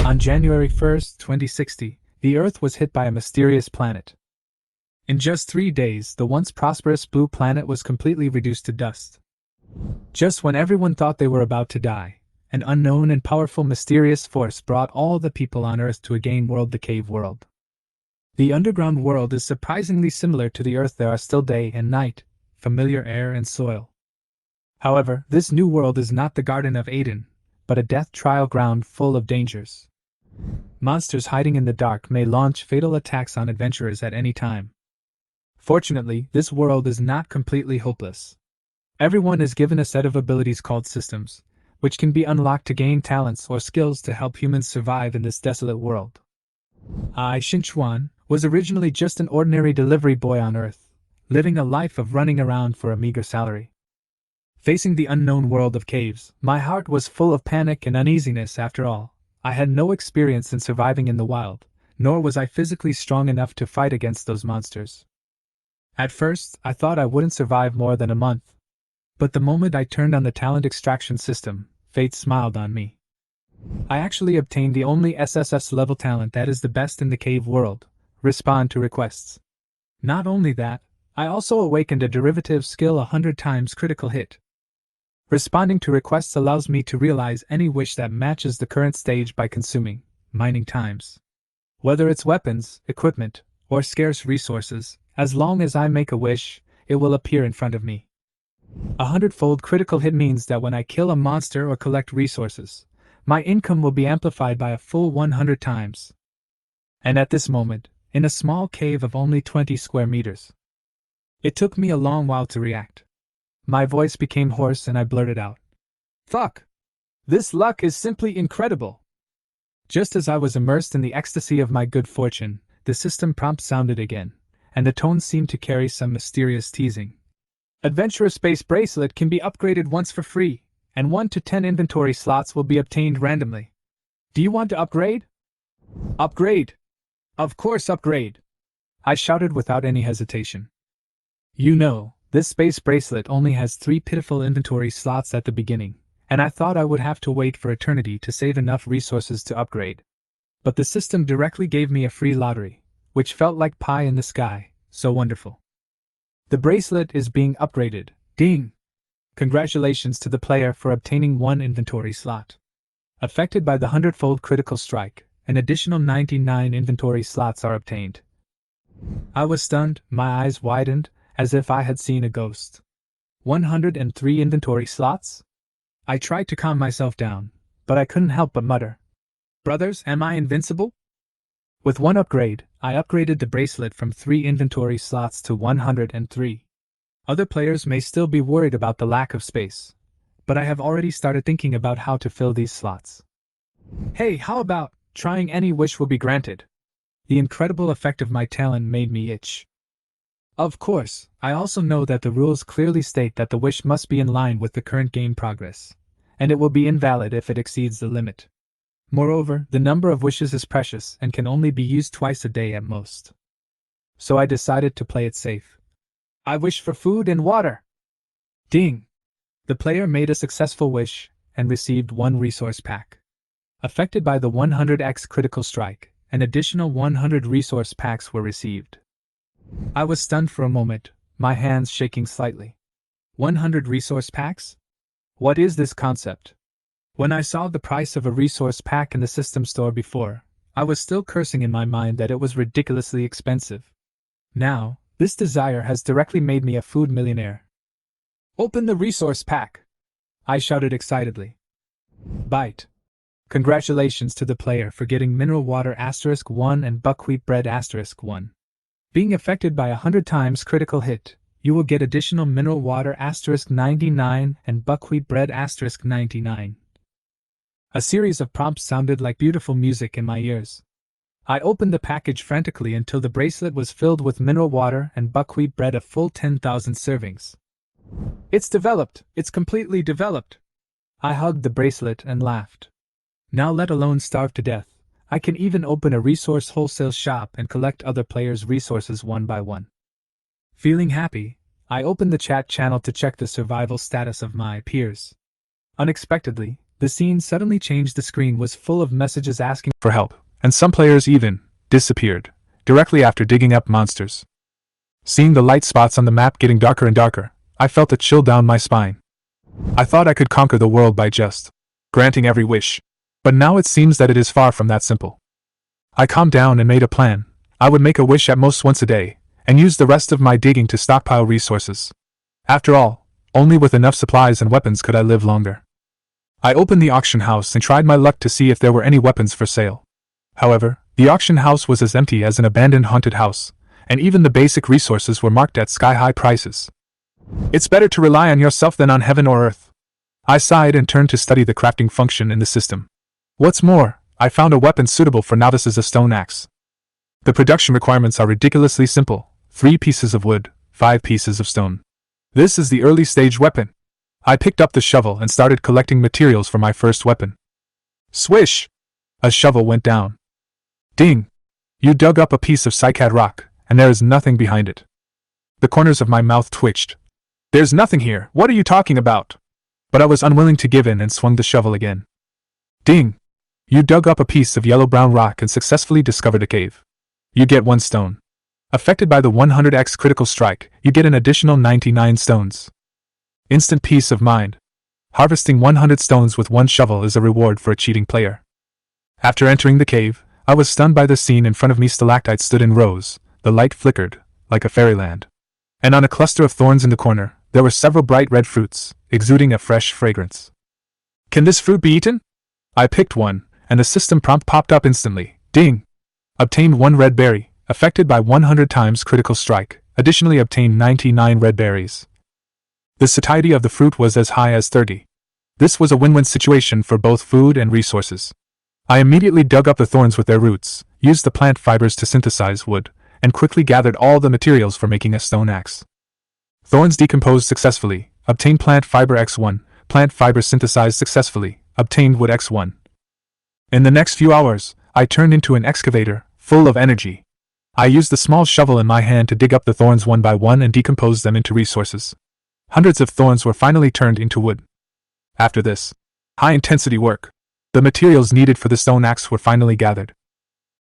On January 1st, 2060, the Earth was hit by a mysterious planet. In just 3 days, the once prosperous blue planet was completely reduced to dust. Just when everyone thought they were about to die, an unknown and powerful mysterious force brought all the people on Earth to a game world, the cave world. The underground world is surprisingly similar to the Earth. There are still day and night, familiar air and soil. However, this new world is not the Garden of Eden, but a death trial ground full of dangers. Monsters hiding in the dark may launch fatal attacks on adventurers at any time. Fortunately, this world is not completely hopeless. Everyone is given a set of abilities called systems, which can be unlocked to gain talents or skills to help humans survive in this desolate world. Qin Chuan was originally just an ordinary delivery boy on Earth, living a life of running around for a meager salary. Facing the unknown world of caves, my heart was full of panic and uneasiness. After all, I had no experience in surviving in the wild, nor was I physically strong enough to fight against those monsters. At first, I thought I wouldn't survive more than a month. But the moment I turned on the talent extraction system, fate smiled on me. I actually obtained the only SSS level talent that is the best in the cave world: respond to requests. Not only that, I also awakened a derivative skill, 100 times critical hit. Responding to requests allows me to realize any wish that matches the current stage by consuming mining times. Whether it's weapons, equipment, or scarce resources, as long as I make a wish, it will appear in front of me. A hundredfold critical hit means that when I kill a monster or collect resources, my income will be amplified by a full 100 times. And at this moment, in a small cave of only 20 square meters. It took me a long while to react. My voice became hoarse and I blurted out, "Fuck! This luck is simply incredible!" Just as I was immersed in the ecstasy of my good fortune, the system prompt sounded again, and the tone seemed to carry some mysterious teasing. Adventurer Space Bracelet can be upgraded once for free, and 1 to 10 inventory slots will be obtained randomly. Do you want to upgrade? Upgrade! Of course, upgrade! I shouted without any hesitation. You know, this space bracelet only has 3 pitiful inventory slots at the beginning, and I thought I would have to wait for eternity to save enough resources to upgrade. But the system directly gave me a free lottery, which felt like pie in the sky, so wonderful. The bracelet is being upgraded. Ding! Congratulations to the player for obtaining 1 inventory slot. Affected by the hundredfold critical strike, an additional 99 inventory slots are obtained. I was stunned, my eyes widened, as if I had seen a ghost. 103 inventory slots? I tried to calm myself down, but I couldn't help but mutter, "Brothers, am I invincible?" With 1 upgrade, I upgraded the bracelet from 3 inventory slots to 103. Other players may still be worried about the lack of space, but I have already started thinking about how to fill these slots. Hey, how about trying any wish will be granted? The incredible effect of my talent made me itch. Of course, I also know that the rules clearly state that the wish must be in line with the current game progress, and it will be invalid if it exceeds the limit. Moreover, the number of wishes is precious and can only be used twice a day at most. So I decided to play it safe. I wish for food and water. Ding! The player made a successful wish and received 1 resource pack. Affected by the 100x critical strike, an additional 100 resource packs were received. I was stunned for a moment, my hands shaking slightly. 100 resource packs? What is this concept? When I saw the price of a resource pack in the system store before, I was still cursing in my mind that it was ridiculously expensive. Now, this desire has directly made me a food millionaire. Open the resource pack! I shouted excitedly. Bite! Congratulations to the player for getting mineral water *1 and buckwheat bread *1. Being affected by 100 times critical hit, you will get additional mineral water *99 and buckwheat bread *99. A series of prompts sounded like beautiful music in my ears. I opened the package frantically until the bracelet was filled with mineral water and buckwheat bread, a full 10,000 servings. It's developed! It's completely developed! I hugged the bracelet and laughed. Now, let alone starve to death, I can even open a resource wholesale shop and collect other players' resources one by one. Feeling happy, I opened the chat channel to check the survival status of my peers. Unexpectedly, The scene suddenly changed. The screen was full of messages asking for help, and some players even disappeared directly after digging up monsters. Seeing the light spots on the map getting darker and darker, I felt a chill down my spine. I thought I could conquer the world by just granting every wish, but now it seems that it is far from that simple. I calmed down and made a plan. I would make a wish at most once a day, and use the rest of my digging to stockpile resources. After all, only with enough supplies and weapons could I live longer. I opened the auction house and tried my luck to see if there were any weapons for sale. However, the auction house was as empty as an abandoned haunted house, and even the basic resources were marked at sky-high prices. It's better to rely on yourself than on heaven or earth. I sighed and turned to study the crafting function in the system. What's more, I found a weapon suitable for novices: a stone axe. The production requirements are ridiculously simple: 3 pieces of wood, 5 pieces of stone. This is the early stage weapon. I picked up the shovel and started collecting materials for my first weapon. Swish! A shovel went down. Ding! You dug up a piece of cycad rock, and there is nothing behind it. The corners of my mouth twitched. There's nothing here, what are you talking about? But I was unwilling to give in and swung the shovel again. Ding! You dug up a piece of yellow-brown rock and successfully discovered a cave. You get 1 stone. Affected by the 100x critical strike, you get an additional 99 stones. Instant peace of mind. Harvesting 100 stones with 1 shovel is a reward for a cheating player. After entering the cave, I was stunned by the scene in front of me. Stalactites stood in rows, the light flickered, like a fairyland. And on a cluster of thorns in the corner, there were several bright red fruits, exuding a fresh fragrance. Can this fruit be eaten? I picked one, and the system prompt popped up instantly. Ding! Obtained 1 red berry, affected by 100 times critical strike, additionally obtained 99 red berries. The satiety of the fruit was as high as 30. This was a win-win situation for both food and resources. I immediately dug up the thorns with their roots, used the plant fibers to synthesize wood, and quickly gathered all the materials for making a stone axe. Thorns decomposed successfully, obtained plant fiber X1, plant fiber synthesized successfully, obtained wood X1. In the next few hours, I turned into an excavator, full of energy. I used the small shovel in my hand to dig up the thorns one by one and decompose them into resources. Hundreds of thorns were finally turned into wood. After this high-intensity work, the materials needed for the stone axe were finally gathered.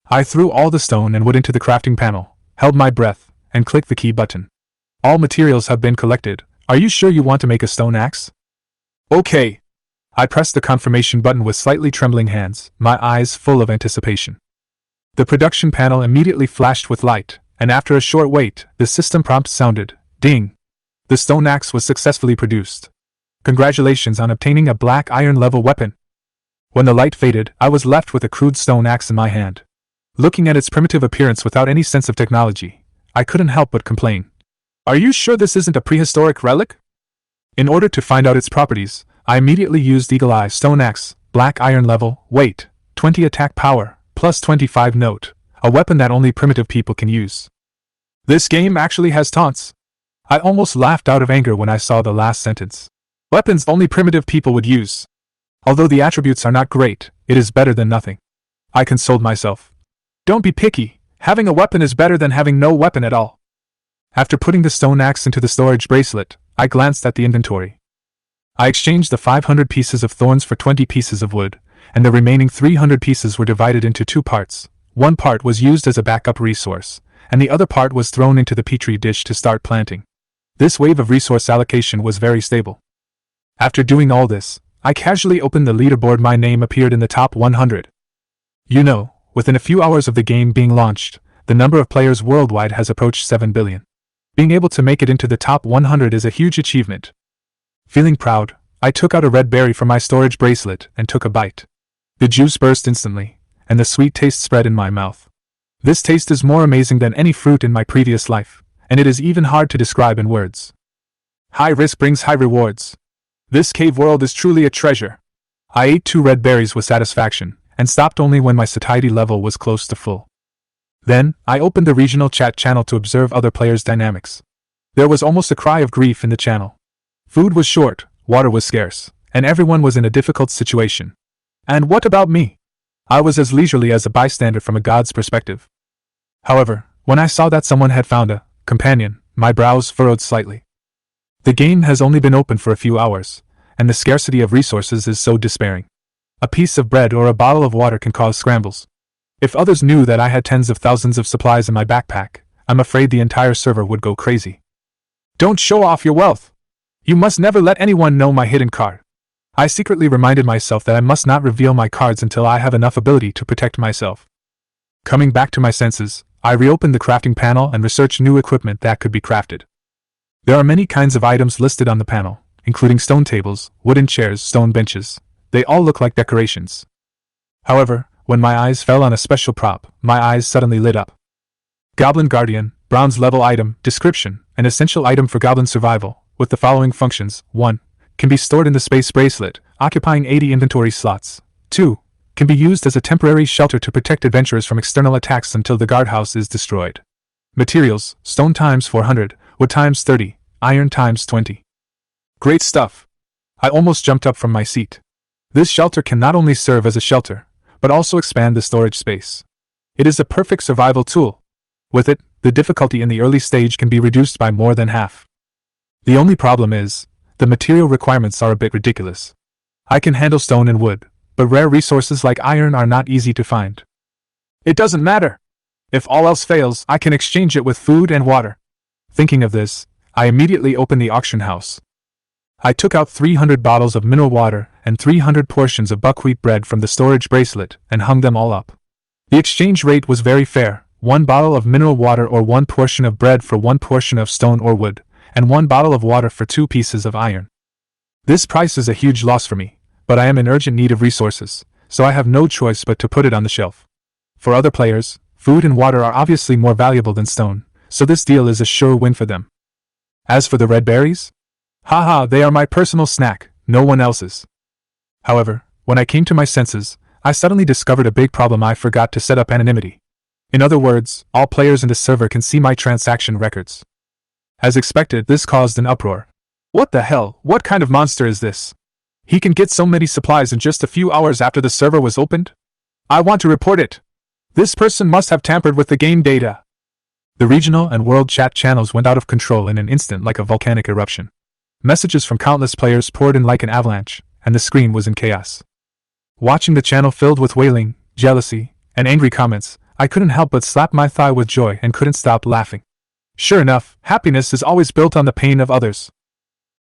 I threw all the stone and wood into the crafting panel, held my breath, and clicked the key button. All materials have been collected. Are you sure you want to make a stone axe? Okay. I pressed the confirmation button with slightly trembling hands, my eyes full of anticipation. The production panel immediately flashed with light, and after a short wait, the system prompt sounded. Ding! The stone axe was successfully produced. Congratulations on obtaining a black iron level weapon. When the light faded, I was left with a crude stone axe in my hand. Looking at its primitive appearance without any sense of technology, I couldn't help but complain. Are you sure this isn't a prehistoric relic? In order to find out its properties, I immediately used Eagle Eye Stone Axe, black iron level, weight, 20 attack power, plus 25 note, a weapon that only primitive people can use. This game actually has taunts. I almost laughed out of anger when I saw the last sentence. Weapons only primitive people would use. Although the attributes are not great, it is better than nothing. I consoled myself. Don't be picky, having a weapon is better than having no weapon at all. After putting the stone axe into the storage bracelet, I glanced at the inventory. I exchanged the 500 pieces of thorns for 20 pieces of wood, and the remaining 300 pieces were divided into 2 parts. One part was used as a backup resource, and the other part was thrown into the petri dish to start planting. This wave of resource allocation was very stable. After doing all this, I casually opened the leaderboard. My name appeared in the top 100. You know, within a few hours of the game being launched, the number of players worldwide has approached 7 billion. Being able to make it into the top 100 is a huge achievement. Feeling proud, I took out a red berry from my storage bracelet and took a bite. The juice burst instantly, and the sweet taste spread in my mouth. This taste is more amazing than any fruit in my previous life, and it is even hard to describe in words. High risk brings high rewards. This cave world is truly a treasure. I ate 2 red berries with satisfaction, and stopped only when my satiety level was close to full. Then, I opened the regional chat channel to observe other players' dynamics. There was almost a cry of grief in the channel. Food was short, water was scarce, and everyone was in a difficult situation. And what about me? I was as leisurely as a bystander from a god's perspective. However, when I saw that someone had found a companion, my brows furrowed slightly. The game has only been open for a few hours, and the scarcity of resources is so despairing. A piece of bread or a bottle of water can cause scrambles. If others knew that I had tens of thousands of supplies in my backpack, I'm afraid the entire server would go crazy. Don't show off your wealth! You must never let anyone know my hidden card. I secretly reminded myself that I must not reveal my cards until I have enough ability to protect myself. Coming back to my senses, I reopened the crafting panel and researched new equipment that could be crafted. There are many kinds of items listed on the panel, including stone tables, wooden chairs, stone benches. They all look like decorations. However, when my eyes fell on a special prop, my eyes suddenly lit up. Goblin Guardian, bronze level item, description, an essential item for goblin survival, with the following functions. 1. Can be stored in the space bracelet, occupying 80 inventory slots. 2. Can be used as a temporary shelter to protect adventurers from external attacks until the guardhouse is destroyed. Materials, stone times 400, wood times 30, iron times 20. Great stuff! I almost jumped up from my seat. This shelter can not only serve as a shelter, but also expand the storage space. It is a perfect survival tool. With it, the difficulty in the early stage can be reduced by more than half. The only problem is, the material requirements are a bit ridiculous. I can handle stone and wood, but rare resources like iron are not easy to find. It doesn't matter. If all else fails, I can exchange it with food and water. Thinking of this, I immediately opened the auction house. I took out 300 bottles of mineral water and 300 portions of buckwheat bread from the storage bracelet and hung them all up. The exchange rate was very fair, 1 bottle of mineral water or 1 portion of bread for 1 portion of stone or wood, and 1 bottle of water for 2 pieces of iron. This price is a huge loss for me, but I am in urgent need of resources, so I have no choice but to put it on the shelf. For other players, food and water are obviously more valuable than stone, so this deal is a sure win for them. As for the red berries? Haha, they are my personal snack, no one else's. However, when I came to my senses, I suddenly discovered a big problem. I forgot to set up anonymity. In other words, all players in the server can see my transaction records. As expected, this caused an uproar. What the hell? What kind of monster is this? He can get so many supplies in just a few hours after the server was opened? I want to report it! This person must have tampered with the game data! The regional and world chat channels went out of control in an instant like a volcanic eruption. Messages from countless players poured in like an avalanche, and the screen was in chaos. Watching the channel filled with wailing, jealousy, and angry comments, I couldn't help but slap my thigh with joy and couldn't stop laughing. Sure enough, happiness is always built on the pain of others.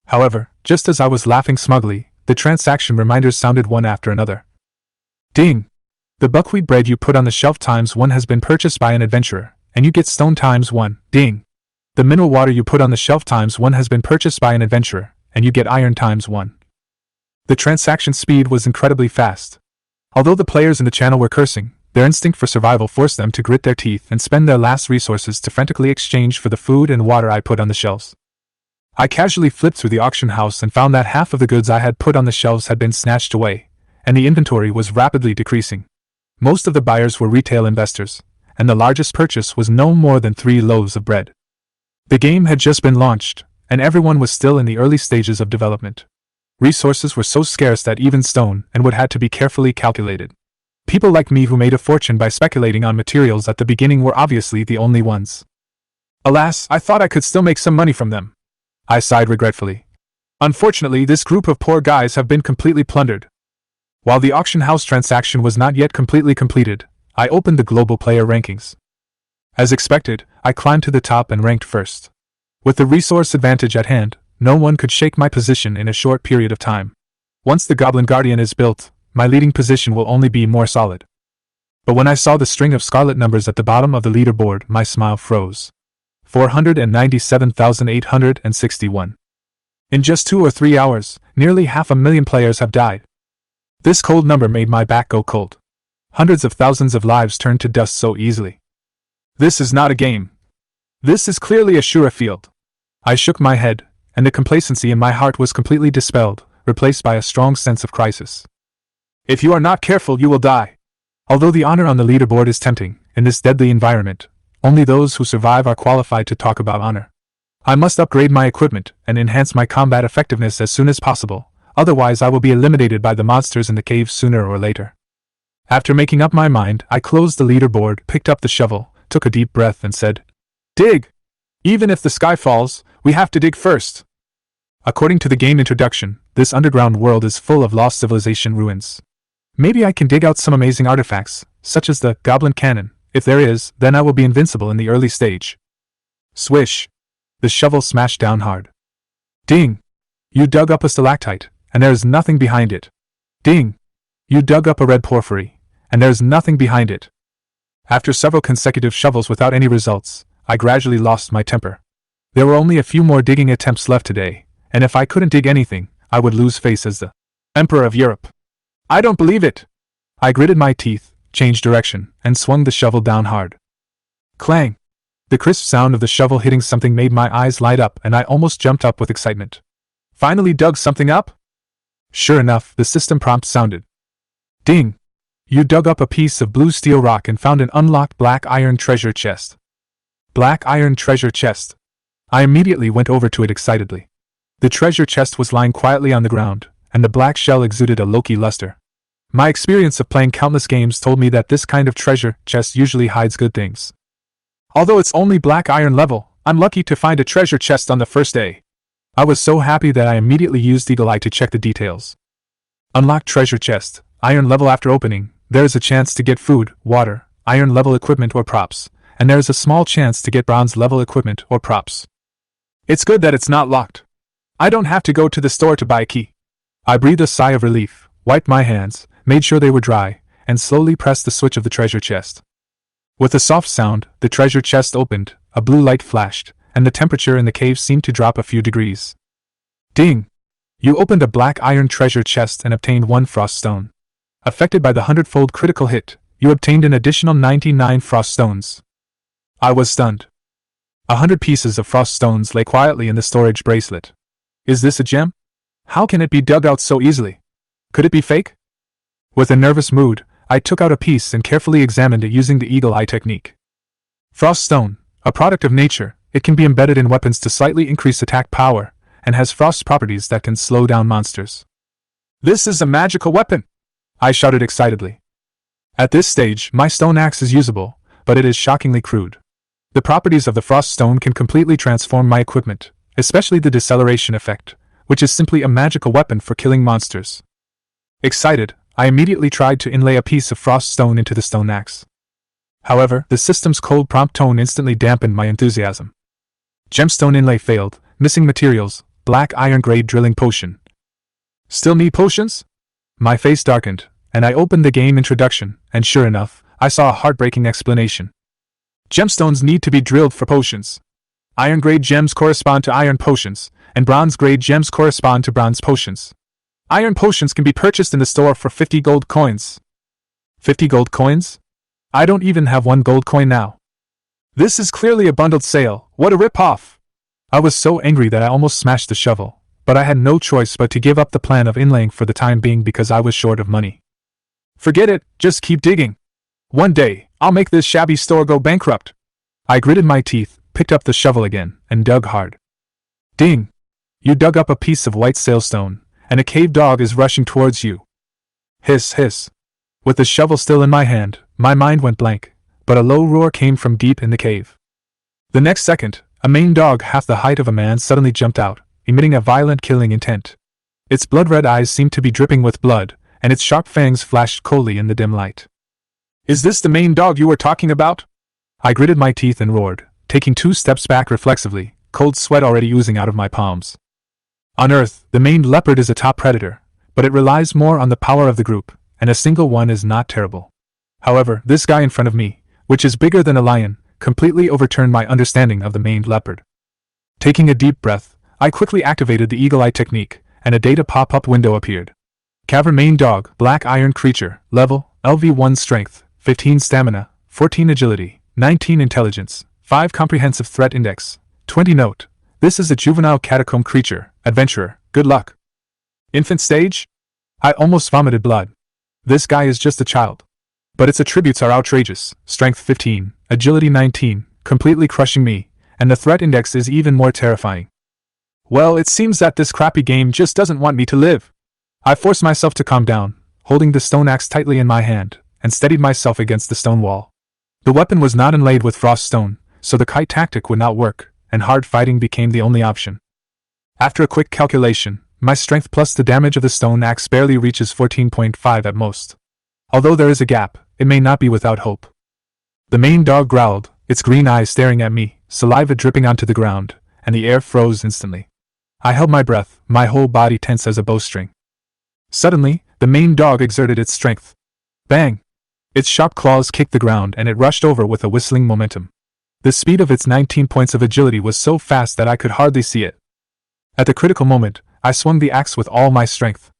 However, just as I was laughing smugly, the transaction reminders sounded one after another. Ding! The buckwheat bread you put on the shelf ×1 has been purchased by an adventurer, and you get stone ×1. Ding! The mineral water you put on the shelf ×1 has been purchased by an adventurer, and you get iron ×1. The transaction speed was incredibly fast. Although the players in the channel were cursing, their instinct for survival forced them to grit their teeth and spend their last resources to frantically exchange for the food and water I put on the shelves. I casually flipped through the auction house and found that half of the goods I had put on the shelves had been snatched away, and the inventory was rapidly decreasing. Most of the buyers were retail investors, and the largest purchase was no more than 3 loaves of bread. The game had just been launched, and everyone was still in the early stages of development. Resources were so scarce that even stone and wood had to be carefully calculated. People like me who made a fortune by speculating on materials at the beginning were obviously the only ones. Alas, I thought I could still make some money from them. I sighed regretfully. Unfortunately, this group of poor guys have been completely plundered. While the auction house transaction was not yet completely completed, I opened the global player rankings. As expected, I climbed to the top and ranked first. With the resource advantage at hand, no one could shake my position in a short period of time. Once the Goblin Guardian is built, my leading position will only be more solid. But when I saw the string of scarlet numbers at the bottom of the leaderboard, my smile froze. 497,861. In just 2 or 3 hours, nearly 500,000 players have died. This cold number made my back go cold. Hundreds of thousands of lives turned to dust so easily. This is not a game. This is clearly a sure field. I shook my head, and the complacency in my heart was completely dispelled, replaced by a strong sense of crisis. If you are not careful, you will die. Although the honor on the leaderboard is tempting, in this deadly environment, only those who survive are qualified to talk about honor. I must upgrade my equipment and enhance my combat effectiveness as soon as possible, otherwise I will be eliminated by the monsters in the cave sooner or later. After making up my mind, I closed the leaderboard, picked up the shovel, took a deep breath and said, "Dig! Even if the sky falls, we have to dig first." According to the game introduction, this underground world is full of lost civilization ruins. Maybe I can dig out some amazing artifacts, such as the goblin cannon. If there is, then I will be invincible in the early stage. Swish! The shovel smashed down hard. Ding! You dug up a stalactite, and there is nothing behind it. Ding! You dug up a red porphyry, and there is nothing behind it. After several consecutive shovels without any results, I gradually lost my temper. There were only a few more digging attempts left today, and if I couldn't dig anything, I would lose face as the Emperor of Europe. I don't believe it! I gritted my teeth, changed direction, and swung the shovel down hard. Clang! The crisp sound of the shovel hitting something made my eyes light up and I almost jumped up with excitement. Finally dug something up? Sure enough, the system prompt sounded. Ding! You dug up a piece of blue steel rock and found an unlocked black iron treasure chest. Black iron treasure chest. I immediately went over to it excitedly. The treasure chest was lying quietly on the ground, and the black shell exuded a low-key luster. My experience of playing countless games told me that this kind of treasure chest usually hides good things. Although it's only black iron level, I'm lucky to find a treasure chest on the first day. I was so happy that I immediately used Eagle Eye to check the details. Unlocked treasure chest, iron level. After opening, there is a chance to get food, water, iron level equipment or props, and there is a small chance to get bronze level equipment or props. It's good that it's not locked. I don't have to go to the store to buy a key. I breathed a sigh of relief, wiped my hands, made sure they were dry, and slowly pressed the switch of the treasure chest. With a soft sound, the treasure chest opened, a blue light flashed, and the temperature in the cave seemed to drop a few degrees. Ding! You opened a black iron treasure chest and obtained 1 frost stone. Affected by the hundredfold critical hit, you obtained an additional 99 frost stones. I was stunned. 100 pieces of frost stones lay quietly in the storage bracelet. Is this a gem? How can it be dug out so easily? Could it be fake? With a nervous mood, I took out a piece and carefully examined it using the Eagle Eye technique. Frost stone, a product of nature, it can be embedded in weapons to slightly increase attack power, and has frost properties that can slow down monsters. This is a magical weapon! I shouted excitedly. At this stage, my stone axe is usable, but it is shockingly crude. The properties of the frost stone can completely transform my equipment, especially the deceleration effect, which is simply a magical weapon for killing monsters. Excited, I immediately tried to inlay a piece of frost stone into the stone axe. However, the system's cold prompt tone instantly dampened my enthusiasm. Gemstone inlay failed, missing materials, black iron grade drilling potion. Still need potions? My face darkened, and I opened the game introduction, and sure enough, I saw a heartbreaking explanation. Gemstones need to be drilled for potions. Iron grade gems correspond to iron potions, and bronze grade gems correspond to bronze potions. Iron potions can be purchased in the store for 50 gold coins. 50 gold coins? I don't even have 1 gold coin now. This is clearly a bundled sale. What a rip-off! I was so angry that I almost smashed the shovel, but I had no choice but to give up the plan of inlaying for the time being because I was short of money. Forget it, just keep digging. One day, I'll make this shabby store go bankrupt. I gritted my teeth, picked up the shovel again, and dug hard. Ding! You dug up a piece of white sailstone, and a cave dog is rushing towards you. Hiss, hiss. With the shovel still in my hand, my mind went blank, but a low roar came from deep in the cave. The next second, a maned dog half the height of a man suddenly jumped out, emitting a violent killing intent. Its blood-red eyes seemed to be dripping with blood, and its sharp fangs flashed coldly in the dim light. Is this the maned dog you were talking about? I gritted my teeth and roared, taking 2 steps back reflexively, cold sweat already oozing out of my palms. On Earth, the maned leopard is a top predator, but it relies more on the power of the group, and a single one is not terrible. However, this guy in front of me, which is bigger than a lion, completely overturned my understanding of the maned leopard. Taking a deep breath, I quickly activated the Eagle Eye technique, and a data pop-up window appeared. Cavern maned dog, black iron creature, level, LV1 strength, 15 stamina, 14 agility, 19 intelligence, 5 comprehensive threat index, 20 note. This is a juvenile catacomb creature, adventurer, good luck. Infant stage? I almost vomited blood. This guy is just a child. But its attributes are outrageous, strength 15, agility 19, completely crushing me, and the threat index is even more terrifying. Well, it seems that this crappy game just doesn't want me to live. I forced myself to calm down, holding the stone axe tightly in my hand, and steadied myself against the stone wall. The weapon was not inlaid with frost stone, so the kite tactic would not work, and hard fighting became the only option. After a quick calculation, my strength plus the damage of the stone axe barely reaches 14.5 at most. Although there is a gap, it may not be without hope. The main dog growled, its green eyes staring at me, saliva dripping onto the ground, and the air froze instantly. I held my breath, my whole body tense as a bowstring. Suddenly, the main dog exerted its strength. Bang! Its sharp claws kicked the ground and it rushed over with a whistling momentum. The speed of its 19 points of agility was so fast that I could hardly see it. At the critical moment, I swung the axe with all my strength.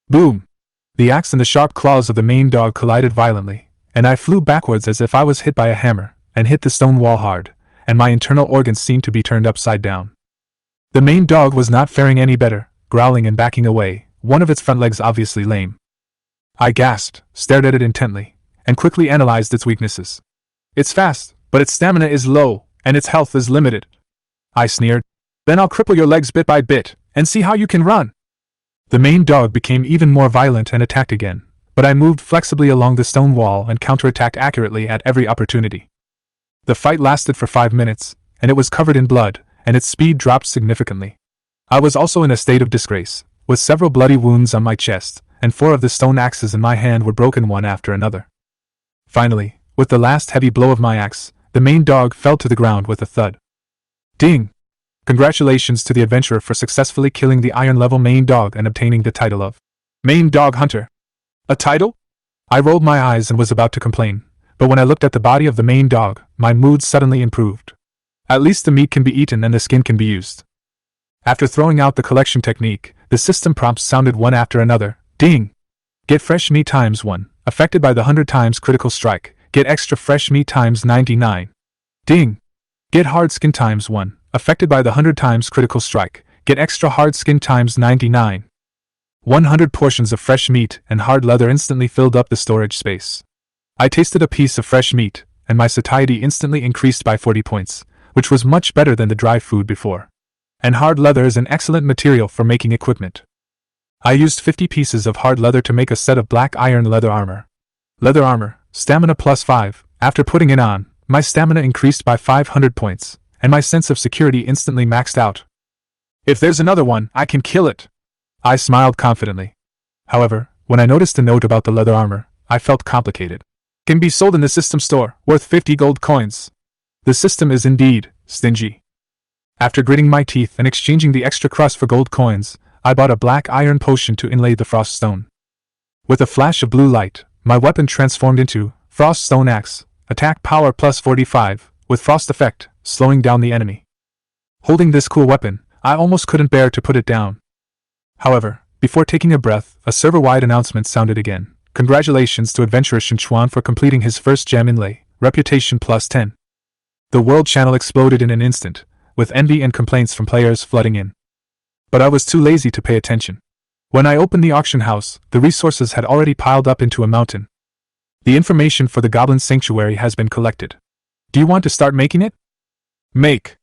Boom! The axe and the sharp claws of the main dog collided violently, and I flew backwards as if I was hit by a hammer, and hit the stone wall hard, and my internal organs seemed to be turned upside down. The main dog was not faring any better, growling and backing away, one of its front legs obviously lame. I gasped, stared at it intently, and quickly analyzed its weaknesses. It's fast, but its stamina is low, and its health is limited. I sneered. Then I'll cripple your legs bit by bit, and see how you can run. The main dog became even more violent and attacked again, but I moved flexibly along the stone wall and counterattacked accurately at every opportunity. The fight lasted for 5 minutes, and it was covered in blood, and its speed dropped significantly. I was also in a state of disgrace, with several bloody wounds on my chest, and 4 of the stone axes in my hand were broken one after another. Finally, with the last heavy blow of my axe, the main dog fell to the ground with a thud. Ding! Congratulations to the adventurer for successfully killing the iron-level main dog and obtaining the title of Main Dog Hunter. A title? I rolled my eyes and was about to complain, but when I looked at the body of the main dog, my mood suddenly improved. At least the meat can be eaten and the skin can be used. After throwing out the collection technique, the system prompts sounded one after another. Ding! Get fresh meat times 1, affected by the 100 times critical strike. Get extra fresh meat times 99. Ding! Get hard skin times 1, affected by the 100 times critical strike. Get extra hard skin times 99. 100 portions of fresh meat and hard leather instantly filled up the storage space. I tasted a piece of fresh meat, and my satiety instantly increased by 40 points, which was much better than the dry food before. And hard leather is an excellent material for making equipment. I used 50 pieces of hard leather to make a set of black iron leather armor. Leather armor, stamina plus 5. After putting it on, my stamina increased by 500 points, and my sense of security instantly maxed out. If there's another one, I can kill it. I smiled confidently. However, when I noticed a note about the leather armor, I felt complicated. Can be sold in the system store, worth 50 gold coins. The system is indeed stingy. After gritting my teeth and exchanging the extra crust for gold coins, I bought a black iron potion to inlay the frost stone. With a flash of blue light, my weapon transformed into Frost Stone Axe, attack power plus 45, with frost effect, slowing down the enemy. Holding this cool weapon, I almost couldn't bear to put it down. However, before taking a breath, a server-wide announcement sounded again. Congratulations to adventurer Qin Chuan for completing his first gem inlay, reputation plus 10. The world channel exploded in an instant, with envy and complaints from players flooding in. But I was too lazy to pay attention. When I opened the auction house, the resources had already piled up into a mountain. The information for the Goblin Sanctuary has been collected. Do you want to start making it? Make.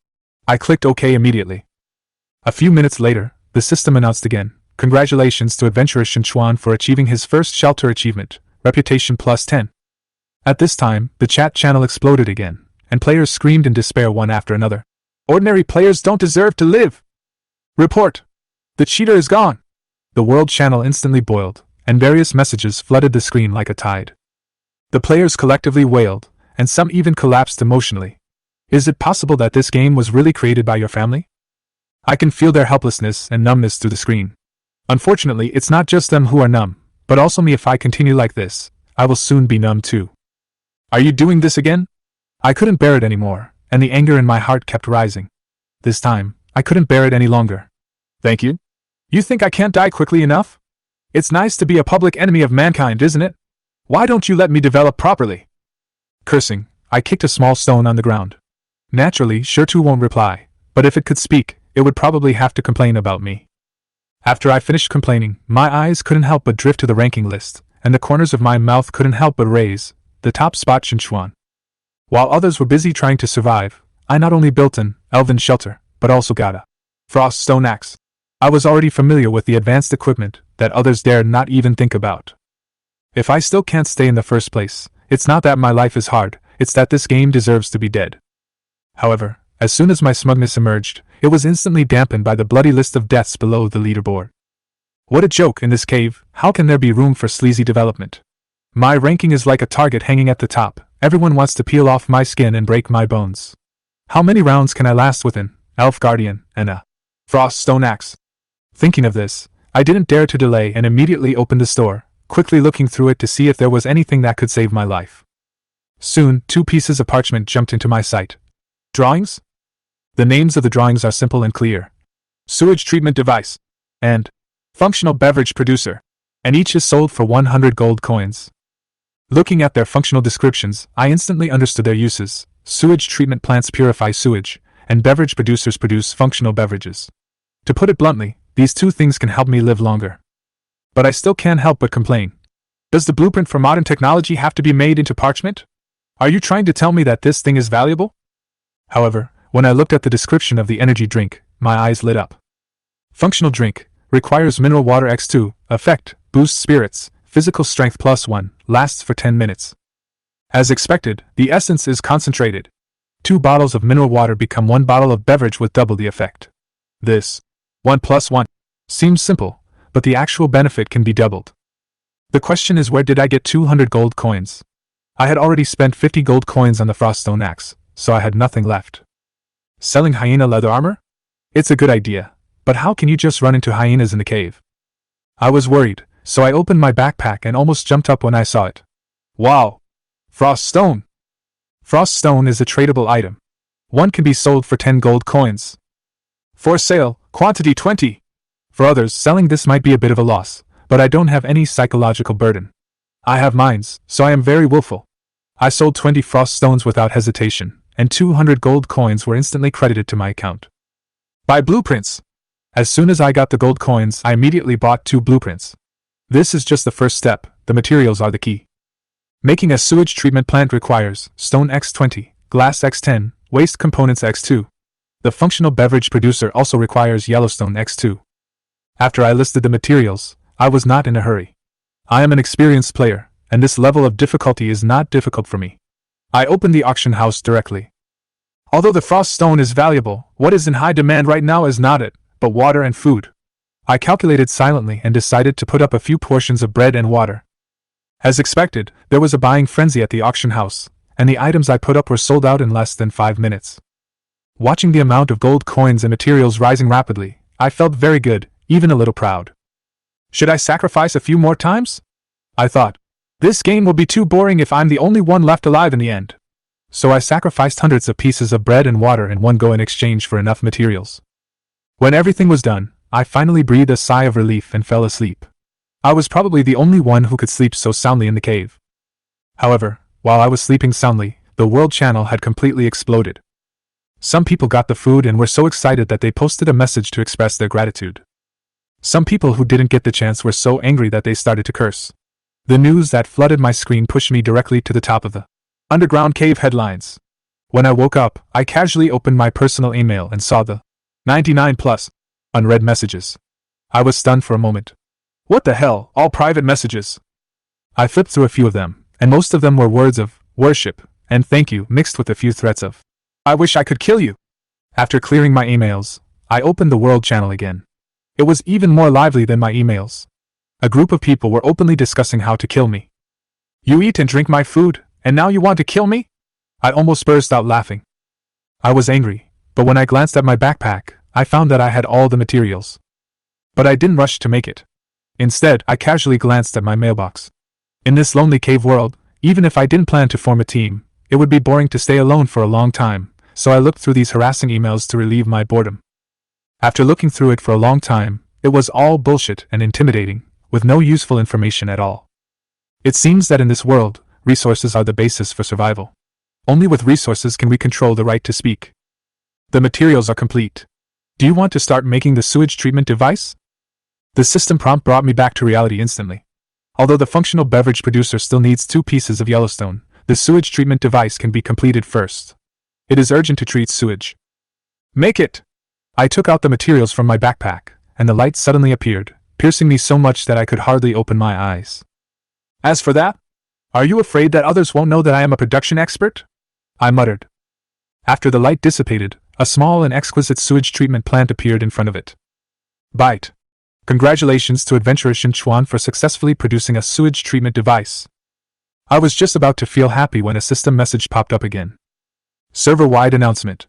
I clicked OK immediately. A few minutes later, the system announced again, congratulations to adventurer Qin Chuan for achieving his first shelter achievement, reputation plus 10. At this time, the chat channel exploded again, and players screamed in despair one after another. Ordinary players don't deserve to live! Report! The cheater is gone! The world channel instantly boiled, and various messages flooded the screen like a tide. The players collectively wailed, and some even collapsed emotionally. Is it possible that this game was really created by your family? I can feel their helplessness and numbness through the screen. Unfortunately, it's not just them who are numb, but also me. If I continue like this, I will soon be numb too. Are you doing this again? I couldn't bear it anymore, and the anger in my heart kept rising. This time, I couldn't bear it any longer. Thank you? You think I can't die quickly enough? It's nice to be a public enemy of mankind, isn't it? Why don't you let me develop properly? Cursing, I kicked a small stone on the ground. Naturally, Shirtu won't reply, but if it could speak, it would probably have to complain about me. After I finished complaining, my eyes couldn't help but drift to the ranking list, and the corners of my mouth couldn't help but raise, the top spot Qin Chuan. While others were busy trying to survive, I not only built an elven shelter, but also got a Frost Stone Axe. I was already familiar with the advanced equipment that others dared not even think about. If I still can't stay in the first place, it's not that my life is hard, it's that this game deserves to be dead. However, As soon as my smugness emerged, it was instantly dampened by the bloody list of deaths below the leaderboard. What a joke in this cave, how can there be room for sleazy development? My ranking is like a target hanging at the top, everyone wants to peel off my skin and break my bones. How many rounds can I last with an elf guardian and a frost stone axe? Thinking of this, I didn't dare to delay and immediately opened the store, quickly looking through it to see if there was anything that could save my life. Soon, 2 pieces of parchment jumped into my sight. Drawings? The names of the drawings are simple and clear. Sewage treatment device. And functional beverage producer. And each is sold for 100 gold coins. Looking at their functional descriptions, I instantly understood their uses. Sewage treatment plants purify sewage, and beverage producers produce functional beverages. To put it bluntly, these 2 things can help me live longer. But I still can't help but complain. Does the blueprint for modern technology have to be made into parchment? Are you trying to tell me that this thing is valuable? However, when I looked at the description of the energy drink, my eyes lit up. Functional drink, requires mineral water X2, effect, boosts spirits, physical strength +1, lasts for 10 minutes. As expected, the essence is concentrated. 2 bottles of mineral water become 1 bottle of beverage with double the effect. This 1 + 1 seems simple, but the actual benefit can be doubled. The question is, where did I get 200 gold coins? I had already spent 50 gold coins on the froststone axe, so I had nothing left. Selling hyena leather armor? It's a good idea, but how can you just run into hyenas in the cave? I was worried, so I opened my backpack and almost jumped up when I saw it. Wow! Frost stone! Frost stone is a tradable item. One can be sold for 10 gold coins. For sale, quantity 20. For others, selling this might be a bit of a loss, but I don't have any psychological burden. I have mines, so I am very willful. I sold 20 frost stones without hesitation, and 200 gold coins were instantly credited to my account. Buy blueprints! As soon as I got the gold coins, I immediately bought 2 blueprints. This is just the first step, the materials are the key. Making a sewage treatment plant requires stone X20, glass X10, waste components X2. The functional beverage producer also requires yellowstone X2. After I listed the materials, I was not in a hurry. I am an experienced player, and this level of difficulty is not difficult for me. I opened the auction house directly. Although the frost stone is valuable, what is in high demand right now is not it, but water and food. I calculated silently and decided to put up a few portions of bread and water. As expected, there was a buying frenzy at the auction house, and the items I put up were sold out in less than 5 minutes. Watching the amount of gold coins and materials rising rapidly, I felt very good, even a little proud. Should I sacrifice a few more times? I thought. This game will be too boring if I'm the only one left alive in the end. So I sacrificed hundreds of pieces of bread and water in one go in exchange for enough materials. When everything was done, I finally breathed a sigh of relief and fell asleep. I was probably the only one who could sleep so soundly in the cave. However, while I was sleeping soundly, the world channel had completely exploded. Some people got the food and were so excited that they posted a message to express their gratitude. Some people who didn't get the chance were so angry that they started to curse. The news that flooded my screen pushed me directly to the top of the underground cave headlines. When I woke up, I casually opened my personal email and saw the 99 plus unread messages. I was stunned for a moment. What the hell, all private messages? I flipped through a few of them, and most of them were words of worship and thank you mixed with a few threats of I wish I could kill you. After clearing my emails, I opened the world channel again. It was even more lively than my emails. A group of people were openly discussing how to kill me. You eat and drink my food, and now you want to kill me? I almost burst out laughing. I was angry, but when I glanced at my backpack, I found that I had all the materials. But I didn't rush to make it. Instead, I casually glanced at my mailbox. In this lonely cave world, even if I didn't plan to form a team, it would be boring to stay alone for a long time, so I looked through these harassing emails to relieve my boredom. After looking through it for a long time, it was all bullshit and intimidating, with no useful information at all. It seems that in this world, resources are the basis for survival. Only with resources can we control the right to speak. The materials are complete. Do you want to start making the sewage treatment device? The system prompt brought me back to reality instantly. Although the functional beverage producer still needs 2 pieces of yellowstone, the sewage treatment device can be completed first. It is urgent to treat sewage. Make it! I took out the materials from my backpack, and the light suddenly appeared, piercing me so much that I could hardly open my eyes. As for that, are you afraid that others won't know that I am a production expert? I muttered. After the light dissipated, A small and exquisite sewage treatment plant appeared in front of it. Byte. Congratulations to adventurer Qin Chuan for successfully producing a sewage treatment device. I was just about to feel happy when a system message popped up again. Server-wide announcement.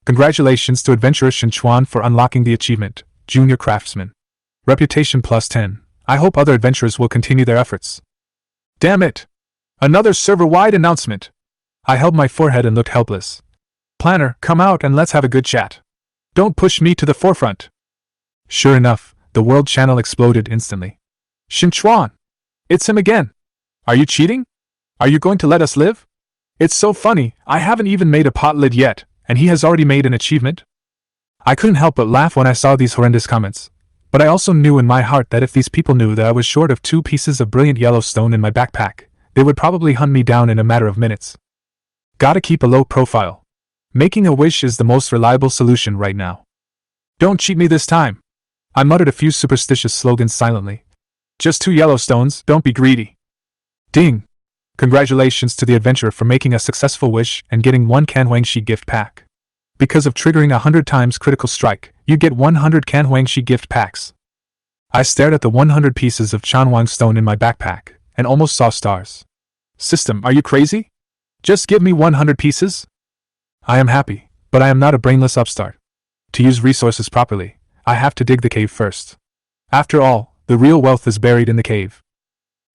Congratulations to adventurer Qin Chuan for unlocking the achievement, Junior Craftsman. Reputation plus 10. I hope other adventurers will continue their efforts. Damn it! Another server-wide announcement. I held my forehead and looked helpless. Planner, come out and let's have a good chat. Don't push me to the forefront. Sure enough, the world channel exploded instantly. Qin Chuan! It's him again! Are you cheating? Are you going to let us live? It's so funny, I haven't even made a pot lid yet, and he has already made an achievement? I couldn't help but laugh when I saw these horrendous comments. But I also knew in my heart that if these people knew that I was short of 2 pieces of brilliant yellow stone in my backpack, they would probably hunt me down in a matter of minutes. Gotta keep a low profile. Making a wish is the most reliable solution right now. Don't cheat me this time. I muttered a few superstitious slogans silently. Just 2 yellow stones, don't be greedy. Ding! Congratulations to the adventurer for making a successful wish and getting 1 Kanhuangshi gift pack. Because of triggering 100 times critical strike, you get 100 Kanhuangshi gift packs. I stared at the 100 pieces of Chanwang stone in my backpack, and almost saw stars. System, are you crazy? Just give me 100 pieces? I am happy, but I am not a brainless upstart. To use resources properly, I have to dig the cave first. After all, the real wealth is buried in the cave.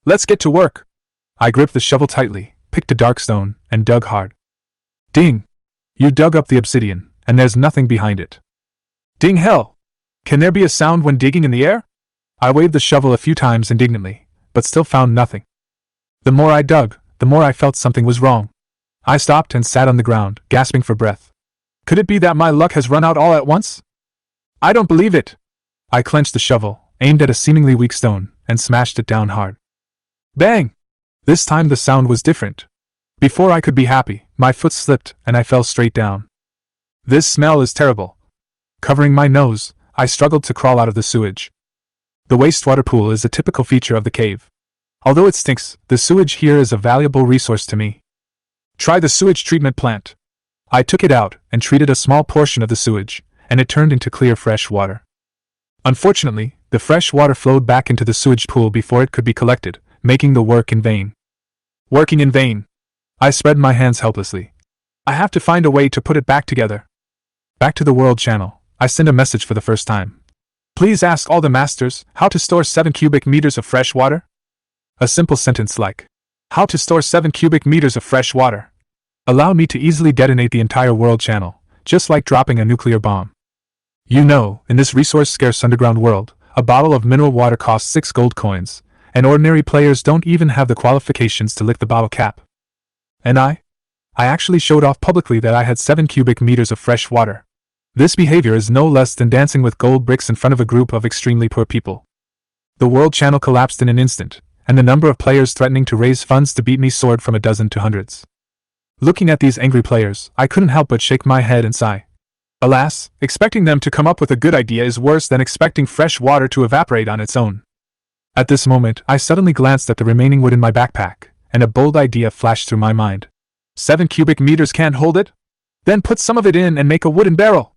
Let's get to work! I gripped the shovel tightly, picked a dark stone, and dug hard. Ding! You dug up the obsidian, and there's nothing behind it. Ding hell! Can there be a sound when digging in the air? I waved the shovel a few times indignantly, but still found nothing. The more I dug, the more I felt something was wrong. I stopped and sat on the ground, gasping for breath. Could it be that my luck has run out all at once? I don't believe it! I clenched the shovel, aimed at a seemingly weak stone, and smashed it down hard. Bang! This time the sound was different. Before I could be happy, my foot slipped and I fell straight down. This smell is terrible. Covering my nose, I struggled to crawl out of the sewage. The wastewater pool is a typical feature of the cave. Although it stinks, the sewage here is a valuable resource to me. Try the sewage treatment plant. I took it out and treated a small portion of the sewage, and it turned into clear fresh water. Unfortunately, the fresh water flowed back into the sewage pool before it could be collected, making the work in vain. Working in vain. I spread my hands helplessly. I have to find a way to put it back together. Back to the world channel, I sent a message for the first time. Please ask all the masters how to store 7 cubic meters of fresh water. A simple sentence like, how to store 7 cubic meters of fresh water, allowed me to easily detonate the entire world channel, just like dropping a nuclear bomb. You know, in this resource-scarce underground world, a bottle of mineral water costs 6 gold coins, and ordinary players don't even have the qualifications to lick the bottle cap. And I actually showed off publicly that I had 7 cubic meters of fresh water. This behavior is no less than dancing with gold bricks in front of a group of extremely poor people. The world channel collapsed in an instant, and the number of players threatening to raise funds to beat me soared from a dozen to hundreds. Looking at these angry players, I couldn't help but shake my head and sigh. Alas, expecting them to come up with a good idea is worse than expecting fresh water to evaporate on its own. At this moment, I suddenly glanced at the remaining wood in my backpack, and a bold idea flashed through my mind. 7 cubic meters can't hold it? Then put some of it in and make a wooden barrel.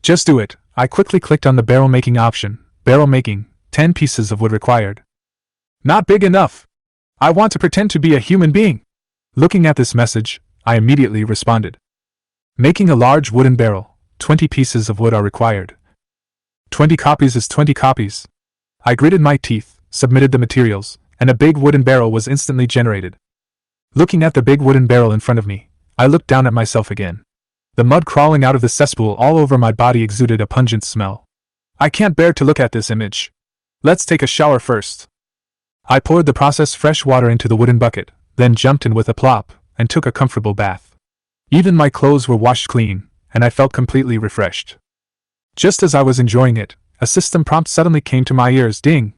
Just do it. I quickly clicked on the barrel making option. Barrel making, 10 pieces of wood required. Not big enough. I want to pretend to be a human being. Looking at this message, I immediately responded. Making a large wooden barrel, 20 pieces of wood are required. 20 copies is 20 copies. I gritted my teeth, submitted the materials, and a big wooden barrel was instantly generated. Looking at the big wooden barrel in front of me, I looked down at myself again. The mud crawling out of the cesspool all over my body exuded a pungent smell. I can't bear to look at this image. Let's take a shower first. I poured the processed fresh water into the wooden bucket, then jumped in with a plop, and took a comfortable bath. Even my clothes were washed clean, and I felt completely refreshed. Just as I was enjoying it, a system prompt suddenly came to my ears. Ding!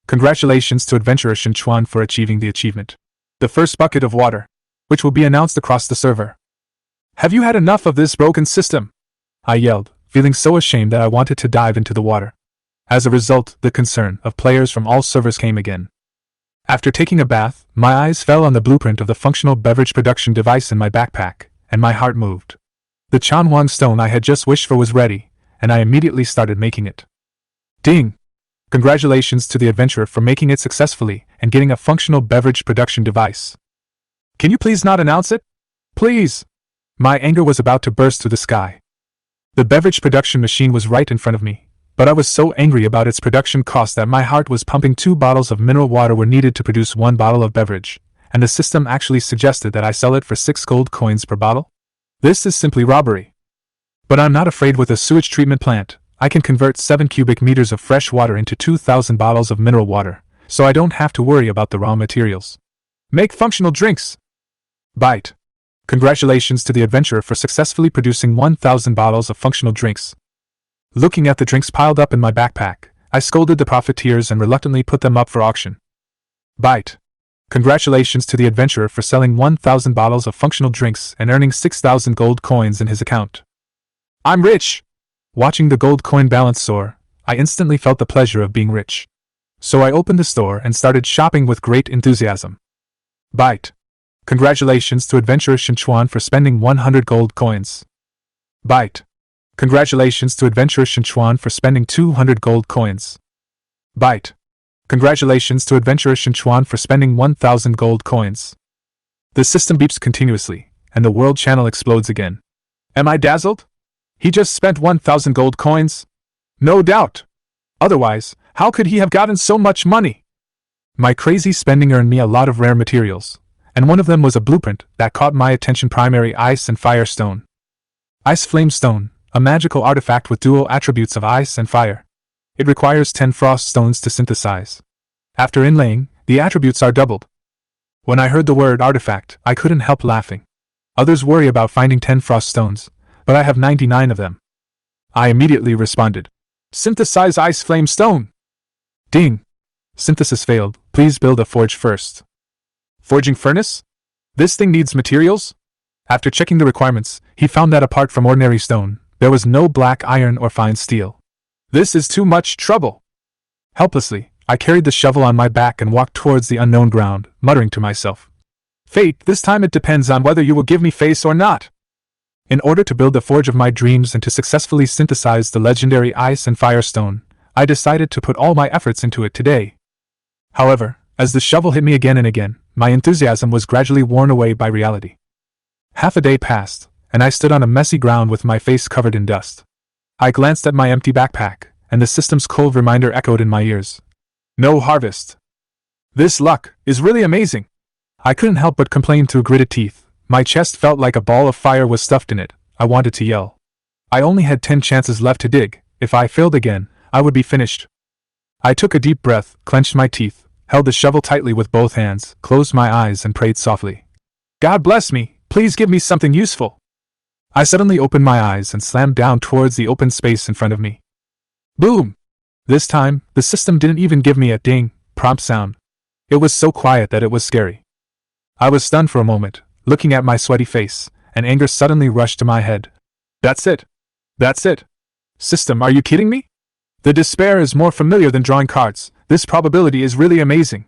Congratulations to adventurer Qin Chuan for achieving the achievement. The first bucket of water, which will be announced across the server. Have you had enough of this broken system? I yelled, feeling so ashamed that I wanted to dive into the water. As a result, the concern of players from all servers came again. After taking a bath, my eyes fell on the blueprint of the functional beverage production device in my backpack, and my heart moved. The Chanwang stone I had just wished for was ready, and I immediately started making it. Ding! Congratulations to the adventurer for making it successfully and getting a functional beverage production device. Can you please not announce it? Please! My anger was about to burst through the sky. The beverage production machine was right in front of me, but I was so angry about its production cost that my heart was pumping. 2 bottles of mineral water were needed to produce 1 bottle of beverage, and the system actually suggested that I sell it for 6 gold coins per bottle? This is simply robbery. But I'm not afraid. With a sewage treatment plant, I can convert 7 cubic meters of fresh water into 2,000 bottles of mineral water, so I don't have to worry about the raw materials. Make functional drinks! Bite! Congratulations to the adventurer for successfully producing 1,000 bottles of functional drinks. Looking at the drinks piled up in my backpack, I scolded the profiteers and reluctantly put them up for auction. Bite! Congratulations to the adventurer for selling 1,000 bottles of functional drinks and earning 6,000 gold coins in his account. I'm rich! Watching the gold coin balance soar, I instantly felt the pleasure of being rich. So I opened the store and started shopping with great enthusiasm. Bite! Congratulations to adventurer Qin Chuan for spending 100 gold coins. Bite! Congratulations to adventurer Qin Chuan for spending 200 gold coins. Bite! Congratulations to adventurer Qin Chuan for spending 1,000 gold coins. The system beeps continuously, and the world channel explodes again. Am I dazzled? He just spent 1,000 gold coins? No doubt. Otherwise, how could he have gotten so much money? My crazy spending earned me a lot of rare materials, and one of them was a blueprint that caught my attention: primary ice and fire stone. Ice flame stone, a magical artifact with dual attributes of ice and fire. It requires 10 frost stones to synthesize. After inlaying, the attributes are doubled. When I heard the word artifact, I couldn't help laughing. Others worry about finding 10 frost stones, but I have 99 of them. I immediately responded, "Synthesize ice flame stone!" Ding! Synthesis failed. Please build a forge first. Forging furnace? This thing needs materials? After checking the requirements, he found that apart from ordinary stone, there was no black iron or fine steel. This is too much trouble. Helplessly, I carried the shovel on my back and walked towards the unknown ground, muttering to myself, "Fate, this time it depends on whether you will give me face or not." In order to build the forge of my dreams and to successfully synthesize the legendary ice and fire stone, I decided to put all my efforts into it today. However, as the shovel hit me again and again, my enthusiasm was gradually worn away by reality. Half a day passed, and I stood on a messy ground with my face covered in dust. I glanced at my empty backpack, and the system's cold reminder echoed in my ears. No harvest. This luck is really amazing. I couldn't help but complain through gritted teeth. My chest felt like a ball of fire was stuffed in it. I wanted to yell. I only had 10 chances left to dig. If I failed again, I would be finished. I took a deep breath, clenched my teeth, held the shovel tightly with both hands, closed my eyes and prayed softly. God bless me, please give me something useful. I suddenly opened my eyes and slammed down towards the open space in front of me. Boom! This time, the system didn't even give me a ding, prompt sound. It was so quiet that it was scary. I was stunned for a moment, looking at my sweaty face, and anger suddenly rushed to my head. That's it. That's it. System, are you kidding me? The despair is more familiar than drawing cards. This probability is really amazing.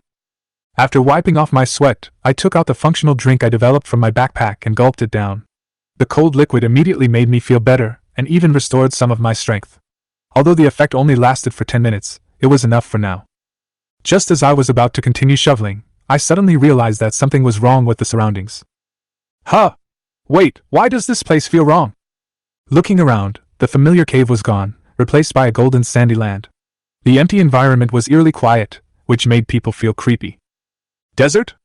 After wiping off my sweat, I took out the functional drink I developed from my backpack and gulped it down. The cold liquid immediately made me feel better, and even restored some of my strength. Although the effect only lasted for 10 minutes, it was enough for now. Just as I was about to continue shoveling, I suddenly realized that something was wrong with the surroundings. Huh! Wait, why does this place feel wrong? Looking around, the familiar cave was gone, replaced by a golden sandy land. The empty environment was eerily quiet, which made people feel creepy. Desert?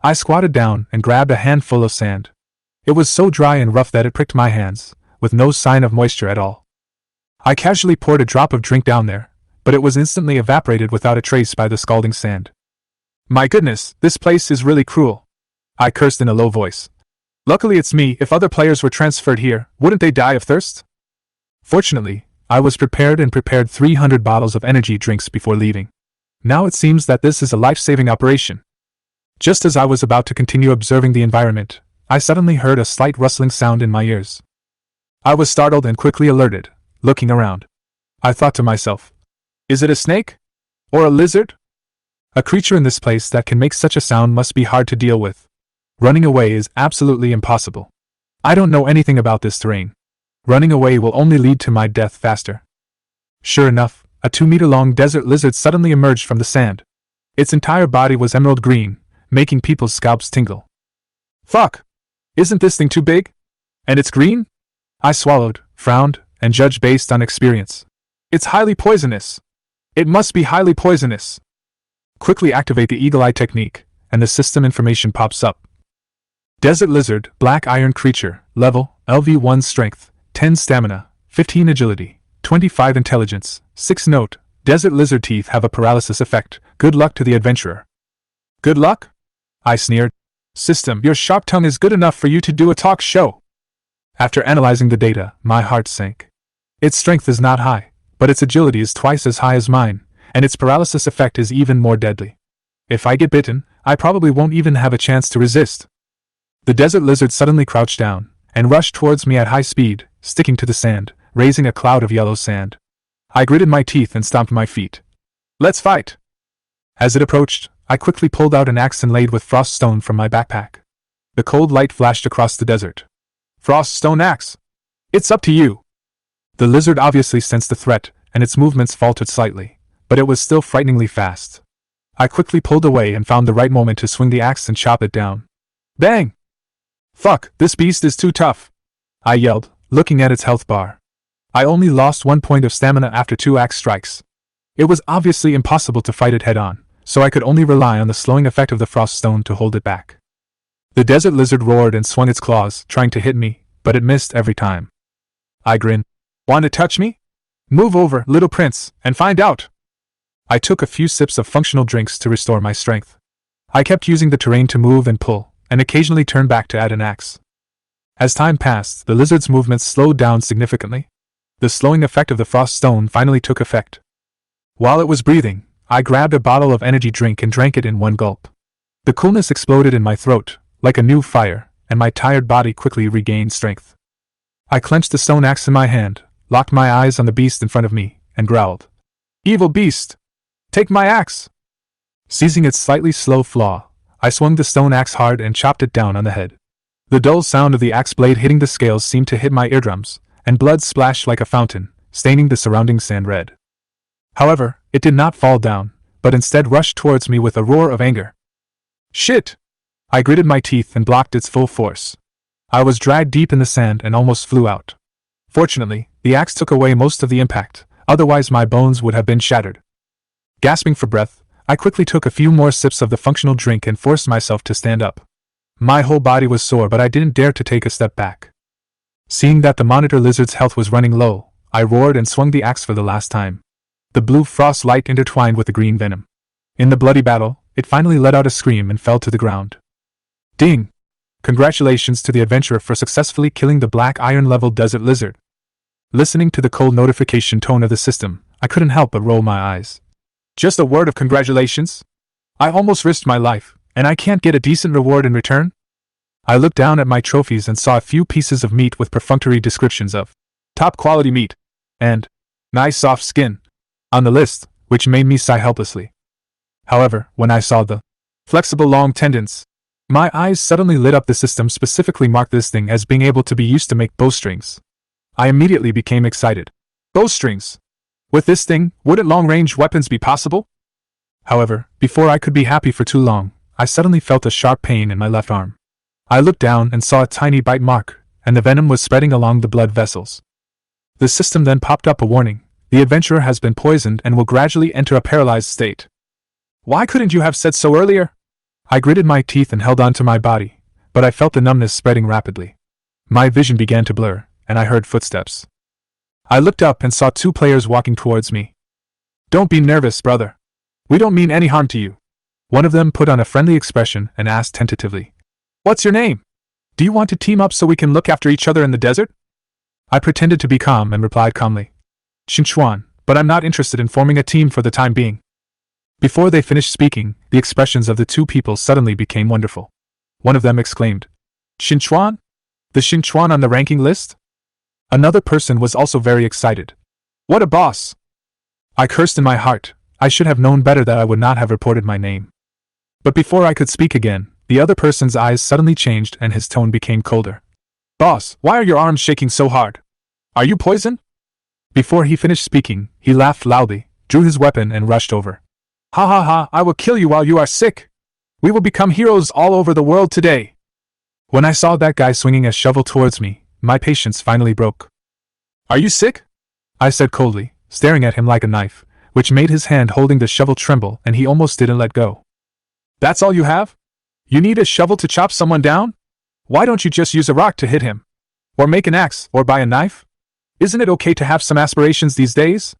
I squatted down and grabbed a handful of sand. It was so dry and rough that it pricked my hands, with no sign of moisture at all. I casually poured a drop of drink down there, but it was instantly evaporated without a trace by the scalding sand. My goodness, this place is really cruel. I cursed in a low voice. Luckily it's me. If other players were transferred here, wouldn't they die of thirst? Fortunately, I was prepared and prepared 300 bottles of energy drinks before leaving. Now it seems that this is a life-saving operation. Just as I was about to continue observing the environment, I suddenly heard a slight rustling sound in my ears. I was startled and quickly alerted, looking around. I thought to myself, is it a snake? Or a lizard? A creature in this place that can make such a sound must be hard to deal with. Running away is absolutely impossible. I don't know anything about this terrain. Running away will only lead to my death faster. Sure enough, a 2-meter-long desert lizard suddenly emerged from the sand. Its entire body was emerald green, making people's scalps tingle. Fuck! Isn't this thing too big? And it's green? I swallowed, frowned, and judged based on experience. It's highly poisonous. It must be highly poisonous. Quickly activate the eagle eye technique, and the system information pops up. Desert lizard, black iron creature, level, LV1 strength, 10 stamina, 15 agility, 25 intelligence, 6 note, desert lizard teeth have a paralysis effect, good luck to the adventurer. Good luck? I sneered. System, your sharp tongue is good enough for you to do a talk show. After analyzing the data, my heart sank. Its strength is not high, but its agility is twice as high as mine, and its paralysis effect is even more deadly. If I get bitten, I probably won't even have a chance to resist. The desert lizard suddenly crouched down, and rushed towards me at high speed, sticking to the sand, raising a cloud of yellow sand. I gritted my teeth and stomped my feet. Let's fight! As it approached, I quickly pulled out an axe inlaid with frost stone from my backpack. The cold light flashed across the desert. Frost stone axe! It's up to you! The lizard obviously sensed the threat, and its movements faltered slightly, but it was still frighteningly fast. I quickly pulled away and found the right moment to swing the axe and chop it down. Bang! Fuck, this beast is too tough! I yelled, looking at its health bar. I only lost 1 point of stamina after 2 axe strikes. It was obviously impossible to fight it head-on, so I could only rely on the slowing effect of the frost stone to hold it back. The desert lizard roared and swung its claws, trying to hit me, but it missed every time. I grinned. Want to touch me? Move over, little prince, and find out! I took a few sips of functional drinks to restore my strength. I kept using the terrain to move and pull, and occasionally turned back to add an axe. As time passed, the lizard's movements slowed down significantly. The slowing effect of the frost stone finally took effect. While it was breathing, I grabbed a bottle of energy drink and drank it in one gulp. The coolness exploded in my throat, like a new fire, and my tired body quickly regained strength. I clenched the stone axe in my hand, locked my eyes on the beast in front of me, and growled. Evil beast! Take my axe! Seizing its slightly slow flaw, I swung the stone axe hard and chopped it down on the head. The dull sound of the axe blade hitting the scales seemed to hit my eardrums, and blood splashed like a fountain, staining the surrounding sand red. However, it did not fall down, but instead rushed towards me with a roar of anger. Shit! I gritted my teeth and blocked its full force. I was dragged deep in the sand and almost flew out. Fortunately, the axe took away most of the impact, otherwise my bones would have been shattered. Gasping for breath, I quickly took a few more sips of the functional drink and forced myself to stand up. My whole body was sore, but I didn't dare to take a step back. Seeing that the monitor lizard's health was running low, I roared and swung the axe for the last time. The blue frost light intertwined with the green venom. In the bloody battle, it finally let out a scream and fell to the ground. Ding! Congratulations to the adventurer for successfully killing the black iron-level desert lizard. Listening to the cold notification tone of the system, I couldn't help but roll my eyes. Just a word of congratulations? I almost risked my life, and I can't get a decent reward in return? I looked down at my trophies and saw a few pieces of meat with perfunctory descriptions of top quality meat and nice soft skin on the list, which made me sigh helplessly. However, when I saw the flexible long tendons, my eyes suddenly lit up. The system specifically marked this thing as being able to be used to make bowstrings. I immediately became excited. Bowstrings! With this thing, wouldn't long-range weapons be possible? However, before I could be happy for too long, I suddenly felt a sharp pain in my left arm. I looked down and saw a tiny bite mark, and the venom was spreading along the blood vessels. The system then popped up a warning. The adventurer has been poisoned and will gradually enter a paralyzed state. Why couldn't you have said so earlier? I gritted my teeth and held on to my body, but I felt the numbness spreading rapidly. My vision began to blur, and I heard footsteps. I looked up and saw 2 players walking towards me. Don't be nervous, brother. We don't mean any harm to you. One of them put on a friendly expression and asked tentatively, What's your name? Do you want to team up so we can look after each other in the desert? I pretended to be calm and replied calmly, Qin Chuan, but I'm not interested in forming a team for the time being. Before they finished speaking, the expressions of the 2 people suddenly became wonderful. One of them exclaimed, Qin Chuan? The Qin Chuan on the ranking list? Another person was also very excited. What a boss! I cursed in my heart. I should have known better that I would not have reported my name. But before I could speak again, the other person's eyes suddenly changed and his tone became colder. Boss, why are your arms shaking so hard? Are you poisoned? Before he finished speaking, he laughed loudly, drew his weapon and rushed over. Ha ha ha, I will kill you while you are sick. We will become heroes all over the world today. When I saw that guy swinging a shovel towards me, my patience finally broke. Are you sick? I said coldly, staring at him like a knife, which made his hand holding the shovel tremble and he almost didn't let go. That's all you have? You need a shovel to chop someone down? Why don't you just use a rock to hit him? Or make an axe, or buy a knife? Isn't it okay to have some aspirations these days?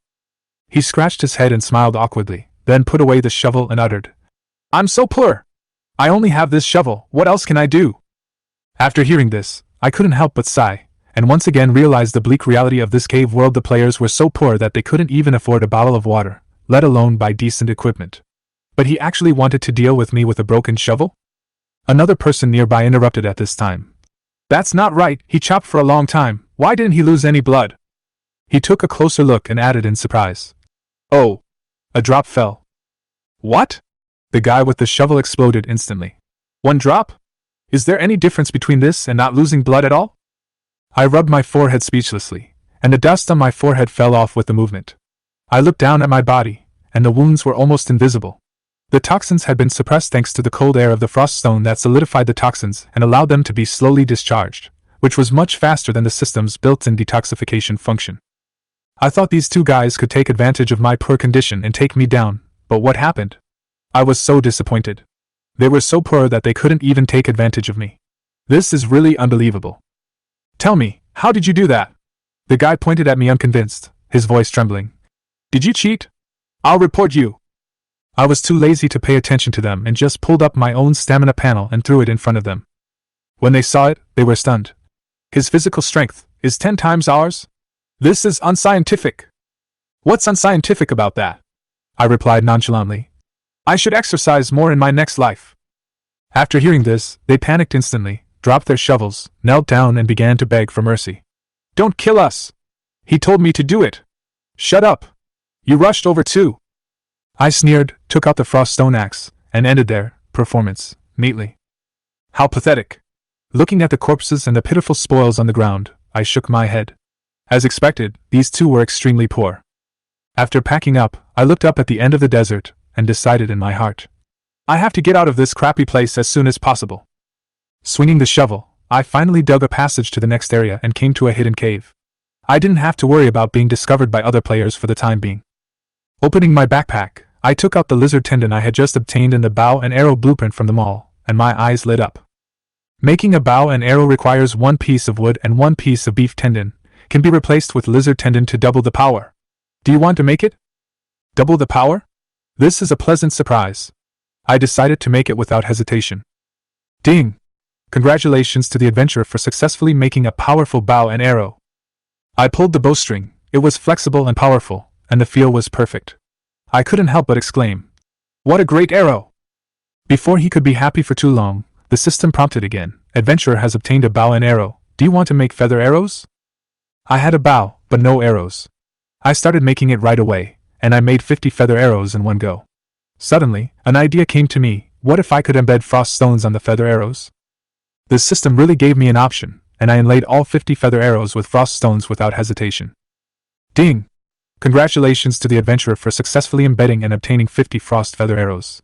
He scratched his head and smiled awkwardly, then put away the shovel and uttered, I'm so poor. I only have this shovel, what else can I do? After hearing this, I couldn't help but sigh, and once again realized the bleak reality of this cave world. The players were so poor that they couldn't even afford a bottle of water, let alone buy decent equipment. But he actually wanted to deal with me with a broken shovel? Another person nearby interrupted at this time. That's not right, he chopped for a long time, why didn't he lose any blood? He took a closer look and added in surprise. Oh. A drop fell. What? The guy with the shovel exploded instantly. One drop? Is there any difference between this and not losing blood at all? I rubbed my forehead speechlessly, and the dust on my forehead fell off with the movement. I looked down at my body, and the wounds were almost invisible. The toxins had been suppressed thanks to the cold air of the frost stone that solidified the toxins and allowed them to be slowly discharged, which was much faster than the system's built-in detoxification function. I thought these two guys could take advantage of my poor condition and take me down, but what happened? I was so disappointed. They were so poor that they couldn't even take advantage of me. This is really unbelievable. Tell me, how did you do that? The guy pointed at me unconvinced, his voice trembling. Did you cheat? I'll report you. I was too lazy to pay attention to them and just pulled up my own stamina panel and threw it in front of them. When they saw it, they were stunned. His physical strength is 10 times ours? This is unscientific. What's unscientific about that? I replied nonchalantly. I should exercise more in my next life. After hearing this, they panicked instantly, dropped their shovels, knelt down and began to beg for mercy. Don't kill us! He told me to do it! Shut up! You rushed over too! I sneered, took out the frost stone axe, and ended their performance neatly. How pathetic! Looking at the corpses and the pitiful spoils on the ground, I shook my head. As expected, these two were extremely poor. After packing up, I looked up at the end of the desert, and decided in my heart, I have to get out of this crappy place as soon as possible. Swinging the shovel, I finally dug a passage to the next area and came to a hidden cave. I didn't have to worry about being discovered by other players for the time being. Opening my backpack, I took out the lizard tendon I had just obtained in the bow and arrow blueprint from the mall, and my eyes lit up. Making a bow and arrow requires one piece of wood and one piece of beef tendon, can be replaced with lizard tendon to double the power. Do you want to make it? Double the power? This is a pleasant surprise. I decided to make it without hesitation. Ding! Congratulations to the adventurer for successfully making a powerful bow and arrow. I pulled the bowstring, it was flexible and powerful, and the feel was perfect. I couldn't help but exclaim, what a great arrow! Before he could be happy for too long, the system prompted again, adventurer has obtained a bow and arrow, do you want to make feather arrows? I had a bow, but no arrows. I started making it right away, and I made 50 feather arrows in one go. Suddenly, an idea came to me, what if I could embed frost stones on the feather arrows? The system really gave me an option, and I inlaid all 50 feather arrows with frost stones without hesitation. Ding! Congratulations to the adventurer for successfully embedding and obtaining 50 frost feather arrows.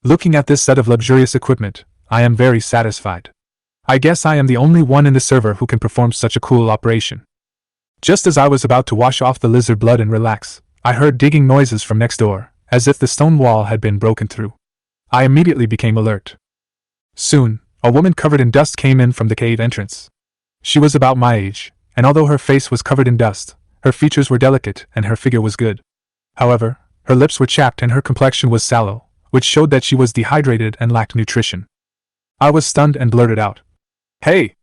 Looking at this set of luxurious equipment, I am very satisfied. I guess I am the only one in the server who can perform such a cool operation. Just as I was about to wash off the lizard blood and relax, I heard digging noises from next door, as if the stone wall had been broken through. I immediately became alert. Soon, a woman covered in dust came in from the cave entrance. She was about my age, and although her face was covered in dust, her features were delicate and her figure was good. However, her lips were chapped and her complexion was sallow, which showed that she was dehydrated and lacked nutrition. I was stunned and blurted out, Hey!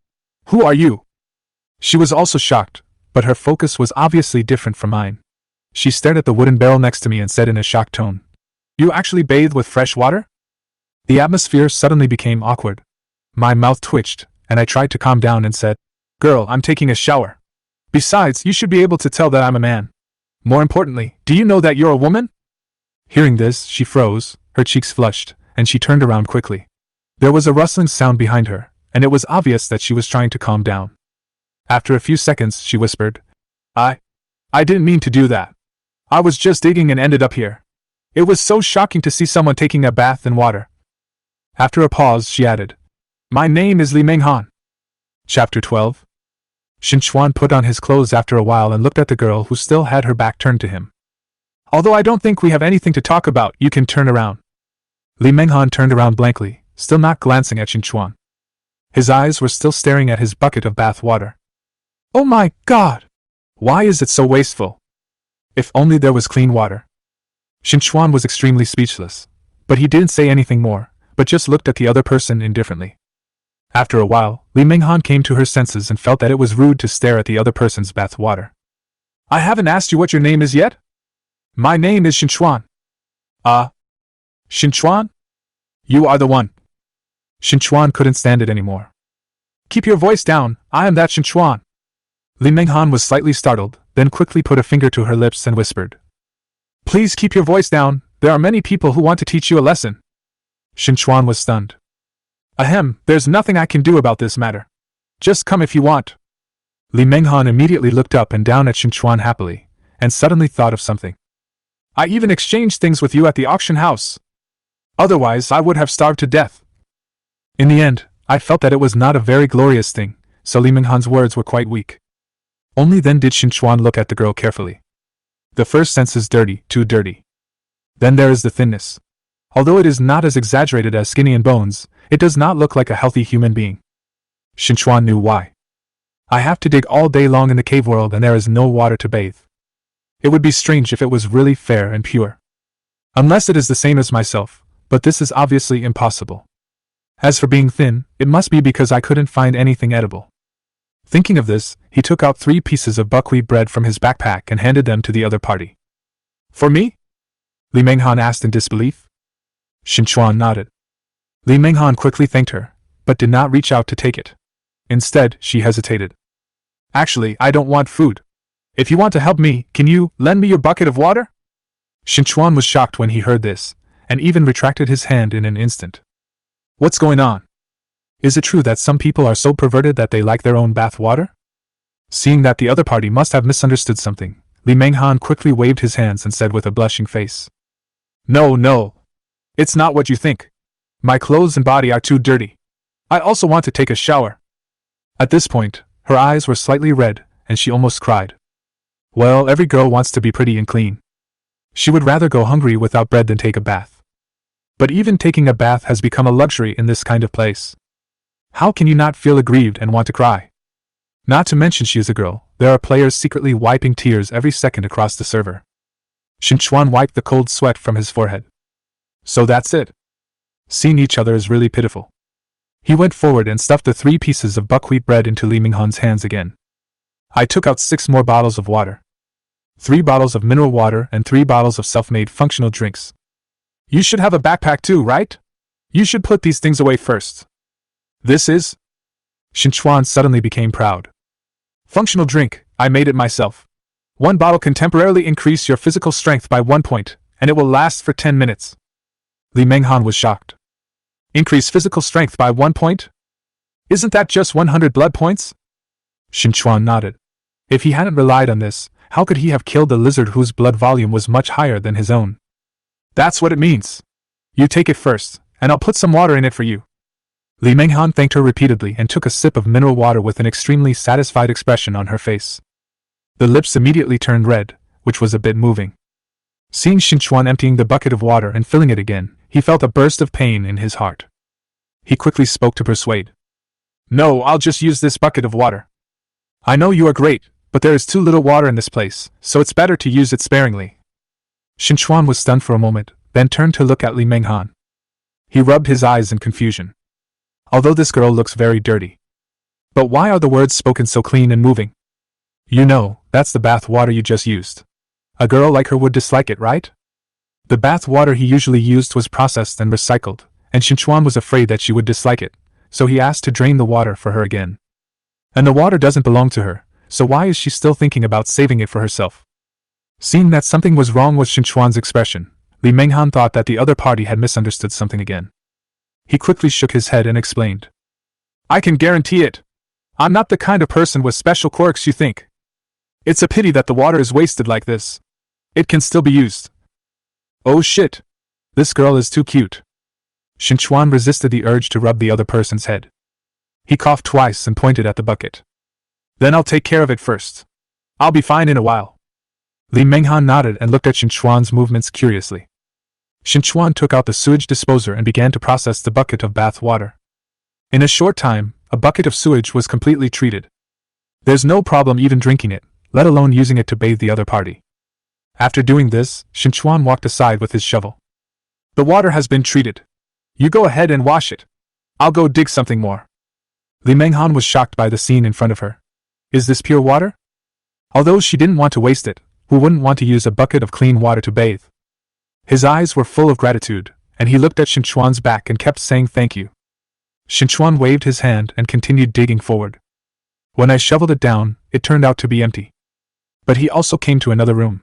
Who are you? She was also shocked, but her focus was obviously different from mine. She stared at the wooden barrel next to me and said in a shocked tone, You actually bathe with fresh water? The atmosphere suddenly became awkward. My mouth twitched, and I tried to calm down and said, Girl, I'm taking a shower. Besides, you should be able to tell that I'm a man. More importantly, do you know that you're a woman? Hearing this, she froze, her cheeks flushed, and she turned around quickly. There was a rustling sound behind her, and it was obvious that she was trying to calm down. After a few seconds, she whispered, I didn't mean to do that. I was just digging and ended up here. It was so shocking to see someone taking a bath in water. After a pause, she added, My name is Li Menghan. Chapter 12. Qin Chuan put on his clothes after a while and looked at the girl who still had her back turned to him. Although I don't think we have anything to talk about, you can turn around. Li Menghan turned around blankly, still not glancing at Qin Chuan. His eyes were still staring at his bucket of bath water. Oh my God! Why is it so wasteful? If only there was clean water. Qin Chuan was extremely speechless, but he didn't say anything more, but just looked at the other person indifferently. After a while, Li Menghan came to her senses and felt that it was rude to stare at the other person's bath water. I haven't asked you what your name is yet? My name is Qin Chuan. Qin Chuan? You are the one. Qin Chuan couldn't stand it anymore. Keep your voice down, I am that Qin Chuan. Li Menghan was slightly startled, then quickly put a finger to her lips and whispered, Please keep your voice down, there are many people who want to teach you a lesson. Qin Chuan was stunned. Ahem, there's nothing I can do about this matter. Just come if you want. Li Menghan immediately looked up and down at Qin Chuan happily, and suddenly thought of something. I even exchanged things with you at the auction house. Otherwise, I would have starved to death. In the end, I felt that it was not a very glorious thing, so Li Menghan's words were quite weak. Only then did Qin Chuan look at the girl carefully. The first sense is dirty, too dirty. Then there is the thinness. Although it is not as exaggerated as skinny and bones, it does not look like a healthy human being. Qin Chuan knew why. I have to dig all day long in the cave world and there is no water to bathe. It would be strange if it was really fair and pure. Unless it is the same as myself, but this is obviously impossible. As for being thin, it must be because I couldn't find anything edible. Thinking of this, he took out 3 pieces of buckwheat bread from his backpack and handed them to the other party. For me? Li Menghan asked in disbelief. Qin Chuan nodded. Li Menghan quickly thanked her, but did not reach out to take it. Instead, she hesitated. Actually, I don't want food. If you want to help me, can you lend me your bucket of water? Qin Chuan was shocked when he heard this, and even retracted his hand in an instant. What's going on? Is it true that some people are so perverted that they like their own bath water? Seeing that the other party must have misunderstood something, Li Menghan quickly waved his hands and said with a blushing face, No. It's not what you think. My clothes and body are too dirty. I also want to take a shower. At this point, her eyes were slightly red, and she almost cried. Well, every girl wants to be pretty and clean. She would rather go hungry without bread than take a bath. But even taking a bath has become a luxury in this kind of place. How can you not feel aggrieved and want to cry? Not to mention she is a girl, there are players secretly wiping tears every second across the server. Qin Chuan wiped the cold sweat from his forehead. So that's it. Seeing each other is really pitiful. He went forward and stuffed the 3 pieces of buckwheat bread into Li Menghan's hands again. I took out 6 more bottles of water. 3 bottles of mineral water and 3 bottles of self-made functional drinks. You should have a backpack too, right? You should put these things away first. This is? Qin Chuan suddenly became proud. Functional drink, I made it myself. 1 bottle can temporarily increase your physical strength by 1 point, and it will last for 10 minutes. Li Menghan was shocked. Increase physical strength by 1 point? Isn't that just 100 blood points? Qin Chuan nodded. If he hadn't relied on this, how could he have killed the lizard whose blood volume was much higher than his own? That's what it means. You take it first, and I'll put some water in it for you. Li Menghan thanked her repeatedly and took a sip of mineral water with an extremely satisfied expression on her face. The lips immediately turned red, which was a bit moving. Seeing Qin Chuan emptying the bucket of water and filling it again, he felt a burst of pain in his heart. He quickly spoke to persuade. No, I'll just use this bucket of water. I know you are great, but there is too little water in this place, so it's better to use it sparingly. Qin Chuan was stunned for a moment, then turned to look at Li Menghan. He rubbed his eyes in confusion. Although this girl looks very dirty. But why are the words spoken so clean and moving? You know, that's the bath water you just used. A girl like her would dislike it, right? The bath water he usually used was processed and recycled, and Qin Chuan was afraid that she would dislike it, so he asked to drain the water for her again. And the water doesn't belong to her, so why is she still thinking about saving it for herself? Seeing that something was wrong with Qin Chuan's expression, Li Menghan thought that the other party had misunderstood something again. He quickly shook his head and explained. I can guarantee it. I'm not the kind of person with special quirks you think. It's a pity that the water is wasted like this. It can still be used. Oh shit. This girl is too cute. Qin Chuan resisted the urge to rub the other person's head. He coughed twice and pointed at the bucket. Then I'll take care of it first. I'll be fine in a while. Li Menghan nodded and looked at Qin Chuan's movements curiously. Qin Chuan took out the sewage disposer and began to process the bucket of bath water. In a short time, a bucket of sewage was completely treated. There's no problem even drinking it, let alone using it to bathe the other party. After doing this, Qin Chuan walked aside with his shovel. The water has been treated. You go ahead and wash it. I'll go dig something more. Li Menghan was shocked by the scene in front of her. Is this pure water? Although she didn't want to waste it, who wouldn't want to use a bucket of clean water to bathe? His eyes were full of gratitude, and he looked at Qin Chuan's back and kept saying thank you. Qin Chuan waved his hand and continued digging forward. When I shoveled it down, it turned out to be empty. But he also came to another room.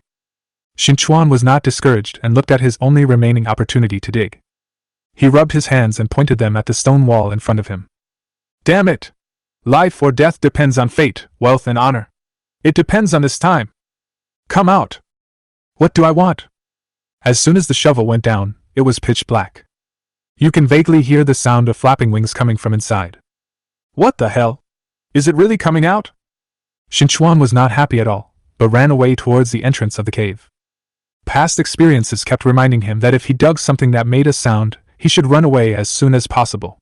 Qin Chuan was not discouraged and looked at his only remaining opportunity to dig. He rubbed his hands and pointed them at the stone wall in front of him. Damn it! Life or death depends on fate, wealth and honor. It depends on this time. Come out! What do I want? As soon as the shovel went down, it was pitch black. You can vaguely hear the sound of flapping wings coming from inside. What the hell? Is it really coming out? Qin Chuan was not happy at all, but ran away towards the entrance of the cave. Past experiences kept reminding him that if he dug something that made a sound, he should run away as soon as possible.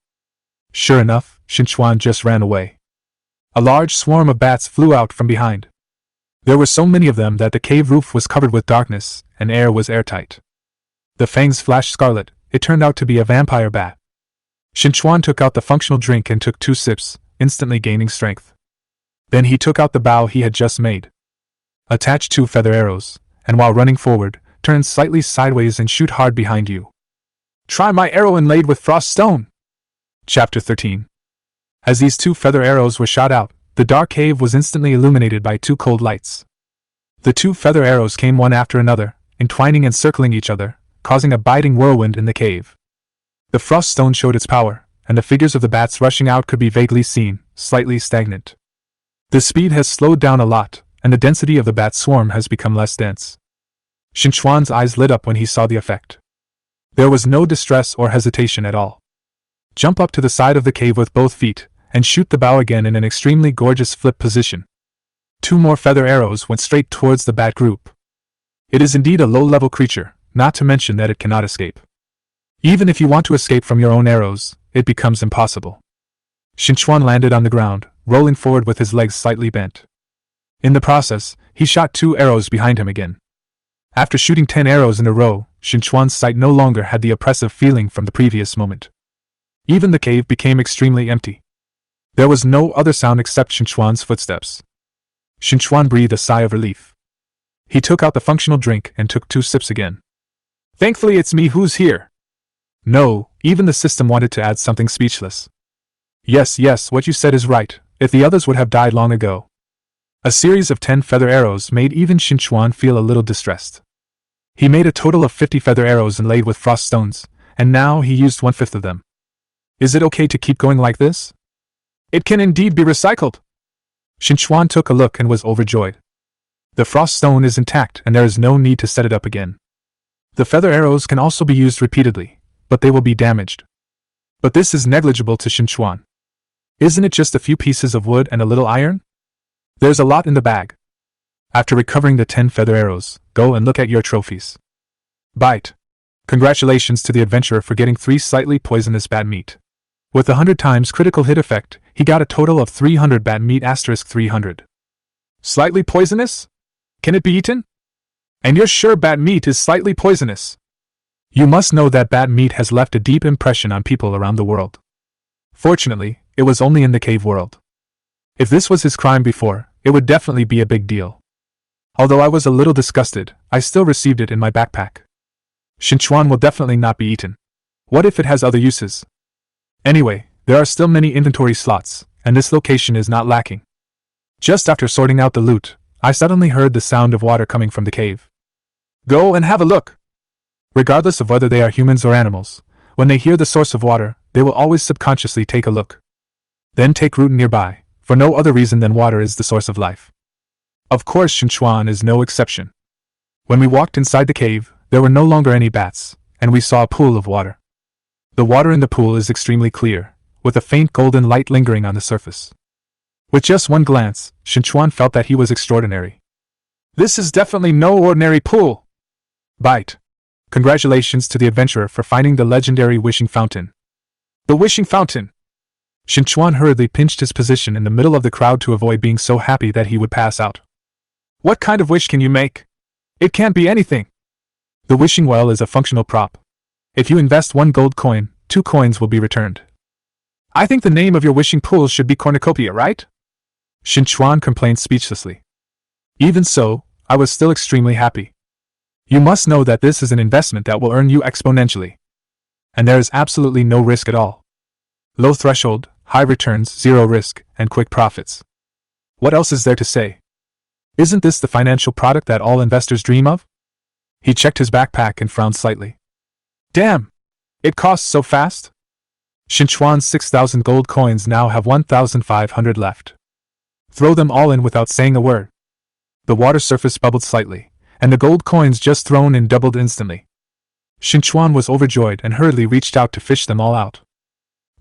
Sure enough, Qin Chuan just ran away. A large swarm of bats flew out from behind. There were so many of them that the cave roof was covered with darkness, and air was airtight. The fangs flashed scarlet. It turned out to be a vampire bat. Qin Chuan took out the functional drink and took 2 sips, instantly gaining strength. Then he took out the bow he had just made. Attach 2 feather arrows, and while running forward, turn slightly sideways and shoot hard behind you. Try my arrow inlaid with frost stone! Chapter 13. As these 2 feather arrows were shot out, the dark cave was instantly illuminated by 2 cold lights. The 2 feather arrows came one after another, entwining and circling each other, causing a biting whirlwind in the cave. The frost stone showed its power, and the figures of the bats rushing out could be vaguely seen, slightly stagnant. The speed has slowed down a lot, and the density of the bat swarm has become less dense. Qin Chuan's eyes lit up when he saw the effect. There was no distress or hesitation at all. Jump up to the side of the cave with both feet, and shoot the bow again in an extremely gorgeous flip position. 2 more feather arrows went straight towards the bat group. It is indeed a low-level creature, not to mention that it cannot escape. Even if you want to escape from your own arrows, it becomes impossible. Qin Chuan landed on the ground, rolling forward with his legs slightly bent. In the process, he shot 2 arrows behind him again. After shooting 10 arrows in a row, Qin Chuan's sight no longer had the oppressive feeling from the previous moment. Even the cave became extremely empty. There was no other sound except Qin Chuan's footsteps. Qin Chuan breathed a sigh of relief. He took out the functional drink and took 2 sips again. Thankfully it's me who's here. No, even the system wanted to add something speechless. Yes, what you said is right, if the others would have died long ago. A series of 10 feather arrows made even Qin Chuan feel a little distressed. He made a total of 50 feather arrows inlaid with frost stones, and now he used 1/5 of them. Is it okay to keep going like this? It can indeed be recycled. Qin Chuan took a look and was overjoyed. The frost stone is intact and there is no need to set it up again. The feather arrows can also be used repeatedly, but they will be damaged. But this is negligible to Qin Chuan. Isn't it just a few pieces of wood and a little iron? There's a lot in the bag. After recovering the 10 feather arrows, go and look at your trophies. Bite. Congratulations to the adventurer for getting 3 slightly poisonous bat meat. With 100 times critical hit effect, he got a total of 300 bat meat *300. Slightly poisonous? Can it be eaten? And you're sure bat meat is slightly poisonous? You must know that bat meat has left a deep impression on people around the world. Fortunately, it was only in the cave world. If this was his crime before, it would definitely be a big deal. Although I was a little disgusted, I still received it in my backpack. Qin Chuan will definitely not be eaten. What if it has other uses? Anyway, there are still many inventory slots, and this location is not lacking. Just after sorting out the loot, I suddenly heard the sound of water coming from the cave. Go and have a look! Regardless of whether they are humans or animals, when they hear the source of water, they will always subconsciously take a look. Then take root nearby, for no other reason than water is the source of life. Of course, Qin Chuan is no exception. When we walked inside the cave, there were no longer any bats, and we saw a pool of water. The water in the pool is extremely clear, with a faint golden light lingering on the surface. With just one glance, Qin Chuan felt that he was extraordinary. This is definitely no ordinary pool! Bite. Congratulations to the adventurer for finding the legendary wishing fountain. The wishing fountain! Qin Chuan hurriedly pinched his position in the middle of the crowd to avoid being so happy that he would pass out. What kind of wish can you make? It can't be anything. The wishing well is a functional prop. If you invest 1 gold coin, 2 coins will be returned. I think the name of your wishing pool should be Cornucopia, right? Qin Chuan complained speechlessly. Even so, I was still extremely happy. You must know that this is an investment that will earn you exponentially. And there is absolutely no risk at all. Low threshold, high returns, 0 risk, and quick profits. What else is there to say? Isn't this the financial product that all investors dream of? He checked his backpack and frowned slightly. Damn! It costs so fast? Qin Chuan's 6,000 gold coins now have 1,500 left. Throw them all in without saying a word. The water surface bubbled slightly, and the gold coins just thrown in doubled instantly. Qin Chuan was overjoyed and hurriedly reached out to fish them all out.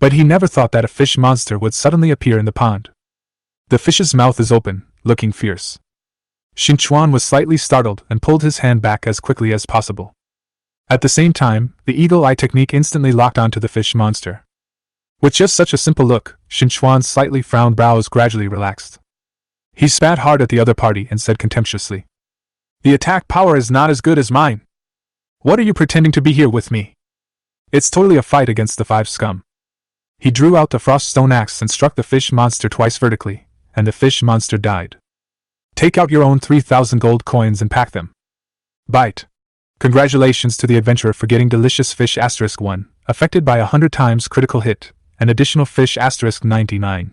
But he never thought that a fish monster would suddenly appear in the pond. The fish's mouth is open, looking fierce. Qin Chuan was slightly startled and pulled his hand back as quickly as possible. At the same time, the eagle eye technique instantly locked onto the fish monster. With just such a simple look, Qin Chuan's slightly frowned brows gradually relaxed. He spat hard at the other party and said contemptuously, "The attack power is not as good as mine. What are you pretending to be here with me? It's totally a fight against the 5 scum." He drew out the frost stone axe and struck the fish monster twice vertically, and the fish monster died. Take out your own 3,000 gold coins and pack them. Bite. Congratulations to the adventurer for getting delicious fish *1, affected by 100 times critical hit, and additional fish *99.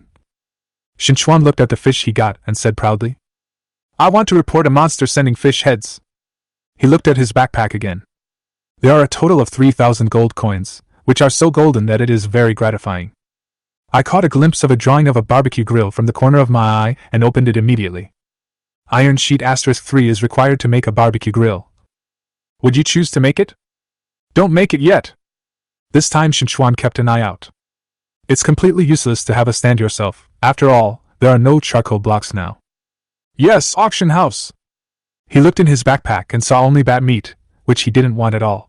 Qin Chuan looked at the fish he got and said proudly, "I want to report a monster sending fish heads." He looked at his backpack again. There are a total of 3,000 gold coins, which are so golden that it is very gratifying. I caught a glimpse of a drawing of a barbecue grill from the corner of my eye and opened it immediately. Iron sheet *3 is required to make a barbecue grill. Would you choose to make it? Don't make it yet. This time Qin Chuan kept an eye out. It's completely useless to have a stand yourself. After all, there are no charcoal blocks now. Yes, auction house. He looked in his backpack and saw only bat meat, which he didn't want at all.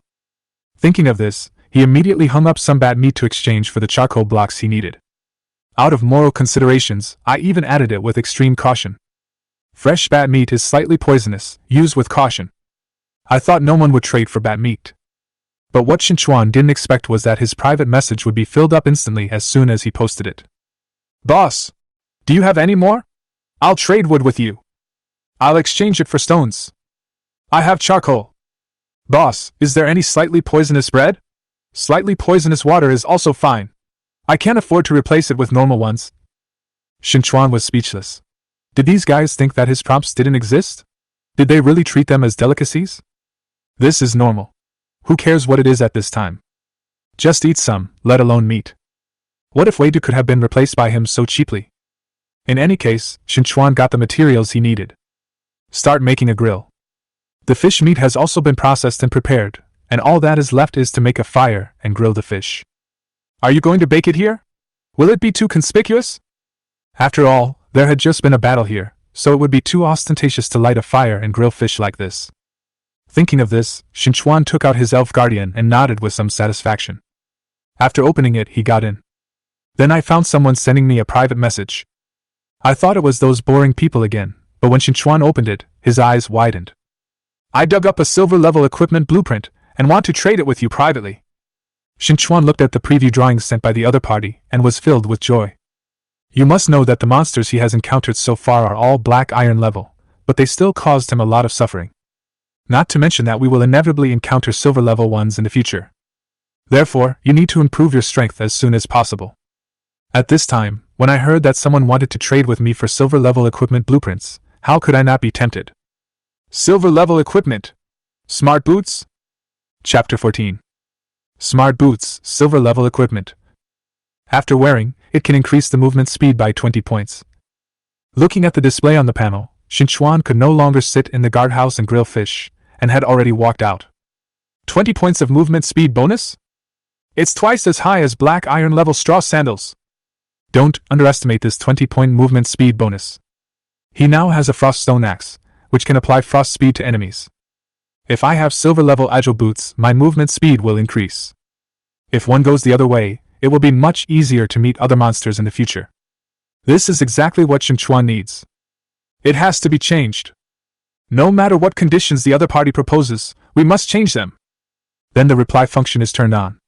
Thinking of this, he immediately hung up some bat meat to exchange for the charcoal blocks he needed. Out of moral considerations, I even added it with extreme caution. Fresh bat meat is slightly poisonous, use with caution. I thought no one would trade for bat meat. But what Qin Chuan didn't expect was that his private message would be filled up instantly as soon as he posted it. Boss, do you have any more? I'll trade wood with you. I'll exchange it for stones. I have charcoal. Boss, is there any slightly poisonous bread? Slightly poisonous water is also fine. I can't afford to replace it with normal ones. Qin Chuan was speechless. Did these guys think that his prompts didn't exist? Did they really treat them as delicacies? This is normal. Who cares what it is at this time? Just eat some, let alone meat. What if Wei Du could have been replaced by him so cheaply? In any case, Qin Chuan got the materials he needed. Start making a grill. The fish meat has also been processed and prepared, and all that is left is to make a fire and grill the fish. Are you going to bake it here? Will it be too conspicuous? After all, there had just been a battle here, so it would be too ostentatious to light a fire and grill fish like this. Thinking of this, Qin Chuan took out his elf guardian and nodded with some satisfaction. After opening it, he got in. Then I found someone sending me a private message. I thought it was those boring people again, but when Qin Chuan opened it, his eyes widened. I dug up a silver-level equipment blueprint and want to trade it with you privately. Qin Chuan looked at the preview drawings sent by the other party and was filled with joy. You must know that the monsters he has encountered so far are all black iron level, but they still caused him a lot of suffering. Not to mention that we will inevitably encounter silver level ones in the future. Therefore, you need to improve your strength as soon as possible. At this time, when I heard that someone wanted to trade with me for silver level equipment blueprints, how could I not be tempted? Silver level equipment. Smart boots? Chapter 14. Smart boots, silver level equipment. After wearing, it can increase the movement speed by 20 points, Looking at the display on the panel, Qin Chuan could no longer sit in the guardhouse and grill fish, and had already walked out. 20 points of movement speed bonus? It's twice as high as black iron level straw sandals. Don't underestimate this 20-point movement speed bonus. He now has a frost stone axe, which can apply frost speed to enemies. If I have silver level agile boots, my movement speed will increase. If one goes the other way, it will be much easier to meet other monsters in the future. This is exactly what Qin Chuan needs. It has to be changed. No matter what conditions the other party proposes, we must change them. Then the reply function is turned on.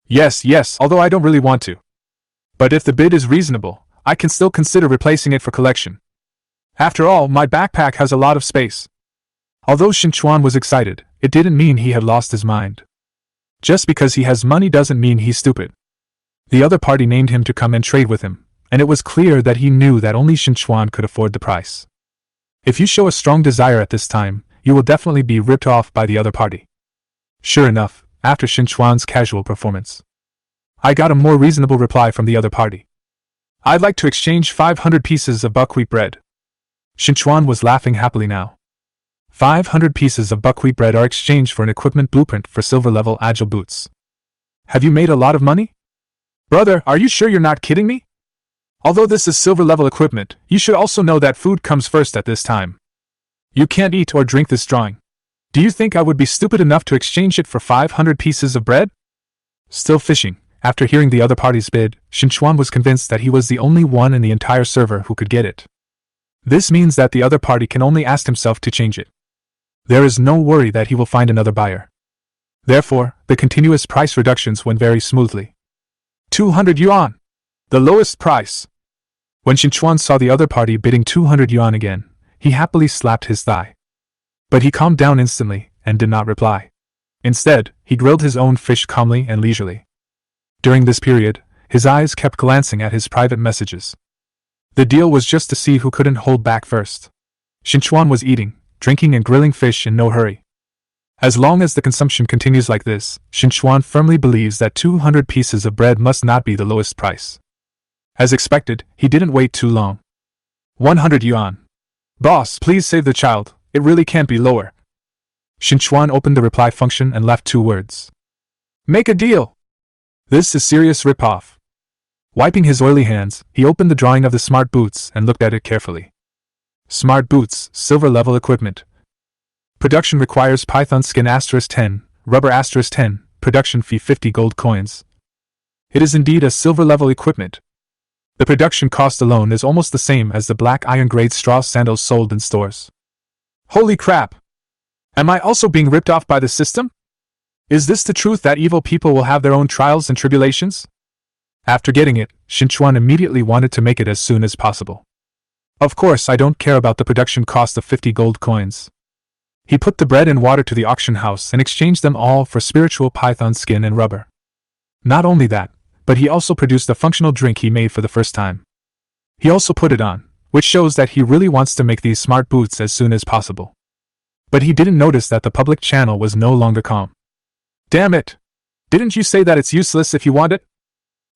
Yes, although I don't really want to. But if the bid is reasonable, I can still consider replacing it for collection. After all, my backpack has a lot of space. Although Qin Chuan was excited, it didn't mean he had lost his mind. Just because he has money doesn't mean he's stupid. The other party named him to come and trade with him, and it was clear that he knew that only Qin Chuan could afford the price. If you show a strong desire at this time, you will definitely be ripped off by the other party. Sure enough, after Qin Chuan's casual performance, I got a more reasonable reply from the other party. I'd like to exchange 500 pieces of buckwheat bread. Qin Chuan was laughing happily now. 500 pieces of buckwheat bread are exchanged for an equipment blueprint for silver-level agile boots. Have you made a lot of money? Brother, are you sure you're not kidding me? Although this is silver-level equipment, you should also know that food comes first at this time. You can't eat or drink this drawing. Do you think I would be stupid enough to exchange it for 500 pieces of bread? Still fishing, after hearing the other party's bid, Qin Chuan was convinced that he was the only one in the entire server who could get it. This means that the other party can only ask himself to change it. There is no worry that he will find another buyer. Therefore, the continuous price reductions went very smoothly. 200 yuan! The lowest price! When Qin Chuan saw the other party bidding 200 yuan again, he happily slapped his thigh. But he calmed down instantly, and did not reply. Instead, he grilled his own fish calmly and leisurely. During this period, his eyes kept glancing at his private messages. The deal was just to see who couldn't hold back first. Qin Chuan was eating, drinking and grilling fish in no hurry. As long as the consumption continues like this, Qin Chuan firmly believes that 200 pieces of bread must not be the lowest price. As expected, he didn't wait too long. 100 yuan. Boss, please save the child, it really can't be lower. Qin Chuan opened the reply function and left 2 words. Make a deal! This is serious rip-off. Wiping his oily hands, he opened the drawing of the smart boots and looked at it carefully. Smart boots, silver-level equipment. Production requires python skin *10, rubber *10, production fee 50 gold coins. It is indeed a silver-level equipment. The production cost alone is almost the same as the black iron-grade straw sandals sold in stores. Holy crap! Am I also being ripped off by the system? Is this the truth that evil people will have their own trials and tribulations? After getting it, Qin Chuan immediately wanted to make it as soon as possible. Of course, I don't care about the production cost of 50 gold coins. He put the bread and water to the auction house and exchanged them all for spiritual python skin and rubber. Not only that, but he also produced a functional drink he made for the first time. He also put it on, which shows that he really wants to make these smart boots as soon as possible. But he didn't notice that the public channel was no longer calm. Damn it! Didn't you say that it's useless if you want it?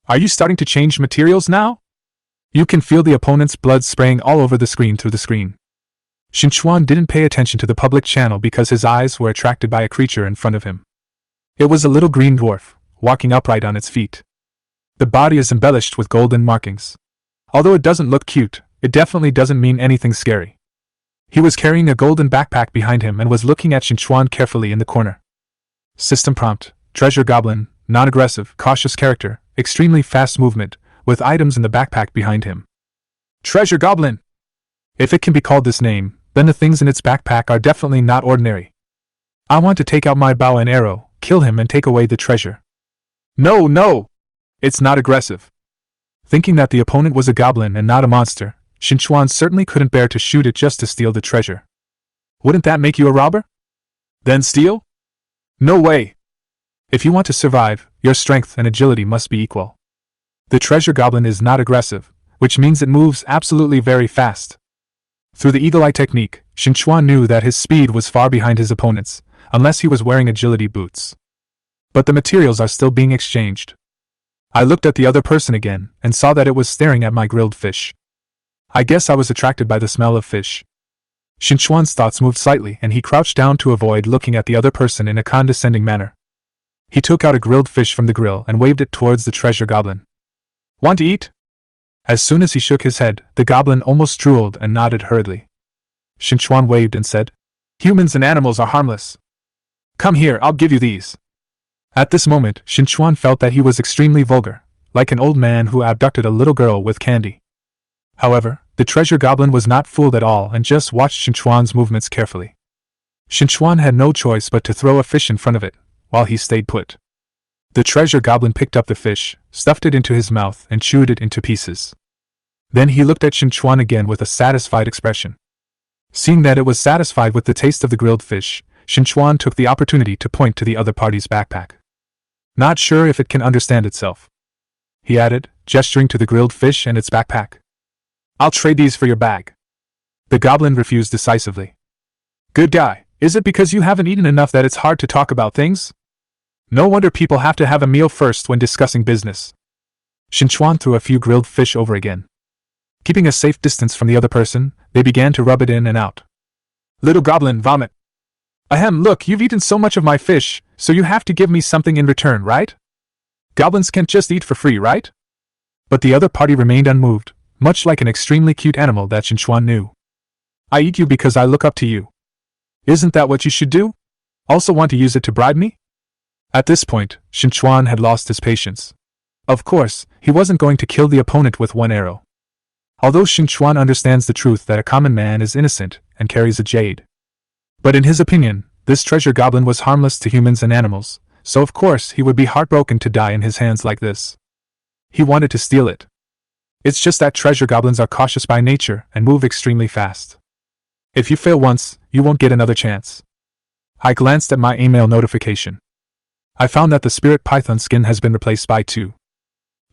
Are you starting to change materials now? You can feel the opponent's blood spraying all over the screen through the screen. Qin Chuan didn't pay attention to the public channel because his eyes were attracted by a creature in front of him. It was a little green dwarf, walking upright on its feet. The body is embellished with golden markings. Although it doesn't look cute, it definitely doesn't mean anything scary. He was carrying a golden backpack behind him and was looking at Qin Chuan carefully in the corner. System prompt: Treasure Goblin, non-aggressive, cautious character, extremely fast movement, with items in the backpack behind him. Treasure Goblin! If it can be called this name, then the things in its backpack are definitely not ordinary. I want to take out my bow and arrow, kill him and take away the treasure. No! It's not aggressive. Thinking that the opponent was a goblin and not a monster, Qin Chuan certainly couldn't bear to shoot it just to steal the treasure. Wouldn't that make you a robber? Then steal? No way! If you want to survive, your strength and agility must be equal. The treasure goblin is not aggressive, which means it moves absolutely very fast. Through the eagle eye technique, Qin Chuan knew that his speed was far behind his opponent's, unless he was wearing agility boots. But the materials are still being exchanged. I looked at the other person again, and saw that it was staring at my grilled fish. I guess I was attracted by the smell of fish. Qin Chuan's thoughts moved slightly and he crouched down to avoid looking at the other person in a condescending manner. He took out a grilled fish from the grill and waved it towards the treasure goblin. Want to eat? As soon as he shook his head, the goblin almost drooled and nodded hurriedly. Qin Chuan waved and said, Humans and animals are harmless. Come here, I'll give you these. At this moment, Qin Chuan felt that he was extremely vulgar, like an old man who abducted a little girl with candy. However, the treasure goblin was not fooled at all and just watched Qin Chuan's movements carefully. Qin Chuan had no choice but to throw a fish in front of it, while he stayed put. The treasure goblin picked up the fish, stuffed it into his mouth and chewed it into pieces. Then he looked at Qin Chuan again with a satisfied expression. Seeing that it was satisfied with the taste of the grilled fish, Qin Chuan took the opportunity to point to the other party's backpack. Not sure if it can understand itself, he added, gesturing to the grilled fish and its backpack. I'll trade these for your bag. The goblin refused decisively. Good guy, is it because you haven't eaten enough that it's hard to talk about things? No wonder people have to have a meal first when discussing business. Qin Chuan threw a few grilled fish over again. Keeping a safe distance from the other person, they began to rub it in and out. Little goblin, vomit. Ahem, look, you've eaten so much of my fish, so you have to give me something in return, right? Goblins can't just eat for free, right? But the other party remained unmoved, much like an extremely cute animal that Qin Chuan knew. I eat you because I look up to you. Isn't that what you should do? Also want to use it to bribe me? At this point, Qin Chuan had lost his patience. Of course, he wasn't going to kill the opponent with one arrow. Although Qin Chuan understands the truth that a common man is innocent and carries a jade. But in his opinion, this treasure goblin was harmless to humans and animals, so of course he would be heartbroken to die in his hands like this. He wanted to steal it. It's just that treasure goblins are cautious by nature and move extremely fast. If you fail once, you won't get another chance. I glanced at my email notification. I found that the spirit python skin has been replaced by 2.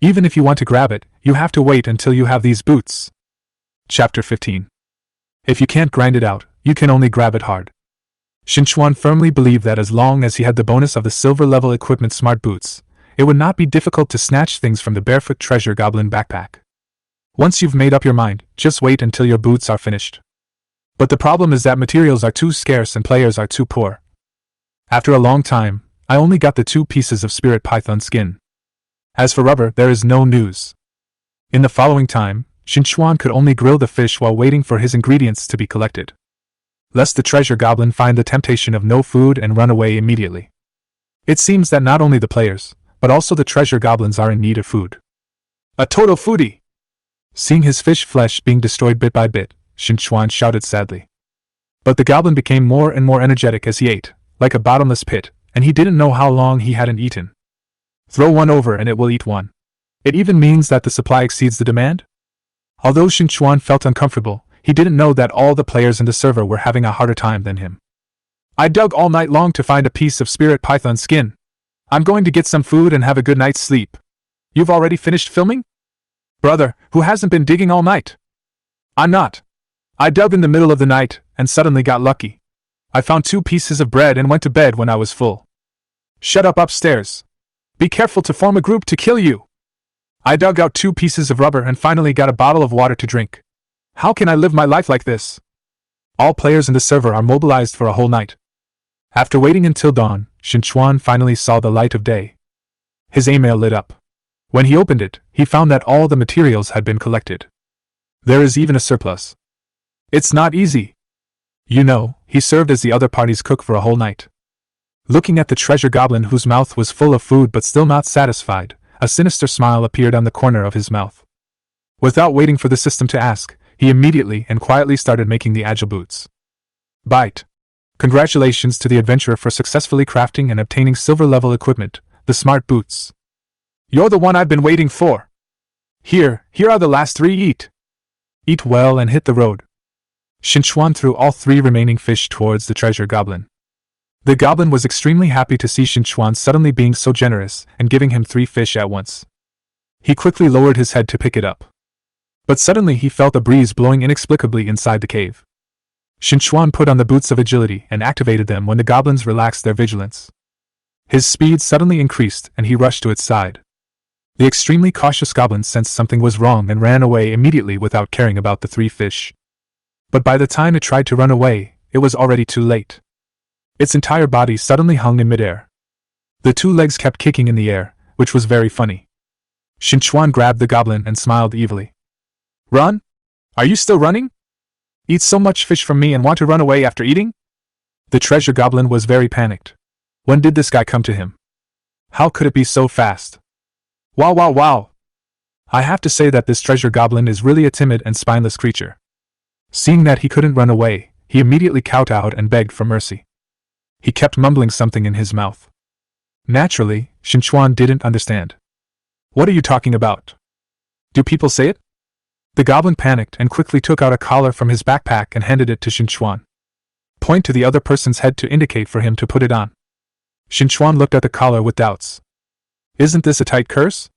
Even if you want to grab it, you have to wait until you have these boots. Chapter 15. If you can't grind it out, you can only grab it hard. Qin Chuan firmly believed that as long as he had the bonus of the silver-level equipment smart boots, it would not be difficult to snatch things from the barefoot treasure goblin backpack. Once you've made up your mind, just wait until your boots are finished. But the problem is that materials are too scarce and players are too poor. After a long time, I only got the 2 pieces of spirit python skin. As for rubber, there is no news. In the following time, Qin Chuan could only grill the fish while waiting for his ingredients to be collected, lest the treasure goblin find the temptation of no food and run away immediately. It seems that not only the players, but also the treasure goblins are in need of food. A total foodie! Seeing his fish flesh being destroyed bit by bit, Qin Chuan shouted sadly. But the goblin became more and more energetic as he ate, like a bottomless pit, and he didn't know how long he hadn't eaten. Throw one over and it will eat one. It even means that the supply exceeds the demand? Although Qin Chuan felt uncomfortable, he didn't know that all the players in the server were having a harder time than him. I dug all night long to find a piece of spirit python skin. I'm going to get some food and have a good night's sleep. You've already finished filming? Brother, who hasn't been digging all night? I'm not. I dug in the middle of the night, and suddenly got lucky. I found 2 pieces of bread and went to bed when I was full. Shut up upstairs. Be careful to form a group to kill you. I dug out 2 pieces of rubber and finally got a bottle of water to drink. How can I live my life like this? All players in the server are mobilized for a whole night. After waiting until dawn, Qin Chuan finally saw the light of day. His email lit up. When he opened it, he found that all the materials had been collected. There is even a surplus. It's not easy. You know, he served as the other party's cook for a whole night. Looking at the treasure goblin whose mouth was full of food but still not satisfied, a sinister smile appeared on the corner of his mouth. Without waiting for the system to ask, he immediately and quietly started making the agile boots. Bite. Congratulations to the adventurer for successfully crafting and obtaining silver-level equipment, the smart boots. You're the one I've been waiting for. Here are the last 3. Eat. Eat well and hit the road. Qin Chuan threw all 3 remaining fish towards the treasure goblin. The goblin was extremely happy to see Qin Chuan suddenly being so generous and giving him 3 fish at once. He quickly lowered his head to pick it up. But suddenly he felt a breeze blowing inexplicably inside the cave. Qin Chuan put on the boots of agility and activated them when the goblins relaxed their vigilance. His speed suddenly increased and he rushed to its side. The extremely cautious goblin sensed something was wrong and ran away immediately without caring about the 3 fish. But by the time it tried to run away, it was already too late. Its entire body suddenly hung in midair. The 2 legs kept kicking in the air, which was very funny. Qin Chuan grabbed the goblin and smiled evilly. Run? Are you still running? Eat so much fish from me and want to run away after eating? The treasure goblin was very panicked. When did this guy come to him? How could it be so fast? Wow wow wow! I have to say that this treasure goblin is really a timid and spineless creature. Seeing that he couldn't run away, he immediately kowtowed and begged for mercy. He kept mumbling something in his mouth. Naturally, Qin Chuan didn't understand. What are you talking about? Do people say it? The goblin panicked and quickly took out a collar from his backpack and handed it to Qin Chuan. Point to the other person's head to indicate for him to put it on. Qin Chuan looked at the collar with doubts. Isn't this a tight curse?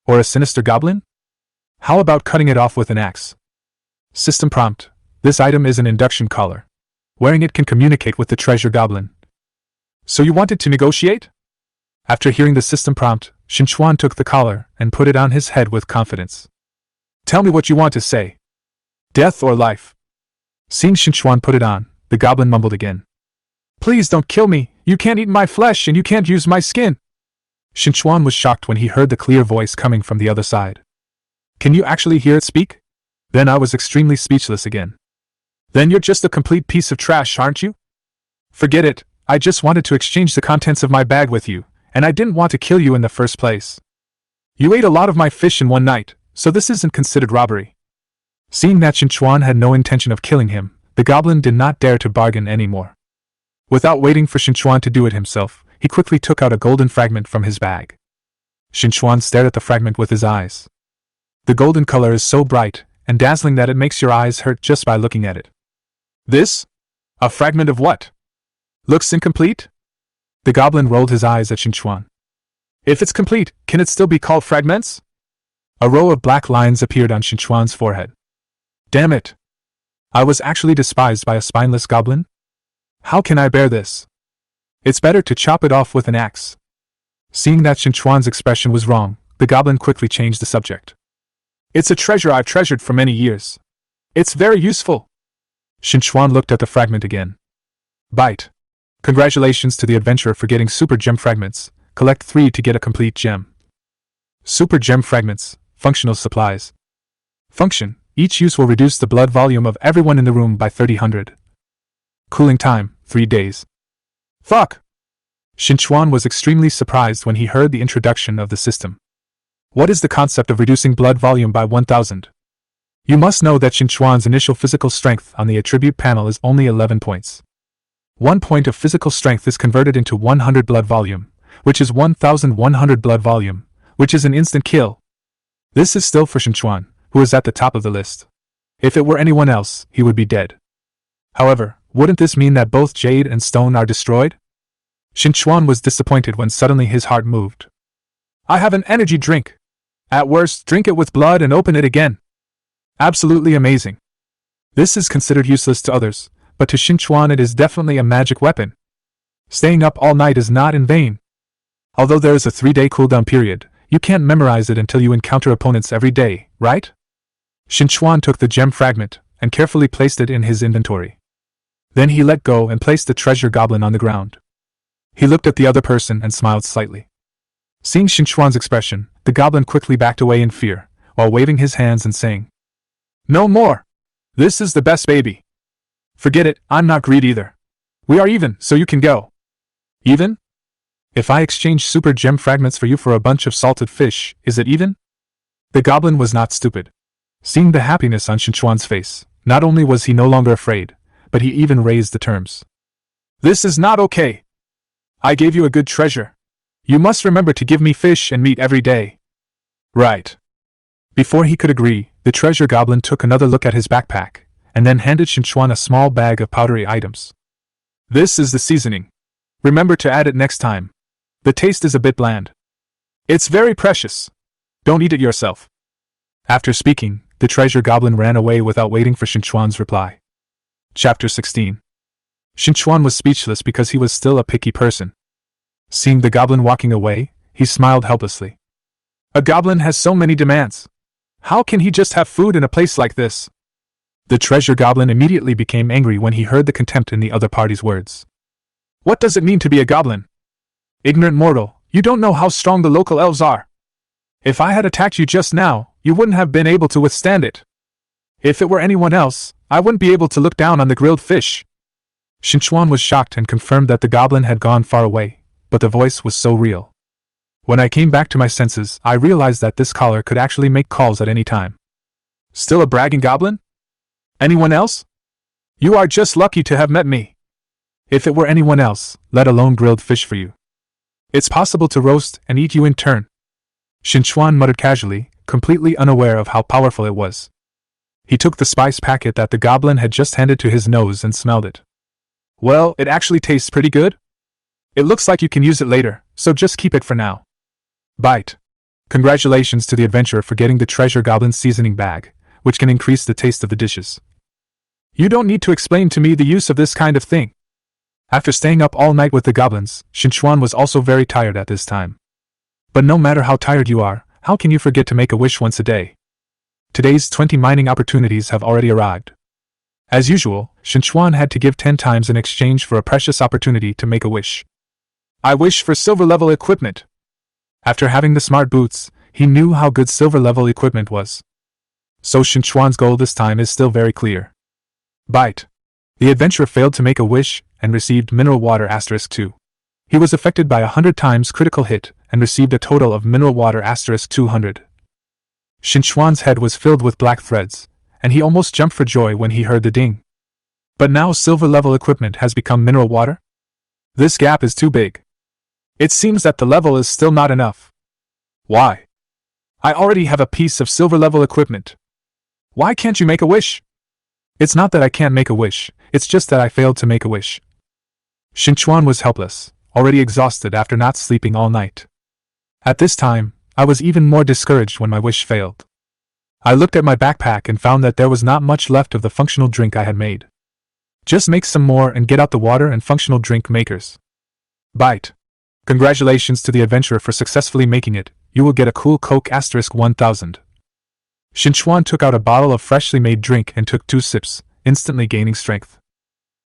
Or a sinister goblin? How about cutting it off with an axe? System prompt. This item is an induction collar. Wearing it can communicate with the treasure goblin. So you wanted to negotiate? After hearing the system prompt, Qin Chuan took the collar and put it on his head with confidence. Tell me what you want to say. Death or life? Seeing Qin Chuan put it on, the goblin mumbled again. Please don't kill me, you can't eat my flesh and you can't use my skin. Qin Chuan was shocked when he heard the clear voice coming from the other side. Can you actually hear it speak? Then I was extremely speechless again. Then you're just a complete piece of trash, aren't you? Forget it, I just wanted to exchange the contents of my bag with you, and I didn't want to kill you in the first place. You ate a lot of my fish in one night, so this isn't considered robbery. Seeing that Qin Chuan had no intention of killing him, the goblin did not dare to bargain anymore. Without waiting for Qin Chuan to do it himself, he quickly took out a golden fragment from his bag. Qin Chuan stared at the fragment with his eyes. The golden color is so bright and dazzling that it makes your eyes hurt just by looking at it. This? A fragment of what? Looks incomplete? The goblin rolled his eyes at Qin Chuan. If it's complete, can it still be called fragments? A row of black lines appeared on Qin Chuan's forehead. Damn it! I was actually despised by a spineless goblin? How can I bear this? It's better to chop it off with an axe. Seeing that Qin Chuan's expression was wrong, the goblin quickly changed the subject. It's a treasure I've treasured for many years. It's very useful. Qin Chuan looked at the fragment again. Bite. Congratulations to the adventurer for getting super gem fragments. Collect 3 to get a complete gem. Super gem fragments, functional supplies. Function. Each use will reduce the blood volume of everyone in the room by 30%. Cooling time, 3 days. Fuck! Qin Chuan was extremely surprised when he heard the introduction of the system. What is the concept of reducing blood volume by 1000? You must know that Qin Chuan's initial physical strength on the attribute panel is only 11 points. 1 point of physical strength is converted into 100 blood volume, which is 1100 blood volume, which is an instant kill. This is still for Qin Chuan, who is at the top of the list. If it were anyone else, he would be dead. However, wouldn't this mean that both jade and stone are destroyed? Qin Chuan was disappointed when suddenly his heart moved. I have an energy drink. At worst, drink it with blood and open it again. Absolutely amazing. This is considered useless to others, but to Qin Chuan it is definitely a magic weapon. Staying up all night is not in vain. Although there is a 3-day cooldown period, you can't memorize it until you encounter opponents every day, right? Qin Chuan took the gem fragment and carefully placed it in his inventory. Then he let go and placed the treasure goblin on the ground. He looked at the other person and smiled slightly. Seeing Qin Chuan's expression, the goblin quickly backed away in fear, while waving his hands and saying, No more! This is the best baby! Forget it, I'm not greedy either. We are even, so you can go. Even? If I exchange super gem fragments for you for a bunch of salted fish, is it even? The goblin was not stupid. Seeing the happiness on Qin Chuan's face, not only was he no longer afraid, but he even raised the terms. This is not okay. I gave you a good treasure. You must remember to give me fish and meat every day. Right. Before he could agree, the treasure goblin took another look at his backpack, and then handed Qin Chuan a small bag of powdery items. This is the seasoning. Remember to add it next time. The taste is a bit bland. It's very precious. Don't eat it yourself. After speaking, the treasure goblin ran away without waiting for Qin Chuan's reply. Chapter 16. Qin Chuan was speechless because he was still a picky person. Seeing the goblin walking away, he smiled helplessly. A goblin has so many demands. How can he just have food in a place like this? The treasure goblin immediately became angry when he heard the contempt in the other party's words. What does it mean to be a goblin? Ignorant mortal, you don't know how strong the local elves are. If I had attacked you just now, you wouldn't have been able to withstand it. If it were anyone else, I wouldn't be able to look down on the grilled fish. Qin Chuan was shocked and confirmed that the goblin had gone far away, but the voice was so real. When I came back to my senses, I realized that this caller could actually make calls at any time. Still a bragging goblin? Anyone else? You are just lucky to have met me. If it were anyone else, let alone grilled fish for you, it's possible to roast and eat you in turn. Qin Chuan muttered casually, completely unaware of how powerful it was. He took the spice packet that the goblin had just handed to his nose and smelled it. Well, it actually tastes pretty good. It looks like you can use it later, so just keep it for now. Bite. Congratulations to the adventurer for getting the treasure goblin's seasoning bag, which can increase the taste of the dishes. You don't need to explain to me the use of this kind of thing. After staying up all night with the goblins, Qin Chuan was also very tired at this time. But no matter how tired you are, how can you forget to make a wish once a day? Today's 20 mining opportunities have already arrived. As usual, Qin Chuan had to give 10 times in exchange for a precious opportunity to make a wish. I wish for silver-level equipment. After having the smart boots, he knew how good silver-level equipment was. So Qin Chuan's goal this time is still very clear. Bite. The adventurer failed to make a wish and received mineral water *2. He was affected by 100 times critical hit and received a total of mineral water *200. Qin Chuan's head was filled with black threads, and he almost jumped for joy when he heard the ding. But now silver-level equipment has become mineral water? This gap is too big. It seems that the level is still not enough. Why? I already have a piece of silver-level equipment. Why can't you make a wish? It's not that I can't make a wish, it's just that I failed to make a wish. Qin Chuan was helpless, already exhausted after not sleeping all night. At this time, I was even more discouraged when my wish failed. I looked at my backpack and found that there was not much left of the functional drink I had made. Just make some more and get out the water and functional drink makers. Bite. Congratulations to the adventurer for successfully making it, you will get a cool Coke *1000. Qin Chuan took out a bottle of freshly made drink and took 2 sips, instantly gaining strength.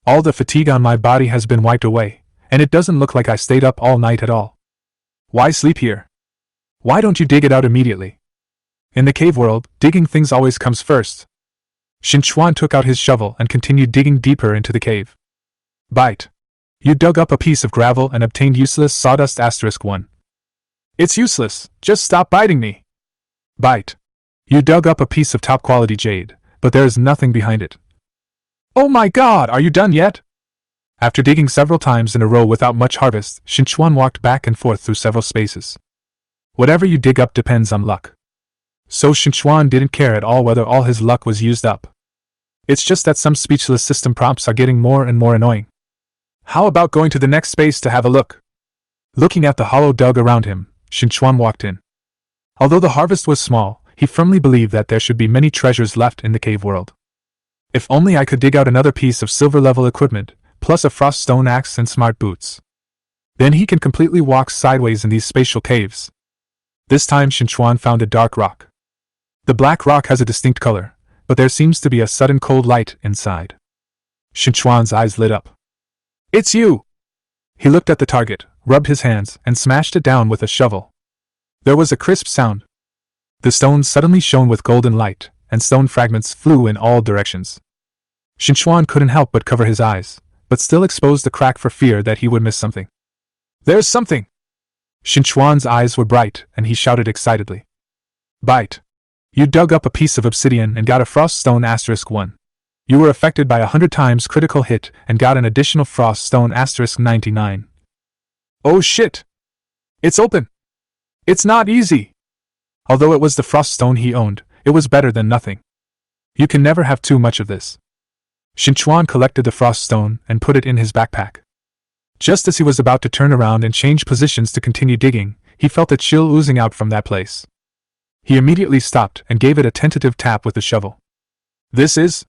All the fatigue on my body has been wiped away, and it doesn't look like I stayed up all night at all. Why sleep here? Why don't you dig it out immediately? In the cave world, digging things always comes first. Qin Chuan took out his shovel and continued digging deeper into the cave. Bite. You dug up a piece of gravel and obtained useless sawdust *1. It's useless, just stop biting me. Bite. You dug up a piece of top-quality jade, but there is nothing behind it. Oh my god, are you done yet? After digging several times in a row without much harvest, Qin Chuan walked back and forth through several spaces. Whatever you dig up depends on luck. So Qin Chuan didn't care at all whether all his luck was used up. It's just that some speechless system prompts are getting more and more annoying. How about going to the next space to have a look? Looking at the hollow dug around him, Qin Chuan walked in. Although the harvest was small, he firmly believed that there should be many treasures left in the cave world. If only I could dig out another piece of silver-level equipment, plus a frost stone axe and smart boots. Then he can completely walk sideways in these spatial caves. This time Qin Chuan found a dark rock. The black rock has a distinct color, but there seems to be a sudden cold light inside. Qin Chuan's eyes lit up. It's you! He looked at the target, rubbed his hands, and smashed it down with a shovel. There was a crisp sound. The stone suddenly shone with golden light, and stone fragments flew in all directions. Qin Chuan couldn't help but cover his eyes, but still exposed the crack for fear that he would miss something. There's something! Qin Chuan's eyes were bright, and he shouted excitedly. Bite! You dug up a piece of obsidian and got a frost stone *1. You were affected by 100 times critical hit and got an additional frost stone *99. Oh shit! It's open! It's not easy! Although it was the frost stone he owned, it was better than nothing. You can never have too much of this. Qin Chuan collected the frost stone and put it in his backpack. Just as he was about to turn around and change positions to continue digging, he felt a chill oozing out from that place. He immediately stopped and gave it a tentative tap with the shovel. This is...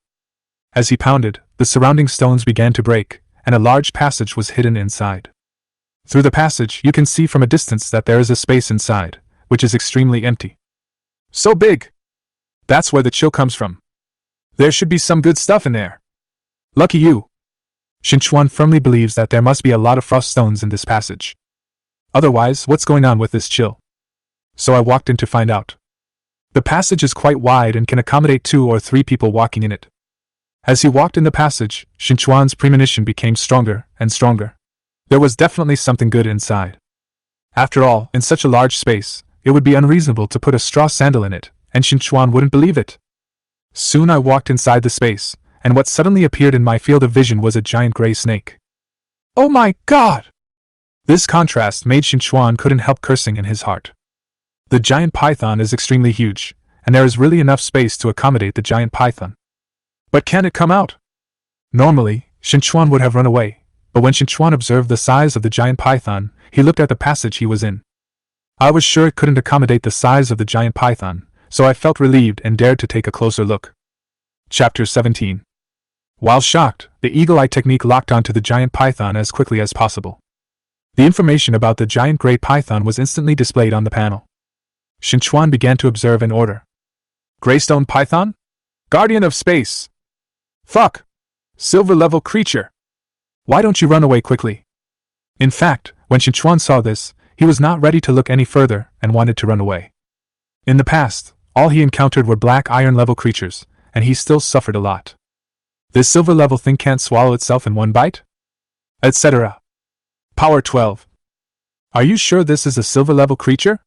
As he pounded, the surrounding stones began to break, and a large passage was hidden inside. Through the passage, you can see from a distance that there is a space inside, which is extremely empty. So big! That's where the chill comes from. There should be some good stuff in there. Lucky you. Qin Chuan firmly believes that there must be a lot of frost stones in this passage. Otherwise, what's going on with this chill? So I walked in to find out. The passage is quite wide and can accommodate 2 or 3 people walking in it. As he walked in the passage, Qin Chuan's premonition became stronger and stronger. There was definitely something good inside. After all, in such a large space, it would be unreasonable to put a straw sandal in it, and Qin Chuan wouldn't believe it. Soon I walked inside the space, and what suddenly appeared in my field of vision was a giant gray snake. Oh my God! This contrast made Qin Chuan couldn't help cursing in his heart. The giant python is extremely huge, and there is really enough space to accommodate the giant python. But can it come out? Normally, Qin Chuan would have run away, but when Qin Chuan observed the size of the giant python, he looked at the passage he was in. I was sure it couldn't accommodate the size of the giant python, so I felt relieved and dared to take a closer look. Chapter 17. While shocked, the eagle eye technique locked onto the giant python as quickly as possible. The information about the giant gray python was instantly displayed on the panel. Qin Chuan began to observe and order. Greystone python? Guardian of space! Fuck! Silver-level creature! Why don't you run away quickly? In fact, when Qin Chuan saw this, he was not ready to look any further and wanted to run away. In the past, all he encountered were black iron-level creatures, and he still suffered a lot. This silver-level thing can't swallow itself in one bite? Etc. Power 12. Are you sure this is a silver-level creature?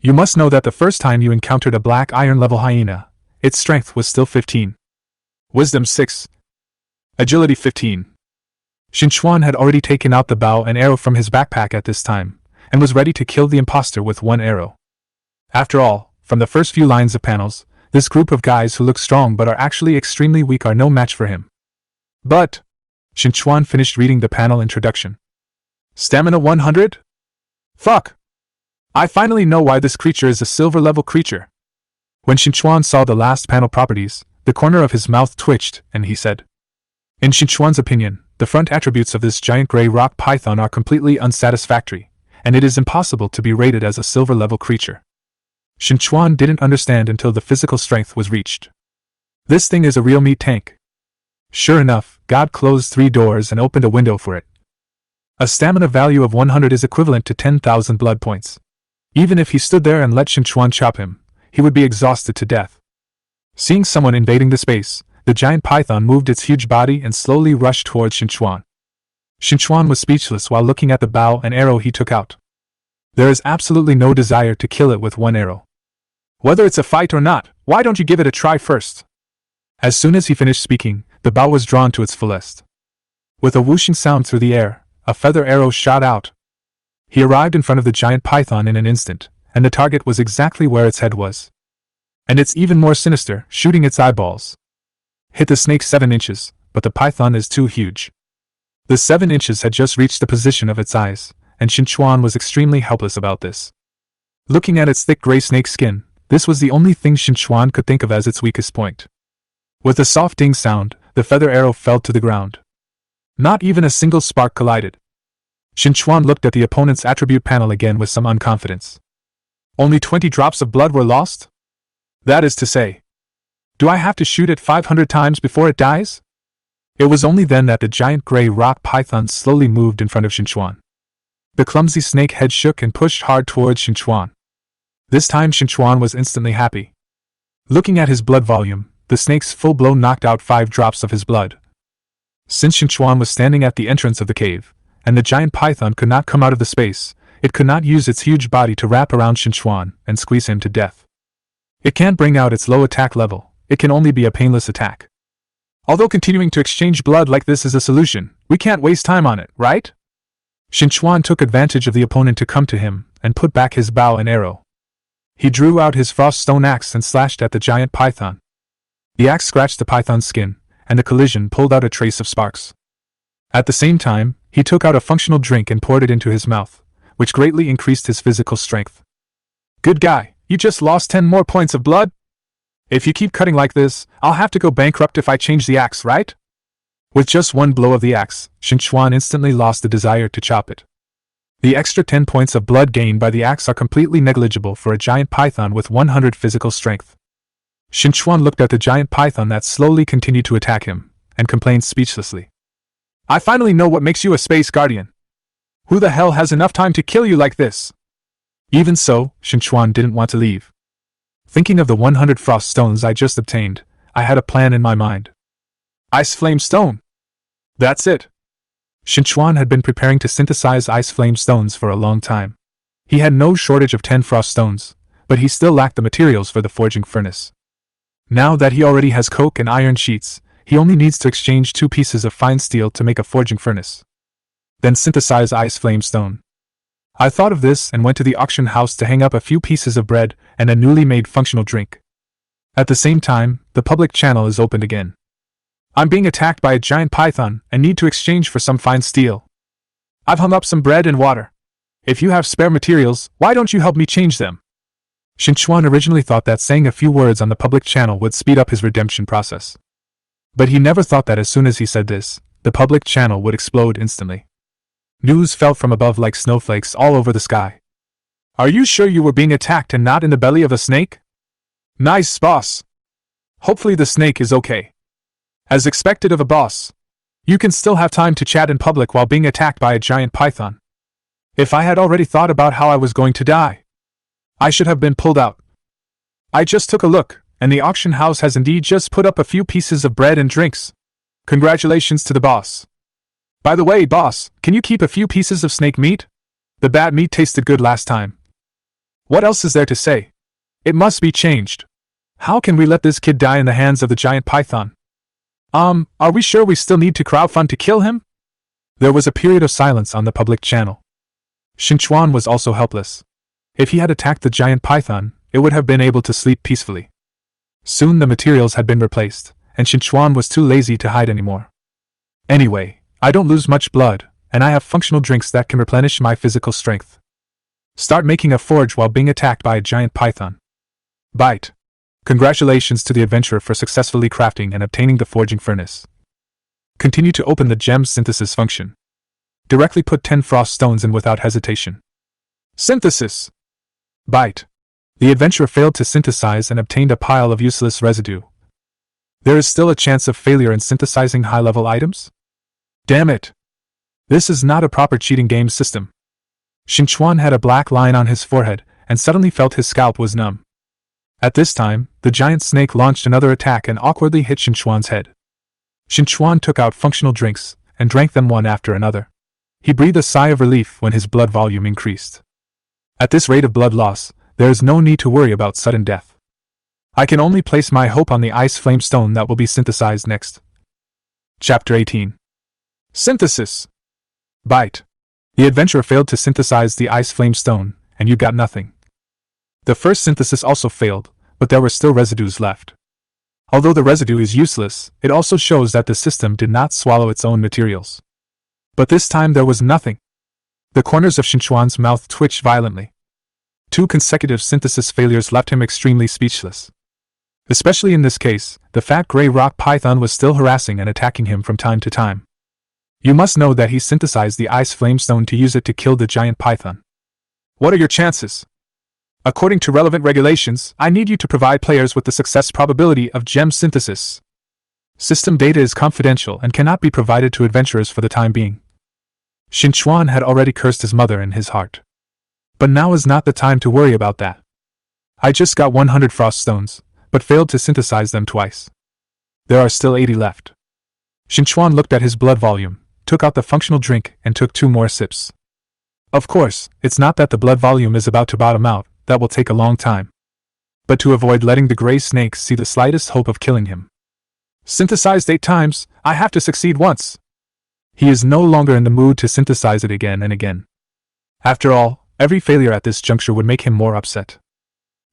You must know that the first time you encountered a black iron-level hyena, its strength was still 15. Wisdom 6. Agility 15. Qin Chuan had already taken out the bow and arrow from his backpack at this time, and was ready to kill the imposter with one arrow. After all, from the first few lines of panels, this group of guys who look strong but are actually extremely weak are no match for him. But Qin Chuan finished reading the panel introduction. Stamina 100? Fuck! I finally know why this creature is a silver-level creature. When Qin Chuan saw the last panel properties, the corner of his mouth twitched, and he said, in Qin Chuan's opinion, the front attributes of this giant gray rock python are completely unsatisfactory, and it is impossible to be rated as a silver-level creature. Qin Chuan didn't understand until the physical strength was reached. This thing is a real meat tank. Sure enough, God closed 3 doors and opened a window for it. A stamina value of 100 is equivalent to 10,000 blood points. Even if he stood there and let Qin Chuan chop him, he would be exhausted to death. Seeing someone invading the space, the giant python moved its huge body and slowly rushed towards Qin Chuan. Qin Chuan was speechless while looking at the bow and arrow he took out. There is absolutely no desire to kill it with one arrow. Whether it's a fight or not, why don't you give it a try first? As soon as he finished speaking, the bow was drawn to its fullest. With a whooshing sound through the air, a feather arrow shot out. He arrived in front of the giant python in an instant, and the target was exactly where its head was. And it's even more sinister, shooting its eyeballs. Hit the snake 7 inches, but the python is too huge. The 7 inches had just reached the position of its eyes, and Qin Chuan was extremely helpless about this. Looking at its thick gray snake skin, this was the only thing Qin Chuan could think of as its weakest point. With a soft ding sound, the feather arrow fell to the ground. Not even a single spark collided. Qin Chuan looked at the opponent's attribute panel again with some unconfidence. Only 20 drops of blood were lost? That is to say, do I have to shoot it 500 times before it dies? It was only then that the giant gray rock python slowly moved in front of Qin Chuan. The clumsy snake head shook and pushed hard towards Qin Chuan. This time Qin Chuan was instantly happy. Looking at his blood volume, the snake's full blow knocked out 5 drops of his blood. Since Qin Chuan was standing at the entrance of the cave, and the giant python could not come out of the space, it could not use its huge body to wrap around Qin Chuan and squeeze him to death. It can't bring out its low attack level, it can only be a painless attack. Although continuing to exchange blood like this is a solution, we can't waste time on it, right? Qin Chuan took advantage of the opponent to come to him, and put back his bow and arrow. He drew out his frost stone axe and slashed at the giant python. The axe scratched the python's skin, and the collision pulled out a trace of sparks. At the same time, he took out a functional drink and poured it into his mouth, which greatly increased his physical strength. Good guy, you just lost 10 more points of blood? If you keep cutting like this, I'll have to go bankrupt if I change the axe, right? With just one blow of the axe, Qin Chuan instantly lost the desire to chop it. The extra 10 points of blood gained by the axe are completely negligible for a giant python with 100 physical strength. Qin Chuan looked at the giant python that slowly continued to attack him, and complained speechlessly. I finally know what makes you a space guardian. Who the hell has enough time to kill you like this? Even so, Qin Chuan didn't want to leave. Thinking of the 100 frost stones I just obtained, I had a plan in my mind. Ice Flame Stone! That's it! Qin Chuan had been preparing to synthesize Ice Flame Stones for a long time. He had no shortage of 10 frost stones, but he still lacked the materials for the forging furnace. Now that he already has coke and iron sheets, he only needs to exchange 2 pieces of fine steel to make a forging furnace. Then synthesize Ice Flame Stone. I thought of this and went to the auction house to hang up a few pieces of bread and a newly made functional drink. At the same time, the public channel is opened again. I'm being attacked by a giant python and need to exchange for some fine steel. I've hung up some bread and water. If you have spare materials, why don't you help me change them? Qin Chuan originally thought that saying a few words on the public channel would speed up his redemption process. But he never thought that as soon as he said this, the public channel would explode instantly. News fell from above like snowflakes all over the sky. Are you sure you were being attacked and not in the belly of a snake? Nice, boss. Hopefully the snake is okay. As expected of a boss, you can still have time to chat in public while being attacked by a giant python. If I had already thought about how I was going to die, I should have been pulled out. I just took a look, and the auction house has indeed just put up a few pieces of bread and drinks. Congratulations to the boss. By the way, boss, can you keep a few pieces of snake meat? The bad meat tasted good last time. What else is there to say? It must be changed. How can we let this kid die in the hands of the giant python? Are we sure we still need to crowdfund to kill him? There was a period of silence on the public channel. Qin Chuan was also helpless. If he had attacked the giant python, it would have been able to sleep peacefully. Soon the materials had been replaced, and Qin Chuan was too lazy to hide anymore. Anyway, I don't lose much blood, and I have functional drinks that can replenish my physical strength. Start making a forge while being attacked by a giant python. Bite. Congratulations to the adventurer for successfully crafting and obtaining the forging furnace. Continue to open the gem synthesis function. Directly put 10 frost stones in without hesitation. Synthesis. Bite. The adventurer failed to synthesize and obtained a pile of useless residue. There is still a chance of failure in synthesizing high-level items? Damn it! This is not a proper cheating game system. Qin Chuan had a black line on his forehead and suddenly felt his scalp was numb. At this time, the giant snake launched another attack and awkwardly hit Qin Chuan's head. Qin Chuan took out functional drinks and drank them one after another. He breathed a sigh of relief when his blood volume increased. At this rate of blood loss, there is no need to worry about sudden death. I can only place my hope on the ice flame stone that will be synthesized next. Chapter 18. Synthesis. Bite. The adventurer failed to synthesize the ice flame stone, and you got nothing. The first synthesis also failed, but there were still residues left. Although the residue is useless, it also shows that the system did not swallow its own materials. But this time there was nothing. The corners of Qin Chuan's mouth twitched violently. 2 consecutive synthesis failures left him extremely speechless. Especially in this case, the fat gray rock python was still harassing and attacking him from time to time. You must know that he synthesized the ice flame stone to use it to kill the giant python. What are your chances? According to relevant regulations, I need you to provide players with the success probability of gem synthesis. System data is confidential and cannot be provided to adventurers for the time being. Qin Chuan had already cursed his mother in his heart. But now is not the time to worry about that. I just got 100 frost stones, but failed to synthesize them twice. There are still 80 left. Qin Chuan looked at his blood volume, took out the functional drink, and took 2 more sips. Of course, it's not that the blood volume is about to bottom out, that will take a long time. But to avoid letting the gray snakes see the slightest hope of killing him. Synthesized 8 times, I have to succeed once. He is no longer in the mood to synthesize it again and again. After all, every failure at this juncture would make him more upset.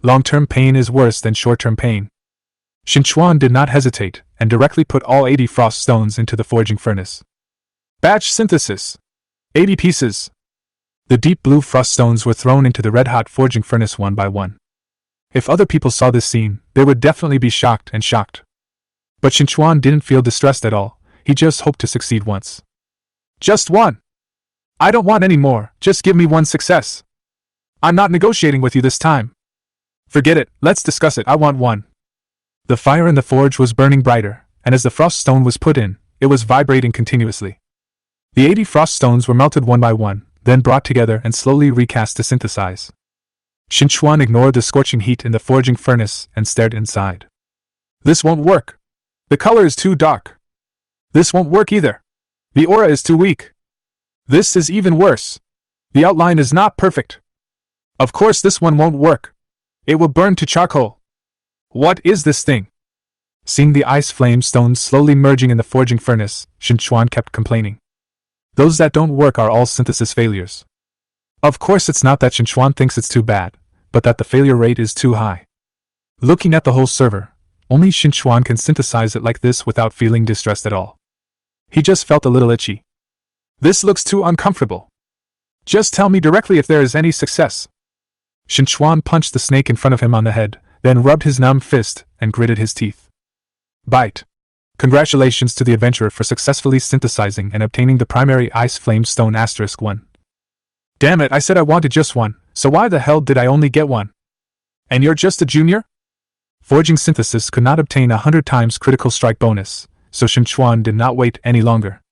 Long-term pain is worse than short-term pain. Qin Chuan did not hesitate, and directly put all 80 frost stones into the forging furnace. Batch synthesis. 80 pieces. The deep blue frost stones were thrown into the red-hot forging furnace one by one. If other people saw this scene, they would definitely be shocked. But Qin Chuan didn't feel distressed at all, he just hoped to succeed once. Just one! I don't want any more, just give me one success. I'm not negotiating with you this time. Forget it, let's discuss it, I want one. The fire in the forge was burning brighter, and as the frost stone was put in, it was vibrating continuously. The 80 frost stones were melted one by one, then brought together and slowly recast to synthesize. Qin Chuan ignored the scorching heat in the forging furnace and stared inside. This won't work. The color is too dark. This won't work either. The aura is too weak. This is even worse. The outline is not perfect. Of course this one won't work. It will burn to charcoal. What is this thing? Seeing the ice flame stones slowly merging in the forging furnace, Qin Chuan kept complaining. Those that don't work are all synthesis failures. Of course it's not that Qin Chuan thinks it's too bad, but that the failure rate is too high. Looking at the whole server, only Qin Chuan can synthesize it like this without feeling distressed at all. He just felt a little itchy. This looks too uncomfortable. Just tell me directly if there is any success. Qin Chuan punched the snake in front of him on the head, then rubbed his numb fist and gritted his teeth. Bite. Congratulations to the adventurer for successfully synthesizing and obtaining the primary ice flame stone *1. Damn it, I said I wanted just one, so why the hell did I only get one? And you're just a junior? Forging synthesis could not obtain 100 times critical strike bonus, so Qin Chuan did not wait any longer.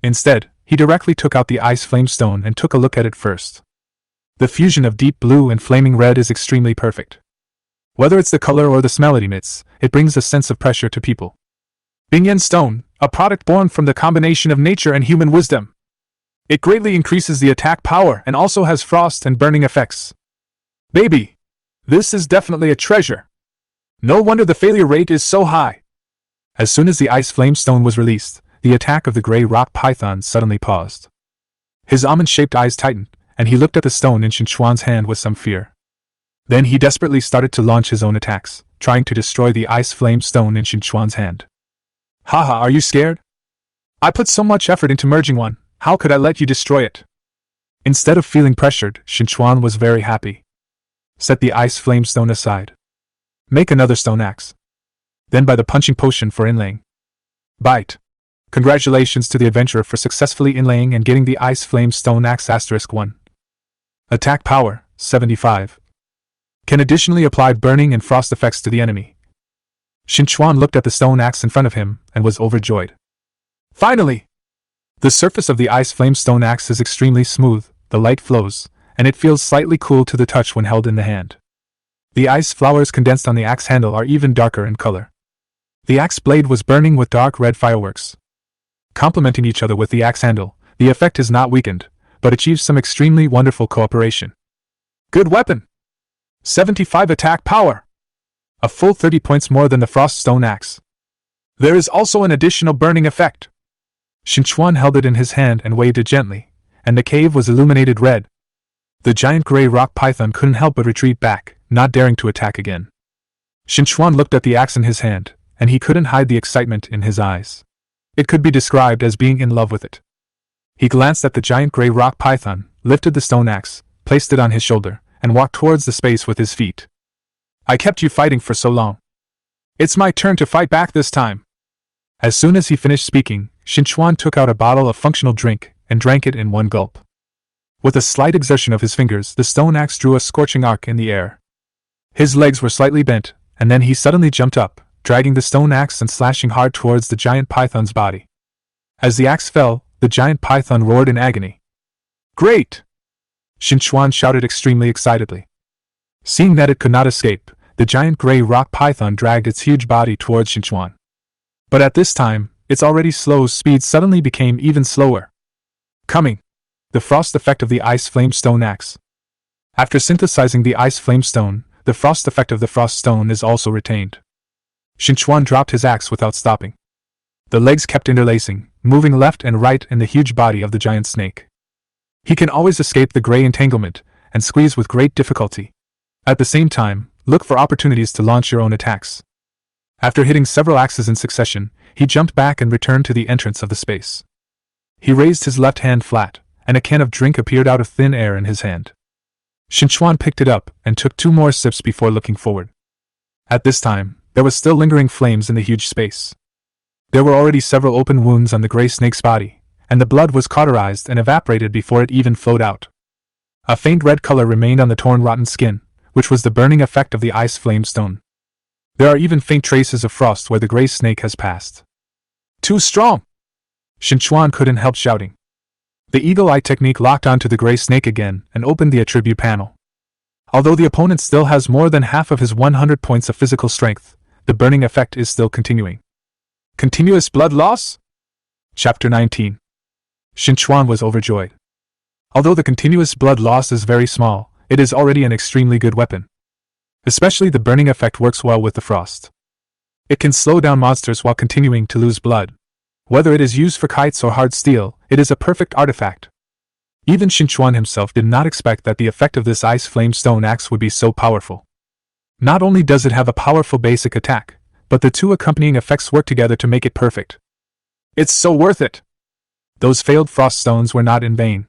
Instead, he directly took out the ice flame stone and took a look at it first. The fusion of deep blue and flaming red is extremely perfect. Whether it's the color or the smell it emits, it brings a sense of pressure to people. Bingyan Stone, a product born from the combination of nature and human wisdom. It greatly increases the attack power and also has frost and burning effects. Baby! This is definitely a treasure. No wonder the failure rate is so high. As soon as the ice flame stone was released, the attack of the gray rock python suddenly paused. His almond-shaped eyes tightened, and he looked at the stone in Qin Chuan's hand with some fear. Then he desperately started to launch his own attacks, trying to destroy the ice flame stone in Qin Chuan's hand. Haha, are you scared? I put so much effort into merging one, how could I let you destroy it? Instead of feeling pressured, Qin Chuan was very happy. Set the ice flame stone aside. Make another stone axe. Then buy the punching potion for inlaying. Bite. Congratulations to the adventurer for successfully inlaying and getting the ice flame stone axe *1. Attack power, 75. Can additionally apply burning and frost effects to the enemy. Qin Chuan looked at the stone axe in front of him and was overjoyed. Finally! The surface of the ice flame stone axe is extremely smooth, the light flows, and it feels slightly cool to the touch when held in the hand. The ice flowers condensed on the axe handle are even darker in color. The axe blade was burning with dark red fireworks. Complementing each other with the axe handle, the effect is not weakened, but achieves some extremely wonderful cooperation. Good weapon! 75 attack power! A full 30 points more than the frost stone axe. There is also an additional burning effect. Qin Chuan held it in his hand and waved it gently, and the cave was illuminated red. The giant gray rock python couldn't help but retreat back, not daring to attack again. Qin Chuan looked at the axe in his hand, and he couldn't hide the excitement in his eyes. It could be described as being in love with it. He glanced at the giant gray rock python, lifted the stone axe, placed it on his shoulder, and walked towards the space with his feet. I kept you fighting for so long. It's my turn to fight back this time. As soon as he finished speaking, Qin Chuan took out a bottle of functional drink and drank it in one gulp. With a slight exertion of his fingers, the stone axe drew a scorching arc in the air. His legs were slightly bent, and then he suddenly jumped up, dragging the stone axe and slashing hard towards the giant python's body. As the axe fell, the giant python roared in agony. Great! Qin Chuan shouted extremely excitedly. Seeing that it could not escape, the giant gray rock python dragged its huge body towards Qin Chuan. But at this time, its already slow speed suddenly became even slower. Coming! The frost effect of the ice flame stone axe. After synthesizing the ice flame stone, the frost effect of the frost stone is also retained. Qin Chuan dropped his axe without stopping. The legs kept interlacing, moving left and right in the huge body of the giant snake. He can always escape the gray entanglement, and squeeze with great difficulty. At the same time, look for opportunities to launch your own attacks. After hitting several axes in succession, he jumped back and returned to the entrance of the space. He raised his left hand flat, and a can of drink appeared out of thin air in his hand. Qin Chuan picked it up and took 2 more sips before looking forward. At this time, there was still lingering flames in the huge space. There were already several open wounds on the gray snake's body, and the blood was cauterized and evaporated before it even flowed out. A faint red color remained on the torn, rotten skin, which was the burning effect of the ice flame stone. There are even faint traces of frost where the gray snake has passed. Too strong! Qin Chuan couldn't help shouting. The eagle eye technique locked onto the gray snake again and opened the attribute panel. Although the opponent still has more than half of his 100 points of physical strength, the burning effect is still continuing. Continuous blood loss? Chapter 19. Qin Chuan was overjoyed. Although the continuous blood loss is very small, it is already an extremely good weapon. Especially the burning effect works well with the frost. It can slow down monsters while continuing to lose blood. Whether it is used for kites or hard steel, it is a perfect artifact. Even Qin Chuan himself did not expect that the effect of this ice flame stone axe would be so powerful. Not only does it have a powerful basic attack, but the two accompanying effects work together to make it perfect. It's so worth it! Those failed frost stones were not in vain.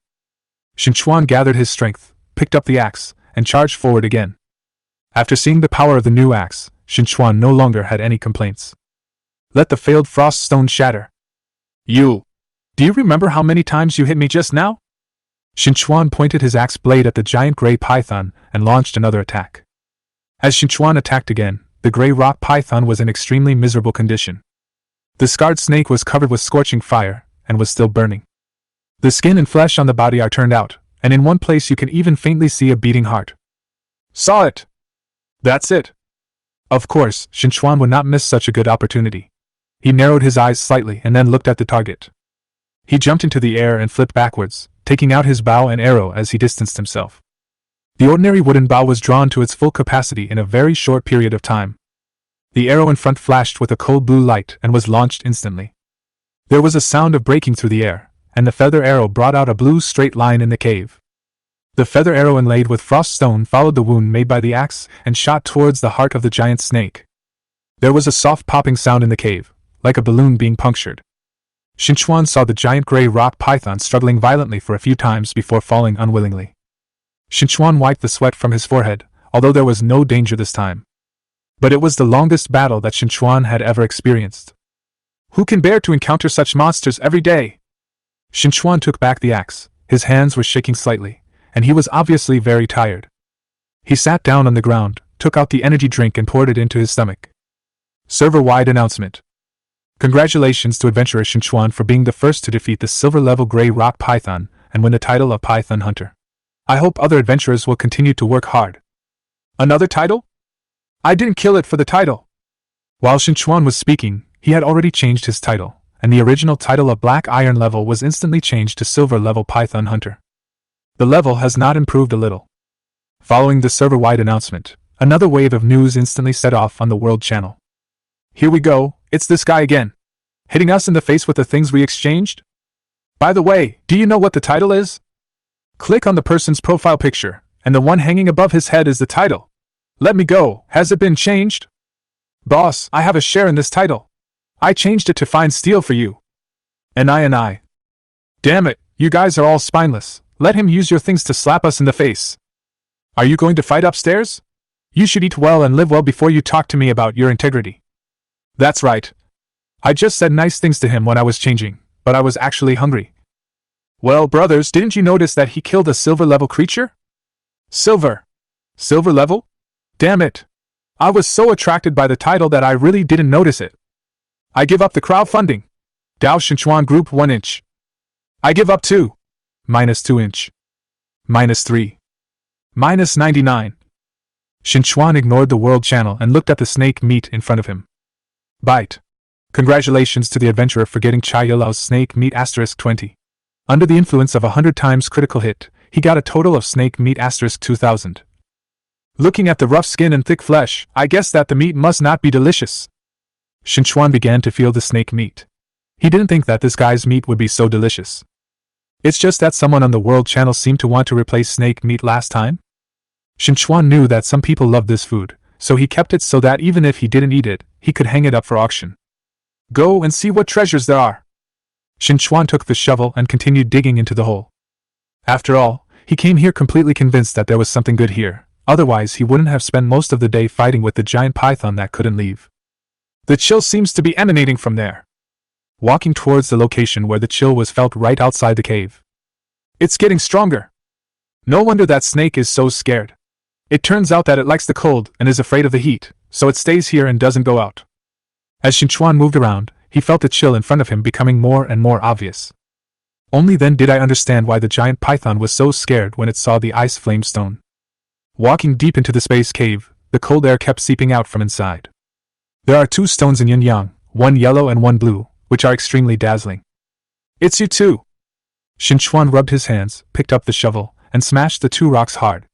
Qin Chuan gathered his strength, picked up the axe, and charged forward again. After seeing the power of the new axe, Qin Chuan no longer had any complaints. Let the failed frost stone shatter. Do you remember how many times you hit me just now? Qin Chuan pointed his axe blade at the giant gray python and launched another attack. As Qin Chuan attacked again, the gray rock python was in extremely miserable condition. The scarred snake was covered with scorching fire and was still burning. The skin and flesh on the body are turned out, and in one place you can even faintly see a beating heart. Saw it! That's it! Of course, Qin Chuan would not miss such a good opportunity. He narrowed his eyes slightly and then looked at the target. He jumped into the air and flipped backwards, taking out his bow and arrow as he distanced himself. The ordinary wooden bow was drawn to its full capacity in a very short period of time. The arrow in front flashed with a cold blue light and was launched instantly. There was a sound of breaking through the air, and the feather arrow brought out a blue straight line in the cave. The feather arrow inlaid with frost stone followed the wound made by the axe and shot towards the heart of the giant snake. There was a soft popping sound in the cave, like a balloon being punctured. Qin Chuan saw the giant gray rock python struggling violently for a few times before falling unwillingly. Qin Chuan wiped the sweat from his forehead, although there was no danger this time. But it was the longest battle that Qin Chuan had ever experienced. Who can bear to encounter such monsters every day? Qin Chuan took back the axe. His hands were shaking slightly, and he was obviously very tired. He sat down on the ground, took out the energy drink and poured it into his stomach. Server-wide announcement. Congratulations to adventurer Qin Chuan for being the first to defeat the silver-level gray rock python and win the title of Python Hunter. I hope other adventurers will continue to work hard. Another title? I didn't kill it for the title. While Qin Chuan was speaking, he had already changed his title, and the original title of Black Iron Level was instantly changed to Silver Level Python Hunter. The level has not improved a little. Following the server-wide announcement, another wave of news instantly set off on the World Channel. Here we go, it's this guy again. Hitting us in the face with the things we exchanged? By the way, do you know what the title is? Click on the person's profile picture, and the one hanging above his head is the title. Let me go, has it been changed? Boss, I have a share in this title. I changed it to find steel for you. And I. Damn it, you guys are all spineless. Let him use your things to slap us in the face. Are you going to fight upstairs? You should eat well and live well before you talk to me about your integrity. That's right. I just said nice things to him when I was changing, but I was actually hungry. Well, brothers, didn't you notice that he killed a silver-level creature? Silver? Silver level? Damn it. I was so attracted by the title that I really didn't notice it. I give up the crowdfunding. Dao Qin Chuan Group 1 inch. I give up 2. -2 inch. -3. -99. Qin Chuan ignored the World Channel and looked at the snake meat in front of him. Bite. Congratulations to the adventurer for getting Chai Yilau's snake meat *20. Under the influence of 100 times critical hit, he got a total of snake meat *2000. Looking at the rough skin and thick flesh, I guess that the meat must not be delicious. Qin Chuan began to feel the snake meat. He didn't think that this guy's meat would be so delicious. It's just that someone on the World Channel seemed to want to replace snake meat last time. Qin Chuan knew that some people loved this food, so he kept it so that even if he didn't eat it, he could hang it up for auction. Go and see what treasures there are. Qin Chuan took the shovel and continued digging into the hole. After all, he came here completely convinced that there was something good here, otherwise he wouldn't have spent most of the day fighting with the giant python that couldn't leave. The chill seems to be emanating from there. walking towards the location where the chill was felt right outside the cave. It's getting stronger. No wonder that snake is so scared. It turns out that it likes the cold and is afraid of the heat, so it stays here and doesn't go out. As Qin Chuan moved around, he felt the chill in front of him becoming more and more obvious. Only then did I understand why the giant python was so scared when it saw the ice flame stone. Walking deep into the space cave, the cold air kept seeping out from inside. There are 2 stones in yin-yang, one yellow and one blue, which are extremely dazzling. It's you too! Qin Chuan rubbed his hands, picked up the shovel, and smashed the 2 rocks hard.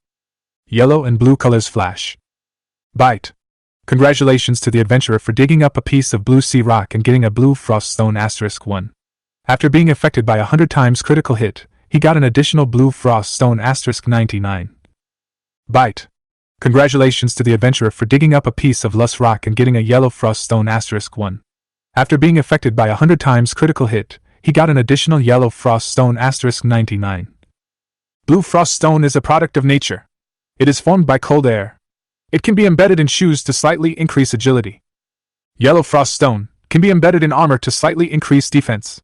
Yellow and blue colors flash. Bite! Congratulations to the adventurer for digging up a piece of blue sea rock and getting a blue frost stone *1. After being affected by 100 times critical hit, he got an additional blue frost stone *99. Bite! Congratulations to the adventurer for digging up a piece of loess rock and getting a yellow frost stone *1. After being affected by 100 times critical hit, he got an additional yellow frost stone *99. Blue frost stone is a product of nature. It is formed by cold air. It can be embedded in shoes to slightly increase agility. Yellow frost stone can be embedded in armor to slightly increase defense.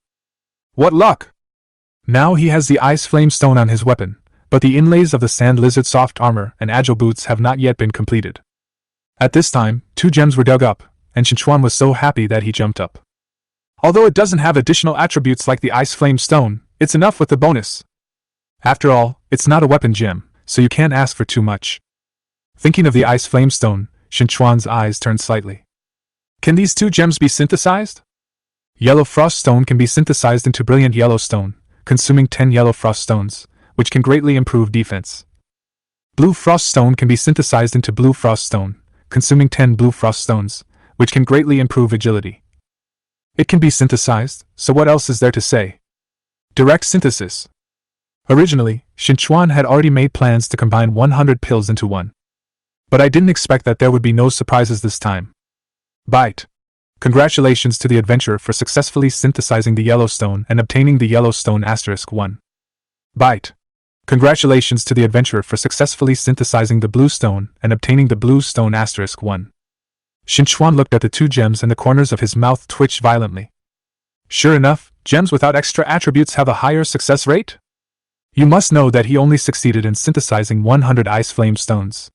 What luck! Now he has the ice flame stone on his weapon, but the inlays of the sand lizard soft armor and agile boots have not yet been completed. At this time, 2 gems were dug up, and Qin Chuan was so happy that he jumped up. Although it doesn't have additional attributes like the ice flame stone, it's enough with the bonus. After all, it's not a weapon gem, so you can't ask for too much. Thinking of the ice flame stone, Qin Chuan's eyes turned slightly. Can these 2 gems be synthesized? Yellow frost stone can be synthesized into brilliant yellow stone, consuming 10 yellow frost stones, which can greatly improve defense. Blue frost stone can be synthesized into blue frost stone, consuming 10 blue frost stones, which can greatly improve agility. It can be synthesized, so what else is there to say? Direct synthesis. Originally, Qin Chuan had already made plans to combine 100 pills into one. But I didn't expect that there would be no surprises this time. Bite! Congratulations to the adventurer for successfully synthesizing the yellow stone and obtaining the yellow stone *1. Bite! Congratulations to the adventurer for successfully synthesizing the blue stone and obtaining the blue stone *1. Qin Chuan looked at the 2 gems and the corners of his mouth twitched violently. Sure enough, gems without extra attributes have a higher success rate? You must know that he only succeeded in synthesizing 100 ice flame stones.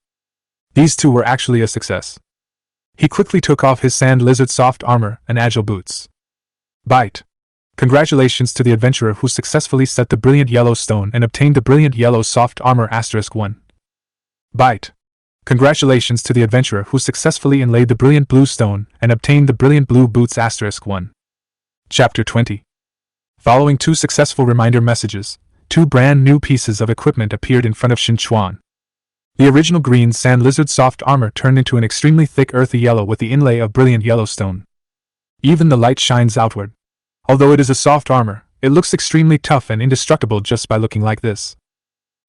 These 2 were actually a success. He quickly took off his sand lizard soft armor and agile boots. Bite! Congratulations to the adventurer who successfully set the brilliant yellow stone and obtained the brilliant yellow soft armor *1. Bite! Congratulations to the adventurer who successfully inlaid the brilliant blue stone and obtained the brilliant blue boots *1. Chapter 20. Following 2 successful reminder messages, 2 brand new pieces of equipment appeared in front of Qin Chuan. The original green sand lizard soft armor turned into an extremely thick earthy yellow with the inlay of brilliant yellow stone. Even the light shines outward. Although it is a soft armor, it looks extremely tough and indestructible just by looking like this.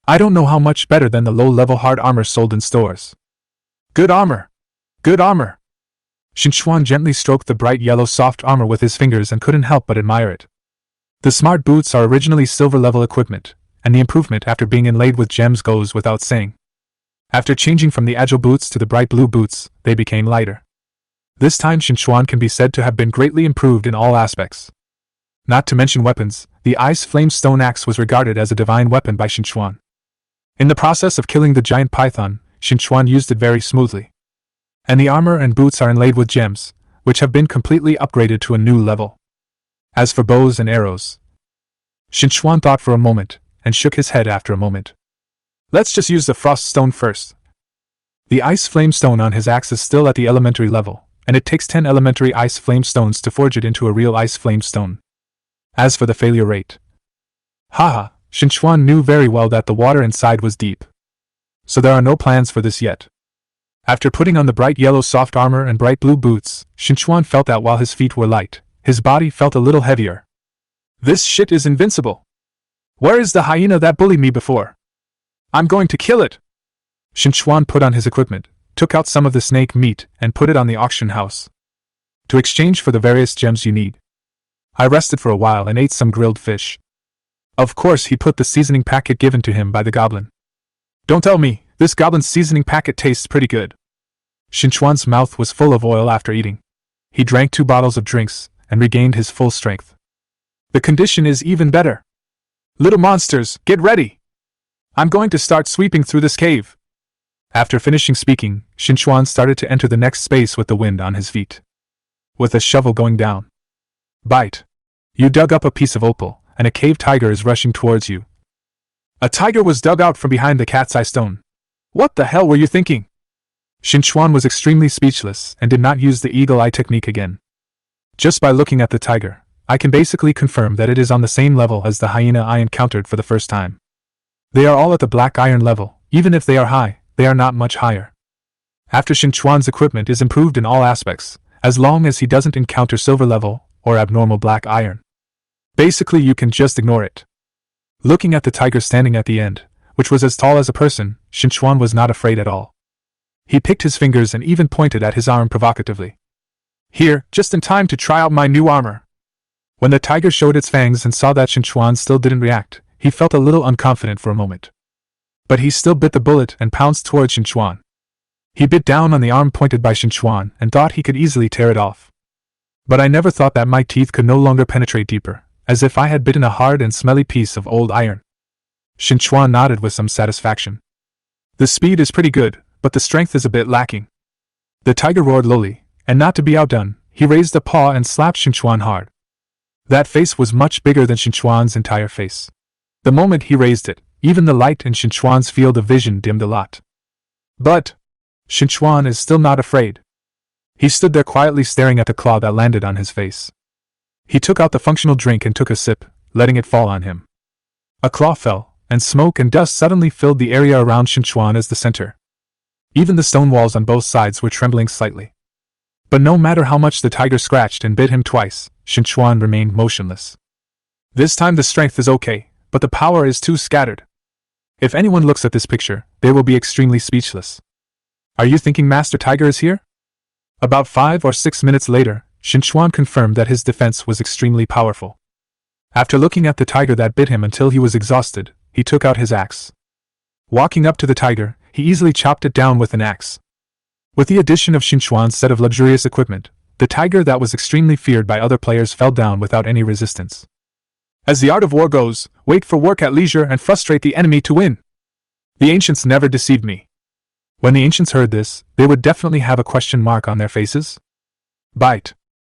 I don't know how much better than the low-level hard armor sold in stores. Good armor! Good armor! Qin Chuan gently stroked the bright yellow soft armor with his fingers and couldn't help but admire it. The smart boots are originally silver-level equipment, and the improvement after being inlaid with gems goes without saying. After changing from the agile boots to the bright blue boots, they became lighter. This time Qin Chuan can be said to have been greatly improved in all aspects. Not to mention weapons, the ice flame stone axe was regarded as a divine weapon by Qin Chuan. In the process of killing the giant python, Qin Chuan used it very smoothly. And the armor and boots are inlaid with gems, which have been completely upgraded to a new level. As for bows and arrows, Qin Chuan thought for a moment, and shook his head after a moment. Let's just use the frost stone first. The ice flame stone on his axe is still at the elementary level, and it takes 10 elementary ice flame stones to forge it into a real ice flame stone. As for the failure rate, haha, Qin Chuan knew very well that the water inside was deep. So there are no plans for this yet. After putting on the bright yellow soft armor and bright blue boots, Qin Chuan felt that while his feet were light, his body felt a little heavier. This shit is invincible. Where is the hyena that bullied me before? I'm going to kill it! Qin Chuan put on his equipment, took out some of the snake meat, and put it on the auction house. To exchange for the various gems you need. I rested for a while and ate some grilled fish. Of course he put the seasoning packet given to him by the goblin. Don't tell me, this goblin's seasoning packet tastes pretty good. Qin Chuan's mouth was full of oil after eating. He drank 2 bottles of drinks, and regained his full strength. The condition is even better. Little monsters, get ready! I'm going to start sweeping through this cave. After finishing speaking, Qin Chuan started to enter the next space with the wind on his feet. With a shovel going down. Bite. You dug up a piece of opal, and a cave tiger is rushing towards you. A tiger was dug out from behind the cat's eye stone. What the hell were you thinking? Qin Chuan was extremely speechless and did not use the eagle eye technique again. Just by looking at the tiger, I can basically confirm that it is on the same level as the hyena I encountered for the first time. They are all at the black iron level. Even if they are high, they are not much higher. After Qin Chuan's equipment is improved in all aspects, as long as he doesn't encounter silver level or abnormal black iron. Basically you can just ignore it. Looking at the tiger standing at the end, which was as tall as a person, Qin Chuan was not afraid at all. He picked his fingers and even pointed at his arm provocatively. Here, just in time to try out my new armor. When the tiger showed its fangs and saw that Qin Chuan still didn't react, he felt a little unconfident for a moment. But he still bit the bullet and pounced towards Qin Chuan. He bit down on the arm pointed by Qin Chuan and thought he could easily tear it off. But I never thought that my teeth could no longer penetrate deeper, as if I had bitten a hard and smelly piece of old iron. Qin Chuan nodded with some satisfaction. The speed is pretty good, but the strength is a bit lacking. The tiger roared lowly, and not to be outdone, he raised a paw and slapped Qin Chuan hard. That face was much bigger than Qin Chuan's entire face. The moment he raised it, even the light in Qin Chuan's field of vision dimmed a lot. But Qin Chuan is still not afraid. He stood there quietly staring at the claw that landed on his face. He took out the functional drink and took a sip, letting it fall on him. A claw fell, and smoke and dust suddenly filled the area around Qin Chuan as the center. Even the stone walls on both sides were trembling slightly. But no matter how much the tiger scratched and bit him twice, Qin Chuan remained motionless. This time the strength is okay, but the power is too scattered. If anyone looks at this picture, they will be extremely speechless. Are you thinking Master Tiger is here? About 5 or 6 minutes later, Qin Chuan confirmed that his defense was extremely powerful. After looking at the tiger that bit him until he was exhausted, he took out his axe. Walking up to the tiger, he easily chopped it down with an axe. With the addition of Qin Chuan's set of luxurious equipment, the tiger that was extremely feared by other players fell down without any resistance. As the art of war goes, wait for work at leisure and frustrate the enemy to win. The ancients never deceived me. When the ancients heard this, they would definitely have a question mark on their faces. Bite.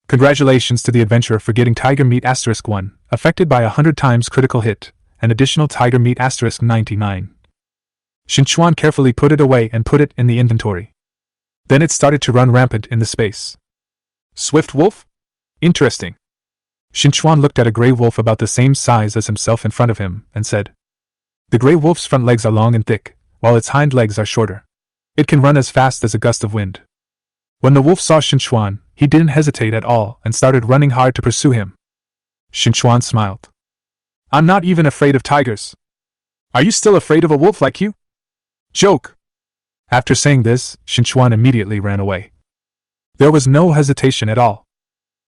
Congratulations to the adventurer for getting Tiger Meat *1, affected by 100 times critical hit, and additional Tiger Meat *99. Qin Chuan carefully put it away and put it in the inventory. Then it started to run rampant in the space. Swift wolf? Interesting. Qin Chuan looked at a gray wolf about the same size as himself in front of him, and said, The gray wolf's front legs are long and thick, while its hind legs are shorter. It can run as fast as a gust of wind. When the wolf saw Qin Chuan, he didn't hesitate at all and started running hard to pursue him. Qin Chuan smiled. I'm not even afraid of tigers. Are you still afraid of a wolf like you? Joke. After saying this, Qin Chuan immediately ran away. There was no hesitation at all.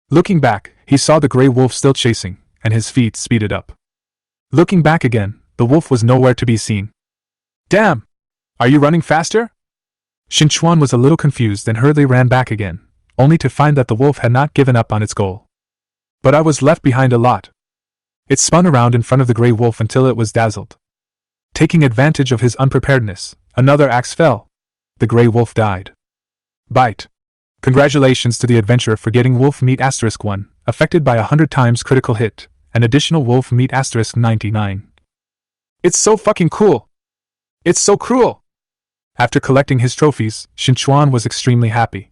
Looking back, he saw the gray wolf still chasing, and his feet speeded up. Looking back again, the wolf was nowhere to be seen. Damn! Are you running faster? Qin Chuan was a little confused and hurriedly ran back again, only to find that the wolf had not given up on its goal. But I was left behind a lot. It spun around in front of the gray wolf until it was dazzled. Taking advantage of his unpreparedness, another axe fell. The gray wolf died. Bite. Congratulations to the adventurer for getting Wolf Meat *1, affected by 100 times critical hit, and additional Wolf Meat *99. It's so fucking cool! It's so cruel! After collecting his trophies, Qin Chuan was extremely happy.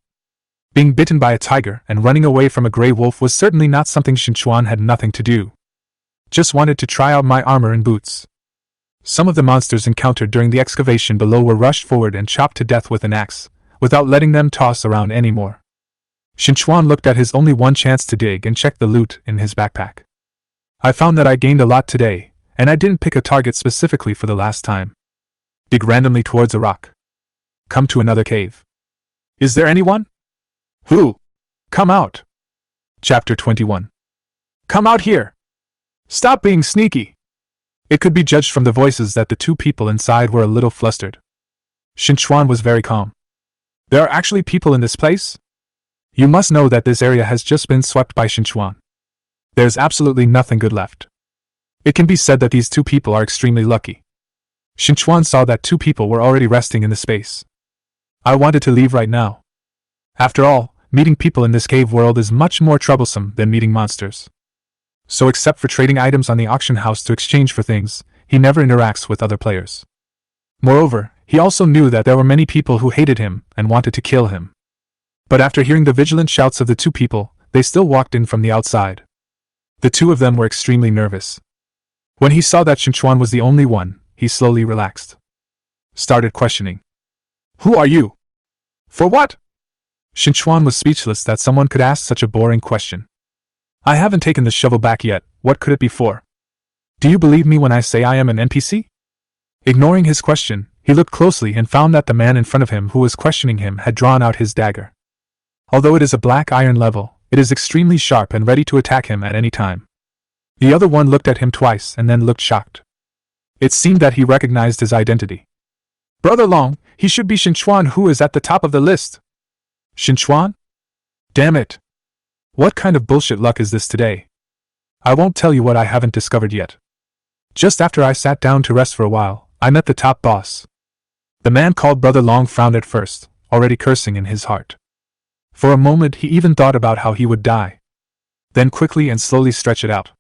Being bitten by a tiger and running away from a gray wolf was certainly not something Qin Chuan had nothing to do. Just wanted to try out my armor and boots. Some of the monsters encountered during the excavation below were rushed forward and chopped to death with an axe, without letting them toss around anymore. Qin Chuan looked at his only one chance to dig and checked the loot in his backpack. I found that I gained a lot today, and I didn't pick a target specifically for the last time. Dig randomly towards a rock. Come to another cave. Is there anyone? Who? Come out. Chapter 21. Come out here. Stop being sneaky. It could be judged from the voices that the two people inside were a little flustered. Qin Chuan was very calm. There are actually people in this place? You must know that this area has just been swept by Qin Chuan. There's absolutely nothing good left. It can be said that these two people are extremely lucky. Qin Chuan saw that two people were already resting in the space. I wanted to leave right now. After all, meeting people in this cave world is much more troublesome than meeting monsters. So except for trading items on the auction house to exchange for things, he never interacts with other players. Moreover, he also knew that there were many people who hated him and wanted to kill him. But after hearing the vigilant shouts of the two people, they still walked in from the outside. The two of them were extremely nervous. When he saw that Qin Chuan was the only one, he slowly relaxed. Started questioning. Who are you? For what? Qin Chuan was speechless that someone could ask such a boring question. I haven't taken the shovel back yet, what could it be for? Do you believe me when I say I am an NPC? Ignoring his question, he looked closely and found that the man in front of him who was questioning him had drawn out his dagger. Although it is a black iron level, it is extremely sharp and ready to attack him at any time. The other one looked at him twice and then looked shocked. It seemed that he recognized his identity. Brother Long, he should be Qin Chuan who is at the top of the list. Qin Chuan? Damn it. What kind of bullshit luck is this today? I won't tell you what I haven't discovered yet. Just after I sat down to rest for a while, I met the top boss. The man called Brother Long frowned at first, already cursing in his heart. For a moment he even thought about how he would die. Then quickly and slowly stretch it out.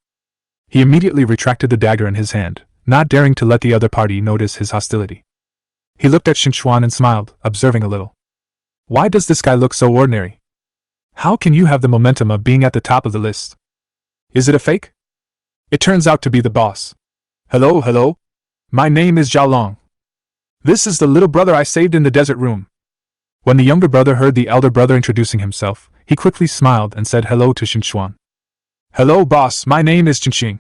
He immediately retracted the dagger in his hand, not daring to let the other party notice his hostility. He looked at Qin Chuan and smiled, observing a little. Why does this guy look so ordinary? How can you have the momentum of being at the top of the list? Is it a fake? It turns out to be the boss. Hello. My name is Zhao Long. This is the little brother I saved in the desert room. When the younger brother heard the elder brother introducing himself, he quickly smiled and said hello to Qin Chuan. Hello boss, my name is Qin Chuan.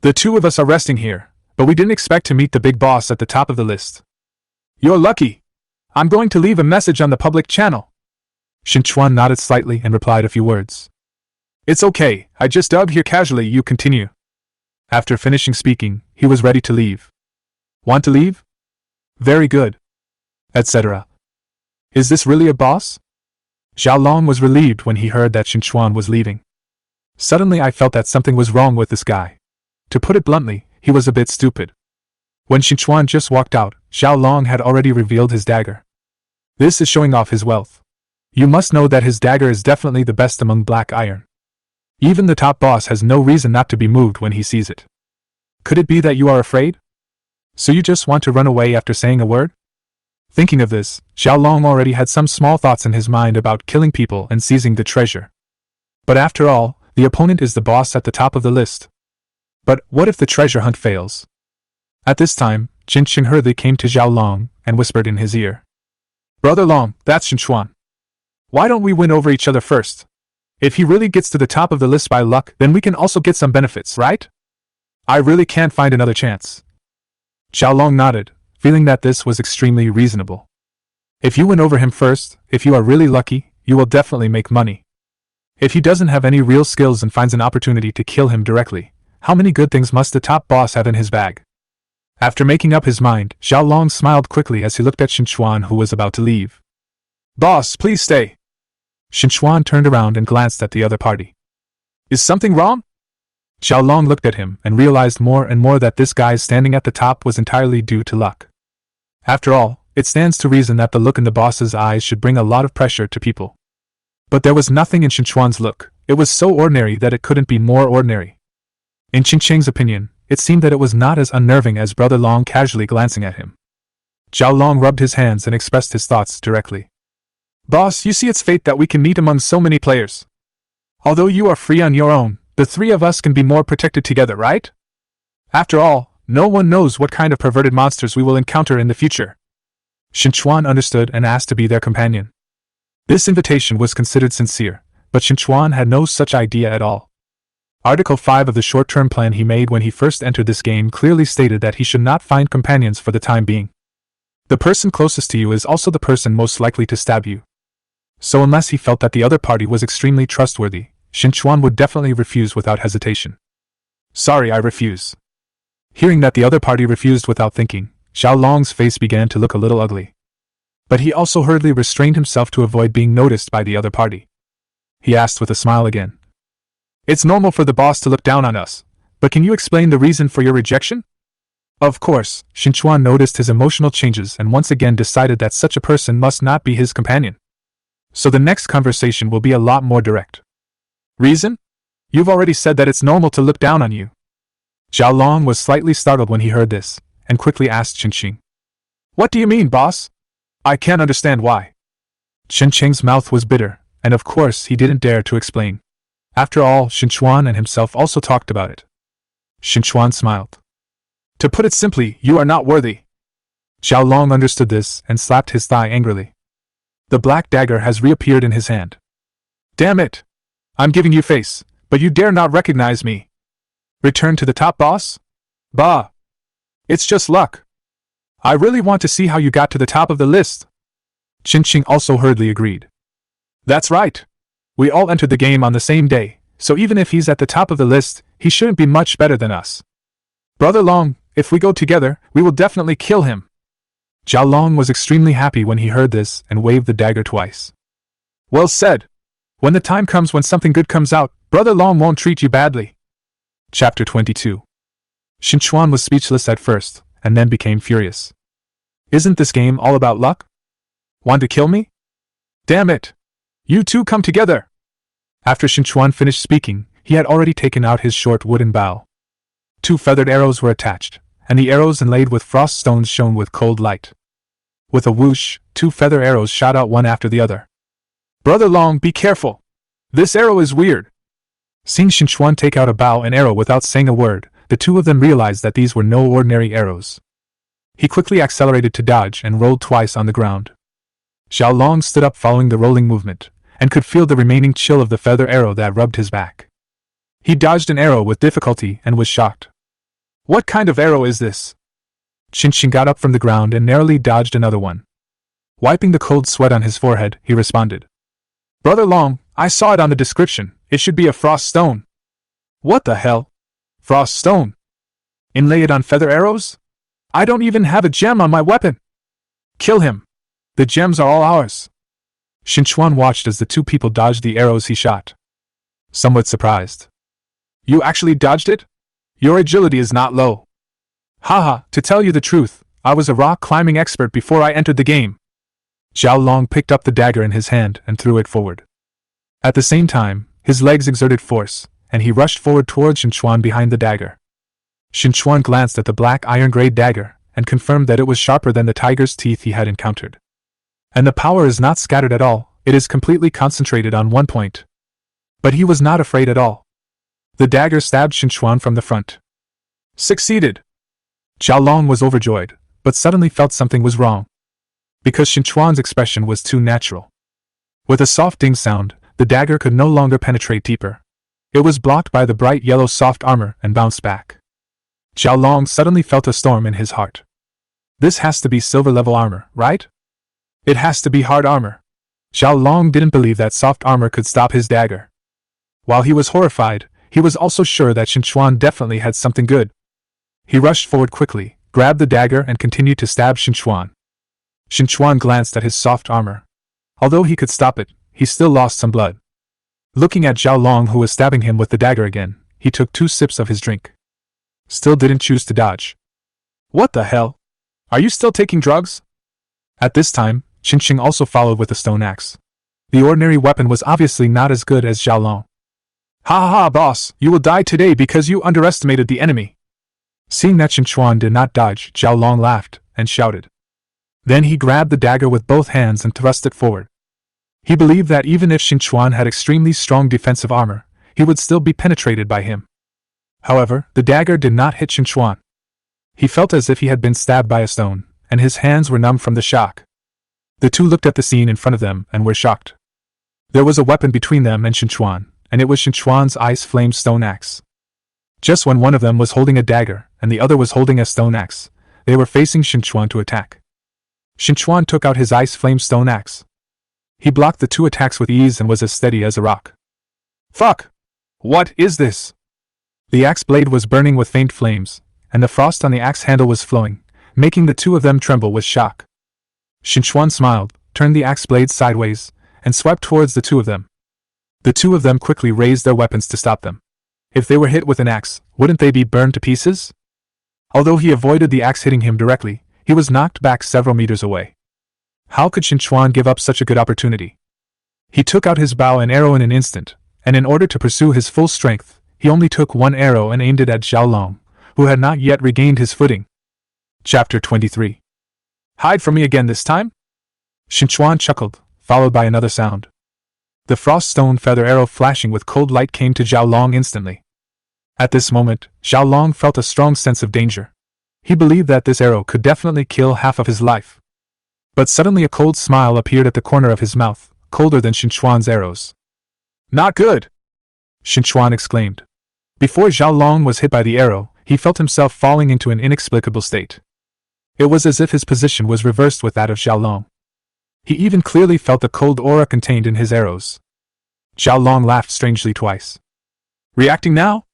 The two of us are resting here, but we didn't expect to meet the big boss at the top of the list. You're lucky. I'm going to leave a message on the public channel. Qin Chuan nodded slightly and replied a few words. It's okay, I just dubbed here casually, you continue. After finishing speaking, he was ready to leave. Want to leave? Very good. Etc. Is this really a boss? Zhao Long was relieved when he heard that Qin Chuan was leaving. Suddenly I felt that something was wrong with this guy. To put it bluntly, he was a bit stupid. When Qin Chuan just walked out, Zhao Long had already revealed his dagger. This is showing off his wealth. You must know that his dagger is definitely the best among black iron. Even the top boss has no reason not to be moved when he sees it. Could it be that you are afraid? So you just want to run away after saying a word? Thinking of this, Zhao Long already had some small thoughts in his mind about killing people and seizing the treasure. But after all, the opponent is the boss at the top of the list. But what if the treasure hunt fails? At this time, Qin Chuan hurriedly came to Zhao Long and whispered in his ear. Brother Long, that's Qin Chuan. Why don't we win over each other first? If he really gets to the top of the list by luck, then we can also get some benefits, right? I really can't find another chance. Zhao Long nodded, feeling that this was extremely reasonable. If you win over him first, if you are really lucky, you will definitely make money. If he doesn't have any real skills and finds an opportunity to kill him directly, how many good things must the top boss have in his bag? After making up his mind, Zhao Long smiled quickly as he looked at Qin Chuan who was about to leave. Boss, please stay. Qin Chuan turned around and glanced at the other party. Is something wrong? Zhao Long looked at him and realized more and more that this guy standing at the top was entirely due to luck. After all, it stands to reason that the look in the boss's eyes should bring a lot of pressure to people. But there was nothing in Qin Chuan's look. It was so ordinary that it couldn't be more ordinary. In Qin Cheng's opinion, it seemed that it was not as unnerving as Brother Long casually glancing at him. Zhao Long rubbed his hands and expressed his thoughts directly. Boss, you see it's fate that we can meet among so many players. Although you are free on your own, the three of us can be more protected together, right? After all, no one knows what kind of perverted monsters we will encounter in the future. Qin Chuan understood and asked to be their companion. This invitation was considered sincere, but Qin Chuan had no such idea at all. Article 5 of the short-term plan he made when he first entered this game clearly stated that he should not find companions for the time being. The person closest to you is also the person most likely to stab you. So unless he felt that the other party was extremely trustworthy, Qin Chuan would definitely refuse without hesitation. Sorry, I refuse. Hearing that the other party refused without thinking, Zhao Long's face began to look a little ugly. But he also hurriedly restrained himself to avoid being noticed by the other party. he asked with a smile again. It's normal for the boss to look down on us, but can you explain the reason for your rejection? Of course, Qin Chuan noticed his emotional changes and once again decided that such a person must not be his companion. So the next conversation will be a lot more direct. Reason? You've already said that it's normal to look down on you. Zhao Long was slightly startled when he heard this, and quickly asked Qin Qing. What do you mean, boss? I can't understand why. Qin Qing's mouth was bitter, and of course he didn't dare to explain. After all, Qin Chuan and himself also talked about it. Qin Chuan smiled. To put it simply, you are not worthy. Zhao Long understood this and slapped his thigh angrily. The black dagger has reappeared in his hand. Damn it! I'm giving you face, but you dare not recognize me. Return to the top, boss? Bah! It's just luck. I really want to see how you got to the top of the list. Qin Qing also hurriedly agreed. That's right. We all entered the game on the same day, so even if he's at the top of the list, he shouldn't be much better than us. Brother Long, if we go together, we will definitely kill him. Zhao Long was extremely happy when he heard this and waved the dagger twice. Well said. When the time comes when something good comes out, Brother Long won't treat you badly. Chapter 22. Qin Chuan was speechless at first, and then became furious. Isn't this game all about luck? Want to kill me? Damn it! You two come together! After Qin Chuan finished speaking, he had already taken out his short wooden bow. 2 feathered arrows were attached, and the arrows inlaid with frost stones shone with cold light. With a whoosh, 2 feather arrows shot out one after the other. Brother Long, be careful! This arrow is weird! Seeing Qin Chuan take out a bow and arrow without saying a word, the two of them realized that these were no ordinary arrows. He quickly accelerated to dodge and rolled twice on the ground. Zhao Long stood up following the rolling movement, and could feel the remaining chill of the feather arrow that rubbed his back. He dodged an arrow with difficulty and was shocked. What kind of arrow is this? Qin Qing got up from the ground and narrowly dodged another one. Wiping the cold sweat on his forehead, he responded. Brother Long, I saw it on the description. It should be a frost stone. What the hell? Frost stone? Inlay it on feather arrows? I don't even have a gem on my weapon. Kill him. The gems are all ours. Qin Chuan watched as the two people dodged the arrows he shot. Somewhat surprised. You actually dodged it? Your agility is not low. Haha, to tell you the truth, I was a rock climbing expert before I entered the game. Zhao Long picked up the dagger in his hand and threw it forward. At the same time, his legs exerted force, and he rushed forward towards Qin Chuan behind the dagger. Qin Chuan glanced at the black iron-gray dagger and confirmed that it was sharper than the tiger's teeth he had encountered. And the power is not scattered at all, it is completely concentrated on one point. But he was not afraid at all. The dagger stabbed Qin Chuan from the front. Succeeded! Zhao Long was overjoyed, but suddenly felt something was wrong. Because Qin Chuan's expression was too natural. With a soft ding sound, the dagger could no longer penetrate deeper. It was blocked by the bright yellow soft armor and bounced back. Zhao Long suddenly felt a storm in his heart. This has to be silver-level armor, right? It has to be hard armor. Zhao Long didn't believe that soft armor could stop his dagger. While he was horrified, he was also sure that Qin Chuan definitely had something good. He rushed forward quickly, grabbed the dagger and continued to stab Qin Chuan. Qin Chuan glanced at his soft armor. Although he could stop it, he still lost some blood. Looking at Zhao Long, who was stabbing him with the dagger again, he took 2 sips of his drink. Still didn't choose to dodge. What the hell? Are you still taking drugs? At this time, Qin Qing also followed with a stone axe. The ordinary weapon was obviously not as good as Zhao Long. Ha ha ha, boss, you will die today because you underestimated the enemy. Seeing that Qin Chuan did not dodge, Zhao Long laughed and shouted. Then he grabbed the dagger with both hands and thrust it forward. He believed that even if Qin Chuan had extremely strong defensive armor, he would still be penetrated by him. However, the dagger did not hit Qin Chuan. He felt as if he had been stabbed by a stone, and his hands were numb from the shock. The two looked at the scene in front of them and were shocked. There was a weapon between them and Qin Chuan, and it was Qin Chuan's ice-flame stone axe. Just when one of them was holding a dagger and the other was holding a stone axe, they were facing Qin Chuan to attack. Qin Chuan took out his ice-flame stone axe. He blocked the 2 attacks with ease and was as steady as a rock. Fuck! What is this? The axe blade was burning with faint flames, and the frost on the axe handle was flowing, making the 2 of them tremble with shock. Qin Chuan smiled, turned the axe blade sideways, and swept towards the 2 of them. The two of them quickly raised their weapons to stop them. If they were hit with an axe, wouldn't they be burned to pieces? Although he avoided the axe hitting him directly, he was knocked back several meters away. How could Qin Chuan give up such a good opportunity? He took out his bow and arrow in an instant, and in order to pursue his full strength, he only took one arrow and aimed it at Xiaolong, who had not yet regained his footing. Chapter 23. Hide from me again this time? Qin Chuan chuckled, followed by another sound. The frost stone feather arrow flashing with cold light came to Xiaolong instantly. At this moment, Xiaolong felt a strong sense of danger. He believed that this arrow could definitely kill half of his life. But suddenly a cold smile appeared at the corner of his mouth, colder than Qin Chuan's arrows. Not good! Qin Chuan exclaimed. Before Xiaolong was hit by the arrow, he felt himself falling into an inexplicable state. It was as if his position was reversed with that of Xiaolong. He even clearly felt the cold aura contained in his arrows. Xiaolong laughed strangely twice. Reacting now?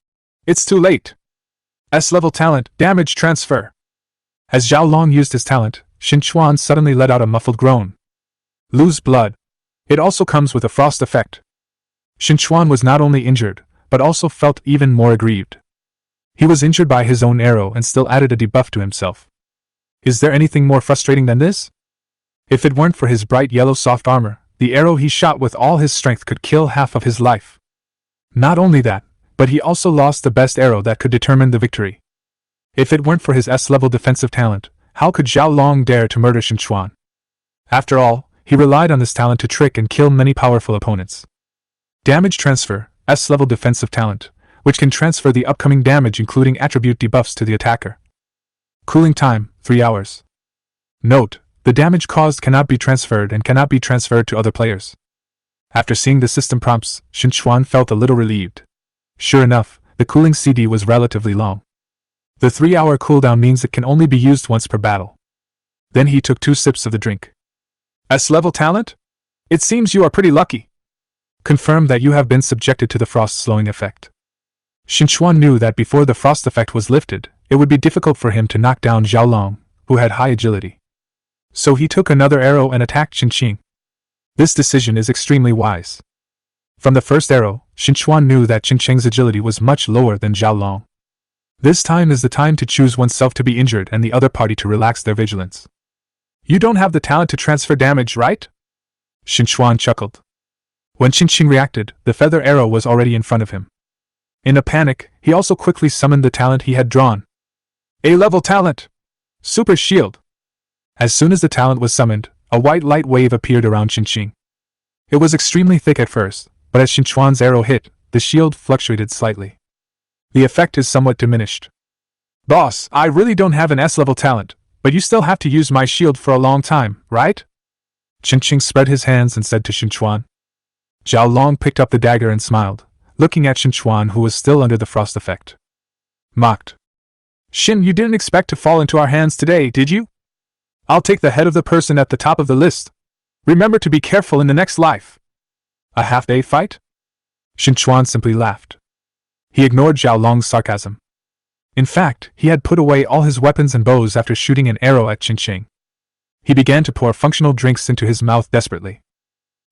It's too late. S-level talent, damage transfer. As Xiaolong used his talent, Qin Chuan suddenly let out a muffled groan. Lose blood. It also comes with a frost effect. Qin Chuan was not only injured, but also felt even more aggrieved. He was injured by his own arrow and still added a debuff to himself. Is there anything more frustrating than this? If it weren't for his bright yellow soft armor, the arrow he shot with all his strength could kill half of his life. Not only that, but he also lost the best arrow that could determine the victory. If it weren't for his S-level defensive talent, how could Xiaolong dare to murder Qin Chuan? After all, he relied on this talent to trick and kill many powerful opponents. Damage transfer, S-level defensive talent, which can transfer the upcoming damage including attribute debuffs to the attacker. Cooling time, 3 hours. Note: the damage caused cannot be transferred and cannot be transferred to other players. After seeing the system prompts, Qin Chuan felt a little relieved. Sure enough, the cooling CD was relatively long. The 3-hour cooldown means it can only be used once per battle. Then he took 2 sips of the drink. S-level talent? It seems you are pretty lucky. Confirm that you have been subjected to the frost slowing effect. Qin Chuan knew that before the frost effect was lifted, it would be difficult for him to knock down Xiaolong, who had high agility. So he took another arrow and attacked Qin Qing. This decision is extremely wise. From the first arrow, Qin Chuan knew that Qin Qing's agility was much lower than Xiaolong. This time is the time to choose oneself to be injured and the other party to relax their vigilance. You don't have the talent to transfer damage, right? Qin Chuan chuckled. When Qin Qing reacted, the feather arrow was already in front of him. In a panic, he also quickly summoned the talent he had drawn. A-level talent! Super Shield! As soon as the talent was summoned, a white light wave appeared around Qin Qing. It was extremely thick at first, but as Qin Chuan's arrow hit, the shield fluctuated slightly. The effect is somewhat diminished. Boss, I really don't have an S-level talent, but you still have to use my shield for a long time, right? Qin Qing spread his hands and said to Qin Chuan. Xiaolong picked up the dagger and smiled, looking at Qin Chuan who was still under the frost effect. Mocked. Shin, you didn't expect to fall into our hands today, did you? I'll take the head of the person at the top of the list. Remember to be careful in the next life. A half-day fight? Qin Chuan simply laughed. He ignored Xiaolong's sarcasm. In fact, he had put away all his weapons and bows after shooting an arrow at Qin Qing. He began to pour functional drinks into his mouth desperately.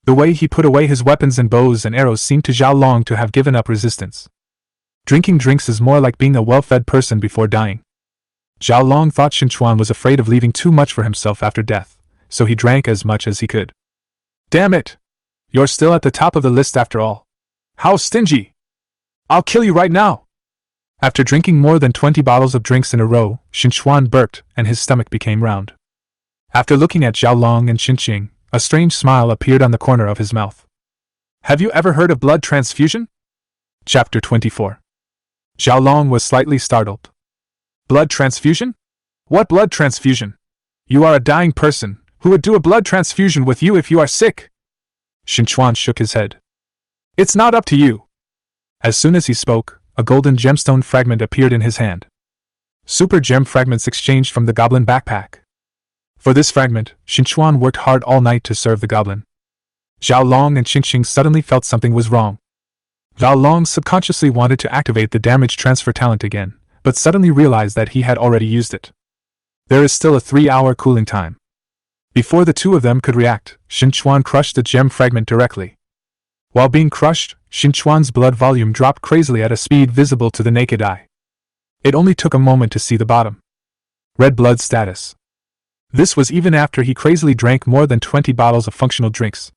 The way he put away his weapons and bows and arrows seemed to Xiaolong to have given up resistance. Drinking drinks is more like being a well-fed person before dying. Xiaolong thought Qin Chuan was afraid of leaving too much for himself after death, so he drank as much as he could. Damn it! You're still at the top of the list after all. How stingy! I'll kill you right now! After drinking more than 20 bottles of drinks in a row, Qin Chuan burped and his stomach became round. After looking at Xiaolong and Qin Qing, a strange smile appeared on the corner of his mouth. Have you ever heard of blood transfusion? Chapter 24. Xiaolong was slightly startled. Blood transfusion? What blood transfusion? You are a dying person. Who would do a blood transfusion with you if you are sick? Qin Chuan shook his head. It's not up to you. As soon as he spoke, a golden gemstone fragment appeared in his hand. Super gem fragments exchanged from the goblin backpack. For this fragment, Qin Chuan worked hard all night to serve the goblin. Xiaolong and Qin Qing suddenly felt something was wrong. Xiaolong subconsciously wanted to activate the damage transfer talent again, but suddenly realized that he had already used it. There is still a 3-hour cooling time. Before the two of them could react, Qin Chuan crushed the gem fragment directly. While being crushed, Qin Chuan's blood volume dropped crazily at a speed visible to the naked eye. It only took a moment to see the bottom. Red blood status. This was even after he crazily drank more than 20 bottles of functional drinks.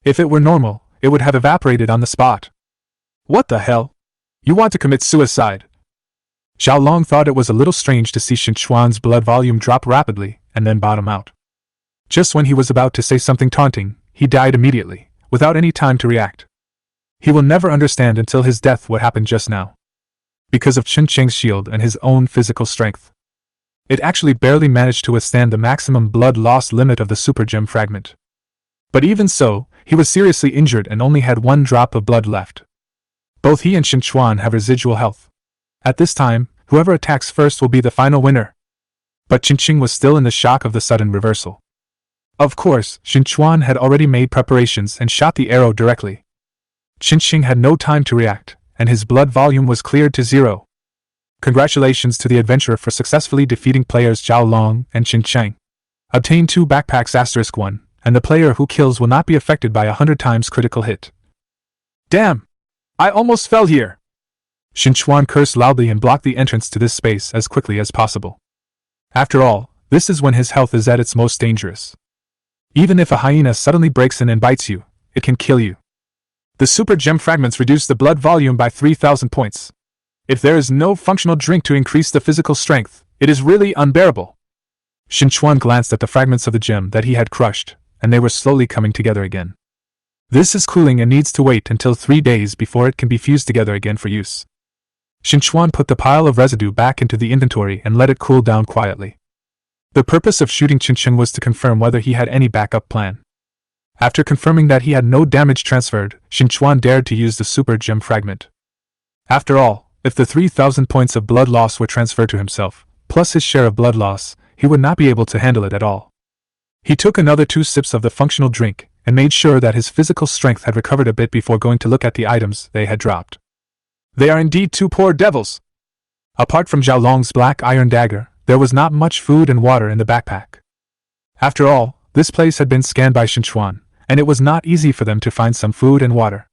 If it were normal, it would have evaporated on the spot. What the hell? You want to commit suicide? Zhao Long thought it was a little strange to see Qin Chuan's blood volume drop rapidly and then bottom out. Just when he was about to say something taunting, he died immediately, without any time to react. He will never understand until his death what happened just now. Because of Chen Cheng's shield and his own physical strength, it actually barely managed to withstand the maximum blood loss limit of the super gem fragment. But even so, he was seriously injured and only had 1 drop of blood left. Both he and Qin Chuan have residual health. At this time, whoever attacks first will be the final winner. But Qin Cheng was still in the shock of the sudden reversal. Of course, Qin Chuan had already made preparations and shot the arrow directly. Qin Cheng had no time to react, and his blood volume was cleared to 0. Congratulations to the adventurer for successfully defeating players Zhao Long and Qin Cheng. Obtain 2 backpacks *1, and the player who kills will not be affected by a 100 times critical hit. Damn! I almost fell here! Qin Chuan cursed loudly and blocked the entrance to this space as quickly as possible. After all, this is when his health is at its most dangerous. Even if a hyena suddenly breaks in and bites you, it can kill you. The super gem fragments reduce the blood volume by 3,000 points. If there is no functional drink to increase the physical strength, it is really unbearable. Qin Chuan glanced at the fragments of the gem that he had crushed, and they were slowly coming together again. This is cooling and needs to wait until 3 days before it can be fused together again for use. Qin Chuan put the pile of residue back into the inventory and let it cool down quietly. The purpose of shooting Qin Cheng was to confirm whether he had any backup plan. After confirming that he had no damage transferred, Qin Chuan dared to use the super gem fragment. After all, if the 3,000 points of blood loss were transferred to himself, plus his share of blood loss, he would not be able to handle it at all. He took another 2 sips of the functional drink, and made sure that his physical strength had recovered a bit before going to look at the items they had dropped. They are indeed 2 poor devils! Apart from Zhao Long's black iron dagger, there was not much food and water in the backpack. After all, this place had been scanned by Qin Chuan, and it was not easy for them to find some food and water.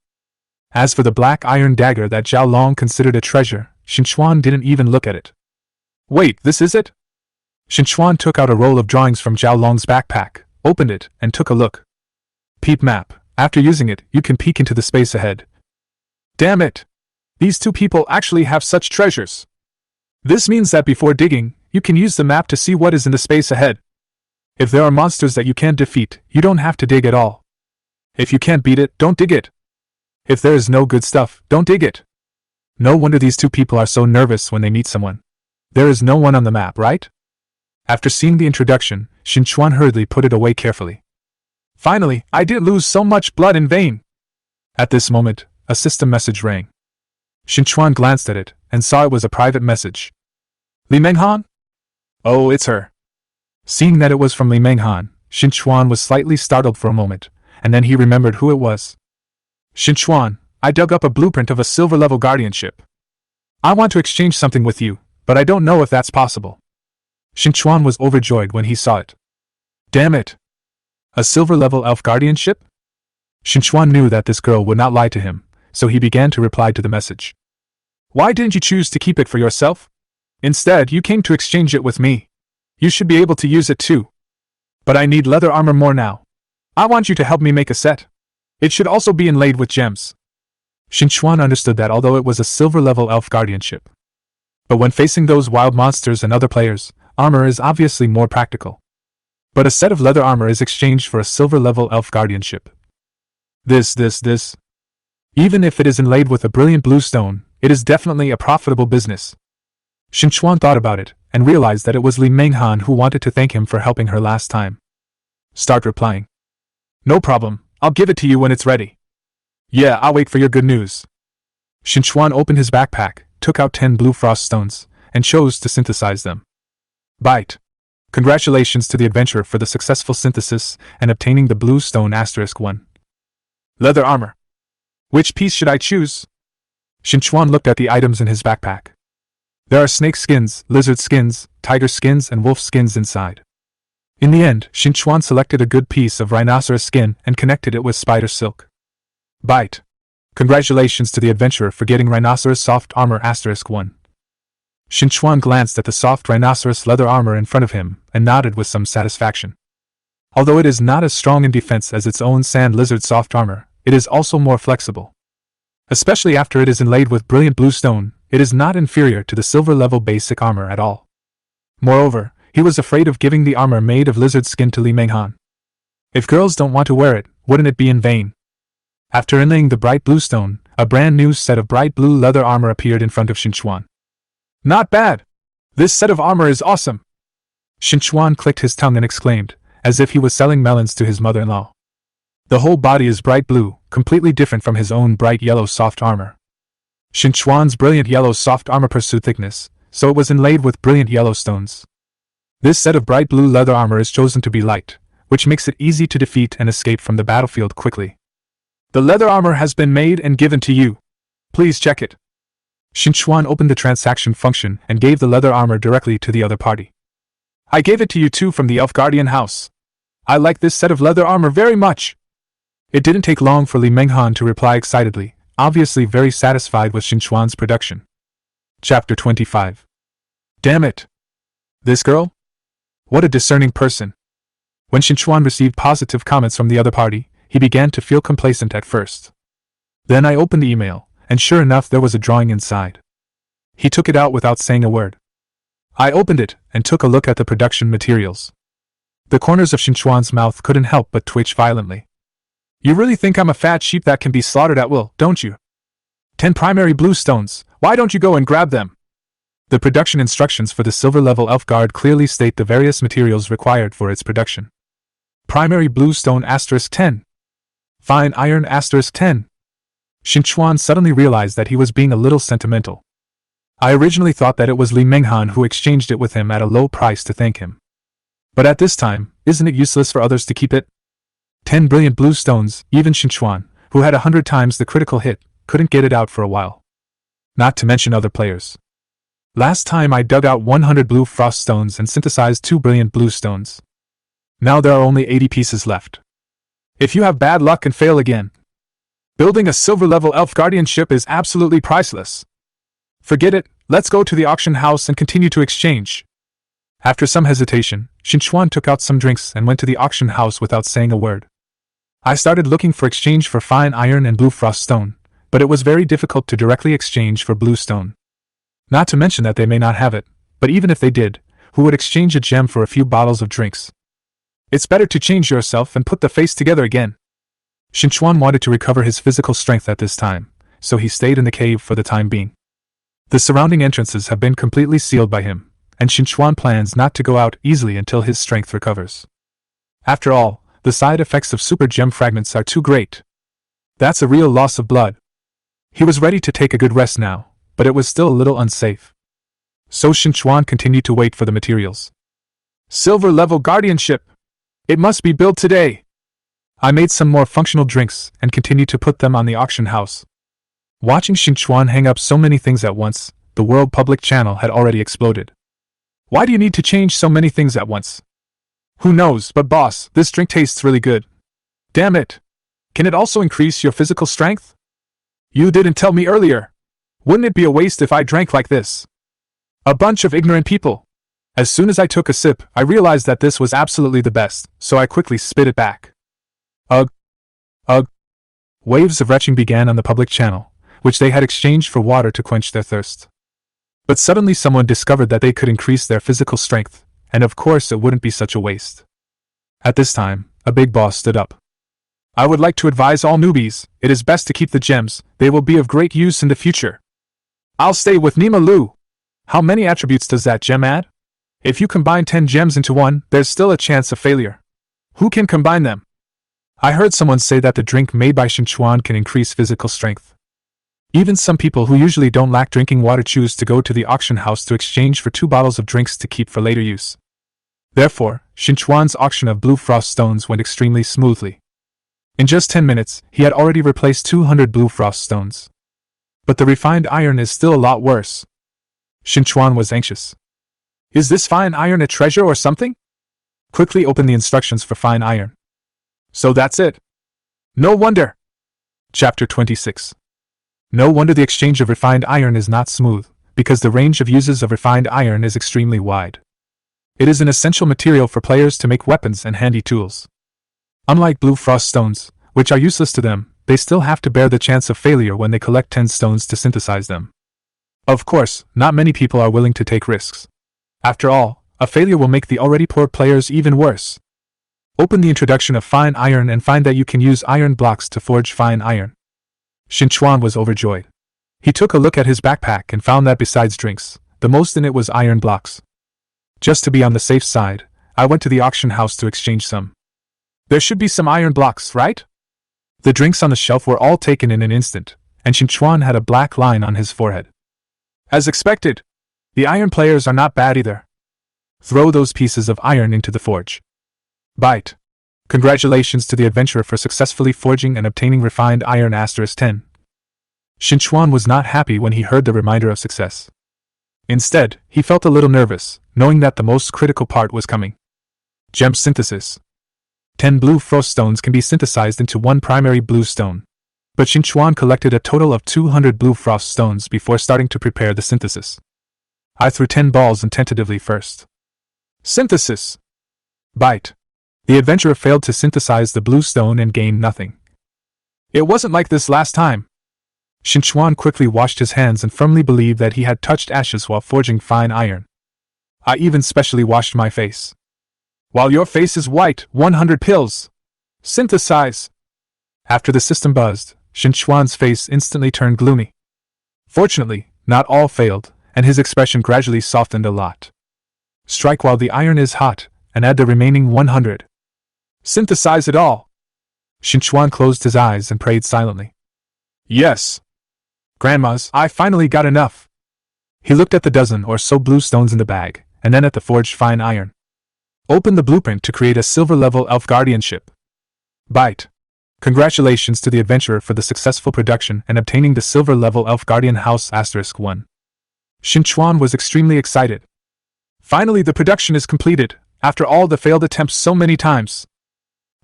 As for the black iron dagger that Zhao Long considered a treasure, Qin Chuan didn't even look at it. Wait, this is it? Qin Chuan took out a roll of drawings from Zhao Long's backpack, opened it, and took a look. Peep map. After using it, you can peek into the space ahead. Damn it! These 2 people actually have such treasures. This means that before digging, you can use the map to see what is in the space ahead. If there are monsters that you can't defeat, you don't have to dig at all. If you can't beat it, don't dig it. If there is no good stuff, don't dig it. No wonder these 2 people are so nervous when they meet someone. There is no one on the map, right? After seeing the introduction, Qin Chuan hurriedly put it away carefully. Finally, I didn't lose so much blood in vain. At this moment, a system message rang. Qin Chuan glanced at it, and saw it was a private message. Li Menghan? Oh, it's her. Seeing that it was from Li Menghan, Qin Chuan was slightly startled for a moment, and then he remembered who it was. Qin Chuan, I dug up a blueprint of a silver-level guardianship. I want to exchange something with you, but I don't know if that's possible. Qin Chuan was overjoyed when he saw it. Damn it! A silver-level elf guardianship? Qin Chuan knew that this girl would not lie to him, so he began to reply to the message. Why didn't you choose to keep it for yourself? Instead, you came to exchange it with me. You should be able to use it too. But I need leather armor more now. I want you to help me make a set. It should also be inlaid with gems. Qin Chuan understood that although it was a silver-level elf guardianship, but when facing those wild monsters and other players, armor is obviously more practical. But a set of leather armor is exchanged for a silver-level elf guardianship. This. Even if it is inlaid with a brilliant blue stone, it is definitely a profitable business. Qin Chuan thought about it, and realized that it was Li Menghan who wanted to thank him for helping her last time. Start replying. No problem, I'll give it to you when it's ready. Yeah, I'll wait for your good news. Qin Chuan opened his backpack, took out 10 blue frost stones, and chose to synthesize them. Bite. Congratulations to the adventurer for the successful synthesis and obtaining the blue stone *1. Leather armor. Which piece should I choose? Qin Chuan looked at the items in his backpack. There are snake skins, lizard skins, tiger skins, and wolf skins inside. In the end, Qin Chuan selected a good piece of rhinoceros skin and connected it with spider silk. Bite. Congratulations to the adventurer for getting rhinoceros soft armor *1. Qin Chuan glanced at the soft rhinoceros leather armor in front of him and nodded with some satisfaction. Although it is not as strong in defense as its own sand lizard soft armor, it is also more flexible. Especially after it is inlaid with brilliant blue stone, it is not inferior to the silver level basic armor at all. Moreover, he was afraid of giving the armor made of lizard skin to Li Menghan. If girls don't want to wear it, wouldn't it be in vain? After inlaying the bright blue stone, a brand new set of bright blue leather armor appeared in front of Qin Chuan. Not bad! This set of armor is awesome! Qin Chuan clicked his tongue and exclaimed, as if he was selling melons to his mother-in-law. The whole body is bright blue, completely different from his own bright yellow soft armor. Qin Chuan's brilliant yellow soft armor pursued thickness, so it was inlaid with brilliant yellow stones. This set of bright blue leather armor is chosen to be light, which makes it easy to defeat and escape from the battlefield quickly. The leather armor has been made and given to you. Please check it. Qin Chuan opened the transaction function and gave the leather armor directly to the other party. I gave it to you too from the Elf Guardian house. I like this set of leather armor very much. It didn't take long for Li Menghan to reply excitedly, obviously very satisfied with Qin Chuan's production. Chapter 25. Damn it! This girl? What a discerning person! When Qin Chuan received positive comments from the other party, he began to feel complacent at first. Then I opened the email, and sure enough there was a drawing inside. He took it out without saying a word. I opened it, and took a look at the production materials. The corners of Qin Chuan's mouth couldn't help but twitch violently. You really think I'm a fat sheep that can be slaughtered at will, don't you? 10 primary blue stones, why don't you go and grab them? The production instructions for the silver level elf guard clearly state the various materials required for its production. Primary blue stone *10. Fine iron *10. Qin Chuan suddenly realized that he was being a little sentimental. I originally thought that it was Li Menghan who exchanged it with him at a low price to thank him. But at this time, isn't it useless for others to keep it? 10 brilliant blue stones, even Qin Chuan, who had 100 times the critical hit, couldn't get it out for a while. Not to mention other players. Last time I dug out 100 blue frost stones and synthesized 2 brilliant blue stones. Now there are only 80 pieces left. If you have bad luck and fail again, building a silver-level elf guardian ship is absolutely priceless. Forget it, let's go to the auction house and continue to exchange. After some hesitation, Qin Chuan took out some drinks and went to the auction house without saying a word. I started looking for exchange for fine iron and blue frost stone, but it was very difficult to directly exchange for blue stone. Not to mention that they may not have it, but even if they did, who would exchange a gem for a few bottles of drinks? It's better to change yourself and put the face together again. Qin Chuan wanted to recover his physical strength at this time, so he stayed in the cave for the time being. The surrounding entrances have been completely sealed by him, and Qin Chuan plans not to go out easily until his strength recovers. After all, the side effects of super gem fragments are too great. That's a real loss of blood. He was ready to take a good rest now, but it was still a little unsafe. So Qin Chuan continued to wait for the materials. Silver level guardianship! It must be built today! I made some more functional drinks and continued to put them on the auction house. Watching Qin Chuan hang up so many things at once, the World Public Channel had already exploded. Why do you need to change so many things at once? Who knows, but boss, this drink tastes really good. Damn it! Can it also increase your physical strength? You didn't tell me earlier. Wouldn't it be a waste if I drank like this? A bunch of ignorant people. As soon as I took a sip, I realized that this was absolutely the best, so I quickly spit it back. Ugh. Ugh. Waves of retching began on the public channel, which they had exchanged for water to quench their thirst. But suddenly someone discovered that they could increase their physical strength, and of course it wouldn't be such a waste. At this time, a big boss stood up. I would like to advise all newbies, it is best to keep the gems, they will be of great use in the future. I'll stay with Nima Lu. How many attributes does that gem add? If you combine 10 gems into one, there's still a chance of failure. Who can combine them? I heard someone say that the drink made by Qin Chuan can increase physical strength. Even some people who usually don't lack drinking water choose to go to the auction house to exchange for 2 bottles of drinks to keep for later use. Therefore, Qin Chuan's auction of blue frost stones went extremely smoothly. In just 10 minutes, he had already replaced 200 blue frost stones. But the refined iron is still a lot worse. Qin Chuan was anxious. Is this fine iron a treasure or something? Quickly open the instructions for fine iron. So that's it. No wonder. Chapter 26. No wonder the exchange of refined iron is not smooth, because the range of uses of refined iron is extremely wide. It is an essential material for players to make weapons and handy tools. Unlike blue frost stones, which are useless to them, they still have to bear the chance of failure when they collect 10 stones to synthesize them. Of course, not many people are willing to take risks. After all, a failure will make the already poor players even worse. Open the introduction of fine iron and find that you can use iron blocks to forge fine iron. Qin Chuan was overjoyed. He took a look at his backpack and found that besides drinks, the most in it was iron blocks. Just to be on the safe side, I went to the auction house to exchange some. There should be some iron blocks, right? The drinks on the shelf were all taken in an instant, and Qin Chuan had a black line on his forehead. As expected, the iron players are not bad either. Throw those pieces of iron into the forge. Bite. Congratulations to the adventurer for successfully forging and obtaining refined iron *10. Qin Chuan was not happy when he heard the reminder of success. Instead, he felt a little nervous, knowing that the most critical part was coming. Gem synthesis. 10 blue frost stones can be synthesized into one primary blue stone. But Qin Chuan collected a total of 200 blue frost stones before starting to prepare the synthesis. I threw 10 balls and tentatively first. Synthesis. Bite. The adventurer failed to synthesize the blue stone and gained nothing. It wasn't like this last time. Qin Chuan quickly washed his hands and firmly believed that he had touched ashes while forging fine iron. I even specially washed my face. While your face is white, 100 pills. Synthesize. After the system buzzed, Qin Chuan's face instantly turned gloomy. Fortunately, not all failed, and his expression gradually softened a lot. Strike while the iron is hot, and add the remaining 100. Synthesize it all. Qin Chuan closed his eyes and prayed silently. Yes. Grandmas, I finally got enough. He looked at the dozen or so blue stones in the bag, and then at the forged fine iron. Open the blueprint to create a silver-level elf guardianship. Bite. Congratulations to the adventurer for the successful production and obtaining the silver-level elf guardian house *1. Qin Chuan was extremely excited. Finally the production is completed, after all the failed attempts so many times.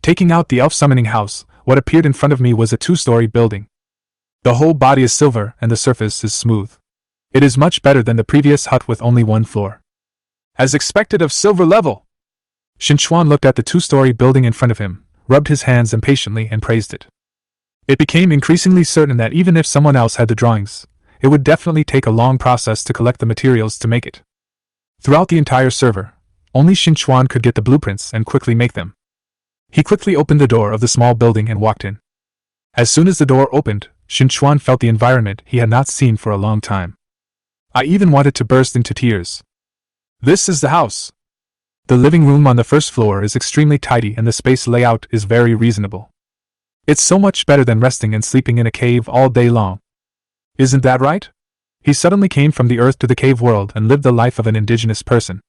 Taking out the elf summoning house, what appeared in front of me was a 2-story building. The whole body is silver and the surface is smooth. It is much better than the previous hut with only 1 floor. As expected of silver level. Qin Chuan looked at the 2-story building in front of him, rubbed his hands impatiently and praised it. It became increasingly certain that even if someone else had the drawings, it would definitely take a long process to collect the materials to make it. Throughout the entire server, only Qin Chuan could get the blueprints and quickly make them. He quickly opened the door of the small building and walked in. As soon as the door opened, Qin Chuan felt the environment he had not seen for a long time. I even wanted to burst into tears. This is the house. The living room on the first floor is extremely tidy and the space layout is very reasonable. It's so much better than resting and sleeping in a cave all day long. Isn't that right? He suddenly came from the earth to the cave world and lived the life of an indigenous person.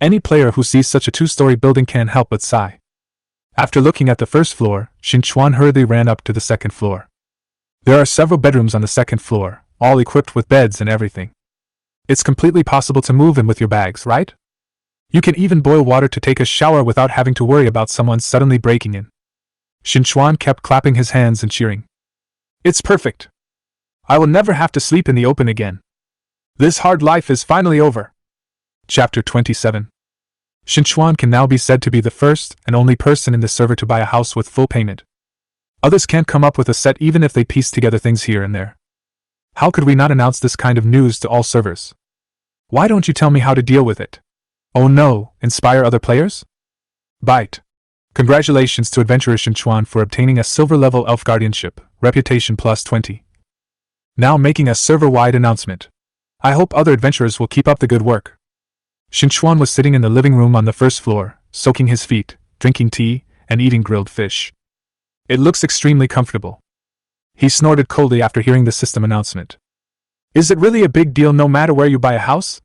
Any player who sees such a 2-story building can't help but sigh. After looking at the first floor, Qin Chuan hurriedly ran up to the second floor. There are several bedrooms on the second floor, all equipped with beds and everything. It's completely possible to move in with your bags, right? You can even boil water to take a shower without having to worry about someone suddenly breaking in. Qin Chuan kept clapping his hands and cheering. It's perfect. I will never have to sleep in the open again. This hard life is finally over. Chapter 27. Qin Chuan can now be said to be the first and only person in the server to buy a house with full payment. Others can't come up with a set even if they piece together things here and there. How could we not announce this kind of news to all servers? Why don't you tell me how to deal with it? Oh no, inspire other players? Bite. Congratulations to adventurer Qin Chuan for obtaining a silver-level elf guardianship, reputation +20. Now making a server-wide announcement. I hope other adventurers will keep up the good work. Qin Chuan was sitting in the living room on the first floor, soaking his feet, drinking tea, and eating grilled fish. It looks extremely comfortable. He snorted coldly after hearing the system announcement. Is it really a big deal no matter where you buy a house?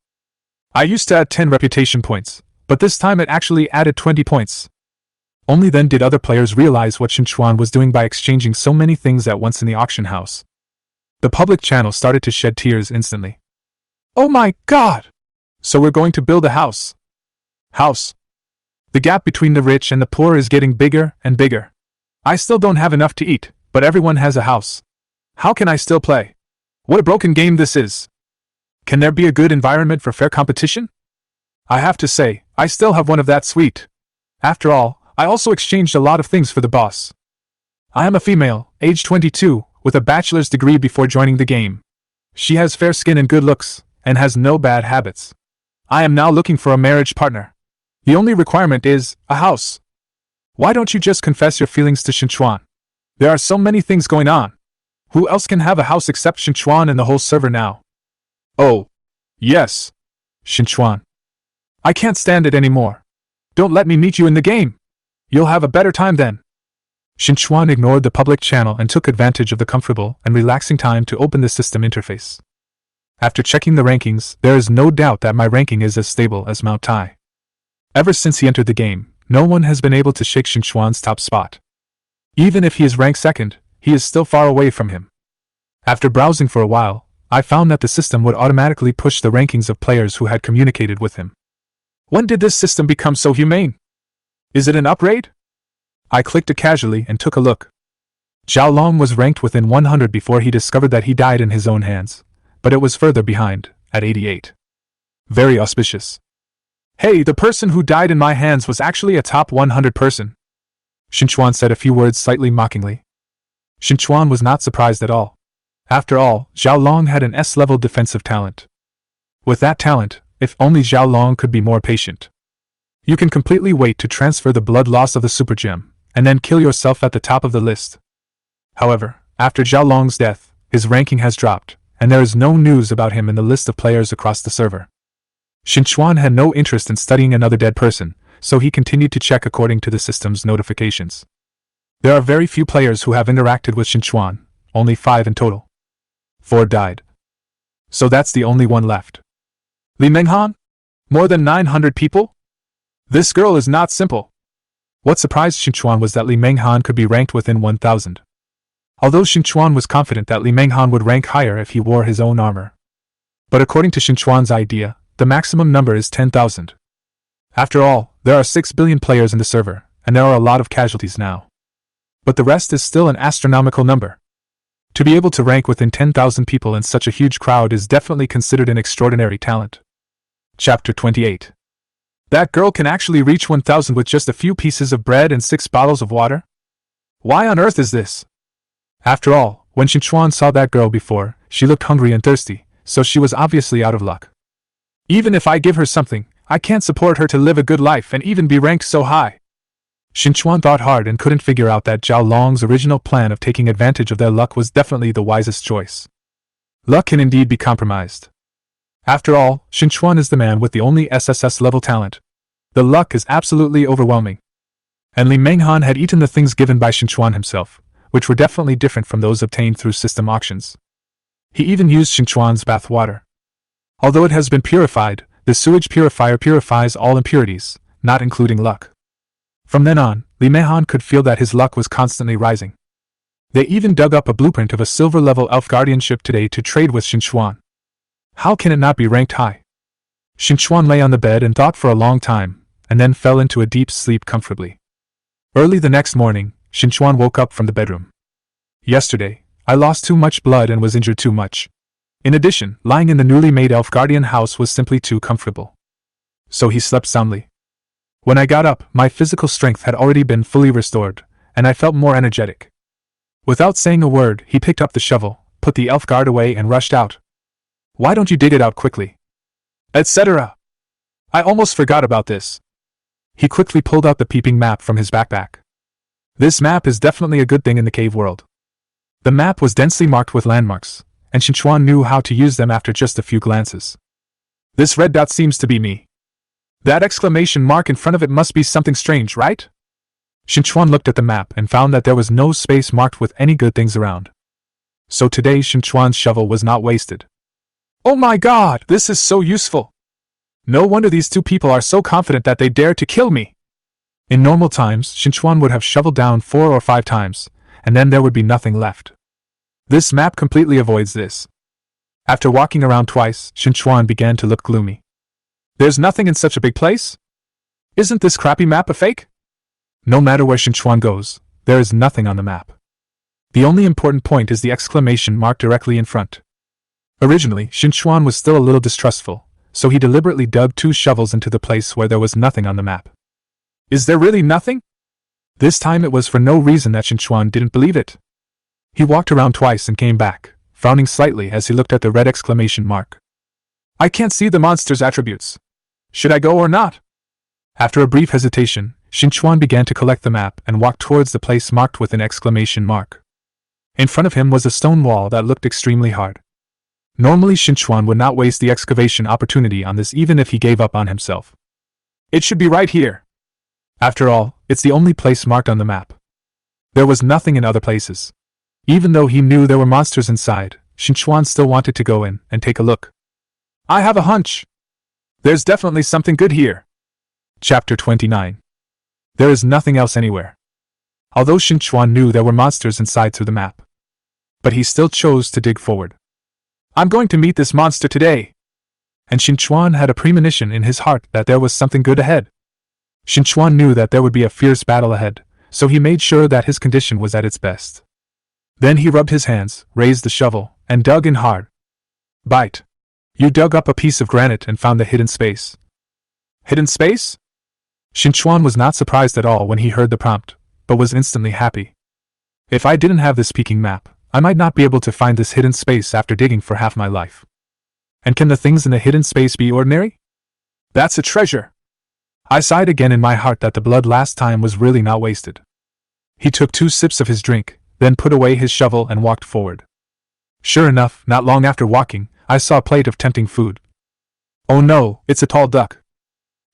I used to add 10 reputation points, but this time it actually added 20 points. Only then did other players realize what Qin Chuan was doing by exchanging so many things at once in the auction house. The public channel started to shed tears instantly. Oh my god! So we're going to build a house. House. The gap between the rich and the poor is getting bigger and bigger. I still don't have enough to eat, but everyone has a house. How can I still play? What a broken game this is. Can there be a good environment for fair competition? I have to say, I still have one of that sweet. After all, I also exchanged a lot of things for the boss. I am a female, age 22, with a bachelor's degree before joining the game. She has fair skin and good looks, and has no bad habits. I am now looking for a marriage partner. The only requirement is a house. Why don't you just confess your feelings to Qin Chuan? There are so many things going on. Who else can have a house except Qin Chuan and the whole server now? Oh, yes. Qin Chuan. I can't stand it anymore. Don't let me meet you in the game. You'll have a better time then. Qin Chuan ignored the public channel and took advantage of the comfortable and relaxing time to open the system interface. After checking the rankings, there is no doubt that my ranking is as stable as Mount Tai. Ever since he entered the game, no one has been able to shake Qin Chuan's top spot. Even if he is ranked second, he is still far away from him. After browsing for a while, I found that the system would automatically push the rankings of players who had communicated with him. When did this system become so humane? Is it an upgrade? I clicked it casually and took a look. Zhao Long was ranked within 100 before he discovered that he died in his own hands, but it was further behind, at 88. Very auspicious. Hey, the person who died in my hands was actually a top 100 person. Qin Chuan said a few words slightly mockingly. Qin Chuan was not surprised at all. After all, Zhao Long had an S-level defensive talent. With that talent, if only Zhao Long could be more patient. You can completely wait to transfer the blood loss of the super gem, and then kill yourself at the top of the list. However, after Zhao Long's death, his ranking has dropped, and there is no news about him in the list of players across the server. Qin Chuan had no interest in studying another dead person, so he continued to check according to the system's notifications. There are very few players who have interacted with Qin Chuan, only 5 in total. 4 died. So that's the only one left. Li Menghan? More than 900 people? This girl is not simple. What surprised Qin Chuan was that Li Menghan could be ranked within 1,000. Although Qin Chuan was confident that Li Menghan would rank higher if he wore his own armor. But according to Qin Chuan's idea, the maximum number is 10,000. After all, there are 6 billion players in the server, and there are a lot of casualties now. But the rest is still an astronomical number. To be able to rank within 10,000 people in such a huge crowd is definitely considered an extraordinary talent. Chapter 28. That girl can actually reach 1,000 with just a few pieces of bread and 6 bottles of water? Why on earth is this? After all, when Qin Chuan saw that girl before, she looked hungry and thirsty, so she was obviously out of luck. Even if I give her something, I can't support her to live a good life and even be ranked so high. Qin Chuan thought hard and couldn't figure out that Zhao Long's original plan of taking advantage of their luck was definitely the wisest choice. Luck can indeed be compromised. After all, Qin Chuan is the man with the only SSS-level talent. The luck is absolutely overwhelming. And Li Menghan had eaten the things given by Qin Chuan himself, which were definitely different from those obtained through system auctions. He even used Qin Chuan's bath water. Although it has been purified, the sewage purifier purifies all impurities, not including luck. From then on, Li Menghan could feel that his luck was constantly rising. They even dug up a blueprint of a silver-level elf guardianship today to trade with Qin Chuan. How can it not be ranked high? Qin Chuan lay on the bed and thought for a long time, and then fell into a deep sleep comfortably. Early the next morning, Qin Chuan woke up from the bedroom. Yesterday, I lost too much blood and was injured too much. In addition, lying in the newly made elf guardian house was simply too comfortable. So he slept soundly. When I got up, my physical strength had already been fully restored, and I felt more energetic. Without saying a word, he picked up the shovel, put the elf guard away and rushed out. Why don't you dig it out quickly? Etc. I almost forgot about this. He quickly pulled out the peeping map from his backpack. This map is definitely a good thing in the cave world. The map was densely marked with landmarks, and Qin Chuan knew how to use them after just a few glances. This red dot seems to be me. That exclamation mark in front of it must be something strange, right? Qin Chuan looked at the map and found that there was no space marked with any good things around. So today Qin Chuan's shovel was not wasted. Oh my god, this is so useful! No wonder these two people are so confident that they dare to kill me! In normal times, Qin Chuan would have shoveled down 4 or 5 times, and then there would be nothing left. This map completely avoids this. After walking around twice, Qin Chuan began to look gloomy. There's nothing in such a big place? Isn't this crappy map a fake? No matter where Qin Chuan goes, there is nothing on the map. The only important point is the exclamation mark directly in front. Originally, Qin Chuan was still a little distrustful, so he deliberately dug 2 shovels into the place where there was nothing on the map. Is there really nothing? This time it was for no reason that Qin Chuan didn't believe it. He walked around twice and came back, frowning slightly as he looked at the red exclamation mark. I can't see the monster's attributes. Should I go or not? After a brief hesitation, Qin Chuan began to collect the map and walked towards the place marked with an exclamation mark. In front of him was a stone wall that looked extremely hard. Normally Qin Chuan would not waste the excavation opportunity on this even if he gave up on himself. It should be right here. After all, it's the only place marked on the map. There was nothing in other places. Even though he knew there were monsters inside, Qin Chuan still wanted to go in and take a look. I have a hunch. There's definitely something good here. Chapter 29. There is nothing else anywhere. Although Qin Chuan knew there were monsters inside through the map. But he still chose to dig forward. I'm going to meet this monster today. And Qin Chuan had a premonition in his heart that there was something good ahead. Qin Chuan knew that there would be a fierce battle ahead, so he made sure that his condition was at its best. Then he rubbed his hands, raised the shovel, and dug in hard. Bite. You dug up a piece of granite and found the hidden space. Hidden space? Qin Chuan was not surprised at all when he heard the prompt, but was instantly happy. If I didn't have this peeking map, I might not be able to find this hidden space after digging for half my life. And can the things in the hidden space be ordinary? That's a treasure. I sighed again in my heart that the blood last time was really not wasted. He took 2 sips of his drink, then put away his shovel and walked forward. Sure enough, not long after walking, I saw a plate of tempting food. Oh no, it's a tall duck.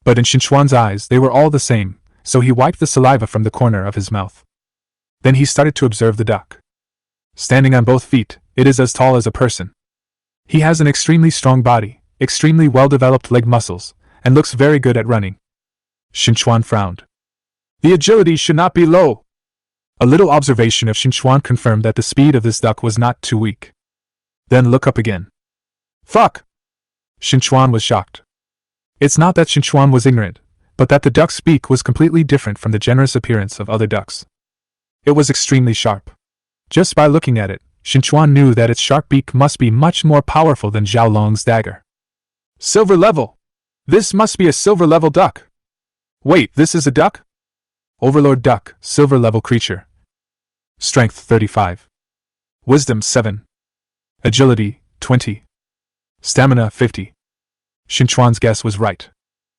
But in Qin Chuan's eyes they were all the same, so he wiped the saliva from the corner of his mouth. Then he started to observe the duck. Standing on both feet, it is as tall as a person. He has an extremely strong body, extremely well-developed leg muscles, and looks very good at running. Qin Chuan frowned. The agility should not be low. A little observation of Qin Chuan confirmed that the speed of this duck was not too weak. Then look up again. Fuck! Qin Chuan was shocked. It's not that Qin Chuan was ignorant, but that the duck's beak was completely different from the generous appearance of other ducks. It was extremely sharp. Just by looking at it, Qin Chuan knew that its sharp beak must be much more powerful than Zhao Long's dagger. Silver level! This must be a silver level duck. Wait, this is a duck? Overlord duck, silver level creature. Strength 35. Wisdom 7. Agility 20. Stamina 50. Qin Chuan's guess was right.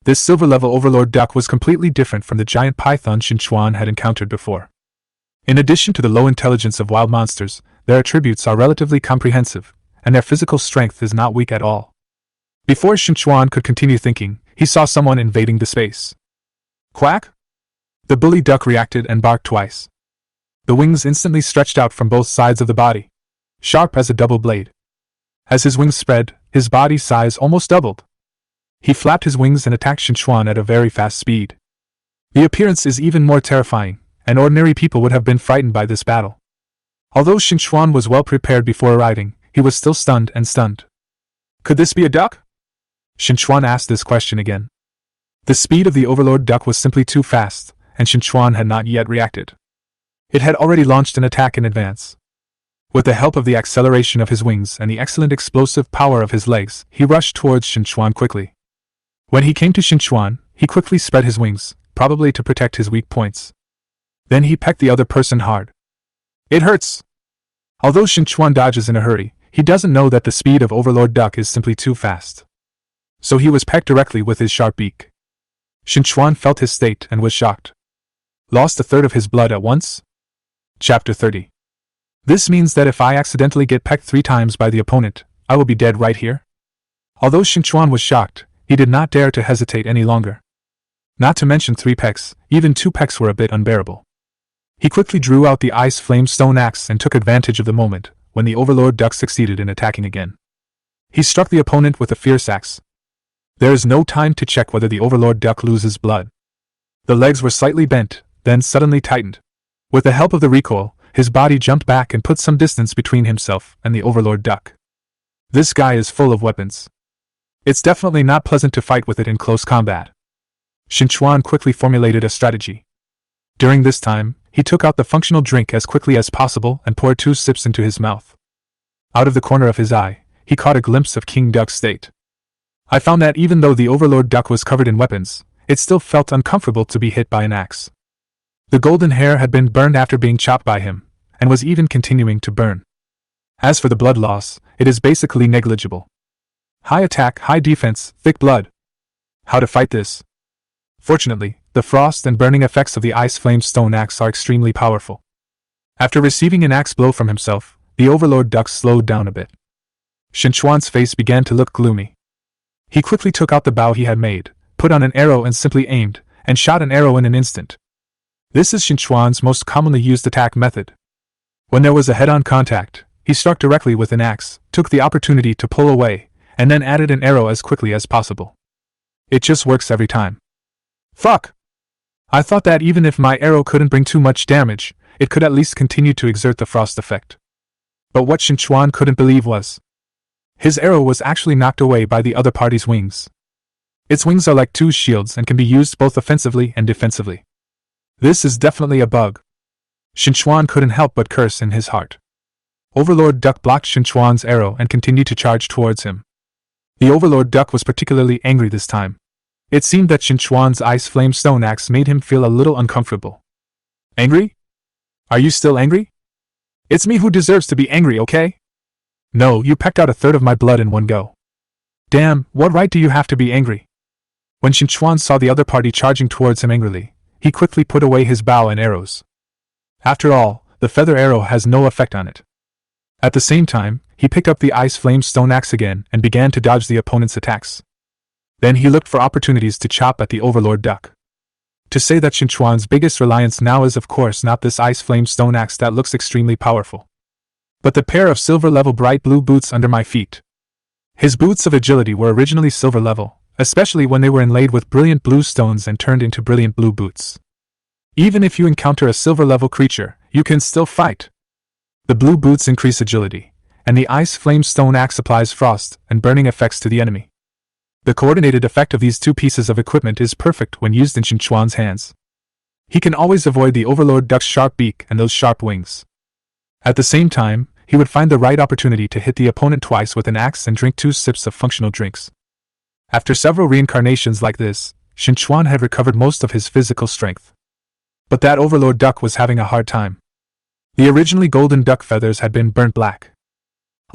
This silver level overlord duck was completely different from the giant python Qin Chuan had encountered before. In addition to the low intelligence of wild monsters, their attributes are relatively comprehensive, and their physical strength is not weak at all. Before Qin Chuan could continue thinking, he saw someone invading the space. Quack! The bully duck reacted and barked twice. The wings instantly stretched out from both sides of the body, sharp as a double blade. As his wings spread, his body size almost doubled. He flapped his wings and attacked Qin Chuan at a very fast speed. The appearance is even more terrifying, and ordinary people would have been frightened by this battle. Although Qin Chuan was well prepared before arriving, he was still stunned. Could this be a duck? Qin Chuan asked this question again. The speed of the overlord duck was simply too fast, and Qin Chuan had not yet reacted. It had already launched an attack in advance. With the help of the acceleration of his wings and the excellent explosive power of his legs, he rushed towards Qin Chuan quickly. When he came to Qin Chuan, he quickly spread his wings, probably to protect his weak points. Then he pecked the other person hard. It hurts! Although Qin Chuan dodges in a hurry, he doesn't know that the speed of Overlord Duck is simply too fast. So he was pecked directly with his sharp beak. Qin Chuan felt his state and was shocked. Lost a third of his blood at once? Chapter 30. This means that if I accidentally get pecked 3 times by the opponent, I will be dead right here? Although Qin Chuan was shocked, he did not dare to hesitate any longer. Not to mention 3 pecks, even 2 pecks were a bit unbearable. He quickly drew out the ice flame stone axe and took advantage of the moment when the Overlord Duck succeeded in attacking again. He struck the opponent with a fierce axe. There is no time to check whether the Overlord Duck loses blood. The legs were slightly bent, then suddenly tightened. With the help of the recoil, his body jumped back and put some distance between himself and the Overlord Duck. This guy is full of weapons. It's definitely not pleasant to fight with it in close combat. Qin Chuan quickly formulated a strategy. During this time, he took out the functional drink as quickly as possible and poured 2 sips into his mouth. Out of the corner of his eye, he caught a glimpse of King Duck's state. I found that even though the Overlord Duck was covered in weapons, it still felt uncomfortable to be hit by an axe. The golden hair had been burned after being chopped by him, and was even continuing to burn. As for the blood loss, it is basically negligible. High attack, high defense, thick blood. How to fight this? Fortunately, the frost and burning effects of the ice flame stone axe are extremely powerful. After receiving an axe blow from himself, the Overlord Duck slowed down a bit. Qin Chuan's face began to look gloomy. He quickly took out the bow he had made, put on an arrow and simply aimed, and shot an arrow in an instant. This is Qin Chuan's most commonly used attack method. When there was a head-on contact, he struck directly with an axe, took the opportunity to pull away, and then added an arrow as quickly as possible. It just works every time. Fuck! I thought that even if my arrow couldn't bring too much damage, it could at least continue to exert the frost effect. But what Qin Chuan couldn't believe was, his arrow was actually knocked away by the other party's wings. Its wings are like 2 shields and can be used both offensively and defensively. This is definitely a bug. Qin Chuan couldn't help but curse in his heart. Overlord Duck blocked Qin Chuan's arrow and continued to charge towards him. The Overlord Duck was particularly angry this time. It seemed that Qin Chuan's ice flame stone axe made him feel a little uncomfortable. Angry? Are you still angry? It's me who deserves to be angry, okay? No, you pecked out 1/3 of my blood in one go. Damn, what right do you have to be angry? When Qin Chuan saw the other party charging towards him angrily, he quickly put away his bow and arrows. After all, the feather arrow has no effect on it. At the same time, he picked up the ice flame stone axe again and began to dodge the opponent's attacks. Then he looked for opportunities to chop at the Overlord Duck. To say that Qin Chuan's biggest reliance now is of course not this ice flame stone axe that looks extremely powerful, but the pair of silver level bright blue boots under my feet. His boots of agility were originally silver level, especially when they were inlaid with brilliant blue stones and turned into brilliant blue boots. Even if you encounter a silver level creature, you can still fight. The blue boots increase agility, and the ice flame stone axe applies frost and burning effects to the enemy. The coordinated effect of these 2 pieces of equipment is perfect when used in Qin Chuan's hands. He can always avoid the Overlord Duck's sharp beak and those sharp wings. At the same time, he would find the right opportunity to hit the opponent twice with an axe and drink 2 sips of functional drinks. After several reincarnations like this, Qin Chuan had recovered most of his physical strength. But that Overlord Duck was having a hard time. The originally golden duck feathers had been burnt black.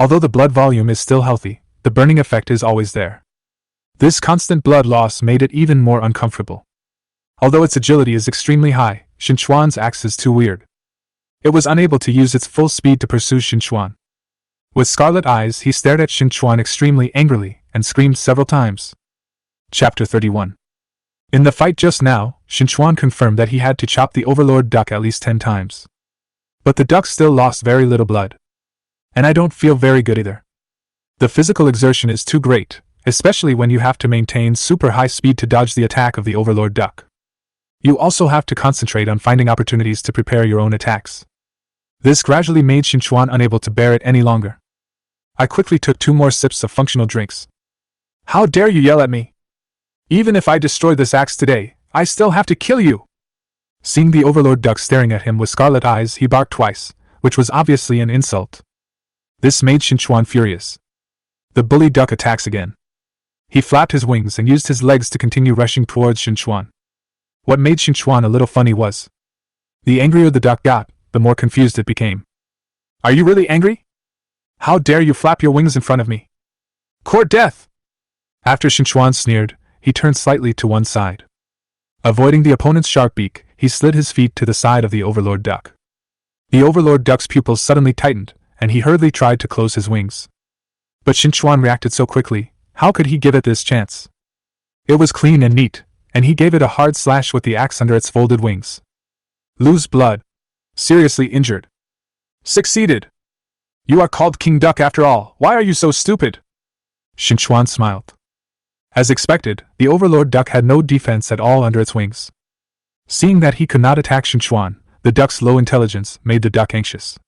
Although the blood volume is still healthy, the burning effect is always there. This constant blood loss made it even more uncomfortable. Although its agility is extremely high, Qin Chuan's axe is too weird. It was unable to use its full speed to pursue Qin Chuan. With scarlet eyes, he stared at Qin Chuan extremely angrily and screamed several times. Chapter 31. In the fight just now, Qin Chuan confirmed that he had to chop the Overlord Duck at least 10 times. But the duck still lost very little blood. And I don't feel very good either. The physical exertion is too great, especially when you have to maintain super high speed to dodge the attack of the Overlord Duck. You also have to concentrate on finding opportunities to prepare your own attacks. This gradually made Qin Chuan unable to bear it any longer. I quickly took 2 more sips of functional drinks. How dare you yell at me? Even if I destroy this axe today, I still have to kill you! Seeing the Overlord Duck staring at him with scarlet eyes, he barked twice, which was obviously an insult. This made Qin Chuan furious. The bully duck attacks again. He flapped his wings and used his legs to continue rushing towards Qin Chuan. What made Qin Chuan a little funny was, the angrier the duck got, the more confused it became. Are you really angry? How dare you flap your wings in front of me? Court death! After Qin Chuan sneered, he turned slightly to one side. Avoiding the opponent's sharp beak, he slid his feet to the side of the Overlord Duck. The Overlord Duck's pupils suddenly tightened, and he hurriedly tried to close his wings. But Qin Chuan reacted so quickly, how could he give it this chance? It was clean and neat, and he gave it a hard slash with the axe under its folded wings. Lose blood. Seriously injured. Succeeded. You are called King Duck after all, why are you so stupid? Qin Chuan smiled. As expected, the Overlord Duck had no defense at all under its wings. Seeing that he could not attack Qin Chuan, the duck's low intelligence made the duck anxious.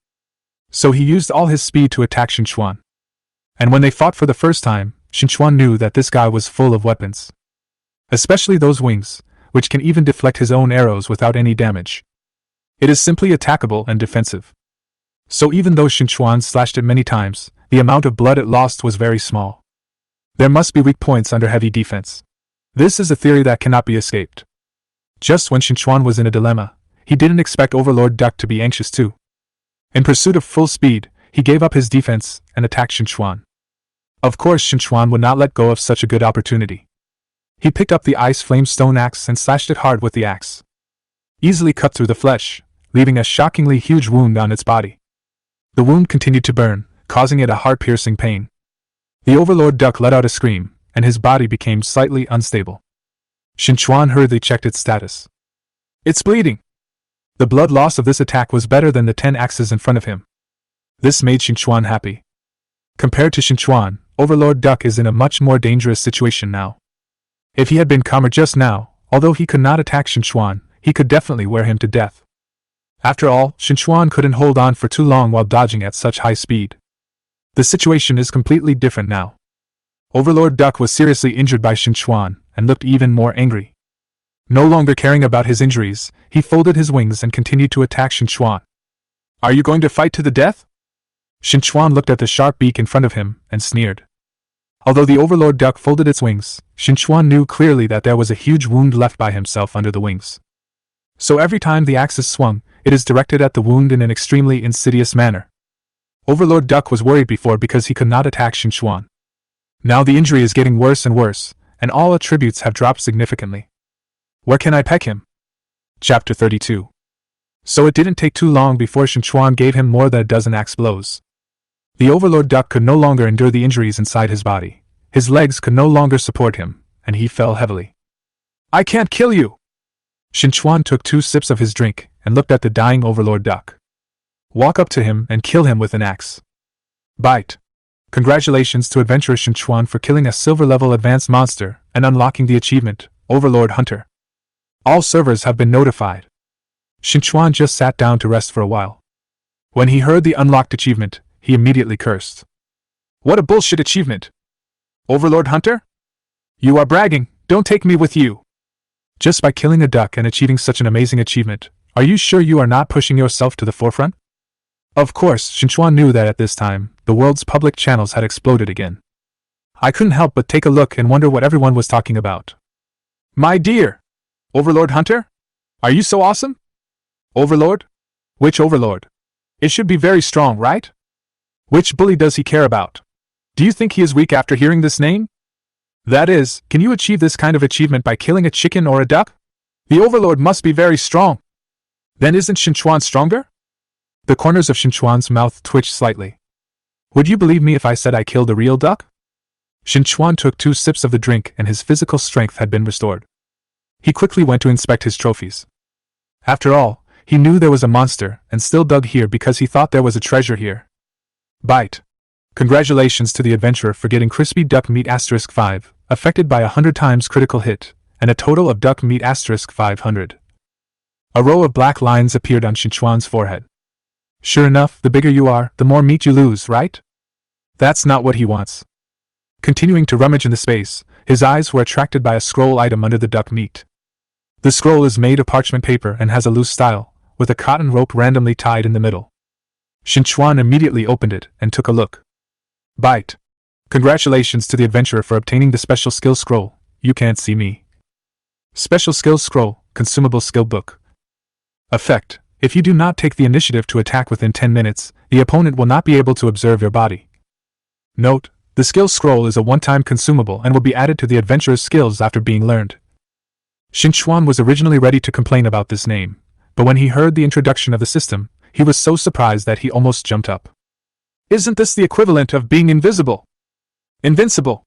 So he used all his speed to attack Qin Chuan. And when they fought for the first time, Qin Chuan knew that this guy was full of weapons. Especially those wings, which can even deflect his own arrows without any damage. It is simply attackable and defensive. So even though Qin Chuan slashed it many times, the amount of blood it lost was very small. There must be weak points under heavy defense. This is a theory that cannot be escaped. Just when Qin Chuan was in a dilemma, he didn't expect Overlord Duck to be anxious too. In pursuit of full speed, he gave up his defense and attacked Qin Chuan. Of course, Qin Chuan would not let go of such a good opportunity. He picked up the ice flame stone axe and slashed it hard with the axe. Easily cut through the flesh, leaving a shockingly huge wound on its body. The wound continued to burn, causing it a heart-piercing pain. The Overlord Duck let out a scream, and his body became slightly unstable. Qin Chuan hurriedly checked its status. It's bleeding! The blood loss of this attack was better than the 10 axes in front of him. This made Qin Chuan happy. Compared to Qin Chuan, Overlord Duck is in a much more dangerous situation now. If he had been calmer just now, although he could not attack Qin Chuan, he could definitely wear him to death. After all, Qin Chuan couldn't hold on for too long while dodging at such high speed. The situation is completely different now. Overlord Duck was seriously injured by Qin Chuan and looked even more angry. No longer caring about his injuries, he folded his wings and continued to attack Qin Chuan. Are you going to fight to the death? Qin Chuan looked at the sharp beak in front of him and sneered. Although the Overlord Duck folded its wings, Qin Chuan knew clearly that there was a huge wound left by himself under the wings. So every time the axe is swung, it is directed at the wound in an extremely insidious manner. Overlord Duck was worried before because he could not attack Qin Chuan. Now the injury is getting worse and worse, and all attributes have dropped significantly. Where can I peck him? Chapter 32. So it didn't take too long before Qin Chuan gave him more than a dozen axe blows. The Overlord Duck could no longer endure the injuries inside his body. His legs could no longer support him, and he fell heavily. I can't kill you! Qin Chuan took 2 sips of his drink and looked at the dying Overlord Duck. Walk up to him and kill him with an axe. Bite. Congratulations to adventurer Qin Chuan for killing a silver-level advanced monster and unlocking the achievement, Overlord Hunter. All servers have been notified. Qin Chuan just sat down to rest for a while. When he heard the unlocked achievement, he immediately cursed. What a bullshit achievement! Overlord Hunter? You are bragging, don't take me with you! Just by killing a duck and achieving such an amazing achievement, are you sure you are not pushing yourself to the forefront? Of course, Qin Chuan knew that at this time, the world's public channels had exploded again. I couldn't help but take a look and wonder what everyone was talking about. My dear! Overlord Hunter? Are you so awesome? Overlord? Which Overlord? It should be very strong, right? Which bully does he care about? Do you think he is weak after hearing this name? That is, can you achieve this kind of achievement by killing a chicken or a duck? The Overlord must be very strong. Then isn't Qin Chuan stronger? The corners of Qin Chuan's mouth twitched slightly. Would you believe me if I said I killed a real duck? Qin Chuan took 2 sips of the drink and his physical strength had been restored. He quickly went to inspect his trophies. After all, he knew there was a monster and still dug here because he thought there was a treasure here. Bite. Congratulations to the adventurer for getting crispy duck meat *5, affected by 100 times critical hit, and a total of duck meat *500. A row of black lines appeared on Qin Chuan's forehead. Sure enough, the bigger you are, the more meat you lose, right? That's not what he wants. Continuing to rummage in the space, his eyes were attracted by a scroll item under the duck meat. The scroll is made of parchment paper and has a loose style, with a cotton rope randomly tied in the middle. Qin Chuan immediately opened it and took a look. Bite. Congratulations to the adventurer for obtaining the special skill scroll. You can't see me. Special skill scroll, consumable skill book. Effect. If you do not take the initiative to attack within 10 minutes, the opponent will not be able to observe your body. Note, the skill scroll is a one-time consumable and will be added to the adventurer's skills after being learned. Qin Chuan was originally ready to complain about this name, but when he heard the introduction of the system, he was so surprised that he almost jumped up. Isn't this the equivalent of being invisible? Invincible.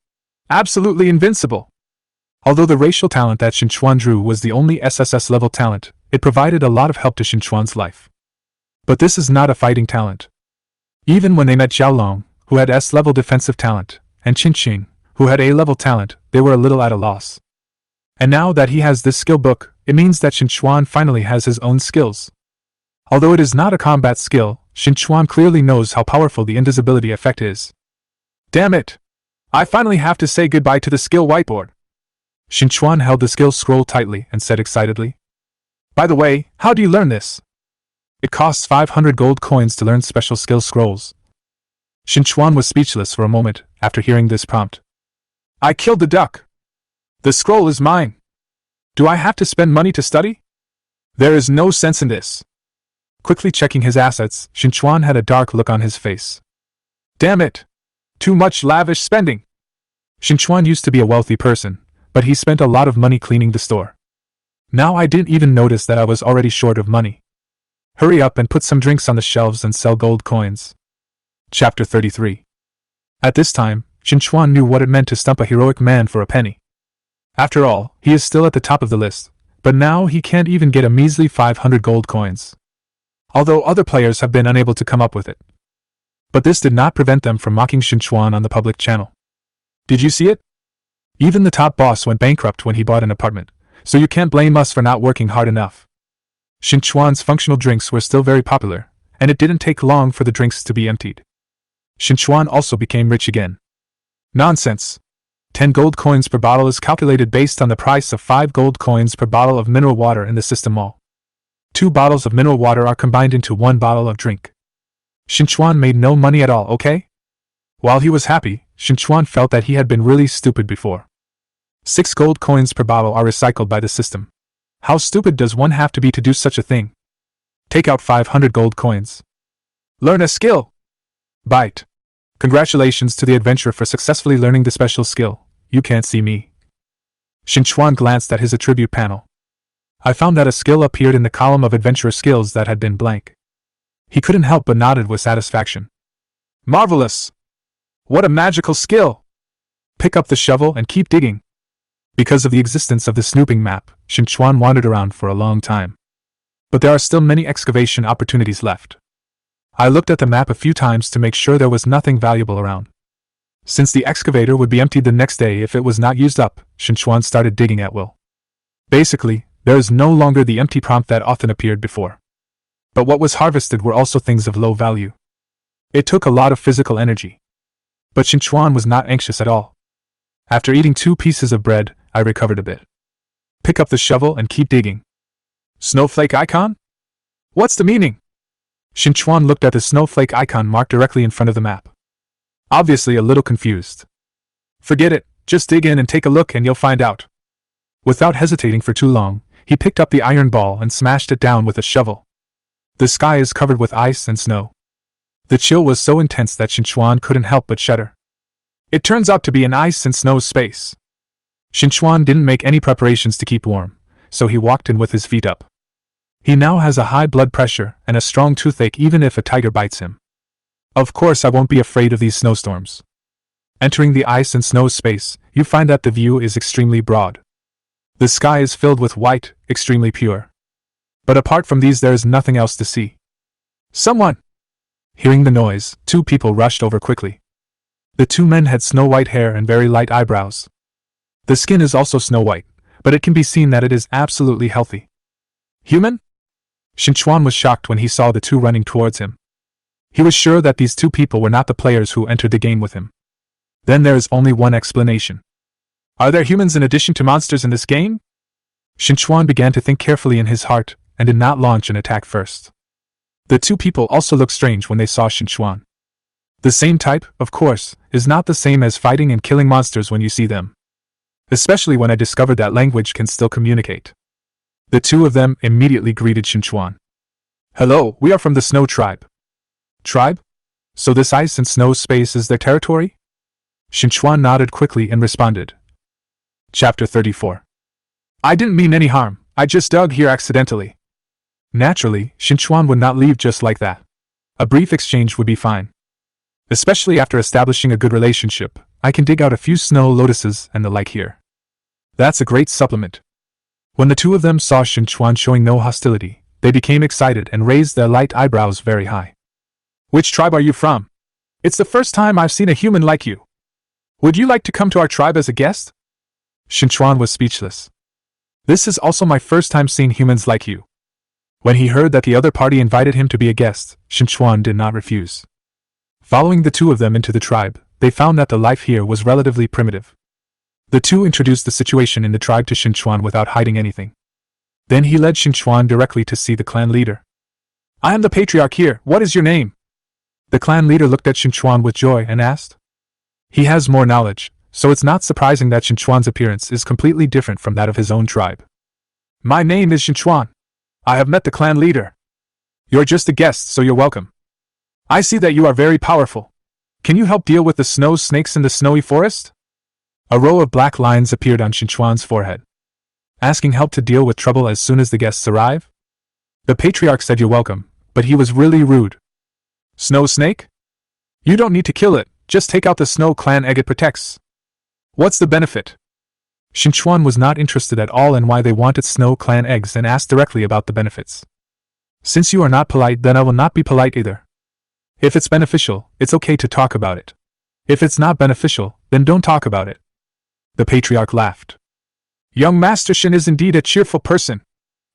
Absolutely invincible. Although the racial talent that Qin Chuan drew was the only SSS level talent, it provided a lot of help to Qin Chuan's life. But this is not a fighting talent. Even when they met Xiaolong, who had S-level defensive talent, and Qin Qing, who had A-level talent, they were a little at a loss. And now that he has this skill book, it means that Qin Chuan finally has his own skills. Although it is not a combat skill, Qin Chuan clearly knows how powerful the invisibility effect is. Damn it! I finally have to say goodbye to the skill whiteboard. Qin Chuan held the skill scroll tightly and said excitedly. By the way, how do you learn this? It costs 500 gold coins to learn special skill scrolls. Qin Chuan was speechless for a moment after hearing this prompt. I killed the duck. The scroll is mine. Do I have to spend money to study? There is no sense in this. Quickly checking his assets, Qin Chuan had a dark look on his face. Damn it! Too much lavish spending! Qin Chuan used to be a wealthy person, but he spent a lot of money cleaning the store. Now I didn't even notice that I was already short of money. Hurry up and put some drinks on the shelves and sell gold coins. Chapter 33. At this time, Qin Chuan knew what it meant to stump a heroic man for a penny. After all, he is still at the top of the list, but now he can't even get a measly 500 gold coins. Although other players have been unable to come up with it. But this did not prevent them from mocking Qin Chuan on the public channel. Did you see it? Even the top boss went bankrupt when he bought an apartment, so you can't blame us for not working hard enough. Qin Chuan's functional drinks were still very popular, and it didn't take long for the drinks to be emptied. Qin Chuan also became rich again. Nonsense! 10 gold coins per bottle is calculated based on the price of 5 gold coins per bottle of mineral water in the system mall. 2 bottles of mineral water are combined into 1 bottle of drink. Qin Chuan made no money at all, okay? While he was happy, Qin Chuan felt that he had been really stupid before. 6 gold coins per bottle are recycled by the system. How stupid does one have to be to do such a thing? Take out 500 gold coins. Learn a skill! Bite. Congratulations to the adventurer for successfully learning the special skill. You can't see me. Qin Chuan glanced at his attribute panel. I found that a skill appeared in the column of adventurer skills that had been blank. He couldn't help but nodded with satisfaction. Marvelous! What a magical skill! Pick up the shovel and keep digging. Because of the existence of the snooping map, Qin Chuan wandered around for a long time. But there are still many excavation opportunities left. I looked at the map a few times to make sure there was nothing valuable around. Since the excavator would be emptied the next day if it was not used up, Qin Chuan started digging at will. Basically, there is no longer the empty prompt that often appeared before. But what was harvested were also things of low value. It took a lot of physical energy. But Qin Chuan was not anxious at all. After eating 2 pieces of bread, I recovered a bit. Pick up the shovel and keep digging. Snowflake icon? What's the meaning? Qin Chuan looked at the snowflake icon marked directly in front of the map. Obviously a little confused. Forget it, just dig in and take a look and you'll find out. Without hesitating for too long, he picked up the iron ball and smashed it down with a shovel. The sky is covered with ice and snow. The chill was so intense that Qin Chuan couldn't help but shudder. It turns out to be an ice and snow space. Qin Chuan didn't make any preparations to keep warm, so he walked in with his feet up. He now has a high blood pressure and a strong toothache even if a tiger bites him. Of course I won't be afraid of these snowstorms. Entering the ice and snow space, you find that the view is extremely broad. The sky is filled with white, extremely pure. But apart from these there is nothing else to see. Someone! Hearing the noise, 2 people rushed over quickly. The 2 men had snow-white hair and very light eyebrows. The skin is also snow-white, but it can be seen that it is absolutely healthy. Human? Qin Chuan was shocked when he saw the 2 running towards him. He was sure that these 2 people were not the players who entered the game with him. Then there is only one explanation. Are there humans in addition to monsters in this game? Qin Chuan began to think carefully in his heart, and did not launch an attack first. The 2 people also looked strange when they saw Qin Chuan. The same type, of course, is not the same as fighting and killing monsters when you see them. Especially when I discovered that language can still communicate. The 2 of them immediately greeted Qin Chuan. Hello, we are from the Snow Tribe. Tribe? So this ice and snow space is their territory? Qin Chuan nodded quickly and responded. Chapter 34. I didn't mean any harm, I just dug here accidentally. Naturally, Qin Chuan would not leave just like that. A brief exchange would be fine. Especially after establishing a good relationship, I can dig out a few snow lotuses and the like here. That's a great supplement. When the 2 of them saw Qin Chuan showing no hostility, they became excited and raised their light eyebrows very high. Which tribe are you from? It's the first time I've seen a human like you. Would you like to come to our tribe as a guest? Qin Chuan was speechless. This is also my first time seeing humans like you. When he heard that the other party invited him to be a guest, Qin Chuan did not refuse. Following the 2 of them into the tribe, they found that the life here was relatively primitive. The 2 introduced the situation in the tribe to Qin Chuan without hiding anything. Then he led Qin Chuan directly to see the clan leader. I am the patriarch here, what is your name? The clan leader looked at Qin Chuan with joy and asked. He has more knowledge, so it's not surprising that Qin Chuan's appearance is completely different from that of his own tribe. My name is Qin Chuan. I have met the clan leader. You're just a guest, so you're welcome. I see that you are very powerful. Can you help deal with the snow snakes in the snowy forest? A row of black lines appeared on Qin Chuan's forehead. Asking help to deal with trouble as soon as the guests arrive? The patriarch said you're welcome, but he was really rude. Snow snake? You don't need to kill it, just take out the snow clan egg it protects. What's the benefit? Qin Chuan was not interested at all in why they wanted snow clan eggs and asked directly about the benefits. Since you are not polite, then I will not be polite either. If it's beneficial, it's okay to talk about it. If it's not beneficial, then don't talk about it. The patriarch laughed. Young Master Qin is indeed a cheerful person.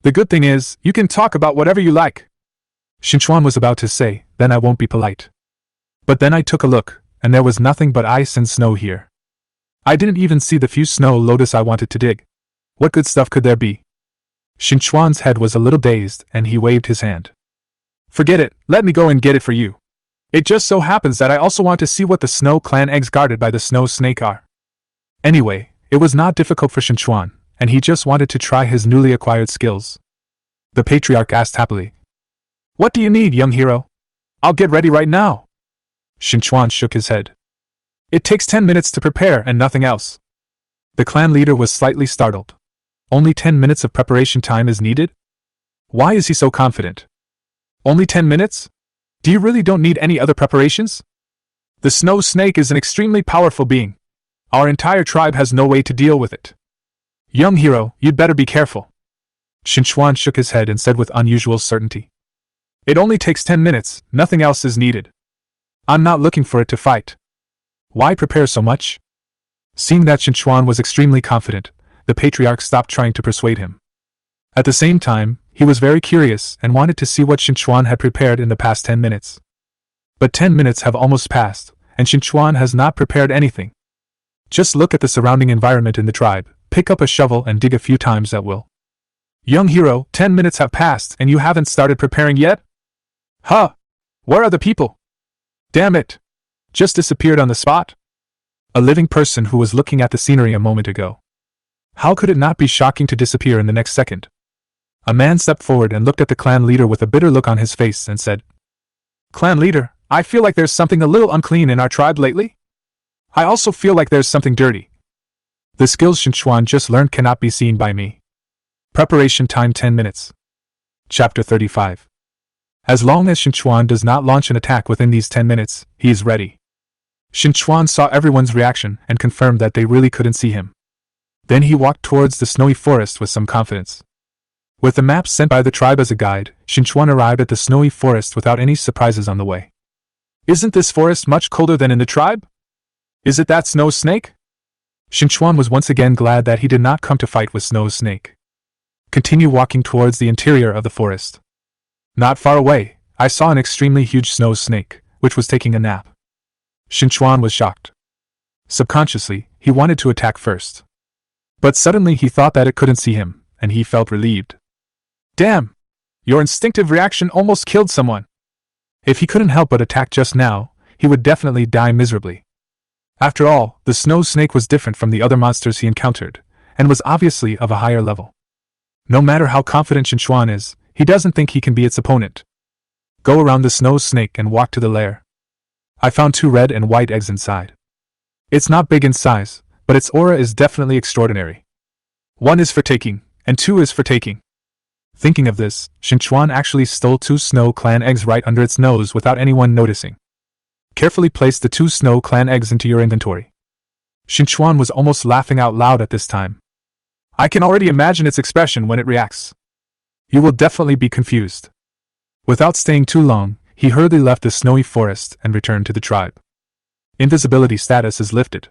The good thing is, you can talk about whatever you like. Qin Chuan was about to say, then I won't be polite. But then I took a look, and there was nothing but ice and snow here. I didn't even see the few snow lotus I wanted to dig. What good stuff could there be? Qin Chuan's head was a little dazed, and he waved his hand. Forget it, let me go and get it for you. It just so happens that I also want to see what the snow clan eggs guarded by the snow snake are. Anyway, it was not difficult for Qin Chuan, and he just wanted to try his newly acquired skills. The patriarch asked happily. What do you need, young hero? I'll get ready right now. Qin Chuan shook his head. It takes 10 minutes to prepare and nothing else. The clan leader was slightly startled. Only 10 minutes of preparation time is needed? Why is he so confident? Only 10 minutes? Do you really don't need any other preparations? The snow snake is an extremely powerful being. Our entire tribe has no way to deal with it. Young hero, you'd better be careful. Qin Chuan shook his head and said with unusual certainty. It only takes 10 minutes, nothing else is needed. I'm not looking for it to fight. Why prepare so much? Seeing that Qin Chuan was extremely confident, the patriarch stopped trying to persuade him. At the same time, he was very curious and wanted to see what Qin Chuan had prepared in the past 10 minutes. But 10 minutes have almost passed, and Qin Chuan has not prepared anything. Just look at the surrounding environment in the tribe, pick up a shovel and dig a few times at will. Young hero, 10 minutes have passed and you haven't started preparing yet? Huh! Where are the people? Damn it! Just disappeared on the spot? A living person who was looking at the scenery a moment ago. How could it not be shocking to disappear in the next second? A man stepped forward and looked at the clan leader with a bitter look on his face and said, Clan leader, I feel like there's something a little unclean in our tribe lately. I also feel like there's something dirty. The skills Qin Chuan just learned cannot be seen by me. Preparation time 10 minutes. Chapter 35. As long as Qin Chuan does not launch an attack within these 10 minutes, he is ready. Qin Chuan saw everyone's reaction and confirmed that they really couldn't see him. Then he walked towards the snowy forest with some confidence. With the map sent by the tribe as a guide, Qin Chuan arrived at the snowy forest without any surprises on the way. Isn't this forest much colder than in the tribe? Is it that snow snake? Qin Chuan was once again glad that he did not come to fight with Snow Snake. Continue walking towards the interior of the forest. Not far away, I saw an extremely huge snow snake, which was taking a nap. Qin Chuan was shocked. Subconsciously, he wanted to attack first. But suddenly he thought that it couldn't see him, and he felt relieved. Damn! Your instinctive reaction almost killed someone. If he couldn't help but attack just now, he would definitely die miserably. After all, the snow snake was different from the other monsters he encountered, and was obviously of a higher level. No matter how confident Qin Chuan is, he doesn't think he can be its opponent. Go around the snow snake and walk to the lair. I found 2 red and white eggs inside. It's not big in size, but its aura is definitely extraordinary. 1 is for taking, and 2 is for taking. Thinking of this, Qin Chuan actually stole 2 snow clan eggs right under its nose without anyone noticing. Carefully place the 2 snow clan eggs into your inventory. Qin Chuan was almost laughing out loud at this time. I can already imagine its expression when it reacts. You will definitely be confused. Without staying too long, he hurriedly left the snowy forest and returned to the tribe. Invisibility status is lifted.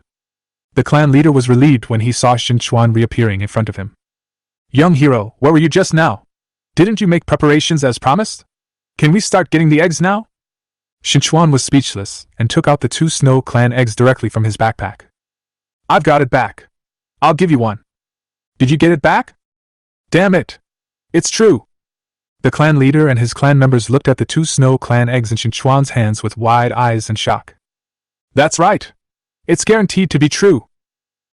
The clan leader was relieved when he saw Qin Chuan reappearing in front of him. Young hero, where were you just now? Didn't you make preparations as promised? Can we start getting the eggs now? Qin Chuan was speechless and took out the 2 snow clan eggs directly from his backpack. I've got it back. I'll give you one. Did you get it back? Damn it! It's true. The clan leader and his clan members looked at the 2 snow clan eggs in Qin Chuan's hands with wide eyes and shock. That's right! It's guaranteed to be true!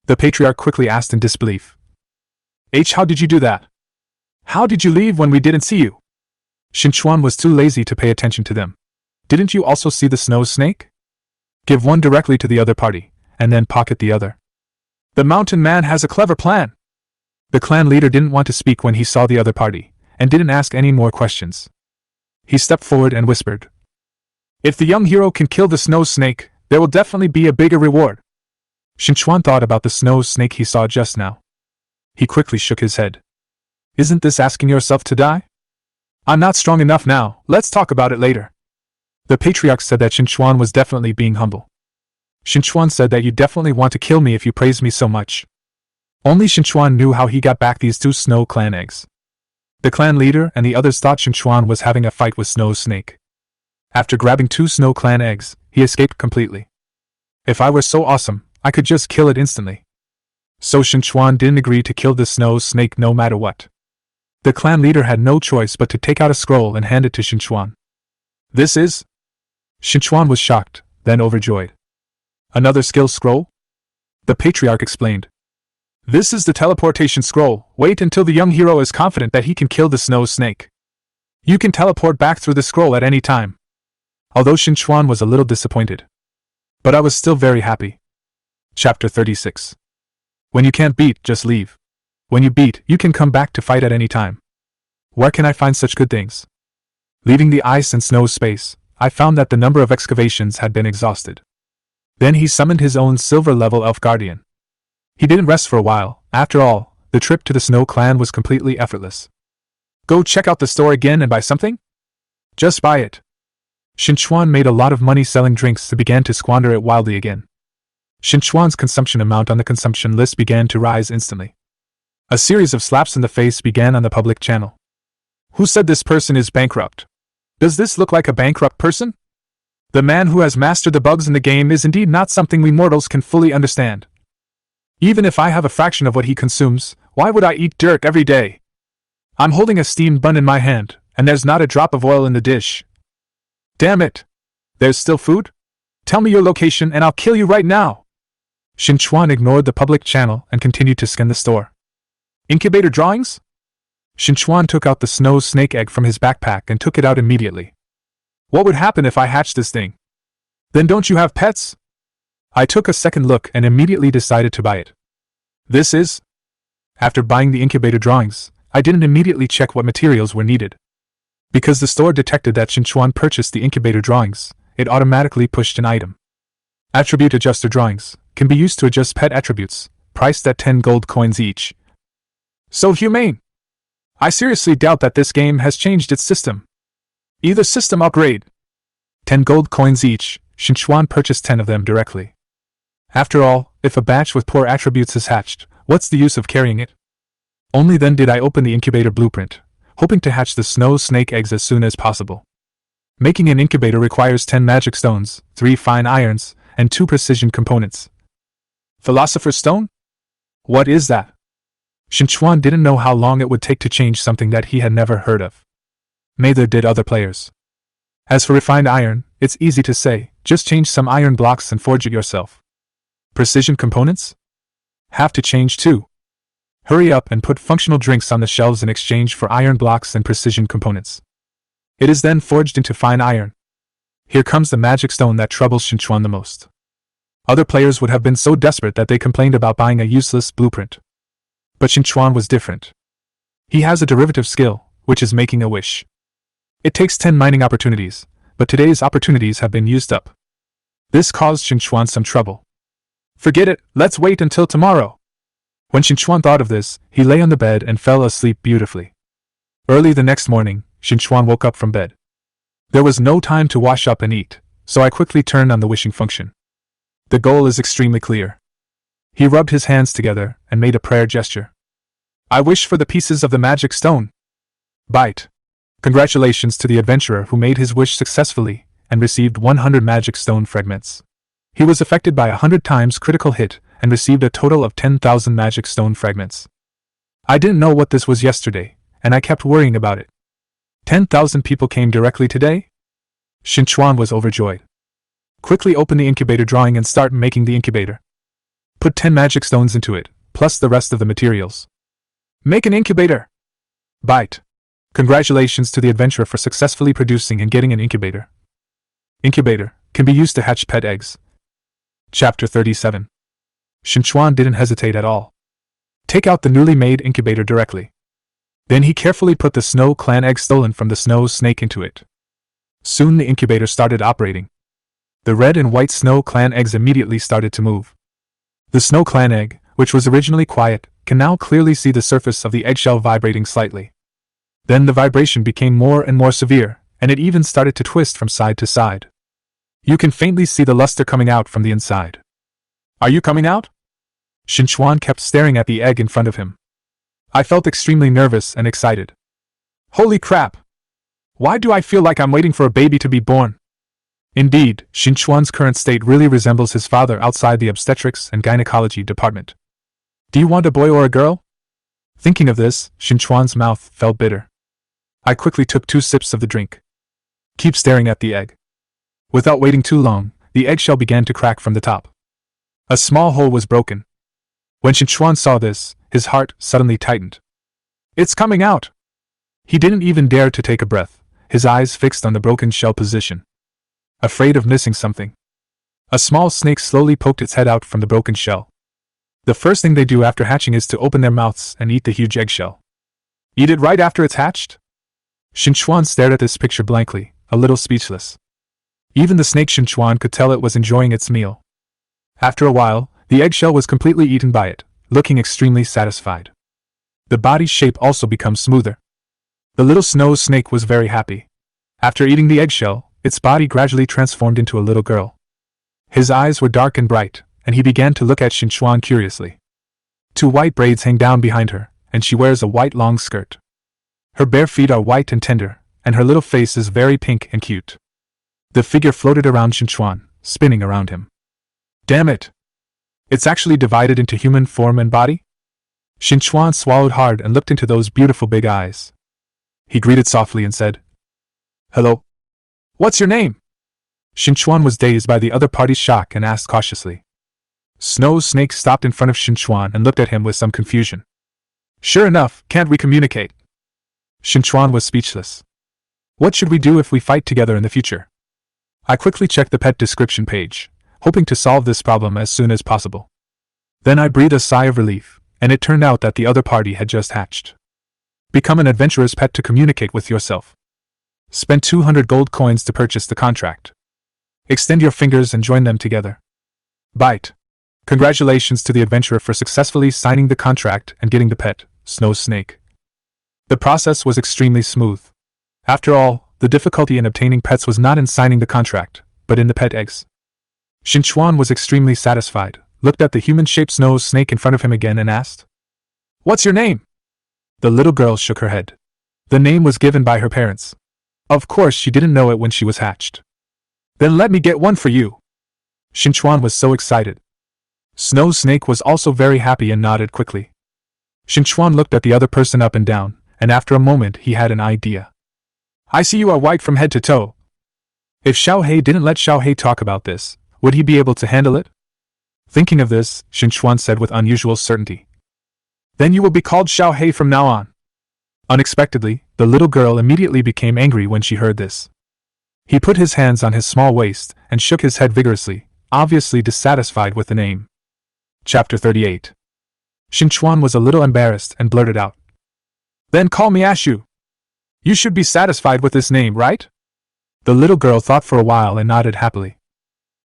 The patriarch quickly asked in disbelief. How did you do that? How did you leave when we didn't see you? Qin Chuan was too lazy to pay attention to them. Didn't you also see the snow snake? Give one directly to the other party, and then pocket the other. The mountain man has a clever plan. The clan leader didn't want to speak when he saw the other party, and didn't ask any more questions. He stepped forward and whispered. If the young hero can kill the snow snake, there will definitely be a bigger reward. Qin Chuan thought about the snow snake he saw just now. He quickly shook his head. Isn't this asking yourself to die? I'm not strong enough now, let's talk about it later. The patriarch said that Qin Chuan was definitely being humble. Qin Chuan said that you definitely want to kill me if you praise me so much. Only Qin Chuan knew how he got back these 2 snow clan eggs. The clan leader and the others thought Qin Chuan was having a fight with Snow Snake. After grabbing 2 snow clan eggs, he escaped completely. If I were so awesome, I could just kill it instantly. So Qin Chuan didn't agree to kill the snow snake no matter what. The clan leader had no choice but to take out a scroll and hand it to Qin Chuan. This is? Qin Chuan was shocked, then overjoyed. Another skill scroll? The patriarch explained. This is the teleportation scroll. Wait until the young hero is confident that he can kill the snow snake. You can teleport back through the scroll at any time. Although Qin Chuan was a little disappointed. But I was still very happy. Chapter 36. When you can't beat, just leave. When you beat, you can come back to fight at any time. Where can I find such good things? Leaving the ice and snow space, I found that the number of excavations had been exhausted. Then he summoned his own silver-level elf guardian. He didn't rest for a while. After all, the trip to the Snow Clan was completely effortless. Go check out the store again and buy something? Just buy it. Qin Chuan made a lot of money selling drinks and began to squander it wildly again. Qin Chuan's consumption amount on the consumption list began to rise instantly. A series of slaps in the face began on the public channel. Who said this person is bankrupt? Does this look like a bankrupt person? The man who has mastered the bugs in the game is indeed not something we mortals can fully understand. Even if I have a fraction of what he consumes, why would I eat dirt every day? I'm holding a steamed bun in my hand, and there's not a drop of oil in the dish. Damn it! There's still food? Tell me your location and I'll kill you right now! Qin Chuan ignored the public channel and continued to scan the store. Incubator drawings? Qin Chuan took out the snow snake egg from his backpack and took it out immediately. What would happen if I hatched this thing? Then don't you have pets? I took a second look and immediately decided to buy it. This is? After buying the incubator drawings, I didn't immediately check what materials were needed. Because the store detected that Qin Chuan purchased the incubator drawings, it automatically pushed an item. Attribute adjuster drawings can be used to adjust pet attributes, priced at 10 gold coins each. So humane! I seriously doubt that this game has changed its system. Either system upgrade. 10 gold coins each, Qin Chuan purchased 10 of them directly. After all, if a batch with poor attributes is hatched, what's the use of carrying it? Only then did I open the incubator blueprint, hoping to hatch the snow snake eggs as soon as possible. Making an incubator requires 10 magic stones, 3 fine irons, and 2 precision components. Philosopher's Stone? What is that? Qin Chuan didn't know how long it would take to change something that he had never heard of. Neither did other players. As for refined iron, it's easy to say, just change some iron blocks and forge it yourself. Precision components? Have to change too. Hurry up and put functional drinks on the shelves in exchange for iron blocks and precision components. It is then forged into fine iron. Here comes the magic stone that troubles Qin Chuan the most. Other players would have been so desperate that they complained about buying a useless blueprint. But Qin Chuan was different. He has a derivative skill, which is making a wish. It takes 10 mining opportunities, but today's opportunities have been used up. This caused Qin Chuan some trouble. Forget it, let's wait until tomorrow. When Qin Chuan thought of this, he lay on the bed and fell asleep beautifully. Early the next morning, Qin Chuan woke up from bed. There was no time to wash up and eat, so I quickly turned on the wishing function. The goal is extremely clear. He rubbed his hands together and made a prayer gesture. I wish for the pieces of the magic stone. Bite. Congratulations to the adventurer who made his wish successfully and received 100 magic stone fragments. He was affected by 100 times critical hit and received a total of 10,000 magic stone fragments. I didn't know what this was yesterday, and I kept worrying about it. 10,000 people came directly today? Qin Chuan was overjoyed. Quickly open the incubator drawing and start making the incubator. Put 10 magic stones into it, plus the rest of the materials. Make an incubator! Bite. Congratulations to the adventurer for successfully producing and getting an incubator. Incubator can be used to hatch pet eggs. Chapter 37. Qin Chuan didn't hesitate at all. Take out the newly made incubator directly. Then he carefully put the Snow Clan egg stolen from the Snow Snake into it. Soon the incubator started operating. The red and white Snow Clan eggs immediately started to move. The Snow Clan egg, which was originally quiet, can now clearly see the surface of the eggshell vibrating slightly. Then the vibration became more and more severe, and it even started to twist from side to side. You can faintly see the luster coming out from the inside. Are you coming out? Qin Chuan kept staring at the egg in front of him. I felt extremely nervous and excited. Holy crap! Why do I feel like I'm waiting for a baby to be born? Indeed, Qin Chuan's current state really resembles his father outside the obstetrics and gynecology department. Do you want a boy or a girl? Thinking of this, Qin Chuan's mouth felt bitter. I quickly took 2 sips of the drink. Keep staring at the egg. Without waiting too long, the eggshell began to crack from the top. A small hole was broken. When Qin Chuan saw this, his heart suddenly tightened. It's coming out! He didn't even dare to take a breath, his eyes fixed on the broken shell position. Afraid of missing something. A small snake slowly poked its head out from the broken shell. The first thing they do after hatching is to open their mouths and eat the huge eggshell. Eat it right after it's hatched? Qin Chuan stared at this picture blankly, a little speechless. Even the snake Qin Chuan could tell it was enjoying its meal. After a while, the eggshell was completely eaten by it, looking extremely satisfied. The body's shape also becomes smoother. The little snow snake was very happy. After eating the eggshell, its body gradually transformed into a little girl. His eyes were dark and bright, and he began to look at Qin Chuan curiously. 2 white braids hang down behind her, and she wears a white long skirt. Her bare feet are white and tender, and her little face is very pink and cute. The figure floated around Qin Chuan, spinning around him. Damn it! It's actually divided into human form and body? Qin Chuan swallowed hard and looked into those beautiful big eyes. He greeted softly and said, Hello. What's your name? Qin Chuan was dazed by the other party's shock and asked cautiously. Snow Snake stopped in front of Qin Chuan and looked at him with some confusion. Sure enough, can't we communicate? Qin Chuan was speechless. What should we do if we fight together in the future? I quickly checked the pet description page, hoping to solve this problem as soon as possible. Then I breathed a sigh of relief, and it turned out that the other party had just hatched. Become an adventurer's pet to communicate with yourself. Spend 200 gold coins to purchase the contract. Extend your fingers and join them together. Bite. Congratulations to the adventurer for successfully signing the contract and getting the pet, Snow Snake. The process was extremely smooth. After all, the difficulty in obtaining pets was not in signing the contract, but in the pet eggs. Qin Chuan was extremely satisfied, looked at the human-shaped snow snake in front of him again and asked, What's your name? The little girl shook her head. The name was given by her parents. Of course she didn't know it when she was hatched. Then let me get one for you. Qin Chuan was so excited. Snow Snake was also very happy and nodded quickly. Qin Chuan looked at the other person up and down, and after a moment he had an idea. I see you are white from head to toe. If Xiao He didn't let Xiao He talk about this, would he be able to handle it? Thinking of this, Qin Chuan said with unusual certainty. Then you will be called Xiao He from now on. Unexpectedly, the little girl immediately became angry when she heard this. He put his hands on his small waist and shook his head vigorously, obviously dissatisfied with the name. Chapter 38. Qin Chuan was a little embarrassed and blurted out. Then call me Ashu. You should be satisfied with this name, right? The little girl thought for a while and nodded happily.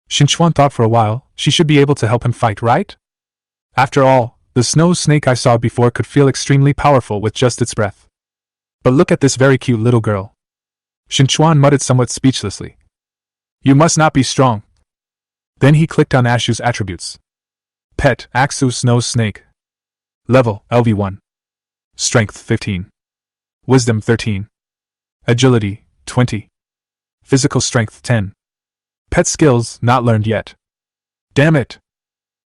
Qin Chuan thought for a while, she should be able to help him fight, right? After all, the snow snake I saw before could feel extremely powerful with just its breath. But look at this very cute little girl. Qin Chuan muttered somewhat speechlessly. You must not be strong. Then he clicked on Ashu's attributes. Pet, Aksu Snow Snake. Level, LV1. Strength, 15. Wisdom, 13. Agility, 20. Physical strength, 10. Pet skills, not learned yet. Damn it!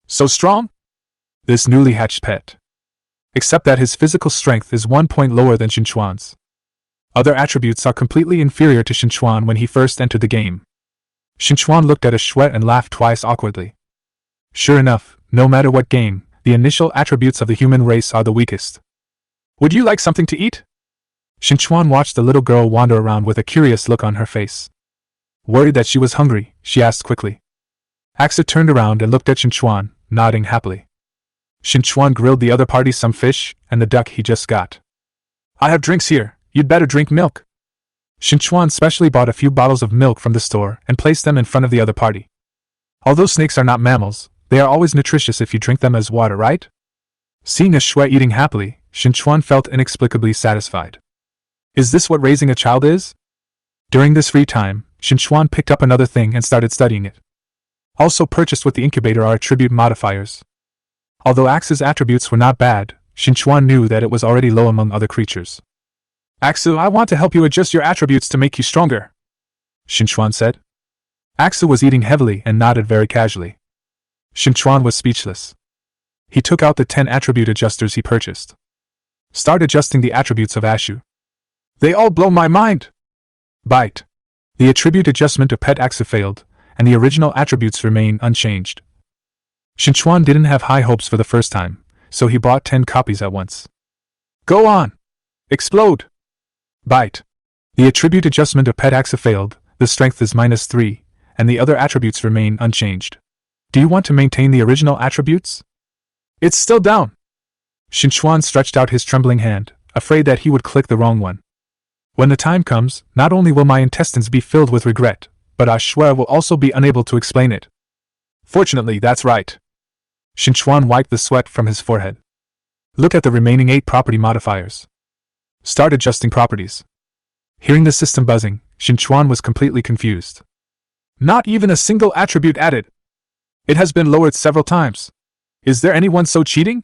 So strong? This newly hatched pet. Except that his physical strength is 1 point lower than Qin Chuan's. Other attributes are completely inferior to Qin Chuan when he first entered the game. Qin Chuan looked at Shuet and laughed twice awkwardly. Sure enough, no matter what game, the initial attributes of the human race are the weakest. Would you like something to eat? Qin Chuan watched the little girl wander around with a curious look on her face. Worried that she was hungry, she asked quickly. Axa turned around and looked at Qin Chuan, nodding happily. Qin Chuan grilled the other party some fish and the duck he just got. I have drinks here, you'd better drink milk. Qin Chuan specially bought a few bottles of milk from the store and placed them in front of the other party. Although snakes are not mammals, they are always nutritious if you drink them as water, right? Seeing Shui eating happily, Qin Chuan felt inexplicably satisfied. Is this what raising a child is? During this free time, Qin Chuan picked up another thing and started studying it. Also purchased with the incubator are attribute modifiers. Although Axe's attributes were not bad, Qin Chuan knew that it was already low among other creatures. Axu, I want to help you adjust your attributes to make you stronger, Qin Chuan said. Axu was eating heavily and nodded very casually. Qin Chuan was speechless. He took out the 10 attribute adjusters he purchased. Start adjusting the attributes of Ashu. They all blow my mind. Bite. The attribute adjustment of Pet Axu failed, and the original attributes remain unchanged. Qin Chuan didn't have high hopes for the first time, so he bought 10 copies at once. Go on! Explode! Bite. The attribute adjustment of Pet Axu failed, the strength is -3, and the other attributes remain unchanged. Do you want to maintain the original attributes? It's still down. Qin Chuan stretched out his trembling hand, afraid that he would click the wrong one. When the time comes, not only will my intestines be filled with regret, but I swear will also be unable to explain it. Fortunately, that's right. Qin Chuan wiped the sweat from his forehead. Look at the remaining 8 property modifiers. Start adjusting properties. Hearing the system buzzing, Qin Chuan was completely confused. Not even a single attribute added. It has been lowered several times. Is there anyone so cheating?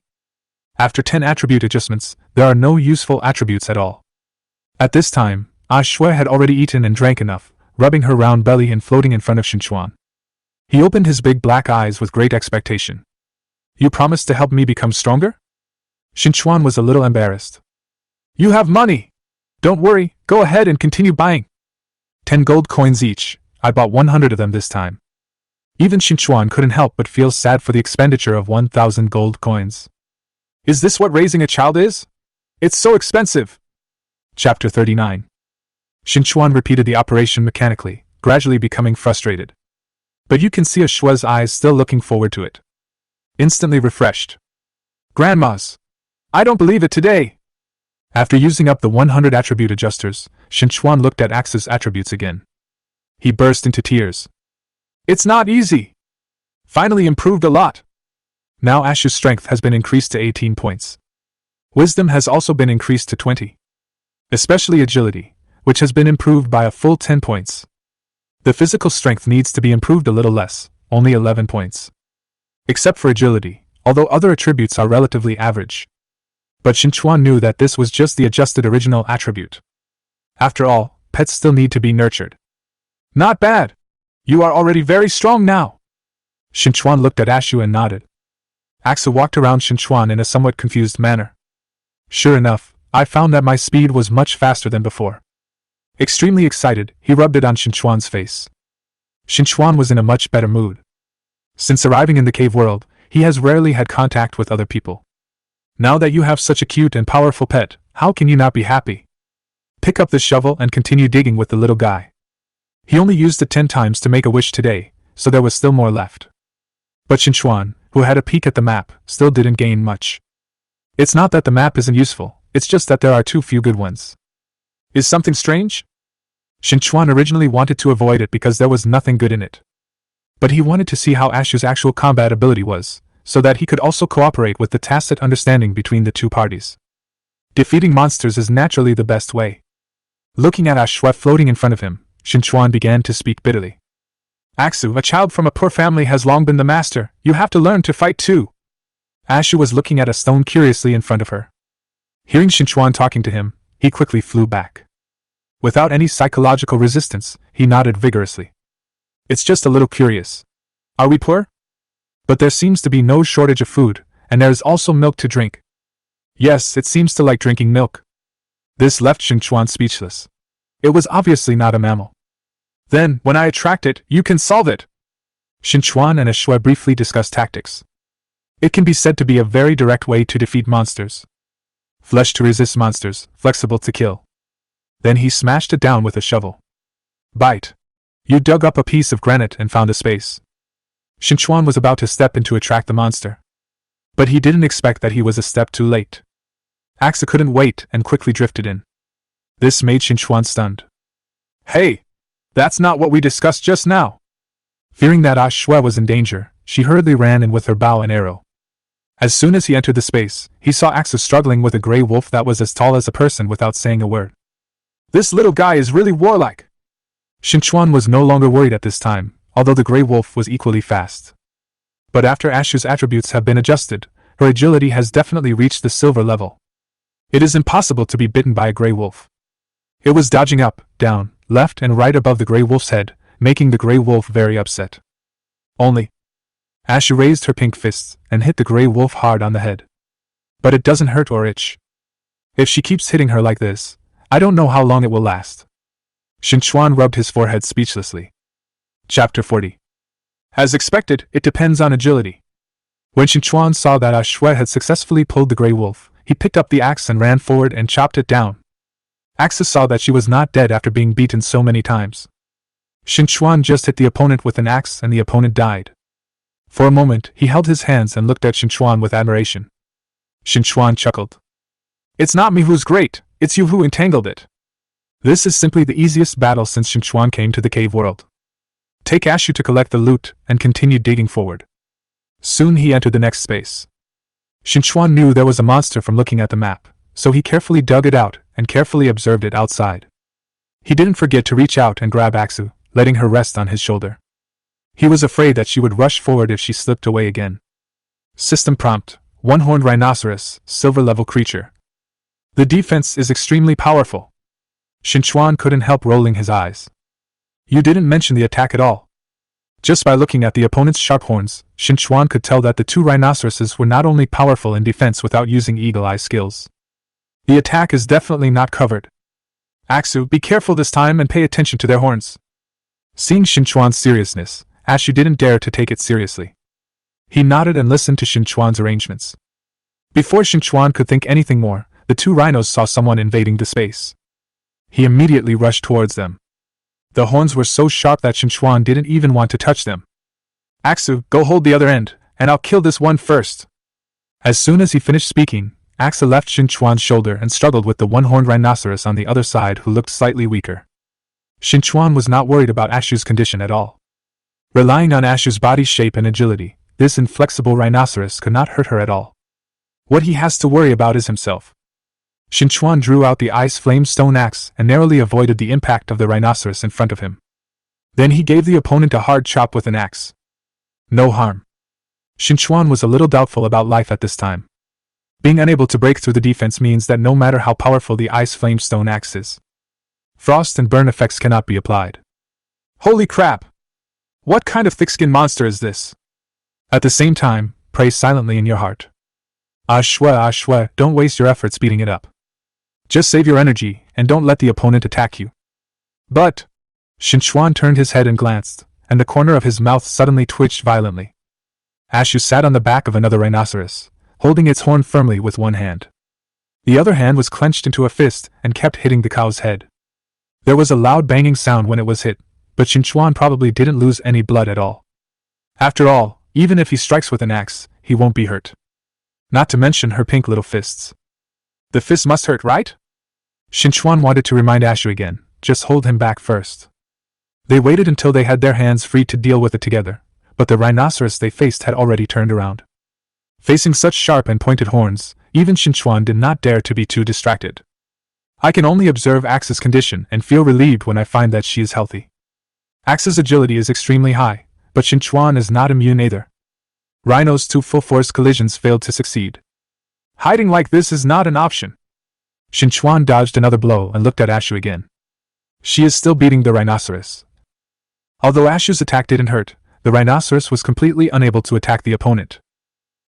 After 10 attribute adjustments, there are no useful attributes at all. At this time, Ah Shui had already eaten and drank enough, rubbing her round belly and floating in front of Qin Chuan. He opened his big black eyes with great expectation. You promised to help me become stronger? Qin Chuan was a little embarrassed. You have money! Don't worry, go ahead and continue buying. 10 gold coins each, I bought 100 of them this time. Even Qin Chuan couldn't help but feel sad for the expenditure of 1,000 gold coins. Is this what raising a child is? It's so expensive! Chapter 39. Qin Chuan repeated the operation mechanically, gradually becoming frustrated. But you can see Shue's eyes still looking forward to it. Instantly refreshed. Grandmas! I don't believe it today! After using up the 100 attribute adjusters, Qin Chuan looked at Axe's attributes again. He burst into tears. It's not easy! Finally improved a lot! Now Ashu's strength has been increased to 18 points. Wisdom has also been increased to 20. Especially agility, which has been improved by a full 10 points. The physical strength needs to be improved a little less, only 11 points. Except for agility, although other attributes are relatively average. But Qin Chuan knew that this was just the adjusted original attribute. After all, pets still need to be nurtured. Not bad! You are already very strong now! Qin Chuan looked at Ashu and nodded. Axa walked around Qin Chuan in a somewhat confused manner. Sure enough, I found that my speed was much faster than before. Extremely excited, he rubbed it on Qin Chuan's face. Qin Chuan was in a much better mood. Since arriving in the cave world, he has rarely had contact with other people. Now that you have such a cute and powerful pet, how can you not be happy? Pick up the shovel and continue digging with the little guy. He only used it 10 times to make a wish today, so there was still more left. But Qin Chuan, who had a peek at the map, still didn't gain much. It's not that the map isn't useful, it's just that there are too few good ones. Is something strange? Qin Chuan originally wanted to avoid it because there was nothing good in it. But he wanted to see how Ashu's actual combat ability was, so that he could also cooperate with the tacit understanding between the two parties. Defeating monsters is naturally the best way. Looking at Ashua floating in front of him, Qin Chuan began to speak bitterly. Axu, a child from a poor family, has long been the master. You have to learn to fight too. Ashu was looking at a stone curiously in front of her. Hearing Qin Chuan talking to him, he quickly flew back. Without any psychological resistance, he nodded vigorously. It's just a little curious. Are we poor? But there seems to be no shortage of food, and there is also milk to drink. Yes, it seems to like drinking milk. This left Qin Chuan speechless. It was obviously not a mammal. Then, when I attract it, you can solve it. Qin Chuan and Ashue briefly discussed tactics. It can be said to be a very direct way to defeat monsters. Flesh to resist monsters, flexible to kill. Then he smashed it down with a shovel. Bite. You dug up a piece of granite and found a space. Qin Chuan was about to step in to attract the monster. But he didn't expect that he was a step too late. Axa couldn't wait and quickly drifted in. This made Qin Chuan stunned. Hey! That's not what we discussed just now! Fearing that Ashue was in danger, she hurriedly ran in with her bow and arrow. As soon as he entered the space, he saw Axa struggling with a gray wolf that was as tall as a person without saying a word. This little guy is really warlike! Qin Chuan was no longer worried at this time, although the gray wolf was equally fast. But after Ashu's attributes have been adjusted, her agility has definitely reached the silver level. It is impossible to be bitten by a gray wolf. It was dodging up, down, left and right above the gray wolf's head, making the gray wolf very upset. Only. Ashu raised her pink fists and hit the gray wolf hard on the head. But it doesn't hurt or itch. If she keeps hitting her like this, I don't know how long it will last. Qin Chuan rubbed his forehead speechlessly. Chapter 40. As expected, it depends on agility. When Qin Chuan saw that Ashue had successfully pulled the gray wolf, he picked up the axe and ran forward and chopped it down. Axa saw that she was not dead after being beaten so many times. Qin Chuan just hit the opponent with an axe and the opponent died. For a moment, he held his hands and looked at Qin Chuan with admiration. Qin Chuan chuckled. It's not me who's great, it's you who entangled it. This is simply the easiest battle since Qin Chuan came to the cave world. Take Ashu to collect the loot and continue digging forward. Soon he entered the next space. Qin Chuan knew there was a monster from looking at the map, so he carefully dug it out and carefully observed it outside. He didn't forget to reach out and grab Axu, letting her rest on his shoulder. He was afraid that she would rush forward if she slipped away again. System prompt: one-horned rhinoceros, silver-level creature. The defense is extremely powerful. Qin Chuan couldn't help rolling his eyes. You didn't mention the attack at all. Just by looking at the opponent's sharp horns, Qin Chuan could tell that the two rhinoceroses were not only powerful in defense without using eagle-eye skills. The attack is definitely not covered. Axu, be careful this time and pay attention to their horns. Seeing Qin Chuan's seriousness, Ashu didn't dare to take it seriously. He nodded and listened to Qin Chuan's arrangements. Before Qin Chuan could think anything more, the two rhinos saw someone invading the space. He immediately rushed towards them. The horns were so sharp that Qin Chuan didn't even want to touch them. Axu, go hold the other end, and I'll kill this one first. As soon as he finished speaking, Axa left Qin Chuan's shoulder and struggled with the one-horned rhinoceros on the other side who looked slightly weaker. Qin Chuan was not worried about Ashu's condition at all. Relying on Ashu's body shape and agility, this inflexible rhinoceros could not hurt her at all. What he has to worry about is himself. Qin Chuan drew out the ice flame stone axe and narrowly avoided the impact of the rhinoceros in front of him. Then he gave the opponent a hard chop with an axe. No harm. Qin Chuan was a little doubtful about life at this time. Being unable to break through the defense means that no matter how powerful the ice flame stone axe is, frost and burn effects cannot be applied. Holy crap! What kind of thick-skinned monster is this? At the same time, pray silently in your heart. Ashue, don't waste your efforts beating it up. Just save your energy, and don't let the opponent attack you. But... Qin Chuan turned his head and glanced, and the corner of his mouth suddenly twitched violently. Ashu sat on the back of another rhinoceros, holding its horn firmly with one hand. The other hand was clenched into a fist and kept hitting the cow's head. There was a loud banging sound when it was hit, but Qin Chuan probably didn't lose any blood at all. After all, even if he strikes with an axe, he won't be hurt. Not to mention her pink little fists. The fist must hurt, right? Qin Chuan wanted to remind Ashu again, just hold him back first. They waited until they had their hands free to deal with it together, but the rhinoceros they faced had already turned around. Facing such sharp and pointed horns, even Qin Chuan did not dare to be too distracted. I can only observe Axa's condition and feel relieved when I find that she is healthy. Axa's agility is extremely high, but Qin Chuan is not immune either. Rhino's two full-force collisions failed to succeed. Hiding like this is not an option. Qin Chuan dodged another blow and looked at Ashu again. She is still beating the rhinoceros. Although Ashu's attack didn't hurt, the rhinoceros was completely unable to attack the opponent.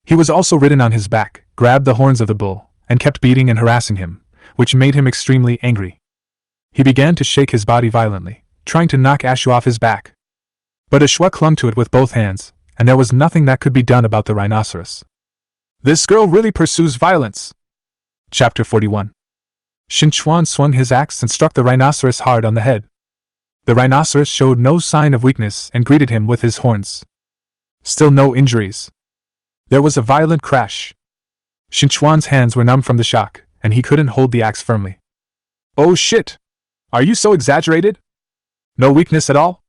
He was also ridden on his back, grabbed the horns of the bull, and kept beating and harassing him, which made him extremely angry. He began to shake his body violently, trying to knock Ashu off his back. But Ashwa clung to it with both hands, and there was nothing that could be done about the rhinoceros. This girl really pursues violence. Chapter 41. Qin Chuan swung his axe and struck the rhinoceros hard on the head. The rhinoceros showed no sign of weakness and greeted him with his horns. Still no injuries. There was a violent crash. Qin Chuan's hands were numb from the shock, and he couldn't hold the axe firmly. Oh shit! Are you so exaggerated? No weakness at all?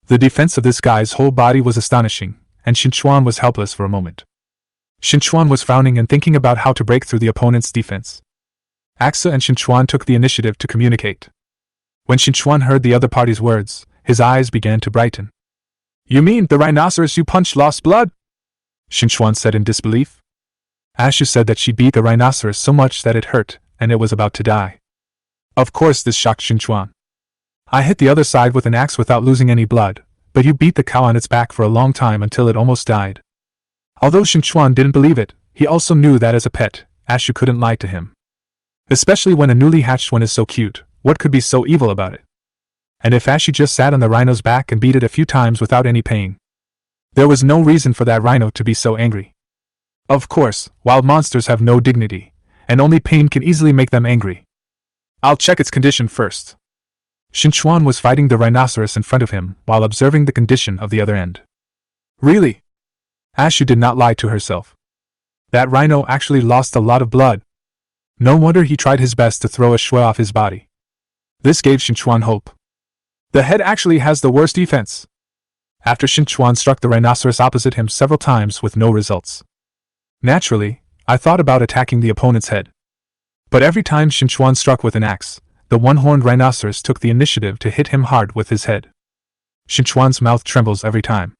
The defense of this guy's whole body was astonishing, and Qin Chuan was helpless for a moment. Qin Chuan was frowning and thinking about how to break through the opponent's defense. Axa and Qin Chuan took the initiative to communicate. When Qin Chuan heard the other party's words, his eyes began to brighten. You mean the rhinoceros you punched lost blood? Qin Chuan said in disbelief. Ashu said that she beat the rhinoceros so much that it hurt, and it was about to die. Of course this shocked Qin Chuan. I hit the other side with an axe without losing any blood, but you beat the cow on its back for a long time until it almost died. Although Qin Chuan didn't believe it, he also knew that as a pet, Ashu couldn't lie to him. Especially when a newly hatched one is so cute, what could be so evil about it? And if Ashu just sat on the rhino's back and beat it a few times without any pain, there was no reason for that rhino to be so angry. Of course, wild monsters have no dignity, and only pain can easily make them angry. I'll check its condition first. Qin Chuan was fighting the rhinoceros in front of him while observing the condition of the other end. Really? Ashu did not lie to herself. That rhino actually lost a lot of blood. No wonder he tried his best to throw a shui off his body. This gave Qin Chuan hope. The head actually has the worst defense. After Qin Chuan struck the rhinoceros opposite him several times with no results. Naturally, I thought about attacking the opponent's head. But every time Qin Chuan struck with an axe, the one-horned rhinoceros took the initiative to hit him hard with his head. Qin Chuan's mouth trembles every time.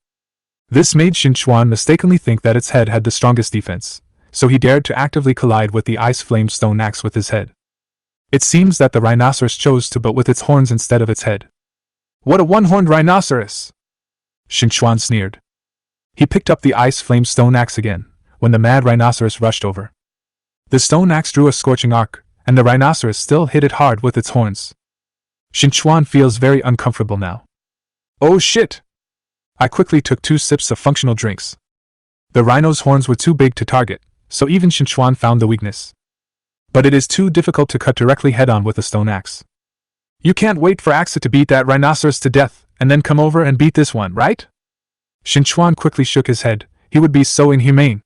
This made Qin Chuan mistakenly think that its head had the strongest defense, so he dared to actively collide with the ice flame stone axe with his head. It seems that the rhinoceros chose to butt with its horns instead of its head. What a one-horned rhinoceros! Qin Chuan sneered. He picked up the ice flame stone axe again, when the mad rhinoceros rushed over. The stone axe drew a scorching arc, and the rhinoceros still hit it hard with its horns. Qin Chuan feels very uncomfortable now. Oh shit! I quickly took 2 sips of functional drinks. The rhino's horns were too big to target, so even Qin Chuan found the weakness. But it is too difficult to cut directly head-on with a stone axe. You can't wait for Axa to beat that rhinoceros to death, and then come over and beat this one, right? Qin Chuan quickly shook his head. He would be so inhumane.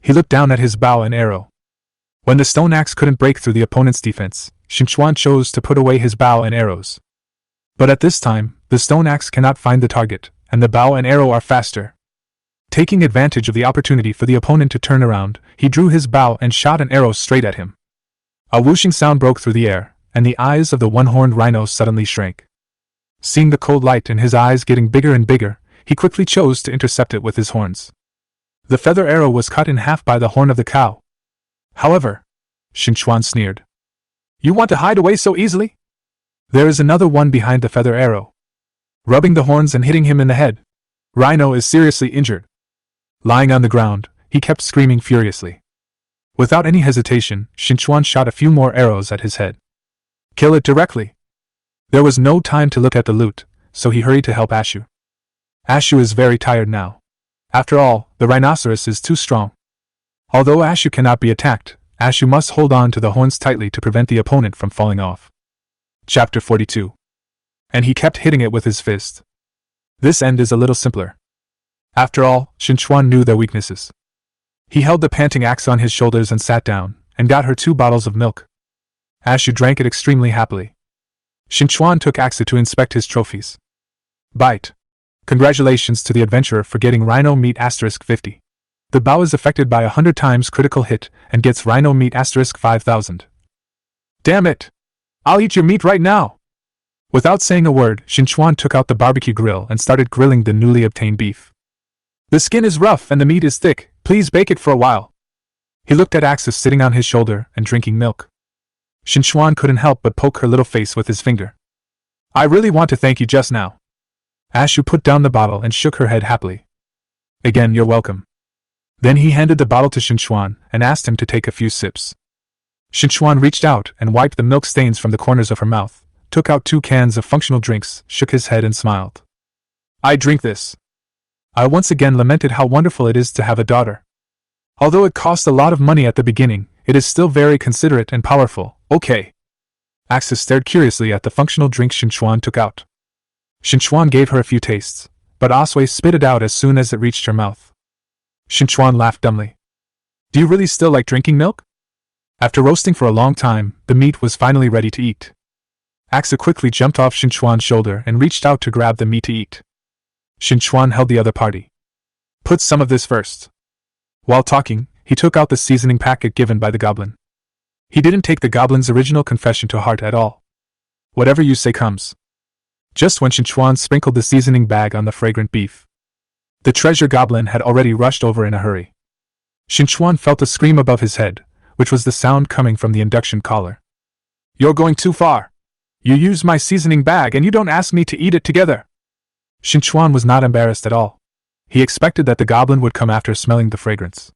He looked down at his bow and arrow. When the stone axe couldn't break through the opponent's defense, Qin Chuan chose to put away his bow and arrows. But at this time, the stone axe cannot find the target, and the bow and arrow are faster. Taking advantage of the opportunity for the opponent to turn around, he drew his bow and shot an arrow straight at him. A whooshing sound broke through the air, and the eyes of the one-horned rhino suddenly shrank. Seeing the cold light in his eyes getting bigger and bigger, he quickly chose to intercept it with his horns. The feather arrow was cut in half by the horn of the cow. However, Qin Chuan sneered. You want to hide away so easily? There is another one behind the feather arrow. Rubbing the horns and hitting him in the head. Rhino is seriously injured. Lying on the ground, he kept screaming furiously. Without any hesitation, Qin Chuan shot a few more arrows at his head. Kill it directly. There was no time to look at the loot, so he hurried to help Ashu. Ashu is very tired now. After all, the rhinoceros is too strong. Although Ashu cannot be attacked, Ashu must hold on to the horns tightly to prevent the opponent from falling off. Chapter 42. And he kept hitting it with his fist. This end is a little simpler. After all, Qin Chuan knew their weaknesses. He held the panting axe on his shoulders and sat down, and got her 2 bottles of milk. Ashu drank it extremely happily. Qin Chuan took Axa to inspect his trophies. Bite. Congratulations to the adventurer for getting Rhino Meat *50. The bow is affected by 100 times critical hit and gets Rhino Meat *5000. Damn it! I'll eat your meat right now! Without saying a word, Qin Chuan took out the barbecue grill and started grilling the newly obtained beef. The skin is rough and the meat is thick, please bake it for a while. He looked at Axis sitting on his shoulder and drinking milk. Qin Chuan couldn't help but poke her little face with his finger. I really want to thank you just now. Ashu put down the bottle and shook her head happily. Again, you're welcome. Then he handed the bottle to Qin Chuan and asked him to take a few sips. Qin Chuan reached out and wiped the milk stains from the corners of her mouth, took out 2 cans of functional drinks, shook his head and smiled. I drink this. I once again lamented how wonderful it is to have a daughter. Although it cost a lot of money at the beginning, it is still very considerate and powerful. Okay. Axis stared curiously at the functional drink Qin Chuan took out. Qin Chuan gave her a few tastes, but Asui spit it out as soon as it reached her mouth. Qin Chuan laughed dumbly. Do you really still like drinking milk? After roasting for a long time, the meat was finally ready to eat. Axa quickly jumped off Qin Chuan's shoulder and reached out to grab the meat to eat. Qin Chuan held the other party. Put some of this first. While talking, he took out the seasoning packet given by the goblin. He didn't take the goblin's original confession to heart at all. Whatever you say comes. Just when Qin Chuan sprinkled the seasoning bag on the fragrant beef, the treasure goblin had already rushed over in a hurry. Qin Chuan felt a scream above his head, which was the sound coming from the induction collar. You're going too far. You use my seasoning bag and you don't ask me to eat it together. Qin Chuan was not embarrassed at all. He expected that the goblin would come after smelling the fragrance.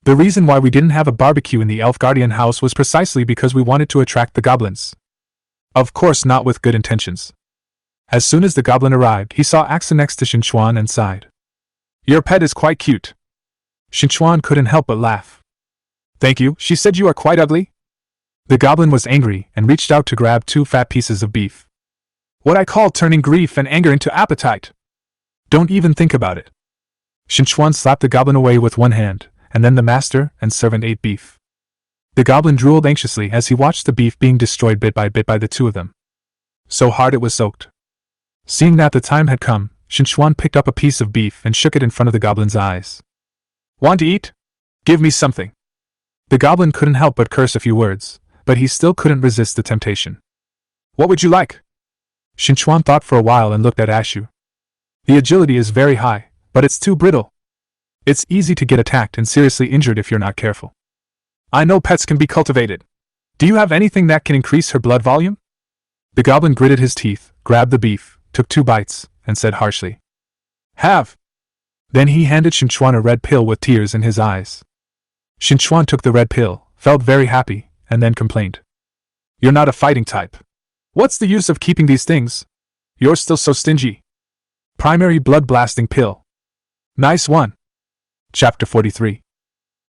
The reason why we didn't have a barbecue in the Elf Guardian house was precisely because we wanted to attract the goblins. Of course not with good intentions. As soon as the goblin arrived, he saw Axa next to Qin Chuan and sighed. Your pet is quite cute. Qin Chuan couldn't help but laugh. Thank you, she said you are quite ugly. The goblin was angry and reached out to grab 2 fat pieces of beef. What I call turning grief and anger into appetite. Don't even think about it. Qin Chuan slapped the goblin away with one hand, and then the master and servant ate beef. The goblin drooled anxiously as he watched the beef being destroyed bit by the 2 of them. So hard it was soaked. Seeing that the time had come, Qin Chuan picked up a piece of beef and shook it in front of the goblin's eyes. Want to eat? Give me something. The goblin couldn't help but curse a few words, but he still couldn't resist the temptation. What would you like? Qin Chuan thought for a while and looked at Ashu. The agility is very high, but it's too brittle. It's easy to get attacked and seriously injured if you're not careful. I know pets can be cultivated. Do you have anything that can increase her blood volume? The goblin gritted his teeth, grabbed the beef, took 2 bites, and said harshly. Have. Then he handed Qin Chuan a red pill with tears in his eyes. Qin Chuan took the red pill, felt very happy, and then complained. You're not a fighting type. What's the use of keeping these things? You're still so stingy. Primary blood blasting pill. Nice one. Chapter 43.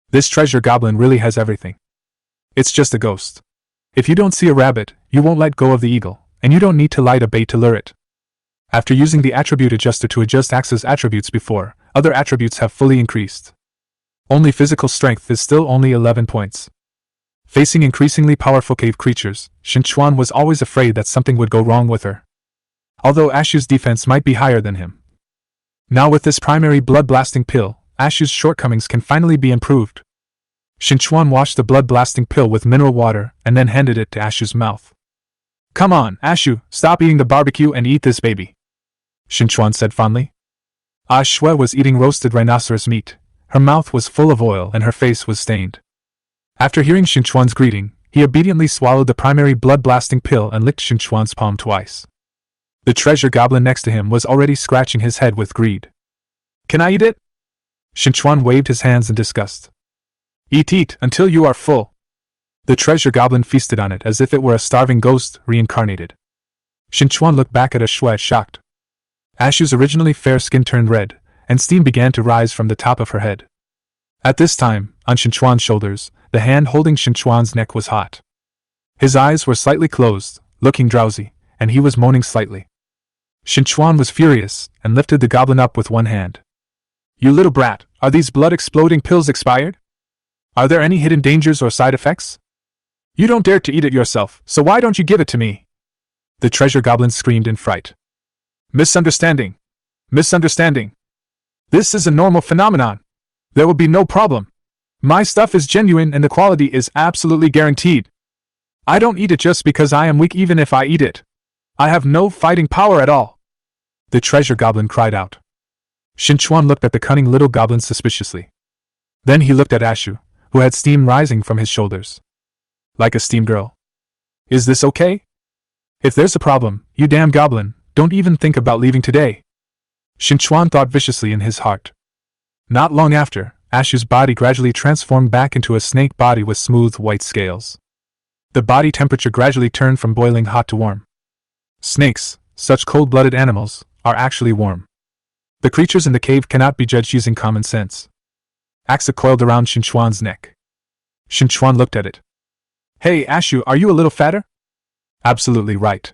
This treasure goblin really has everything. It's just a ghost. If you don't see a rabbit, you won't let go of the eagle, and you don't need to light a bait to lure it. After using the attribute adjuster to adjust Axe's attributes before, other attributes have fully increased. Only physical strength is still only 11 points. Facing increasingly powerful cave creatures, Qin Chuan was always afraid that something would go wrong with her. Although Ashu's defense might be higher than him. Now with this primary blood-blasting pill, Ashu's shortcomings can finally be improved. Qin Chuan washed the blood-blasting pill with mineral water and then handed it to Ashu's mouth. Come on, Ashu, stop eating the barbecue and eat this baby. Qin Chuan said fondly. Ashue was eating roasted rhinoceros meat. Her mouth was full of oil and her face was stained. After hearing Qin Chuan's greeting, he obediently swallowed the primary blood-blasting pill and licked Qin Chuan's palm twice. The treasure goblin next to him was already scratching his head with greed. Can I eat it? Qin Chuan waved his hands in disgust. Eat until you are full. The treasure goblin feasted on it as if it were a starving ghost reincarnated. Qin Chuan looked back at Ashue shocked. Ashu's originally fair skin turned red, and steam began to rise from the top of her head. At this time, on Qin Chuan's shoulders, the hand holding Qin Chuan's neck was hot. His eyes were slightly closed, looking drowsy, and he was moaning slightly. Qin Chuan was furious, and lifted the goblin up with one hand. You little brat, are these blood-exploding pills expired? Are there any hidden dangers or side effects? You don't dare to eat it yourself, so why don't you give it to me? The treasure goblin screamed in fright. Misunderstanding. Misunderstanding. This is a normal phenomenon. There will be no problem. My stuff is genuine and the quality is absolutely guaranteed. I don't eat it just because I am weak even if I eat it. I have no fighting power at all. The treasure goblin cried out. Qin Chuan looked at the cunning little goblin suspiciously. Then he looked at Ashu, who had steam rising from his shoulders. Like a steam girl. Is this okay? If there's a problem, you damn goblin, don't even think about leaving today. Qin Chuan thought viciously in his heart. Not long after, Ashu's body gradually transformed back into a snake body with smooth white scales. The body temperature gradually turned from boiling hot to warm. Snakes, such cold-blooded animals, are actually warm. The creatures in the cave cannot be judged using common sense. Axa coiled around Qin Chuan's neck. Qin Chuan looked at it. Hey, Ashu, are you a little fatter? Absolutely right.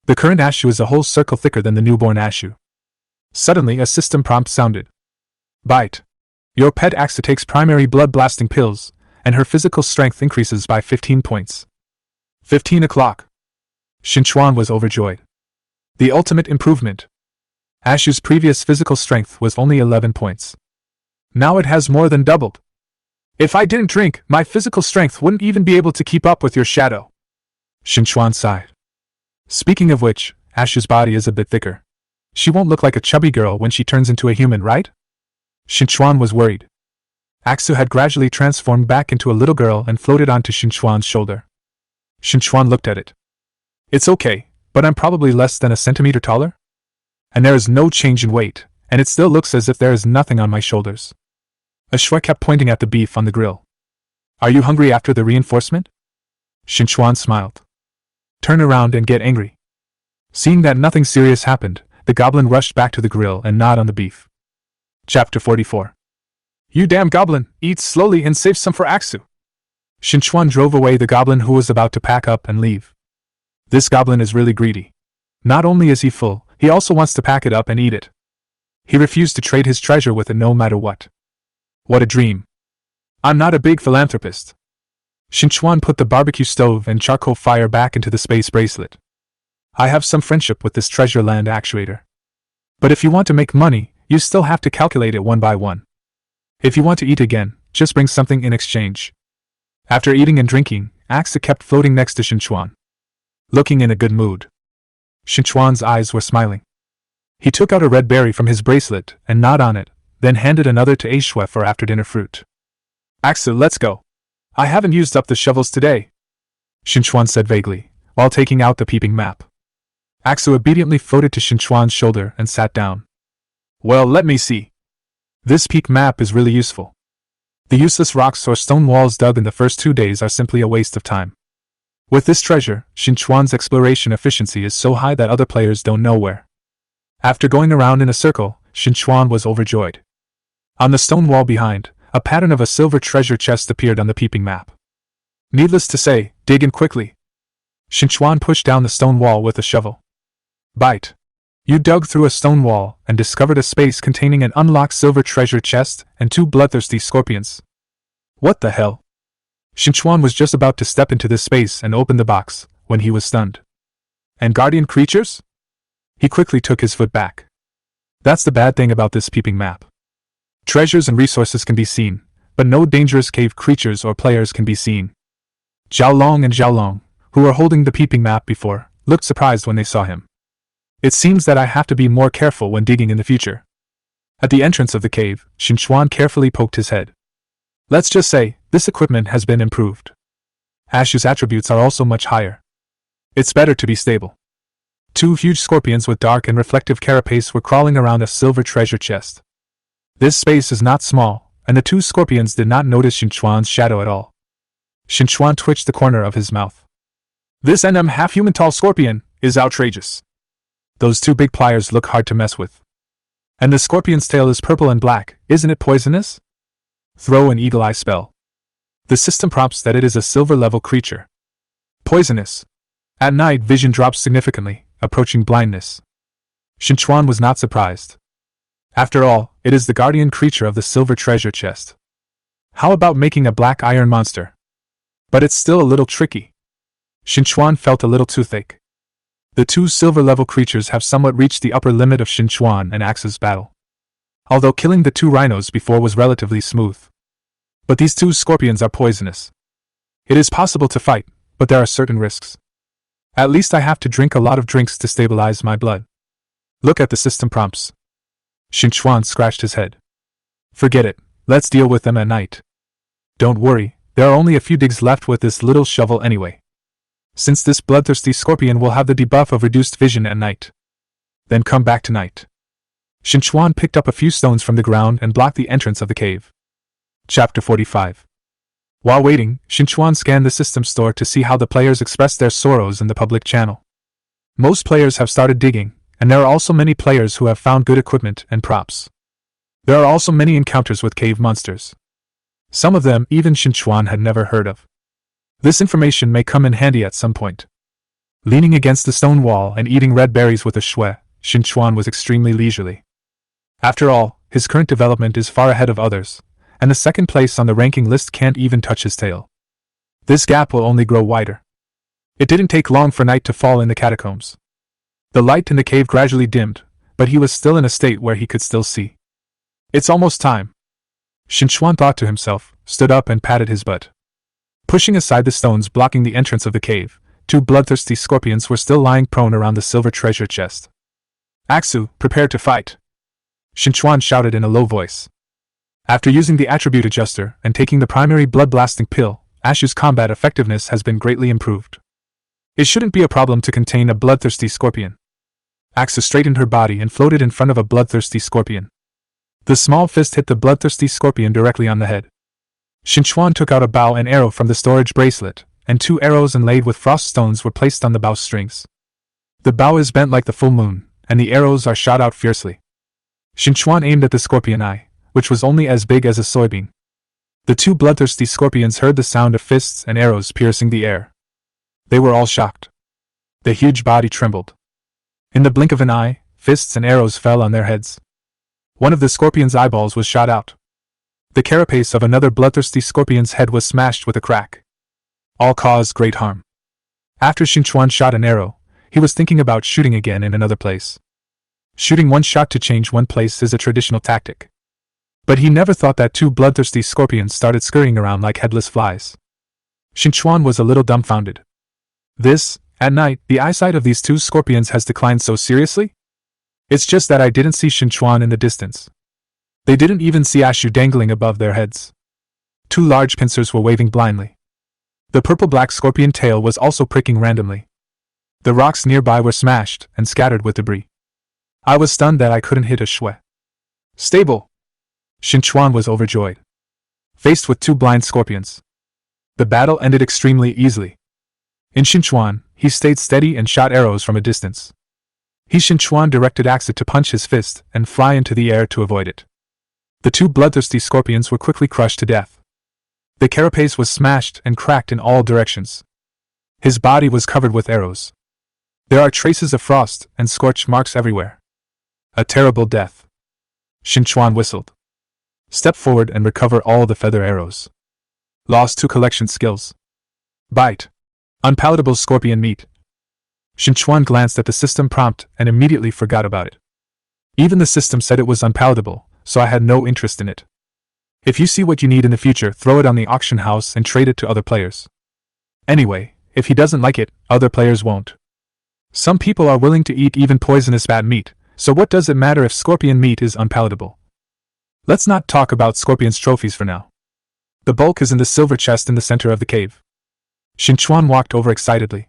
The current Ashu is a whole circle thicker than the newborn Ashu. Suddenly, a system prompt sounded. Bite. Your pet Axa takes primary blood-blasting pills, and her physical strength increases by 15 points. 15 o'clock. Qin Chuan was overjoyed. The ultimate improvement. Ashu's previous physical strength was only 11 points. Now it has more than doubled. If I didn't drink, my physical strength wouldn't even be able to keep up with your shadow. Qin Chuan sighed. Speaking of which, Ashu's body is a bit thicker. She won't look like a chubby girl when she turns into a human, right? Qin Chuan was worried. Axa had gradually transformed back into a little girl and floated onto Qin Chuan's shoulder. Qin Chuan looked at it. It's okay, but I'm probably less than a centimeter taller? And there is no change in weight, and it still looks as if there is nothing on my shoulders. Ashua kept pointing at the beef on the grill. Are you hungry after the reinforcement? Qin Chuan smiled. Turn around and get angry. Seeing that nothing serious happened, the goblin rushed back to the grill and gnawed on the beef. Chapter 44. You damn goblin, eat slowly and save some for Aksu. Qin Chuan drove away the goblin who was about to pack up and leave. This goblin is really greedy. Not only is he full, he also wants to pack it up and eat it. He refused to trade his treasure with it no matter what. What a dream. I'm not a big philanthropist. Qin Chuan put the barbecue stove and charcoal fire back into the space bracelet. I have some friendship with this treasure land actuator. But if you want to make money, you still have to calculate it one by one. If you want to eat again, just bring something in exchange. After eating and drinking, Axa kept floating next to Qin Chuan, looking in a good mood. Qin Chuan's eyes were smiling. He took out a red berry from his bracelet and gnawed on it, then handed another to Ashua for after-dinner fruit. Axa, let's go. I haven't used up the shovels today, Qin Chuan said vaguely, while taking out the peeping map. Axa obediently floated to Qin Chuan's shoulder and sat down. Well, let me see. This peak map is really useful. The useless rocks or stone walls dug in the first 2 days are simply a waste of time. With this treasure, Qin Chuan's exploration efficiency is so high that other players don't know where. After going around in a circle, Qin Chuan was overjoyed. On the stone wall behind, a pattern of a silver treasure chest appeared on the peeping map. Needless to say, dig in quickly. Qin Chuan pushed down the stone wall with a shovel. Bite. You dug through a stone wall and discovered a space containing an unlocked silver treasure chest and 2 bloodthirsty scorpions. What the hell? Qin Chuan was just about to step into this space and open the box, when he was stunned. And guardian creatures? He quickly took his foot back. That's the bad thing about this peeping map. Treasures and resources can be seen, but no dangerous cave creatures or players can be seen. Xiaolong and Xiaolong, who were holding the peeping map before, looked surprised when they saw him. It seems that I have to be more careful when digging in the future. At the entrance of the cave, Qin Chuan carefully poked his head. Let's just say, this equipment has been improved. Ashu's attributes are also much higher. It's better to be stable. 2 huge scorpions with dark and reflective carapace were crawling around a silver treasure chest. This space is not small, and the 2 scorpions did not notice Qin Chuan's shadow at all. Qin Chuan twitched the corner of his mouth. This half-human tall scorpion is outrageous. Those 2 big pliers look hard to mess with. And the scorpion's tail is purple and black, isn't it poisonous? Throw an eagle eye spell. The system prompts that it is a silver-level creature. Poisonous. At night, vision drops significantly, approaching blindness. Qin Chuan was not surprised. After all, it is the guardian creature of the silver treasure chest. How about making a black iron monster? But it's still a little tricky. Qin Chuan felt a little toothache. The 2 silver-level creatures have somewhat reached the upper limit of Qin Chuan and Axe's battle. Although killing the 2 rhinos before was relatively smooth. But these 2 scorpions are poisonous. It is possible to fight, but there are certain risks. At least I have to drink a lot of drinks to stabilize my blood. Look at the system prompts. Qin Chuan scratched his head. Forget it, let's deal with them at night. Don't worry, there are only a few digs left with this little shovel anyway. Since this bloodthirsty scorpion will have the debuff of reduced vision at night. Then come back tonight. Qin Chuan picked up a few stones from the ground and blocked the entrance of the cave. Chapter 45. While waiting, Qin Chuan scanned the system store to see how the players expressed their sorrows in the public channel. Most players have started digging, and there are also many players who have found good equipment and props. There are also many encounters with cave monsters. Some of them even Qin Chuan had never heard of. This information may come in handy at some point. Leaning against the stone wall and eating red berries with a shui, Qin Chuan was extremely leisurely. After all, his current development is far ahead of others, and the second place on the ranking list can't even touch his tail. This gap will only grow wider. It didn't take long for night to fall in the catacombs. The light in the cave gradually dimmed, but he was still in a state where he could still see. It's almost time. Qin Chuan thought to himself, stood up and patted his butt. Pushing aside the stones blocking the entrance of the cave, 2 bloodthirsty scorpions were still lying prone around the silver treasure chest. Aksu, prepare to fight! Qin Chuan shouted in a low voice. After using the attribute adjuster and taking the primary blood-blasting pill, Ashu's combat effectiveness has been greatly improved. It shouldn't be a problem to contain a bloodthirsty scorpion. Aksu straightened her body and floated in front of a bloodthirsty scorpion. The small fist hit the bloodthirsty scorpion directly on the head. Qin Chuan took out a bow and arrow from the storage bracelet, and 2 arrows inlaid with frost stones were placed on the bow strings. The bow is bent like the full moon, and the arrows are shot out fiercely. Qin Chuan aimed at the scorpion eye, which was only as big as a soybean. The 2 bloodthirsty scorpions heard the sound of fists and arrows piercing the air. They were all shocked. The huge body trembled. In the blink of an eye, fists and arrows fell on their heads. One of the scorpion's eyeballs was shot out. The carapace of another bloodthirsty scorpion's head was smashed with a crack. All caused great harm. After Qin Chuan shot an arrow, he was thinking about shooting again in another place. Shooting one shot to change one place is a traditional tactic. But he never thought that 2 bloodthirsty scorpions started scurrying around like headless flies. Qin Chuan was a little dumbfounded. At night, the eyesight of these 2 scorpions has declined so seriously? It's just that I didn't see Qin Chuan in the distance. They didn't even see Ashu dangling above their heads. 2 large pincers were waving blindly. The purple-black scorpion tail was also pricking randomly. The rocks nearby were smashed and scattered with debris. I was stunned that I couldn't hit a shui. Stable! Qin Chuan was overjoyed. Faced with 2 blind scorpions, the battle ended extremely easily. In Qin Chuan, he stayed steady and shot arrows from a distance. Qin Chuan directed Aksu to punch his fist and fly into the air to avoid it. The 2 bloodthirsty scorpions were quickly crushed to death. The carapace was smashed and cracked in all directions. His body was covered with arrows. There are traces of frost and scorch marks everywhere. A terrible death. Qin Chuan whistled. Step forward and recover all the feather arrows. Lost 2 collection skills. Bite. Unpalatable scorpion meat. Qin Chuan glanced at the system prompt and immediately forgot about it. Even the system said it was unpalatable, so I had no interest in it. If you see what you need in the future, throw it on the auction house and trade it to other players. Anyway, if he doesn't like it, other players won't. Some people are willing to eat even poisonous bad meat, so what does it matter if scorpion meat is unpalatable? Let's not talk about scorpion's trophies for now. The bulk is in the silver chest in the center of the cave. Qin Chuan walked over excitedly.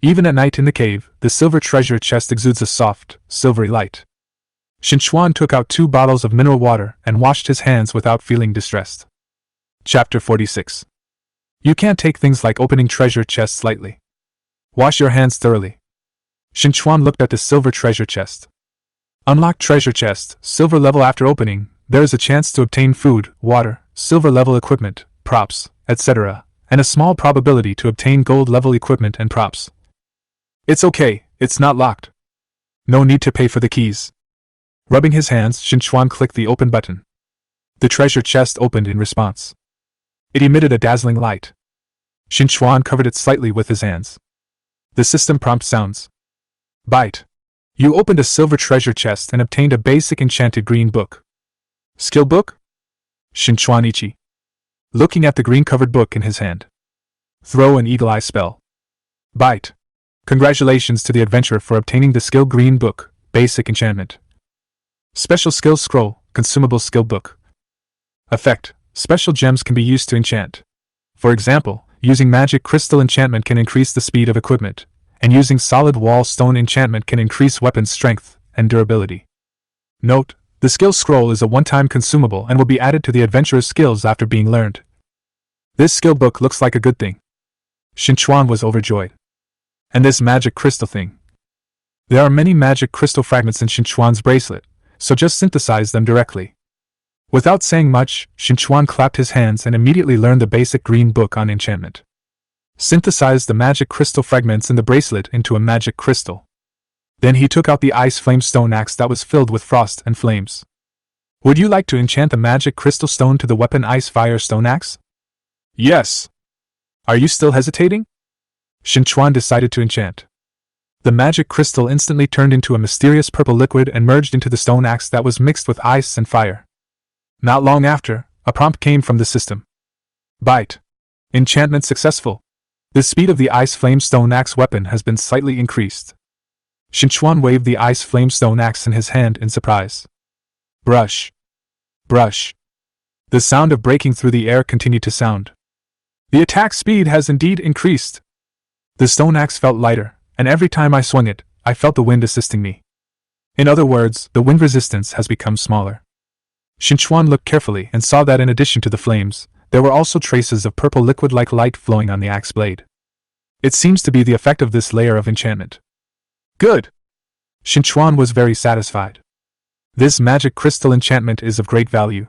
Even at night in the cave, the silver treasure chest exudes a soft, silvery light. Qin Chuan took out 2 bottles of mineral water and washed his hands without feeling distressed. Chapter 46. You can't take things like opening treasure chests lightly. Wash your hands thoroughly. Qin Chuan looked at the silver treasure chest. Unlocked treasure chest, silver level. After opening, there is a chance to obtain food, water, silver level equipment, props, etc., and a small probability to obtain gold level equipment and props. It's okay, it's not locked. No need to pay for the keys. Rubbing his hands, Qin Chuan clicked the open button. The treasure chest opened in response. It emitted a dazzling light. Qin Chuan covered it slightly with his hands. The system prompt sounds. Bite. You opened a silver treasure chest and obtained a basic enchanted green book. Skill book? Qin Chuan Ichi. Looking at the green-covered book in his hand. Throw an eagle eye spell. Bite. Congratulations to the adventurer for obtaining the skill green book, basic enchantment. Special skill scroll, consumable skill book. Effect. Special gems can be used to enchant. For example, using magic crystal enchantment can increase the speed of equipment, and using solid wall stone enchantment can increase weapon strength and durability. Note: the skill scroll is a one-time consumable and will be added to the adventurer's skills after being learned. This skill book looks like a good thing. Qin Chuan was overjoyed. And this magic crystal thing. There are many magic crystal fragments in Qin Chuan's bracelet, so just synthesize them directly. Without saying much, Qin Chuan clapped his hands and immediately learned the basic green book on enchantment. Synthesized the magic crystal fragments in the bracelet into a magic crystal. Then he took out the ice flame stone axe that was filled with frost and flames. Would you like to enchant the magic crystal stone to the weapon ice fire stone axe? Yes. Are you still hesitating? Qin Chuan decided to enchant. The magic crystal instantly turned into a mysterious purple liquid and merged into the stone axe that was mixed with ice and fire. Not long after, a prompt came from the system. Bite. Enchantment successful. The speed of the ice flame stone axe weapon has been slightly increased. Qin Chuan waved the ice flame stone axe in his hand in surprise. Brush. Brush. The sound of breaking through the air continued to sound. The attack speed has indeed increased. The stone axe felt lighter, and every time I swung it, I felt the wind assisting me. In other words, the wind resistance has become smaller. Qin Chuan looked carefully and saw that in addition to the flames, there were also traces of purple liquid-like light flowing on the axe blade. It seems to be the effect of this layer of enchantment. Good! Qin Chuan was very satisfied. This magic crystal enchantment is of great value.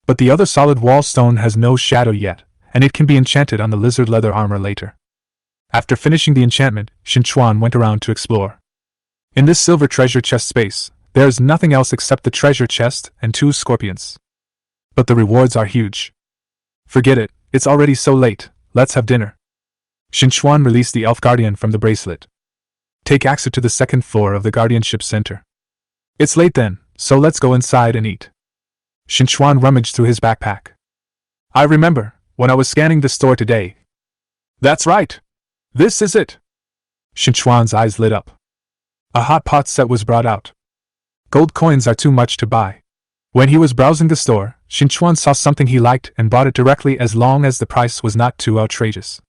But the other solid wall stone has no shadow yet, and it can be enchanted on the lizard leather armor later. After finishing the enchantment, Qin Chuan went around to explore. In this silver treasure chest space, there is nothing else except the treasure chest and 2 scorpions. But the rewards are huge. Forget it, it's already so late, let's have dinner. Qin Chuan released the elf guardian from the bracelet. Take Axel to the 2nd floor of the guardianship center. It's late then, so let's go inside and eat. Qin Chuan rummaged through his backpack. I remember, when I was scanning the store today. That's right. This is it. Qin Chuan's eyes lit up. A hot pot set was brought out. Gold coins are too much to buy. When he was browsing the store, Qin Chuan saw something he liked and bought it directly as long as the price was not too outrageous.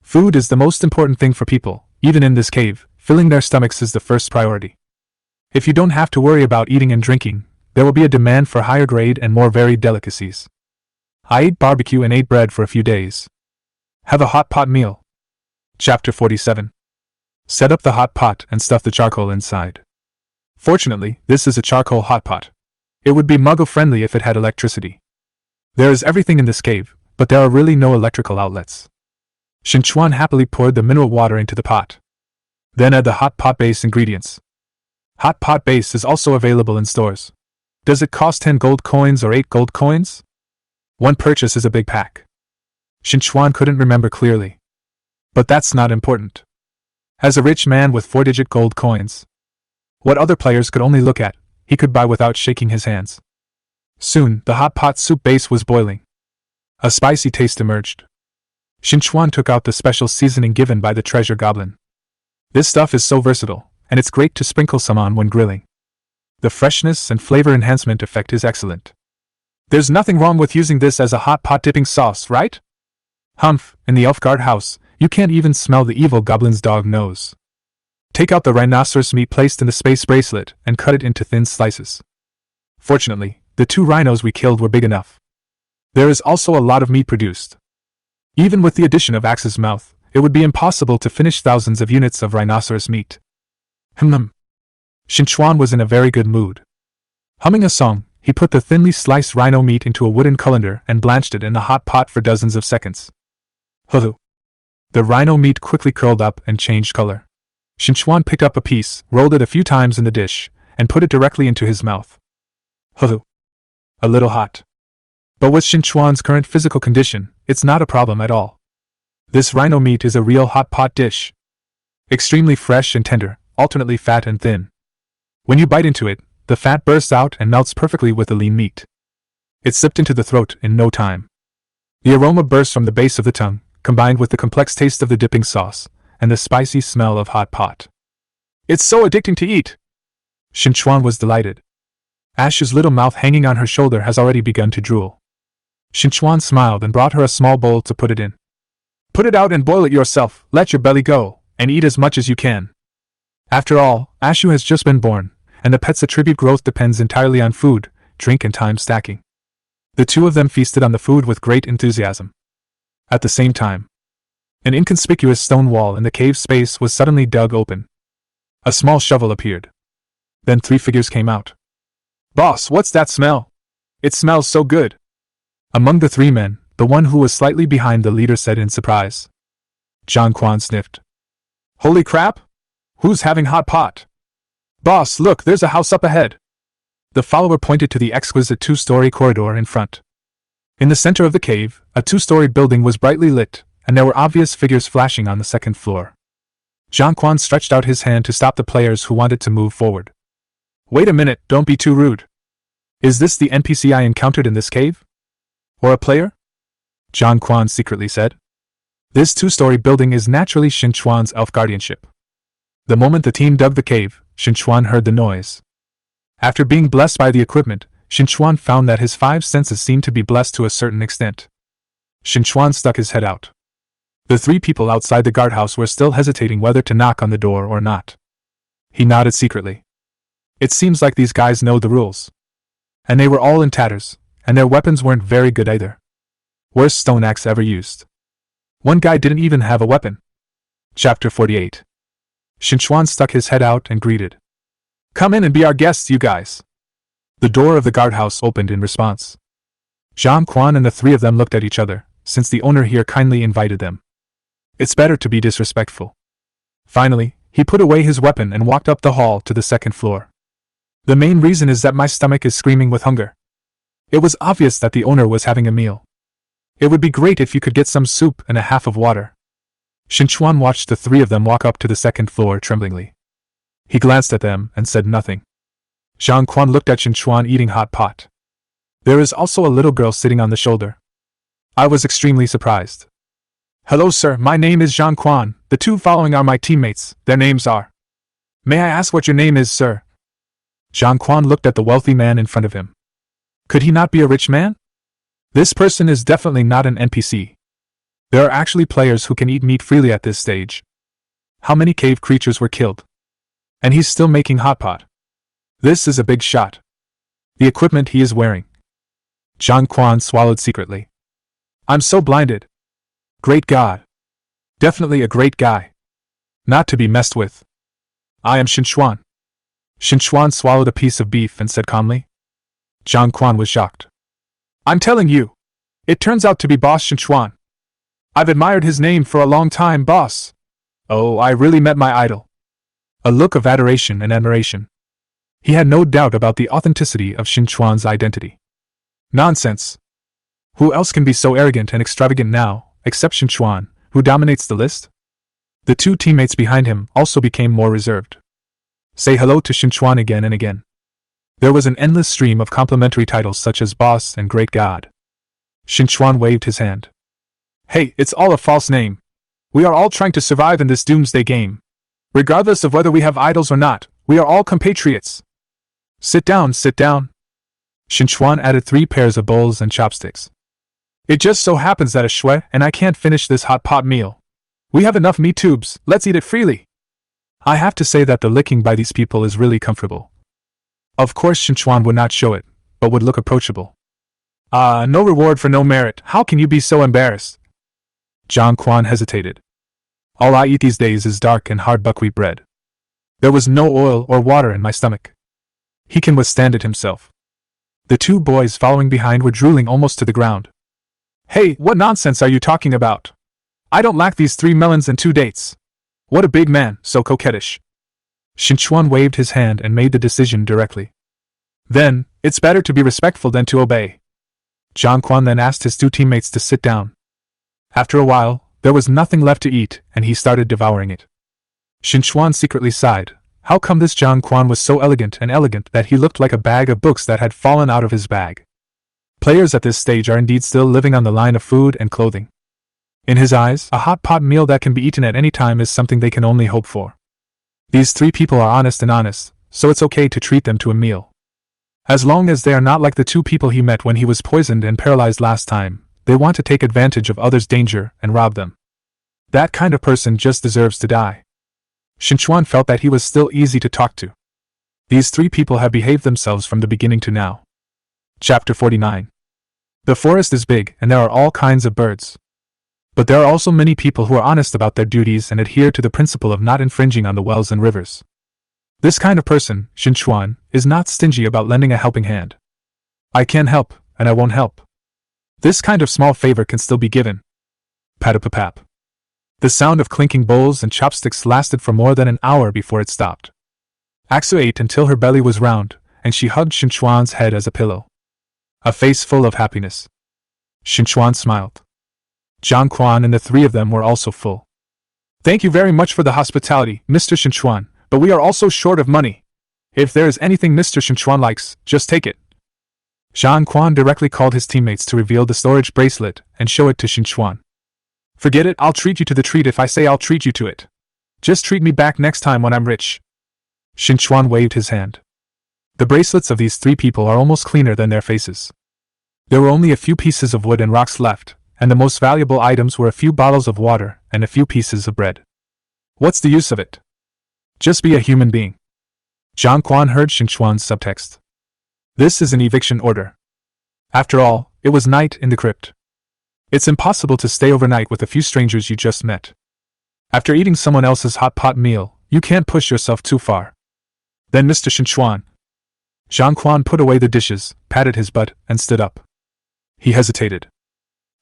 Food is the most important thing for people, even in this cave. Filling their stomachs is the first priority. If you don't have to worry about eating and drinking, there will be a demand for higher grade and more varied delicacies. I ate barbecue and ate bread for a few days. Have a hot pot meal. Chapter 47. Set up the hot pot and stuff the charcoal inside. Fortunately, this is a charcoal hot pot. It would be muggle-friendly if it had electricity. There is everything in this cave, but there are really no electrical outlets. Qin Chuan happily poured the mineral water into the pot. Then add the hot pot base ingredients. Hot pot base is also available in stores. Does it cost 10 gold coins or 8 gold coins? One purchase is a big pack. Qin Chuan couldn't remember clearly. But that's not important. As a rich man with 4-digit gold coins, what other players could only look at, he could buy without shaking his hands. Soon, the hot pot soup base was boiling. A spicy taste emerged. Qin Chuan took out the special seasoning given by the treasure goblin. This stuff is so versatile, and it's great to sprinkle some on when grilling. The freshness and flavor enhancement effect is excellent. There's nothing wrong with using this as a hot pot dipping sauce, right? Humph, in the elf guard house, you can't even smell the evil goblin's dog nose. Take out the rhinoceros meat placed in the space bracelet and cut it into thin slices. Fortunately, the 2 rhinos we killed were big enough. There is also a lot of meat produced. Even with the addition of Axe's mouth, it would be impossible to finish thousands of units of rhinoceros meat. Qin Chuan was in a very good mood. Humming a song, he put the thinly sliced rhino meat into a wooden colander and blanched it in the hot pot for dozens of seconds. Hulu. The rhino meat quickly curled up and changed color. Qin Chuan picked up a piece, rolled it a few times in the dish, and put it directly into his mouth. Hulu. A little hot. But with Qin Chuan's current physical condition, it's not a problem at all. This rhino meat is a real hot pot dish. Extremely fresh and tender, alternately fat and thin. When you bite into it, the fat bursts out and melts perfectly with the lean meat. It slipped into the throat in no time. The aroma burst from the base of the tongue, combined with the complex taste of the dipping sauce, and the spicy smell of hot pot. It's so addicting to eat! Qin Chuan was delighted. Ash's little mouth hanging on her shoulder has already begun to drool. Qin Chuan smiled and brought her a small bowl to put it in. Put it out and boil it yourself, let your belly go, and eat as much as you can. After all, Ashu has just been born, and the pet's attribute growth depends entirely on food, drink and time stacking. The 2 of them feasted on the food with great enthusiasm. At the same time, an inconspicuous stone wall in the cave space was suddenly dug open. A small shovel appeared. Then 3 figures came out. "Boss, what's that smell? It smells so good." Among the 3 men, the one who was slightly behind the leader said in surprise. Qin Chuan sniffed. "Holy crap! Who's having hot pot?" "Boss, look, there's a house up ahead." The follower pointed to the exquisite 2-story corridor in front. In the center of the cave, a 2-story building was brightly lit, and there were obvious figures flashing on the 2nd floor. Qin Chuan stretched out his hand to stop the players who wanted to move forward. "Wait a minute, don't be too rude. Is this the NPC I encountered in this cave? Or a player?" Qin Chuan secretly said. This 2-story building is naturally Qin Chuan's elf guardianship. The moment the team dug the cave, Qin Chuan heard the noise. After being blessed by the equipment, Qin Chuan found that his 5 senses seemed to be blessed to a certain extent. Qin Chuan stuck his head out. The 3 people outside the guardhouse were still hesitating whether to knock on the door or not. He nodded secretly. It seems like these guys know the rules. And they were all in tatters, and their weapons weren't very good either. Worst stone axe ever used. One guy didn't even have a weapon. Chapter 48. Qin Chuan stuck his head out and greeted. "Come in and be our guests, you guys." The door of the guardhouse opened in response. Qin Chuan and the 3 of them looked at each other, since the owner here kindly invited them. It's better to be disrespectful. Finally, he put away his weapon and walked up the hall to the 2nd floor. "The main reason is that my stomach is screaming with hunger." It was obvious that the owner was having a meal. "It would be great if you could get some soup and a half of water." Qin Chuan watched the 3 of them walk up to the 2nd floor tremblingly. He glanced at them and said nothing. Qin Chuan looked at Qin Chuan eating hot pot. There is also a little girl sitting on the shoulder. I was extremely surprised. "Hello sir, my name is Qin Chuan, the 2 following are my teammates, their names are." "May I ask what your name is, sir?" Qin Chuan looked at the wealthy man in front of him. Could he not be a rich man? This person is definitely not an NPC. There are actually players who can eat meat freely at this stage. How many cave creatures were killed? And he's still making hot pot. This is a big shot. The equipment he is wearing. Qin Chuan swallowed secretly. I'm so blinded. Great God. Definitely a great guy. Not to be messed with. I am Qin Chuan. Qin Chuan swallowed a piece of beef and said calmly. Qin Chuan was shocked. I'm telling you. It turns out to be Boss Qin Chuan. I've admired his name for a long time, boss. Oh, I really met my idol. A look of adoration and admiration. He had no doubt about the authenticity of Qin Chuan's identity. Nonsense. Who else can be so arrogant and extravagant now, except Qin Chuan, who dominates the list? The 2 teammates behind him also became more reserved. Say hello to Qin Chuan again and again. There was an endless stream of complimentary titles such as Boss and Great God. Qin Chuan waved his hand. Hey, it's all a false name. We are all trying to survive in this doomsday game. Regardless of whether we have idols or not, we are all compatriots. Sit down, sit down. Qin Chuan added 3 pairs of bowls and chopsticks. It just so happens that a shui and I can't finish this hot pot meal. We have enough meat tubes, let's eat it freely. I have to say that the licking by these people is really comfortable. Of course Qin Chuan would not show it, but would look approachable. No reward for no merit, how can you be so embarrassed? Qin Chuan hesitated. All I eat these days is dark and hard buckwheat bread. There was no oil or water in my stomach. He can withstand it himself. The 2 boys following behind were drooling almost to the ground. Hey, what nonsense are you talking about? I don't lack these 3 melons and 2 dates. What a big man, so coquettish. Qin Chuan waved his hand and made the decision directly. Then, it's better to be respectful than to obey. Qin Chuan then asked his 2 teammates to sit down. After a while, there was nothing left to eat, and he started devouring it. Qin Chuan secretly sighed. How come this Qin Chuan was so elegant that he looked like a bag of books that had fallen out of his bag? Players at this stage are indeed still living on the line of food and clothing. In his eyes, a hot pot meal that can be eaten at any time is something they can only hope for. These 3 people are honest, so it's okay to treat them to a meal. As long as they are not like the 2 people he met when he was poisoned and paralyzed last time, they want to take advantage of others' danger and rob them. That kind of person just deserves to die. Qin Chuan felt that he was still easy to talk to. These 3 people have behaved themselves from the beginning to now. Chapter 49. The forest is big and there are all kinds of birds. But there are also many people who are honest about their duties and adhere to the principle of not infringing on the wells and rivers. This kind of person, Qin Chuan, is not stingy about lending a helping hand. I can help, and I won't help. This kind of small favor can still be given. Patapapap. The sound of clinking bowls and chopsticks lasted for more than an hour before it stopped. Aksu ate until her belly was round, and she hugged Qin Chuan's head as a pillow. A face full of happiness. Qin Chuan smiled. Jiang Quan and the three of them were also full. Thank you very much for the hospitality, Mr. Qin Chuan, but we are also short of money. If there is anything Mr. Qin Chuan likes, just take it. Jiang Quan directly called his teammates to reveal the storage bracelet and show it to Qin Chuan. Forget it, I'll treat you to the treat if I say I'll treat you to it. Just treat me back next time when I'm rich. Qin Chuan waved his hand. The bracelets of these three people are almost cleaner than their faces. There were only a few pieces of wood and rocks left, and the most valuable items were a few bottles of water and a few pieces of bread. What's the use of it? Just be a human being. Jiang Quan heard Qin Chuan's subtext. This is an eviction order. After all, it was night in the crypt. It's impossible to stay overnight with a few strangers you just met. After eating someone else's hot pot meal, you can't push yourself too far. Then Mr. Qin Chuan. Jiang Quan put away the dishes, patted his butt, and stood up. He hesitated.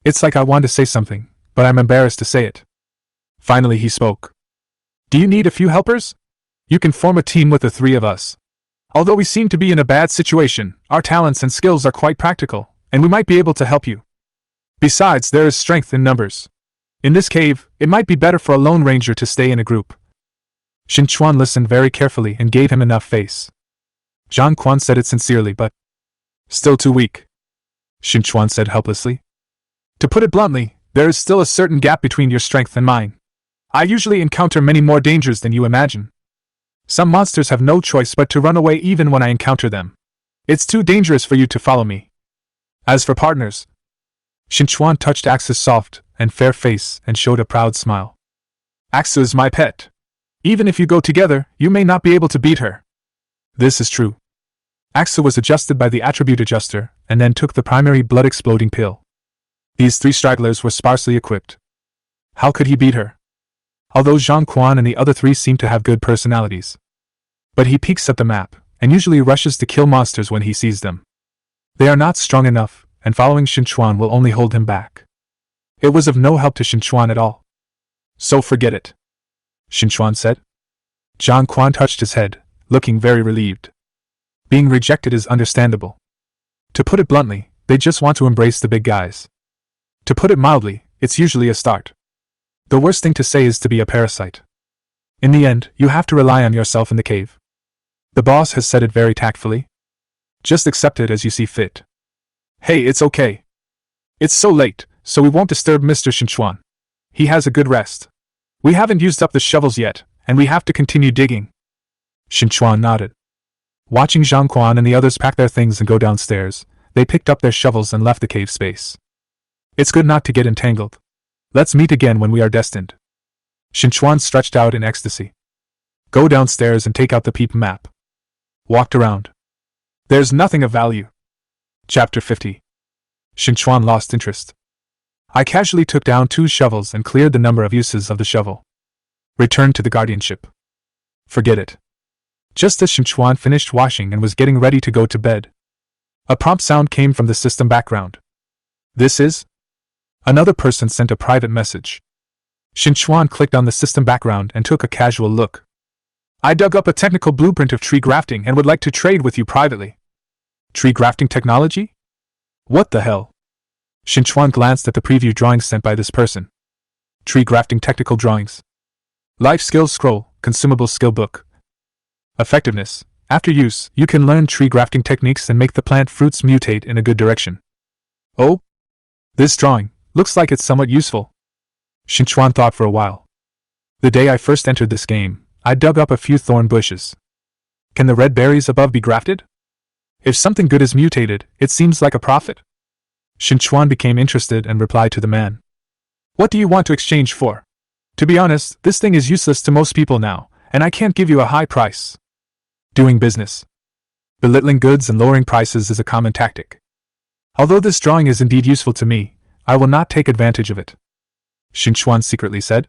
It's like I want to say something, but I'm embarrassed to say it. Finally he spoke. Do you need a few helpers? You can form a team with the three of us. Although we seem to be in a bad situation, our talents and skills are quite practical, and we might be able to help you. Besides, there is strength in numbers. In this cave, it might be better for a lone ranger to stay in a group. Qin Chuan listened very carefully and gave him enough face. Jiang Quan said it sincerely but still too weak. Qin Chuan said helplessly. To put it bluntly, there is still a certain gap between your strength and mine. I usually encounter many more dangers than you imagine. Some monsters have no choice but to run away even when I encounter them. It's too dangerous for you to follow me. As for partners, Qin Chuan touched Aksu's soft and fair face and showed a proud smile. Aksu is my pet. Even if you go together, you may not be able to beat her. This is true. Aksu was adjusted by the attribute adjuster and then took the primary blood-exploding pill. These three stragglers were sparsely equipped. How could he beat her? Although Jiang Quan and the other three seemed to have good personalities. But he peeks at the map, and usually rushes to kill monsters when he sees them. They are not strong enough, and following Qin Chuan will only hold him back. It was of no help to Qin Chuan at all. So forget it, Qin Chuan said. Jiang Quan touched his head, looking very relieved. Being rejected is understandable. To put it bluntly, they just want to embrace the big guys. To put it mildly, it's usually a start. The worst thing to say is to be a parasite. In the end, you have to rely on yourself in the cave. The boss has said it very tactfully. Just accept it as you see fit. Hey, it's okay. It's so late, so we won't disturb Mr. Qin Chuan. He has a good rest. We haven't used up the shovels yet, and we have to continue digging. Qin Chuan nodded. Watching Jiang Quan and the others pack their things and go downstairs, they picked up their shovels and left the cave space. It's good not to get entangled. Let's meet again when we are destined. Qin Chuan stretched out in ecstasy. Go downstairs and take out the peep map. Walked around. There's nothing of value. Chapter 50. Qin Chuan lost interest. I casually took down 2 shovels and cleared the number of uses of the shovel. Returned to the guardianship. Forget it. Just as Qin Chuan finished washing and was getting ready to go to bed, a prompt sound came from the system background. This is? Another person sent a private message. Qin Chuan clicked on the system background and took a casual look. I dug up a technical blueprint of tree grafting and would like to trade with you privately. Tree grafting technology? What the hell? Qin Chuan glanced at the preview drawings sent by this person. Tree grafting technical drawings. Life skills scroll, consumable skill book. Effectiveness. After use, you can learn tree grafting techniques and make the plant fruits mutate in a good direction. Oh? This drawing looks like it's somewhat useful. Qin Chuan thought for a while. The day I first entered this game, I dug up a few thorn bushes. Can the red berries above be grafted? If something good is mutated, it seems like a profit. Qin Chuan became interested and replied to the man. What do you want to exchange for? To be honest, this thing is useless to most people now, and I can't give you a high price. Doing business. Belittling goods and lowering prices is a common tactic. Although this drawing is indeed useful to me, I will not take advantage of it. Qin Chuan secretly said.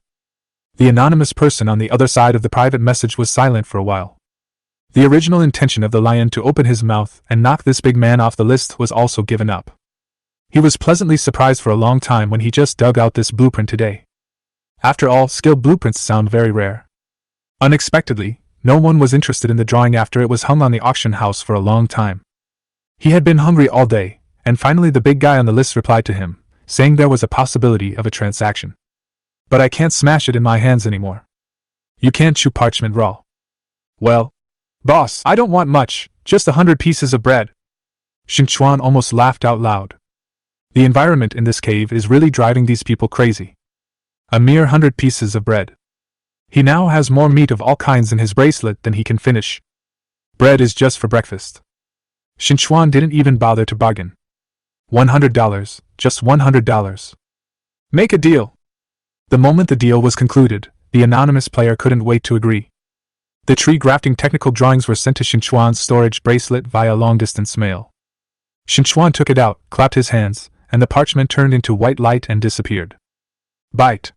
The anonymous person on the other side of the private message was silent for a while. The original intention of the lion to open his mouth and knock this big man off the list was also given up. He was pleasantly surprised for a long time when he just dug out this blueprint today. After all, skill blueprints sound very rare. Unexpectedly, no one was interested in the drawing after it was hung on the auction house for a long time. He had been hungry all day, and finally the big guy on the list replied to him, saying there was a possibility of a transaction. But I can't smash it in my hands anymore. You can't chew parchment raw. Well, boss, I don't want much, just 100 pieces of bread. Qin Chuan almost laughed out loud. The environment in this cave is really driving these people crazy. A mere 100 pieces of bread. He now has more meat of all kinds in his bracelet than he can finish. Bread is just for breakfast. Qin Chuan didn't even bother to bargain. $100, just $100. Make a deal. The moment the deal was concluded, the anonymous player couldn't wait to agree. The tree grafting technical drawings were sent to Qin Chuan's storage bracelet via long-distance mail. Qin Chuan took it out, clapped his hands, and the parchment turned into white light and disappeared. Byte.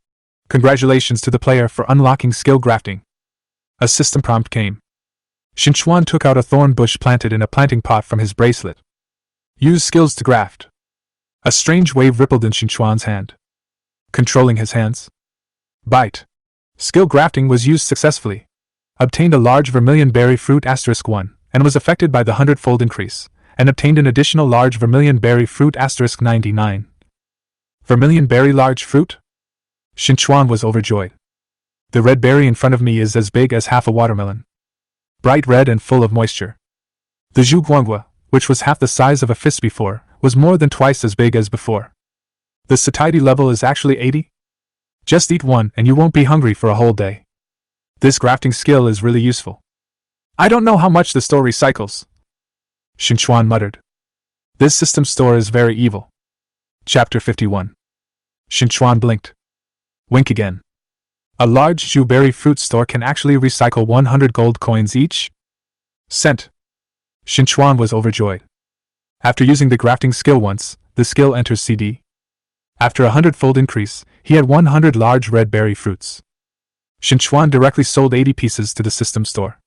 Congratulations to the player for unlocking skill grafting. A system prompt came. Qin Chuan took out a thorn bush planted in a planting pot from his bracelet. Use skills to graft. A strange wave rippled in Qin Chuan's hand. Controlling his hands. Byte. Skill grafting was used successfully. Obtained a large vermilion berry fruit *1, and was affected by the hundredfold increase, and obtained an additional large vermilion berry fruit *99. Vermilion berry large fruit? Qin Chuan was overjoyed. The red berry in front of me is as big as half a watermelon. Bright red and full of moisture. The Zhu Guangua, which was half the size of a fist before, was more than twice as big as before. The satiety level is actually 80? Just eat one and you won't be hungry for a whole day. This grafting skill is really useful. I don't know how much the store recycles. Qin Chuan muttered. This system store is very evil. Chapter 51. Qin Chuan blinked. Wink again. A large Zhu berry fruit store can actually recycle 100 gold coins each? Cent. Qin Chuan was overjoyed. After using the grafting skill once, the skill enters CD. After a hundredfold increase, he had 100 large red berry fruits. Qin Chuan directly sold 80 pieces to the system store.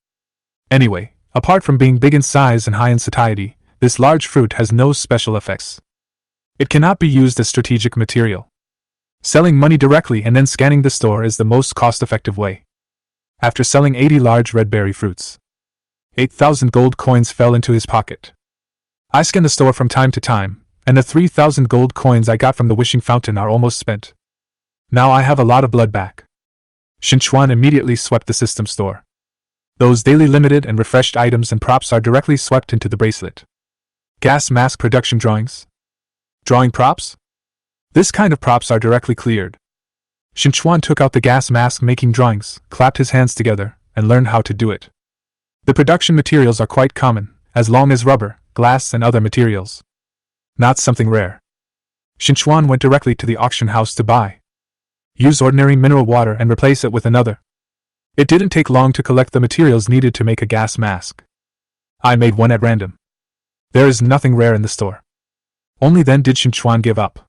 Anyway, apart from being big in size and high in satiety, this large fruit has no special effects. It cannot be used as strategic material. Selling money directly and then scanning the store is the most cost-effective way. After selling 80 large red berry fruits, 8,000 gold coins fell into his pocket. I scan the store from time to time, and the 3,000 gold coins I got from the wishing fountain are almost spent. Now I have a lot of blood back. Qin Chuan immediately swept the system store. Those daily limited and refreshed items and props are directly swept into the bracelet. Gas mask production drawings. Drawing props? This kind of props are directly cleared. Qin Chuan took out the gas mask making drawings, clapped his hands together, and learned how to do it. The production materials are quite common, as long as rubber, glass and other materials. Not something rare. Qin Chuan went directly to the auction house to buy. Use ordinary mineral water and replace it with another. It didn't take long to collect the materials needed to make a gas mask. I made one at random. There is nothing rare in the store. Only then did Qin Chuan give up.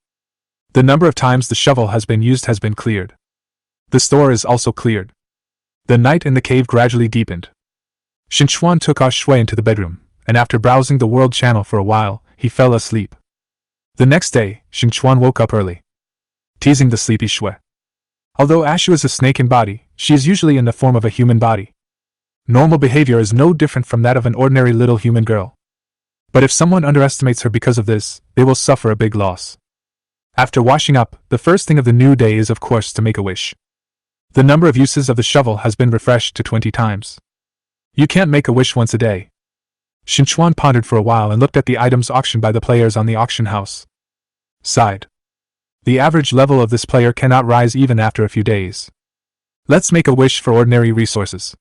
The number of times the shovel has been used has been cleared. The store is also cleared. The night in the cave gradually deepened. Qin Chuan took Ah Shui into the bedroom, and after browsing the world channel for a while, he fell asleep. The next day, Qin Chuan woke up early, teasing the sleepy Shui. Although Ashu is a snake in body, she is usually in the form of a human body. Normal behavior is no different from that of an ordinary little human girl. But if someone underestimates her because of this, they will suffer a big loss. After washing up, the first thing of the new day is of course to make a wish. The number of uses of the shovel has been refreshed to 20 times. You can't make a wish once a day. Qin Chuan pondered for a while and looked at the items auctioned by the players on the auction house. Sighed. The average level of this player cannot rise even after a few days. Let's make a wish for ordinary resources.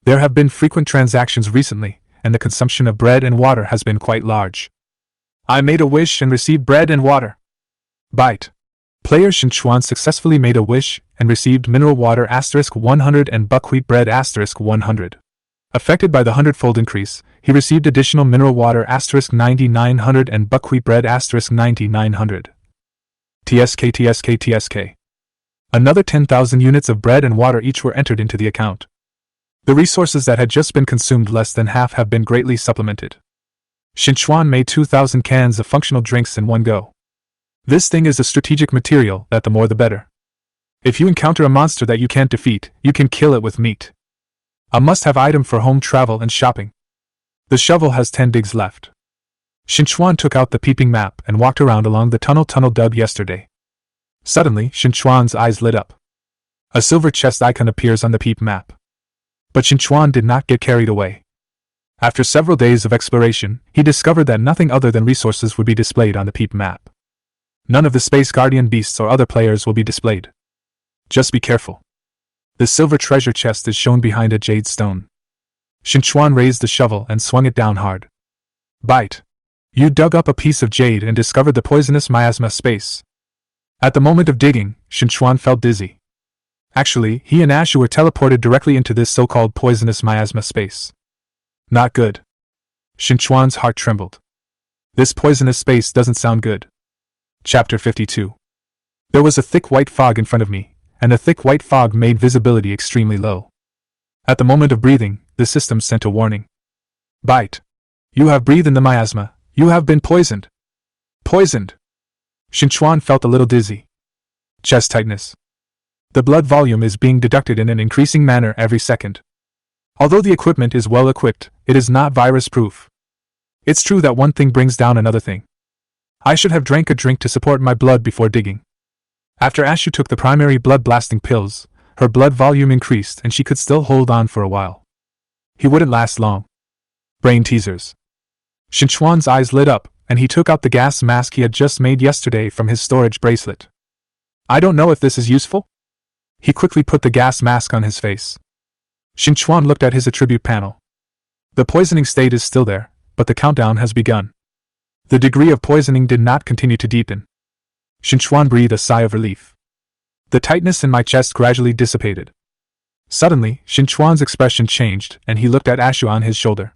There have been frequent transactions recently, and the consumption of bread and water has been quite large. I made a wish and received bread and water. Byte. Player Qin Chuan successfully made a wish and received mineral water *100 and buckwheat bread *100. Affected by the hundredfold increase, he received additional mineral water *9900 and buckwheat bread *9900. TSK. Another 10,000 units of bread and water each were entered into the account. The resources that had just been consumed less than half have been greatly supplemented. Qin Chuan made 2,000 cans of functional drinks in one go. This thing is a strategic material that the more the better. If you encounter a monster that you can't defeat, you can kill it with meat. A must-have item for home travel and shopping. The shovel has 10 digs left. Qin Chuan took out the peeping map and walked around along the tunnel dug yesterday. Suddenly, Qin Chuan's eyes lit up. A silver chest icon appears on the peep map. But Qin Chuan did not get carried away. After several days of exploration, he discovered that nothing other than resources would be displayed on the peep map. None of the Space Guardian beasts or other players will be displayed. Just be careful. The silver treasure chest is shown behind a jade stone. Qin Chuan raised the shovel and swung it down hard. Bite. You dug up a piece of jade and discovered the poisonous miasma space. At the moment of digging, Qin Chuan felt dizzy. Actually, he and Ashu were teleported directly into this so-called poisonous miasma space. Not good. Qin Chuan's heart trembled. This poisonous space doesn't sound good. Chapter 52. There was a thick white fog in front of me, and the thick white fog made visibility extremely low. At the moment of breathing, the system sent a warning. Bite. You have breathed in the miasma. You have been poisoned. Poisoned. Qin Chuan felt a little dizzy. Chest tightness. The blood volume is being deducted in an increasing manner every second. Although the equipment is well equipped, it is not virus-proof. It's true that one thing brings down another thing. I should have drank a drink to support my blood before digging. After Ashu took the primary blood-blasting pills, her blood volume increased and she could still hold on for a while. He wouldn't last long. Brain teasers. Qin Chuan's eyes lit up, and he took out the gas mask he had just made yesterday from his storage bracelet. I don't know if this is useful? He quickly put the gas mask on his face. Qin Chuan looked at his attribute panel. The poisoning state is still there, but the countdown has begun. The degree of poisoning did not continue to deepen. Qin Chuan breathed a sigh of relief. The tightness in my chest gradually dissipated. Suddenly, Qin Chuan's expression changed, and he looked at Ashu on his shoulder.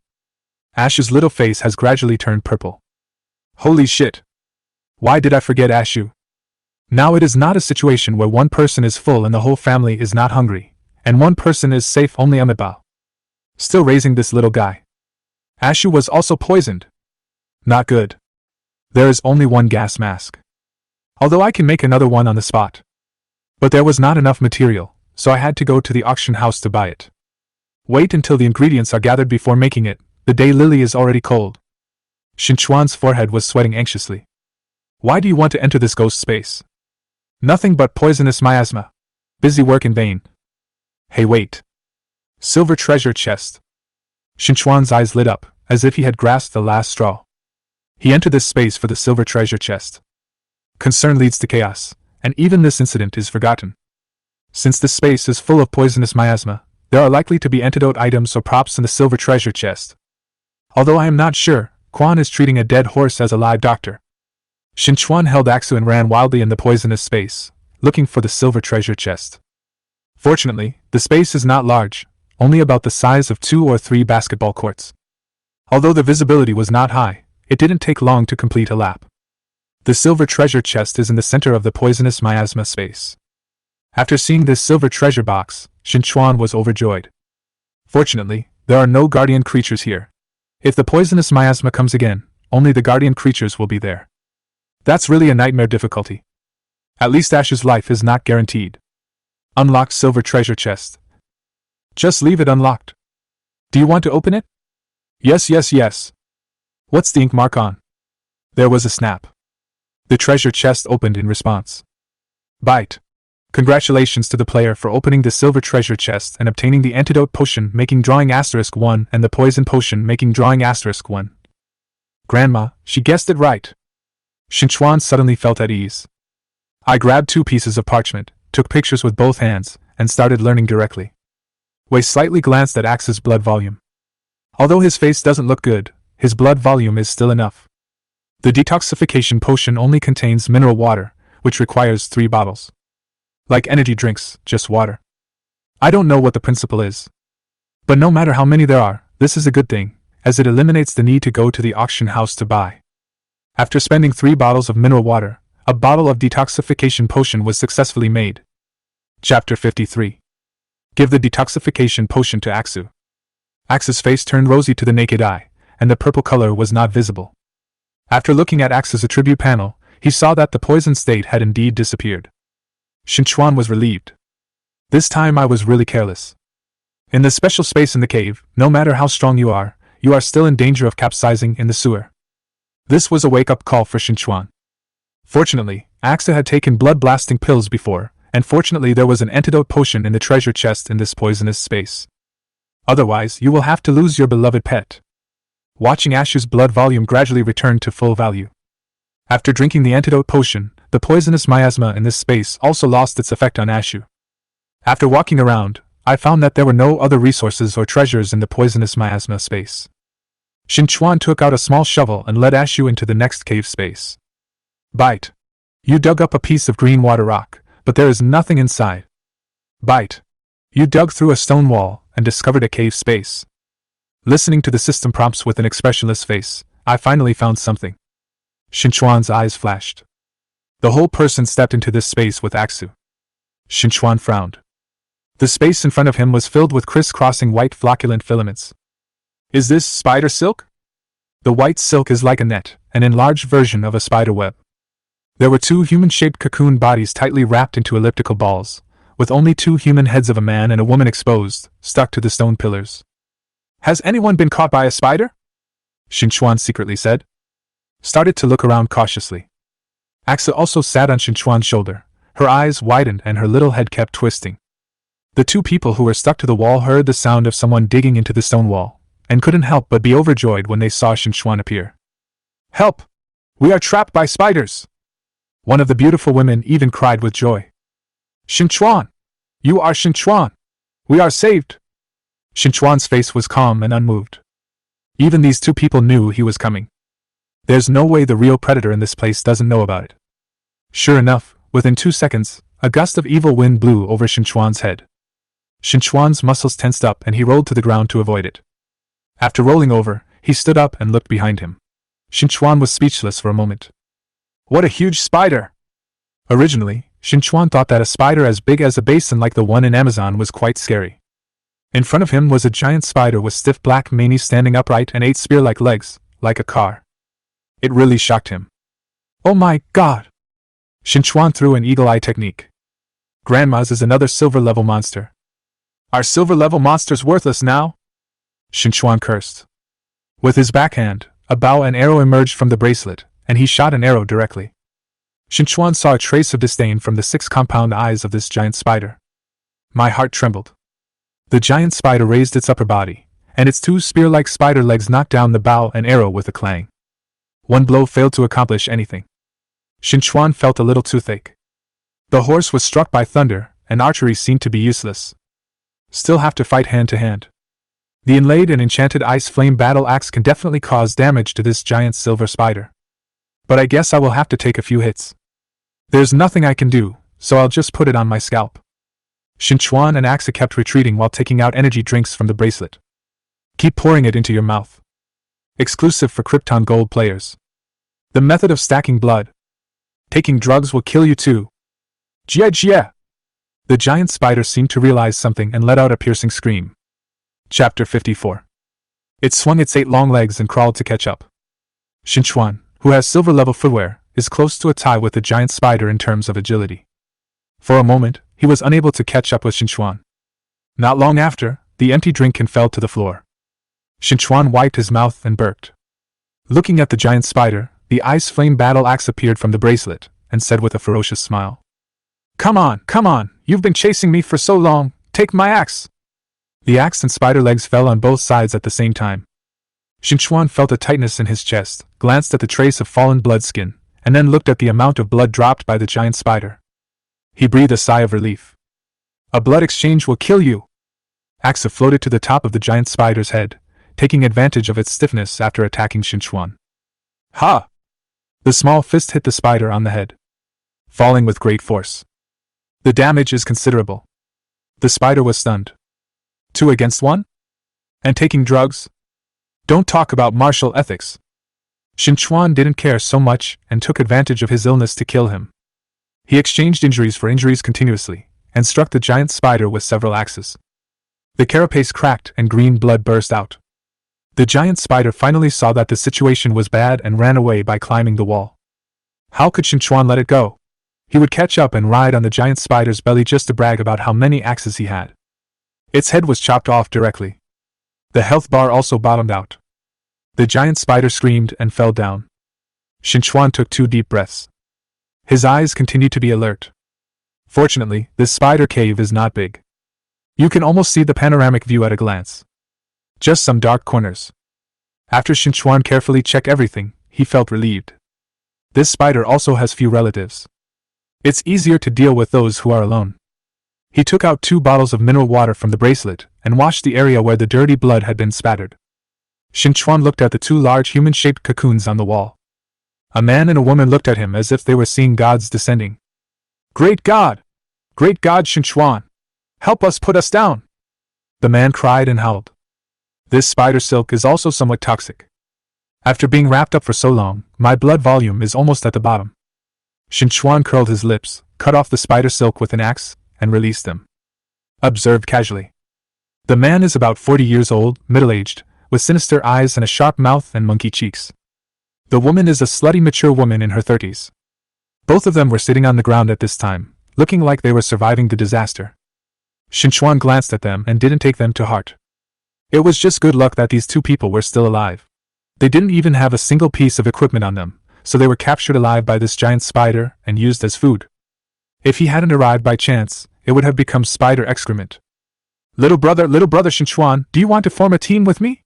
Ashu's little face has gradually turned purple. Holy shit! Why did I forget Ashu? Now it is not a situation where one person is full and the whole family is not hungry, and one person is safe only Amitabha. Still raising this little guy. Ashu was also poisoned. Not good. There is only one gas mask. Although I can make another one on the spot. But there was not enough material, so I had to go to the auction house to buy it. Wait until the ingredients are gathered before making it, the day lily is already cold. Qin Chuan's forehead was sweating anxiously. Why do you want to enter this ghost space? Nothing but poisonous miasma. Busy work in vain. Hey wait. Silver treasure chest. Qin Chuan's eyes lit up, as if he had grasped the last straw. He entered this space for the silver treasure chest. Concern leads to chaos, and even this incident is forgotten. Since this space is full of poisonous miasma, there are likely to be antidote items or props in the silver treasure chest. Although I am not sure, Quan is treating a dead horse as a live doctor. Qin Chuan held Axu and ran wildly in the poisonous space, looking for the silver treasure chest. Fortunately, the space is not large, only about the size of 2 or 3 basketball courts. Although the visibility was not high, it didn't take long to complete a lap. The silver treasure chest is in the center of the poisonous miasma space. After seeing this silver treasure box, Qin Chuan was overjoyed. Fortunately, there are no guardian creatures here. If the poisonous miasma comes again, only the guardian creatures will be there. That's really a nightmare difficulty. At least Ashu's life is not guaranteed. Unlock silver treasure chest. Just leave it unlocked. Do you want to open it? Yes, yes, yes. What's the ink mark on? There was a snap. The treasure chest opened in response. Bite. Congratulations to the player for opening the silver treasure chest and obtaining the antidote potion making drawing *1 and the poison potion making drawing *1. Grandma, she guessed it right. Qin Chuan suddenly felt at ease. I grabbed 2 pieces of parchment, took pictures with both hands, and started learning directly. Wei slightly glanced at Axe's blood volume. Although his face doesn't look good, his blood volume is still enough. The detoxification potion only contains mineral water, which requires 3 bottles. Like energy drinks, just water. I don't know what the principle is. But no matter how many there are, this is a good thing, as it eliminates the need to go to the auction house to buy. After spending 3 bottles of mineral water, a bottle of detoxification potion was successfully made. Chapter 53. Give the detoxification potion to Aksu. Aksu's face turned rosy to the naked eye, and the purple color was not visible. After looking at Aksu's attribute panel, he saw that the poison state had indeed disappeared. Qin Chuan was relieved. This time I was really careless. In the special space in the cave, no matter how strong you are still in danger of capsizing in the sewer. This was a wake-up call for Qin Chuan. Fortunately, Aksu had taken blood-blasting pills before, and fortunately there was an antidote potion in the treasure chest in this poisonous space. Otherwise, you will have to lose your beloved pet. Watching Ashu's blood volume gradually return to full value. After drinking the antidote potion, the poisonous miasma in this space also lost its effect on Ashu. After walking around, I found that there were no other resources or treasures in the poisonous miasma space. Qin Chuan took out a small shovel and led Ashu into the next cave space. Bite. You dug up a piece of green water rock, but there is nothing inside. Bite. You dug through a stone wall and discovered a cave space. Listening to the system prompts with an expressionless face, I finally found something. Qin Chuan's eyes flashed. The whole person stepped into this space with Aksu. Qin Chuan frowned. The space in front of him was filled with criss-crossing white flocculent filaments. Is this spider silk? The white silk is like a net, an enlarged version of a spider web. There were 2 human-shaped cocoon bodies tightly wrapped into elliptical balls, with only 2 human heads of a man and a woman exposed, stuck to the stone pillars. Has anyone been caught by a spider? Qin Chuan secretly said. Started to look around cautiously. Aksu also sat on Qin Chuan's shoulder. Her eyes widened and her little head kept twisting. The 2 people who were stuck to the wall heard the sound of someone digging into the stone wall, and couldn't help but be overjoyed when they saw Qin Chuan appear. Help! We are trapped by spiders! One of the beautiful women even cried with joy. Qin Chuan! You are Qin Chuan! We are saved! Qin Chuan's face was calm and unmoved. Even these 2 people knew he was coming. There's no way the real predator in this place doesn't know about it. Sure enough, within 2 seconds, a gust of evil wind blew over Qin Chuan's head. Qin Chuan's muscles tensed up and he rolled to the ground to avoid it. After rolling over, he stood up and looked behind him. Qin Chuan was speechless for a moment. What a huge spider! Originally, Qin Chuan thought that a spider as big as a basin like the one in Amazon was quite scary. In front of him was a giant spider with stiff black manes standing upright and 8 spear-like legs, like a car. It really shocked him. Oh my God! Qin Chuan threw an eagle-eye technique. Grandma's is another silver-level monster. Are silver-level monsters worthless now? Qin Chuan cursed. With his backhand, a bow and arrow emerged from the bracelet, and he shot an arrow directly. Qin Chuan saw a trace of disdain from the 6 compound eyes of this giant spider. My heart trembled. The giant spider raised its upper body, and its 2 spear-like spider legs knocked down the bow and arrow with a clang. One blow failed to accomplish anything. Qin Chuan felt a little toothache. The horse was struck by thunder, and archery seemed to be useless. Still have to fight hand to hand. The inlaid and enchanted ice flame battle axe can definitely cause damage to this giant silver spider. But I guess I will have to take a few hits. There's nothing I can do, so I'll just put it on my scalp. Qin Chuan and Aksu kept retreating while taking out energy drinks from the bracelet. Keep pouring it into your mouth. Exclusive for Krypton Gold players. The method of stacking blood. Taking drugs will kill you too. Jia! The giant spider seemed to realize something and let out a piercing scream. Chapter 54. It swung its 8 long legs and crawled to catch up. Qin Chuan, who has silver-level footwear, is close to a tie with the giant spider in terms of agility. For a moment, he was unable to catch up with Qin Chuan. Not long after, the empty drink can fell to the floor. Qin Chuan wiped his mouth and burped. Looking at the giant spider, the ice flame battle axe appeared from the bracelet, and said with a ferocious smile. Come on, you've been chasing me for so long, take my axe! The axe and spider legs fell on both sides at the same time. Qin Chuan felt a tightness in his chest, glanced at the trace of fallen blood skin, and then looked at the amount of blood dropped by the giant spider. He breathed a sigh of relief. A blood exchange will kill you! Aksu floated to the top of the giant spider's head, taking advantage of its stiffness after attacking Qin Chuan. Ha! The small fist hit the spider on the head, falling with great force. The damage is considerable. The spider was stunned. 2 against 1? And taking drugs? Don't talk about martial ethics. Qin Chuan didn't care so much and took advantage of his illness to kill him. He exchanged injuries for injuries continuously, and struck the giant spider with several axes. The carapace cracked and green blood burst out. The giant spider finally saw that the situation was bad and ran away by climbing the wall. How could Qin Chuan let it go? He would catch up and ride on the giant spider's belly just to brag about how many axes he had. Its head was chopped off directly. The health bar also bottomed out. The giant spider screamed and fell down. Qin Chuan took 2 deep breaths. His eyes continued to be alert. Fortunately, this spider cave is not big. You can almost see the panoramic view at a glance. Just some dark corners. After Qin Chuan carefully checked everything, he felt relieved. This spider also has few relatives. It's easier to deal with those who are alone. He took out 2 bottles of mineral water from the bracelet and washed the area where the dirty blood had been spattered. Qin Chuan looked at the 2 large human-shaped cocoons on the wall. A man and a woman looked at him as if they were seeing gods descending. Great God! Great God, Qin Chuan! Help us, put us down! The man cried and howled. This spider silk is also somewhat toxic. After being wrapped up for so long, my blood volume is almost at the bottom. Qin Chuan curled his lips, cut off the spider silk with an axe, and released them. Observed casually. The man is about 40 years old, middle-aged, with sinister eyes and a sharp mouth and monkey cheeks. The woman is a slutty mature woman in her 30s. Both of them were sitting on the ground at this time, looking like they were surviving the disaster. Qin Chuan glanced at them and didn't take them to heart. It was just good luck that these 2 people were still alive. They didn't even have a single piece of equipment on them, so they were captured alive by this giant spider and used as food. If he hadn't arrived by chance, it would have become spider excrement. Little brother Qin Chuan, do you want to form a team with me?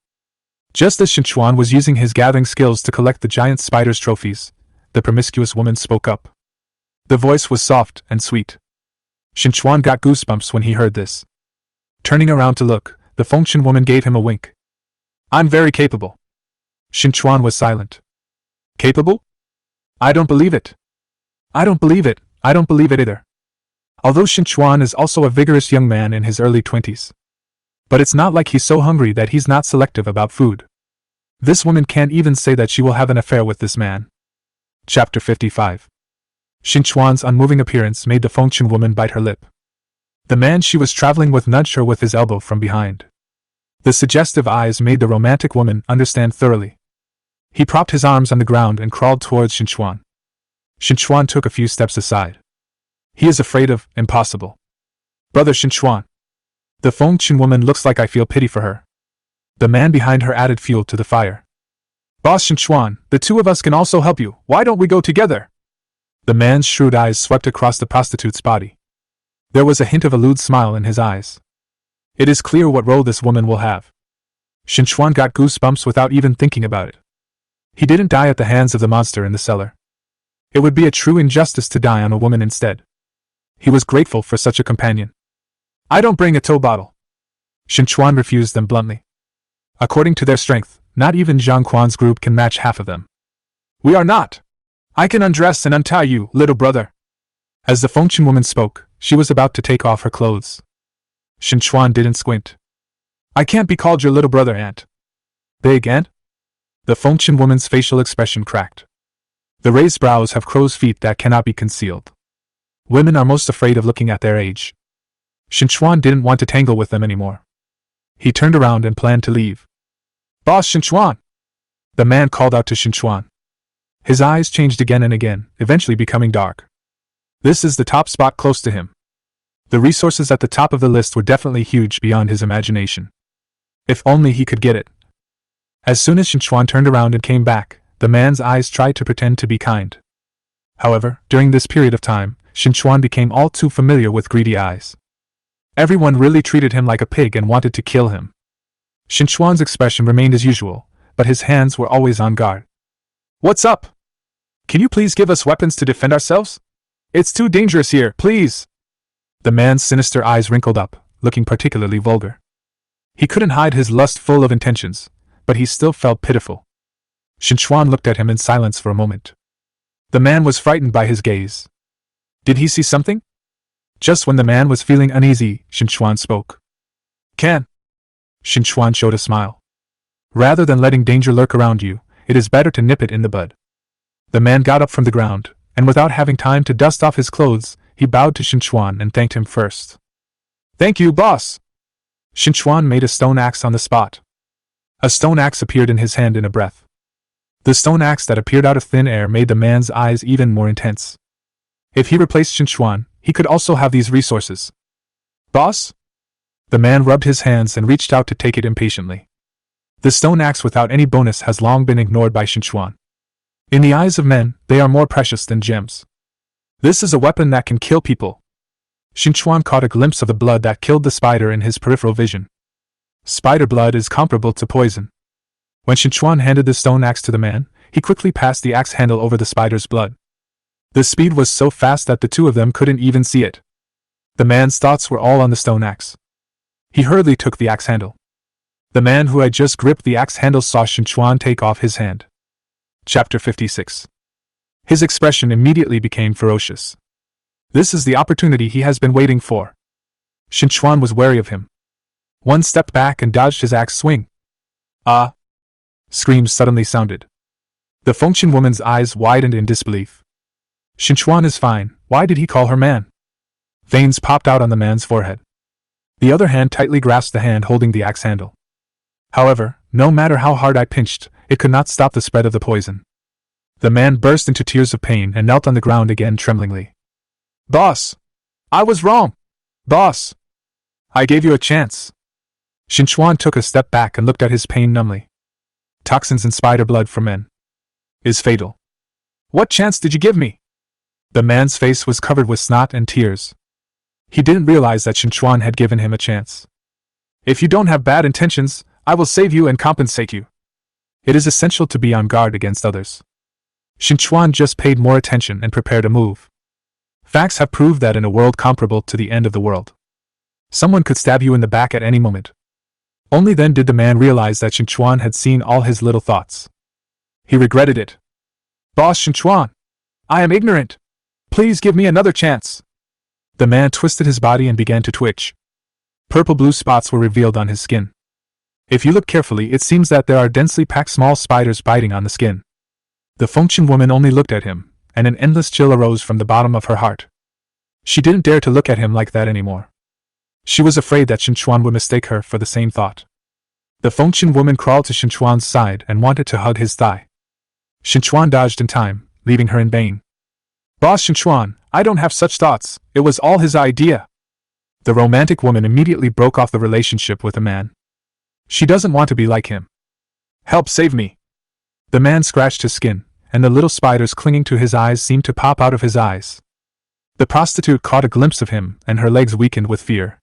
Just as Qin Chuan was using his gathering skills to collect the giant spider's trophies, the promiscuous woman spoke up. The voice was soft and sweet. Qin Chuan got goosebumps when he heard this. Turning around to look, the Fengchen woman gave him a wink. I'm very capable. Qin Chuan was silent. Capable? I don't believe it. I don't believe it, I don't believe it either. Although Qin Chuan is also a vigorous young man in his early 20s. But it's not like he's so hungry that he's not selective about food. This woman can't even say that she will have an affair with this man. Chapter 55. Qin Chuan's unmoving appearance made the Fengchen woman bite her lip. The man she was traveling with nudged her with his elbow from behind. The suggestive eyes made the romantic woman understand thoroughly. He propped his arms on the ground and crawled towards Qin Chuan. Qin Chuan took a few steps aside. He is afraid of impossible. Brother Qin Chuan. The Fengchen woman looks like I feel pity for her. The man behind her added fuel to the fire. Boss Qin Chuan, the 2 of us can also help you, why don't we go together? The man's shrewd eyes swept across the prostitute's body. There was a hint of a lewd smile in his eyes. It is clear what role this woman will have. Qin Chuan got goosebumps without even thinking about it. He didn't die at the hands of the monster in the cellar. It would be a true injustice to die on a woman instead. He was grateful for such a companion. I don't bring a tow bottle. Qin Chuan refused them bluntly. According to their strength, not even Zhang Quan's group can match half of them. We are not. I can undress and untie you, little brother. As the Fengchen woman spoke, she was about to take off her clothes. Qin Chuan didn't squint. I can't be called your little brother, aunt. Big aunt? The Fengchen woman's facial expression cracked. The raised brows have crow's feet that cannot be concealed. Women are most afraid of looking at their age. Qin Chuan didn't want to tangle with them anymore. He turned around and planned to leave. Boss Qin Chuan! The man called out to Qin Chuan. His eyes changed again and again, eventually becoming dark. This is the top spot close to him. The resources at the top of the list were definitely huge beyond his imagination. If only he could get it. As soon as Qin Chuan turned around and came back, the man's eyes tried to pretend to be kind. However, during this period of time, Qin Chuan became all too familiar with greedy eyes. Everyone really treated him like a pig and wanted to kill him. Qin Chuan's expression remained as usual, but his hands were always on guard. What's up? Can you please give us weapons to defend ourselves? It's too dangerous here, please. The man's sinister eyes wrinkled up, looking particularly vulgar. He couldn't hide his lust-full of intentions, but he still felt pitiful. Qin Chuan looked at him in silence for a moment. The man was frightened by his gaze. Did he see something? Just when the man was feeling uneasy, Qin Chuan spoke. Can. Qin Chuan showed a smile. Rather than letting danger lurk around you, it is better to nip it in the bud. The man got up from the ground, and without having time to dust off his clothes, he bowed to Qin Chuan and thanked him first. "Thank you, boss." Qin Chuan made a stone axe on the spot. A stone axe appeared in his hand in a breath. The stone axe that appeared out of thin air made the man's eyes even more intense. If he replaced Qin Chuan, he could also have these resources. "Boss?" The man rubbed his hands and reached out to take it impatiently. The stone axe without any bonus has long been ignored by Qin Chuan. In the eyes of men, they are more precious than gems. This is a weapon that can kill people. Qin Chuan caught a glimpse of the blood that killed the spider in his peripheral vision. Spider blood is comparable to poison. When Qin Chuan handed the stone axe to the man, he quickly passed the axe handle over the spider's blood. The speed was so fast that the two of them couldn't even see it. The man's thoughts were all on the stone axe. He hurriedly took the axe handle. The man who had just gripped the axe handle saw Qin Chuan take off his hand. Chapter 56. His expression immediately became ferocious. This is the opportunity he has been waiting for. Qin Chuan was wary of him. One stepped back and dodged his axe swing. "Ah!" Screams suddenly sounded. The Fengqian woman's eyes widened in disbelief. Qin Chuan is fine, why did he call her man? Veins popped out on the man's forehead. The other hand tightly grasped the hand holding the axe handle. However, no matter how hard I pinched, it could not stop the spread of the poison. The man burst into tears of pain and knelt on the ground again tremblingly. "Boss! I was wrong! Boss! I gave you a chance!" Qin Chuan took a step back and looked at his pain numbly. Toxins and spider blood for men is fatal. "What chance did you give me?" The man's face was covered with snot and tears. He didn't realize that Qin Chuan had given him a chance. "If you don't have bad intentions, I will save you and compensate you. It is essential to be on guard against others." Qin Chuan just paid more attention and prepared a move. Facts have proved that in a world comparable to the end of the world, someone could stab you in the back at any moment. Only then did the man realize that Qin Chuan had seen all his little thoughts. He regretted it. "Boss Qin Chuan, I am ignorant. Please give me another chance." The man twisted his body and began to twitch. Purple-blue spots were revealed on his skin. If you look carefully, it seems that there are densely packed small spiders biting on the skin. The Fengqian woman only looked at him, and an endless chill arose from the bottom of her heart. She didn't dare to look at him like that anymore. She was afraid that Qin Chuan would mistake her for the same thought. The Fengqian woman crawled to Qin Chuan's side and wanted to hug his thigh. Qin Chuan dodged in time, leaving her in pain. "Boss Qin Chuan, I don't have such thoughts, it was all his idea." The romantic woman immediately broke off the relationship with the man. She doesn't want to be like him. "Help save me." The man scratched his skin, and the little spiders clinging to his eyes seemed to pop out of his eyes. The prostitute caught a glimpse of him, and her legs weakened with fear.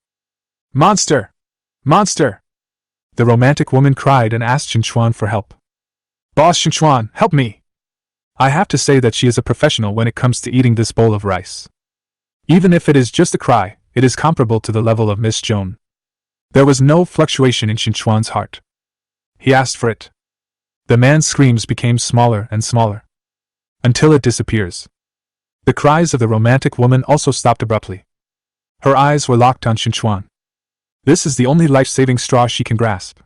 "Monster! Monster!" The romantic woman cried and asked Qin Chuan for help. "Boss Qin Chuan, help me! I have to say that she is a professional when it comes to eating this bowl of rice. Even if it is just a cry, it is comparable to the level of Miss Joan." There was no fluctuation in Qin Chuan's heart. He asked for it. The man's screams became smaller and smaller, until it disappears. The cries of the romantic woman also stopped abruptly. Her eyes were locked on Qin Chuan. This is the only life-saving straw she can grasp.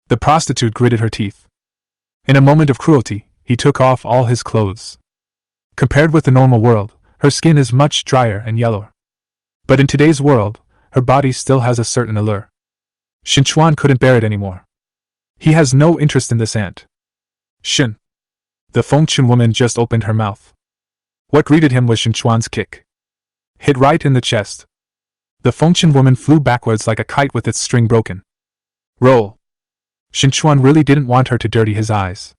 The prostitute gritted her teeth. In a moment of cruelty, he took off all his clothes. Compared with the normal world, her skin is much drier and yellower. But in today's world, her body still has a certain allure. Qin Chuan couldn't bear it anymore. He has no interest in this ant. "Shin." The Fengqian woman just opened her mouth. What greeted him was Qin Chuan's kick. Hit right in the chest. The Fengqian woman flew backwards like a kite with its string broken. Roll. Qin Chuan really didn't want her to dirty his eyes.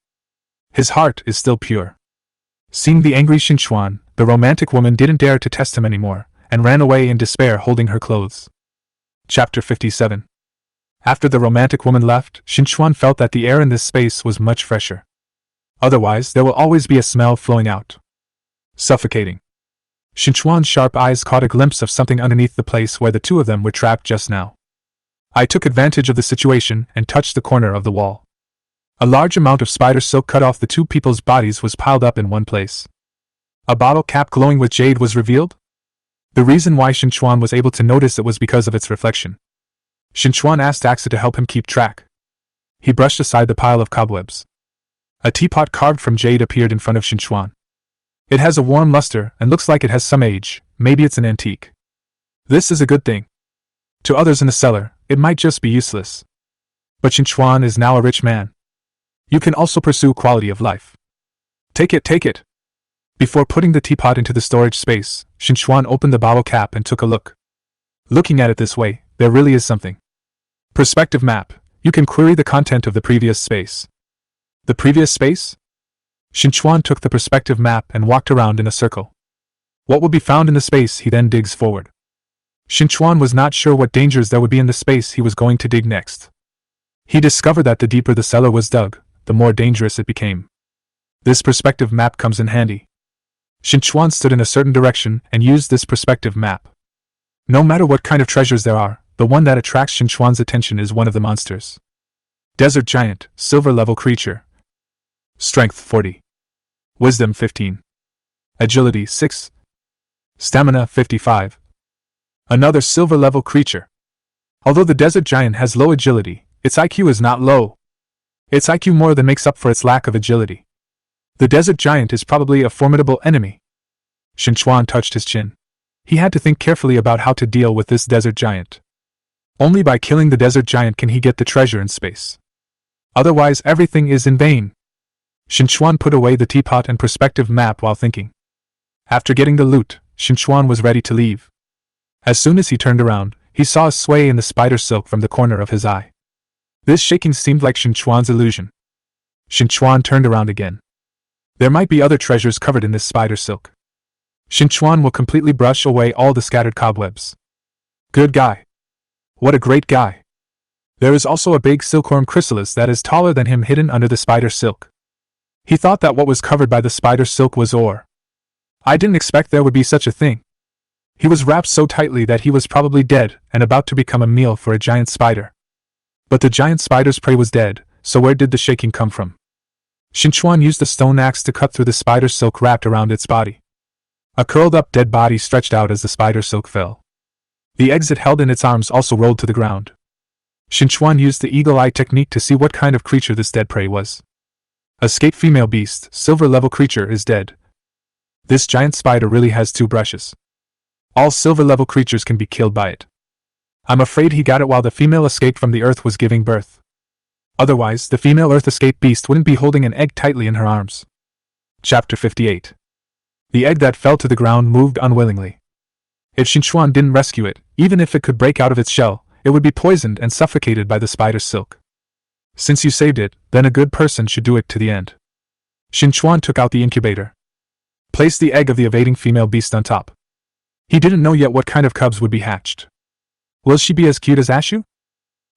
His heart is still pure. Seeing the angry Qin Chuan, the romantic woman didn't dare to test him anymore, and ran away in despair holding her clothes. Chapter 57. After the romantic woman left, Qin Chuan felt that the air in this space was much fresher. Otherwise, there will always be a smell flowing out. Suffocating. Qin Chuan's sharp eyes caught a glimpse of something underneath the place where the two of them were trapped just now. I took advantage of the situation and touched the corner of the wall. A large amount of spider silk cut off the two people's bodies was piled up in one place. A bottle cap glowing with jade was revealed. The reason why Qin Chuan was able to notice it was because of its reflection. Qin Chuan asked Axa to help him keep track. He brushed aside the pile of cobwebs. A teapot carved from jade appeared in front of Qin Chuan. It has a warm luster and looks like it has some age, maybe it's an antique. This is a good thing. To others in the cellar, it might just be useless. But Qin Chuan is now a rich man. You can also pursue quality of life. Take it, take it! Before putting the teapot into the storage space, Qin Chuan opened the bottle cap and took a look. Looking at it this way, there really is something. Perspective map. You can query the content of the previous space. The previous space? Qin Chuan took the perspective map and walked around in a circle. What will be found in the space he then digs forward? Qin Chuan was not sure what dangers there would be in the space he was going to dig next. He discovered that the deeper the cellar was dug, the more dangerous it became. This perspective map comes in handy. Qin Chuan stood in a certain direction and used this perspective map. No matter what kind of treasures there are, the one that attracts Qin Chuan's attention is one of the monsters. Desert Giant, Silver Level Creature. Strength 40. Wisdom 15. Agility 6. Stamina 55. Another Silver Level Creature. Although the Desert Giant has low agility, its IQ is not low. Its IQ more than makes up for its lack of agility. The Desert Giant is probably a formidable enemy. Qin Chuan touched his chin. He had to think carefully about how to deal with this Desert Giant. Only by killing the Desert Giant can he get the treasure in space. Otherwise, everything is in vain. Qin Chuan put away the teapot and perspective map while thinking. After getting the loot, Qin Chuan was ready to leave. As soon as he turned around, he saw a sway in the spider silk from the corner of his eye. This shaking seemed like Qin Chuan's illusion. Qin Chuan turned around again. There might be other treasures covered in this spider silk. Qin Chuan will completely brush away all the scattered cobwebs. Good guy. What a great guy. There is also a big silkworm chrysalis that is taller than him hidden under the spider silk. He thought that what was covered by the spider silk was ore. I didn't expect there would be such a thing. He was wrapped so tightly that he was probably dead and about to become a meal for a giant spider. But the giant spider's prey was dead, so where did the shaking come from? Qin Chuan used a stone axe to cut through the spider silk wrapped around its body. A curled-up dead body stretched out as the spider silk fell. The eggs it held in its arms also rolled to the ground. Qin Chuan used the eagle-eye technique to see what kind of creature this dead prey was. Escaped female beast, silver-level creature is dead. This giant spider really has 2 brushes. All silver-level creatures can be killed by it. I'm afraid he got it while the female escaped from the earth was giving birth. Otherwise, the female Earth escape beast wouldn't be holding an egg tightly in her arms. Chapter 58. The egg that fell to the ground moved unwillingly. If Qin Chuan didn't rescue it, even if it could break out of its shell, it would be poisoned and suffocated by the spider's silk. Since you saved it, then a good person should do it to the end. Qin Chuan took out the incubator. Placed the egg of the evading female beast on top. He didn't know yet what kind of cubs would be hatched. Will she be as cute as Ashu?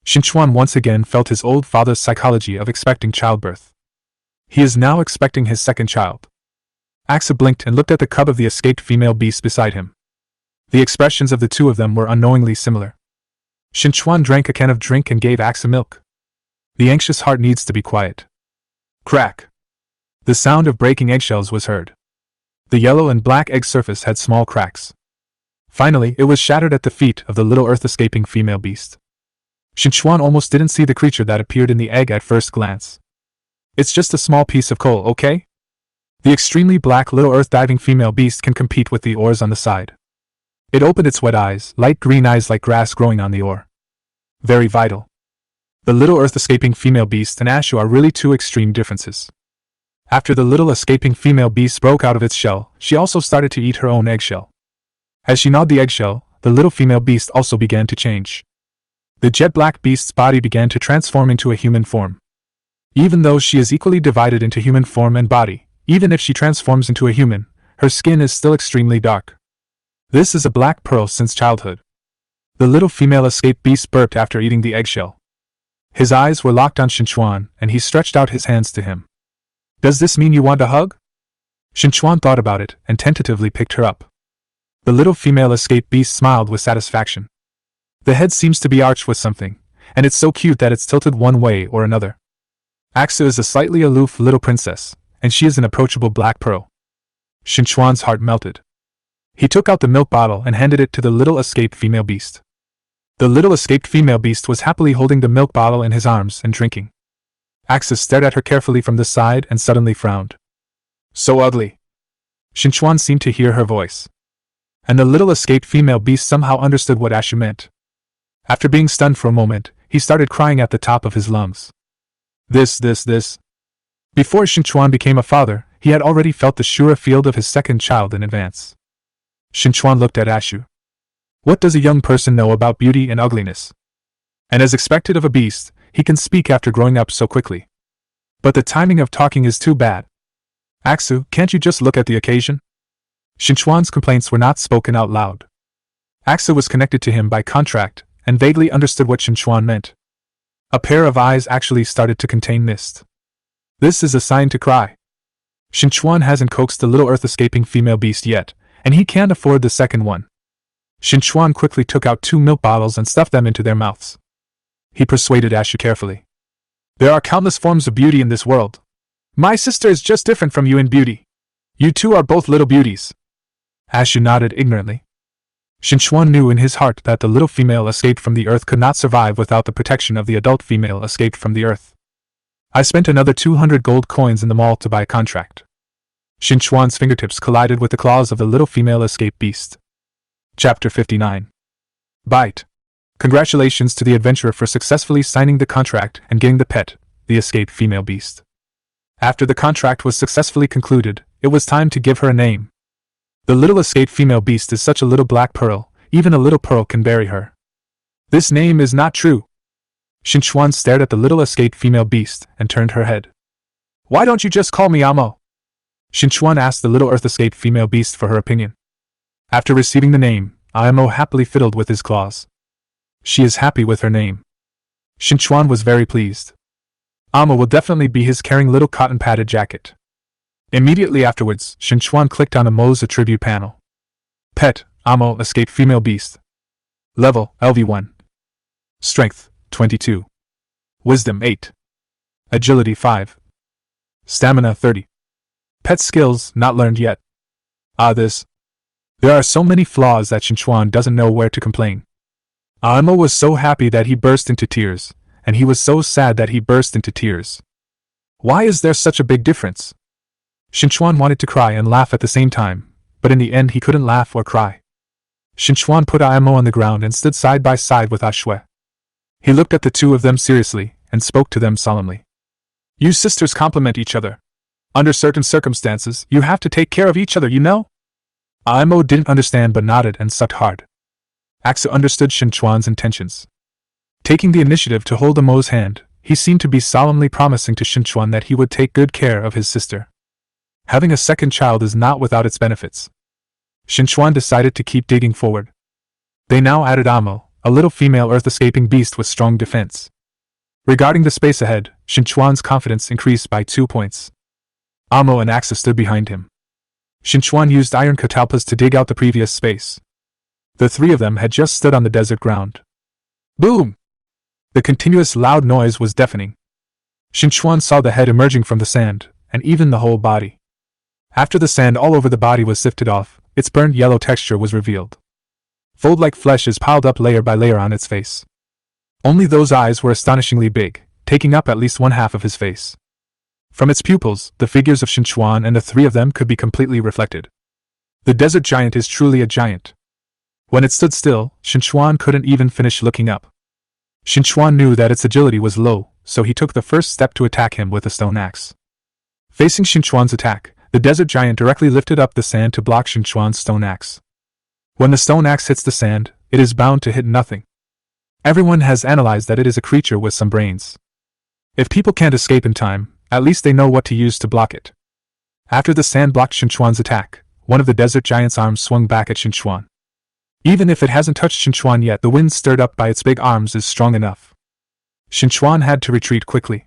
Qin Chuan once again felt his old father's psychology of expecting childbirth. He is now expecting his second child. Axa blinked and looked at the cub of the escaped female beast beside him. The expressions of the two of them were unknowingly similar. Qin Chuan drank a can of drink and gave Axa milk. The anxious heart needs to be quiet. Crack! The sound of breaking eggshells was heard. The yellow and black egg surface had small cracks. Finally, it was shattered at the feet of the little earth-escaping female beast. Qin Chuan almost didn't see the creature that appeared in the egg at first glance. It's just a small piece of coal, okay? The extremely black little earth-diving female beast can compete with the ores on the side. It opened its wet eyes, light green eyes like grass growing on the ore. Very vital. The little earth-escaping female beast and Ashu are really 2 extreme differences. After the little escaping female beast broke out of its shell, she also started to eat her own eggshell. As she gnawed the eggshell, the little female beast also began to change. The jet-black beast's body began to transform into a human form. Even though she is equally divided into human form and body, even if she transforms into a human, her skin is still extremely dark. This is a black pearl since childhood. The little female escaped beast burped after eating the eggshell. His eyes were locked on Qin Chuan, and he stretched out his hands to him. Does this mean you want a hug? Qin Chuan thought about it, and tentatively picked her up. The little female escaped beast smiled with satisfaction. The head seems to be arched with something, and it's so cute that it's tilted one way or another. Axa is a slightly aloof little princess, and she is an approachable black pearl. Qin Chuan's heart melted. He took out the milk bottle and handed it to the little escaped female beast. The little escaped female beast was happily holding the milk bottle in his arms and drinking. Axa stared at her carefully from the side and suddenly frowned. So ugly. Qin Chuan seemed to hear her voice. And the little escaped female beast somehow understood what Ashu meant. After being stunned for a moment, he started crying at the top of his lungs. This. Before Qin Chuan became a father, he had already felt the sure field of his second child in advance. Qin Chuan looked at Ashu. What does a young person know about beauty and ugliness? And as expected of a beast, he can speak after growing up so quickly. But the timing of talking is too bad. Aksu, can't you just look at the occasion? Qin Chuan's complaints were not spoken out loud. Aksu was connected to him by contract, and vaguely understood what Qin Chuan meant. A pair of eyes actually started to contain mist. This is a sign to cry. Qin Chuan hasn't coaxed the little earth-escaping female beast yet, and he can't afford the second one. Qin Chuan quickly took out 2 milk bottles and stuffed them into their mouths. He persuaded Ashu carefully. There are countless forms of beauty in this world. My sister is just different from you in beauty. You two are both little beauties. Ashu nodded ignorantly. Qin Chuan knew in his heart that the little female escaped from the earth could not survive without the protection of the adult female escaped from the earth. I spent another 200 gold coins in the mall to buy a contract. Qin Chuan's fingertips collided with the claws of the little female escaped beast. Chapter 59. Bite. Congratulations to the adventurer for successfully signing the contract and getting the pet, the escaped female beast. After the contract was successfully concluded, it was time to give her a name. The little escaped female beast is such a little black pearl, even a little pearl can bury her. This name is not true. Qin Chuan stared at the little escaped female beast and turned her head. Why don't you just call me Amo? Qin Chuan asked the little earth-escaped female beast for her opinion. After receiving the name, Amo happily fiddled with his claws. She is happy with her name. Qin Chuan was very pleased. Amo will definitely be his carrying little cotton-padded jacket. Immediately afterwards, Qin Chuan clicked on Amo's attribute panel. Pet, Amo, escaped female beast. Level, LV1. Strength, 22. Wisdom, 8. Agility, 5. Stamina, 30. Pet skills, not learned yet. There are so many flaws that Qin Chuan doesn't know where to complain. Amo was so happy that he burst into tears, and he was so sad that he burst into tears. Why is there such a big difference? Qin Chuan wanted to cry and laugh at the same time, but in the end he couldn't laugh or cry. Qin Chuan put Amo on the ground and stood side by side with Ashue. He looked at the two of them seriously and spoke to them solemnly. You sisters complement each other. Under certain circumstances, you have to take care of each other, you know? Amo didn't understand but nodded and sucked hard. Aksu understood Qin Chuan's intentions. Taking the initiative to hold Amo's hand, he seemed to be solemnly promising to Qin Chuan that he would take good care of his sister. Having a second child is not without its benefits. Qin Chuan decided to keep digging forward. They now added Amo, a little female earth-escaping beast with strong defense. Regarding the space ahead, Qin Chuan's confidence increased by 2 points. Amo and Aksu stood behind him. Qin Chuan used iron catalpas to dig out the previous space. The three of them had just stood on the desert ground. Boom! The continuous loud noise was deafening. Qin Chuan saw the head emerging from the sand, and even the whole body. After the sand all over the body was sifted off, its burnt yellow texture was revealed. Fold-like flesh is piled up layer by layer on its face. Only those eyes were astonishingly big, taking up at least one half of his face. From its pupils, the figures of Qin Chuan and the three of them could be completely reflected. The desert giant is truly a giant. When it stood still, Qin Chuan couldn't even finish looking up. Qin Chuan knew that its agility was low, so he took the first step to attack him with a stone axe. Facing Qin Chuan's attack, the desert giant directly lifted up the sand to block Qin Chuan's stone axe. When the stone axe hits the sand, it is bound to hit nothing. Everyone has analyzed that it is a creature with some brains. If people can't escape in time, at least they know what to use to block it. After the sand blocked Qin Chuan's attack, one of the desert giant's arms swung back at Qin Chuan. Even if it hasn't touched Qin Chuan yet, the wind stirred up by its big arms is strong enough. Qin Chuan had to retreat quickly.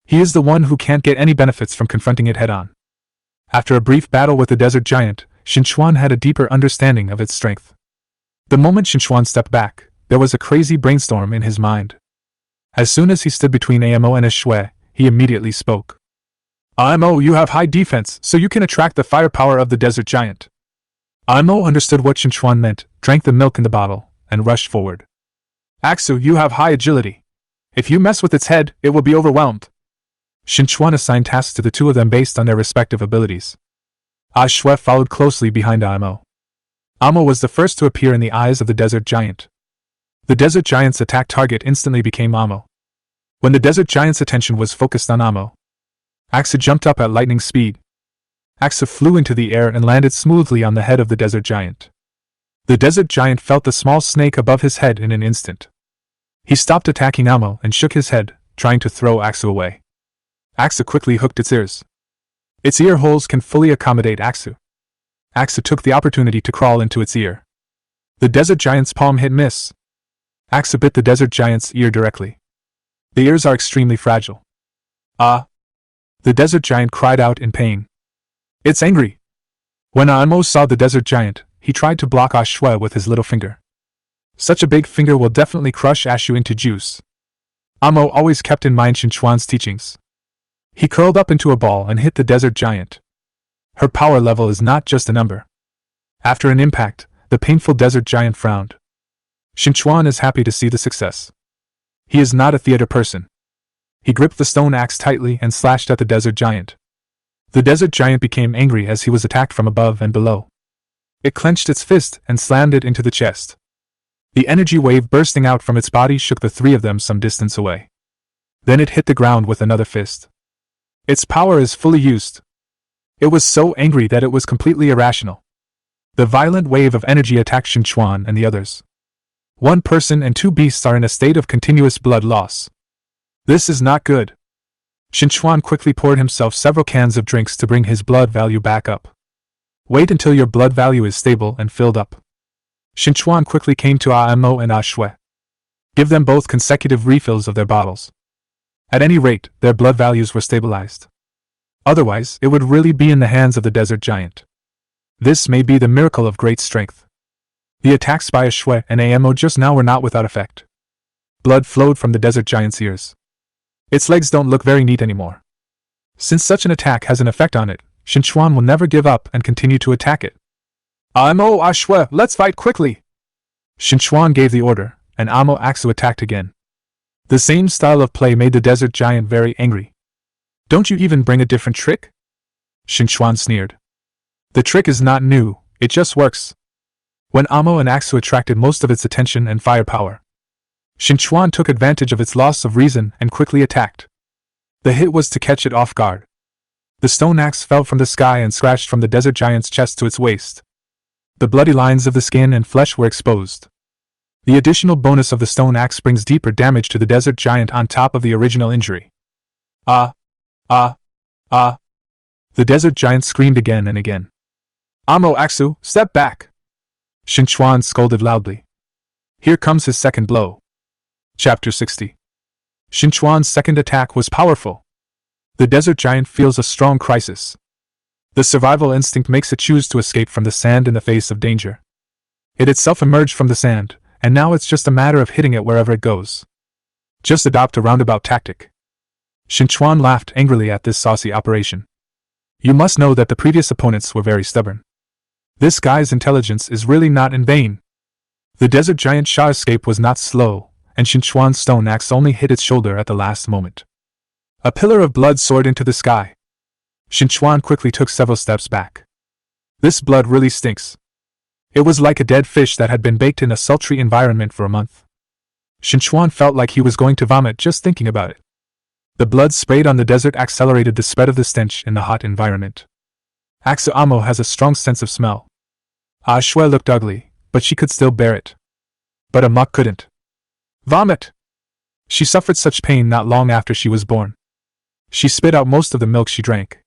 He is the one who can't get any benefits from confronting it head-on. After a brief battle with the desert giant, Qin Chuan had a deeper understanding of its strength. The moment Qin Chuan stepped back, there was a crazy brainstorm in his mind. As soon as he stood between Amo and Ashue, he immediately spoke. Amo, you have high defense, so you can attract the firepower of the desert giant. Amo understood what Qin Chuan meant, drank the milk in the bottle, and rushed forward. Aksu, you have high agility. If you mess with its head, it will be overwhelmed. Qin Chuan assigned tasks to the two of them based on their respective abilities. Shue followed closely behind Amo. Amo was the first to appear in the eyes of the desert giant. The desert giant's attack target instantly became Amo. When the desert giant's attention was focused on Amo, Axa jumped up at lightning speed. Axa flew into the air and landed smoothly on the head of the desert giant. The desert giant felt the small snake above his head in an instant. He stopped attacking Amo and shook his head, trying to throw Axa away. Axa quickly hooked its ears. Its ear holes can fully accommodate Axa. Axa took the opportunity to crawl into its ear. The desert giant's palm hit miss. Axa bit the desert giant's ear directly. The ears are extremely fragile. Ah! The desert giant cried out in pain. It's angry! When Amo saw the desert giant, he tried to block Shue with his little finger. Such a big finger will definitely crush Ashu into juice. Amo always kept in mind Qin Chuan's teachings. He curled up into a ball and hit the desert giant. Her power level is not just a number. After an impact, the painful desert giant frowned. Qin Chuan is happy to see the success. He is not a theater person. He gripped the stone axe tightly and slashed at the desert giant. The desert giant became angry as he was attacked from above and below. It clenched its fist and slammed it into the chest. The energy wave bursting out from its body shook the three of them some distance away. Then it hit the ground with another fist. Its power is fully used. It was so angry that it was completely irrational. The violent wave of energy attacked Qin Chuan and the others. One person and two beasts are in a state of continuous blood loss. This is not good. Qin Chuan quickly poured himself several cans of drinks to bring his blood value back up. Wait until your blood value is stable and filled up. Qin Chuan quickly came to Amo and Shue. Give them both consecutive refills of their bottles. At any rate, their blood values were stabilized. Otherwise, it would really be in the hands of the desert giant. This may be the miracle of great strength. The attacks by Shue and Amo just now were not without effect. Blood flowed from the desert giant's ears. Its legs don't look very neat anymore. Since such an attack has an effect on it, Qin Chuan will never give up and continue to attack it. Amo, Shue, let's fight quickly! Qin Chuan gave the order, and Amo Axu attacked again. The same style of play made the desert giant very angry. Don't you even bring a different trick? Qin Chuan sneered. The trick is not new, it just works. When Amo and Axu attracted most of its attention and firepower, Qin Chuan took advantage of its loss of reason and quickly attacked. The hit was to catch it off guard. The stone axe fell from the sky and scratched from the desert giant's chest to its waist. The bloody lines of the skin and flesh were exposed. The additional bonus of the stone axe brings deeper damage to the desert giant on top of the original injury. Ah! Ah! Ah! The desert giant screamed again and again. Amo Axu, step back! Qin Chuan scolded loudly. Here comes his second blow. Chapter 60. Qin Chuan's second attack was powerful. The desert giant feels a strong crisis. The survival instinct makes it choose to escape from the sand in the face of danger. It itself emerged from the sand, and now it's just a matter of hitting it wherever it goes. Just adopt a roundabout tactic. Qin Chuan laughed angrily at this saucy operation. You must know that the previous opponents were very stubborn. This guy's intelligence is really not in vain. The desert giant Shah escape was not slow, and Qin Chuan's stone axe only hit its shoulder at the last moment. A pillar of blood soared into the sky. Qin Chuan quickly took several steps back. This blood really stinks. It was like a dead fish that had been baked in a sultry environment for a month. Qin Chuan felt like he was going to vomit just thinking about it. The blood sprayed on the desert accelerated the spread of the stench in the hot environment. Axu Amo has a strong sense of smell. Shue looked ugly, but she could still bear it. But Amok couldn't. Vomit! She suffered such pain not long after she was born. She spit out most of the milk she drank.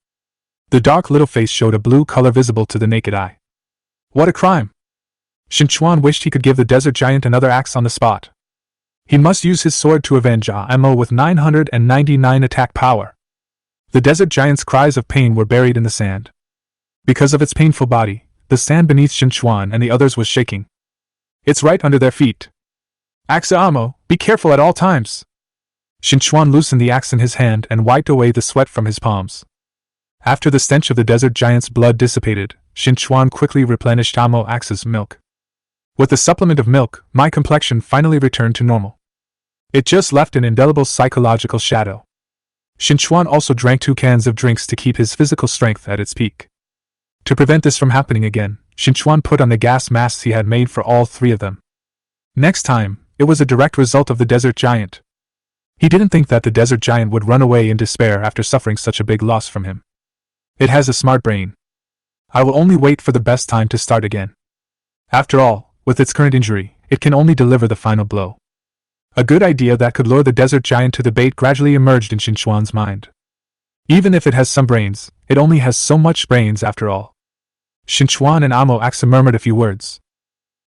The dark little face showed a blue color visible to the naked eye. What a crime! Qin Chuan wished he could give the desert giant another axe on the spot. He must use his sword to avenge Amo with 999 attack power. The desert giant's cries of pain were buried in the sand. Because of its painful body, the sand beneath Qin Chuan and the others was shaking. It's right under their feet. Axe Amo, be careful at all times! Qin Chuan loosened the axe in his hand and wiped away the sweat from his palms. After the stench of the desert giant's blood dissipated, Qin Chuan quickly replenished Amo Axe's milk. With the supplement of milk, my complexion finally returned to normal. It just left an indelible psychological shadow. Qin Chuan also drank 2 cans of drinks to keep his physical strength at its peak. To prevent this from happening again, Qin Chuan put on the gas masks he had made for all three of them. Next time, it was a direct result of the desert giant. He didn't think that the desert giant would run away in despair after suffering such a big loss from him. It has a smart brain. I will only wait for the best time to start again. After all, with its current injury, it can only deliver the final blow. A good idea that could lure the desert giant to the bait gradually emerged in Qin Chuan's mind. Even if it has some brains, it only has so much brains after all. Qin Chuan and Amo Axa murmured a few words.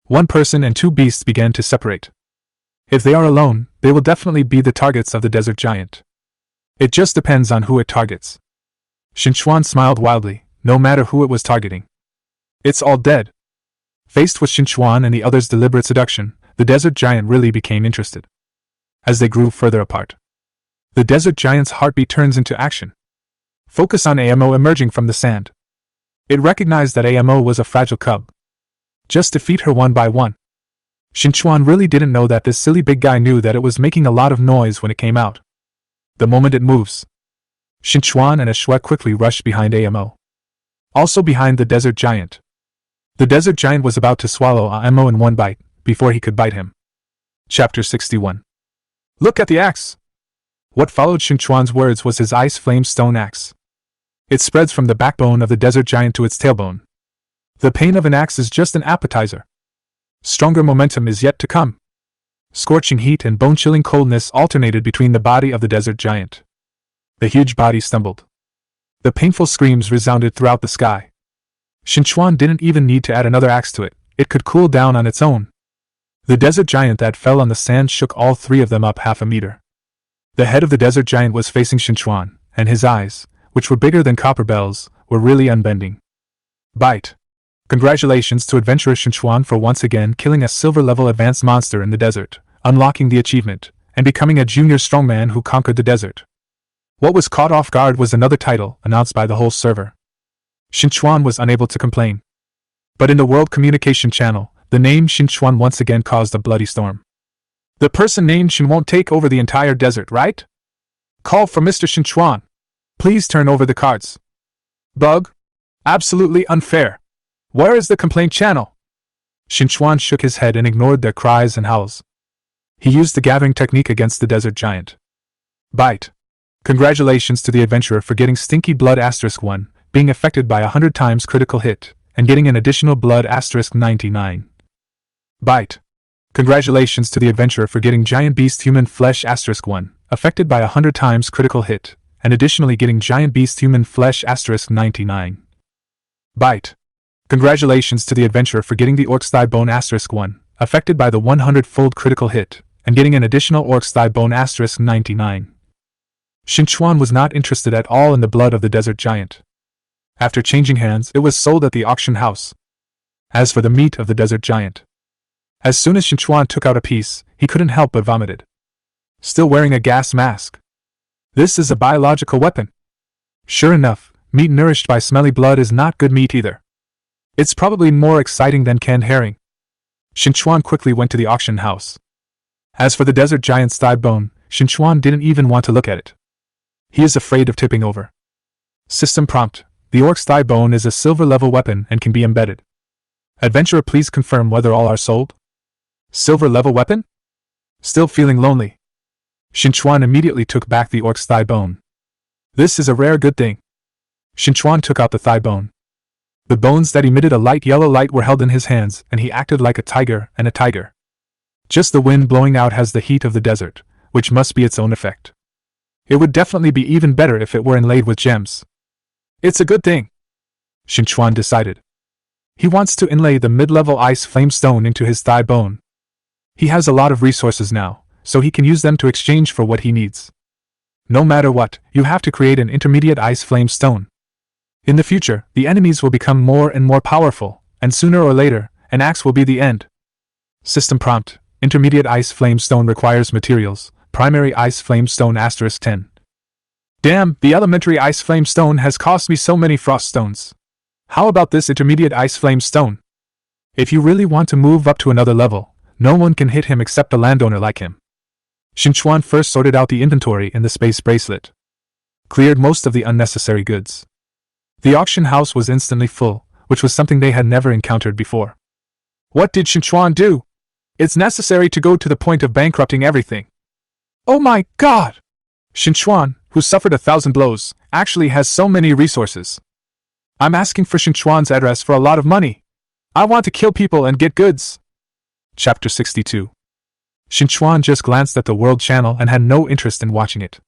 One person and two beasts began to separate. If they are alone, they will definitely be the targets of the desert giant. It just depends on who it targets. Qin Chuan smiled wildly, no matter who it was targeting. It's all dead. Faced with Qin Chuan and the others' deliberate seduction, the desert giant really became interested. As they grew further apart, the desert giant's heartbeat turns into action. Focus on Amo emerging from the sand. It recognized that Amo was a fragile cub. Just defeat her one by one. Qin Chuan really didn't know that this silly big guy knew that it was making a lot of noise when it came out. The moment it moves, Qin Chuan and Ashua quickly rushed behind Amo. Also behind the desert giant. The desert giant was about to swallow Amo in one bite, before he could bite him. Chapter 61. Look at the axe! What followed Qin Chuan's words was his ice flame stone axe. It spreads from the backbone of the desert giant to its tailbone. The pain of an axe is just an appetizer. Stronger momentum is yet to come. Scorching heat and bone-chilling coldness alternated between the body of the desert giant. The huge body stumbled. The painful screams resounded throughout the sky. Qin Chuan didn't even need to add another axe to it, it could cool down on its own. The desert giant that fell on the sand shook all three of them up half a meter. The head of the desert giant was facing Qin Chuan, and his eyes, which were bigger than copper bells, were really unbending. Bite. Congratulations to adventurer Qin Chuan for once again killing a silver-level advanced monster in the desert, unlocking the achievement, and becoming a junior strongman who conquered the desert. What was caught off guard was another title announced by the whole server. Qin Chuan was unable to complain. But in the World Communication Channel, the name Qin Chuan once again caused a bloody storm. The person named Qin won't take over the entire desert, right? Call for Mr. Qin Chuan. Please turn over the cards. Bug? Absolutely unfair. Where is the complaint channel? Qin Chuan shook his head and ignored their cries and howls. He used the gathering technique against the desert giant. Bite. Congratulations to the adventurer for getting Stinky Blood *1, being affected by 100 times critical hit, and getting an additional Blood *99. Bite. Congratulations to the adventurer for getting Giant Beast Human Flesh *1, affected by 100 times critical hit, and additionally getting Giant Beast Human Flesh *99. Bite. Congratulations to the adventurer for getting the Orc's Thigh Bone *1, affected by the 100-fold critical hit, and getting an additional Orc's Thigh Bone *99. Qin Chuan was not interested at all in the blood of the desert giant. After changing hands, it was sold at the auction house. As for the meat of the desert giant, as soon as Qin Chuan took out a piece, he couldn't help but vomited. Still wearing a gas mask. This is a biological weapon. Sure enough, meat nourished by smelly blood is not good meat either. It's probably more exciting than canned herring. Qin Chuan quickly went to the auction house. As for the desert giant's thigh bone, Qin Chuan didn't even want to look at it. He is afraid of tipping over. System prompt. The Orc's thigh bone is a silver-level weapon and can be embedded. Adventurer, please confirm whether all are sold. Silver-level weapon? Still feeling lonely. Qin Chuan immediately took back the Orc's thigh bone. This is a rare good thing. Qin Chuan took out the thigh bone. The bones that emitted a light yellow light were held in his hands, and he acted like a tiger and a tiger. Just the wind blowing out has the heat of the desert, which must be its own effect. It would definitely be even better if it were inlaid with gems. It's a good thing, Qin Chuan decided. He wants to inlay the mid-level ice flame stone into his thigh bone. He has a lot of resources now, so he can use them to exchange for what he needs. No matter what, you have to create an intermediate ice flame stone. In the future, the enemies will become more and more powerful, and sooner or later, an axe will be the end. System prompt. Intermediate ice flame stone requires materials. Primary ice flame stone *10. Damn, the elementary ice flame stone has cost me so many frost stones. How about this intermediate ice flame stone? If you really want to move up to another level, no one can hit him except a landowner like him. Qin Chuan first sorted out the inventory in the space bracelet. Cleared most of the unnecessary goods. The auction house was instantly full, which was something they had never encountered before. What did Qin Chuan do? It's necessary to go to the point of bankrupting everything. Oh my God! Qin Chuan, who suffered 1,000 blows, actually has so many resources. I'm asking for Qin Chuan's address for a lot of money. I want to kill people and get goods. Chapter 62. Qin Chuan just glanced at the World Channel and had no interest in watching it.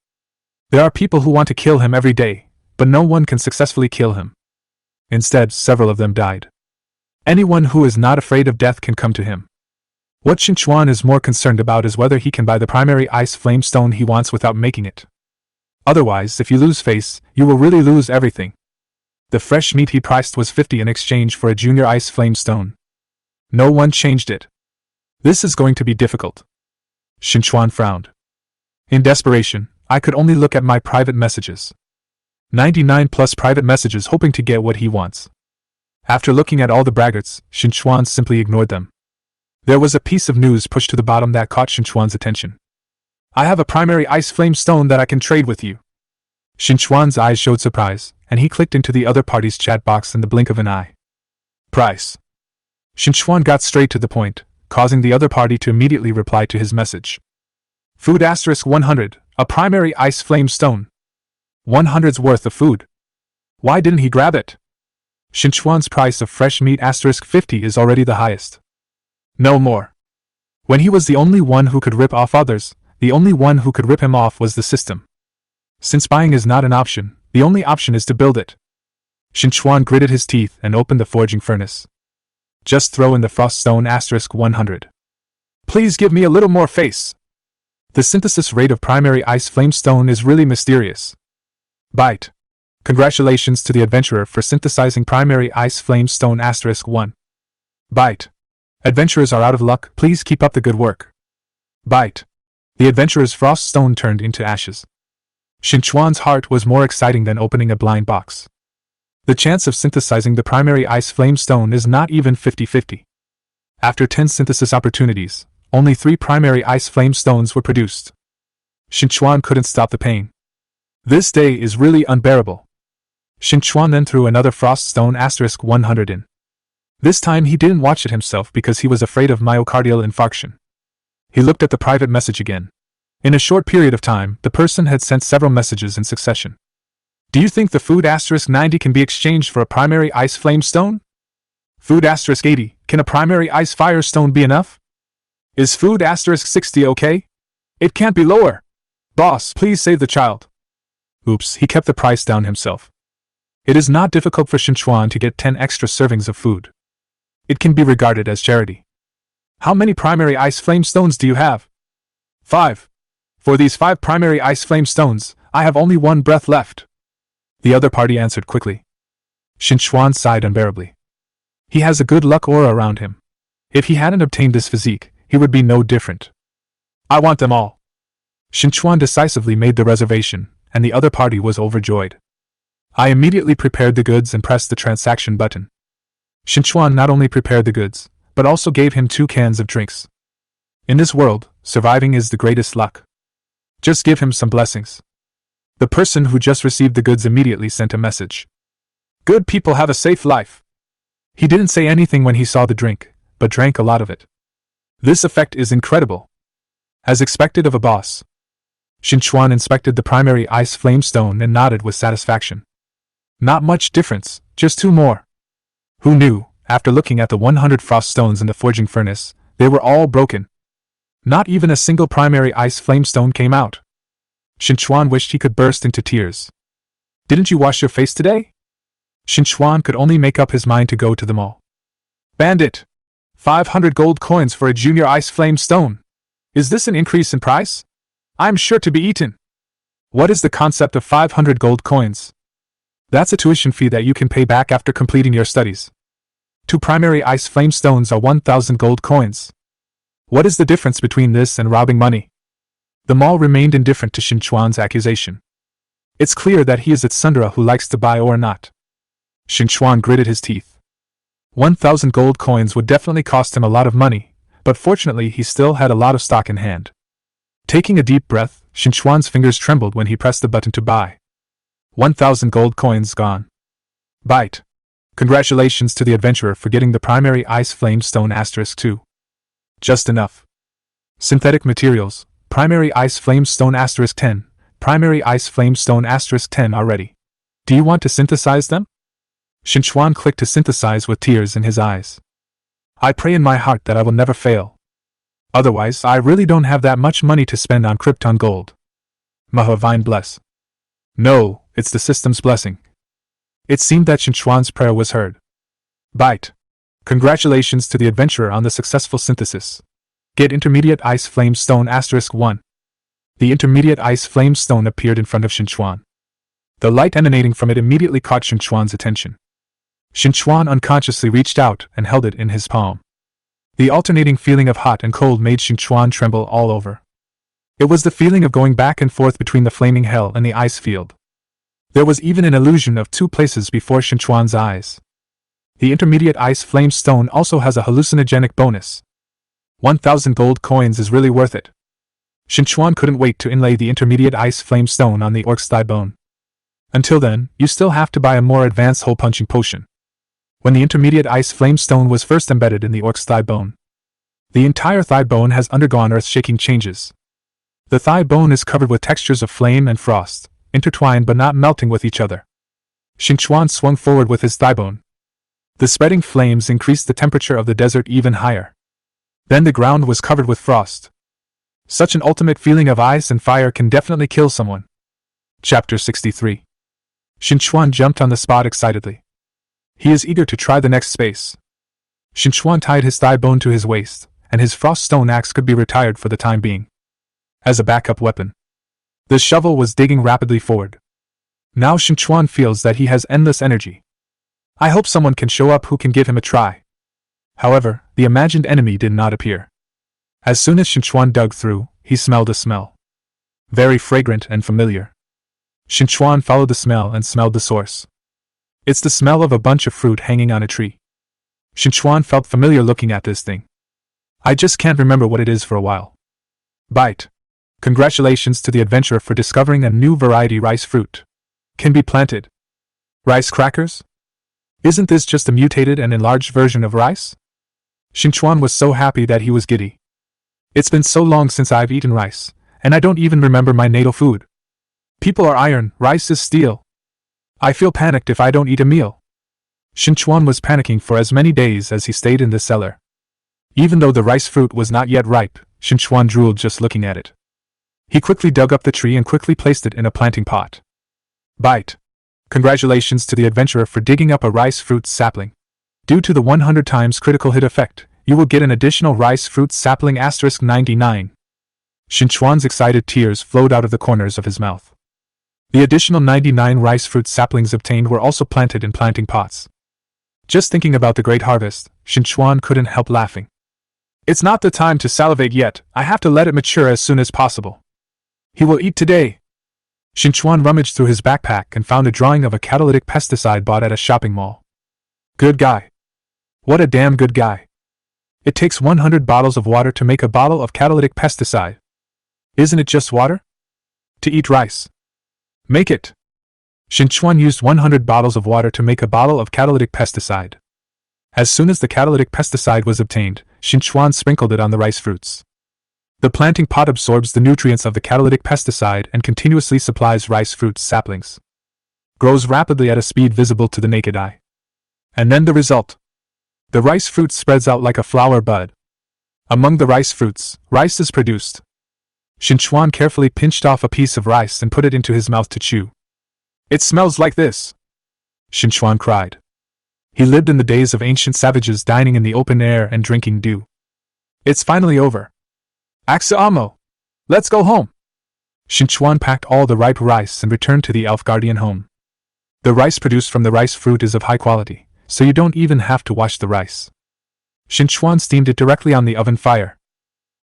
There are people who want to kill him every day, but no one can successfully kill him. Instead, several of them died. Anyone who is not afraid of death can come to him. What Qin Chuan is more concerned about is whether he can buy the primary ice flame stone he wants without making it. Otherwise, if you lose face, you will really lose everything. The fresh meat he priced was 50 in exchange for a junior ice flame stone. No one changed it. This is going to be difficult. Qin Chuan frowned. In desperation, I could only look at my private messages. 99 plus private messages hoping to get what he wants. After looking at all the braggarts, Qin Chuan simply ignored them. There was a piece of news pushed to the bottom that caught Qin Chuan's attention. I have a primary ice flame stone that I can trade with you. Qin Chuan's eyes showed surprise, and he clicked into the other party's chat box in the blink of an eye. Price. Qin Chuan got straight to the point, causing the other party to immediately reply to his message. Food * 100, a primary ice flame stone. 100's worth of food. Why didn't he grab it? Qin Chuan's price of fresh meat * 50 is already the highest. No more. When he was the only one who could rip off others, the only one who could rip him off was the system. Since buying is not an option, the only option is to build it. Qin Chuan gritted his teeth and opened the forging furnace. Just throw in the frost stone * 100. Please give me a little more face. The synthesis rate of primary ice flame stone is really mysterious. Byte. Congratulations to the adventurer for synthesizing primary ice flame stone * 1. Byte. Adventurers are out of luck, please keep up the good work. Byte. The adventurer's frost stone turned into ashes. Qin Chuan's heart was more exciting than opening a blind box. The chance of synthesizing the primary ice flame stone is not even 50-50. After 10 synthesis opportunities, only 3 primary ice flame stones were produced. Qin Chuan couldn't stop the pain. This day is really unbearable. Qin Chuan then threw another frost stone * 100 in. This time he didn't watch it himself because he was afraid of myocardial infarction. He looked at the private message again. In a short period of time, the person had sent several messages in succession. Do you think the food * 90 can be exchanged for a primary ice flame stone? Food * 80, can a primary ice fire stone be enough? Is food * 60 okay? It can't be lower. Boss, please save the child. Oops, he kept the price down himself. It is not difficult for Qin Chuan to get 10 extra servings of food. It can be regarded as charity. How many primary ice flame stones do you have? 5. For these 5 primary ice flame stones, I have only 1 breath left. The other party answered quickly. Qin Chuan sighed unbearably. He has a good luck aura around him. If he hadn't obtained this physique, he would be no different. I want them all. Qin Chuan decisively made the reservation, and the other party was overjoyed. I immediately prepared the goods and pressed the transaction button. Qin Chuan not only prepared the goods, but also gave him 2 cans of drinks. In this world, surviving is the greatest luck. Just give him some blessings. The person who just received the goods immediately sent a message. Good people have a safe life. He didn't say anything when he saw the drink, but drank a lot of it. This effect is incredible. As expected of a boss. Qin Chuan inspected the primary ice flame stone and nodded with satisfaction. Not much difference, just 2 more. Who knew, after looking at the 100 frost stones in the forging furnace, they were all broken. Not even a single primary ice flame stone came out. Qin Chuan wished he could burst into tears. Didn't you wash your face today? Qin Chuan could only make up his mind to go to the mall. Bandit! 500 gold coins for a junior ice flame stone. Is this an increase in price? I'm sure to be eaten. What is the concept of 500 gold coins? That's a tuition fee that you can pay back after completing your studies. 2 primary ice flame stones are 1,000 gold coins. What is the difference between this and robbing money? The mall remained indifferent to Qin Chuan's accusation. It's clear that he is a tsundere who likes to buy or not. Qin Chuan gritted his teeth. 1,000 gold coins would definitely cost him a lot of money, but fortunately he still had a lot of stock in hand. Taking a deep breath, Qin Chuan's fingers trembled when he pressed the button to buy. 1,000 gold coins gone. Bite. Congratulations to the adventurer for getting the primary ice flame stone *2. Just enough. Synthetic materials, primary ice flame stone *10, primary ice flame stone *10 are ready. Do you want to synthesize them? Qin Chuan clicked to synthesize with tears in his eyes. I pray in my heart that I will never fail. Otherwise, I really don't have that much money to spend on Krypton gold. Manhwa Vine bless. No, it's the system's blessing. It seemed that Qin Chuan's prayer was heard. Bite. Congratulations to the adventurer on the successful synthesis. Get intermediate ice flame stone *1. The intermediate ice flame stone appeared in front of Qin Chuan. The light emanating from it immediately caught Qin Chuan's attention. Qin Chuan unconsciously reached out and held it in his palm. The alternating feeling of hot and cold made Qin Chuan tremble all over. It was the feeling of going back and forth between the flaming hell and the ice field. There was even an illusion of two places before Qin Chuan's eyes. The intermediate ice flame stone also has a hallucinogenic bonus. 1,000 gold coins is really worth it. Qin Chuan couldn't wait to inlay the intermediate ice flame stone on the orc's thigh bone. Until then, you still have to buy a more advanced hole-punching potion. When the intermediate ice flame stone was first embedded in the orc's thigh bone, the entire thigh bone has undergone earth-shaking changes. The thigh bone is covered with textures of flame and frost, intertwined but not melting with each other. Qin Chuan swung forward with his thigh bone. The spreading flames increased the temperature of the desert even higher. Then the ground was covered with frost. Such an ultimate feeling of ice and fire can definitely kill someone. Chapter 63. Qin Chuan jumped on the spot excitedly. He is eager to try the next space. Qin Chuan tied his thigh bone to his waist, and his frost stone axe could be retired for the time being. As a backup weapon, the shovel was digging rapidly forward. Now Qin Chuan feels that he has endless energy. I hope someone can show up who can give him a try. However, the imagined enemy did not appear. As soon as Qin Chuan dug through, he smelled a smell. Very fragrant and familiar. Qin Chuan followed the smell and smelled the source. It's the smell of a bunch of fruit hanging on a tree. Qin Chuan felt familiar looking at this thing. I just can't remember what it is for a while. Bite. Congratulations to the adventurer for discovering a new variety rice fruit. Can be planted. Rice crackers? Isn't this just a mutated and enlarged version of rice? Qin Chuan was so happy that he was giddy. It's been so long since I've eaten rice, and I don't even remember my natal food. People are iron, rice is steel. I feel panicked if I don't eat a meal. Qin Chuan was panicking for as many days as he stayed in the cellar. Even though the rice fruit was not yet ripe, Qin Chuan drooled just looking at it. He quickly dug up the tree and quickly placed it in a planting pot. Bite. Congratulations to the adventurer for digging up a rice fruit sapling. Due to the 100 times critical hit effect, you will get an additional rice fruit sapling *99. Qin Chuan's excited tears flowed out of the corners of his mouth. The additional 99 rice fruit saplings obtained were also planted in planting pots. Just thinking about the great harvest, Qin Chuan couldn't help laughing. It's not the time to salivate yet, I have to let it mature as soon as possible. He will eat today. Qin Chuan rummaged through his backpack and found a drawing of a catalytic pesticide bought at a shopping mall. Good guy. What a damn good guy. It takes 100 bottles of water to make a bottle of catalytic pesticide. Isn't it just water? To eat rice. Make it. Qin Chuan used 100 bottles of water to make a bottle of catalytic pesticide. As soon as the catalytic pesticide was obtained, Qin Chuan sprinkled it on the rice fruits. The planting pot absorbs the nutrients of the catalytic pesticide and continuously supplies rice fruit saplings. Grows rapidly at a speed visible to the naked eye. And then the result. The rice fruit spreads out like a flower bud. Among the rice fruits, rice is produced. Qin Chuan carefully pinched off a piece of rice and put it into his mouth to chew. It smells like this! Qin Chuan cried. He lived in the days of ancient savages dining in the open air and drinking dew. It's finally over. Axa Amo! Let's go home! Qin Chuan packed all the ripe rice and returned to the elf guardian home. The rice produced from the rice fruit is of high quality, so you don't even have to wash the rice. Qin Chuan steamed it directly on the oven fire.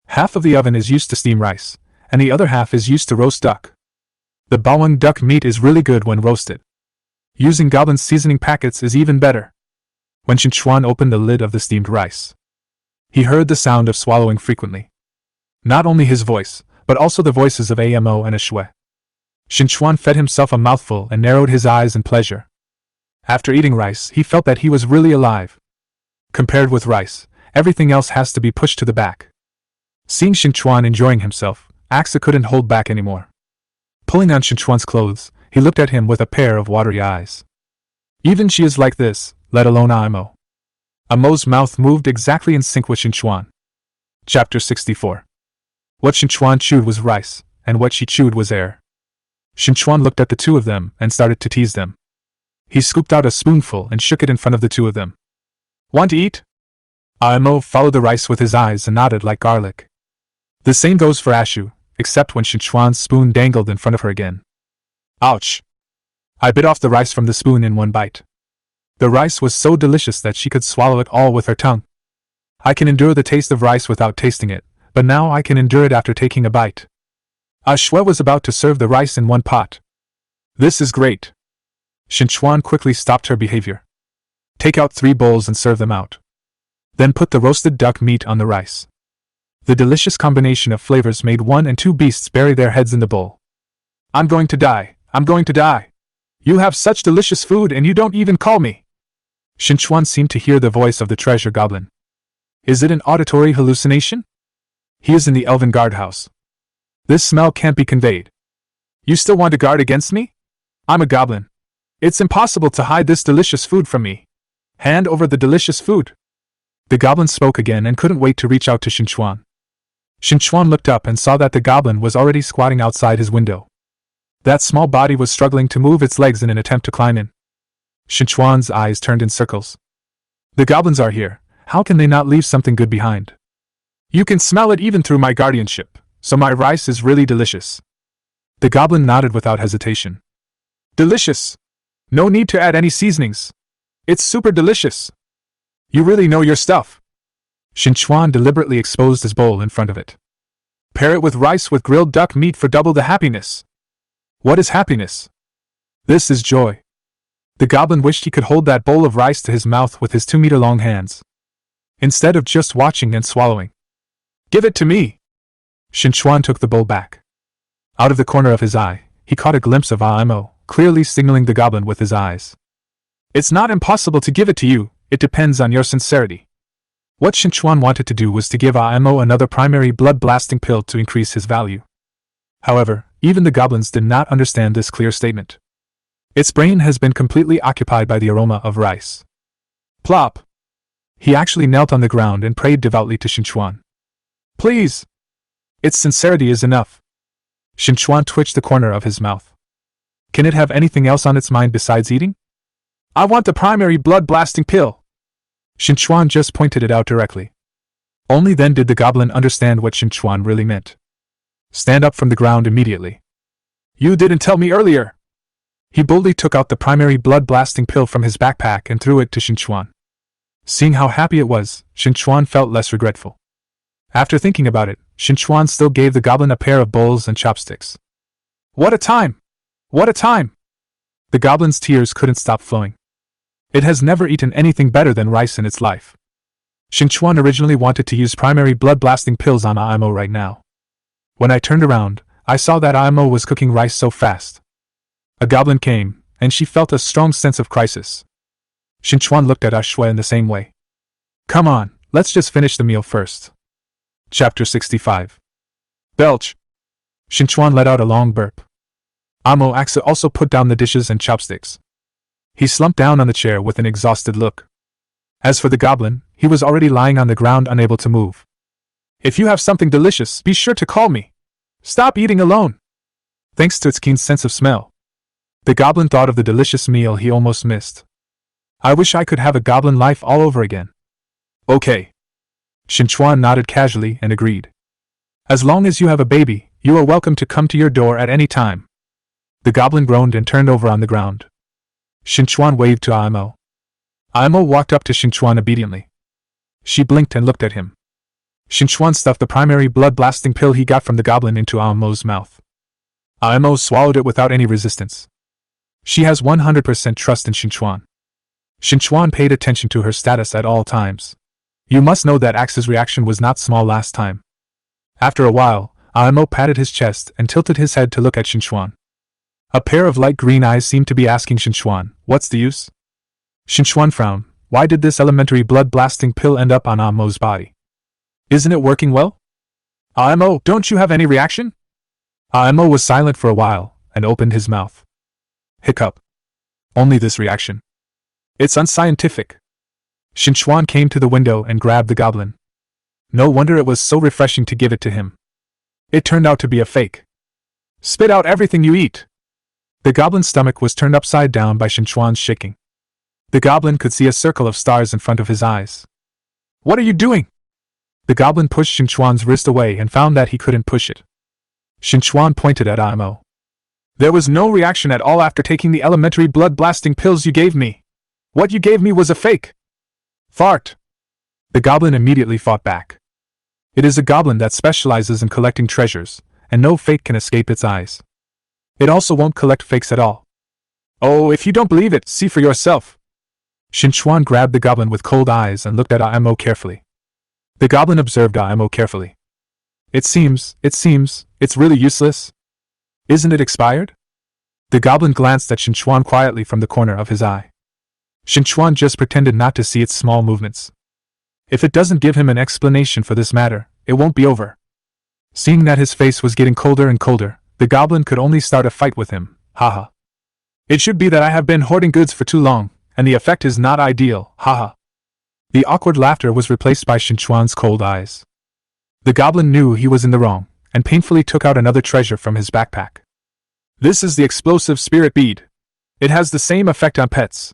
Half of the oven is used to steam rice, and the other half is used to roast duck. The bawang duck meat is really good when roasted. Using goblin seasoning packets is even better. When Qin Chuan opened the lid of the steamed rice, he heard the sound of swallowing frequently. Not only his voice, but also the voices of Amo and Ashue. Qin Chuan fed himself a mouthful and narrowed his eyes in pleasure. After eating rice, he felt that he was really alive. Compared with rice, everything else has to be pushed to the back. Seeing Qin Chuan enjoying himself, Axa couldn't hold back anymore. Pulling on Qin Chuan's clothes, he looked at him with a pair of watery eyes. Even she is like this, let alone Imo. Imo's mouth moved exactly in sync with Qin Chuan. Chapter 64. What Qin Chuan chewed was rice, and what she chewed was air. Qin Chuan looked at the two of them and started to tease them. He scooped out a spoonful and shook it in front of the two of them. Want to eat? Imo followed the rice with his eyes and nodded like garlic. The same goes for Ashu, except when Qin Chuan's spoon dangled in front of her again. Ouch! I bit off the rice from the spoon in one bite. The rice was so delicious that she could swallow it all with her tongue. I can endure the taste of rice without tasting it, but now I can endure it after taking a bite. Ashue was about to serve the rice in one pot. This is great. Qin Chuan quickly stopped her behavior. Take out 3 bowls and serve them out. Then put the roasted duck meat on the rice. The delicious combination of flavors made 1 and 2 beasts bury their heads in the bowl. I'm going to die. I'm going to die. You have such delicious food and you don't even call me. Qin Chuan seemed to hear the voice of the treasure goblin. Is it an auditory hallucination? He is in the elven guardhouse. This smell can't be conveyed. You still want to guard against me? I'm a goblin. It's impossible to hide this delicious food from me. Hand over the delicious food. The goblin spoke again and couldn't wait to reach out to Qin Chuan. Qin Chuan looked up and saw that the goblin was already squatting outside his window. That small body was struggling to move its legs in an attempt to climb in. Qin Chuan's eyes turned in circles. The goblins are here. How can they not leave something good behind? You can smell it even through my guardianship, so my rice is really delicious. The goblin nodded without hesitation. Delicious! No need to add any seasonings. It's super delicious. You really know your stuff. Qin Chuan deliberately exposed his bowl in front of it. Pair it with rice with grilled duck meat for double the happiness. What is happiness? This is joy. The goblin wished he could hold that bowl of rice to his mouth with his 2-meter-long hands, instead of just watching and swallowing. Give it to me! Qin Chuan took the bowl back. Out of the corner of his eye, he caught a glimpse of Imo, clearly signaling the goblin with his eyes. It's not impossible to give it to you, it depends on your sincerity. What Qin Chuan wanted to do was to give Imo another primary blood-blasting pill to increase his value. However, even the goblins did not understand this clear statement. Its brain has been completely occupied by the aroma of rice. Plop! He actually knelt on the ground and prayed devoutly to Qin Chuan. Please! Its sincerity is enough. Qin Chuan twitched the corner of his mouth. Can it have anything else on its mind besides eating? I want the primary blood-blasting pill. Qin Chuan just pointed it out directly. Only then did the goblin understand what Qin Chuan really meant. Stand up from the ground immediately. You didn't tell me earlier. He boldly took out the primary blood-blasting pill from his backpack and threw it to Qin Chuan. Seeing how happy it was, Qin Chuan felt less regretful. After thinking about it, Qin Chuan still gave the goblin a pair of bowls and chopsticks. What a time! What a time! The goblin's tears couldn't stop flowing. It has never eaten anything better than rice in its life. Qin Chuan originally wanted to use primary blood-blasting pills on Imo right now. When I turned around, I saw that Imo was cooking rice so fast. A goblin came, and she felt a strong sense of crisis. Qin Chuan looked at Ashue in the same way. Come on, let's just finish the meal first. Chapter 65. Belch! Qin Chuan let out a long burp. Amo Axa also put down the dishes and chopsticks. He slumped down on the chair with an exhausted look. As for the goblin, he was already lying on the ground unable to move. If you have something delicious, be sure to call me. Stop eating alone. Thanks to its keen sense of smell, the goblin thought of the delicious meal he almost missed. I wish I could have a goblin life all over again. Okay. Qin Chuan nodded casually and agreed. As long as you have a baby, you are welcome to come to your door at any time. The goblin groaned and turned over on the ground. Qin Chuan waved to Imo. Imo walked up to Qin Chuan obediently. She blinked and looked at him. Qin Chuan stuffed the primary blood-blasting pill he got from the goblin into Imo's mouth. Imo swallowed it without any resistance. She has 100% trust in Qin Chuan. Qin Chuan paid attention to her status at all times. You must know that Axe's reaction was not small last time. After a while, Imo patted his chest and tilted his head to look at Qin Chuan. A pair of light green eyes seemed to be asking Qin Chuan, what's the use? Qin Chuan frowned. Why did this elementary blood-blasting pill end up on Amo's body? Isn't it working well? Amo, don't you have any reaction? Amo was silent for a while, and opened his mouth. Hiccup. Only this reaction. It's unscientific. Qin Chuan came to the window and grabbed the goblin. No wonder it was so refreshing to give it to him. It turned out to be a fake. Spit out everything you eat. The goblin's stomach was turned upside down by Qin Chuan's shaking. The goblin could see a circle of stars in front of his eyes. What are you doing? The goblin pushed Qin Chuan's wrist away and found that he couldn't push it. Qin Chuan pointed at Amo. There was no reaction at all after taking the elementary blood-blasting pills you gave me. What you gave me was a fake. Fart. The goblin immediately fought back. It is a goblin that specializes in collecting treasures, and no fake can escape its eyes. It also won't collect fakes at all. Oh, if you don't believe it, see for yourself. Qin Chuan grabbed the goblin with cold eyes and looked at Amo carefully. The goblin observed Amo carefully. It seems, it's really useless. Isn't it expired? The goblin glanced at Qin Chuan quietly from the corner of his eye. Qin Chuan just pretended not to see its small movements. If it doesn't give him an explanation for this matter, it won't be over. Seeing that his face was getting colder and colder, the goblin could only start a fight with him. Haha. It should be that I have been hoarding goods for too long, and the effect is not ideal. Haha. The awkward laughter was replaced by Qin Chuan's cold eyes. The goblin knew he was in the wrong, and painfully took out another treasure from his backpack. This is the explosive spirit bead. It has the same effect on pets.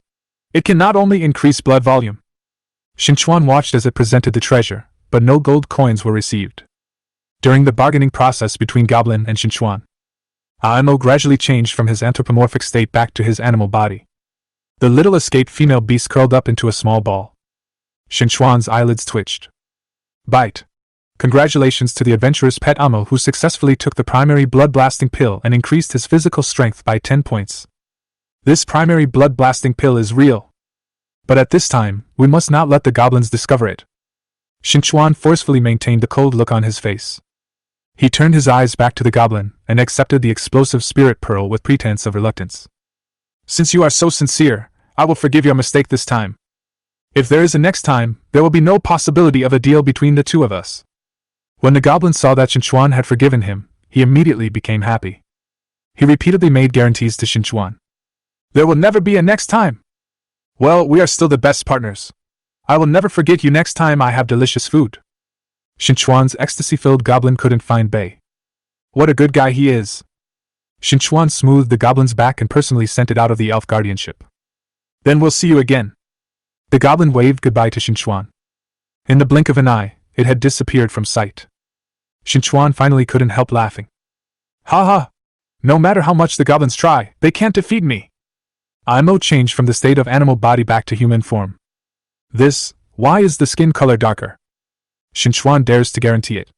It can not only increase blood volume. Qin Chuan watched as it presented the treasure, but no gold coins were received. During the bargaining process between Goblin and Qin Chuan, Amo gradually changed from his anthropomorphic state back to his animal body. The little escaped female beast curled up into a small ball. Qin Chuan's eyelids twitched. Bite. Congratulations to the adventurous pet Amo who successfully took the primary blood-blasting pill and increased his physical strength by 10 points. This primary blood-blasting pill is real. But at this time, we must not let the goblins discover it. Qin Chuan forcefully maintained the cold look on his face. He turned his eyes back to the goblin and accepted the explosive spirit pearl with pretense of reluctance. Since you are so sincere, I will forgive your mistake this time. If there is a next time, there will be no possibility of a deal between the two of us. When the goblin saw that Qin Chuan had forgiven him, he immediately became happy. He repeatedly made guarantees to Qin Chuan. There will never be a next time. Well, we are still the best partners. I will never forget you next time I have delicious food. Qin Chuan's ecstasy-filled goblin couldn't find Bei. What a good guy he is. Qin Chuan smoothed the goblin's back and personally sent it out of the elf guardianship. Then we'll see you again. The goblin waved goodbye to Qin Chuan. In the blink of an eye, it had disappeared from sight. Qin Chuan finally couldn't help laughing. Ha ha! No matter how much the goblins try, they can't defeat me. Imo changed from the state of animal body back to human form. Why is the skin color darker? Qin Chuan dares to guarantee it.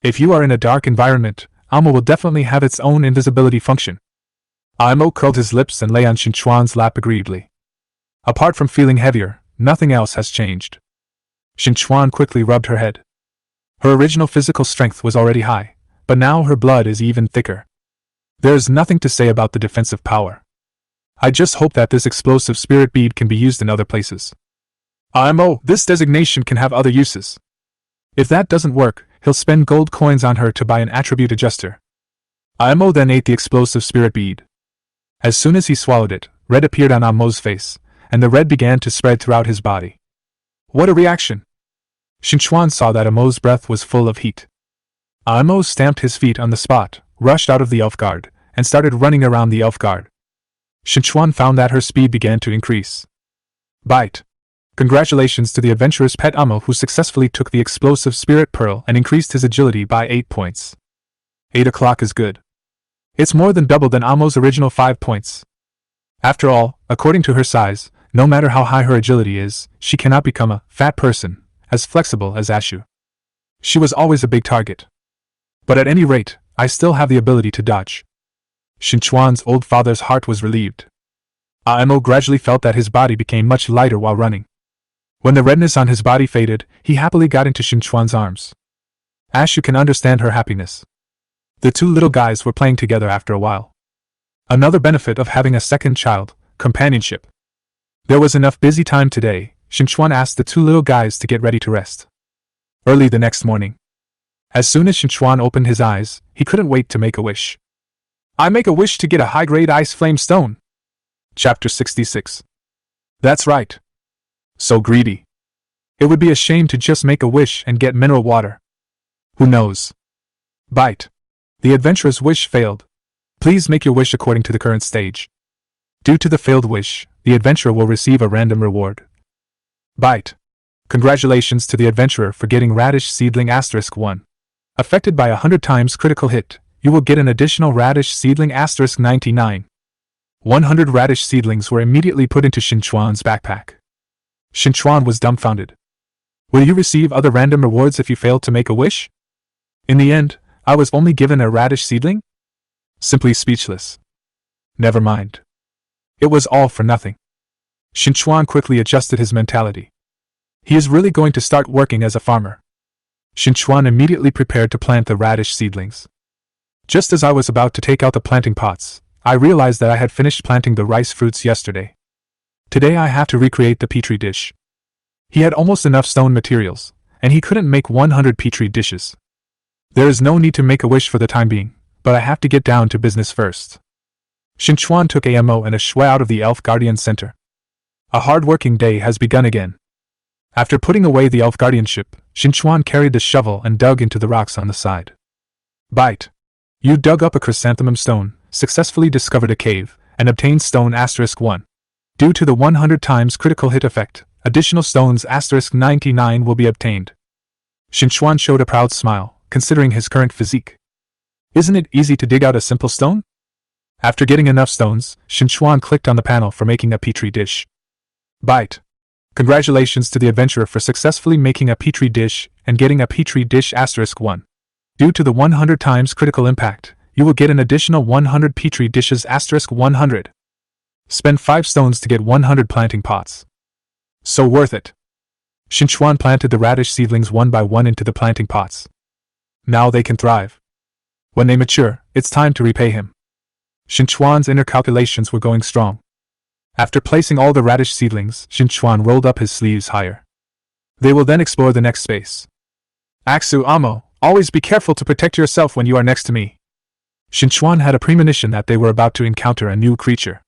If you are in a dark environment, Imo will definitely have its own invisibility function. Imo curled his lips and lay on Qin Chuan's lap agreeably. Apart from feeling heavier, nothing else has changed. Qin Chuan quickly rubbed her head. Her original physical strength was already high, but now her blood is even thicker. There is nothing to say about the defensive power. I just hope that this explosive spirit bead can be used in other places. Imo, this designation can have other uses. If that doesn't work, he'll spend gold coins on her to buy an attribute adjuster. Imo then ate the explosive spirit bead. As soon as he swallowed it, red appeared on Imo's face, and the red began to spread throughout his body. What a reaction! Qin Chuan saw that Imo's breath was full of heat. Imo stamped his feet on the spot, rushed out of the elf guard, and started running around the elf guard. Qin Chuan found that her speed began to increase. Bite! Congratulations to the adventurous pet Amo who successfully took the explosive spirit pearl and increased his agility by 8 points. 8 o'clock is good. It's more than double than Amo's original 5 points. After all, according to her size, no matter how high her agility is, she cannot become a fat person, as flexible as Ashu. She was always a big target. But at any rate, I still have the ability to dodge. Qin Chuan's old father's heart was relieved. Imo gradually felt that his body became much lighter while running. When the redness on his body faded, he happily got into Qin Chuan's arms. Ashu can understand her happiness. The two little guys were playing together after a while. Another benefit of having a second child, companionship. There was enough busy time today. Qin Chuan asked the two little guys to get ready to rest. Early the next morning, as soon as Qin Chuan opened his eyes, he couldn't wait to make a wish. I make a wish to get a high-grade ice flame stone. Chapter 66. That's right. So greedy. It would be a shame to just make a wish and get mineral water. Who knows? Bite. The adventurer's wish failed. Please make your wish according to the current stage. Due to the failed wish, the adventurer will receive a random reward. Bite. Congratulations to the adventurer for getting radish seedling *1. Affected by 100 times critical hit, you will get an additional radish seedling *99. 100 radish seedlings were immediately put into Qin Chuan's backpack. Qin Chuan was dumbfounded. Will you receive other random rewards if you fail to make a wish? In the end, I was only given a radish seedling? Simply speechless. Never mind. It was all for nothing. Qin Chuan quickly adjusted his mentality. He is really going to start working as a farmer. Qin Chuan immediately prepared to plant the radish seedlings. Just as I was about to take out the planting pots, I realized that I had finished planting the rice fruits yesterday. Today I have to recreate the petri dish. He had almost enough stone materials, and he couldn't make 100 petri dishes. There is no need to make a wish for the time being, but I have to get down to business first. Qin Chuan took Amo and a shui out of the Elf Guardian Center. A hard-working day has begun again. After putting away the elf guardianship, Qin Chuan carried the shovel and dug into the rocks on the side. Bite. You dug up a chrysanthemum stone, successfully discovered a cave, and obtained stone *1. Due to the 100 times critical hit effect, additional stones *99 will be obtained. Qin Chuan showed a proud smile, considering his current physique. Isn't it easy to dig out a simple stone? After getting enough stones, Qin Chuan clicked on the panel for making a petri dish. Bite. Congratulations to the adventurer for successfully making a petri dish and getting a petri dish *1. Due to the 100 times critical impact, you will get an additional 100 petri dishes *100. Spend 5 stones to get 100 planting pots. So worth it. Qin Chuan planted the radish seedlings one by one into the planting pots. Now they can thrive. When they mature, it's time to repay him. Qin Chuan's inner calculations were going strong. After placing all the radish seedlings, Qin Chuan rolled up his sleeves higher. They will then explore the next space. Aksu Amo, always be careful to protect yourself when you are next to me. Qin Chuan had a premonition that they were about to encounter a new creature.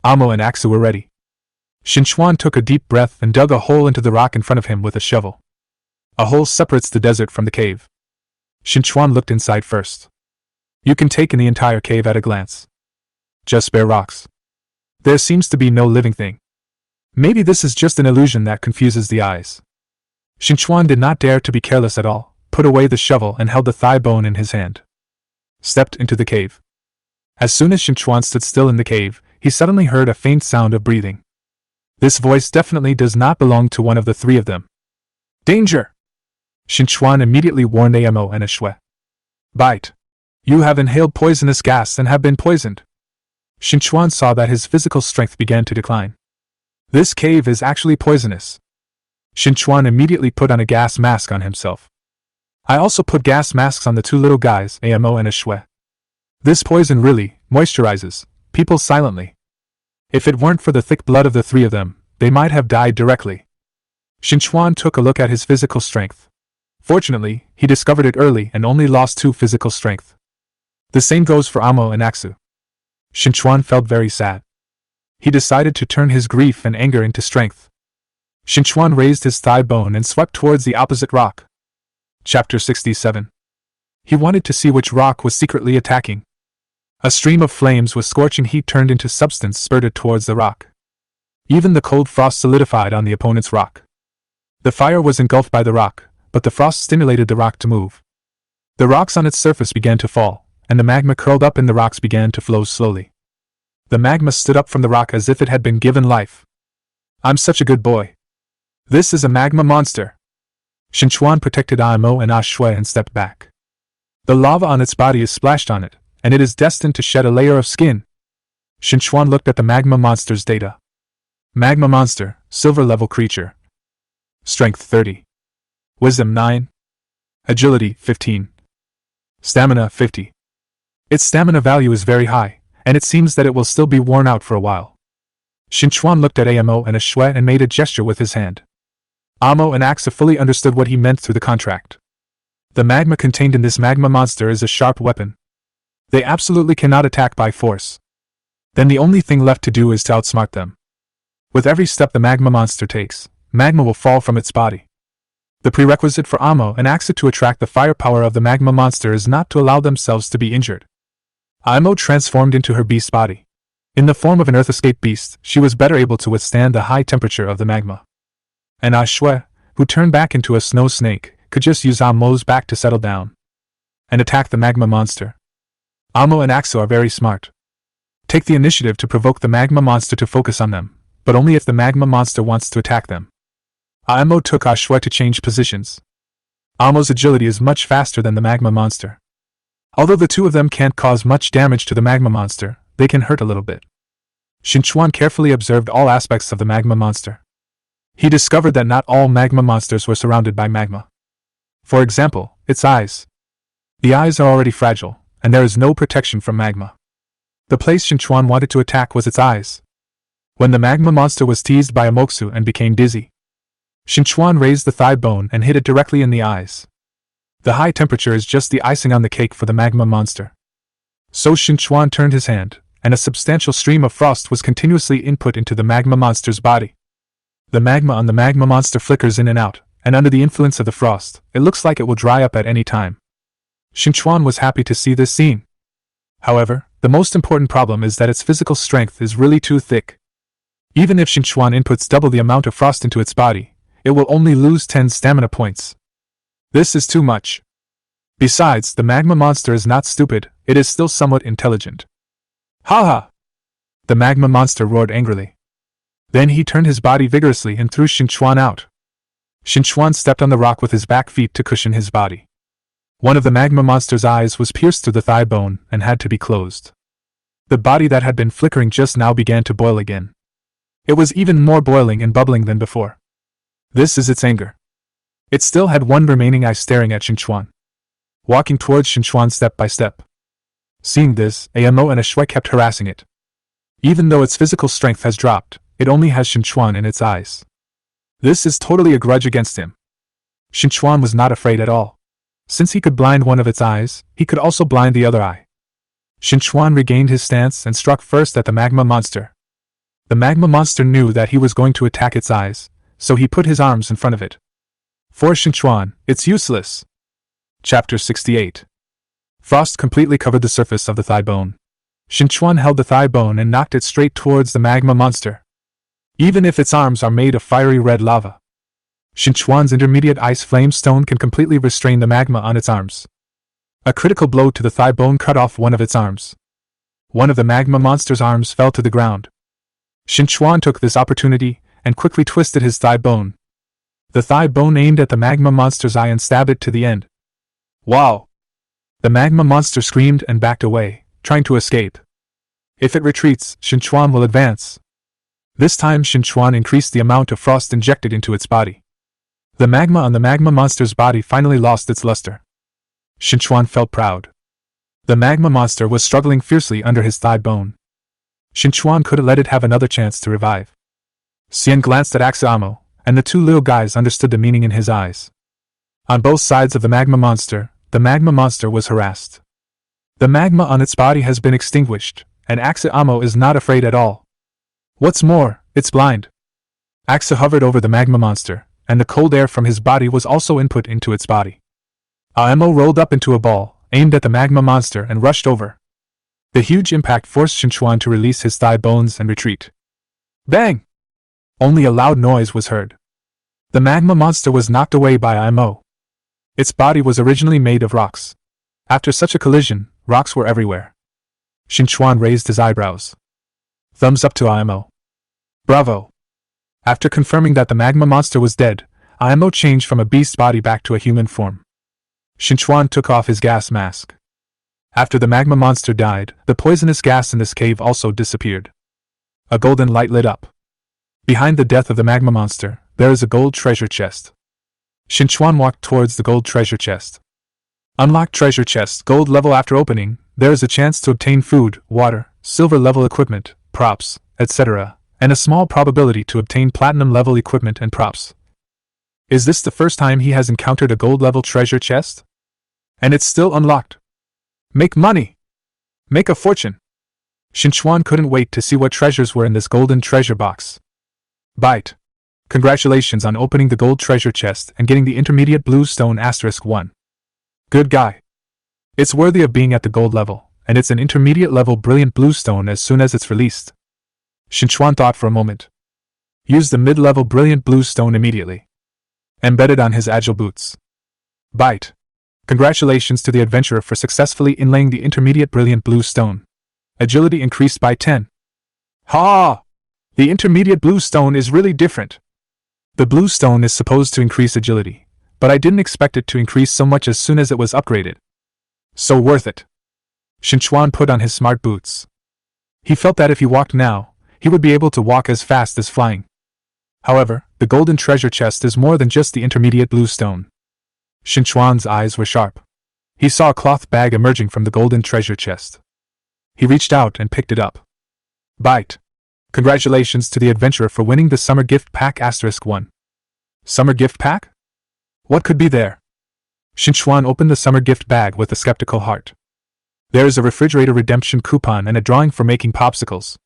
Amo and Aksu were ready. Qin Chuan took a deep breath and dug a hole into the rock in front of him with a shovel. A hole separates the desert from the cave. Qin Chuan looked inside first. You can take in the entire cave at a glance. Just bare rocks. There seems to be no living thing. Maybe this is just an illusion that confuses the eyes. Qin Chuan did not dare to be careless at all, put away the shovel and held the thigh bone in his hand. Stepped into the cave. As soon as Qin Chuan stood still in the cave, he suddenly heard a faint sound of breathing. This voice definitely does not belong to one of the three of them. Danger! Qin Chuan immediately warned Amo and a shui. Bite. You have inhaled poisonous gas and have been poisoned. Qin Chuan saw that his physical strength began to decline. This cave is actually poisonous. Qin Chuan immediately put on a gas mask on himself. I also put gas masks on the two little guys, Amo and a shui. This poison really moisturizes people silently. If it weren't for the thick blood of the three of them, they might have died directly. Qin Chuan took a look at his physical strength. Fortunately, he discovered it early and only lost 2 physical strength. The same goes for Amo and Aksu. Qin Chuan felt very sad. He decided to turn his grief and anger into strength. Qin Chuan raised his thigh bone and swept towards the opposite rock. Chapter 67. He wanted to see which rock was secretly attacking. A stream of flames with scorching heat turned into substance spurted towards the rock. Even the cold frost solidified on the opponent's rock. The fire was engulfed by the rock, but the frost stimulated the rock to move. The rocks on its surface began to fall, and the magma curled up in the rocks began to flow slowly. The magma stood up from the rock as if it had been given life. I'm such a good boy. This is a magma monster. Qin Chuan protected Amo and Shui and stepped back. The lava on its body is splashed on it, and it is destined to shed a layer of skin. Qin Chuan looked at the magma monster's data. Magma monster, silver level creature. Strength 30. Wisdom 9. Agility 15. Stamina 50. Its stamina value is very high, and it seems that it will still be worn out for a while. Qin Chuan looked at Amo and Shui and made a gesture with his hand. Amo and Axa fully understood what he meant through the contract. The magma contained in this magma monster is a sharp weapon. They absolutely cannot attack by force. Then the only thing left to do is to outsmart them. With every step the magma monster takes, magma will fall from its body. The prerequisite for Amo and Axa to attract the firepower of the magma monster is not to allow themselves to be injured. Amo transformed into her beast body. In the form of an earth escape beast, she was better able to withstand the high temperature of the magma. And Shui, who turned back into a snow snake, could just use Amo's back to settle down and attack the magma monster. Amo and Axa are very smart. Take the initiative to provoke the magma monster to focus on them, but only if the magma monster wants to attack them. Amo took Shui to change positions. Amo's agility is much faster than the magma monster. Although the two of them can't cause much damage to the magma monster, they can hurt a little bit. Qin Chuan carefully observed all aspects of the magma monster. He discovered that not all magma monsters were surrounded by magma. For example, its eyes. The eyes are already fragile, and there is no protection from magma. The place Qin Chuan wanted to attack was its eyes. When the magma monster was teased by Amoksu and became dizzy, Qin Chuan raised the thigh bone and hit it directly in the eyes. The high temperature is just the icing on the cake for the magma monster. So Qin Chuan turned his hand, and a substantial stream of frost was continuously input into the magma monster's body. The magma on the magma monster flickers in and out, and under the influence of the frost, it looks like it will dry up at any time. Qin Chuan was happy to see this scene. However, the most important problem is that its physical strength is really too thick. Even if Qin Chuan inputs double the amount of frost into its body, it will only lose 10 stamina points. This is too much. Besides, the magma monster is not stupid, it is still somewhat intelligent. Ha ha! The magma monster roared angrily. Then he turned his body vigorously and threw Qin Chuan out. Qin Chuan stepped on the rock with his back feet to cushion his body. One of the magma monster's eyes was pierced through the thigh bone and had to be closed. The body that had been flickering just now began to boil again. It was even more boiling and bubbling than before. This is its anger. It still had one remaining eye staring at Qin Chuan, walking towards Qin Chuan step by step. Seeing this, Amo and Shui kept harassing it. Even though its physical strength has dropped, it only has Qin Chuan in its eyes. This is totally a grudge against him. Qin Chuan was not afraid at all. Since he could blind one of its eyes, he could also blind the other eye. Qin Chuan regained his stance and struck first at the magma monster. The magma monster knew that he was going to attack its eyes, so he put his arms in front of it. For Qin Chuan, it's useless. Chapter 68. Frost completely covered the surface of the thigh bone. Qin Chuan held the thigh bone and knocked it straight towards the magma monster. Even if its arms are made of fiery red lava, Qin Chuan's intermediate ice flame stone can completely restrain the magma on its arms. A critical blow to the thigh bone cut off one of its arms. One of the magma monster's arms fell to the ground. Qin Chuan took this opportunity and quickly twisted his thigh bone. The thigh bone aimed at the magma monster's eye and stabbed it to the end. Wow! The magma monster screamed and backed away, trying to escape. If it retreats, Qin Chuan will advance. This time Qin Chuan increased the amount of frost injected into its body. The magma on the magma monster's body finally lost its luster. Qin Chuan felt proud. The magma monster was struggling fiercely under his thigh bone. Qin Chuan couldn't let it have another chance to revive. Xian glanced at Amo, and the two little guys understood the meaning in his eyes. On both sides of the magma monster was harassed. The magma on its body has been extinguished, and Amo is not afraid at all. What's more, it's blind. Axa hovered over the magma monster, and the cold air from his body was also input into its body. Amo rolled up into a ball, aimed at the magma monster and rushed over. The huge impact forced Qin Chuan to release his thigh bones and retreat. Bang! Only a loud noise was heard. The magma monster was knocked away by Amo. Its body was originally made of rocks. After such a collision, rocks were everywhere. Qin Chuan raised his eyebrows. Thumbs up to Amo. Bravo! After confirming that the magma monster was dead, Amo changed from a beast's body back to a human form. Qin Chuan took off his gas mask. After the magma monster died, the poisonous gas in this cave also disappeared. A golden light lit up. Behind the death of the magma monster, there is a gold treasure chest. Qin Chuan walked towards the gold treasure chest. Unlock treasure chest gold level. After opening, there is a chance to obtain food, water, silver level equipment, props, etc., and a small probability to obtain platinum-level equipment and props. Is this the first time he has encountered a gold-level treasure chest? And it's still unlocked. Make money! Make a fortune! Qin Chuan couldn't wait to see what treasures were in this golden treasure box. Bite! Congratulations on opening the gold treasure chest and getting the intermediate blue stone *1. Good guy. It's worthy of being at the gold level, and it's an intermediate level brilliant blue stone as soon as it's released. Qin Chuan thought for a moment. Use the mid-level brilliant blue stone immediately. Embedded on his agile boots. Bite. Congratulations to the adventurer for successfully inlaying the intermediate brilliant blue stone. Agility increased by 10. Ha! The intermediate blue stone is really different. The blue stone is supposed to increase agility, but I didn't expect it to increase so much as soon as it was upgraded. So worth it. Qin Chuan put on his smart boots. He felt that if he walked now, he would be able to walk as fast as flying. However, the golden treasure chest is more than just the intermediate blue stone. Qin Chuan's eyes were sharp. He saw a cloth bag emerging from the golden treasure chest. He reached out and picked it up. Bite. Congratulations to the adventurer for winning the summer gift pack *1. Summer gift pack? What could be there? Qin Chuan opened the summer gift bag with a skeptical heart. There is a refrigerator redemption coupon and a drawing for making popsicles.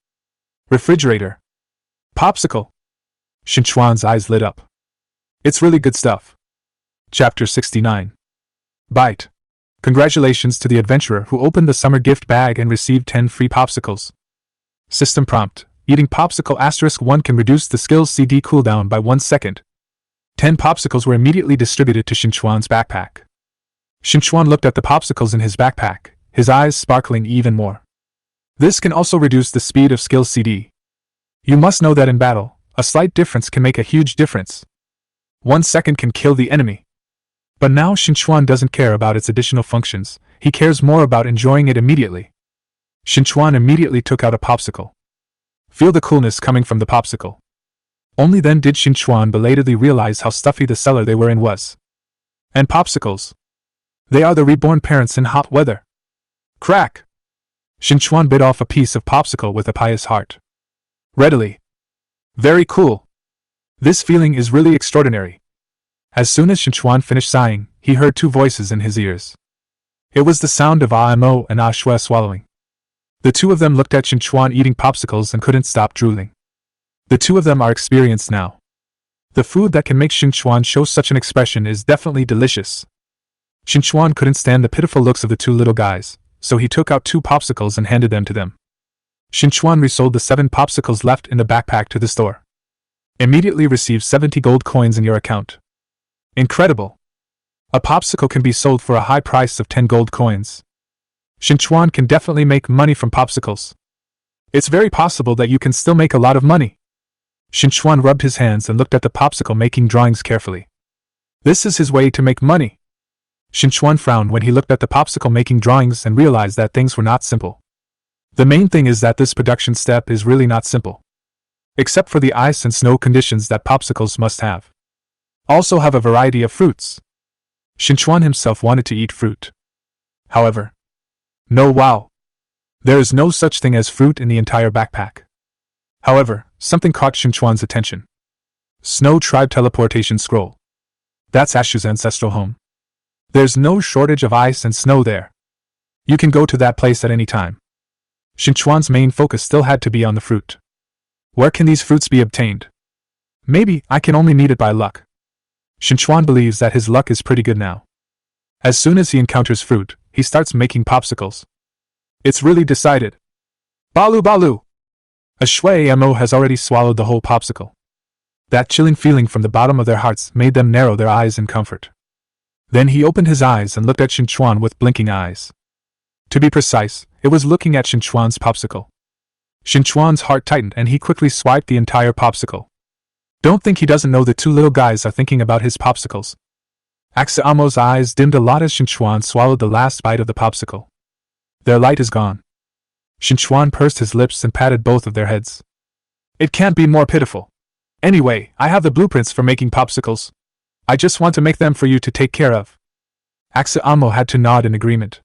Refrigerator. Popsicle. Qin Chuan's eyes lit up. It's really good stuff. Chapter 69. Bite. Congratulations to the adventurer who opened the summer gift bag and received 10 free popsicles. System prompt. Eating popsicle *1 can reduce the skill's CD cooldown by 1 second. 10 popsicles were immediately distributed to Qin Chuan's backpack. Qin Chuan looked at the popsicles in his backpack, his eyes sparkling even more. This can also reduce the speed of skill CD. You must know that in battle, a slight difference can make a huge difference. 1 second can kill the enemy. But now Qin Chuan doesn't care about its additional functions, he cares more about enjoying it immediately. Qin Chuan immediately took out a popsicle. Feel the coolness coming from the popsicle. Only then did Qin Chuan belatedly realize how stuffy the cellar they were in was. And popsicles. They are the reborn parents in hot weather. Crack! Qin Chuan bit off a piece of popsicle with a pious heart. Readily. Very cool. This feeling is really extraordinary. As soon as Qin Chuan finished sighing, he heard 2 voices in his ears. It was the sound of Mo and Shui swallowing. The 2 of them looked at Qin Chuan eating popsicles and couldn't stop drooling. The 2 of them are experienced now. The food that can make Qin Chuan show such an expression is definitely delicious. Qin Chuan couldn't stand the pitiful looks of the 2 little guys, so he took out 2 popsicles and handed them to them. Qin Chuan resold the 7 popsicles left in the backpack to the store. Immediately receive 70 gold coins in your account. Incredible! A popsicle can be sold for a high price of 10 gold coins. Qin Chuan can definitely make money from popsicles. It's very possible that you can still make a lot of money. Qin Chuan rubbed his hands and looked at the popsicle making drawings carefully. This is his way to make money. Qin Chuan frowned when he looked at the popsicle making drawings and realized that things were not simple. The main thing is that this production step is really not simple. Except for the ice and snow conditions that popsicles must have. Also have a variety of fruits. Qin Chuan himself wanted to eat fruit. However, no wow. There is no such thing as fruit in the entire backpack. However, something caught Qin Chuan's attention. Snow Tribe Teleportation Scroll. That's Ashu's ancestral home. There's no shortage of ice and snow there. You can go to that place at any time. Qin Chuan's main focus still had to be on the fruit. Where can these fruits be obtained? Maybe I can only need it by luck. Qin Chuan believes that his luck is pretty good now. As soon as he encounters fruit, he starts making popsicles. It's really decided. Balu Balu! A Shui Mo has already swallowed the whole popsicle. That chilling feeling from the bottom of their hearts made them narrow their eyes in comfort. Then he opened his eyes and looked at Qin Chuan with blinking eyes. To be precise, it was looking at Qin Chuan's popsicle. Qin Chuan's heart tightened and he quickly swiped the entire popsicle. Don't think he doesn't know the 2 little guys are thinking about his popsicles. Amo's eyes dimmed a lot as Qin Chuan swallowed the last bite of the popsicle. Their light is gone. Qin Chuan pursed his lips and patted both of their heads. It can't be more pitiful. Anyway, I have the blueprints for making popsicles. I just want to make them for you to take care of. Amo had to nod in agreement.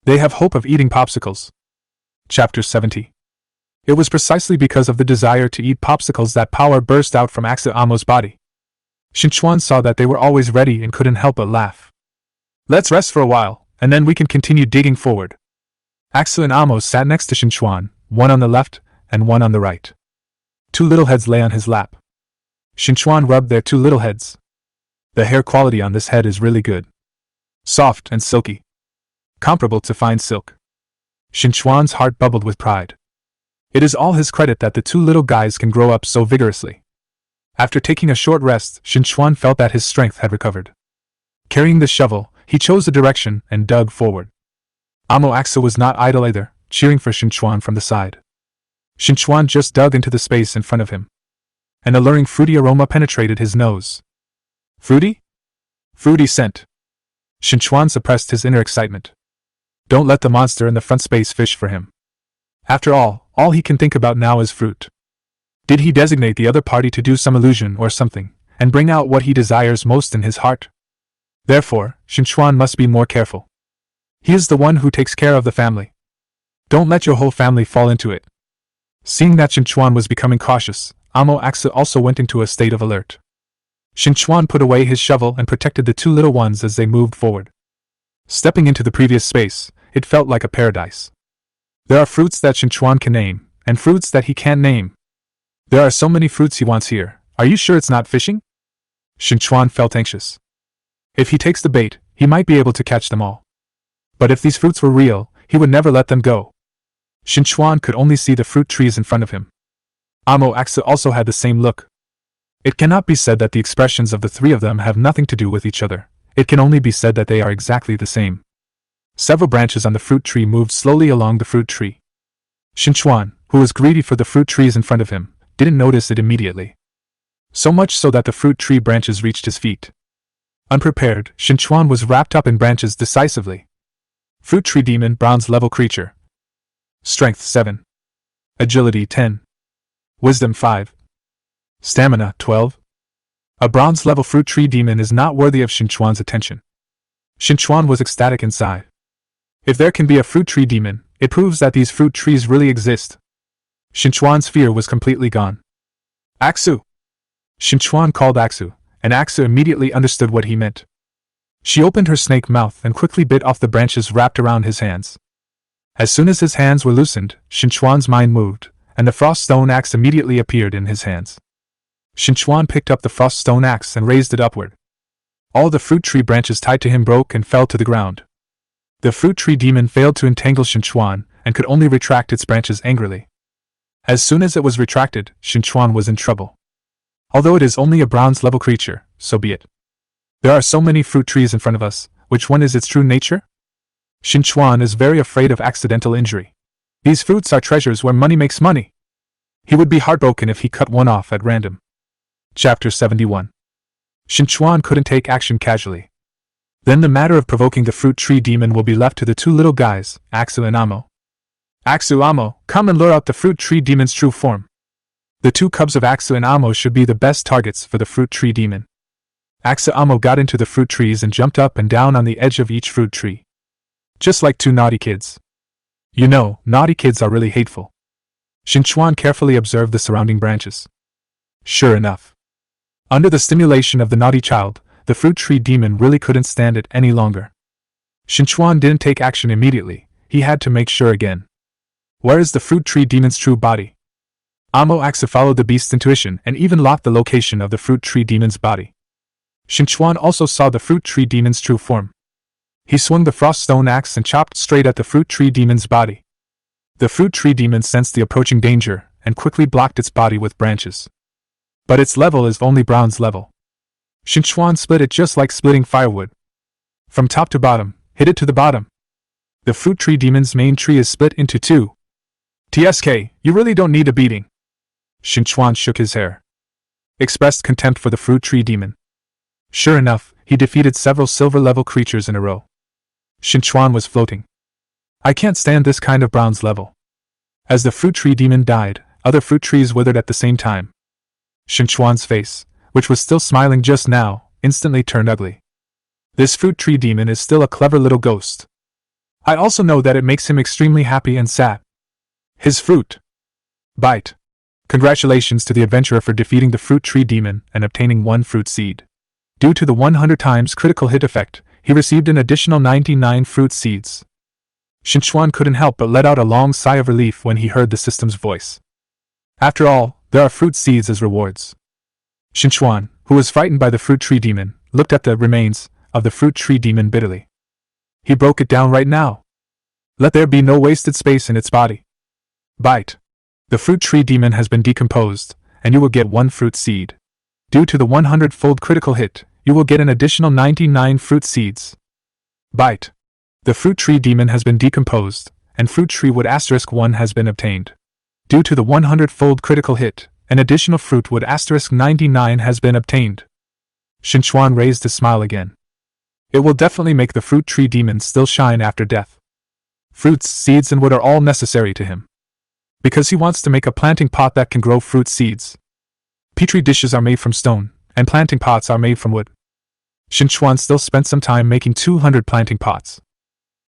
They have hope of eating popsicles. Chapter 70. It was precisely because of the desire to eat popsicles that power burst out from Axel Amo's body. Qin Chuan saw that they were always ready and couldn't help but laugh. Let's rest for a while, and then we can continue digging forward. Axel and Amo sat next to Qin Chuan, one on the left and one on the right. Two little heads lay on his lap. Qin Chuan rubbed their two little heads. The hair quality on this head is really good. Soft and silky. Comparable to fine silk. Qin Chuan's heart bubbled with pride. It is all his credit that the two little guys can grow up so vigorously. After taking a short rest, Qin Chuan felt that his strength had recovered. Carrying the shovel, he chose a direction and dug forward. Amo Axel was not idle either, cheering for Qin Chuan from the side. Qin Chuan just dug into the space in front of him. An alluring fruity aroma penetrated his nose. Fruity? Fruity scent. Qin Chuan suppressed his inner excitement. Don't let the monster in the front space fish for him. After all he can think about now is fruit. Did he designate the other party to do some illusion or something, and bring out what he desires most in his heart? Therefore, Qin Chuan must be more careful. He is the one who takes care of the family. Don't let your whole family fall into it. Seeing that Qin Chuan was becoming cautious, Amo Axel also went into a state of alert. Qin Chuan put away his shovel and protected the two little ones as they moved forward. Stepping into the previous space, it felt like a paradise. There are fruits that Qin Chuan can name, and fruits that he can't name. There are so many fruits he wants here. Are you sure it's not fishing? Qin Chuan felt anxious. If he takes the bait, he might be able to catch them all. But if these fruits were real, he would never let them go. Qin Chuan could only see the fruit trees in front of him. Amo Axel also had the same look. It cannot be said that the expressions of the three of them have nothing to do with each other. It can only be said that they are exactly the same. Several branches on the fruit tree moved slowly along the fruit tree. Qin Chuan, who was greedy for the fruit trees in front of him, didn't notice it immediately. So much so that the fruit tree branches reached his feet. Unprepared, Qin Chuan was wrapped up in branches decisively. Fruit tree demon, bronze level creature. Strength 7. Agility 10. Wisdom 5. Stamina 12. A bronze level fruit tree demon is not worthy of Qin Chuan's attention. Qin Chuan was ecstatic inside. If there can be a fruit tree demon, it proves that these fruit trees really exist. Qin Chuan's fear was completely gone. Axu! Qin Chuan called Axu, and Axu immediately understood what he meant. She opened her snake mouth and quickly bit off the branches wrapped around his hands. As soon as his hands were loosened, Qin Chuan's mind moved, and the frost stone axe immediately appeared in his hands. Qin Chuan picked up the frost stone axe and raised it upward. All the fruit tree branches tied to him broke and fell to the ground. The fruit tree demon failed to entangle Qin Chuan and could only retract its branches angrily. As soon as it was retracted, Qin Chuan was in trouble. Although it is only a bronze level creature, so be it. There are so many fruit trees in front of us, which one is its true nature? Qin Chuan is very afraid of accidental injury. These fruits are treasures where money makes money. He would be heartbroken if he cut one off at random. Chapter 71. Qin Chuan couldn't take action casually. Then the matter of provoking the fruit tree demon will be left to the two little guys, Axu and Amo. Axu, Amo, come and lure out the fruit tree demon's true form. The two cubs of Axu and Amo should be the best targets for the fruit tree demon. Axu Amo got into the fruit trees and jumped up and down on the edge of each fruit tree. Just like two naughty kids. You know, naughty kids are really hateful. Qin Chuan carefully observed the surrounding branches. Sure enough. Under the stimulation of the naughty child, the fruit tree demon really couldn't stand it any longer. Qin Chuan didn't take action immediately. He had to make sure again. Where is the fruit tree demon's true body? Amo Axu followed the beast's intuition and even locked the location of the fruit tree demon's body. Qin Chuan also saw the fruit tree demon's true form. He swung the frost stone axe and chopped straight at the fruit tree demon's body. The fruit tree demon sensed the approaching danger and quickly blocked its body with branches. But its level is only bronze level. Qin Chuan split it just like splitting firewood. From top to bottom, hit it to the bottom. The fruit tree demon's main tree is split into two. TSK, you really don't need a beating. Qin Chuan shook his hair. Expressed contempt for the fruit tree demon. Sure enough, he defeated several silver-level creatures in a row. Qin Chuan was floating. I can't stand this kind of bronze level. As the fruit tree demon died, other fruit trees withered at the same time. Qin Chuan's face, which was still smiling just now, instantly turned ugly. This fruit tree demon is still a clever little ghost. I also know that it makes him extremely happy and sad. His fruit. Bite. Congratulations to the adventurer for defeating the fruit tree demon and obtaining 1 fruit seed. Due to the 100 times critical hit effect, he received an additional 99 fruit seeds. Qin Chuan couldn't help but let out a long sigh of relief when he heard the system's voice. After all, there are fruit seeds as rewards. Qin Chuan, who was frightened by the fruit tree demon, looked at the remains of the fruit tree demon bitterly. He broke it down right now. Let there be no wasted space in its body. Bite. The fruit tree demon has been decomposed, and you will get 1 fruit seed. Due to the 100-fold critical hit, you will get an additional 99 fruit seeds. Bite. The fruit tree demon has been decomposed, and fruit tree wood *1 has been obtained. Due to the 100-fold critical hit, an additional fruit wood *99 has been obtained. Qin Chuan raised his smile again. It will definitely make the fruit tree demon still shine after death. Fruits, seeds, and wood are all necessary to him. Because he wants to make a planting pot that can grow fruit seeds. Petri dishes are made from stone, and planting pots are made from wood. Qin Chuan still spent some time making 200 planting pots.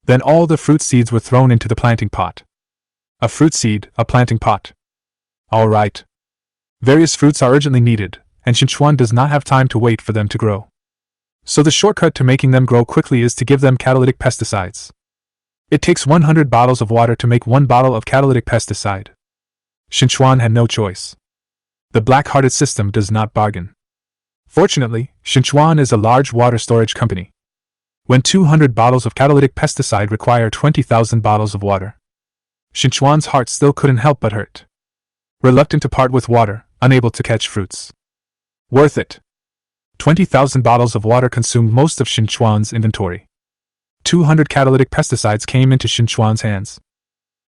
Then all the fruit seeds were thrown into the planting pot. A fruit seed, a planting pot. Alright. Various fruits are urgently needed, and Qin Chuan does not have time to wait for them to grow. So the shortcut to making them grow quickly is to give them catalytic pesticides. It takes 100 bottles of water to make 1 bottle of catalytic pesticide. Qin Chuan had no choice. The black-hearted system does not bargain. Fortunately, Qin Chuan is a large water storage company. When 200 bottles of catalytic pesticide require 20,000 bottles of water, Qin Chuan's heart still couldn't help but hurt. Reluctant to part with water, unable to catch fruits. Worth it. 20,000 bottles of water consumed most of Qin Chuan's inventory. 200 catalytic pesticides came into Qin Chuan's hands.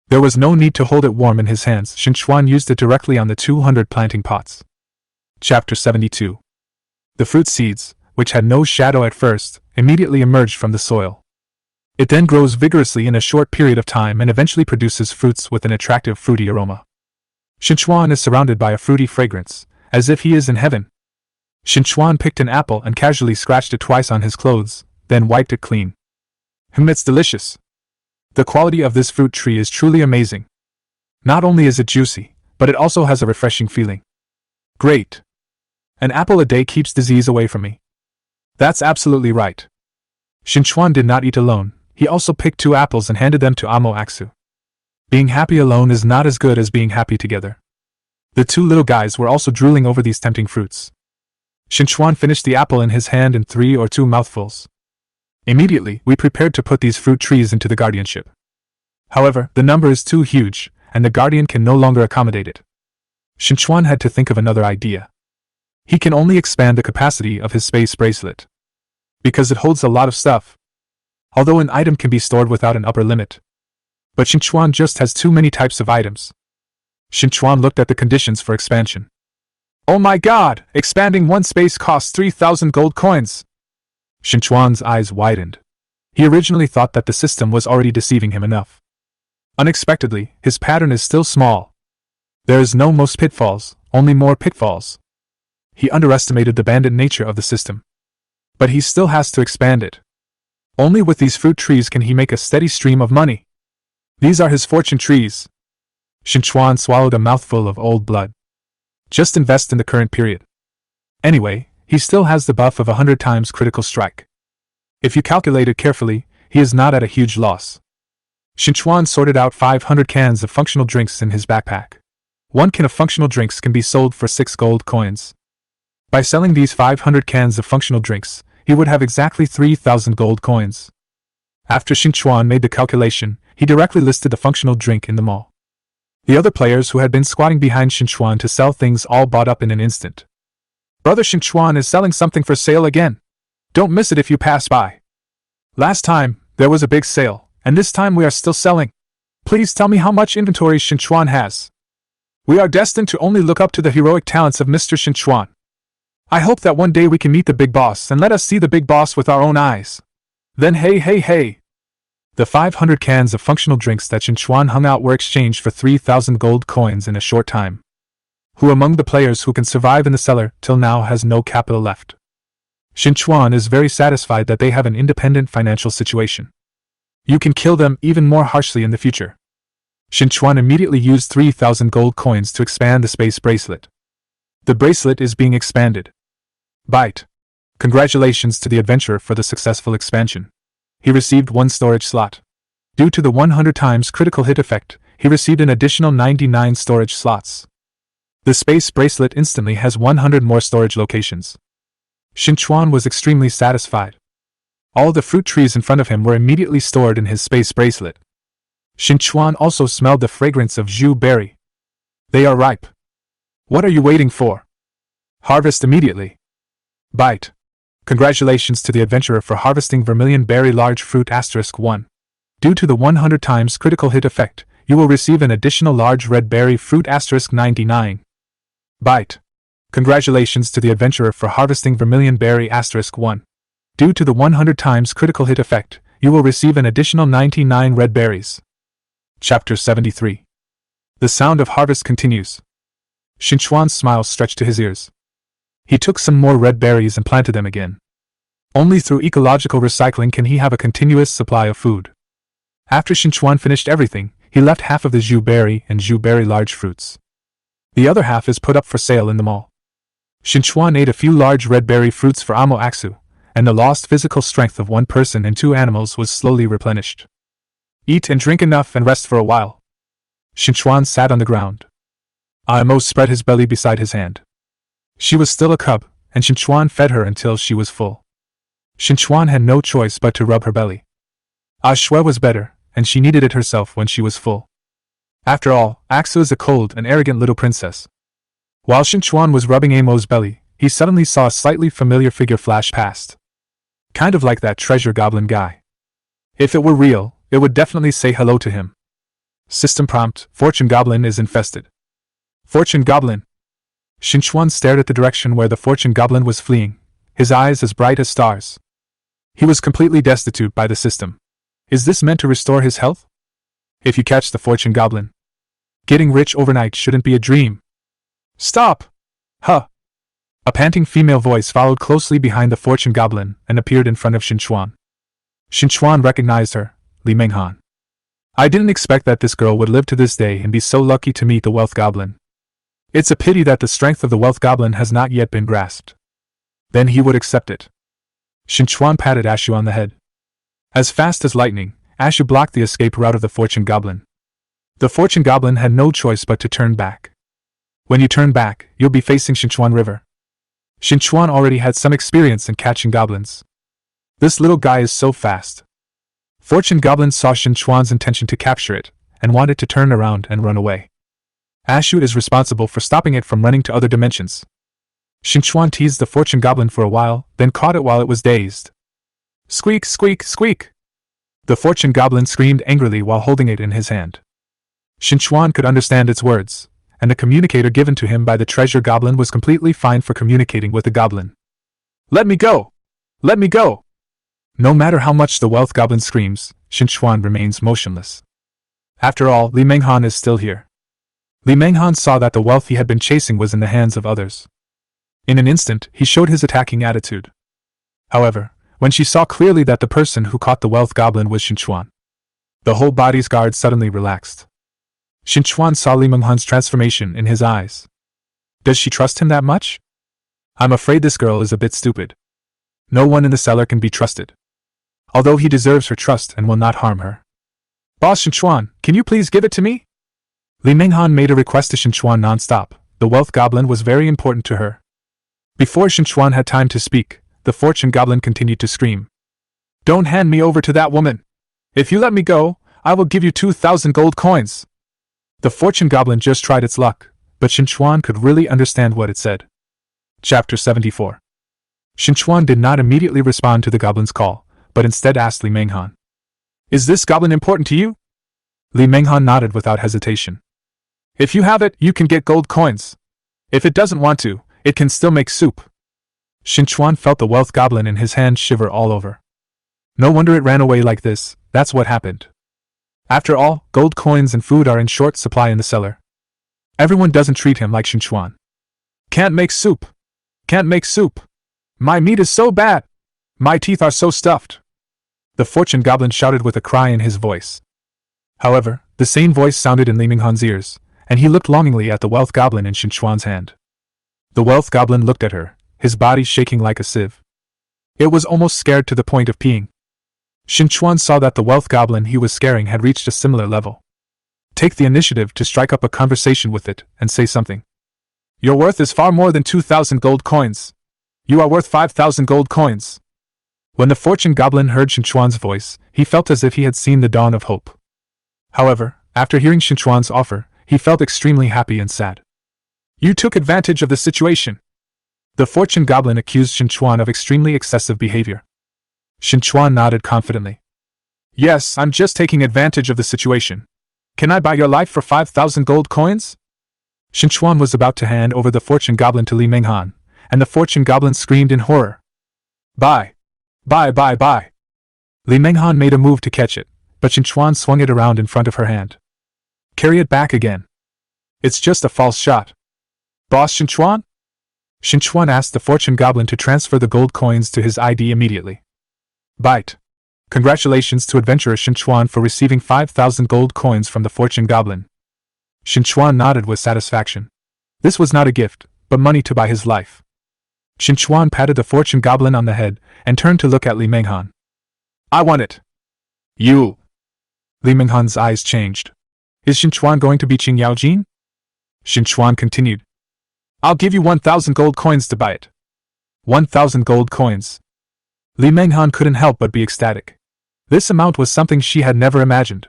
There was no need to hold it warm in his hands. Qin Chuan used it directly on the 200 planting pots. Chapter 72. The fruit seeds, which had no shadow at first, immediately emerged from the soil. It then grows vigorously in a short period of time and eventually produces fruits with an attractive fruity aroma. Qin Chuan is surrounded by a fruity fragrance, as if he is in heaven. Qin Chuan picked an apple and casually scratched it twice on his clothes, then wiped it clean. It's delicious. The quality of this fruit tree is truly amazing. Not only is it juicy, but it also has a refreshing feeling. Great. An apple a day keeps disease away from me. That's absolutely right. Qin Chuan did not eat alone, he also picked 2 apples and handed them to Amo Aksu. Being happy alone is not as good as being happy together. The 2 little guys were also drooling over these tempting fruits. Qin Chuan finished the apple in his hand in 3 or 2 mouthfuls. Immediately, we prepared to put these fruit trees into the guardianship. However, the number is too huge, and the guardian can no longer accommodate it. Qin Chuan had to think of another idea. He can only expand the capacity of his space bracelet. Because it holds a lot of stuff. Although an item can be stored without an upper limit. But Qin Chuan just has too many types of items. Qin Chuan looked at the conditions for expansion. Oh my god! Expanding 1 space costs 3,000 gold coins! Qin Chuan's eyes widened. He originally thought that the system was already deceiving him enough. Unexpectedly, his pattern is still small. There is no most pitfalls, only more pitfalls. He underestimated the bandit nature of the system. But he still has to expand it. Only with these fruit trees can he make a steady stream of money. These are his fortune trees. Qin Chuan swallowed a mouthful of old blood. Just invest in the current period. Anyway, he still has the buff of 100 times critical strike. If you calculate it carefully, he is not at a huge loss. Qin Chuan sorted out 500 cans of functional drinks in his backpack. 1 can of functional drinks can be sold for 6 gold coins. By selling these 500 cans of functional drinks, he would have exactly 3,000 gold coins. After Qin Chuan made the calculation, he directly listed the functional drink in the mall. The other players who had been squatting behind Qin Chuan to sell things all bought up in an instant. Brother Qin Chuan is selling something for sale again. Don't miss it if you pass by. Last time, there was a big sale, and this time we are still selling. Please tell me how much inventory Qin Chuan has. We are destined to only look up to the heroic talents of Mr. Qin Chuan. I hope that one day we can meet the big boss and let us see the big boss with our own eyes. Then hey. The 500 cans of functional drinks that Qin Chuan hung out were exchanged for 3,000 gold coins in a short time. Who among the players who can survive in the cellar till now has no capital left? Qin Chuan is very satisfied that they have an independent financial situation. You can kill them even more harshly in the future. Qin Chuan immediately used 3,000 gold coins to expand the space bracelet. The bracelet is being expanded. Byte. Congratulations to the adventurer for the successful expansion. He received 1 storage slot. Due to the 100 times critical hit effect, he received an additional 99 storage slots. The space bracelet instantly has 100 more storage locations. Qin Chuan was extremely satisfied. All the fruit trees in front of him were immediately stored in his space bracelet. Qin Chuan also smelled the fragrance of zhu berry. They are ripe. What are you waiting for? Harvest immediately. Byte. Congratulations to the adventurer for harvesting vermilion berry large fruit *1. Due to the 100 times critical hit effect, you will receive an additional large red berry fruit *99. Byte. Congratulations to the adventurer for harvesting vermilion berry *1. Due to the 100 times critical hit effect, you will receive an additional 99 red berries. Chapter 73. The sound of harvest continues. Qin Chuan's smile stretched to his ears. He took some more red berries and planted them again. Only through ecological recycling can he have a continuous supply of food. After Qin Chuan finished everything, he left half of the zhu berry and zhu berry large fruits. The other half is put up for sale in the mall. Qin Chuan ate a few large red berry fruits for Amo Aksu, and the lost physical strength of 1 person and 2 animals was slowly replenished. Eat and drink enough and rest for a while. Qin Chuan sat on the ground. Amo spread his belly beside his hand. She was still a cub, and Qin Chuan fed her until she was full. Qin Chuan had no choice but to rub her belly. Shui was better, and she needed it herself when she was full. After all, Aksu is a cold and arrogant little princess. While Qin Chuan was rubbing Amo's belly, he suddenly saw a slightly familiar figure flash past. Kind of like that treasure goblin guy. If it were real, it would definitely say hello to him. System prompt: Fortune Goblin is infested. Fortune Goblin. Qin Chuan stared at the direction where the Fortune Goblin was fleeing, his eyes as bright as stars. He was completely destitute by the system. Is this meant to restore his health? If you catch the Fortune Goblin, getting rich overnight shouldn't be a dream. Stop! Huh! A panting female voice followed closely behind the Fortune Goblin and appeared in front of Qin Chuan. Qin Chuan recognized her, Li Menghan. I didn't expect that this girl would live to this day and be so lucky to meet the Wealth Goblin. It's a pity that the strength of the Wealth Goblin has not yet been grasped. Then he would accept it. Qin Chuan patted Ashu on the head. As fast as lightning, Ashu blocked the escape route of the Fortune Goblin. The Fortune Goblin had no choice but to turn back. When you turn back, you'll be facing Qin Chuan River. Qin Chuan already had some experience in catching goblins. This little guy is so fast. Fortune Goblin saw Qin Chuan's intention to capture it, and wanted to turn around and run away. Ashu is responsible for stopping it from running to other dimensions. Qin Chuan teased the Fortune Goblin for a while, then caught it while it was dazed. Squeak, squeak, squeak! The Fortune Goblin screamed angrily while holding it in his hand. Qin Chuan could understand its words, and the communicator given to him by the Treasure Goblin was completely fine for communicating with the goblin. Let me go! Let me go! No matter how much the Wealth Goblin screams, Qin Chuan remains motionless. After all, Li Menghan is still here. Li Menghan saw that the wealth he had been chasing was in the hands of others. In an instant, he showed his attacking attitude. However, when she saw clearly that the person who caught the Wealth Goblin was Qin Chuan, the whole body's guard suddenly relaxed. Qin Chuan saw Li Menghan's transformation in his eyes. Does she trust him that much? I'm afraid this girl is a bit stupid. No one in the cellar can be trusted. Although he deserves her trust and will not harm her. Boss Qin Chuan, can you please give it to me? Li Menghan made a request to Qin Chuan non-stop. The Wealth Goblin was very important to her. Before Qin Chuan had time to speak, the Fortune Goblin continued to scream. Don't hand me over to that woman. If you let me go, I will give you 2,000 gold coins. The Fortune Goblin just tried its luck, but Qin Chuan could really understand what it said. Chapter 74. Qin Chuan did not immediately respond to the goblin's call, but instead asked Li Menghan. Is this goblin important to you? Li Menghan nodded without hesitation. If you have it, you can get gold coins. If it doesn't want to, it can still make soup. Qin Chuan felt the Wealth Goblin in his hand shiver all over. No wonder it ran away like this, that's what happened. After all, gold coins and food are in short supply in the cellar. Everyone doesn't treat him like Qin Chuan. Can't make soup. Can't make soup. My meat is so bad. My teeth are so stuffed. The Fortune Goblin shouted with a cry in his voice. However, The same voice sounded in Li Minghan's ears, and he looked longingly at the wealth goblin in Qin Chuan's hand. The wealth goblin looked at her, his body shaking like a sieve. It was almost scared to the point of peeing. Qin Chuan saw that the wealth goblin he was scaring had reached a similar level. Take the initiative to strike up a conversation with it and say something. Your worth is far more than 2,000 gold coins. You are worth 5,000 gold coins. When the fortune goblin heard Qin Chuan's voice, he felt as if he had seen the dawn of hope. However, after hearing Qin Chuan's offer, he felt extremely happy and sad. You took advantage of the situation. The fortune goblin accused Qin Chuan of extremely excessive behavior. Qin Chuan nodded confidently. Yes, I'm just taking advantage of the situation. Can I buy your life for 5,000 gold coins? Qin Chuan was about to hand over the fortune goblin to Li Minghan, and the fortune goblin screamed in horror. Buy! Buy, buy, buy! Li Minghan made a move to catch it, but Qin Chuan swung it around in front of her hand. Carry it back again. It's just a false shot. Boss Qin Chuan? Qin Chuan asked the fortune goblin to transfer the gold coins to his ID immediately. Bite. Congratulations to adventurer Qin Chuan for receiving 5,000 gold coins from the fortune goblin. Qin Chuan nodded with satisfaction. This was not a gift, but money to buy his life. Qin Chuan patted the fortune goblin on the head and turned to look at Li Minghan. I want it. You. Li Minghan's eyes changed. Is Qin Chuan going to be Qing Yaojin? Qin Chuan continued. I'll give you 1,000 gold coins to buy it. 1,000 gold coins. Li Minghan couldn't help but be ecstatic. This amount was something she had never imagined.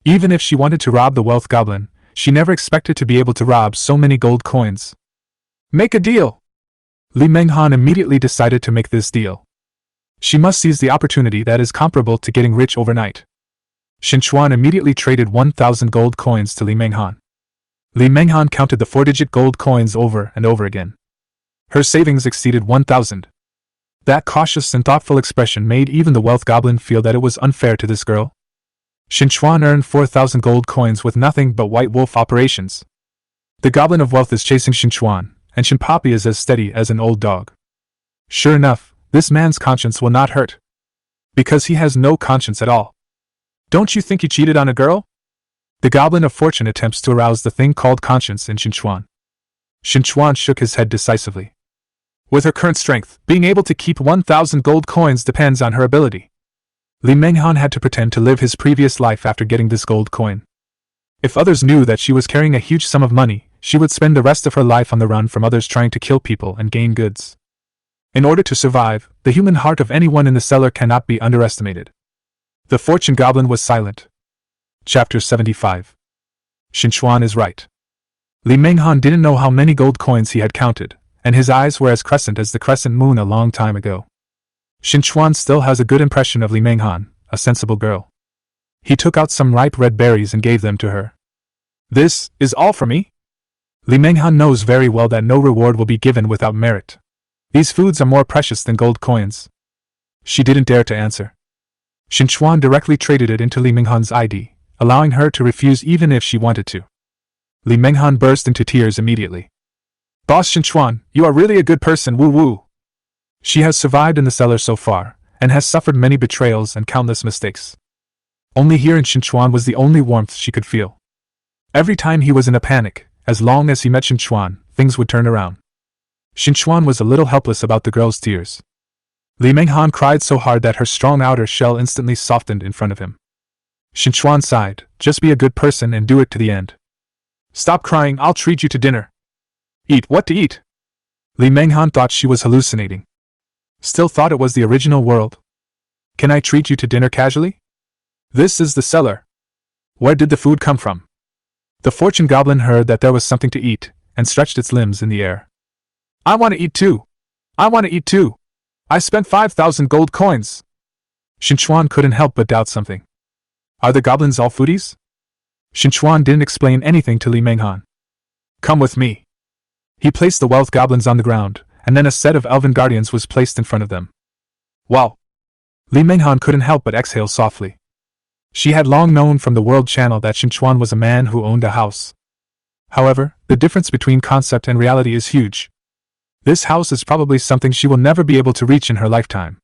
Even if she wanted to rob the wealth goblin, she never expected to be able to rob so many gold coins. Make a deal! Li Minghan immediately decided to make this deal. She must seize the opportunity that is comparable to getting rich overnight. Qin Chuan immediately traded 1,000 gold coins to Li Minghan. Li Minghan counted the 4-digit gold coins over and over again. Her savings exceeded 1,000. That cautious and thoughtful expression made even the wealth goblin feel that it was unfair to this girl. Qin Chuan earned 4,000 gold coins with nothing but white wolf operations. The goblin of wealth is chasing Qin Chuan, and Qin Papi is as steady as an old dog. Sure enough, this man's conscience will not hurt. Because he has no conscience at all. Don't you think you cheated on a girl? The goblin of fortune attempts to arouse the thing called conscience in Qin Chuan. Qin Chuan shook his head decisively. With her current strength, being able to keep 1,000 gold coins depends on her ability. Li Minghan had to pretend to live his previous life after getting this gold coin. If others knew that she was carrying a huge sum of money, she would spend the rest of her life on the run from others trying to kill people and gain goods. In order to survive, the human heart of anyone in the cellar cannot be underestimated. The fortune goblin was silent. Chapter 75. Qin Chuan is right. Li Minghan didn't know how many gold coins he had counted, and his eyes were as crescent as the crescent moon a long time ago. Qin Chuan still has a good impression of Li Minghan, a sensible girl. He took out some ripe red berries and gave them to her. This is all for me? Li Minghan knows very well that no reward will be given without merit. These foods are more precious than gold coins. She didn't dare to answer. Qin Chuan directly traded it into Li Minghan's ID, allowing her to refuse even if she wanted to. Li Minghan burst into tears immediately. Boss Qin Chuan, you are really a good person, woo woo. She has survived in the cellar so far, and has suffered many betrayals and countless mistakes. Only here in Qin Chuan was the only warmth she could feel. Every time he was in a panic, as long as he met Qin Chuan, things would turn around. Qin Chuan was a little helpless about the girl's tears. Li Minghan cried so hard that her strong outer shell instantly softened in front of him. Qin Chuan sighed, just be a good person and do it to the end. Stop crying, I'll treat you to dinner. Eat what to eat? Li Minghan thought she was hallucinating. Still thought it was the original world. Can I treat you to dinner casually? This is the cellar. Where did the food come from? The fortune goblin heard that there was something to eat, and stretched its limbs in the air. I want to eat too. I want to eat too. I spent 5,000 gold coins. Qin Chuan couldn't help but doubt something. Are the goblins all foodies? Qin Chuan didn't explain anything to Li Minghan. Come with me. He placed the wealth goblins on the ground, and then a set of elven guardians was placed in front of them. Wow! Li Minghan couldn't help but exhale softly. She had long known from the World Channel that Qin Chuan was a man who owned a house. However, the difference between concept and reality is huge. This house is probably something she will never be able to reach in her lifetime.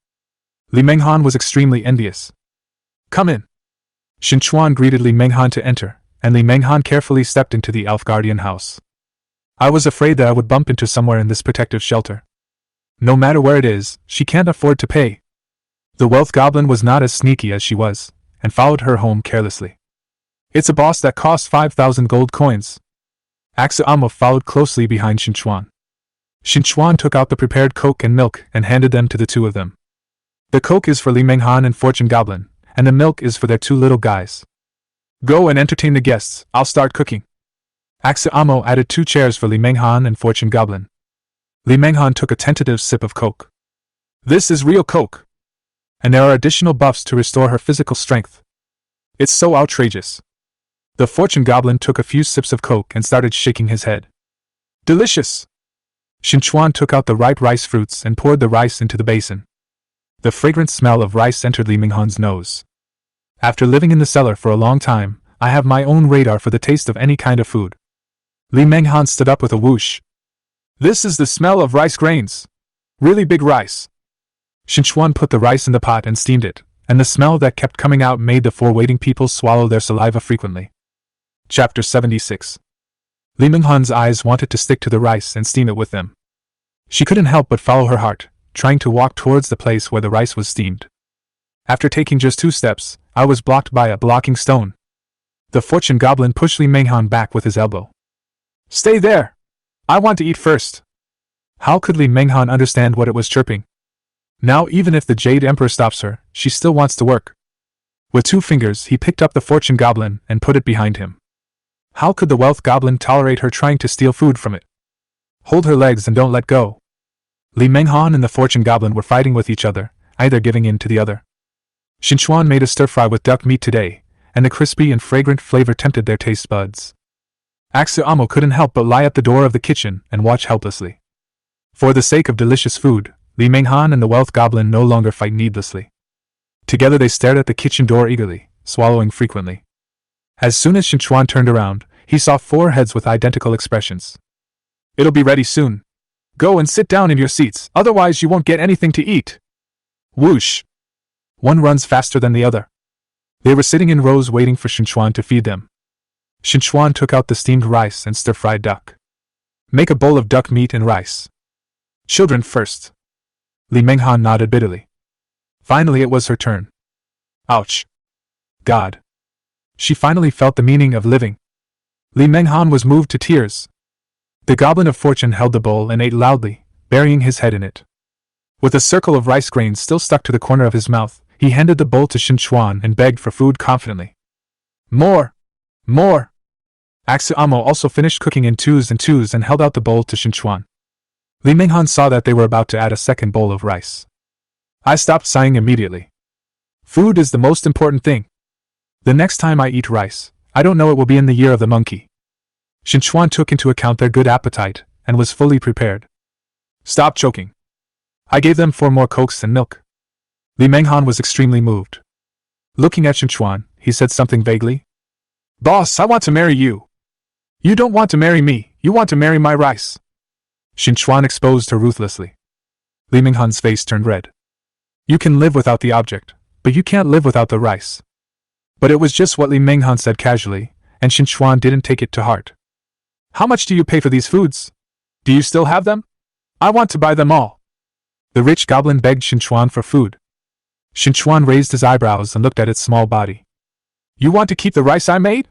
Li Minghan was extremely envious. Come in. Qin Chuan greeted Li Menghan to enter, and Li Menghan carefully stepped into the elf guardian house. I was afraid that I would bump into somewhere in this protective shelter. No matter where it is, she can't afford to pay. The wealth goblin was not as sneaky as she was, and followed her home carelessly. It's a boss that costs 5,000 gold coins. Axel followed closely behind Qin Chuan. Qin Chuan took out the prepared coke and milk and handed them to the two of them. The coke is for Li Menghan and Fortune Goblin, and the milk is for their two little guys. Go and entertain the guests, I'll start cooking. Axel added 2 chairs for Li Menghan and Fortune Goblin. Li Menghan took a tentative sip of coke. This is real coke. And there are additional buffs to restore her physical strength. It's so outrageous. The Fortune Goblin took a few sips of coke and started shaking his head. Delicious! Qin Chuan took out the ripe rice fruits and poured the rice into the basin. The fragrant smell of rice entered Li Menghan's nose. After living in the cellar for a long time, I have my own radar for the taste of any kind of food. Li Menghan stood up with a whoosh. This is the smell of rice grains. Really big rice. Qin Chuan put the rice in the pot and steamed it, and the smell that kept coming out made the 4 waiting people swallow their saliva frequently. Chapter 76. Li Menghan's eyes wanted to stick to the rice and steam it with them. She couldn't help but follow her heart, trying to walk towards the place where the rice was steamed. After taking just 2 steps, I was blocked by a blocking stone. The Fortune Goblin pushed Li Menghan back with his elbow. Stay there! I want to eat first! How could Li Menghan understand what it was chirping? Now even if the Jade Emperor stops her, she still wants to work. With 2 fingers he picked up the Fortune Goblin and put it behind him. How could the Wealth Goblin tolerate her trying to steal food from it? Hold her legs and don't let go. Li Menghan and the Fortune Goblin were fighting with each other, either giving in to the other. Qin Chuan made a stir-fry with duck meat today, and the crispy and fragrant flavor tempted their taste buds. Axel couldn't help but lie at the door of the kitchen and watch helplessly. For the sake of delicious food, Li Menghan and the Wealth Goblin no longer fight needlessly. Together they stared at the kitchen door eagerly, swallowing frequently. As soon as Qin Chuan turned around, he saw 4 heads with identical expressions. It'll be ready soon. Go and sit down in your seats, otherwise you won't get anything to eat. Whoosh! One runs faster than the other. They were sitting in rows waiting for Qin Chuan to feed them. Qin Chuan took out the steamed rice and stir-fried duck. Make a bowl of duck meat and rice. Children first. Li Menghan nodded bitterly. Finally it was her turn. Ouch! God! She finally felt the meaning of living. Li Menghan was moved to tears. The Goblin of Fortune held the bowl and ate loudly, burying his head in it. With a circle of rice grains still stuck to the corner of his mouth, he handed the bowl to Qin Chuan and begged for food confidently. More! More! Axel also finished cooking in 2s and 2s and held out the bowl to Qin Chuan. Li Menghan saw that they were about to add a second bowl of rice. I stopped sighing immediately. Food is the most important thing. The next time I eat rice, I don't know it will be in the year of the monkey. Qin Chuan took into account their good appetite, and was fully prepared. Stop choking. I gave them 4 more cokes and milk. Li Menghan was extremely moved. Looking at Qin Chuan, he said something vaguely. Boss, I want to marry you. You don't want to marry me, you want to marry my rice. Qin Chuan exposed her ruthlessly. Li Menghan's face turned red. You can live without the object, but you can't live without the rice. But it was just what Li Menghan said casually, and Qin Chuan didn't take it to heart. How much do you pay for these foods? Do you still have them? I want to buy them all. The rich goblin begged Qin Chuan for food. Qin Chuan raised his eyebrows and looked at its small body. You want to keep the rice I made?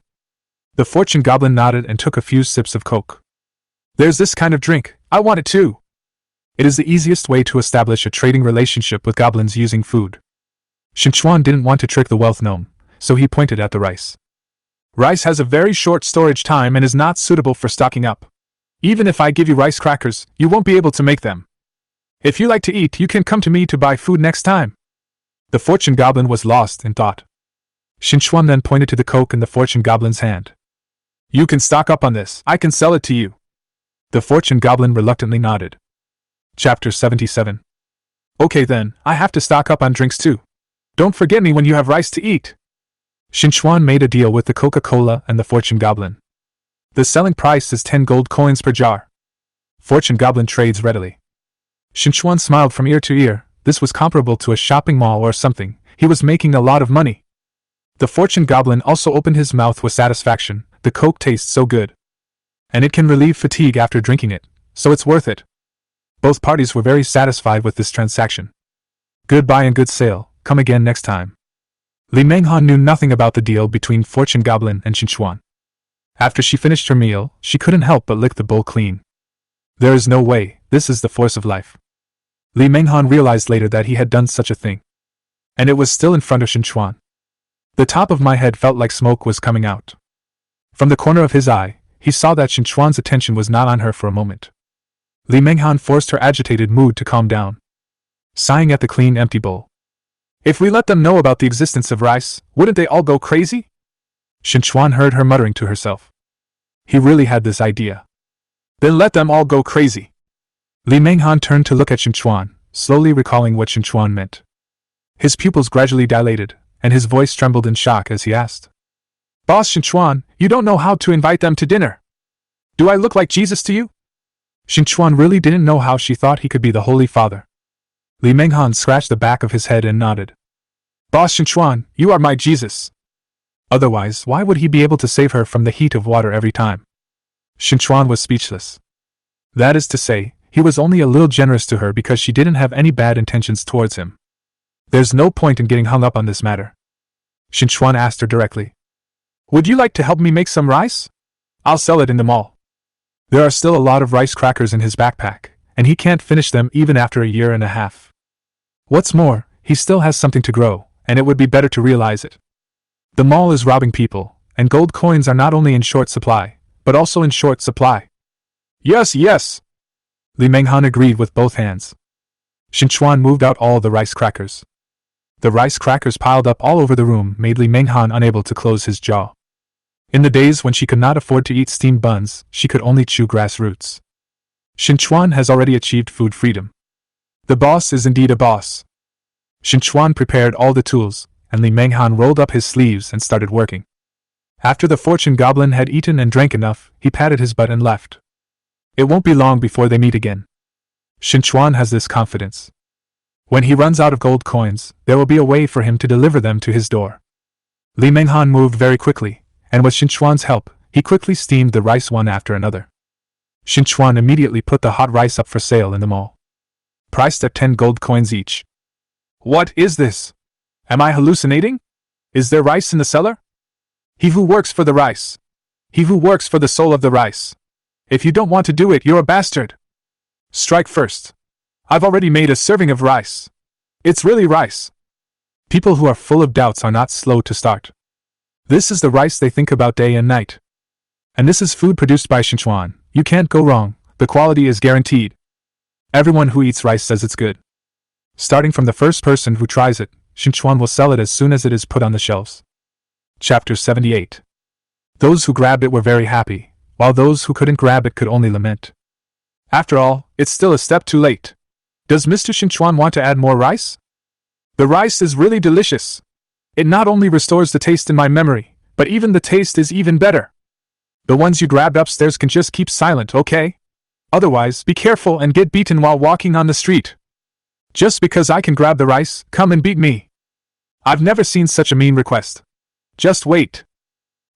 The Fortune Goblin nodded and took a few sips of coke. There's this kind of drink, I want it too. It is the easiest way to establish a trading relationship with goblins using food. Qin Chuan didn't want to trick the wealth gnome, so he pointed at the rice. Rice has a very short storage time and is not suitable for stocking up. Even if I give you rice crackers, you won't be able to make them. If you like to eat, you can come to me to buy food next time. The Fortune Goblin was lost in thought. Qin Chuan then pointed to the coke in the Fortune Goblin's hand. You can stock up on this, I can sell it to you. The Fortune Goblin reluctantly nodded. Chapter 77. Okay then, I have to stock up on drinks too. Don't forget me when you have rice to eat. Qin Chuan made a deal with the Coca-Cola and the Fortune Goblin. The selling price is 10 gold coins per jar. Fortune Goblin trades readily. Qin Chuan smiled from ear to ear. This was comparable to a shopping mall or something. He was making a lot of money. The fortune goblin also opened his mouth with satisfaction. The Coke tastes so good. And it can relieve fatigue after drinking it, so it's worth it. Both parties were very satisfied with this transaction. Goodbye and good sale, come again next time. Li Menghan knew nothing about the deal between Fortune Goblin and Qin Chuan. After she finished her meal, she couldn't help but lick the bowl clean. There is no way, this is the force of life. Li Menghan realized later that he had done such a thing. And it was still in front of Qin Chuan. The top of my head felt like smoke was coming out. From the corner of his eye, he saw that Qin Chuan's attention was not on her for a moment. Li Menghan forced her agitated mood to calm down, sighing at the clean, empty bowl. If we let them know about the existence of rice, wouldn't they all go crazy? Qin Chuan heard her muttering to herself. He really had this idea. Then let them all go crazy. Li Menghan turned to look at Qin Chuan, slowly recalling what Qin Chuan meant. His pupils gradually dilated, and his voice trembled in shock as he asked. Boss Qin Chuan, you don't know how to invite them to dinner. Do I look like Jesus to you? Qin Chuan really didn't know how she thought he could be the Holy Father. Li Menghan scratched the back of his head and nodded. Boss Qin Chuan, you are my Jesus. Otherwise, why would he be able to save her from the heat of water every time? Qin Chuan was speechless. That is to say, he was only a little generous to her because she didn't have any bad intentions towards him. There's no point in getting hung up on this matter. Qin Chuan asked her directly. Would you like to help me make some rice? I'll sell it in the mall. There are still a lot of rice crackers in his backpack, and he can't finish them even after a year and a half. What's more, he still has something to grow, and it would be better to realize it. The mall is robbing people, and gold coins are not only in short supply, but also in short supply. Yes, yes! Li Menghan agreed with both hands. Qin Chuan moved out all the rice crackers. The rice crackers piled up all over the room made Li Menghan unable to close his jaw. In the days when she could not afford to eat steamed buns, she could only chew grass roots. Qin Chuan has already achieved food freedom. The boss is indeed a boss. Qin Chuan prepared all the tools, and Li Menghan rolled up his sleeves and started working. After the fortune goblin had eaten and drank enough, he patted his butt and left. It won't be long before they meet again. Qin Chuan has this confidence. When he runs out of gold coins, there will be a way for him to deliver them to his door. Li Menghan moved very quickly, and with Qin Chuan's help, he quickly steamed the rice one after another. Qin Chuan immediately put the hot rice up for sale in the mall. Priced at 10 gold coins each. What is this? Am I hallucinating? Is there rice in the cellar? He who works for the rice. He who works for the soul of the rice. If you don't want to do it, you're a bastard. Strike first. I've already made a serving of rice. It's really rice. People who are full of doubts are not slow to start. This is the rice they think about day and night. And this is food produced by Qin Chuan. You can't go wrong, the quality is guaranteed. Everyone who eats rice says it's good. Starting from the first person who tries it, Qin Chuan will sell it as soon as it is put on the shelves. Chapter 78. Those who grabbed it were very happy, while those who couldn't grab it could only lament. After all, it's still a step too late. Does Mr. Qin Chuan want to add more rice? The rice is really delicious. It not only restores the taste in my memory, but even the taste is even better. The ones you grabbed upstairs can just keep silent, okay? Otherwise, be careful and get beaten while walking on the street. Just because I can grab the rice, come and beat me. I've never seen such a mean request. Just wait.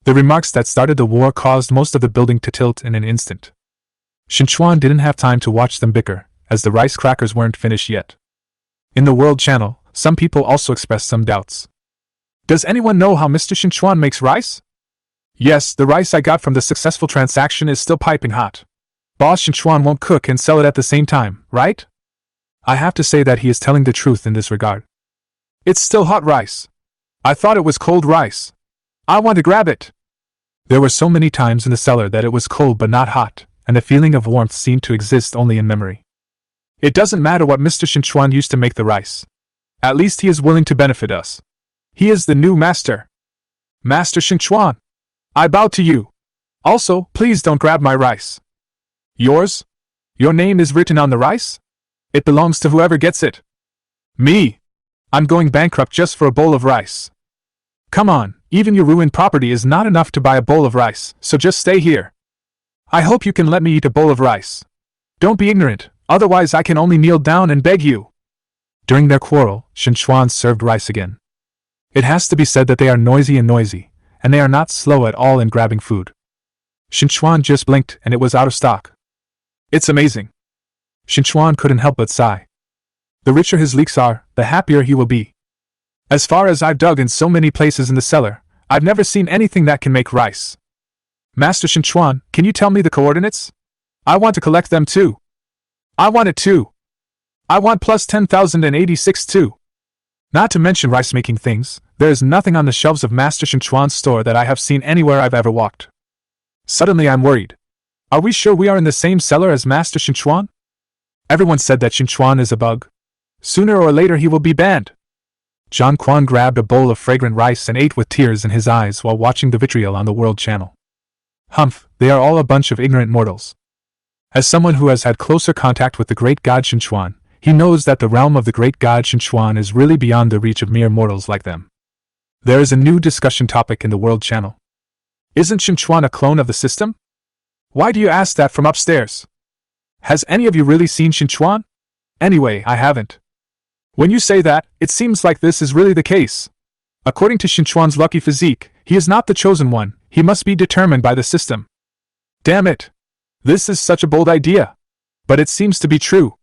The remarks that started the war caused most of the building to tilt in an instant. Qin Chuan didn't have time to watch them bicker, as the rice crackers weren't finished yet. In the World Channel, some people also expressed some doubts. Does anyone know how Mr. Qin Chuan makes rice? Yes, the rice I got from the successful transaction is still piping hot. Boss Qin Chuan won't cook and sell it at the same time, right? I have to say that he is telling the truth in this regard. It's still hot rice. I thought it was cold rice. I want to grab it. There were so many times in the cellar that it was cold but not hot, and the feeling of warmth seemed to exist only in memory. It doesn't matter what Mr. Qin Chuan used to make the rice. At least he is willing to benefit us. He is the new master. Master Qin Chuan, I bow to you. Also, please don't grab my rice. Yours? Your name is written on the rice? It belongs to whoever gets it. Me? I'm going bankrupt just for a bowl of rice. Come on, even your ruined property is not enough to buy a bowl of rice, so just stay here. I hope you can let me eat a bowl of rice. Don't be ignorant, otherwise I can only kneel down and beg you. During their quarrel, Qin Chuan served rice again. It has to be said that they are noisy, and they are not slow at all in grabbing food. Qin Chuan just blinked and it was out of stock. It's amazing. Qin Chuan couldn't help but sigh. The richer his leeks are, the happier he will be. As far as I've dug in so many places in the cellar, I've never seen anything that can make rice. Master Qin Chuan, can you tell me the coordinates? I want to collect them too. I want it too. I want plus 10,086 too. Not to mention rice-making things, there is nothing on the shelves of Master Qin Chuan's store that I have seen anywhere I've ever walked. Suddenly I'm worried. Are we sure we are in the same cellar as Master Qin Chuan? Everyone said that Qin Chuan is a bug. Sooner or later he will be banned. John Quan grabbed a bowl of fragrant rice and ate with tears in his eyes while watching the vitriol on the World Channel. Humph, they are all a bunch of ignorant mortals. As someone who has had closer contact with the great god Qin Chuan, he knows that the realm of the great god Qin Chuan is really beyond the reach of mere mortals like them. There is a new discussion topic in the World Channel. Isn't Qin Chuan a clone of the system? Why do you ask that from upstairs? Has any of you really seen Qin Chuan? Anyway, I haven't. When you say that, it seems like this is really the case. According to Qin Chuan's lucky physique, he is not the chosen one, he must be determined by the system. Damn it! This is such a bold idea. But it seems to be true.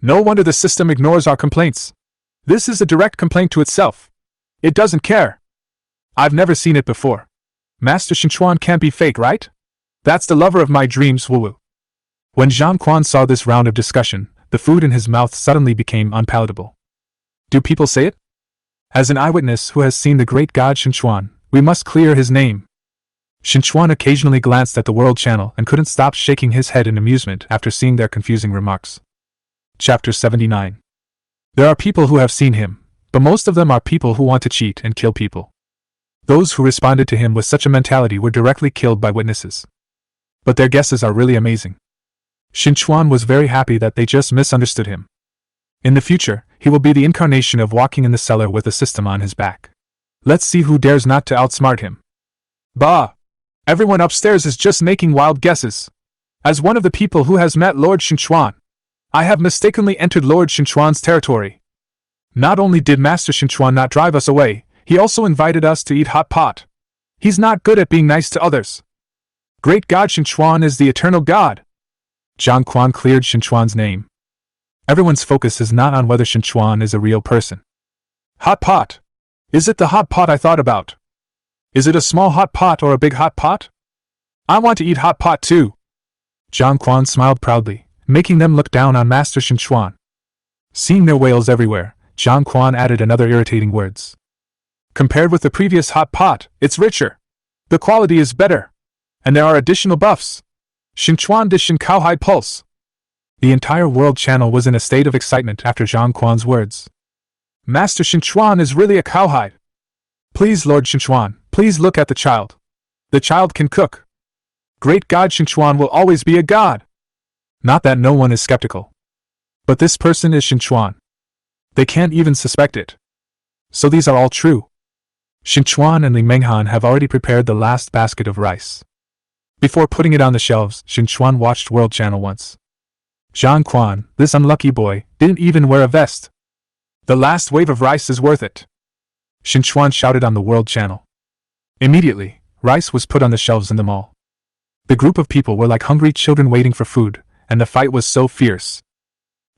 No wonder the system ignores our complaints. This is a direct complaint to itself. It doesn't care. I've never seen it before. Master Qin Chuan can't be fake, right? That's the lover of my dreams, woo-woo. When Zhang Quan saw this round of discussion, the food in his mouth suddenly became unpalatable. Do people say it? As an eyewitness who has seen the great god Qin Chuan, we must clear his name. Qin Chuan occasionally glanced at the World Channel and couldn't stop shaking his head in amusement after seeing their confusing remarks. Chapter 79. There are people who have seen him, but most of them are people who want to cheat and kill people. Those who responded to him with such a mentality were directly killed by witnesses. But their guesses are really amazing. Qin Chuan was very happy that they just misunderstood him. In the future, he will be the incarnation of walking in the cellar with a system on his back. Let's see who dares not to outsmart him. Bah! Everyone upstairs is just making wild guesses. As one of the people who has met Lord Qin Chuan, I have mistakenly entered Lord Qin Chuan's territory. Not only did Master Qin Chuan not drive us away, he also invited us to eat hot pot. He's not good at being nice to others. Great God Qin Chuan is the eternal God. Zhang Quan cleared Qin Chuan's name. Everyone's focus is not on whether Qin Chuan is a real person. Hot pot. Is it the hot pot I thought about? Is it a small hot pot or a big hot pot? I want to eat hot pot too. Zhang Quan smiled proudly, making them look down on Master Qin Chuan. Seeing their whales everywhere, Zhang Quan added another irritating words. Compared with the previous hot pot, it's richer. The quality is better. And there are additional buffs. Qin Chuan de Qin Cowhide Pulse. The entire World Channel was in a state of excitement after Zhang Quan's words. Master Qin Chuan is really a cowhide. Please, Lord Qin Chuan, please look at the child. The child can cook. Great God Qin Chuan will always be a god. Not that no one is skeptical. But this person is Qin Chuan. They can't even suspect it. So these are all true. Qin Chuan and Li Menghan have already prepared the last basket of rice. Before putting it on the shelves, Qin Chuan watched World Channel once. Zhang Quan, this unlucky boy, didn't even wear a vest. The last wave of rice is worth it. Qin Chuan shouted on the World Channel. Immediately, rice was put on the shelves in the mall. The group of people were like hungry children waiting for food, and the fight was so fierce.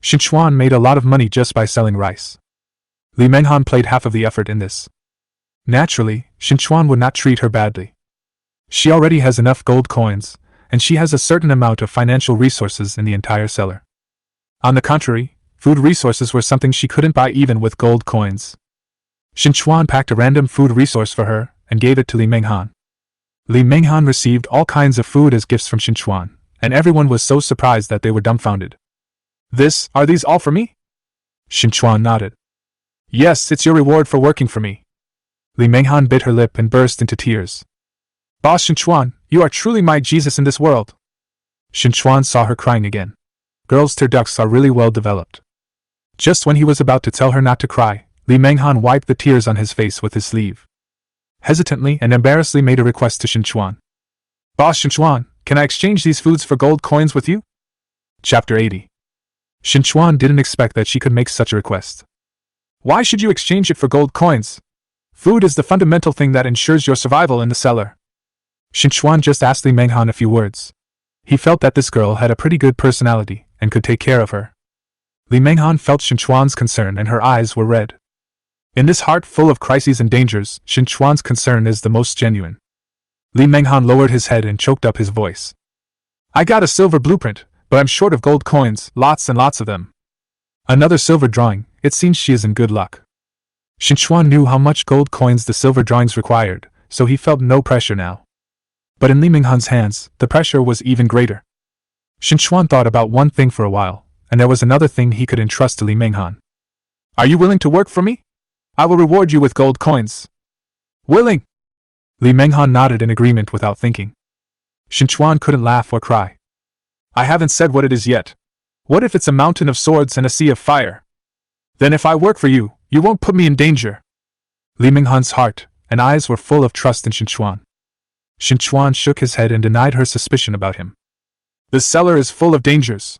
Qin Chuan made a lot of money just by selling rice. Li Menghan played half of the effort in this. Naturally, Qin Chuan would not treat her badly. She already has enough gold coins, and she has a certain amount of financial resources in the entire cellar. On the contrary, food resources were something she couldn't buy even with gold coins. Qin Chuan packed a random food resource for her and gave it to Li Menghan. Li Menghan received all kinds of food as gifts from Qin Chuan, and everyone was so surprised that they were dumbfounded. Are these all for me? Qin Chuan nodded. Yes, it's your reward for working for me. Li Menghan bit her lip and burst into tears. Boss Qin Chuan, you are truly my Jesus in this world. Qin Chuan saw her crying again. Girls' turducks are really well developed. Just when he was about to tell her not to cry, Li Menghan wiped the tears on his face with his sleeve. Hesitantly and embarrassedly made a request to Qin Chuan. Boss Qin Chuan, can I exchange these foods for gold coins with you? Chapter 80. Qin Chuan didn't expect that she could make such a request. Why should you exchange it for gold coins? Food is the fundamental thing that ensures your survival in the cellar. Qin Chuan just asked Li Menghan a few words. He felt that this girl had a pretty good personality and could take care of her. Li Menghan felt Qin Chuan's concern and her eyes were red. In this heart full of crises and dangers, Qin Chuan's concern is the most genuine. Li Menghan lowered his head and choked up his voice. I got a silver blueprint, but I'm short of gold coins, lots and lots of them. Another silver drawing, it seems she is in good luck. Qin Chuan knew how much gold coins the silver drawings required, so he felt no pressure now. But in Li Menghan's hands, the pressure was even greater. Qin Chuan thought about one thing for a while, and there was another thing he could entrust to Li Menghan. Are you willing to work for me? I will reward you with gold coins. Willing! Li Menghan nodded in agreement without thinking. Qin Chuan couldn't laugh or cry. I haven't said what it is yet. What if it's a mountain of swords and a sea of fire? Then if I work for you, you won't put me in danger. Li Menghan's heart and eyes were full of trust in Qin Chuan. Qin Chuan shook his head and denied her suspicion about him. The cellar is full of dangers.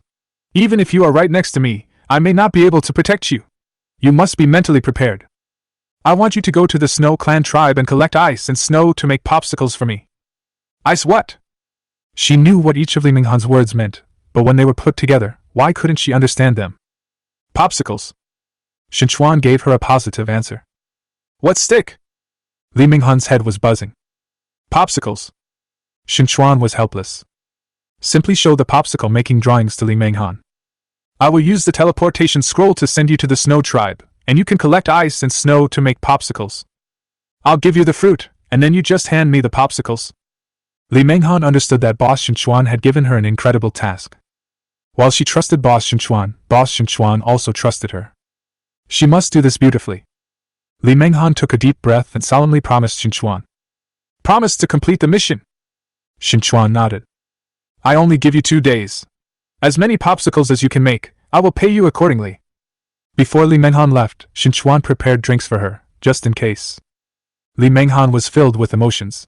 Even if you are right next to me, I may not be able to protect you. You must be mentally prepared. I want you to go to the Snow Clan tribe and collect ice and snow to make popsicles for me. Ice what? She knew what each of Li Menghan's words meant, but when they were put together, why couldn't she understand them? Popsicles. Qin Chuan gave her a positive answer. What stick? Li Menghan's head was buzzing. Popsicles. Qin Chuan was helpless. Simply show the popsicle making drawings to Li Menghan. I will use the teleportation scroll to send you to the Snow tribe, and you can collect ice and snow to make popsicles. I'll give you the fruit, and then you just hand me the popsicles. Li Menghan understood that Boss Qin Chuan had given her an incredible task. While she trusted Boss Qin Chuan also trusted her. She must do this beautifully. Li Menghan took a deep breath and solemnly promised Qin Chuan. Promise to complete the mission. Qin Chuan nodded. I only give you 2 days. As many popsicles as you can make, I will pay you accordingly. Before Li Menghan left, Qin Chuan prepared drinks for her, just in case. Li Menghan was filled with emotions.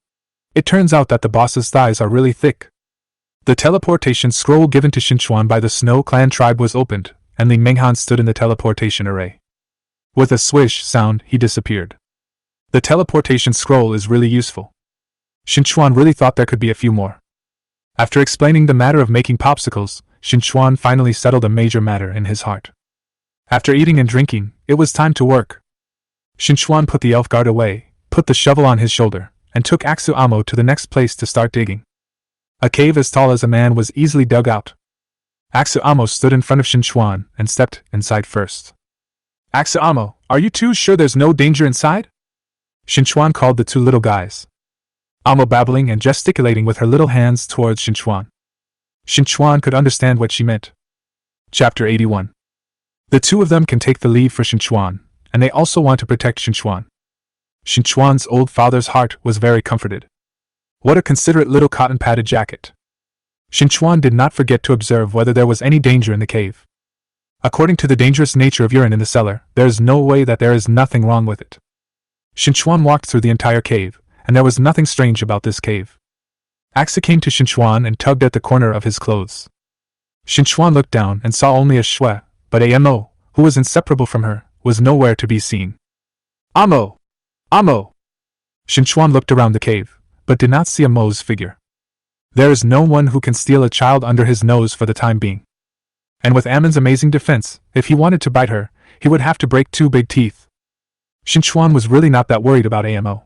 It turns out that the boss's thighs are really thick. The teleportation scroll given to Qin Chuan by the Snow Clan tribe was opened, and Li Menghan stood in the teleportation array. With a swish sound, he disappeared. The teleportation scroll is really useful. Qin Chuan really thought there could be a few more. After explaining the matter of making popsicles, Qin Chuan finally settled a major matter in his heart. After eating and drinking, it was time to work. Qin Chuan put the elf guard away, put the shovel on his shoulder, and took Aksu Amo to the next place to start digging. A cave as tall as a man was easily dug out. Aksu Amo stood in front of Qin Chuan and stepped inside first. Aksu Amo, are you two sure there's no danger inside? Qin Chuan called the 2 little guys. Amo babbling and gesticulating with her little hands towards Qin Chuan. Qin Chuan could understand what she meant. Chapter 81. The 2 of them can take the lead for Qin Chuan, and they also want to protect Qin Chuan. Qin Chuan's old father's heart was very comforted. What a considerate little cotton-padded jacket. Qin Chuan did not forget to observe whether there was any danger in the cave. According to the dangerous nature of urine in the cellar, there is no way that there is nothing wrong with it. Qin Chuan walked through the entire cave, and there was nothing strange about this cave. Axa came to Qin Chuan and tugged at the corner of his clothes. Qin Chuan looked down and saw only a Shui, but Amo, who was inseparable from her, was nowhere to be seen. Amo! Amo! Qin Chuan looked around the cave, but did not see Amo's figure. There is no one who can steal a child under his nose for the time being. And with Amon's amazing defense, if he wanted to bite her, he would have to break 2 big teeth. Qin Chuan was really not that worried about Amo.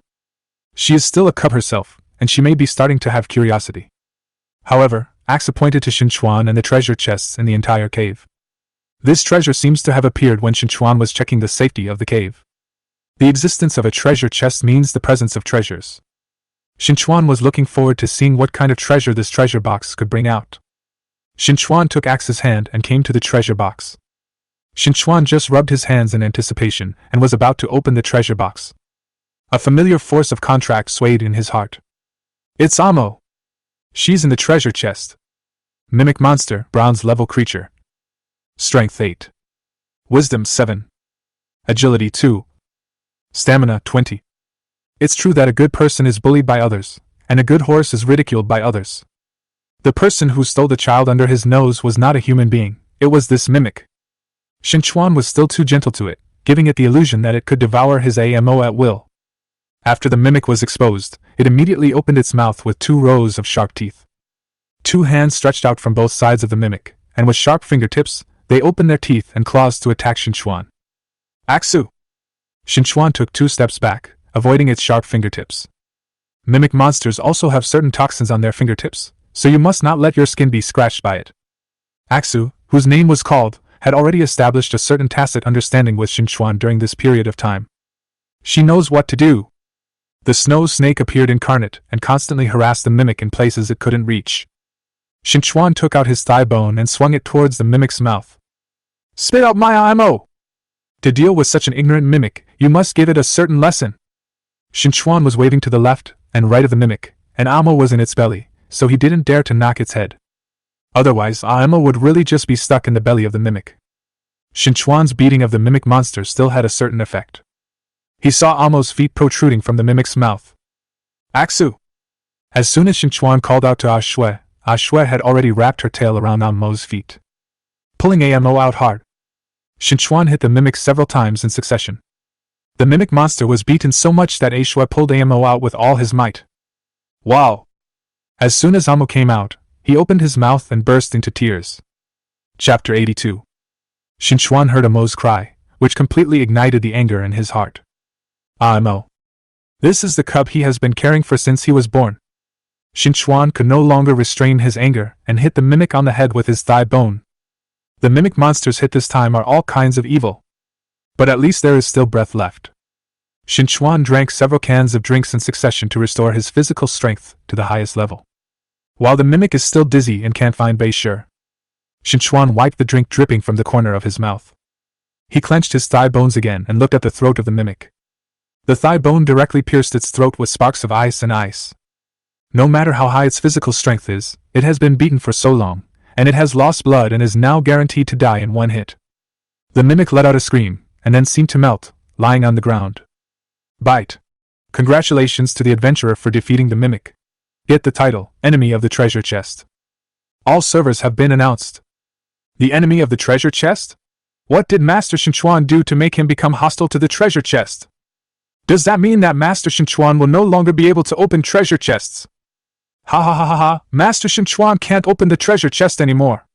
She is still a cub herself, and she may be starting to have curiosity. However, Axa pointed to Qin Chuan and the treasure chests in the entire cave. This treasure seems to have appeared when Qin Chuan was checking the safety of the cave. The existence of a treasure chest means the presence of treasures. Qin Chuan was looking forward to seeing what kind of treasure this treasure box could bring out. Qin Chuan took Axa's hand and came to the treasure box. Qin Chuan just rubbed his hands in anticipation and was about to open the treasure box. A familiar force of contract swayed in his heart. It's Amo! She's in the treasure chest. Mimic monster, bronze level creature. Strength 8. Wisdom 7. Agility 2. Stamina 20. It's true that a good person is bullied by others, and a good horse is ridiculed by others. The person who stole the child under his nose was not a human being, it was this mimic. Qin Chuan was still too gentle to it, giving it the illusion that it could devour his Amo at will. After the mimic was exposed, it immediately opened its mouth with 2 rows of sharp teeth. 2 hands stretched out from both sides of the mimic, and with sharp fingertips, they opened their teeth and claws to attack Qin Chuan. Aksu! Qin Chuan took 2 steps back, avoiding its sharp fingertips. Mimic monsters also have certain toxins on their fingertips, so you must not let your skin be scratched by it. Aksu, whose name was called, had already established a certain tacit understanding with Qin Chuan during this period of time. She knows what to do. The snow snake appeared incarnate and constantly harassed the mimic in places it couldn't reach. Qin Chuan took out his thigh bone and swung it towards the mimic's mouth. Spit out my IMO! To deal with such an ignorant mimic, you must give it a certain lesson. Qin Chuan was waving to the left and right of the mimic, and Amo was in its belly, so he didn't dare to knock its head. Otherwise, Amo would really just be stuck in the belly of the mimic. Qin Chuan's beating of the mimic monster still had a certain effect. He saw Amo's feet protruding from the mimic's mouth. Aksu! As soon as Qin Chuan called out to Ashue had already wrapped her tail around Amo's feet. Pulling Amo out hard, Qin Chuan hit the mimic several times in succession. The mimic monster was beaten so much that Ashue pulled Amo out with all his might. Wow! As soon as Amo came out, he opened his mouth and burst into tears. Chapter 82. Qin Chuan heard Amo's cry, which completely ignited the anger in his heart. Amo. This is the cub he has been caring for since he was born. Qin Chuan could no longer restrain his anger and hit the mimic on the head with his thigh bone. The mimic monsters hit this time are all kinds of evil. But at least there is still breath left. Qin Chuan drank several cans of drinks in succession to restore his physical strength to the highest level. While the mimic is still dizzy and can't find Bei Shi, Qin Chuan wiped the drink dripping from the corner of his mouth. He clenched his thigh bones again and looked at the throat of the mimic. The thigh bone directly pierced its throat with sparks of ice and ice. No matter how high its physical strength is, it has been beaten for so long, and it has lost blood and is now guaranteed to die in one hit. The mimic let out a scream, and then seemed to melt, lying on the ground. Bite. Congratulations to the adventurer for defeating the mimic. Get the title, Enemy of the Treasure Chest. All servers have been announced. The enemy of the treasure chest? What did Master Qin Chuan do to make him become hostile to the treasure chest? Does that mean that Master Qin Chuan will no longer be able to open treasure chests? Ha ha ha ha ha, Master Qin Chuan can't open the treasure chest anymore.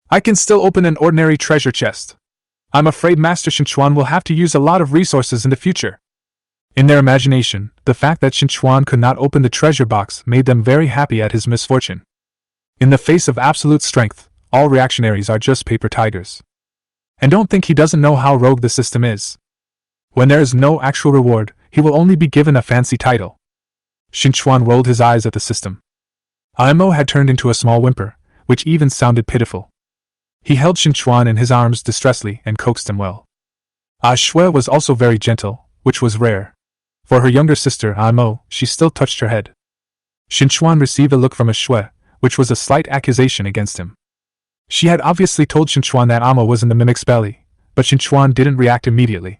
I can still open an ordinary treasure chest. I'm afraid Master Qin Chuan will have to use a lot of resources in the future. In their imagination, the fact that Qin Chuan could not open the treasure box made them very happy at his misfortune. In the face of absolute strength, all reactionaries are just paper tigers. And don't think he doesn't know how rogue the system is. When there is no actual reward, he will only be given a fancy title. Qin Chuan rolled his eyes at the system. Imo had turned into a small whimper, which even sounded pitiful. He held Qin Chuan in his arms distressfully and coaxed him well. Ashue was also very gentle, which was rare. For her younger sister, Imo, she still touched her head. Qin Chuan received a look from Ashue, which was a slight accusation against him. She had obviously told Qin Chuan that Amo was in the mimic's belly, but Qin Chuan didn't react immediately.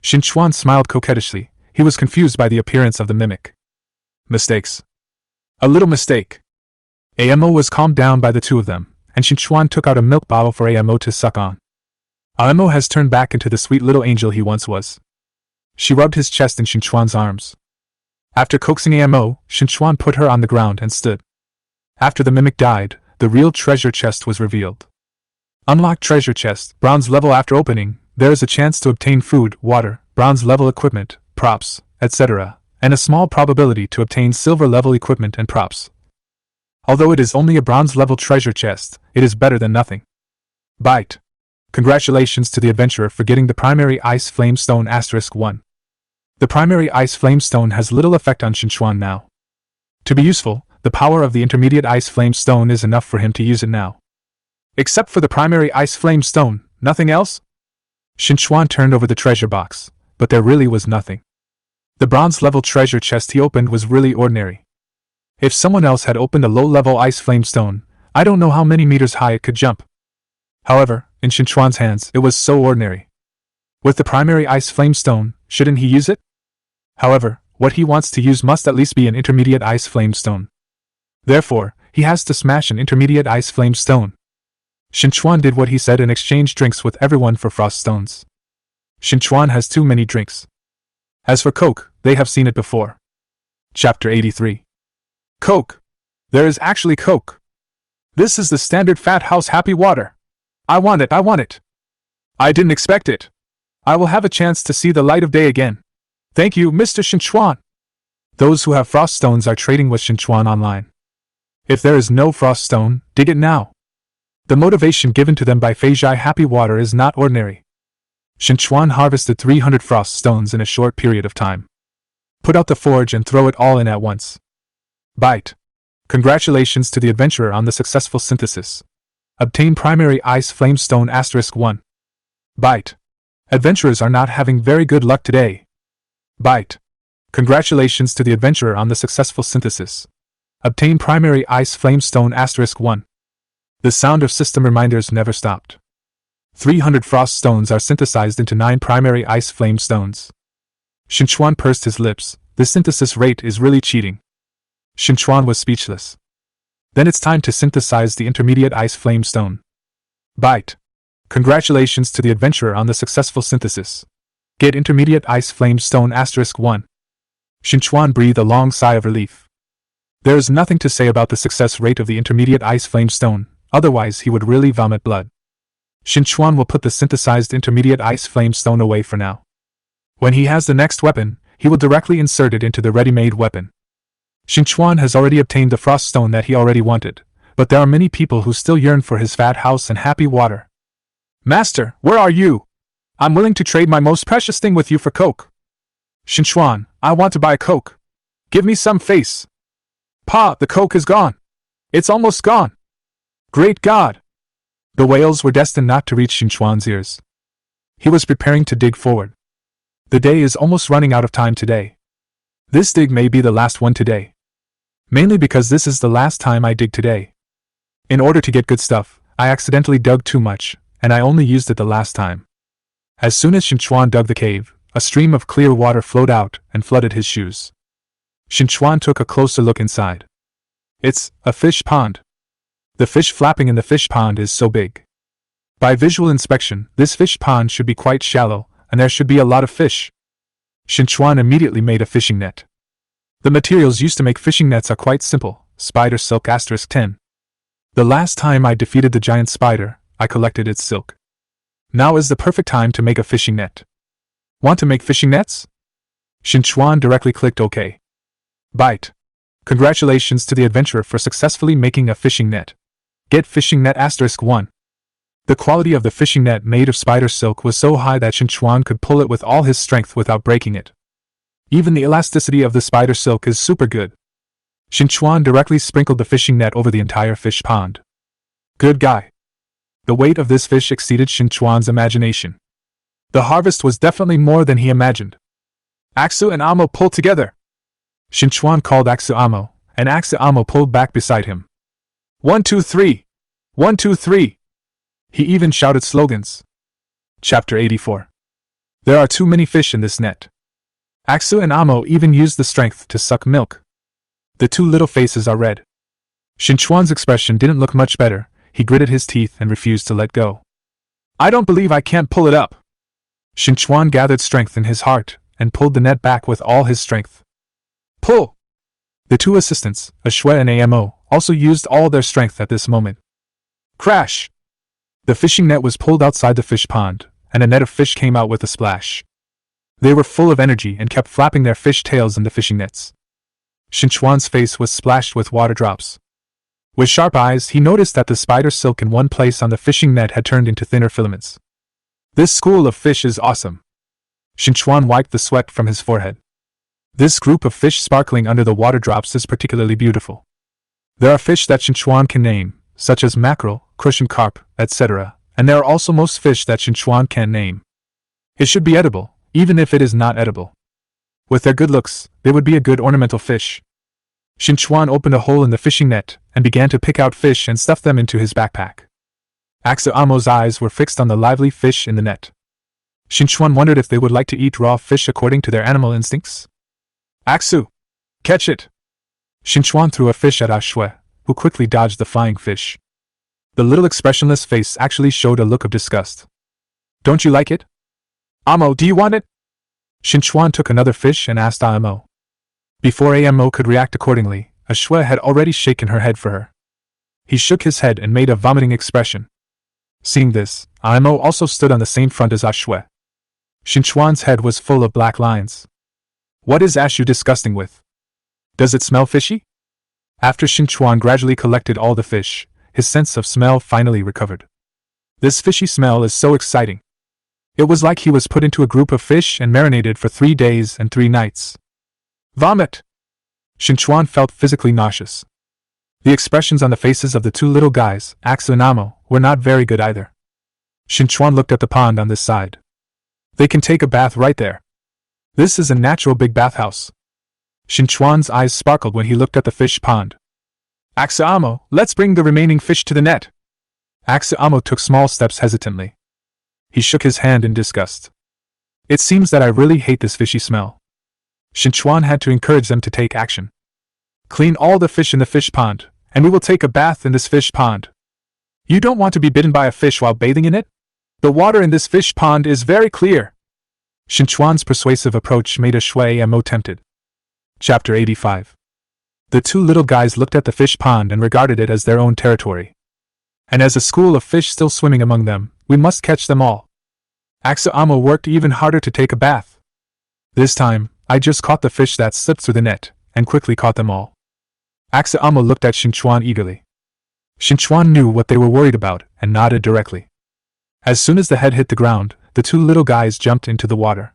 Qin Chuan smiled coquettishly. He was confused by the appearance of the mimic. Mistakes. A little mistake. Amo was calmed down by the two of them, and Qin Chuan took out a milk bottle for Amo to suck on. Amo has turned back into the sweet little angel he once was. She rubbed his chest in Qin Chuan's arms. After coaxing Amo, Qin Chuan put her on the ground and stood. After the mimic died, the real treasure chest was revealed. Unlocked treasure chest, bronze level. After opening, there is a chance to obtain food, water, bronze level equipment, props, etc., and a small probability to obtain silver level equipment and props. Although it is only a bronze level treasure chest, it is better than nothing. Bite. Congratulations to the adventurer for getting the primary ice flame stone *1. The primary ice flame stone has little effect on Qin Chuan now. To be useful, the power of the intermediate ice flame stone is enough for him to use it now. Except for the primary ice flame stone, nothing else? Qin Chuan turned over the treasure box, but there really was nothing. The bronze level treasure chest he opened was really ordinary. If someone else had opened a low level ice flame stone, I don't know how many meters high it could jump. However, in Qin Chuan's hands it was so ordinary. With the primary ice flame stone, shouldn't he use it? However, what he wants to use must at least be an intermediate ice flame stone. Therefore, he has to smash an intermediate ice flame stone. Qin Chuan did what he said and exchanged drinks with everyone for frost stones. Qin Chuan has too many drinks. As for Coke, they have seen it before. Chapter 83. Coke. There is actually Coke. This is the standard Fat House Happy Water. I want it, I want it. I didn't expect it. I will have a chance to see the light of day again. Thank you, Mr. Qin Chuan. Those who have frost stones are trading with Qin Chuan online. If there is no frost stone, dig it now. The motivation given to them by Feijai Happy Water is not ordinary. Qin Chuan harvested 300 frost stones in a short period of time. Put out the forge and throw it all in at once. Bite. Congratulations to the adventurer on the successful synthesis. Obtain primary ice flame stone *1. Bite. Adventurers are not having very good luck today. Bite. Congratulations to the adventurer on the successful synthesis. Obtain primary ice flame stone *1. The sound of system reminders never stopped. 300 frost stones are synthesized into 9 primary ice flame stones. Qin Chuan pursed his lips. The synthesis rate is really cheating. Qin Chuan was speechless. Then it's time to synthesize the intermediate ice flame stone. Bite. Congratulations to the adventurer on the successful synthesis. Get intermediate ice flame stone *1. Qin Chuan breathed a long sigh of relief. There is nothing to say about the success rate of the intermediate ice flame stone, otherwise he would really vomit blood. Qin Chuan will put the synthesized intermediate ice flame stone away for now. When he has the next weapon, he will directly insert it into the ready-made weapon. Qin Chuan has already obtained the frost stone that he already wanted, but there are many people who still yearn for his fat house and happy water. Master, where are you? I'm willing to trade my most precious thing with you for Coke. Qin Chuan, I want to buy Coke. Give me some face. Pa, the Coke is gone. It's almost gone. Great God! The wails were destined not to reach Qin Chuan's ears. He was preparing to dig forward. The day is almost running out of time today. This dig may be the last one today. Mainly because this is the last time I dig today. In order to get good stuff, I accidentally dug too much, and I only used it the last time. As soon as Qin Chuan dug the cave, a stream of clear water flowed out and flooded his shoes. Qin Chuan took a closer look inside. It's a fish pond. The fish flapping in the fish pond is so big. By visual inspection, this fish pond should be quite shallow, and there should be a lot of fish. Qin Chuan immediately made a fishing net. The materials used to make fishing nets are quite simple, spider silk *10. The last time I defeated the giant spider, I collected its silk. Now is the perfect time to make a fishing net. Want to make fishing nets? Qin Chuan directly clicked OK. Bite. Congratulations to the adventurer for successfully making a fishing net. Get fishing net *1. The quality of the fishing net made of spider silk was so high that Qin Chuan could pull it with all his strength without breaking it. Even the elasticity of the spider silk is super good. Qin Chuan directly sprinkled the fishing net over the entire fish pond. Good guy. The weight of this fish exceeded Qin Chuan's imagination. The harvest was definitely more than he imagined. Axu and Amo pulled together. Qin Chuan called Axu Amo, and Axu Amo pulled back beside him. 1, 2, 3. 1, 2, 3. He even shouted slogans. Chapter 84. There are too many fish in this net. Axu and Amo even used the strength to suck milk. The 2 little faces are red. Qin Chuan's expression didn't look much better. He gritted his teeth and refused to let go. I don't believe I can't pull it up. Qin Chuan gathered strength in his heart and pulled the net back with all his strength. Pull! The 2 assistants, a Shui and Amo, also used all their strength at this moment. Crash! The fishing net was pulled outside the fish pond, and a net of fish came out with a splash. They were full of energy and kept flapping their fish tails in the fishing nets. Qin Chuan's face was splashed with water drops. With sharp eyes, he noticed that the spider silk in one place on the fishing net had turned into thinner filaments. This school of fish is awesome. Qin Chuan wiped the sweat from his forehead. This group of fish sparkling under the water drops is particularly beautiful. There are fish that Qin Chuan can name, such as mackerel, crucian carp, etc., and there are also most fish that Qin Chuan can't name. It should be edible, even if it is not edible. With their good looks, they would be a good ornamental fish. Qin Chuan opened a hole in the fishing net and began to pick out fish and stuff them into his backpack. Axu Amo's eyes were fixed on the lively fish in the net. Qin Chuan wondered if they would like to eat raw fish according to their animal instincts. Axu! Catch it! Qin Chuan threw a fish at Shui, who quickly dodged the flying fish. The little expressionless face actually showed a look of disgust. Don't you like it? Amo, do you want it? Qin Chuan took another fish and asked Amo. Before Amo could react accordingly, Shui had already shaken her head for her. He shook his head and made a vomiting expression. Seeing this, Amo also stood on the same front as Shui. Qin Chuan's head was full of black lines. What is Ashu disgusting with? Does it smell fishy? After Qin Chuan gradually collected all the fish, his sense of smell finally recovered. This fishy smell is so exciting. It was like he was put into a group of fish and marinated for 3 days and 3 nights. Vomit! Qin Chuan felt physically nauseous. The expressions on the faces of the two little guys, Axu and Amo, were not very good either. Qin Chuan looked at the pond on this side. They can take a bath right there. This is a natural big bathhouse. Qin Chuan's eyes sparkled when he looked at the fish pond. Axu Amo, let's bring the remaining fish to the net. Axu Amo took small steps hesitantly. He shook his hand in disgust. It seems that I really hate this fishy smell. Qin Chuan had to encourage them to take action. Clean all the fish in the fish pond, and we will take a bath in this fish pond. You don't want to be bitten by a fish while bathing in it? The water in this fish pond is very clear. Qin Chuan's persuasive approach made Shui and Mo tempted. Chapter 85. The two little guys looked at the fish pond and regarded it as their own territory. And as a school of fish still swimming among them, we must catch them all. Axu Amo worked even harder to take a bath. This time, I just caught the fish that slipped through the net, and quickly caught them all. Axu Amo looked at Qin Chuan eagerly. Qin Chuan knew what they were worried about, and nodded directly. As soon as the head hit the ground, the two little guys jumped into the water.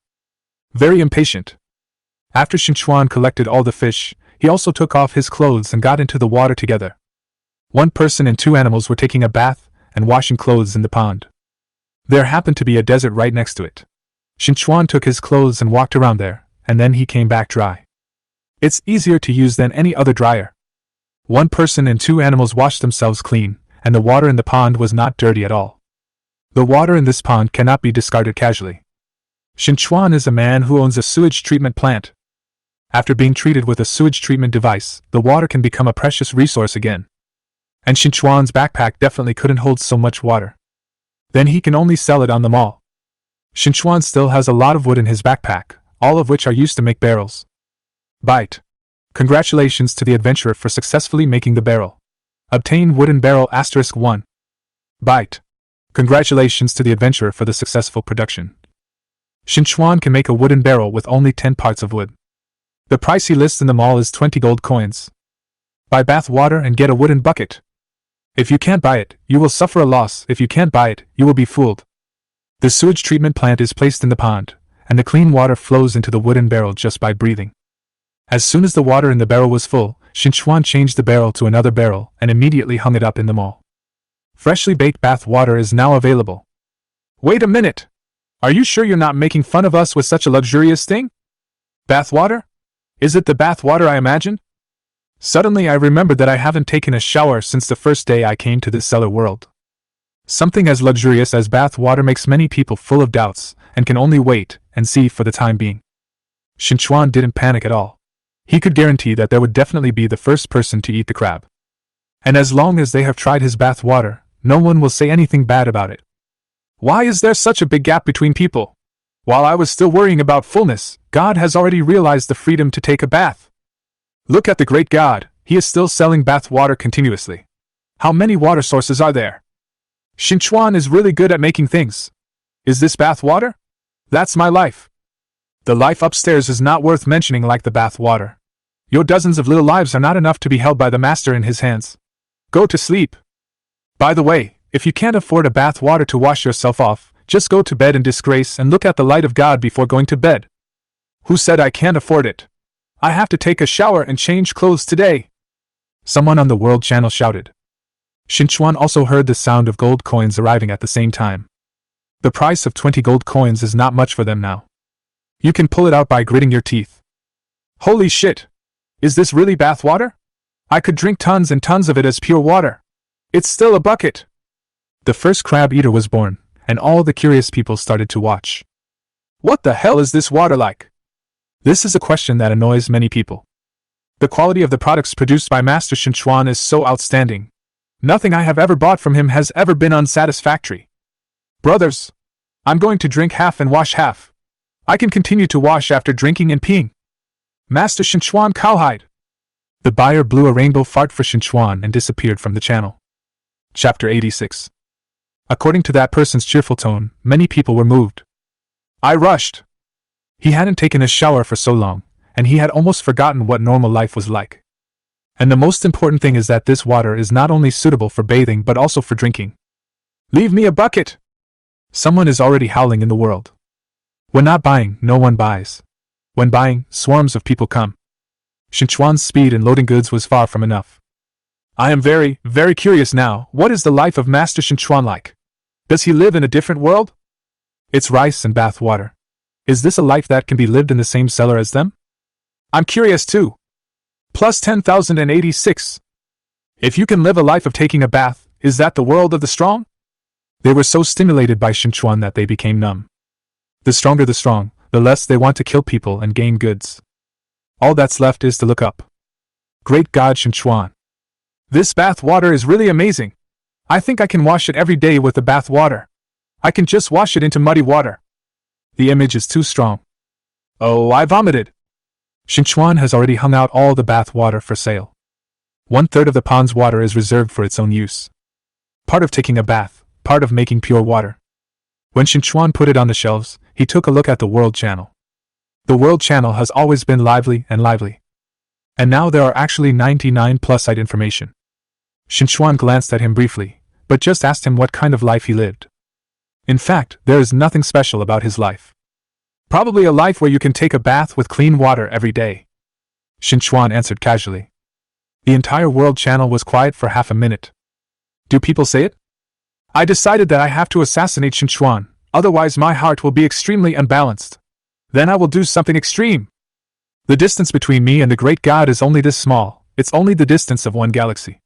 Very impatient. After Qin Chuan collected all the fish, he also took off his clothes and got into the water together. One person and 2 animals were taking a bath and washing clothes in the pond. There happened to be a desert right next to it. Qin Chuan took his clothes and walked around there, and then he came back dry. It's easier to use than any other dryer. One person and 2 animals washed themselves clean, and the water in the pond was not dirty at all. The water in this pond cannot be discarded casually. Qin Chuan is a man who owns a sewage treatment plant. After being treated with a sewage treatment device, the water can become a precious resource again. And Qin Chuan's backpack definitely couldn't hold so much water. Then he can only sell it on the mall. Qin Chuan still has a lot of wood in his backpack, all of which are used to make barrels. Bite. Congratulations to the adventurer for successfully making the barrel. Obtain wooden barrel *1. Bite. Congratulations to the adventurer for the successful production. Qin Chuan can make a wooden barrel with only 10 parts of wood. The price he lists in the mall is 20 gold coins. Buy bath water and get a wooden bucket. If you can't buy it, you will suffer a loss. If you can't buy it, you will be fooled. The sewage treatment plant is placed in the pond, and the clean water flows into the wooden barrel just by breathing. As soon as the water in the barrel was full, Qin Chuan changed the barrel to another barrel and immediately hung it up in the mall. Freshly baked bath water is now available. Wait a minute! Are you sure you're not making fun of us with such a luxurious thing? Bath water? Is it the bath water I imagined? Suddenly I remembered that I haven't taken a shower since the first day I came to this cellar world. Something as luxurious as bath water makes many people full of doubts, and can only wait and see for the time being. Qin Chuan didn't panic at all. He could guarantee that there would definitely be the first person to eat the crab. And as long as they have tried his bath water, no one will say anything bad about it. Why is there such a big gap between people? While I was still worrying about fullness, God has already realized the freedom to take a bath. Look at the great God, he is still selling bath water continuously. How many water sources are there? Qin Chuan is really good at making things. Is this bath water? That's my life. The life upstairs is not worth mentioning like the bath water. Your dozens of little lives are not enough to be held by the master in his hands. Go to sleep. By the way, if you can't afford a bath water to wash yourself off, just go to bed in disgrace and look at the light of God before going to bed. Who said I can't afford it? I have to take a shower and change clothes today. Someone on the World Channel shouted. Qin Chuan also heard the sound of gold coins arriving at the same time. The price of 20 gold coins is not much for them now. You can pull it out by gritting your teeth. Holy shit! Is this really bath water? I could drink tons and tons of it as pure water. It's still a bucket. The first crab eater was born, and all the curious people started to watch. What the hell is this water like? This is a question that annoys many people. The quality of the products produced by Master Qin Chuan is so outstanding. Nothing I have ever bought from him has ever been unsatisfactory. Brothers, I'm going to drink half and wash half. I can continue to wash after drinking and peeing. Master Qin Chuan cowhide. The buyer blew a rainbow fart for Qin Chuan and disappeared from the channel. Chapter 86. According to that person's cheerful tone, many people were moved. I rushed. He hadn't taken a shower for so long, and he had almost forgotten what normal life was like. And the most important thing is that this water is not only suitable for bathing but also for drinking. Leave me a bucket! Someone is already howling in the world. When not buying, no one buys. When buying, swarms of people come. Qin Chuan's speed in loading goods was far from enough. I am very, very curious now. What is the life of Master Qin Chuan like? Does he live in a different world? It's rice and bath water. Is this a life that can be lived in the same cellar as them? I'm curious too. Plus 10,086. If you can live a life of taking a bath, is that the world of the strong? They were so stimulated by Qin Chuan that they became numb. The stronger the strong, the less they want to kill people and gain goods. All that's left is to look up. Great God, Qin Chuan. This bath water is really amazing. I think I can wash it every day with the bath water. I can just wash it into muddy water. The image is too strong. Oh, I vomited. Qin Chuan has already hung out all the bath water for sale. 1/3 of the pond's water is reserved for its own use. Part of taking a bath, part of making pure water. When Qin Chuan put it on the shelves, he took a look at the World Channel. The World Channel has always been lively and lively. And now there are actually 99 plus site information. Qin Chuan glanced at him briefly, but just asked him what kind of life he lived. In fact, there is nothing special about his life. Probably a life where you can take a bath with clean water every day. Qin Chuan answered casually. The entire World Channel was quiet for half a minute. Do people say it? I decided that I have to assassinate Qin Chuan, otherwise my heart will be extremely unbalanced. Then I will do something extreme. The distance between me and the great God is only this small. It's only the distance of one galaxy.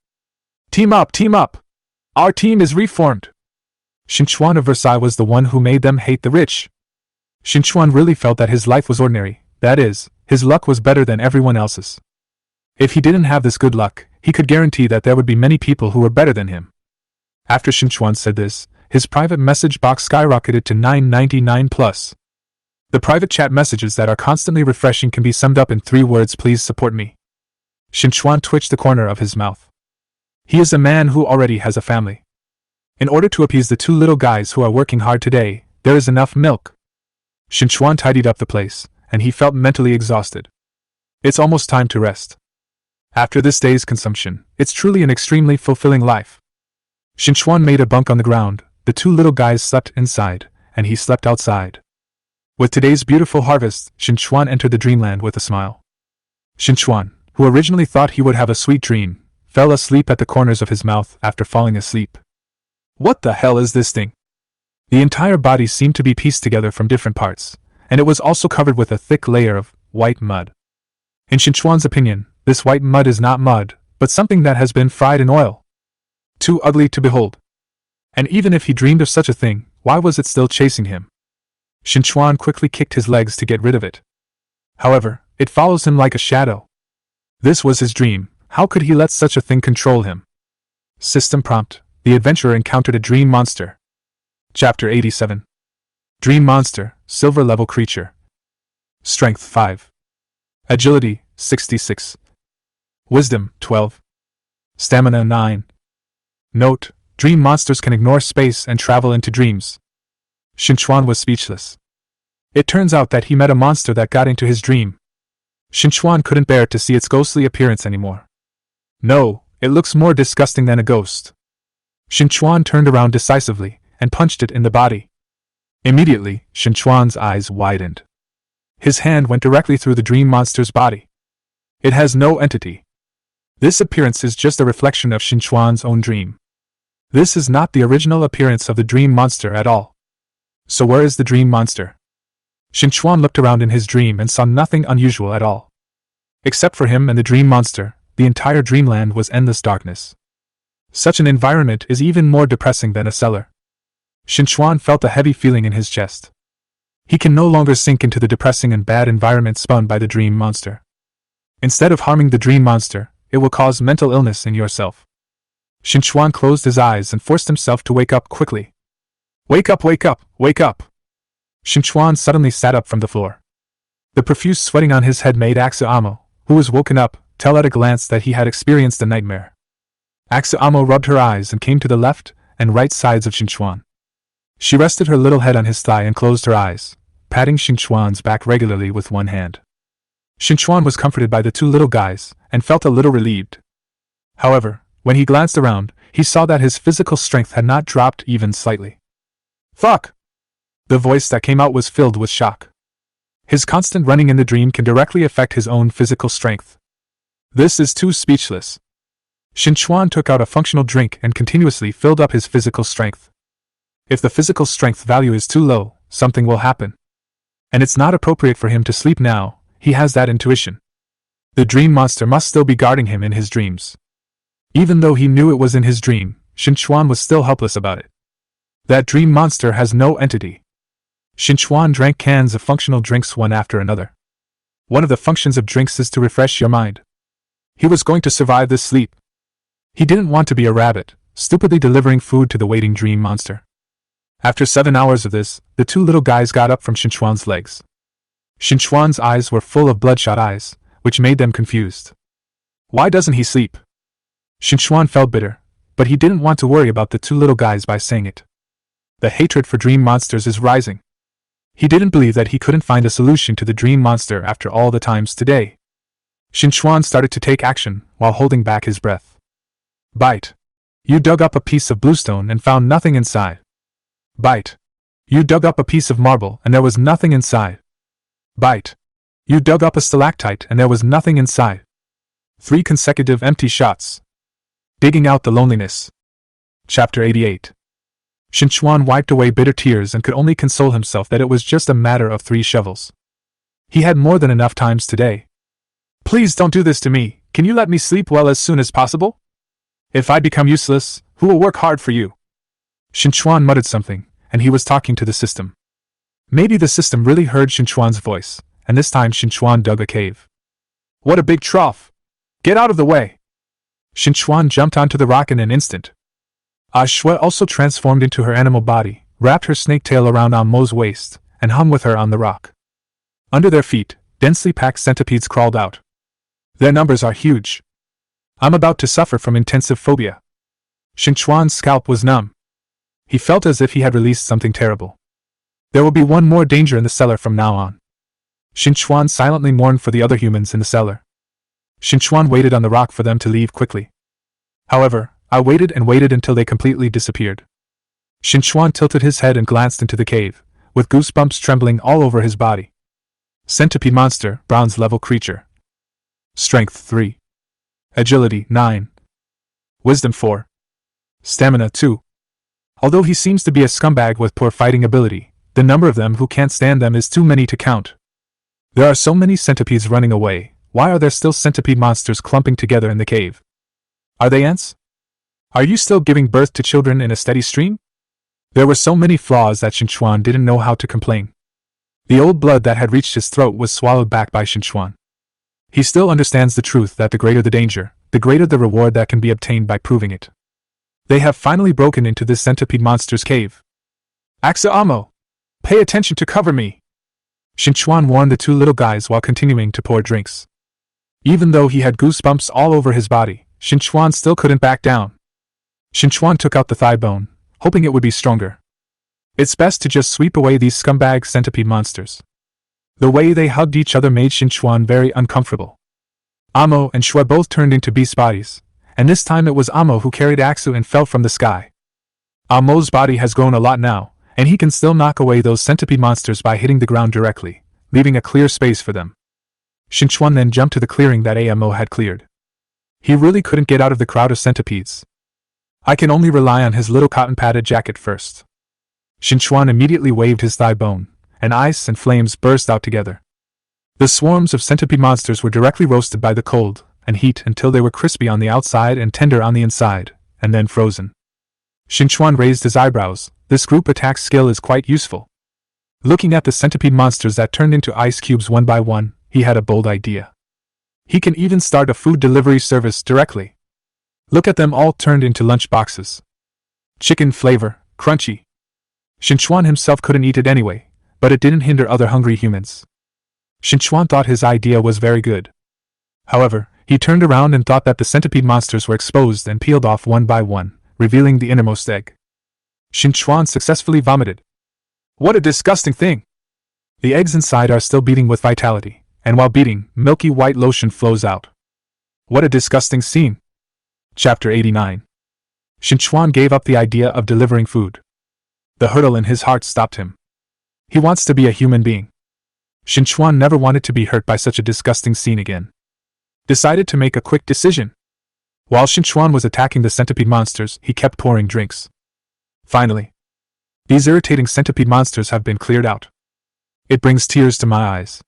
Team up, team up! Our team is reformed. Qin Chuan of Versailles was the one who made them hate the rich. Qin Chuan really felt that his life was ordinary, that is, his luck was better than everyone else's. If he didn't have this good luck, he could guarantee that there would be many people who were better than him. After Qin Chuan said this, his private message box skyrocketed to 999 plus. The private chat messages that are constantly refreshing can be summed up in 3 words: please support me. Qin Chuan twitched the corner of his mouth. He is a man who already has a family. In order to appease the 2 little guys who are working hard today, there is enough milk. Qin Chuan tidied up the place, and he felt mentally exhausted. It's almost time to rest. After this day's consumption, it's truly an extremely fulfilling life. Qin Chuan made a bunk on the ground, the 2 little guys slept inside, and he slept outside. With today's beautiful harvest, Qin Chuan entered the dreamland with a smile. Qin Chuan, who originally thought he would have a sweet dream, fell asleep at the corners of his mouth after falling asleep. What the hell is this thing? The entire body seemed to be pieced together from different parts, and it was also covered with a thick layer of white mud. In Qin Chuan's opinion, this white mud is not mud, but something that has been fried in oil. Too ugly to behold. And even if he dreamed of such a thing, why was it still chasing him? Qin Chuan quickly kicked his legs to get rid of it. However, it follows him like a shadow. This was his dream. How could he let such a thing control him? System prompt: the adventurer encountered a dream monster. Chapter 87. Dream monster, silver level creature. Strength 5. Agility 66. Wisdom 12. Stamina 9. Note: dream monsters can ignore space and travel into dreams. Qin Chuan was speechless. It turns out that he met a monster that got into his dream. Qin Chuan couldn't bear to see its ghostly appearance anymore. No, it looks more disgusting than a ghost. Qin Chuan turned around decisively and punched it in the body. Immediately, Qin Chuan's eyes widened. His hand went directly through the dream monster's body. It has no entity. This appearance is just a reflection of Qin Chuan's own dream. This is not the original appearance of the dream monster at all. So where is the dream monster? Qin Chuan looked around in his dream and saw nothing unusual at all. Except for him and the dream monster, the entire dreamland was endless darkness. Such an environment is even more depressing than a cellar. Qin Chuan felt a heavy feeling in his chest. He can no longer sink into the depressing and bad environment spun by the dream monster. Instead of harming the dream monster, it will cause mental illness in yourself. Qin Chuan closed his eyes and forced himself to wake up quickly. Wake up, wake up, wake up! Qin Chuan suddenly sat up from the floor. The profuse sweating on his head made Amo, who was woken up, tell at a glance that he had experienced a nightmare. Amo rubbed her eyes and came to the left and right sides of Qin Chuan. She rested her little head on his thigh and closed her eyes, patting Qin Chuan's back regularly with one hand. Qin Chuan was comforted by the two little guys and felt a little relieved. However, when he glanced around, he saw that his physical strength had not dropped even slightly. Fuck! The voice that came out was filled with shock. His constant running in the dream can directly affect his own physical strength. This is too speechless. Qin Chuan took out a functional drink and continuously filled up his physical strength. If the physical strength value is too low, something will happen. And it's not appropriate for him to sleep now, he has that intuition. The dream monster must still be guarding him in his dreams. Even though he knew it was in his dream, Qin Chuan was still helpless about it. That dream monster has no entity. Qin Chuan drank cans of functional drinks one after another. One of the functions of drinks is to refresh your mind. He was going to survive this sleep. He didn't want to be a rabbit, stupidly delivering food to the waiting dream monster. After 7 hours of this, the two little guys got up from Qin Chuan's legs. Qin Chuan's eyes were full of bloodshot eyes, which made them confused. Why doesn't he sleep? Qin Chuan felt bitter, but he didn't want to worry about the two little guys by saying it. The hatred for dream monsters is rising. He didn't believe that he couldn't find a solution to the dream monster after all the times today. Qin Chuan started to take action while holding back his breath. Bite. You dug up a piece of bluestone and found nothing inside. Bite. You dug up a piece of marble and there was nothing inside. Bite. You dug up a stalactite and there was nothing inside. 3 consecutive empty shots. Digging out the loneliness. Chapter 88. Qin Chuan wiped away bitter tears and could only console himself that it was just a matter of 3 shovels. He had more than enough times today. Please don't do this to me, can you let me sleep well as soon as possible? If I become useless, who will work hard for you? Qin Chuan muttered something, and he was talking to the system. Maybe the system really heard Qin Chuan's voice, and this time Qin Chuan dug a cave. What a big trough! Get out of the way! Qin Chuan jumped onto the rock in an instant. Shui also transformed into her animal body, wrapped her snake tail around Mo's waist, and hung with her on the rock. Under their feet, densely packed centipedes crawled out. Their numbers are huge. I'm about to suffer from intensive phobia. Qin Chuan's scalp was numb. He felt as if he had released something terrible. There will be one more danger in the cellar from now on. Qin Chuan silently mourned for the other humans in the cellar. Qin Chuan waited on the rock for them to leave quickly. However, I waited and waited until they completely disappeared. Qin Chuan tilted his head and glanced into the cave, with goosebumps trembling all over his body. Centipede monster, bronze level creature. Strength 3. Agility 9. Wisdom 4. Stamina 2. Although he seems to be a scumbag with poor fighting ability, the number of them who can't stand them is too many to count. There are so many centipedes running away, why are there still centipede monsters clumping together in the cave? Are they ants? Are you still giving birth to children in a steady stream? There were so many flaws that Qin Chuan didn't know how to complain. The old blood that had reached his throat was swallowed back by Qin Chuan. He still understands the truth that the greater the danger, the greater the reward that can be obtained by proving it. They have finally broken into this centipede monster's cave. Amo! Pay attention to cover me! Qin Chuan warned the two little guys while continuing to pour drinks. Even though he had goosebumps all over his body, Qin Chuan still couldn't back down. Qin Chuan took out the thigh bone, hoping it would be stronger. It's best to just sweep away these scumbag centipede monsters. The way they hugged each other made Qin Chuan very uncomfortable. Amo and Shui both turned into beast bodies, and this time it was Amo who carried Axu and fell from the sky. Amo's body has grown a lot now, and he can still knock away those centipede monsters by hitting the ground directly, leaving a clear space for them. Qin Chuan then jumped to the clearing that Amo had cleared. He really couldn't get out of the crowd of centipedes. I can only rely on his little cotton-padded jacket first. Qin Chuan immediately waved his thigh bone, and ice and flames burst out together. The swarms of centipede monsters were directly roasted by the cold and heat until they were crispy on the outside and tender on the inside, and then frozen. Qin Chuan raised his eyebrows. This group attack skill is quite useful. Looking at the centipede monsters that turned into ice cubes one by one, he had a bold idea. He can even start a food delivery service directly. Look at them all turned into lunch boxes. Chicken flavor, crunchy. Qin Chuan himself couldn't eat it anyway, but it didn't hinder other hungry humans. Qin Chuan thought his idea was very good. However, he turned around and thought that the centipede monsters were exposed and peeled off one by one, revealing the innermost egg. Qin Chuan successfully vomited. What a disgusting thing! The eggs inside are still beating with vitality, and while beating, milky white lotion flows out. What a disgusting scene! Chapter 89. Qin Chuan gave up the idea of delivering food. The hurdle in his heart stopped him. He wants to be a human being. Qin Chuan never wanted to be hurt by such a disgusting scene again. Decided to make a quick decision. While Qin Chuan was attacking the centipede monsters, he kept pouring drinks. Finally, these irritating centipede monsters have been cleared out. It brings tears to my eyes.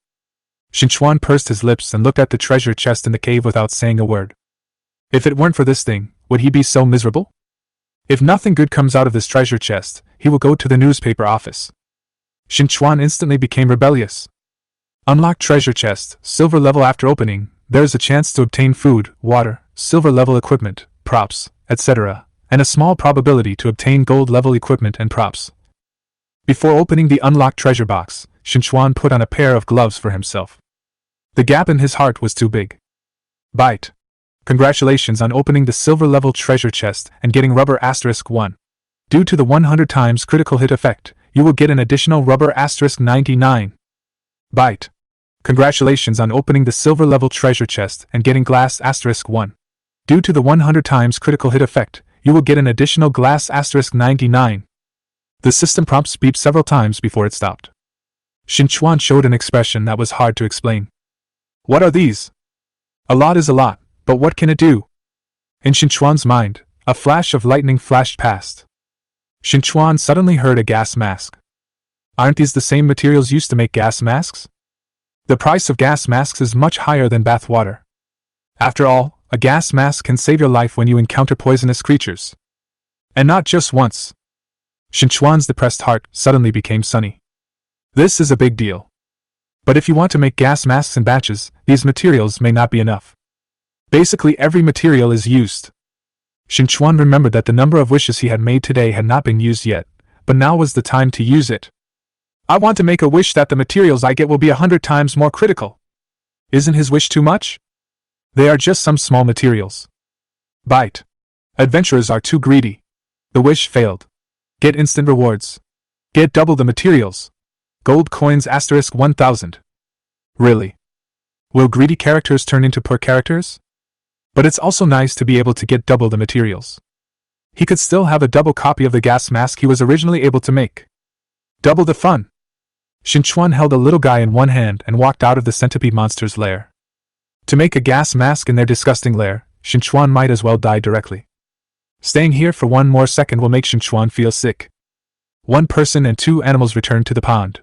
Qin Chuan pursed his lips and looked at the treasure chest in the cave without saying a word. If it weren't for this thing, would he be so miserable? If nothing good comes out of this treasure chest, he will go to the newspaper office. Qin Chuan instantly became rebellious. Unlock treasure chest, silver level. After opening, there is a chance to obtain food, water, silver level equipment, props, etc., and a small probability to obtain gold level equipment and props. Before opening the unlocked treasure box, Qin Chuan put on a pair of gloves for himself. The gap in his heart was too big. Bite. Congratulations on opening the silver level treasure chest and getting rubber *1. Due to the 100 times critical hit effect, you will get an additional rubber *99. Bite. Congratulations on opening the silver level treasure chest and getting glass *1. Due to the 100 times critical hit effect, you will get an additional glass *99. The system prompts beeped several times before it stopped. Qin Chuan showed an expression that was hard to explain. What are these? A lot is a lot, but what can it do? In Qin Chuan's mind, a flash of lightning flashed past. Qin Chuan suddenly heard a gas mask. Aren't these the same materials used to make gas masks? The price of gas masks is much higher than bath water. After all, a gas mask can save your life when you encounter poisonous creatures. And not just once. Qin Chuan's depressed heart suddenly became sunny. This is a big deal. But if you want to make gas masks in batches, these materials may not be enough. Basically every material is used. Qin Chuan remembered that the number of wishes he had made today had not been used yet, but now was the time to use it. I want to make a wish that the materials I get will be 100 times more critical. Isn't his wish too much? They are just some small materials. Bite. Adventurers are too greedy. The wish failed. Get instant rewards. Get double the materials. Gold coins *1000. Really? Will greedy characters turn into poor characters? But it's also nice to be able to get double the materials. He could still have a double copy of the gas mask he was originally able to make. Double the fun. Qin Chuan held a little guy in one hand and walked out of the centipede monster's lair. To make a gas mask in their disgusting lair, Qin Chuan might as well die directly. Staying here for one more second will make Qin Chuan feel sick. One person and 2 animals returned to the pond.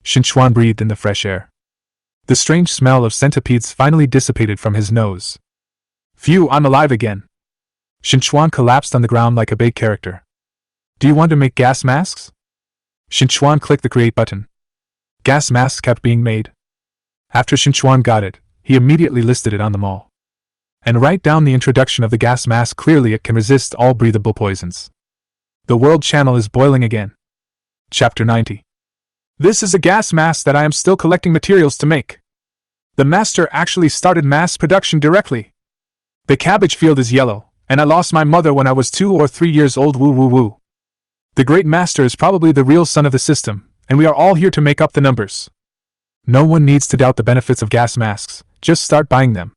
Qin Chuan breathed in the fresh air. The strange smell of centipedes finally dissipated from his nose. Phew, I'm alive again. Qin Chuan collapsed on the ground like a big character. Do you want to make gas masks? Qin Chuan clicked the create button. Gas masks kept being made. After Qin Chuan got it, he immediately listed it on the mall. And write down the introduction of the gas mask clearly. It can resist all breathable poisons. The world channel is boiling again. Chapter 90. This is a gas mask that I am still collecting materials to make. The master actually started mass production directly. The cabbage field is yellow, and I lost my mother when I was 2 or 3 years old. Woo woo woo. The great master is probably the real son of the system, and we are all here to make up the numbers. No one needs to doubt the benefits of gas masks, just start buying them.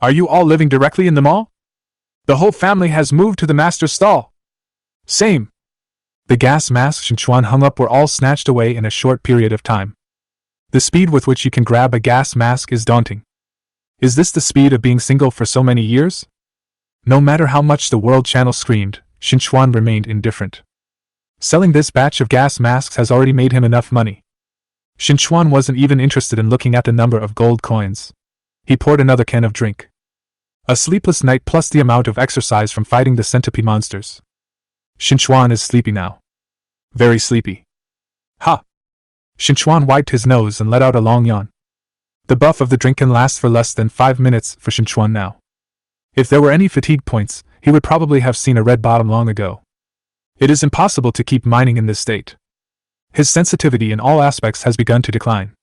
Are you all living directly in the mall? The whole family has moved to the master's stall. Same. The gas masks Qin Chuan hung up were all snatched away in a short period of time. The speed with which you can grab a gas mask is daunting. Is this the speed of being single for so many years? No matter how much the world channel screamed, Qin Chuan remained indifferent. Selling this batch of gas masks has already made him enough money. Qin Chuan wasn't even interested in looking at the number of gold coins. He poured another can of drink. A sleepless night plus the amount of exercise from fighting the centipede monsters. Qin Chuan is sleepy now. Very sleepy. Ha! Qin Chuan wiped his nose and let out a long yawn. The buff of the drink can last for less than 5 minutes for Qin Chuan now. If there were any fatigue points, he would probably have seen a red bottom long ago. It is impossible to keep mining in this state. His sensitivity in all aspects has begun to decline.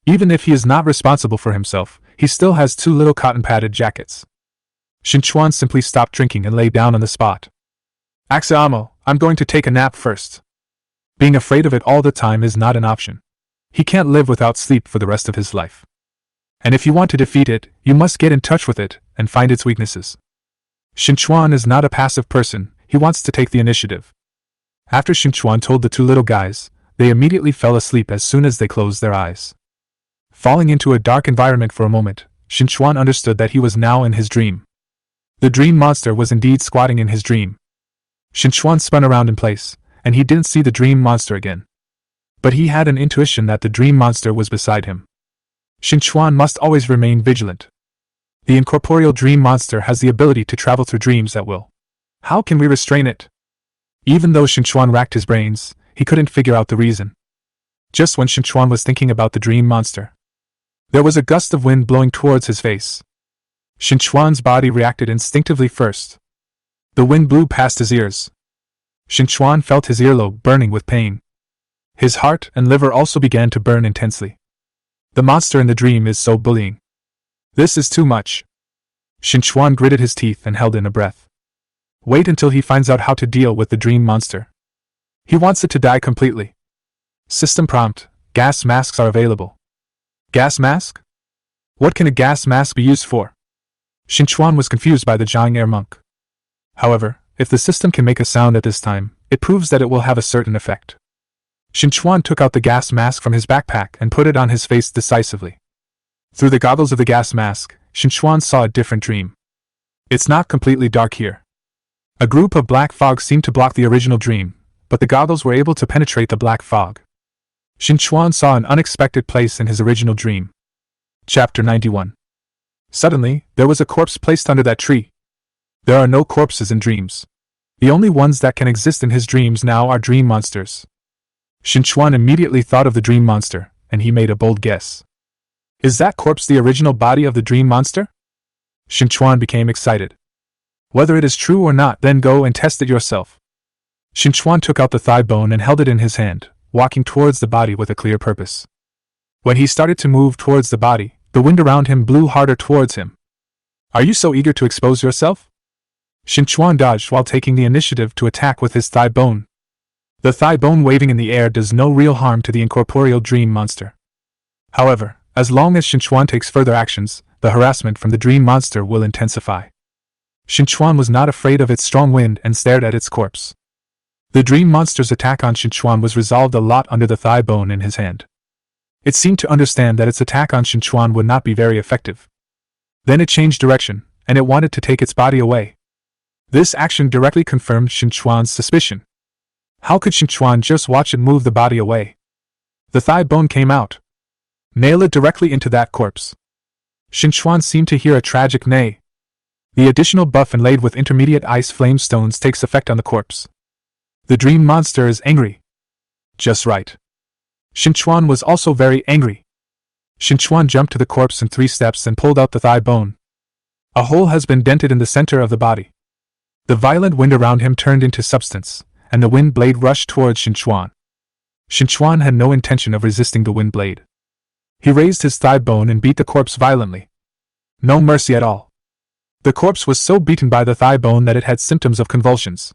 Even if he is not responsible for himself, he still has 2 little cotton-padded jackets. Qin Chuan simply stopped drinking and lay down on the spot. Axeamo, I'm going to take a nap first. Being afraid of it all the time is not an option. He can't live without sleep for the rest of his life. And if you want to defeat it, you must get in touch with it and find its weaknesses. Qin Chuan is not a passive person, he wants to take the initiative. After Qin Chuan told the 2 little guys, they immediately fell asleep as soon as they closed their eyes. Falling into a dark environment for a moment, Qin Chuan understood that he was now in his dream. The dream monster was indeed squatting in his dream. Qin Chuan spun around in place, and he didn't see the dream monster again. But he had an intuition that the dream monster was beside him. Qin Chuan must always remain vigilant. The incorporeal dream monster has the ability to travel through dreams at will. How can we restrain it? Even though Qin Chuan racked his brains, he couldn't figure out the reason. Just when Qin Chuan was thinking about the dream monster, there was a gust of wind blowing towards his face. Qin Chuan's body reacted instinctively first. The wind blew past his ears. Qin Chuan felt his earlobe burning with pain. His heart and liver also began to burn intensely. The monster in the dream is so bullying. This is too much. Qin Chuan gritted his teeth and held in a breath. Wait until he finds out how to deal with the dream monster. He wants it to die completely. System prompt: gas masks are available. Gas mask? What can a gas mask be used for? Qin Chuan was confused by the Zhang Air monk. However, if the system can make a sound at this time, it proves that it will have a certain effect. Qin Chuan took out the gas mask from his backpack and put it on his face decisively. Through the goggles of the gas mask, Qin Chuan saw a different dream. It's not completely dark here. A group of black fog seemed to block the original dream, but the goggles were able to penetrate the black fog. Qin Chuan saw an unexpected place in his original dream. Chapter 91. Suddenly, there was a corpse placed under that tree. There are no corpses in dreams. The only ones that can exist in his dreams now are dream monsters. Qin Chuan immediately thought of the dream monster, and he made a bold guess. Is that corpse the original body of the dream monster? Qin Chuan became excited. Whether it is true or not, then go and test it yourself. Qin Chuan took out the thigh bone and held it in his hand, walking towards the body with a clear purpose. When he started to move towards the body, the wind around him blew harder towards him. Are you so eager to expose yourself? Qin Chuan dodged while taking the initiative to attack with his thigh bone. The thigh bone waving in the air does no real harm to the incorporeal dream monster. However, as long as Qin Chuan takes further actions, the harassment from the dream monster will intensify. Qin Chuan was not afraid of its strong wind and stared at its corpse. The dream monster's attack on Qin Chuan was resolved a lot under the thigh bone in his hand. It seemed to understand that its attack on Qin Chuan would not be very effective. Then it changed direction, and it wanted to take its body away. This action directly confirmed Qin Chuan's suspicion. How could Qin Chuan just watch it move the body away? The thigh bone came out. Nail it directly into that corpse. Qin Chuan seemed to hear a tragic neigh. The additional buff inlaid with intermediate ice flame stones takes effect on the corpse. The dream monster is angry. Just right. Qin Chuan was also very angry. Qin Chuan jumped to the corpse in 3 steps and pulled out the thigh bone. A hole has been dented in the center of the body. The violent wind around him turned into substance, and the wind blade rushed towards Qin Chuan. Qin Chuan had no intention of resisting the wind blade. He raised his thigh bone and beat the corpse violently. No mercy at all. The corpse was so beaten by the thigh bone that it had symptoms of convulsions.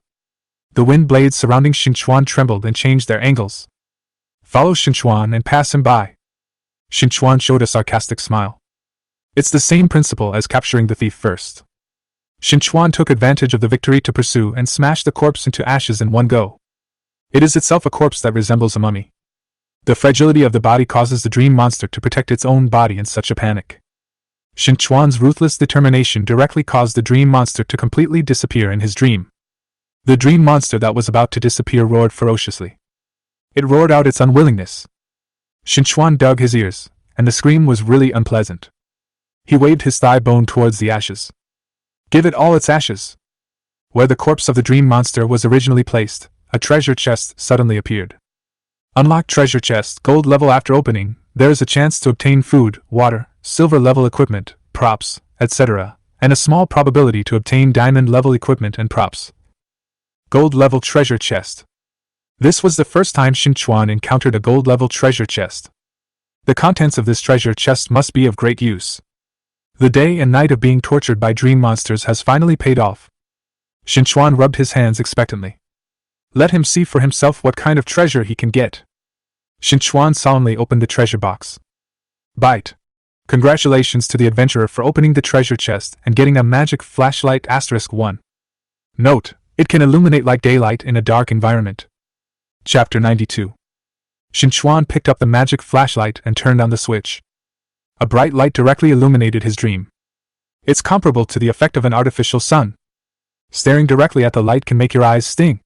The wind blades surrounding Qin Chuan trembled and changed their angles. Follow Qin Chuan and pass him by. Qin Chuan showed a sarcastic smile. It's the same principle as capturing the thief first. Qin Chuan took advantage of the victory to pursue and smash the corpse into ashes in one go. It is itself a corpse that resembles a mummy. The fragility of the body causes the dream monster to protect its own body in such a panic. Qin Chuan's ruthless determination directly caused the dream monster to completely disappear in his dream. The dream monster that was about to disappear roared ferociously. It roared out its unwillingness. Qin Chuan dug his ears, and the scream was really unpleasant. He waved his thigh bone towards the ashes. Give it all its ashes. Where the corpse of the dream monster was originally placed, a treasure chest suddenly appeared. Unlock treasure chest, gold level. After opening, there is a chance to obtain food, water, silver level equipment, props, etc., and a small probability to obtain diamond level equipment and props. Gold level treasure chest. This was the first time Qin Chuan encountered a gold-level treasure chest. The contents of this treasure chest must be of great use. The day and night of being tortured by dream monsters has finally paid off. Qin Chuan rubbed his hands expectantly. Let him see for himself what kind of treasure he can get. Qin Chuan solemnly opened the treasure box. Bite. Congratulations to the adventurer for opening the treasure chest and getting a magic flashlight *1. Note, it can illuminate like daylight in a dark environment. Chapter 92. Qin Chuan picked up the magic flashlight and turned on the switch. A bright light directly illuminated his dream. It's comparable to the effect of an artificial sun. Staring directly at the light can make your eyes sting.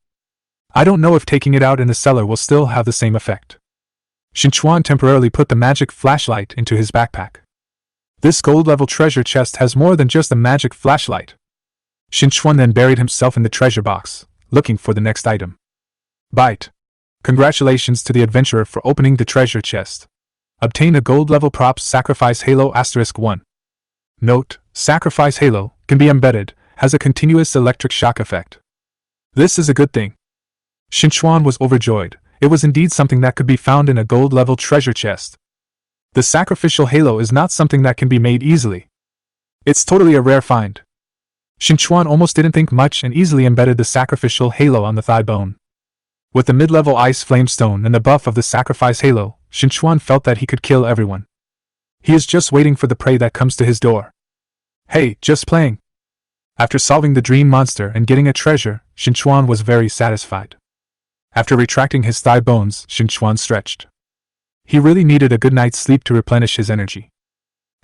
I don't know if taking it out in the cellar will still have the same effect. Qin Chuan temporarily put the magic flashlight into his backpack. This gold-level treasure chest has more than just a magic flashlight. Qin Chuan then buried himself in the treasure box, looking for the next item. Bite. Congratulations to the adventurer for opening the treasure chest. Obtain a gold-level props Sacrifice Halo *1. Note, Sacrifice Halo can be embedded, has a continuous electric shock effect. This is a good thing. Qin Chuan was overjoyed. It was indeed something that could be found in a gold-level treasure chest. The sacrificial halo is not something that can be made easily. It's totally a rare find. Qin Chuan almost didn't think much and easily embedded the sacrificial halo on the thigh bone. With the mid-level ice flame stone and the buff of the sacrifice halo, Qin Chuan felt that he could kill everyone. He is just waiting for the prey that comes to his door. Hey, just playing. After solving the dream monster and getting a treasure, Qin Chuan was very satisfied. After retracting his thigh bones, Qin Chuan stretched. He really needed a good night's sleep to replenish his energy.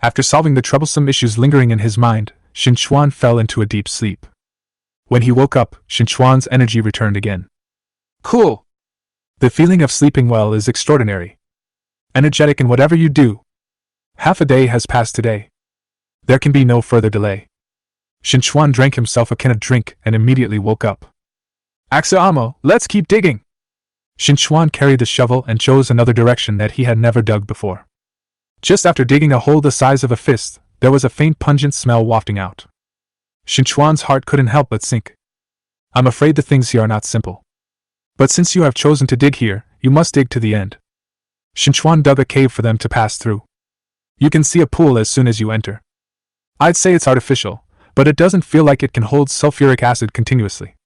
After solving the troublesome issues lingering in his mind, Qin Chuan fell into a deep sleep. When he woke up, Qin Chuan's energy returned again. Cool! The feeling of sleeping well is extraordinary. Energetic in whatever you do. Half a day has passed today. There can be no further delay. Qin Chuan drank himself a can of drink and immediately woke up. Axa Amo, let's keep digging! Qin Chuan carried the shovel and chose another direction that he had never dug before. Just after digging a hole the size of a fist, there was a faint pungent smell wafting out. Qin Chuan's heart couldn't help but sink. I'm afraid the things here are not simple. But since you have chosen to dig here, you must dig to the end. Qin Chuan dug a cave for them to pass through. You can see a pool as soon as you enter. I'd say it's artificial, but it doesn't feel like it can hold sulfuric acid continuously.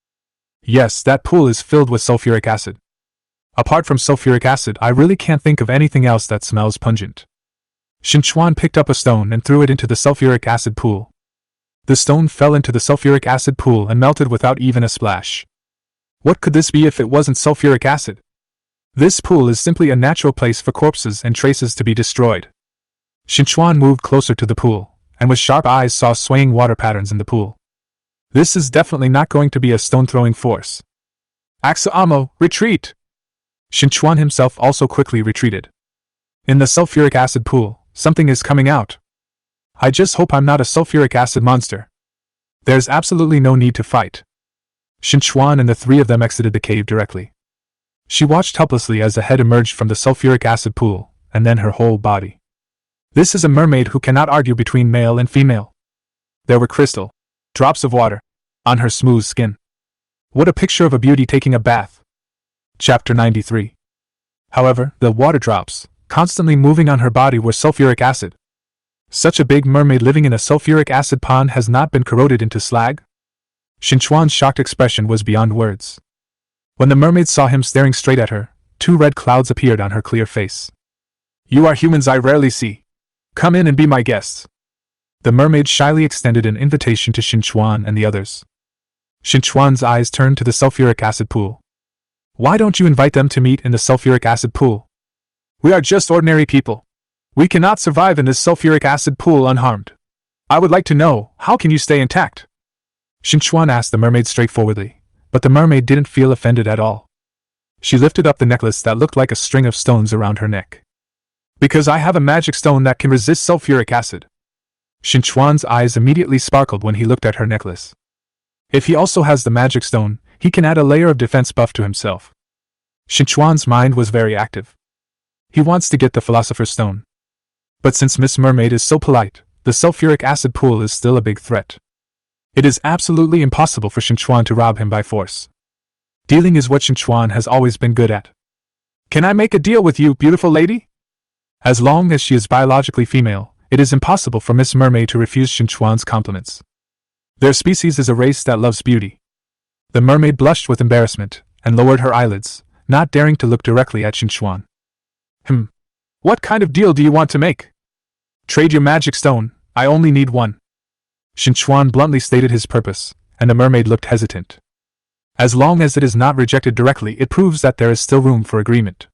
Yes, that pool is filled with sulfuric acid. Apart from sulfuric acid, I really can't think of anything else that smells pungent. Qin Chuan picked up a stone and threw it into the sulfuric acid pool. The stone fell into the sulfuric acid pool and melted without even a splash. What could this be if it wasn't sulfuric acid? This pool is simply a natural place for corpses and traces to be destroyed. Qin Chuan moved closer to the pool, and with sharp eyes saw swaying water patterns in the pool. This is definitely not going to be a stone-throwing force. Axa Amo, retreat! Qin Chuan himself also quickly retreated. In the sulfuric acid pool, something is coming out. I just hope I'm not a sulfuric acid monster. There's absolutely no need to fight. Qin Chuan and the three of them exited the cave directly. She watched helplessly as a head emerged from the sulfuric acid pool, and then her whole body. This is a mermaid who cannot argue between male and female. There were crystal drops of water on her smooth skin. What a picture of a beauty taking a bath. Chapter 93. However, the water drops, constantly moving on her body, were sulfuric acid. Such a big mermaid living in a sulfuric acid pond has not been corroded into slag? Qin Chuan's shocked expression was beyond words. When the mermaid saw him staring straight at her, 2 red clouds appeared on her clear face. You are humans I rarely see. Come in and be my guests. The mermaid shyly extended an invitation to Qin Chuan and the others. Qin Chuan's eyes turned to the sulfuric acid pool. Why don't you invite them to meet in the sulfuric acid pool? We are just ordinary people. We cannot survive in this sulfuric acid pool unharmed. I would like to know, how can you stay intact? Qin Chuan asked the mermaid straightforwardly, but the mermaid didn't feel offended at all. She lifted up the necklace that looked like a string of stones around her neck. Because I have a magic stone that can resist sulfuric acid. Qin Chuan's eyes immediately sparkled when he looked at her necklace. If he also has the magic stone, he can add a layer of defense buff to himself. Qin Chuan's mind was very active. He wants to get the Philosopher's Stone. But since Miss Mermaid is so polite, the sulfuric acid pool is still a big threat. It is absolutely impossible for Qin Chuan to rob him by force. Dealing is what Qin Chuan has always been good at. Can I make a deal with you, beautiful lady? As long as she is biologically female, it is impossible for Miss Mermaid to refuse Qin Chuan's compliments. Their species is a race that loves beauty. The mermaid blushed with embarrassment and lowered her eyelids, not daring to look directly at Qin Chuan. What kind of deal do you want to make? Trade your magic stone, I only need one. Qin Chuan bluntly stated his purpose, and the mermaid looked hesitant. As long as it is not rejected directly, it proves that there is still room for agreement.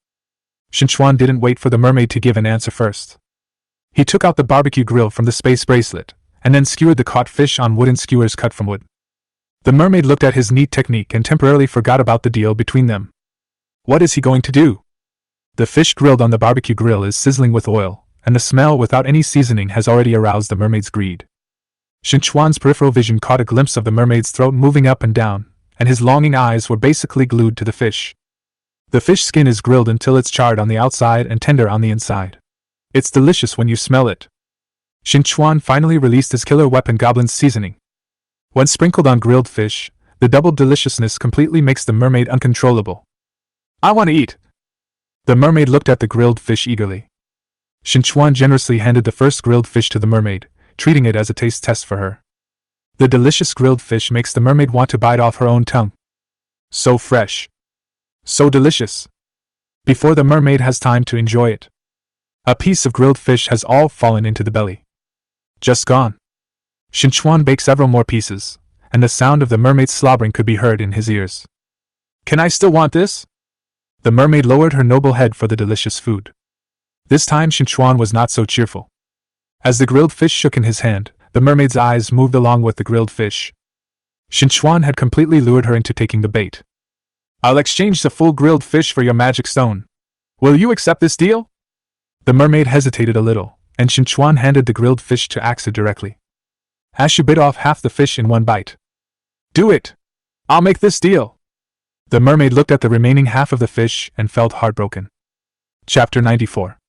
Qin Chuan didn't wait for the mermaid to give an answer first. He took out the barbecue grill from the space bracelet, and then skewered the caught fish on wooden skewers cut from wood. The mermaid looked at his neat technique and temporarily forgot about the deal between them. What is he going to do? The fish grilled on the barbecue grill is sizzling with oil, and the smell without any seasoning has already aroused the mermaid's greed. Qin Chuan's peripheral vision caught a glimpse of the mermaid's throat moving up and down, and his longing eyes were basically glued to the fish. The fish skin is grilled until it's charred on the outside and tender on the inside. It's delicious when you smell it. Qin Chuan finally released his killer weapon, Goblin's seasoning. When sprinkled on grilled fish, the double deliciousness completely makes the mermaid uncontrollable. I want to eat. The mermaid looked at the grilled fish eagerly. Qin Chuan generously handed the first grilled fish to the mermaid, treating it as a taste test for her. The delicious grilled fish makes the mermaid want to bite off her own tongue. So fresh. So delicious. Before the mermaid has time to enjoy it, a piece of grilled fish has all fallen into the belly. Just gone. Qin Chuan baked several more pieces, and the sound of the mermaid's slobbering could be heard in his ears. Can I still want this? The mermaid lowered her noble head for the delicious food. This time Qin Chuan was not so cheerful. As the grilled fish shook in his hand, the mermaid's eyes moved along with the grilled fish. Qin Chuan had completely lured her into taking the bait. I'll exchange the full grilled fish for your magic stone. Will you accept this deal? The mermaid hesitated a little, and Qin Chuan handed the grilled fish to Axa directly. As she bit off half the fish in one bite. Do it! I'll make this deal! The mermaid looked at the remaining half of the fish and felt heartbroken. Chapter 94.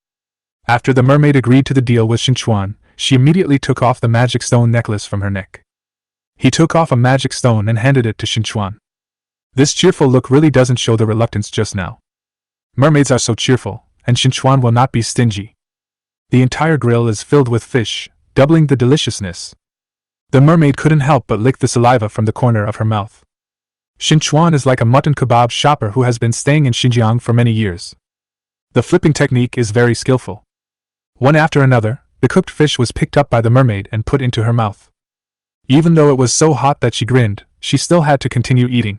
After the mermaid agreed to the deal with Qin Chuan, she immediately took off the magic stone necklace from her neck. He took off a magic stone and handed it to Qin Chuan. This cheerful look really doesn't show the reluctance just now. Mermaids are so cheerful, and Qin Chuan will not be stingy. The entire grill is filled with fish, doubling the deliciousness. The mermaid couldn't help but lick the saliva from the corner of her mouth. Qin Chuan is like a mutton kebab shopper who has been staying in Xinjiang for many years. The flipping technique is very skillful. One after another, the cooked fish was picked up by the mermaid and put into her mouth. Even though it was so hot that she grinned, she still had to continue eating.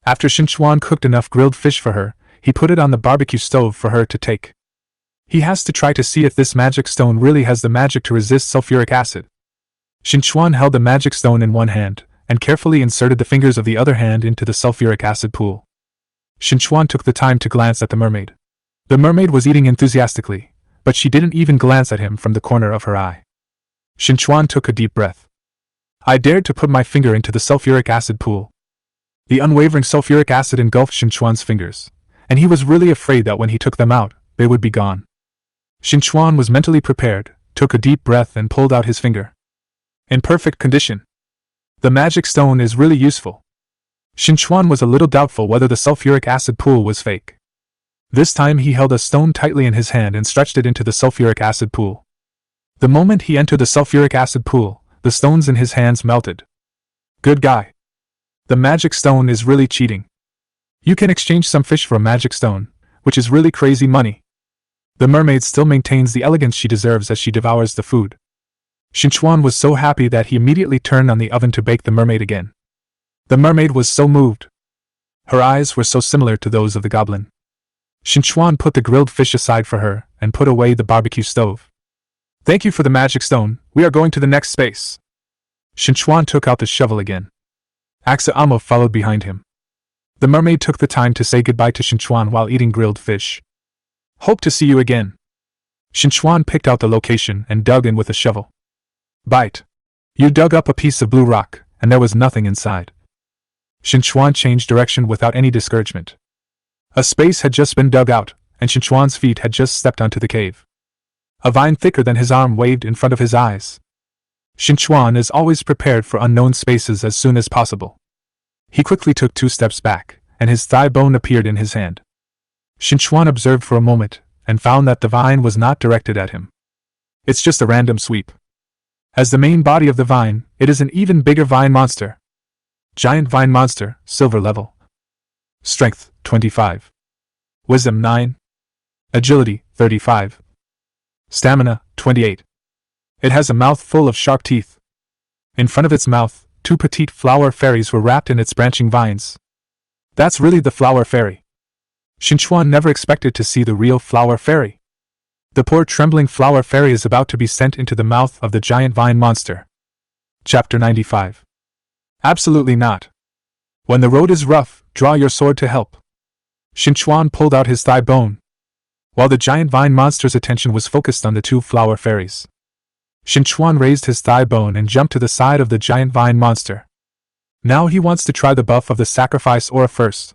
After Qin Chuan cooked enough grilled fish for her, he put it on the barbecue stove for her to take. He has to try to see if this magic stone really has the magic to resist sulfuric acid. Qin Chuan held the magic stone in one hand, and carefully inserted the fingers of the other hand into the sulfuric acid pool. Qin Chuan took the time to glance at the mermaid. The mermaid was eating enthusiastically, but she didn't even glance at him from the corner of her eye. Qin Chuan took a deep breath. I dared to put my finger into the sulfuric acid pool. The unwavering sulfuric acid engulfed Qin Chuan's fingers, and he was really afraid that when he took them out, they would be gone. Qin Chuan was mentally prepared, took a deep breath and pulled out his finger. In perfect condition. The magic stone is really useful. Qin Chuan was a little doubtful whether the sulfuric acid pool was fake. This time he held a stone tightly in his hand and stretched it into the sulfuric acid pool. The moment he entered the sulfuric acid pool, the stones in his hands melted. Good guy. The magic stone is really cheating. You can exchange some fish for a magic stone, which is really crazy money. The mermaid still maintains the elegance she deserves as she devours the food. Qin Chuan was so happy that he immediately turned on the oven to bake the mermaid again. The mermaid was so moved. Her eyes were so similar to those of the goblin. Qin Chuan put the grilled fish aside for her and put away the barbecue stove. Thank you for the magic stone, we are going to the next space. Qin Chuan took out the shovel again. Axa Amo followed behind him. The mermaid took the time to say goodbye to Qin Chuan while eating grilled fish. Hope to see you again. Qin Chuan picked out the location and dug in with a shovel. Bite. You dug up a piece of blue rock, and there was nothing inside. Qin Chuan changed direction without any discouragement. A space had just been dug out, and Qin Chuan's feet had just stepped onto the cave. A vine thicker than his arm waved in front of his eyes. Qin Chuan is always prepared for unknown spaces as soon as possible. He quickly took 2 steps back, and his thigh bone appeared in his hand. Qin Chuan observed for a moment, and found that the vine was not directed at him. It's just a random sweep. As the main body of the vine, it is an even bigger vine monster. Giant vine monster, silver level. Strength, 25. Wisdom, 9. Agility, 35. Stamina, 28. It has a mouth full of sharp teeth. In front of its mouth, 2 petite flower fairies were wrapped in its branching vines. That's really the flower fairy. Qin Chuan never expected to see the real flower fairy. The poor trembling flower fairy is about to be sent into the mouth of the giant vine monster. Chapter 95. Absolutely not. When the road is rough, draw your sword to help. Qin Chuan pulled out his thigh bone, while the giant vine monster's attention was focused on the 2 flower fairies. Qin Chuan raised his thigh bone and jumped to the side of the giant vine monster. Now he wants to try the buff of the sacrifice aura first.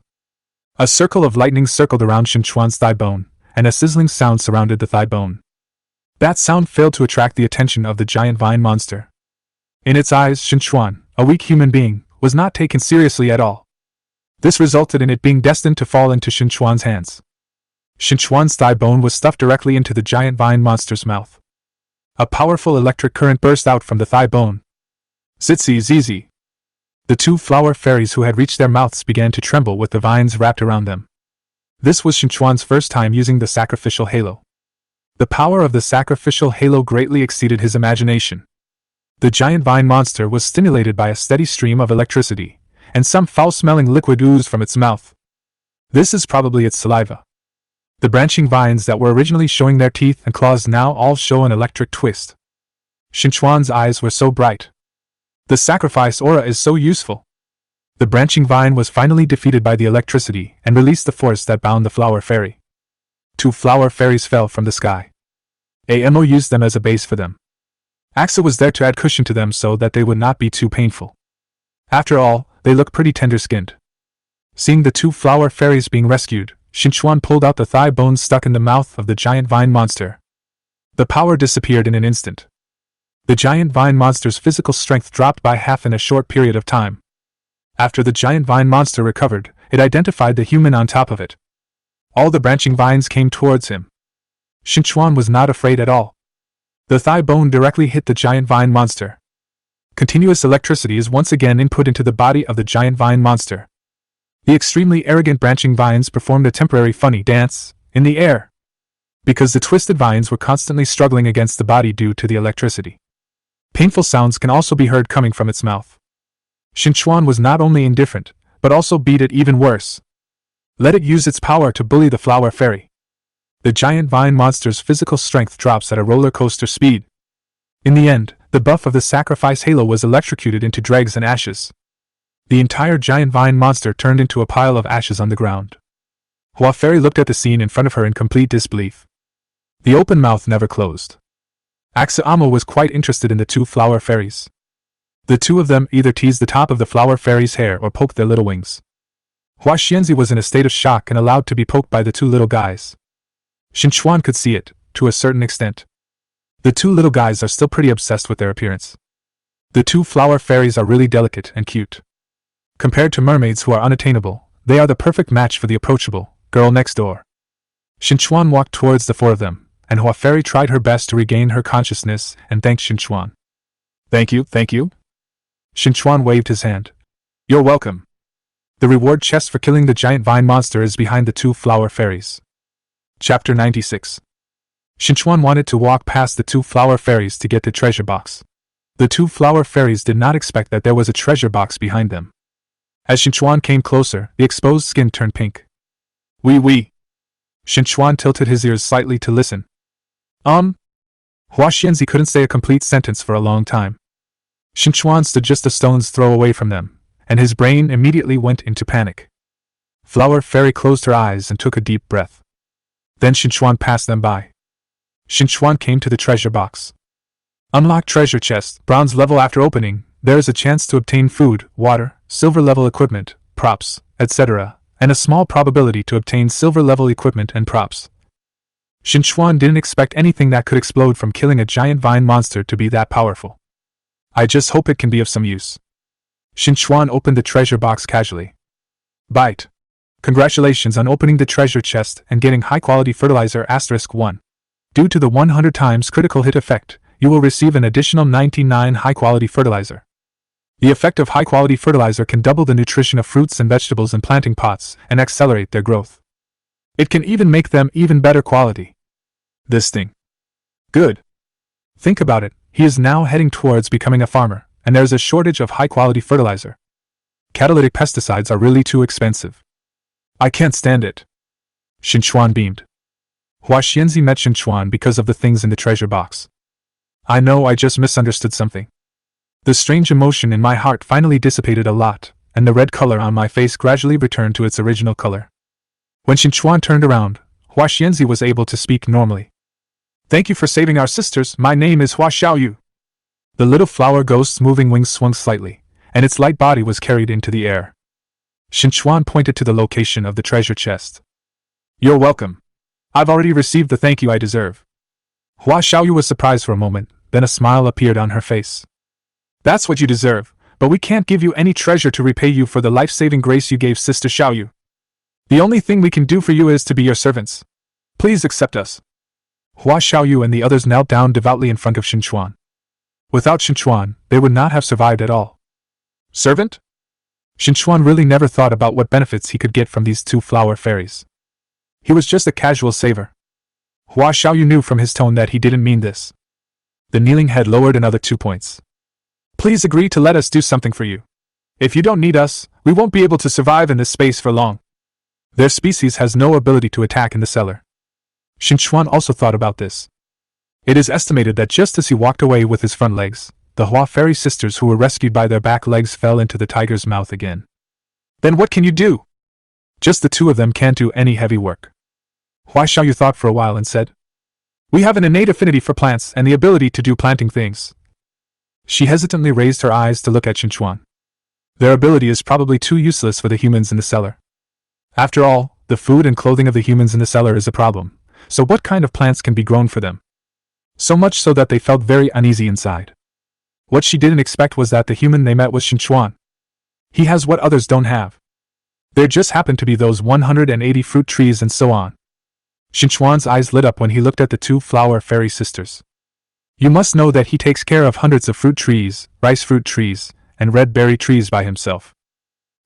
A circle of lightning circled around Qin Chuan's thigh bone, and a sizzling sound surrounded the thigh bone. That sound failed to attract the attention of the giant vine monster. In its eyes, Qin Chuan, a weak human being, was not taken seriously at all. This resulted in it being destined to fall into Qin Chuan's hands. Qin Chuan's thigh bone was stuffed directly into the giant vine monster's mouth. A powerful electric current burst out from the thigh bone. Zitzi zizi. The 2 flower fairies who had reached their mouths began to tremble with the vines wrapped around them. This was Qin Chuan's first time using the sacrificial halo. The power of the sacrificial halo greatly exceeded his imagination. The giant vine monster was stimulated by a steady stream of electricity, and some foul-smelling liquid oozed from its mouth. This is probably its saliva. The branching vines that were originally showing their teeth and claws now all show an electric twist. Qin Chuan's eyes were so bright. The sacrifice aura is so useful. The branching vine was finally defeated by the electricity and released the force that bound the flower fairy. 2 flower fairies fell from the sky. Amo used them as a base for them. Axa was there to add cushion to them so that they would not be too painful. After all, they look pretty tender-skinned. Seeing the 2 flower fairies being rescued, Qin Chuan pulled out the thigh bones stuck in the mouth of the giant vine monster. The power disappeared in an instant. The giant vine monster's physical strength dropped by half in a short period of time. After the giant vine monster recovered, it identified the human on top of it. All the branching vines came towards him. Qin Chuan was not afraid at all. The thigh bone directly hit the giant vine monster. Continuous electricity is once again input into the body of the giant vine monster. The extremely arrogant branching vines performed a temporary funny dance in the air, because the twisted vines were constantly struggling against the body due to the electricity. Painful sounds can also be heard coming from its mouth. Qin Chuan was not only indifferent, but also beat it even worse. Let it use its power to bully the flower fairy. The giant vine monster's physical strength drops at a roller coaster speed. In the end, the buff of the sacrifice halo was electrocuted into dregs and ashes. The entire giant vine monster turned into a pile of ashes on the ground. Hua Fairy looked at the scene in front of her in complete disbelief. The open mouth never closed. Axa Amo was quite interested in the 2 flower fairies. The 2 of them either teased the top of the flower fairy's hair or poked their little wings. Hua Xianzi was in a state of shock and allowed to be poked by the 2 little guys. Qin Chuan could see it, to a certain extent. The 2 little guys are still pretty obsessed with their appearance. The 2 flower fairies are really delicate and cute. Compared to mermaids who are unattainable, they are the perfect match for the approachable girl next door. Qin Chuan walked towards the 4 of them, and Hua Fairy tried her best to regain her consciousness and thanked Qin Chuan. Thank you, thank you. Qin Chuan waved his hand. You're welcome. The reward chest for killing the giant vine monster is behind the 2 flower fairies. Chapter 96. Qin Chuan wanted to walk past the 2 flower fairies to get the treasure box. The 2 flower fairies did not expect that there was a treasure box behind them. As Qin Chuan came closer, the exposed skin turned pink. Wee. Qin Chuan tilted his ears slightly to listen. Hua Xianzi couldn't say a complete sentence for a long time. Qin Chuan stood just a stone's throw away from them, and his brain immediately went into panic. Flower Fairy closed her eyes and took a deep breath. Then Qin Chuan passed them by. Qin Chuan came to the treasure box. Unlock treasure chest, bronze level. After opening, there is a chance to obtain food, water, silver level equipment, props, etc., and a small probability to obtain silver level equipment and props. Qin Chuan didn't expect anything that could explode from killing a giant vine monster to be that powerful. I just hope it can be of some use. Qin Chuan opened the treasure box casually. Bite. Congratulations on opening the treasure chest and getting high-quality fertilizer *1. Due to the 100 times critical hit effect, you will receive an additional 99 high-quality fertilizer. The effect of high-quality fertilizer can double the nutrition of fruits and vegetables in planting pots and accelerate their growth. It can even make them even better quality. This thing. Good. Think about it, he is now heading towards becoming a farmer, and there's a shortage of high-quality fertilizer. Catalytic pesticides are really too expensive. I can't stand it. Qin Chuan beamed. Hua Xianzi met Qin Chuan because of the things in the treasure box. I know I just misunderstood something. The strange emotion in my heart finally dissipated a lot, and the red color on my face gradually returned to its original color. When Qin Chuan turned around, Hua Xianzi was able to speak normally. Thank you for saving our sisters, my name is Hua Xiaoyu. The little flower ghost's moving wings swung slightly, and its light body was carried into the air. Qin Chuan pointed to the location of the treasure chest. You're welcome. I've already received the thank you I deserve. Hua Xiaoyu was surprised for a moment, then a smile appeared on her face. That's what you deserve, but we can't give you any treasure to repay you for the life-saving grace you gave Sister Xiaoyu. The only thing we can do for you is to be your servants. Please accept us. Hua Xiaoyu and the others knelt down devoutly in front of Qin Chuan. Without Qin Chuan, they would not have survived at all. Servant? Qin Chuan really never thought about what benefits he could get from these two flower fairies. He was just a casual saver. Hua Xiaoyu knew from his tone that he didn't mean this. The kneeling head lowered another 2 points. Please agree to let us do something for you. If you don't need us, we won't be able to survive in this space for long. Their species has no ability to attack in the cellar. Qin Chuan also thought about this. It is estimated that just as he walked away with his front legs, the Hua fairy sisters who were rescued by their back legs fell into the tiger's mouth again. Then what can you do? Just the two of them can't do any heavy work. Hua Xiaoyu thought for a while and said, We have an innate affinity for plants and the ability to do planting things. She hesitantly raised her eyes to look at Qin Chuan. Their ability is probably too useless for the humans in the cellar. After all, the food and clothing of the humans in the cellar is a problem, so what kind of plants can be grown for them? So much so that they felt very uneasy inside. What she didn't expect was that the human they met was Qin Chuan. He has what others don't have. There just happened to be those 180 fruit trees and so on. Qin Chuan's eyes lit up when he looked at the two flower fairy sisters. You must know that he takes care of hundreds of fruit trees, rice fruit trees, and red berry trees by himself.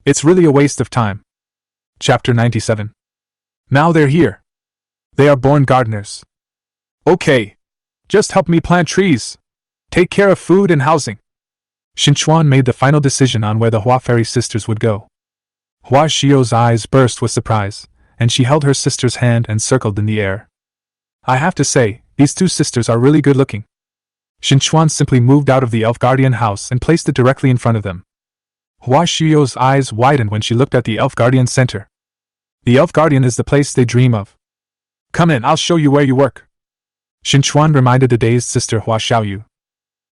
It's really a waste of time. Chapter 97. Now they're here. They are born gardeners. Okay. Just help me plant trees. Take care of food and housing. Qin Chuan made the final decision on where the Hua fairy sisters would go. Hua Xiao's eyes burst with surprise, and she held her sister's hand and circled in the air. I have to say, these two sisters are really good looking. Qin Chuan simply moved out of the elf guardian house and placed it directly in front of them. Hua Xiao's eyes widened when she looked at the elf guardian center. The elf guardian is the place they dream of. Come in, I'll show you where you work. Qin Chuan reminded the dazed sister Hua Xiaoyu.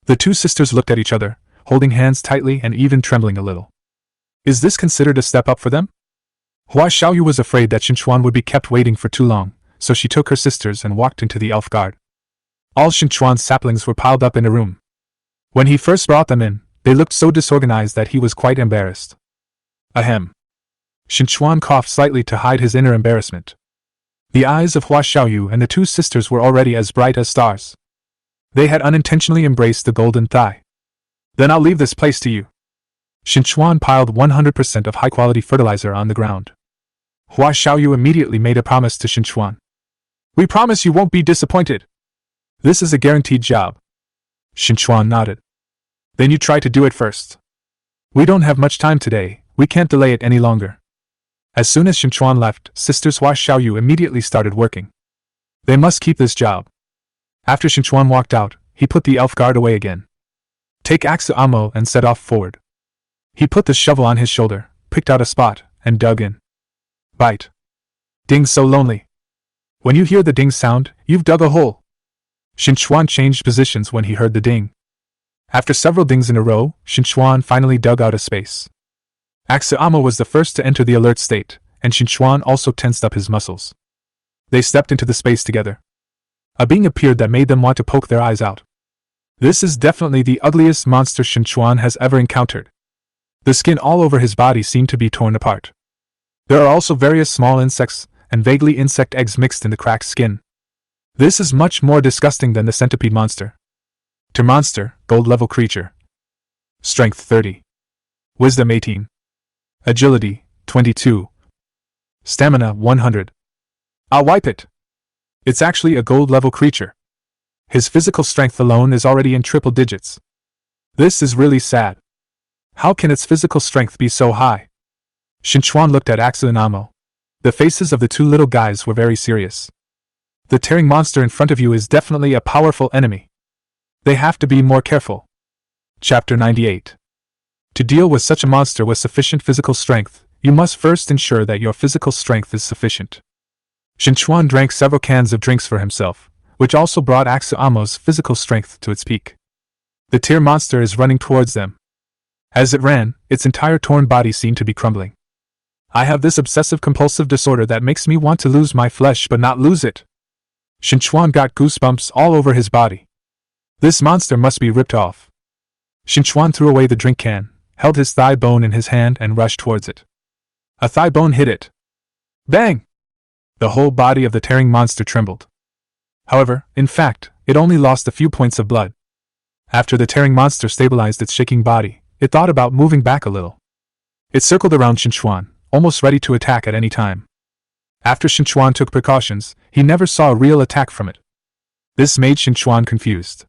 The two sisters looked at each other, holding hands tightly and even trembling a little. Is this considered a step up for them? Hua Xiaoyu was afraid that Qin Chuan would be kept waiting for too long, so she took her sisters and walked into the elf guard. All Qin Chuan's saplings were piled up in a room. When he first brought them in, they looked so disorganized that he was quite embarrassed. Ahem. Qin Chuan coughed slightly to hide his inner embarrassment. The eyes of Hua Xiaoyu and the two sisters were already as bright as stars. They had unintentionally embraced the golden thigh. Then I'll leave this place to you. Qin Chuan piled 100% of high-quality fertilizer on the ground. Hua Xiaoyu immediately made a promise to Qin Chuan. We promise you won't be disappointed. This is a guaranteed job. Qin Chuan nodded. Then you try to do it first. We don't have much time today, we can't delay it any longer. As soon as Qin Chuan left, sisters Hua Xiaoyu immediately started working. They must keep this job. After Qin Chuan walked out, he put the elf guard away again. Take axe ammo and set off forward. He put the shovel on his shoulder, picked out a spot, and dug in. Bite. Ding, so lonely. When you hear the ding sound, you've dug a hole. Qin Chuan changed positions when he heard the ding. After several dings in a row, Qin Chuan finally dug out a space. Axayama was the first to enter the alert state, and Qin Chuan also tensed up his muscles. They stepped into the space together. A being appeared that made them want to poke their eyes out. This is definitely the ugliest monster Qin Chuan has ever encountered. The skin all over his body seemed to be torn apart. There are also various small insects and vaguely insect eggs mixed in the cracked skin. This is much more disgusting than the centipede monster. Tier monster, gold level creature. Strength 30. Wisdom 18. Agility 22. Stamina 100. I'll wipe it. It's actually a gold level creature. His physical strength alone is already in triple digits. This is really sad. How can its physical strength be so high? Qin Chuan looked at Axel and Amo. The faces of the two little guys were very serious. The tearing monster in front of you is definitely a powerful enemy. They have to be more careful. Chapter 98. To deal with such a monster with sufficient physical strength, you must first ensure that your physical strength is sufficient. Qin Chuan drank several cans of drinks for himself, which also brought Axel Amo's physical strength to its peak. The tear monster is running towards them. As it ran, its entire torn body seemed to be crumbling. I have this obsessive-compulsive disorder that makes me want to lose my flesh but not lose it. Qin Chuan got goosebumps all over his body. This monster must be ripped off. Qin Chuan threw away the drink can, held his thigh bone in his hand and rushed towards it. A thigh bone hit it. Bang! The whole body of the tearing monster trembled. However, in fact, it only lost a few points of blood. After the tearing monster stabilized its shaking body, it thought about moving back a little. It circled around Qin Chuan, almost ready to attack at any time. After Qin Chuan took precautions, he never saw a real attack from it. This made Qin Chuan confused.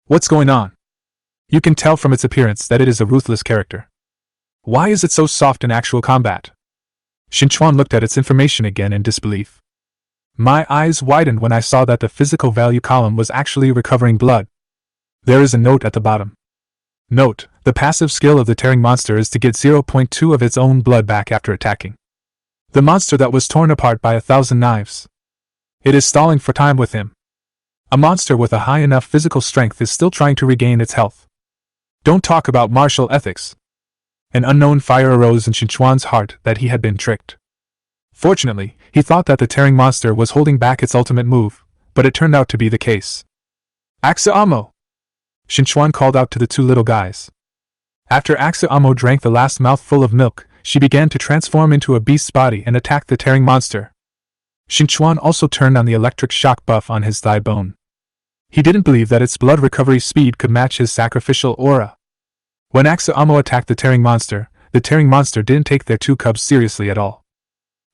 What's going on? You can tell from its appearance that it is a ruthless character. Why is it so soft in actual combat? Qin Chuan looked at its information again in disbelief. My eyes widened when I saw that the physical value column was actually recovering blood. There is a note at the bottom. Note, the passive skill of the tearing monster is to get 0.2 of its own blood back after attacking. The monster that was torn apart by 1,000 knives. It is stalling for time with him. A monster with a high enough physical strength is still trying to regain its health. Don't talk about martial ethics. An unknown fire arose in Qin Chuan's heart that he had been tricked. Fortunately, he thought that the tearing monster was holding back its ultimate move, but it turned out to be the case. Axel Amo! Qin Chuan called out to the two little guys. After Axel Amo drank the last mouthful of milk, she began to transform into a beast's body and attack the tearing monster. Qin Chuan also turned on the electric shock buff on his thigh bone. He didn't believe that its blood recovery speed could match his sacrificial aura. When Axel Amo attacked the tearing monster didn't take their two cubs seriously at all.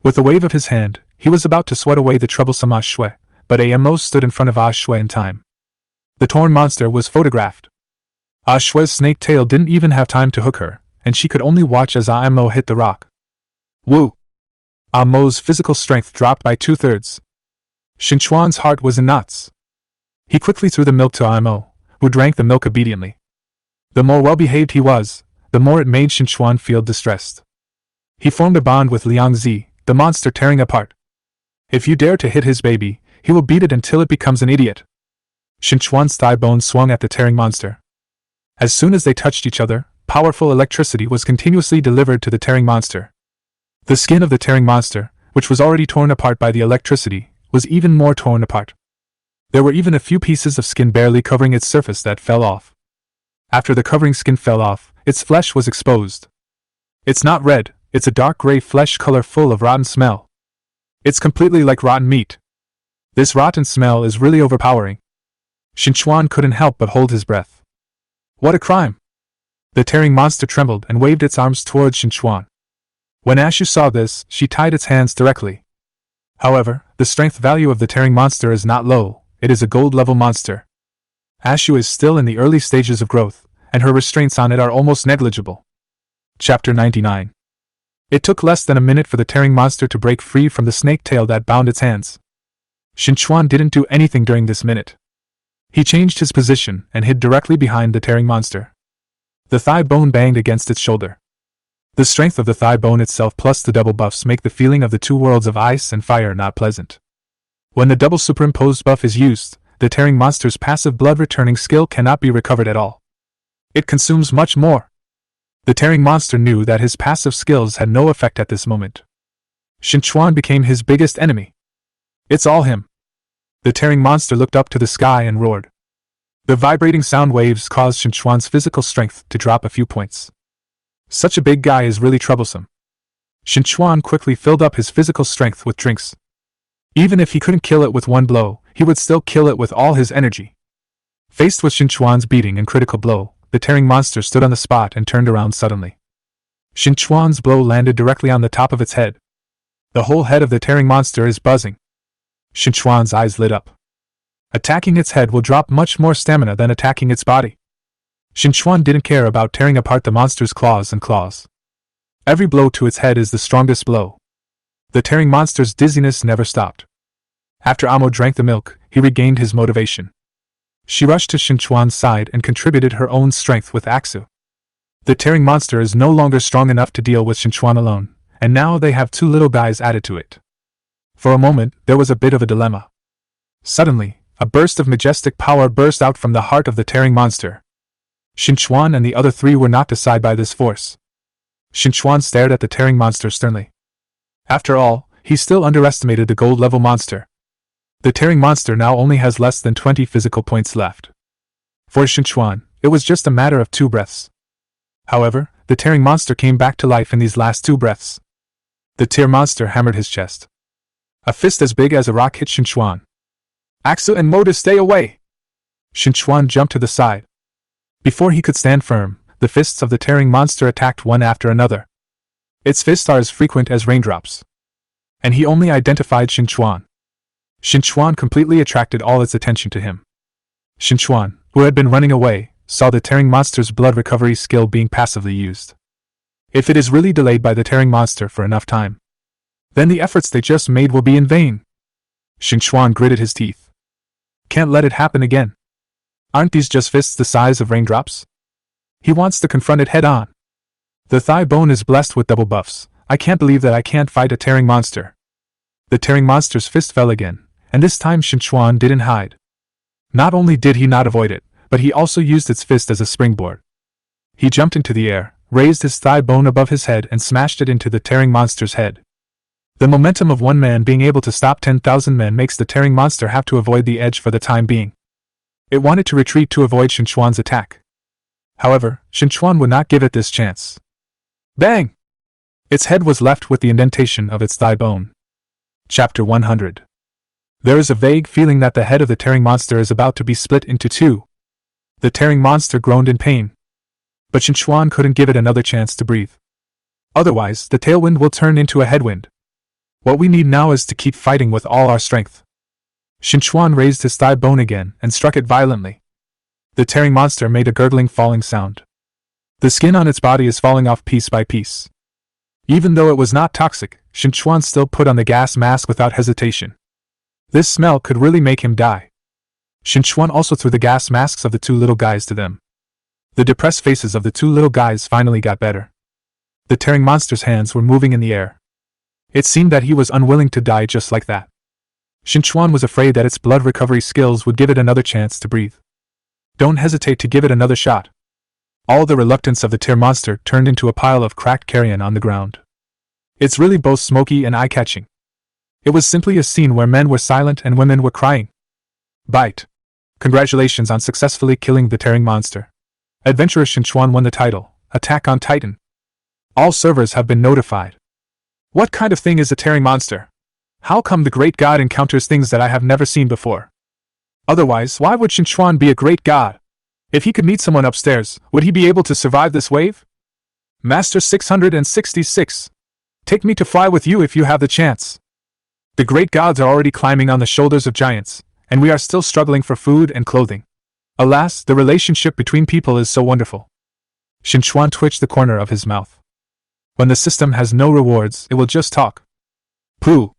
With a wave of his hand, he was about to sweat away the troublesome Ah Shui, but Amo stood in front of Ah Shui in time. The torn monster was photographed. Ah Shui's snake tail didn't even have time to hook her, and she could only watch as Ah Mo hit the rock. Woo! Ah Mo's physical strength dropped by 2/3. Qin Chuan's heart was in knots. He quickly threw the milk to Ah Mo, who drank the milk obediently. The more well-behaved he was, the more it made Qin Chuan feel distressed. He formed a bond with Liang Zi, the monster tearing apart. If you dare to hit his baby, he will beat it until it becomes an idiot. Qin Chuan's thigh bone swung at the tearing monster. As soon as they touched each other, powerful electricity was continuously delivered to the tearing monster. The skin of the tearing monster, which was already torn apart by the electricity, was even more torn apart. There were even a few pieces of skin barely covering its surface that fell off. After the covering skin fell off, its flesh was exposed. It's not red, it's a dark gray flesh color full of rotten smell. It's completely like rotten meat. This rotten smell is really overpowering. Qin Chuan couldn't help but hold his breath. What a crime! The tearing monster trembled and waved its arms towards Qin Chuan. When Ashu saw this, she tied its hands directly. However, the strength value of the tearing monster is not low, it is a gold-level monster. Ashu is still in the early stages of growth, and her restraints on it are almost negligible. Chapter 99. It took less than a minute for the tearing monster to break free from the snake tail that bound its hands. Qin Chuan didn't do anything during this minute. He changed his position and hid directly behind the tearing monster. The thigh bone banged against its shoulder. The strength of the thigh bone itself plus the double buffs make the feeling of the two worlds of ice and fire not pleasant. When the double superimposed buff is used, the tearing monster's passive blood returning skill cannot be recovered at all. It consumes much more. The tearing monster knew that his passive skills had no effect at this moment. Qin Chuan became his biggest enemy. It's all him. The tearing monster looked up to the sky and roared. The vibrating sound waves caused Qin Chuan's physical strength to drop a few points. Such a big guy is really troublesome. Qin Chuan quickly filled up his physical strength with drinks. Even if he couldn't kill it with one blow, he would still kill it with all his energy. Faced with Qin Chuan's beating and critical blow, the tearing monster stood on the spot and turned around suddenly. Qin Chuan's blow landed directly on the top of its head. The whole head of the tearing monster is buzzing. Qin Chuan's eyes lit up. Attacking its head will drop much more stamina than attacking its body. Qin Chuan didn't care about tearing apart the monster's claws and claws. Every blow to its head is the strongest blow. The tearing monster's dizziness never stopped. After Amo drank the milk, he regained his motivation. She rushed to Qin Chuan's side and contributed her own strength with Aksu. The tearing monster is no longer strong enough to deal with Qin Chuan alone, and now they have two little guys added to it. For a moment, there was a bit of a dilemma. Suddenly, a burst of majestic power burst out from the heart of the tearing monster. Qin Chuan and the other three were knocked aside by this force. Qin Chuan stared at the tearing monster sternly. After all, he still underestimated the gold-level monster. The tearing monster now only has less than 20 physical points left. For Qin Chuan, it was just a matter of 2 breaths. However, the tearing monster came back to life in these last 2 breaths. The tear monster hammered his chest. A fist as big as a rock hit Qin Chuan. Aksu and Moda, stay away! Qin Chuan jumped to the side. Before he could stand firm, the fists of the tearing monster attacked one after another. Its fists are as frequent as raindrops. And he only identified Qin Chuan. Qin Chuan completely attracted all its attention to him. Qin Chuan, who had been running away, saw the tearing monster's blood recovery skill being passively used. If it is really delayed by the tearing monster for enough time, then the efforts they just made will be in vain. Qin Chuan gritted his teeth. Can't let it happen again. Aren't these just fists the size of raindrops? He wants to confront it head-on. The thigh bone is blessed with double buffs. I can't believe that I can't fight a tearing monster. The tearing monster's fist fell again, and this time Qin Chuan didn't hide. Not only did he not avoid it, but he also used its fist as a springboard. He jumped into the air, raised his thigh bone above his head and smashed it into the tearing monster's head. The momentum of one man being able to stop 10,000 men makes the tearing monster have to avoid the edge for the time being. It wanted to retreat to avoid Qin Chuan's attack. However, Qin Chuan would not give it this chance. Bang! Its head was left with the indentation of its thigh bone. Chapter 100. There is a vague feeling that the head of the tearing monster is about to be split into 2. The tearing monster groaned in pain. But Qin Chuan couldn't give it another chance to breathe. Otherwise, the tailwind will turn into a headwind. What we need now is to keep fighting with all our strength. Qin Chuan raised his thigh bone again and struck it violently. The tearing monster made a gurgling falling sound. The skin on its body is falling off piece by piece. Even though it was not toxic, Qin Chuan still put on the gas mask without hesitation. This smell could really make him die. Qin Chuan also threw the gas masks of the 2 little guys to them. The depressed faces of the 2 little guys finally got better. The tearing monster's hands were moving in the air. It seemed that he was unwilling to die just like that. Qin Chuan was afraid that its blood recovery skills would give it another chance to breathe. Don't hesitate to give it another shot. All the reluctance of the tear monster turned into a pile of cracked carrion on the ground. It's really both smoky and eye-catching. It was simply a scene where men were silent and women were crying. Bite. Congratulations on successfully killing the tearing monster. Adventurer Qin Chuan won the title, Attack on Titan. All servers have been notified. What kind of thing is a tearing monster? How come the great god encounters things that I have never seen before? Otherwise, why would Qin Chuan be a great god? If he could meet someone upstairs, would he be able to survive this wave? Master 666. Take me to fly with you if you have the chance. The great gods are already climbing on the shoulders of giants, and we are still struggling for food and clothing. Alas, the relationship between people is so wonderful. Qin Chuan twitched the corner of his mouth. When the system has no rewards, it will just talk. Pooh!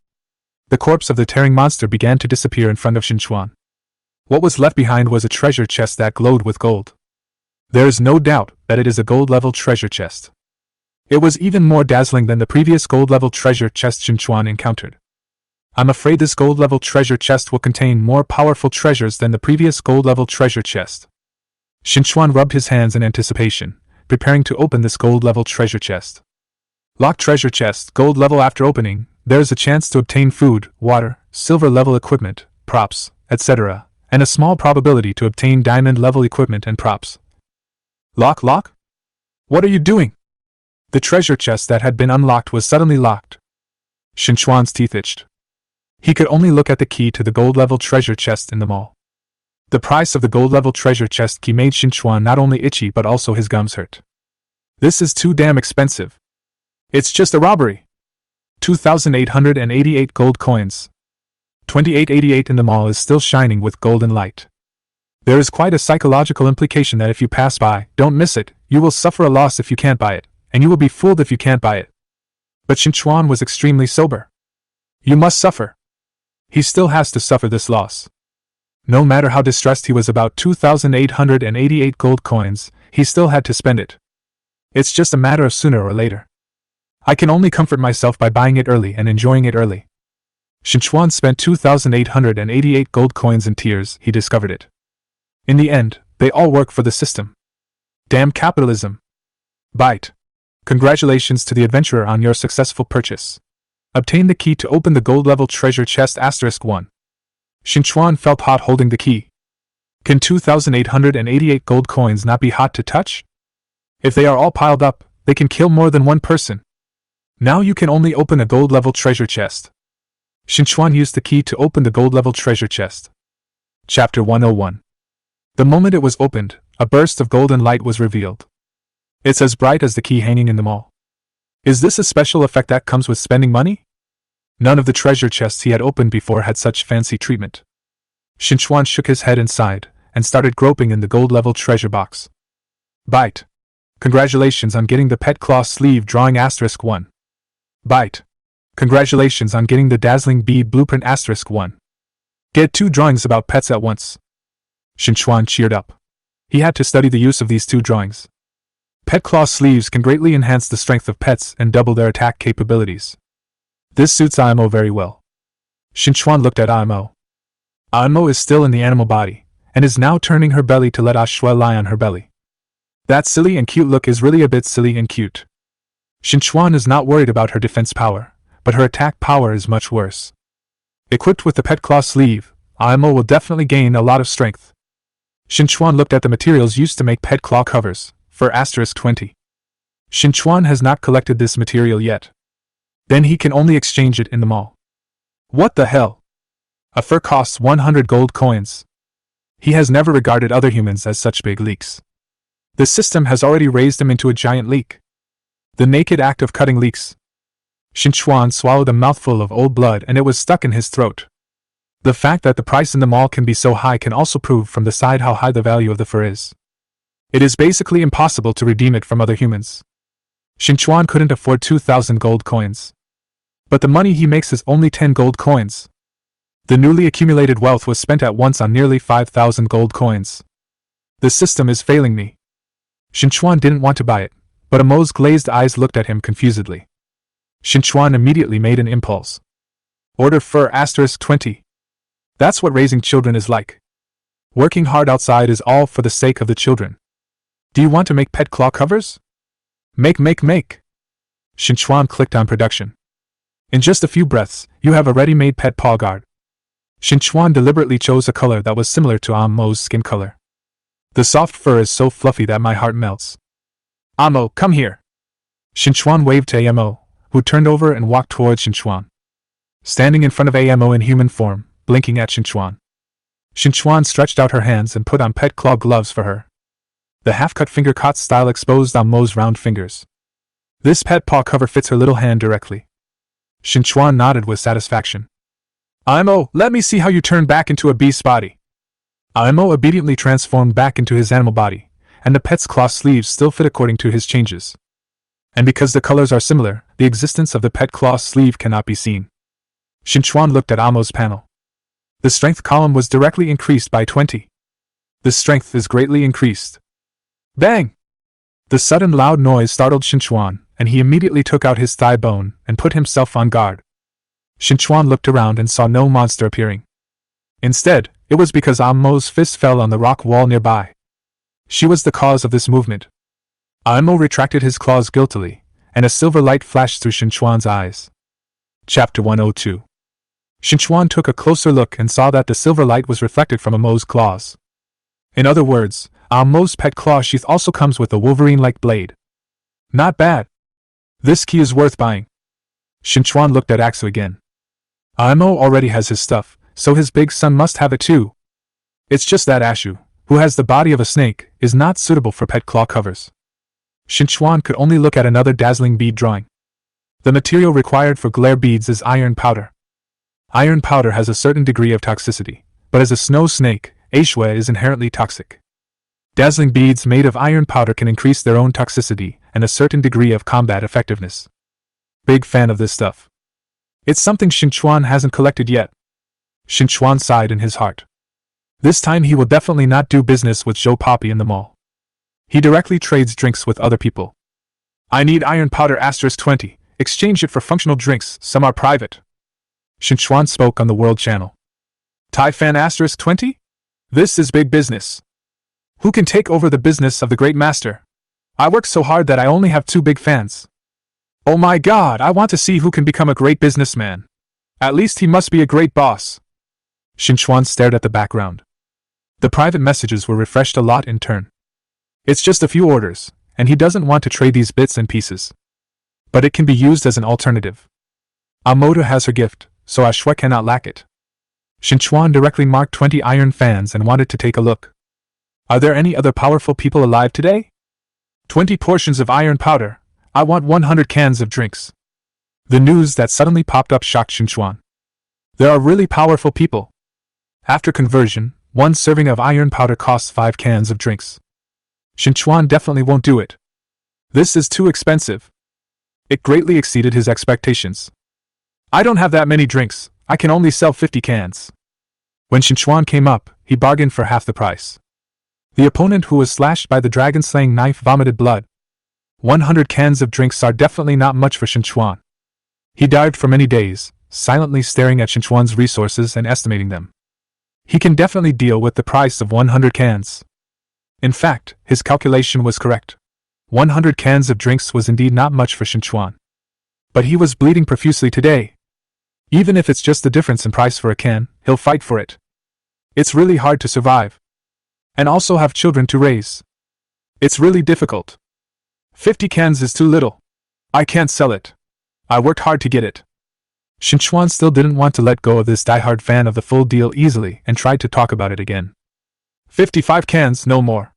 The corpse of the tearing monster began to disappear in front of Qin Chuan. What was left behind was a treasure chest that glowed with gold. There is no doubt that it is a gold-level treasure chest. It was even more dazzling than the previous gold-level treasure chest Qin Chuan encountered. I'm afraid this gold-level treasure chest will contain more powerful treasures than the previous gold-level treasure chest. Qin Chuan rubbed his hands in anticipation, preparing to open this gold-level treasure chest. Locked treasure chest, gold level. After opening, there is a chance to obtain food, water, silver-level equipment, props, etc., and a small probability to obtain diamond-level equipment and props. Lock? What are you doing? The treasure chest that had been unlocked was suddenly locked. Qin Chuan's teeth itched. He could only look at the key to the gold-level treasure chest in the mall. The price of the gold-level treasure chest key made Qin Chuan not only itchy but also his gums hurt. This is too damn expensive. It's just a robbery. 2,888 gold coins. 2888 in the mall is still shining with golden light. There is quite a psychological implication that if you pass by, don't miss it, you will suffer a loss if you can't buy it, and you will be fooled if you can't buy it. But Qin Chuan was extremely sober. You must suffer. He still has to suffer this loss. No matter how distressed he was about 2,888 gold coins, he still had to spend it. It's just a matter of sooner or later. I can only comfort myself by buying it early and enjoying it early. Qin Chuan spent 2,888 gold coins in tears. He discovered it. In the end, they all work for the system. Damn capitalism. Bite. Congratulations to the adventurer on your successful purchase. Obtain the key to open the gold-level treasure chest *1. Qin Chuan felt hot holding the key. Can 2,888 gold coins not be hot to touch? If they are all piled up, they can kill more than one person. Now you can only open a gold-level treasure chest. Qin Chuan used the key to open the gold-level treasure chest. Chapter 101. The moment it was opened, a burst of golden light was revealed. It's as bright as the key hanging in the mall. Is this a special effect that comes with spending money? None of the treasure chests he had opened before had such fancy treatment. Qin Chuan shook his head and sighed, and started groping in the gold-level treasure box. Bite. Congratulations on getting the pet claw sleeve drawing *1. Bite. Congratulations on getting the dazzling bead blueprint *1. Get 2 drawings about pets at once. Qin Chuan cheered up. He had to study the use of these 2 drawings. Pet claw sleeves can greatly enhance the strength of pets and double their attack capabilities. This suits Imo very well. Qin Chuan looked at Imo. Imo is still in the animal body, and is now turning her belly to let Ashua lie on her belly. That silly and cute look is really a bit silly and cute. Qin Chuan is not worried about her defense power, but her attack power is much worse. Equipped with the pet claw sleeve, Imo will definitely gain a lot of strength. Qin Chuan looked at the materials used to make pet claw covers, for *20. Qin Chuan has not collected this material yet. Then he can only exchange it in the mall. What the hell? A fur costs 100 gold coins. He has never regarded other humans as such big leaks. The system has already raised him into a giant leak. The naked act of cutting leaks. Qin Chuan swallowed a mouthful of old blood and it was stuck in his throat. The fact that the price in the mall can be so high can also prove from the side how high the value of the fur is. It is basically impossible to redeem it from other humans. Qin Chuan couldn't afford 2,000 gold coins. But the money he makes is only 10 gold coins. The newly accumulated wealth was spent at once on nearly 5,000 gold coins. The system is failing me. Qin Chuan didn't want to buy it, but Amo's glazed eyes looked at him confusedly. Qin Chuan immediately made an impulse. Order fur *20. That's what raising children is like. Working hard outside is all for the sake of the children. Do you want to make pet claw covers? Make. Qin Chuan clicked on production. In just a few breaths, you have a ready-made pet paw guard. Qin Chuan deliberately chose a color that was similar to Amo's skin color. The soft fur is so fluffy that my heart melts. Amo, come here. Qin Chuan waved to Amo, who turned over and walked towards Qin Chuan. Standing in front of Amo in human form, blinking at Qin Chuan. Qin Chuan stretched out her hands and put on pet claw gloves for her. The half-cut finger caught style exposed Amo's round fingers. This pet paw cover fits her little hand directly. Qin Chuan nodded with satisfaction. Imo, let me see how you turn back into a beast's body. Imo obediently transformed back into his animal body, and the pet's claw sleeves still fit according to his changes. And because the colors are similar, the existence of the pet claw sleeve cannot be seen. Qin Chuan looked at Amo's panel. The strength column was directly increased by 20. The strength is greatly increased. Bang! The sudden loud noise startled Qin Chuan, and he immediately took out his thigh bone and put himself on guard. Qin Chuan looked around and saw no monster appearing. Instead, it was because Amo's fist fell on the rock wall nearby. She was the cause of this movement. Amo retracted his claws guiltily, and a silver light flashed through Qin Chuan's eyes. Chapter 102. Qin Chuan took a closer look and saw that the silver light was reflected from Amo's claws. In other words, Amo's pet claw sheath also comes with a Wolverine-like blade. Not bad. This key is worth buying. Qin Chuan looked at Axu again. Imo already has his stuff, so his big son must have it too. It's just that Ashu, who has the body of a snake, is not suitable for pet claw covers. Qin Chuan could only look at another dazzling bead drawing. The material required for glare beads is iron powder. Iron powder has a certain degree of toxicity, but as a snow snake, Ashua is inherently toxic. Dazzling beads made of iron powder can increase their own toxicity and a certain degree of combat effectiveness. Big fan of this stuff. It's something Qin Chuan hasn't collected yet. Qin Chuan sighed in his heart. This time he will definitely not do business with Joe Poppy in the mall. He directly trades drinks with other people. I need iron powder *20. Exchange it for functional drinks, some are private. Qin Chuan spoke on the World Channel. Tai fan *20? This is big business. Who can take over the business of the great master? I work so hard that I only have 2 big fans. Oh my god, I want to see who can become a great businessman. At least he must be a great boss. Qin Chuan stared at the background. The private messages were refreshed a lot in turn. It's just a few orders, and he doesn't want to trade these bits and pieces. But it can be used as an alternative. Amoda has her gift, so Ashua cannot lack it. Qin Chuan directly marked 20 iron fans and wanted to take a look. Are there any other powerful people alive today? 20 portions of iron powder. I want 100 cans of drinks. The news that suddenly popped up shocked Qin Chuan. There are really powerful people. After conversion, 1 serving of iron powder costs 5 cans of drinks. Qin Chuan definitely won't do it. This is too expensive. It greatly exceeded his expectations. I don't have that many drinks, I can only sell 50 cans. When Qin Chuan came up, he bargained for half the price. The opponent who was slashed by the dragon-slaying knife vomited blood. 100 cans of drinks are definitely not much for Qin Chuan. He dived for many days, silently staring at Qin Chuan's resources and estimating them. He can definitely deal with the price of 100 cans. In fact, his calculation was correct. 100 cans of drinks was indeed not much for Qin Chuan. But he was bleeding profusely today. Even if it's just the difference in price for a can, he'll fight for it. It's really hard to survive. And also have children to raise. It's really difficult. 50 cans is too little. I can't sell it. I worked hard to get it. Qin Chuan still didn't want to let go of this diehard fan of the full deal easily and tried to talk about it again. 55 cans, no more.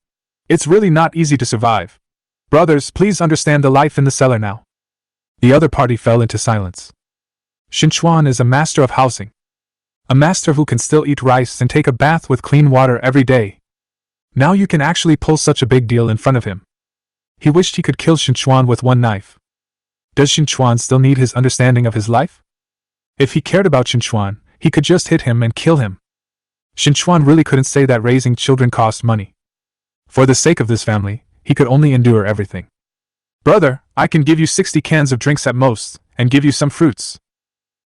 It's really not easy to survive. Brothers, please understand the life in the cellar now. The other party fell into silence. Qin Chuan is a master of housing. A master who can still eat rice and take a bath with clean water every day. Now you can actually pull such a big deal in front of him. He wished he could kill Qin Chuan with 1 knife. Does Qin Chuan still need his understanding of his life? If he cared about Qin Chuan, he could just hit him and kill him. Qin Chuan really couldn't say that raising children cost money. For the sake of this family, he could only endure everything. Brother, I can give you 60 cans of drinks at most, and give you some fruits.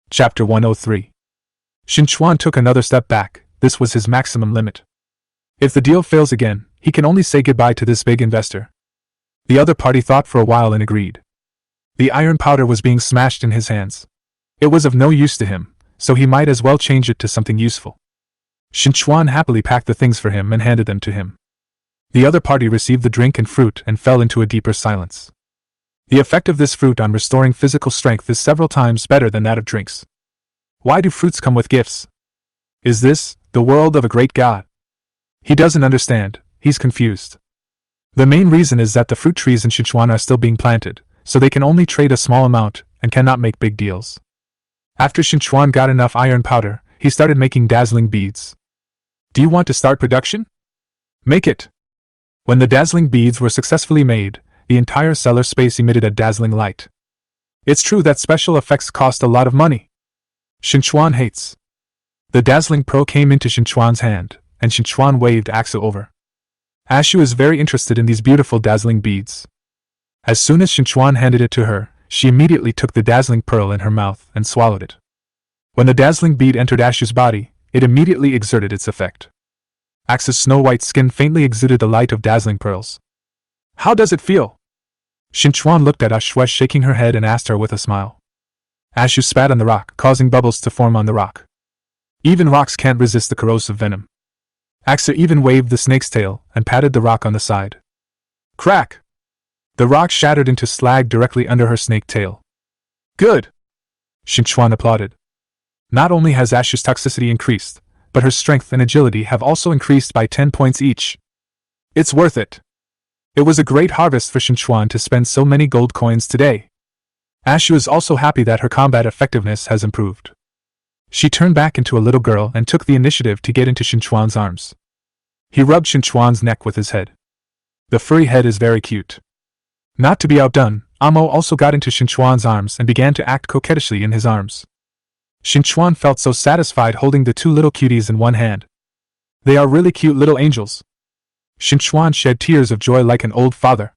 Chapter 103. Qin Chuan took another step back. This was his maximum limit. If the deal fails again, he can only say goodbye to this big investor. The other party thought for a while and agreed. The iron powder was being smashed in his hands. It was of no use to him, so he might as well change it to something useful. Qin Chuan happily packed the things for him and handed them to him. The other party received the drink and fruit and fell into a deeper silence. The effect of this fruit on restoring physical strength is several times better than that of drinks. Why do fruits come with gifts? Is this the world of a great god? He doesn't understand, he's confused. The main reason is that the fruit trees in Qin Chuan are still being planted, so they can only trade a small amount and cannot make big deals. After Qin Chuan got enough iron powder, he started making dazzling beads. Do you want to start production? Make it! When the dazzling beads were successfully made, the entire cellar space emitted a dazzling light. It's true that special effects cost a lot of money. Qin Chuan hates. The dazzling pearl came into Qin Chuan's hand, and Qin Chuan waved Axu over. Ashu is very interested in these beautiful dazzling beads. As soon as Qin Chuan handed it to her, she immediately took the dazzling pearl in her mouth and swallowed it. When the dazzling bead entered Ashu's body, it immediately exerted its effect. Axu's snow-white skin faintly exuded the light of dazzling pearls. How does it feel? Qin Chuan looked at Ashu shaking her head and asked her with a smile. Ashu spat on the rock, causing bubbles to form on the rock. Even rocks can't resist the corrosive venom. Axu even waved the snake's tail and patted the rock on the side. Crack! The rock shattered into slag directly under her snake tail. Good! Qin Chuan applauded. Not only has Ashu's toxicity increased, but her strength and agility have also increased by 10 points each. It's worth it. It was a great harvest for Qin Chuan to spend so many gold coins today. Ashu is also happy that her combat effectiveness has improved. She turned back into a little girl and took the initiative to get into Qin Chuan's arms. He rubbed Qin Chuan's neck with his head. The furry head is very cute. Not to be outdone, Amo also got into Qin Chuan's arms and began to act coquettishly in his arms. Qin Chuan felt so satisfied holding the two little cuties in one hand. They are really cute little angels. Qin Chuan shed tears of joy like an old father.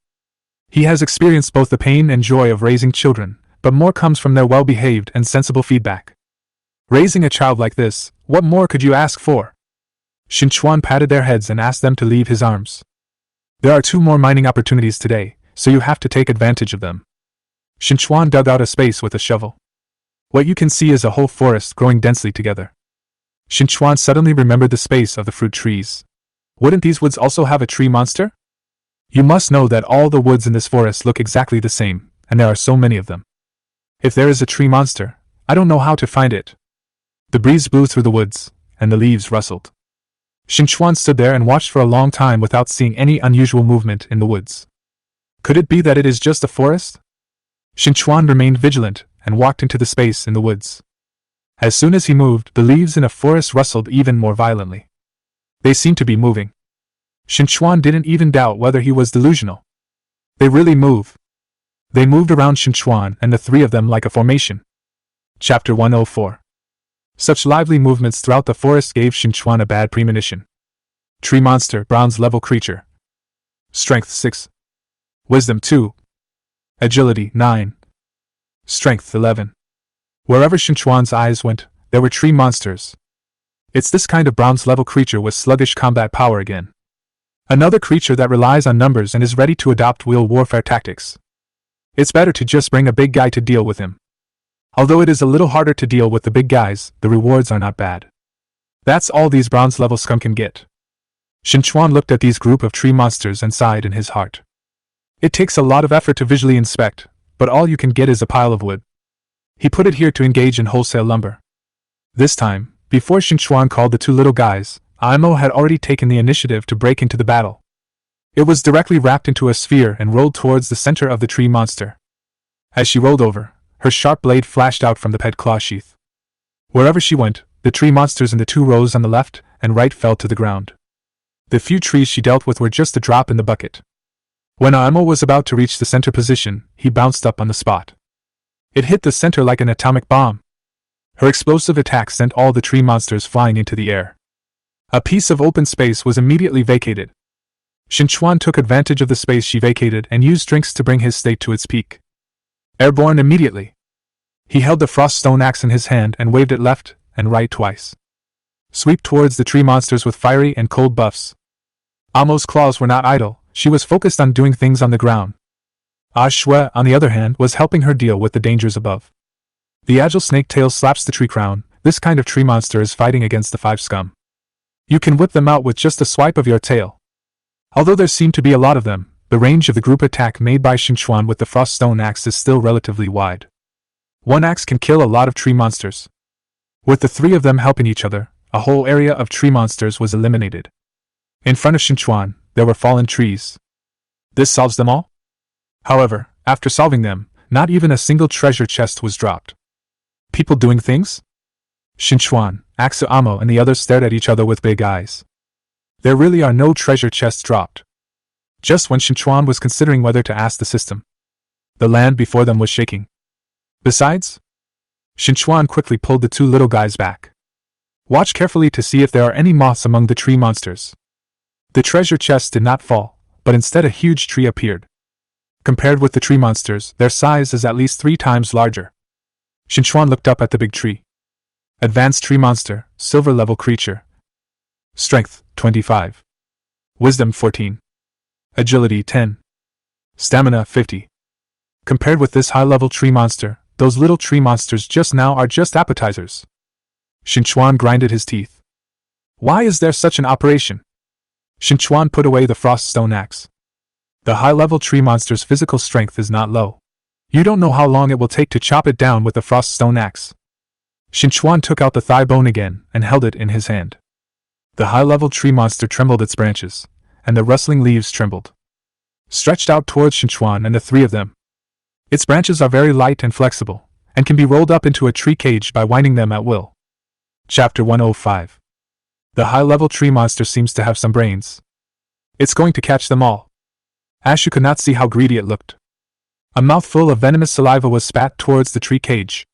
He has experienced both the pain and joy of raising children, but more comes from their well-behaved and sensible feedback. Raising a child like this, what more could you ask for? Qin Chuan patted their heads and asked them to leave his arms. There are 2 more mining opportunities today, so you have to take advantage of them. Qin Chuan dug out a space with a shovel. What you can see is a whole forest growing densely together. Qin Chuan suddenly remembered the space of the fruit trees. Wouldn't these woods also have a tree monster? You must know that all the woods in this forest look exactly the same, and there are so many of them. If there is a tree monster, I don't know how to find it. The breeze blew through the woods, and the leaves rustled. Qin Chuan stood there and watched for a long time without seeing any unusual movement in the woods. Could it be that it is just a forest? Qin Chuan remained vigilant and walked into the space in the woods. As soon as he moved, the leaves in a forest rustled even more violently. They seemed to be moving. Qin Chuan didn't even doubt whether he was delusional. They really move. They moved around Qin Chuan and the 3 of them like a formation. Chapter 104. Such lively movements throughout the forest gave Qin Chuan a bad premonition. Tree monster, bronze level creature. Strength 6. Wisdom 2. Agility 9. Strength 11. Wherever Qin Chuan's eyes went, there were tree monsters. It's this kind of bronze level creature with sluggish combat power again. Another creature that relies on numbers and is ready to adopt wheel warfare tactics. It's better to just bring a big guy to deal with him. Although it is a little harder to deal with the big guys, the rewards are not bad. That's all these bronze level scum can get. Qin Chuan looked at these group of tree monsters and sighed in his heart. It takes a lot of effort to visually inspect, but all you can get is a pile of wood. He put it here to engage in wholesale lumber. This time, before Qin Chuan called the 2 little guys, Imo had already taken the initiative to break into the battle. It was directly wrapped into a sphere and rolled towards the center of the tree monster. As she rolled over, her sharp blade flashed out from the pet claw sheath. Wherever she went, the tree monsters in the 2 rows on the left and right fell to the ground. The few trees she dealt with were just a drop in the bucket. When Imo was about to reach the center position, he bounced up on the spot. It hit the center like an atomic bomb. Her explosive attack sent all the tree monsters flying into the air. A piece of open space was immediately vacated. Qin Chuan took advantage of the space she vacated and used drinks to bring his state to its peak. Airborne immediately. He held the frost stone axe in his hand and waved it left and right twice. Sweep towards the tree monsters with fiery and cold buffs. Amo's claws were not idle, she was focused on doing things on the ground. Ah Shui, on the other hand, was helping her deal with the dangers above. The agile snake tail slaps the tree crown. This kind of tree monster is fighting against the 5 scum. You can whip them out with just a swipe of your tail. Although there seem to be a lot of them, the range of the group attack made by Qin Chuan with the frost stone axe is still relatively wide. One axe can kill a lot of tree monsters. With the 3 of them helping each other, a whole area of tree monsters was eliminated. In front of Qin Chuan, there were fallen trees. This solves them all? However, after solving them, not even a single treasure chest was dropped. People doing things? Qin Chuan, Axu Amo and the others stared at each other with big eyes. There really are no treasure chests dropped. Just when Qin Chuan was considering whether to ask the system, the land before them was shaking. Besides, Qin Chuan quickly pulled the 2 little guys back. Watch carefully to see if there are any moths among the tree monsters. The treasure chests did not fall, but instead a huge tree appeared. Compared with the tree monsters, their size is at least 3 times larger. Qin Chuan looked up at the big tree. Advanced tree monster, silver level creature. Strength 25. Wisdom 14. Agility 10. Stamina 50. Compared with this high level tree monster, those little tree monsters just now are just appetizers. Qin Chuan grinded his teeth. Why is there such an operation? Qin Chuan put away the frost stone axe. The high-level tree monster's physical strength is not low. You don't know how long it will take to chop it down with the frost stone axe. Qin Chuan took out the thigh bone again and held it in his hand. The high-level tree monster trembled its branches, and the rustling leaves trembled, stretched out towards Qin Chuan and the three of them. Its branches are very light and flexible, and can be rolled up into a tree cage by winding them at will. Chapter 105. The high-level tree monster seems to have some brains. It's going to catch them all. Ashu could not see how greedy it looked. A mouthful of venomous saliva was spat towards the tree cage.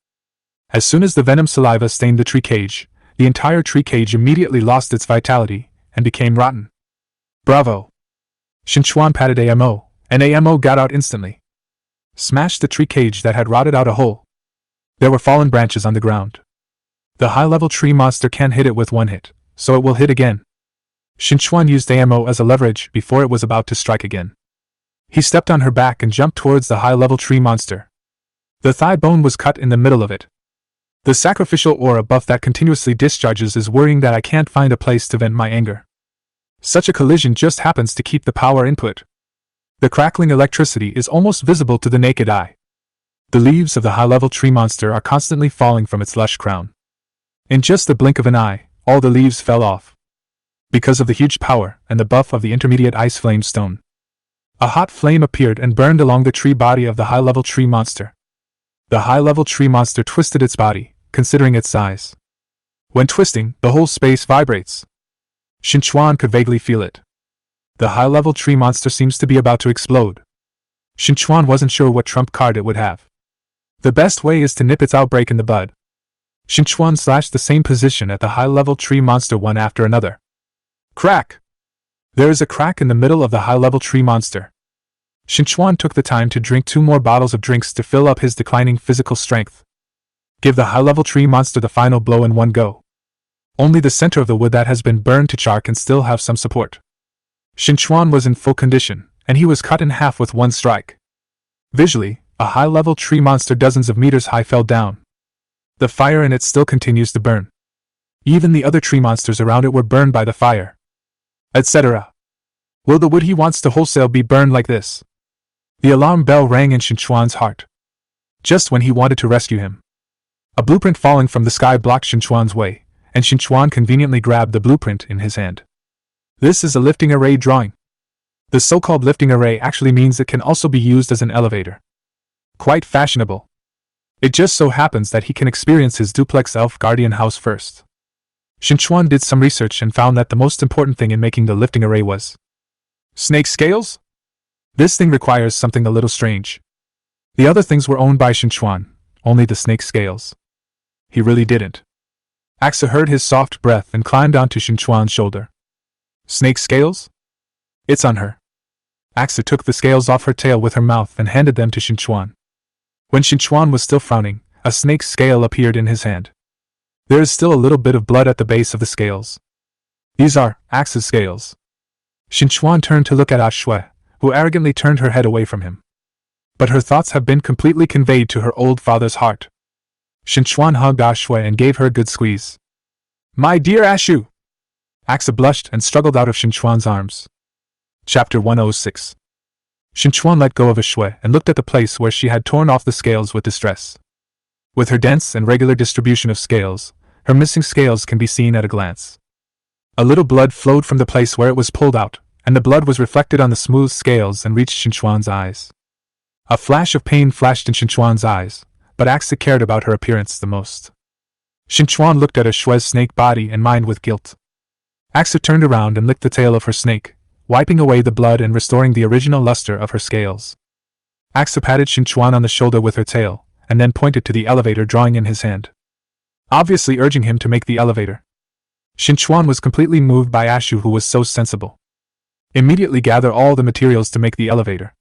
As soon as the venom saliva stained the tree cage, the entire tree cage immediately lost its vitality and became rotten. Bravo! Qin Chuan patted AMO, and AMO got out instantly. Smashed the tree cage that had rotted out a hole. There were fallen branches on the ground. The high-level tree monster can't hit it with one hit, so it will hit again. Qin Chuan used AMO as a leverage before it was about to strike again. He stepped on her back and jumped towards the high-level tree monster. The thigh bone was cut in the middle of it. The sacrificial aura buff that continuously discharges is worrying that I can't find a place to vent my anger. Such a collision just happens to keep the power input. The crackling electricity is almost visible to the naked eye. The leaves of the high-level tree monster are constantly falling from its lush crown. In just the blink of an eye, all the leaves fell off. Because of the huge power and the buff of the intermediate ice flame stone. A hot flame appeared and burned along the tree body of the high-level tree monster. The high-level tree monster twisted its body, considering its size. When twisting, the whole space vibrates. Qin Chuan could vaguely feel it. The high-level tree monster seems to be about to explode. Qin Chuan wasn't sure what trump card it would have. The best way is to nip its outbreak in the bud. Qin Chuan slashed the same position at the high-level tree monster one after another. Crack! There is a crack in the middle of the high-level tree monster. Qin Chuan took the time to drink 2 more bottles of drinks to fill up his declining physical strength. Give the high-level tree monster the final blow in one go. Only the center of the wood that has been burned to char can still have some support. Qin Chuan was in full condition, and he was cut in half with one strike. Visually, a high-level tree monster dozens of meters high fell down. The fire in it still continues to burn. Even the other tree monsters around it were burned by the fire. Etc. Will the wood he wants to wholesale be burned like this? The alarm bell rang in Qin Chuan's heart. Just when he wanted to rescue him. A blueprint falling from the sky blocked Qin Chuan's way, and Qin Chuan conveniently grabbed the blueprint in his hand. This is a lifting array drawing. The so-called lifting array actually means it can also be used as an elevator. Quite fashionable. It just so happens that he can experience his duplex elf guardian house first. Qin Chuan did some research and found that the most important thing in making the lifting array was snake scales? This thing requires something a little strange. The other things were owned by Qin Chuan, only the snake scales. He really didn't. Axa heard his soft breath and climbed onto Qin Chuan's shoulder. Snake scales? It's on her. Axa took the scales off her tail with her mouth and handed them to Qin Chuan. When Qin Chuan was still frowning, a snake's scale appeared in his hand. There is still a little bit of blood at the base of the scales. These are Axa's scales. Qin Chuan turned to look at Ashui, who arrogantly turned her head away from him. But her thoughts have been completely conveyed to her old father's heart. Qin Chuan hugged Ashui and gave her a good squeeze. My dear Ashu! Axa blushed and struggled out of Qin Chuan's arms. Chapter 106. Qin Chuan let go of Ashui and looked at the place where she had torn off the scales with distress. With her dense and regular distribution of scales, her missing scales can be seen at a glance. A little blood flowed from the place where it was pulled out, and the blood was reflected on the smooth scales and reached Qin Chuan's eyes. A flash of pain flashed in Qin Chuan's eyes, but Axa cared about her appearance the most. Qin Chuan looked at Ashui's snake body and mind with guilt. Axa turned around and licked the tail of her snake, wiping away the blood and restoring the original luster of her scales. Axa patted Qin Chuan on the shoulder with her tail, and then pointed to the elevator drawing in his hand, obviously urging him to make the elevator. Qin Chuan was completely moved by Ashu, who was so sensible. Immediately gather all the materials to make the elevator.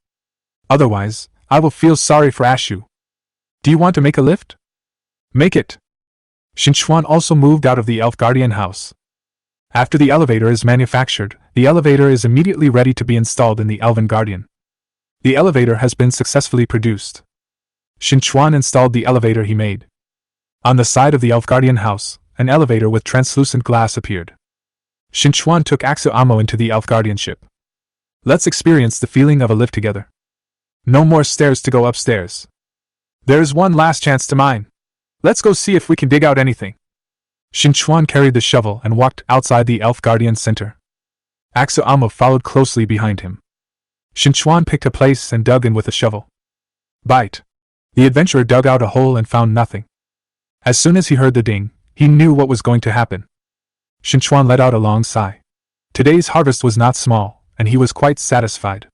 Otherwise, I will feel sorry for Ashu. Do you want to make a lift? Make it. Qin Chuan also moved out of the elf guardian house. After the elevator is manufactured, the elevator is immediately ready to be installed in the elven guardian. The elevator has been successfully produced. Qin Chuan installed the elevator he made. On the side of the elf guardian house, an elevator with translucent glass appeared. Qin Chuan took Axo Amo into the elf guardianship. Let's experience the feeling of a lift together. No more stairs to go upstairs. There's one last chance to mine. Let's go see if we can dig out anything. Qin Chuan carried the shovel and walked outside the Elf Guardian Center. Axel followed closely behind him. Qin Chuan picked a place and dug in with a shovel. Bite. The adventurer dug out a hole and found nothing. As soon as he heard the ding, he knew what was going to happen. Qin Chuan let out a long sigh. Today's harvest was not small, and he was quite satisfied.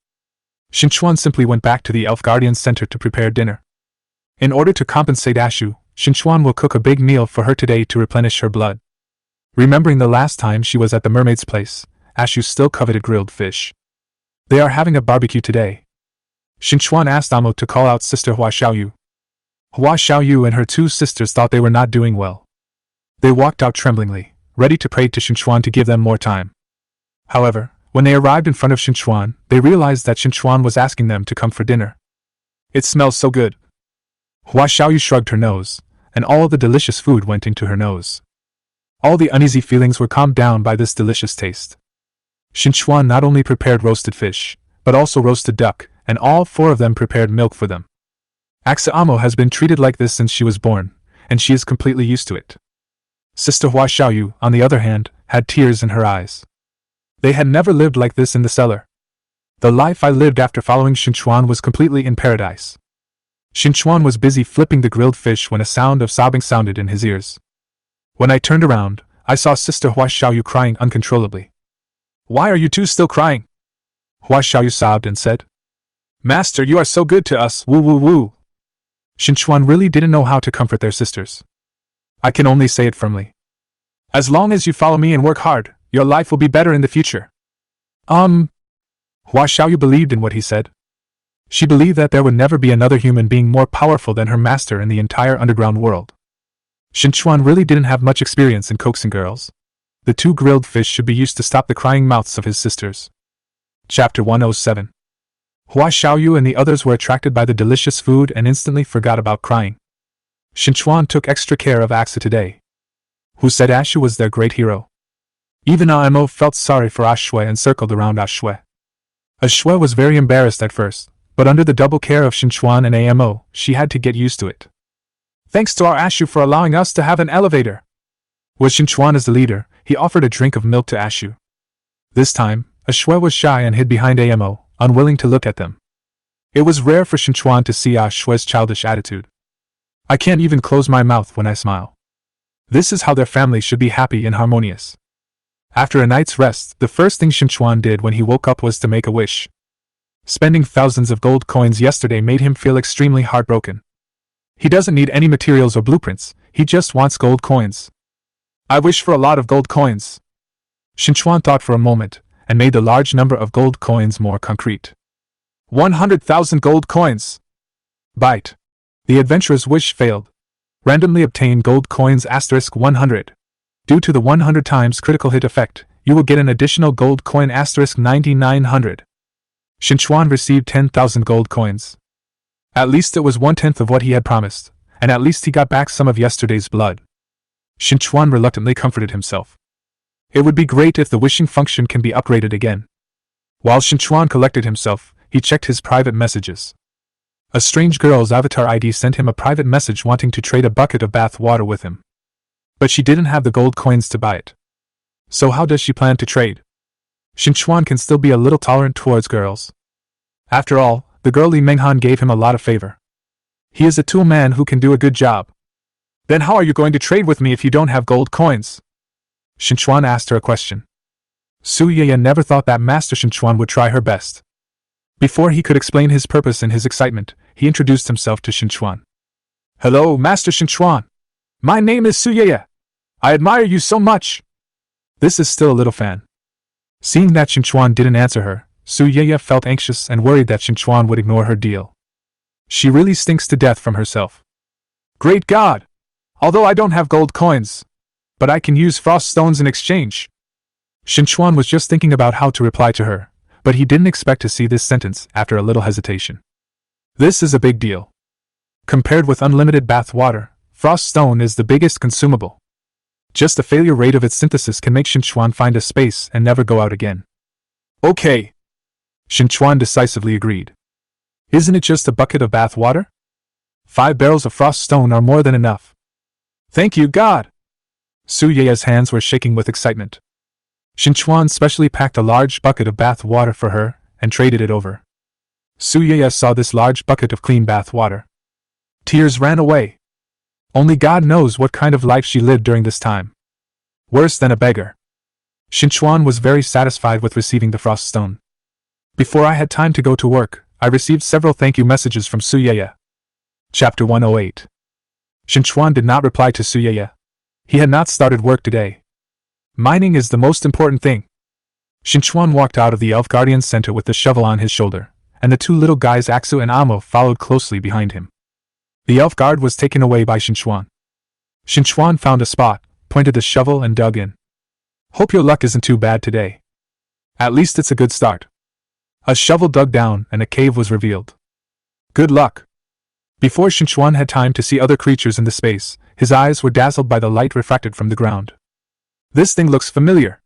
Qin Chuan simply went back to the Elf Guardian Center to prepare dinner. In order to compensate Ashu, Qin Chuan will cook a big meal for her today to replenish her blood. Remembering the last time she was at the mermaid's place, Ashu still coveted grilled fish. They are having a barbecue today. Qin Chuan asked Amo to call out Sister Hua Xiaoyu. Hua Xiaoyu and her two sisters thought they were not doing well. They walked out tremblingly, ready to pray to Qin Chuan to give them more time. However, when they arrived in front of Qin Chuan, they realized that Qin Chuan was asking them to come for dinner. It smells so good. Hua Xiaoyu shrugged her nose, and all the delicious food went into her nose. All the uneasy feelings were calmed down by this delicious taste. Qin Chuan not only prepared roasted fish, but also roasted duck, and all four of them prepared milk for them. Axel has been treated like this since she was born, and she is completely used to it. Sister Hua Xiaoyu, on the other hand, had tears in her eyes. They had never lived like this in the cellar. The life I lived after following Qin Chuan was completely in paradise. Qin Chuan was busy flipping the grilled fish when a sound of sobbing sounded in his ears. When I turned around, I saw Sister Hua Xiaoyu crying uncontrollably. Why are you two still crying? Hua Xiaoyu sobbed and said. Master, you are so good to us, woo woo woo. Qin Chuan really didn't know how to comfort their sisters. I can only say it firmly. As long as you follow me and work hard, your life will be better in the future. Hua Xiaoyu believed in what he said. She believed that there would never be another human being more powerful than her master in the entire underground world. Qin Chuan really didn't have much experience in coaxing girls. The two grilled fish should be used to stop the crying mouths of his sisters. Chapter 107. Hua Xiaoyu and the others were attracted by the delicious food and instantly forgot about crying. Qin Chuan took extra care of Axa today. Who said Ashu was their great hero? Even Amo felt sorry for Ashue and circled around Ashue. Ashue was very embarrassed at first, but under the double care of Qin Chuan and Amo, she had to get used to it. Thanks to our Ashu for allowing us to have an elevator. With Qin Chuan as the leader, he offered a drink of milk to Ashu. This time, Ashue was shy and hid behind Amo, unwilling to look at them. It was rare for Qin Chuan to see Ashue's childish attitude. I can't even close my mouth when I smile. This is how their family should be happy and harmonious. After a night's rest, the first thing Qin Chuan did when he woke up was to make a wish. Spending thousands of gold coins yesterday made him feel extremely heartbroken. He doesn't need any materials or blueprints, he just wants gold coins. I wish for a lot of gold coins. Qin Chuan thought for a moment, and made the large number of gold coins more concrete. 100,000 gold coins! Bite. The adventurer's wish failed. Randomly obtain gold coins *100. Due to the 100 times critical hit effect, you will get an additional gold coin *9900. Qin Chuan received 10,000 gold coins. At least it was 1/10 of what he had promised, and at least he got back some of yesterday's blood. Qin Chuan reluctantly comforted himself. It would be great if the wishing function can be upgraded again. While Qin Chuan collected himself, he checked his private messages. A strange girl's avatar ID sent him a private message wanting to trade a bucket of bath water with him. But she didn't have the gold coins to buy it. So how does she plan to trade? Qin Chuan can still be a little tolerant towards girls. After all, the girl Li Menghan gave him a lot of favor. He is a tool man who can do a good job. Then how are you going to trade with me if you don't have gold coins? Qin Chuan asked her a question. Su Yeye never thought that Master Qin Chuan would try her best. Before he could explain his purpose in his excitement, he introduced himself to Qin Chuan. Hello, Master Qin Chuan. My name is Su Yeye. I admire you so much. This is still a little fan. Seeing that Qin Chuan didn't answer her, Su Yeye felt anxious and worried that Qin Chuan would ignore her deal. She really stinks to death from herself. Great God! Although I don't have gold coins, but I can use frost stones in exchange. Qin Chuan was just thinking about how to reply to her, but he didn't expect to see this sentence after a little hesitation. This is a big deal. Compared with unlimited bath water, frost stone is the biggest consumable. Just the failure rate of its synthesis can make Qin Chuan find a space and never go out again. Okay. Qin Chuan decisively agreed. Isn't it just a bucket of bath water? 5 barrels of frost stone are more than enough. Thank you, God! Su Ye's hands were shaking with excitement. Qin Chuan specially packed a large bucket of bath water for her and traded it over. Su Ye saw this large bucket of clean bath water. Tears ran away. Only God knows what kind of life she lived during this time. Worse than a beggar. Qin Chuan was very satisfied with receiving the frost stone. Before I had time to go to work, I received several thank you messages from Su Ye. Chapter 108. Qin Chuan did not reply to Su Ye. He had not started work today. Mining is the most important thing. Qin Chuan walked out of the Elf Guardian Center with the shovel on his shoulder, and the 2 little guys Aksu and Amo followed closely behind him. The elf guard was taken away by Qin Chuan. Qin Chuan found a spot, pointed the shovel and dug in. Hope your luck isn't too bad today. At least it's a good start. A shovel dug down and a cave was revealed. Good luck. Before Qin Chuan had time to see other creatures in the space, his eyes were dazzled by the light refracted from the ground. This thing looks familiar.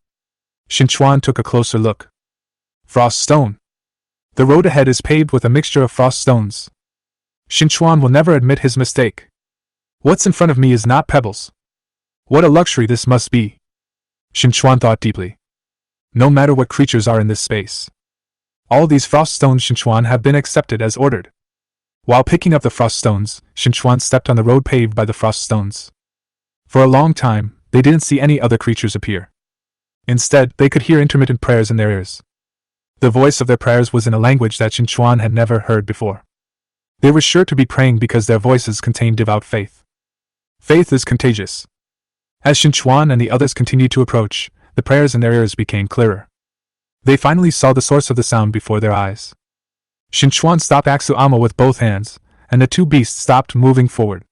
Qin Chuan took a closer look. Frost stone. The road ahead is paved with a mixture of frost stones. Qin Chuan will never admit his mistake. What's in front of me is not pebbles. What a luxury this must be. Qin Chuan thought deeply. No matter what creatures are in this space. All these frost stones Qin Chuan have been accepted as ordered. While picking up the frost stones, Qin Chuan stepped on the road paved by the frost stones. For a long time, they didn't see any other creatures appear. Instead, they could hear intermittent prayers in their ears. The voice of their prayers was in a language that Qin Chuan had never heard before. They were sure to be praying because their voices contained devout faith. Faith is contagious. As Qin Chuan and the others continued to approach, the prayers in their ears became clearer. They finally saw the source of the sound before their eyes. Qin Chuan stopped Aksu Amo with both hands, and the 2 beasts stopped moving forward.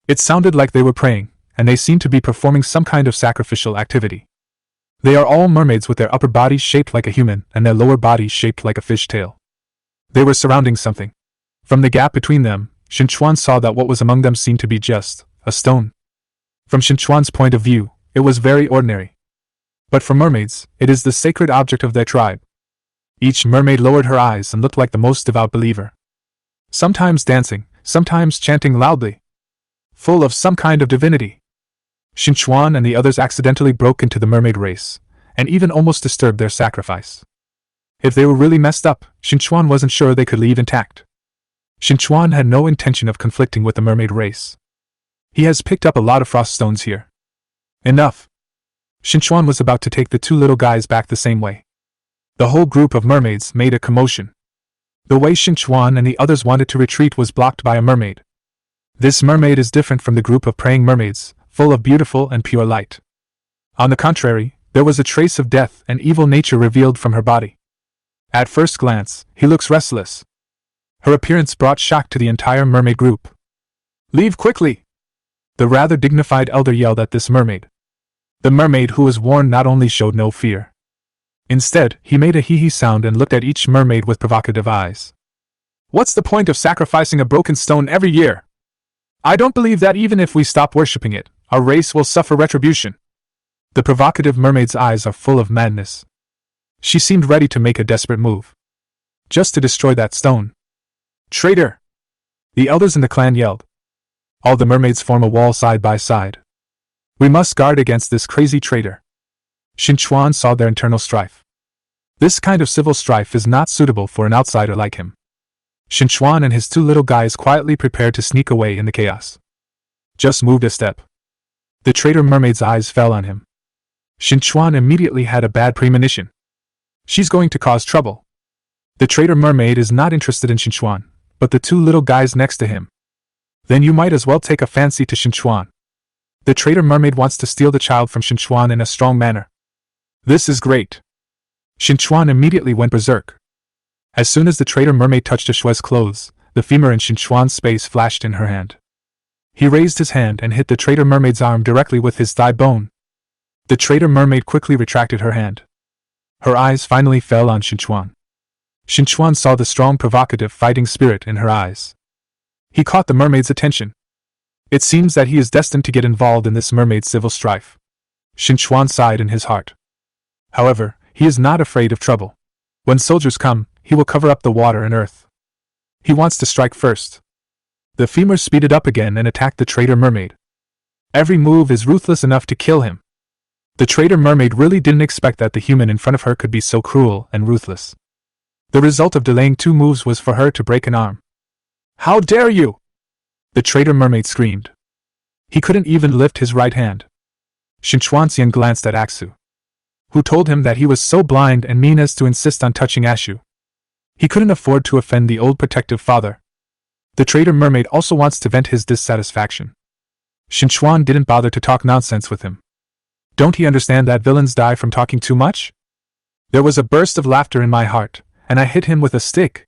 It sounded like they were praying, and they seemed to be performing some kind of sacrificial activity. They are all mermaids with their upper bodies shaped like a human and their lower bodies shaped like a fish tail. They were surrounding something. From the gap between them, Qin Chuan saw that what was among them seemed to be just a stone. From Qin Chuan's point of view, it was very ordinary. But for mermaids, it is the sacred object of their tribe. Each mermaid lowered her eyes and looked like the most devout believer. Sometimes dancing, sometimes chanting loudly. Full of some kind of divinity. Qin Chuan and the others accidentally broke into the mermaid race, and even almost disturbed their sacrifice. If they were really messed up, Qin Chuan wasn't sure they could leave intact. Qin Chuan had no intention of conflicting with the mermaid race. He has picked up a lot of frost stones here. Enough. Qin Chuan was about to take the 2 little guys back the same way. The whole group of mermaids made a commotion. The way Qin Chuan and the others wanted to retreat was blocked by a mermaid. This mermaid is different from the group of praying mermaids, full of beautiful and pure light. On the contrary, there was a trace of death and evil nature revealed from her body. At first glance, he looks restless. Her appearance brought shock to the entire mermaid group. Leave quickly! The rather dignified elder yelled at this mermaid. The mermaid who was warned not only showed no fear. Instead, he made a hee-hee sound and looked at each mermaid with provocative eyes. What's the point of sacrificing a broken stone every year? I don't believe that even if we stop worshipping it, our race will suffer retribution. The provocative mermaid's eyes are full of madness. She seemed ready to make a desperate move. Just to destroy that stone. Traitor! The elders in the clan yelled. All the mermaids form a wall side by side. We must guard against this crazy traitor. Qin Chuan saw their internal strife. This kind of civil strife is not suitable for an outsider like him. Qin Chuan and his 2 little guys quietly prepared to sneak away in the chaos. Just moved a step. The traitor mermaid's eyes fell on him. Qin Chuan immediately had a bad premonition. She's going to cause trouble. The traitor mermaid is not interested in Qin Chuan, but the 2 little guys next to him. Then you might as well take a fancy to Qin Chuan. The traitor mermaid wants to steal the child from Qin Chuan in a strong manner. This is great. Qin Chuan immediately went berserk. As soon as the traitor mermaid touched Ashua's clothes, the femur in Qin Chuan's space flashed in her hand. He raised his hand and hit the traitor mermaid's arm directly with his thigh bone. The traitor mermaid quickly retracted her hand. Her eyes finally fell on Qin Chuan. Qin Chuan saw the strong provocative fighting spirit in her eyes. He caught the mermaid's attention. It seems that he is destined to get involved in this mermaid civil strife. Qin Chuan sighed in his heart. However, he is not afraid of trouble. When soldiers come, he will cover up the water and earth. He wants to strike first. The femur speeded up again and attacked the traitor mermaid. Every move is ruthless enough to kill him. The traitor mermaid really didn't expect that the human in front of her could be so cruel and ruthless. The result of delaying 2 moves was for her to break an arm. "How dare you!" the traitor mermaid screamed. He couldn't even lift his right hand. Qin Chuan glanced at Aksu, who told him that he was so blind and mean as to insist on touching Ashu. He couldn't afford to offend the old protective father. The traitor mermaid also wants to vent his dissatisfaction. Qin Chuan didn't bother to talk nonsense with him. Don't he understand that villains die from talking too much? There was a burst of laughter in my heart, and I hit him with a stick.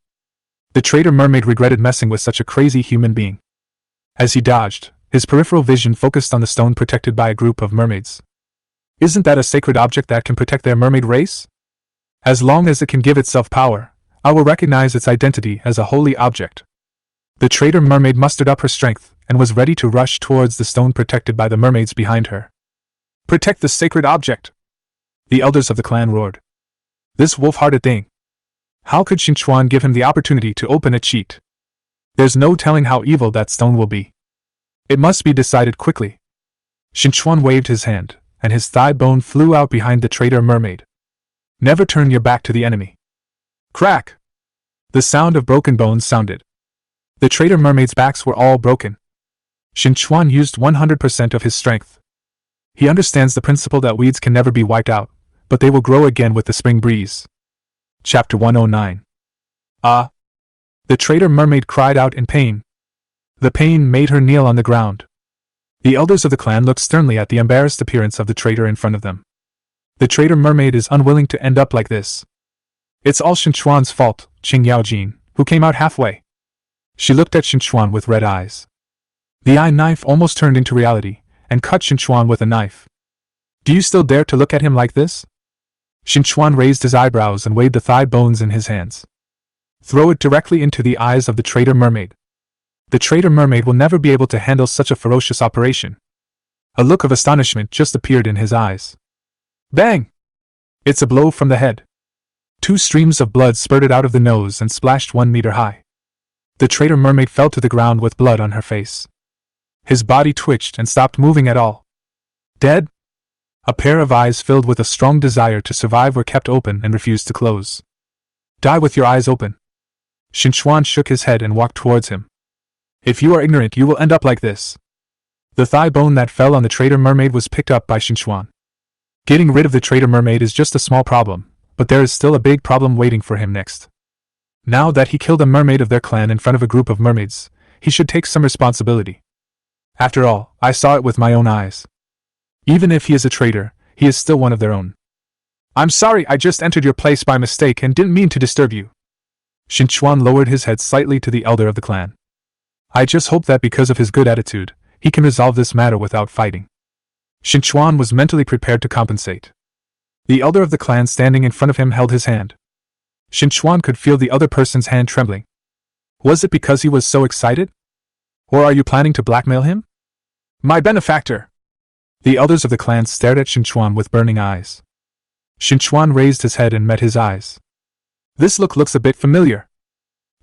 The traitor mermaid regretted messing with such a crazy human being. As he dodged, his peripheral vision focused on the stone protected by a group of mermaids. Isn't that a sacred object that can protect their mermaid race? As long as it can give itself power, I will recognize its identity as a holy object. The traitor mermaid mustered up her strength and was ready to rush towards the stone protected by the mermaids behind her. "Protect the sacred object!" the elders of the clan roared. This wolf-hearted thing. How could Qin Chuan give him the opportunity to open a cheat? There's no telling how evil that stone will be. It must be decided quickly. Qin Chuan waved his hand, and his thigh bone flew out behind the traitor mermaid. Never turn your back to the enemy. Crack! The sound of broken bones sounded. The traitor mermaids' backs were all broken. Qin Chuan used 100% of his strength. He understands the principle that weeds can never be wiped out, but they will grow again with the spring breeze. Chapter 109. Ah! The traitor mermaid cried out in pain. The pain made her kneel on the ground. The elders of the clan looked sternly at the embarrassed appearance of the traitor in front of them. The traitor mermaid is unwilling to end up like this. It's all Qin Chuan's fault, Qing Yaojin, who came out halfway. She looked at Qin Chuan with red eyes. The eye knife almost turned into reality, and cut Qin Chuan with a knife. Do you still dare to look at him like this? Qin Chuan raised his eyebrows and weighed the thigh bones in his hands. Throw it directly into the eyes of the traitor mermaid. The traitor mermaid will never be able to handle such a ferocious operation. A look of astonishment just appeared in his eyes. Bang! It's a blow from the head. 2 streams of blood spurted out of the nose and splashed 1 meter high. The traitor mermaid fell to the ground with blood on her face. His body twitched and stopped moving at all. Dead? A pair of eyes filled with a strong desire to survive were kept open and refused to close. Die with your eyes open. Qin Chuan shook his head and walked towards him. If you are ignorant, you will end up like this. The thigh bone that fell on the traitor mermaid was picked up by Qin Chuan. Getting rid of the traitor mermaid is just a small problem, but there is still a big problem waiting for him next. Now that he killed a mermaid of their clan in front of a group of mermaids, he should take some responsibility. After all, I saw it with my own eyes. Even if he is a traitor, he is still one of their own. I'm sorry, I just entered your place by mistake and didn't mean to disturb you. Qin Chuan lowered his head slightly to the elder of the clan. I just hope that because of his good attitude, he can resolve this matter without fighting. Qin Chuan was mentally prepared to compensate. The elder of the clan standing in front of him held his hand. Qin Chuan could feel the other person's hand trembling. Was it because he was so excited? Or are you planning to blackmail him? My benefactor! The elders of the clan stared at Qin Chuan with burning eyes. Qin Chuan raised his head and met his eyes. This look looks a bit familiar.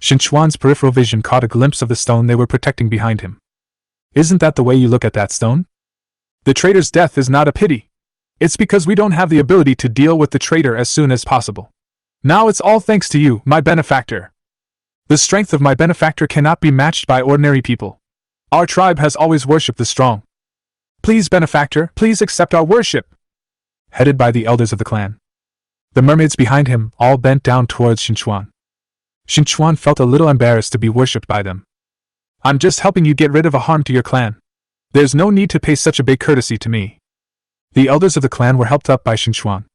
Qin Chuan's peripheral vision caught a glimpse of the stone they were protecting behind him. Isn't that the way you look at that stone? The traitor's death is not a pity. It's because we don't have the ability to deal with the traitor as soon as possible. Now it's all thanks to you, my benefactor. The strength of my benefactor cannot be matched by ordinary people. Our tribe has always worshipped the strong. Please, benefactor, please accept our worship. Headed by the elders of the clan. The mermaids behind him all bent down towards Qin Chuan. Qin Chuan felt a little embarrassed to be worshipped by them. I'm just helping you get rid of a harm to your clan. There's no need to pay such a big courtesy to me. The elders of the clan were helped up by Qin Chuan.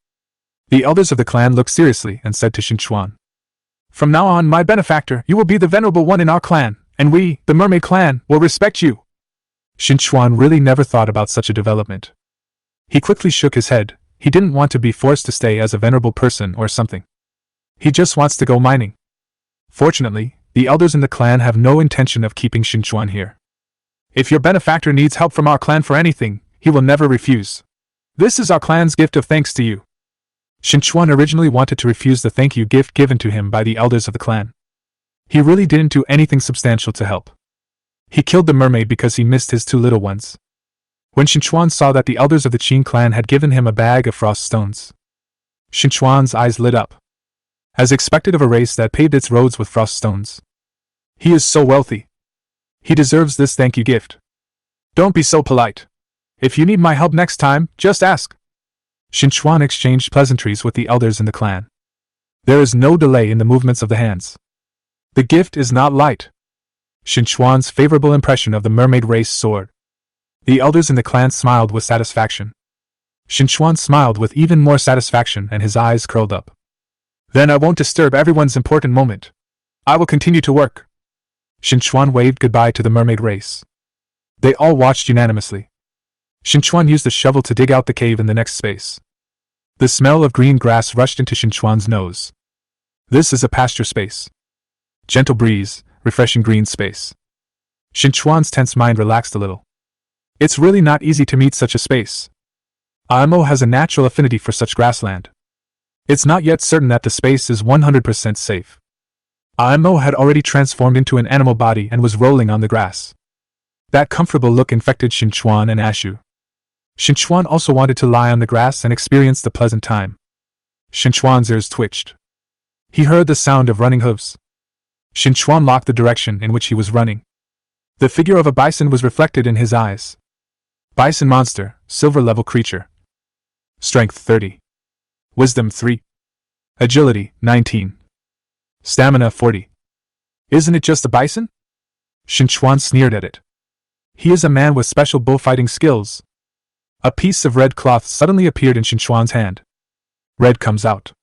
The elders of the clan looked seriously and said to Qin Chuan, From now on, my benefactor, you will be the venerable one in our clan, and we, the mermaid clan, will respect you. Qin Chuan really never thought about such a development. He quickly shook his head. He didn't want to be forced to stay as a venerable person or something. He just wants to go mining. Fortunately, the elders in the clan have no intention of keeping Qin Chuan here. If your benefactor needs help from our clan for anything, he will never refuse. This is our clan's gift of thanks to you. Qin Chuan originally wanted to refuse the thank you gift given to him by the elders of the clan. He really didn't do anything substantial to help. He killed the mermaid because he missed his two little ones. When Qin Chuan saw that the elders of the Qin clan had given him a bag of frost stones, Qin Chuan's eyes lit up. As expected of a race that paved its roads with frost stones. He is so wealthy. He deserves this thank you gift. Don't be so polite. If you need my help next time, just ask. Qin Chuan exchanged pleasantries with the elders in the clan. There is no delay in the movements of the hands. The gift is not light. Qin Chuan's favorable impression of the mermaid race soared. The elders in the clan smiled with satisfaction. Qin Chuan smiled with even more satisfaction and his eyes curled up. Then I won't disturb everyone's important moment. I will continue to work. Qin Chuan waved goodbye to the mermaid race. They all watched unanimously. Qin Chuan used the shovel to dig out the cave in the next space. The smell of green grass rushed into Qin Chuan's nose. This is a pasture space. Gentle breeze, refreshing green space. Qin Chuan's tense mind relaxed a little. It's really not easy to meet such a space. Imo has a natural affinity for such grassland. It's not yet certain that the space is 100% safe. Imo had already transformed into an animal body and was rolling on the grass. That comfortable look infected Qin Chuan and Ashu. Qin Chuan also wanted to lie on the grass and experience the pleasant time. Qin Chuan's ears twitched. He heard the sound of running hooves. Qin Chuan locked the direction in which he was running. The figure of a bison was reflected in his eyes. Bison monster, silver level creature. Strength 30. Wisdom 3. Agility 19. Stamina 40. Isn't it just a bison? Qin Chuan sneered at it. He is a man with special bullfighting skills. A piece of red cloth suddenly appeared in Qin Chuan's hand. Red comes out.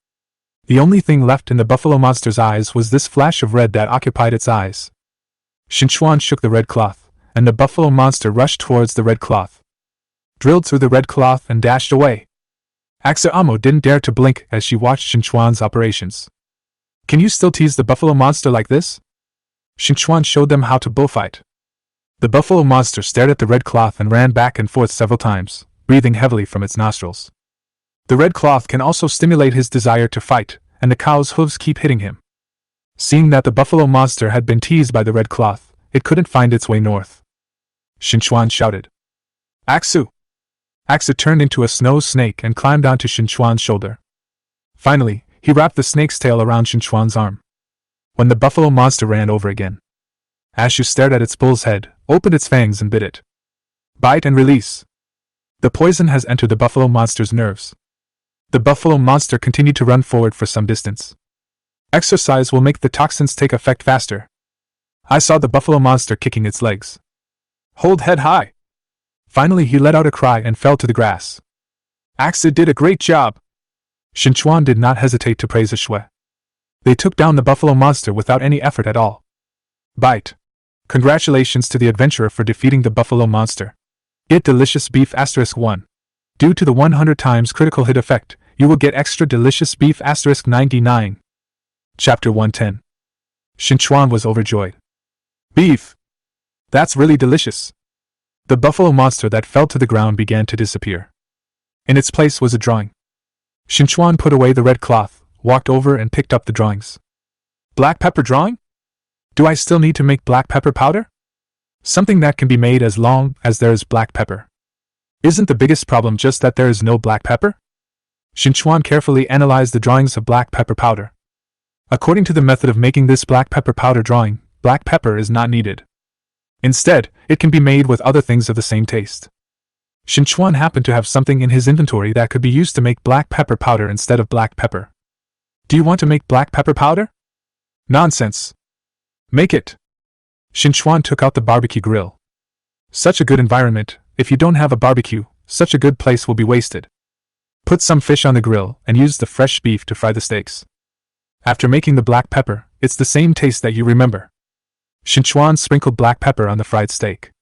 The only thing left in the buffalo monster's eyes was this flash of red that occupied its eyes. Qin Chuan shook the red cloth, and the buffalo monster rushed towards the red cloth. Drilled through the red cloth and dashed away. Amo didn't dare to blink as she watched Qin Chuan's operations. Can you still tease the buffalo monster like this? Qin Chuan showed them how to bullfight. The buffalo monster stared at the red cloth and ran back and forth several times, breathing heavily from its nostrils. The red cloth can also stimulate his desire to fight, and the cow's hooves keep hitting him. Seeing that the buffalo monster had been teased by the red cloth, it couldn't find its way north. Qin Chuan shouted. Aksu! Aksu turned into a snow snake and climbed onto Qin Chuan's shoulder. Finally, he wrapped the snake's tail around Qin Chuan's arm. When the buffalo monster ran over again, Ashu stared at its bull's head, opened its fangs and bit it. Bite and release. The poison has entered the buffalo monster's nerves. The buffalo monster continued to run forward for some distance. Exercise will make the toxins take effect faster. I saw the buffalo monster kicking its legs. Hold head high. Finally he let out a cry and fell to the grass. Aksu did a great job. Qin Chuan did not hesitate to praise Ashui. They took down the buffalo monster without any effort at all. Bite. Congratulations to the adventurer for defeating the buffalo monster. Get delicious beef *1. Due to the 100 times critical hit effect, you will get extra delicious beef *99. Chapter 110. Qin Chuan was overjoyed. Beef! That's really delicious. The buffalo monster that fell to the ground began to disappear. In its place was a drawing. Qin Chuan put away the red cloth, walked over and picked up the drawings. Black pepper drawing? Do I still need to make black pepper powder? Something that can be made as long as there is black pepper. Isn't the biggest problem just that there is no black pepper? Qin Chuan carefully analyzed the drawings of black pepper powder. According to the method of making this black pepper powder drawing, black pepper is not needed. Instead, it can be made with other things of the same taste. Qin Chuan happened to have something in his inventory that could be used to make black pepper powder instead of black pepper. Do you want to make black pepper powder? Nonsense. Make it. Qin Chuan took out the barbecue grill. Such a good environment. If you don't have a barbecue, such a good place will be wasted. Put some fish on the grill and use the fresh beef to fry the steaks. After making the black pepper, it's the same taste that you remember. Qin Chuan sprinkled black pepper on the fried steak.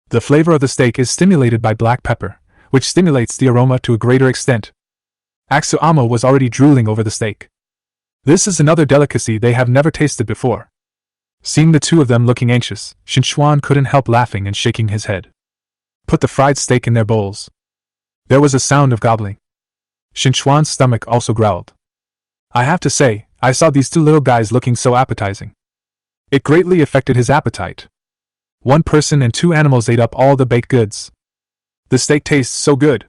The flavor of the steak is stimulated by black pepper, which stimulates the aroma to a greater extent. Amo was already drooling over the steak. This is another delicacy they have never tasted before. Seeing the two of them looking anxious, Qin Chuan couldn't help laughing and shaking his head. Put the fried steak in their bowls. There was a sound of gobbling. Qin Chuan's stomach also growled. I have to say, I saw these two little guys looking so appetizing. It greatly affected his appetite. One person and two animals ate up all the baked goods. The steak tastes so good.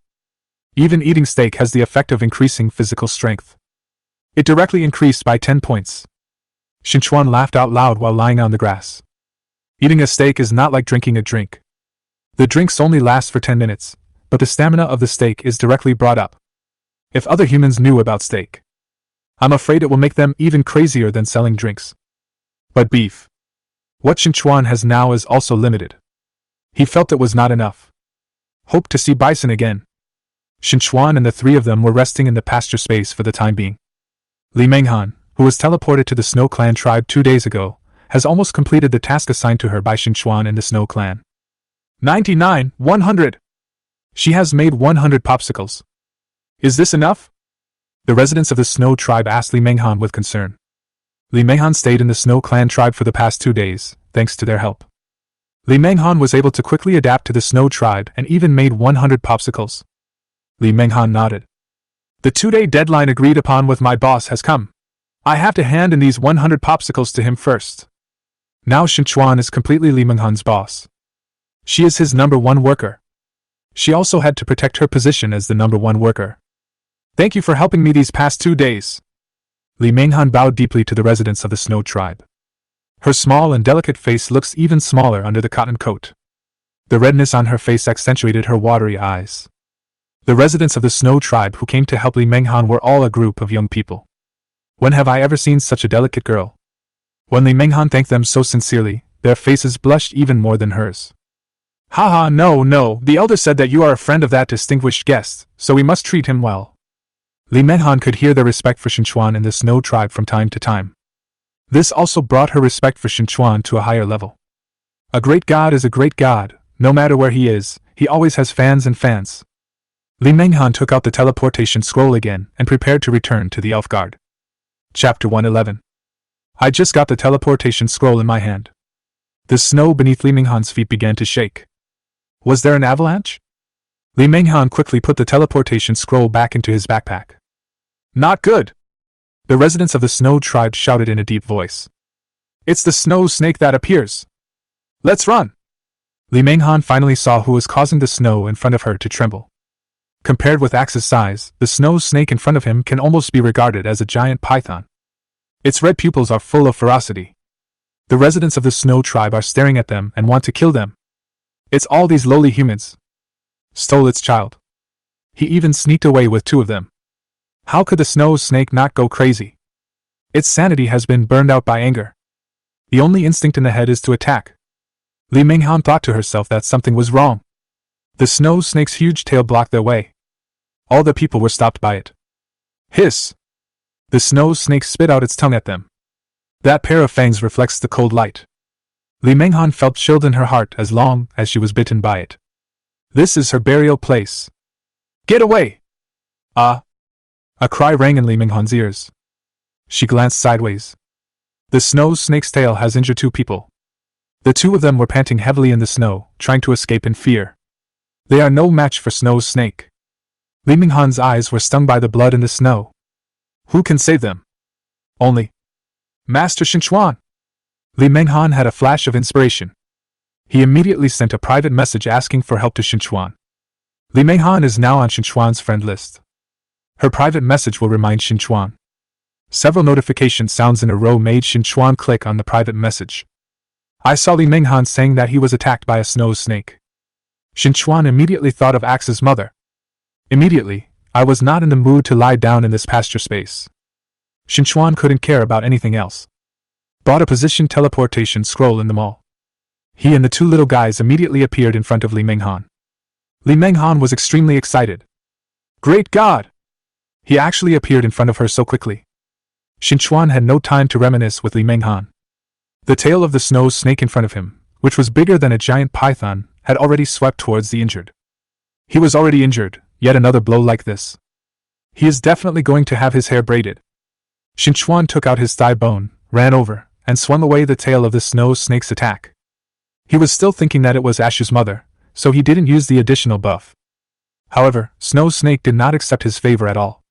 Even eating steak has the effect of increasing physical strength. It directly increased by 10 points. Qin Chuan laughed out loud while lying on the grass. Eating a steak is not like drinking a drink. The drinks only last for 10 minutes, but the stamina of the steak is directly brought up. If other humans knew about steak, I'm afraid it will make them even crazier than selling drinks. But beef. What Qin Chuan has now is also limited. He felt it was not enough. Hoped to see bison again. Qin Chuan and the three of them were resting in the pasture space for the time being. Li Menghan, who was teleported to the Snow Clan tribe 2 days ago, has almost completed the task assigned to her by Qin Chuan and the Snow Clan. 99, 100! She has made 100 popsicles. Is this enough? The residents of the Snow tribe asked Li Menghan with concern. Li Menghan stayed in the Snow Clan tribe for the past 2 days, thanks to their help. Li Menghan was able to quickly adapt to the Snow tribe and even made 100 popsicles. Li Menghan nodded. The 2-day deadline agreed upon with my boss has come. I have to hand in these 100 popsicles to him first. Now Qin Chuan is completely Li Menghan's boss. She is his #1 worker. She also had to protect her position as the #1 worker. Thank you for helping me these past 2 days. Li Menghan bowed deeply to the residents of the Snow tribe. Her small and delicate face looks even smaller under the cotton coat. The redness on her face accentuated her watery eyes. The residents of the Snow tribe who came to help Li Menghan were all a group of young people. When have I ever seen such a delicate girl? When Li Menghan thanked them so sincerely, their faces blushed even more than hers. Haha, no, the elder said that you are a friend of that distinguished guest, so we must treat him well. Li Menghan could hear their respect for Qin Chuan and the Snow tribe from time to time. This also brought her respect for Qin Chuan to a higher level. A great god is a great god, no matter where he is, he always has fans and fans. Li Menghan took out the teleportation scroll again and prepared to return to the Elf Guard. Chapter 111. I just got the teleportation scroll in my hand. The snow beneath Li Menghan's feet began to shake. Was there an avalanche? Li Menghan quickly put the teleportation scroll back into his backpack. Not good! The residents of the Snow tribe shouted in a deep voice. It's the snow snake that appears! Let's run! Li Menghan finally saw who was causing the snow in front of her to tremble. Compared with Axe's size, the snow snake in front of him can almost be regarded as a giant python. Its red pupils are full of ferocity. The residents of the Snow tribe are staring at them and want to kill them. It's all these lowly humans. Stole its child. He even sneaked away with 2 of them. How could the snow snake not go crazy? Its sanity has been burned out by anger. The only instinct in the head is to attack. Li Menghan thought to herself that something was wrong. The snow snake's huge tail blocked their way. All the people were stopped by it. Hiss! The snow snake spit out its tongue at them. That pair of fangs reflects the cold light. Li Menghan felt chilled in her heart as long as she was bitten by it. This is her burial place. Get away! Ah! A cry rang in Li Menghan's ears. She glanced sideways. The snow snake's tail has injured 2 people. The 2 of them were panting heavily in the snow, trying to escape in fear. They are no match for Snow Snake. Li Menghan's eyes were stung by the blood in the snow. Who can save them? Only Master Qin Chuan. Li Menghan had a flash of inspiration. He immediately sent a private message asking for help to Qin Chuan. Li Menghan is now on Qin Chuan's friend list. Her private message will remind Qin Chuan. Several notification sounds in a row made Qin Chuan click on the private message. I saw Li Menghan saying that he was attacked by a snow snake. Qin Chuan immediately thought of Axe's mother. Immediately, I was not in the mood to lie down in this pasture space. Qin Chuan couldn't care about anything else. Bought a position teleportation scroll in the mall. He and the 2 little guys immediately appeared in front of Li Menghan. Li Menghan was extremely excited. Great God! He actually appeared in front of her so quickly. Qin Chuan had no time to reminisce with Li Menghan. The tail of the snow snake in front of him, which was bigger than a giant python, had already swept towards the injured. He was already injured, yet another blow like this. He is definitely going to have his hair braided. Qin Chuan took out his thigh bone, ran over, and swung away the tail of the snow snake's attack. He was still thinking that it was Ash's mother, so he didn't use the additional buff. However, Snow Snake did not accept his favor at all.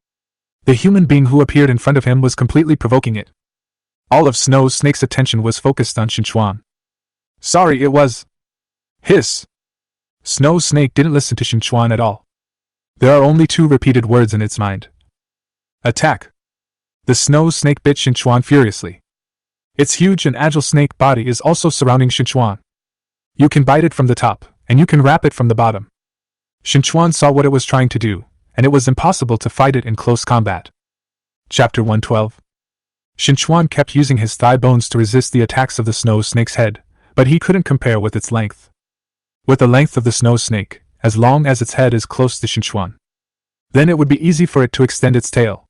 The human being who appeared in front of him was completely provoking it. All of Snow Snake's attention was focused on Qin Chuan. Sorry, it was. Hiss. Snow Snake didn't listen to Qin Chuan at all. There are only 2 repeated words in its mind. Attack. The Snow Snake bit Qin Chuan furiously. Its huge and agile snake body is also surrounding Qin Chuan. You can bite it from the top, and you can wrap it from the bottom. Qin Chuan saw what it was trying to do, and it was impossible to fight it in close combat. Chapter 112. Qin Chuan kept using his thigh bones to resist the attacks of the Snow Snake's head, but he couldn't compare with its length. With the length of the Snow Snake, as long as its head is close to Qin Chuan, then it would be easy for it to extend its tail.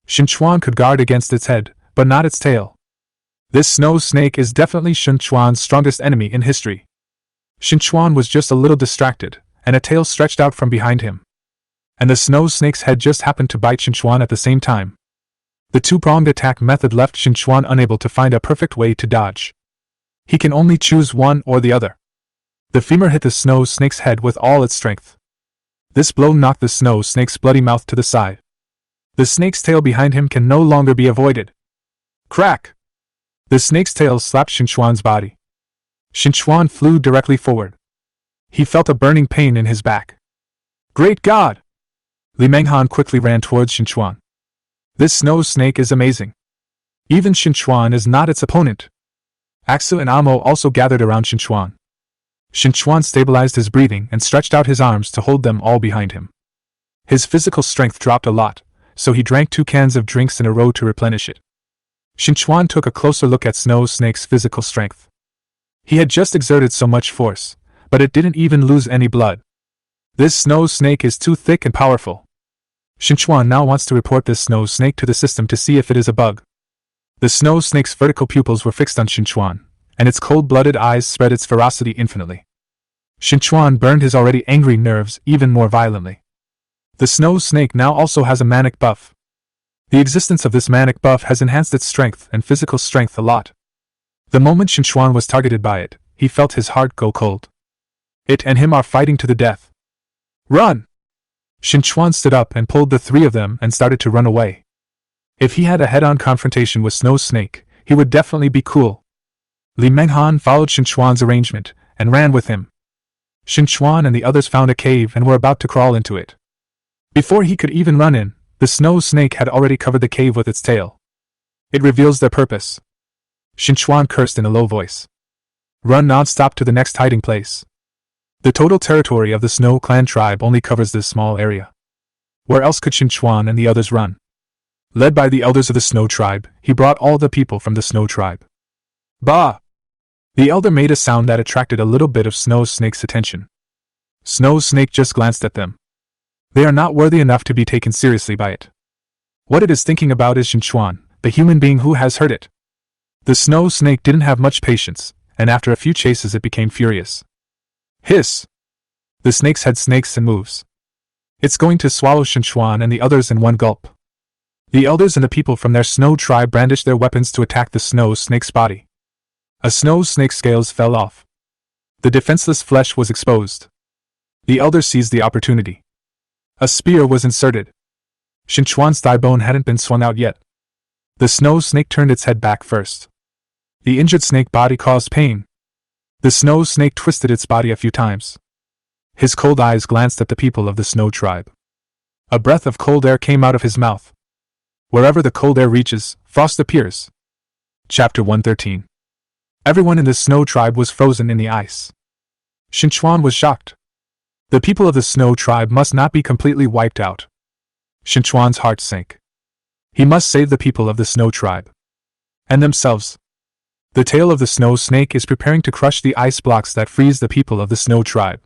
Qin Chuan could guard against its head, but not its tail. This Snow Snake is definitely Qin Chuan's strongest enemy in history. Qin Chuan was just a little distracted, and a tail stretched out from behind him. And the Snow Snake's head just happened to bite Qin Chuan at the same time. The 2-pronged attack method left Qin Chuan unable to find a perfect way to dodge. He can only choose one or the other. The femur hit the Snow Snake's head with all its strength. This blow knocked the Snow Snake's bloody mouth to the side. The snake's tail behind him can no longer be avoided. Crack! The snake's tail slapped Qin Chuan's body. Qin Chuan flew directly forward. He felt a burning pain in his back. Great God! Li Menghan quickly ran towards Qin Chuan. This Snow Snake is amazing. Even Qin Chuan is not its opponent. Axu and Amo also gathered around Qin Chuan. Qin Chuan stabilized his breathing and stretched out his arms to hold them all behind him. His physical strength dropped a lot, so he drank 2 cans of drinks in a row to replenish it. Qin Chuan took a closer look at Snow Snake's physical strength. He had just exerted so much force, but it didn't even lose any blood. This Snow Snake is too thick and powerful. Qin Chuan now wants to report this Snow Snake to the system to see if it is a bug. The Snow Snake's vertical pupils were fixed on Qin Chuan, and its cold-blooded eyes spread its ferocity infinitely. Qin Chuan burned his already angry nerves even more violently. The Snow Snake now also has a manic buff. The existence of this manic buff has enhanced its strength and physical strength a lot. The moment Qin Chuan was targeted by it, he felt his heart go cold. It and him are fighting to the death. Run! Qin Chuan stood up and pulled the 3 of them and started to run away. If he had a head-on confrontation with Snow Snake, he would definitely be cool. Li Menghan followed Qin Chuan's arrangement and ran with him. Qin Chuan and the others found a cave and were about to crawl into it. Before he could even run in, the Snow Snake had already covered the cave with its tail. It reveals their purpose. Qin Chuan cursed in a low voice. Run non-stop to the next hiding place. The total territory of the Snow Clan tribe only covers this small area. Where else could Qin Chuan and the others run? Led by the elders of the Snow tribe, he brought all the people from the Snow tribe. Bah! The elder made a sound that attracted a little bit of Snow Snake's attention. Snow Snake just glanced at them. They are not worthy enough to be taken seriously by it. What it is thinking about is Qin Chuan, the human being who has hurt it. The Snow Snake didn't have much patience, and after a few chases it became furious. Hiss! The snake's head snakes and moves. It's going to swallow Qin Chuan and the others in one gulp. The elders and the people from their Snow tribe brandished their weapons to attack the Snow Snake's body. A Snow Snake's scales fell off. The defenseless flesh was exposed. The elders seized the opportunity. A spear was inserted. Qin Chuan's thigh bone hadn't been swung out yet. The Snow Snake turned its head back first. The injured snake body caused pain. The Snow Snake twisted its body a few times. His cold eyes glanced at the people of the Snow tribe. A breath of cold air came out of his mouth. Wherever the cold air reaches, frost appears. Chapter 113. Everyone in the Snow tribe was frozen in the ice. Qin Chuan was shocked. The people of the Snow tribe must not be completely wiped out. Qin Chuan's heart sank. He must save the people of the Snow tribe. And themselves. The tail of the Snow Snake is preparing to crush the ice blocks that freeze the people of the Snow tribe.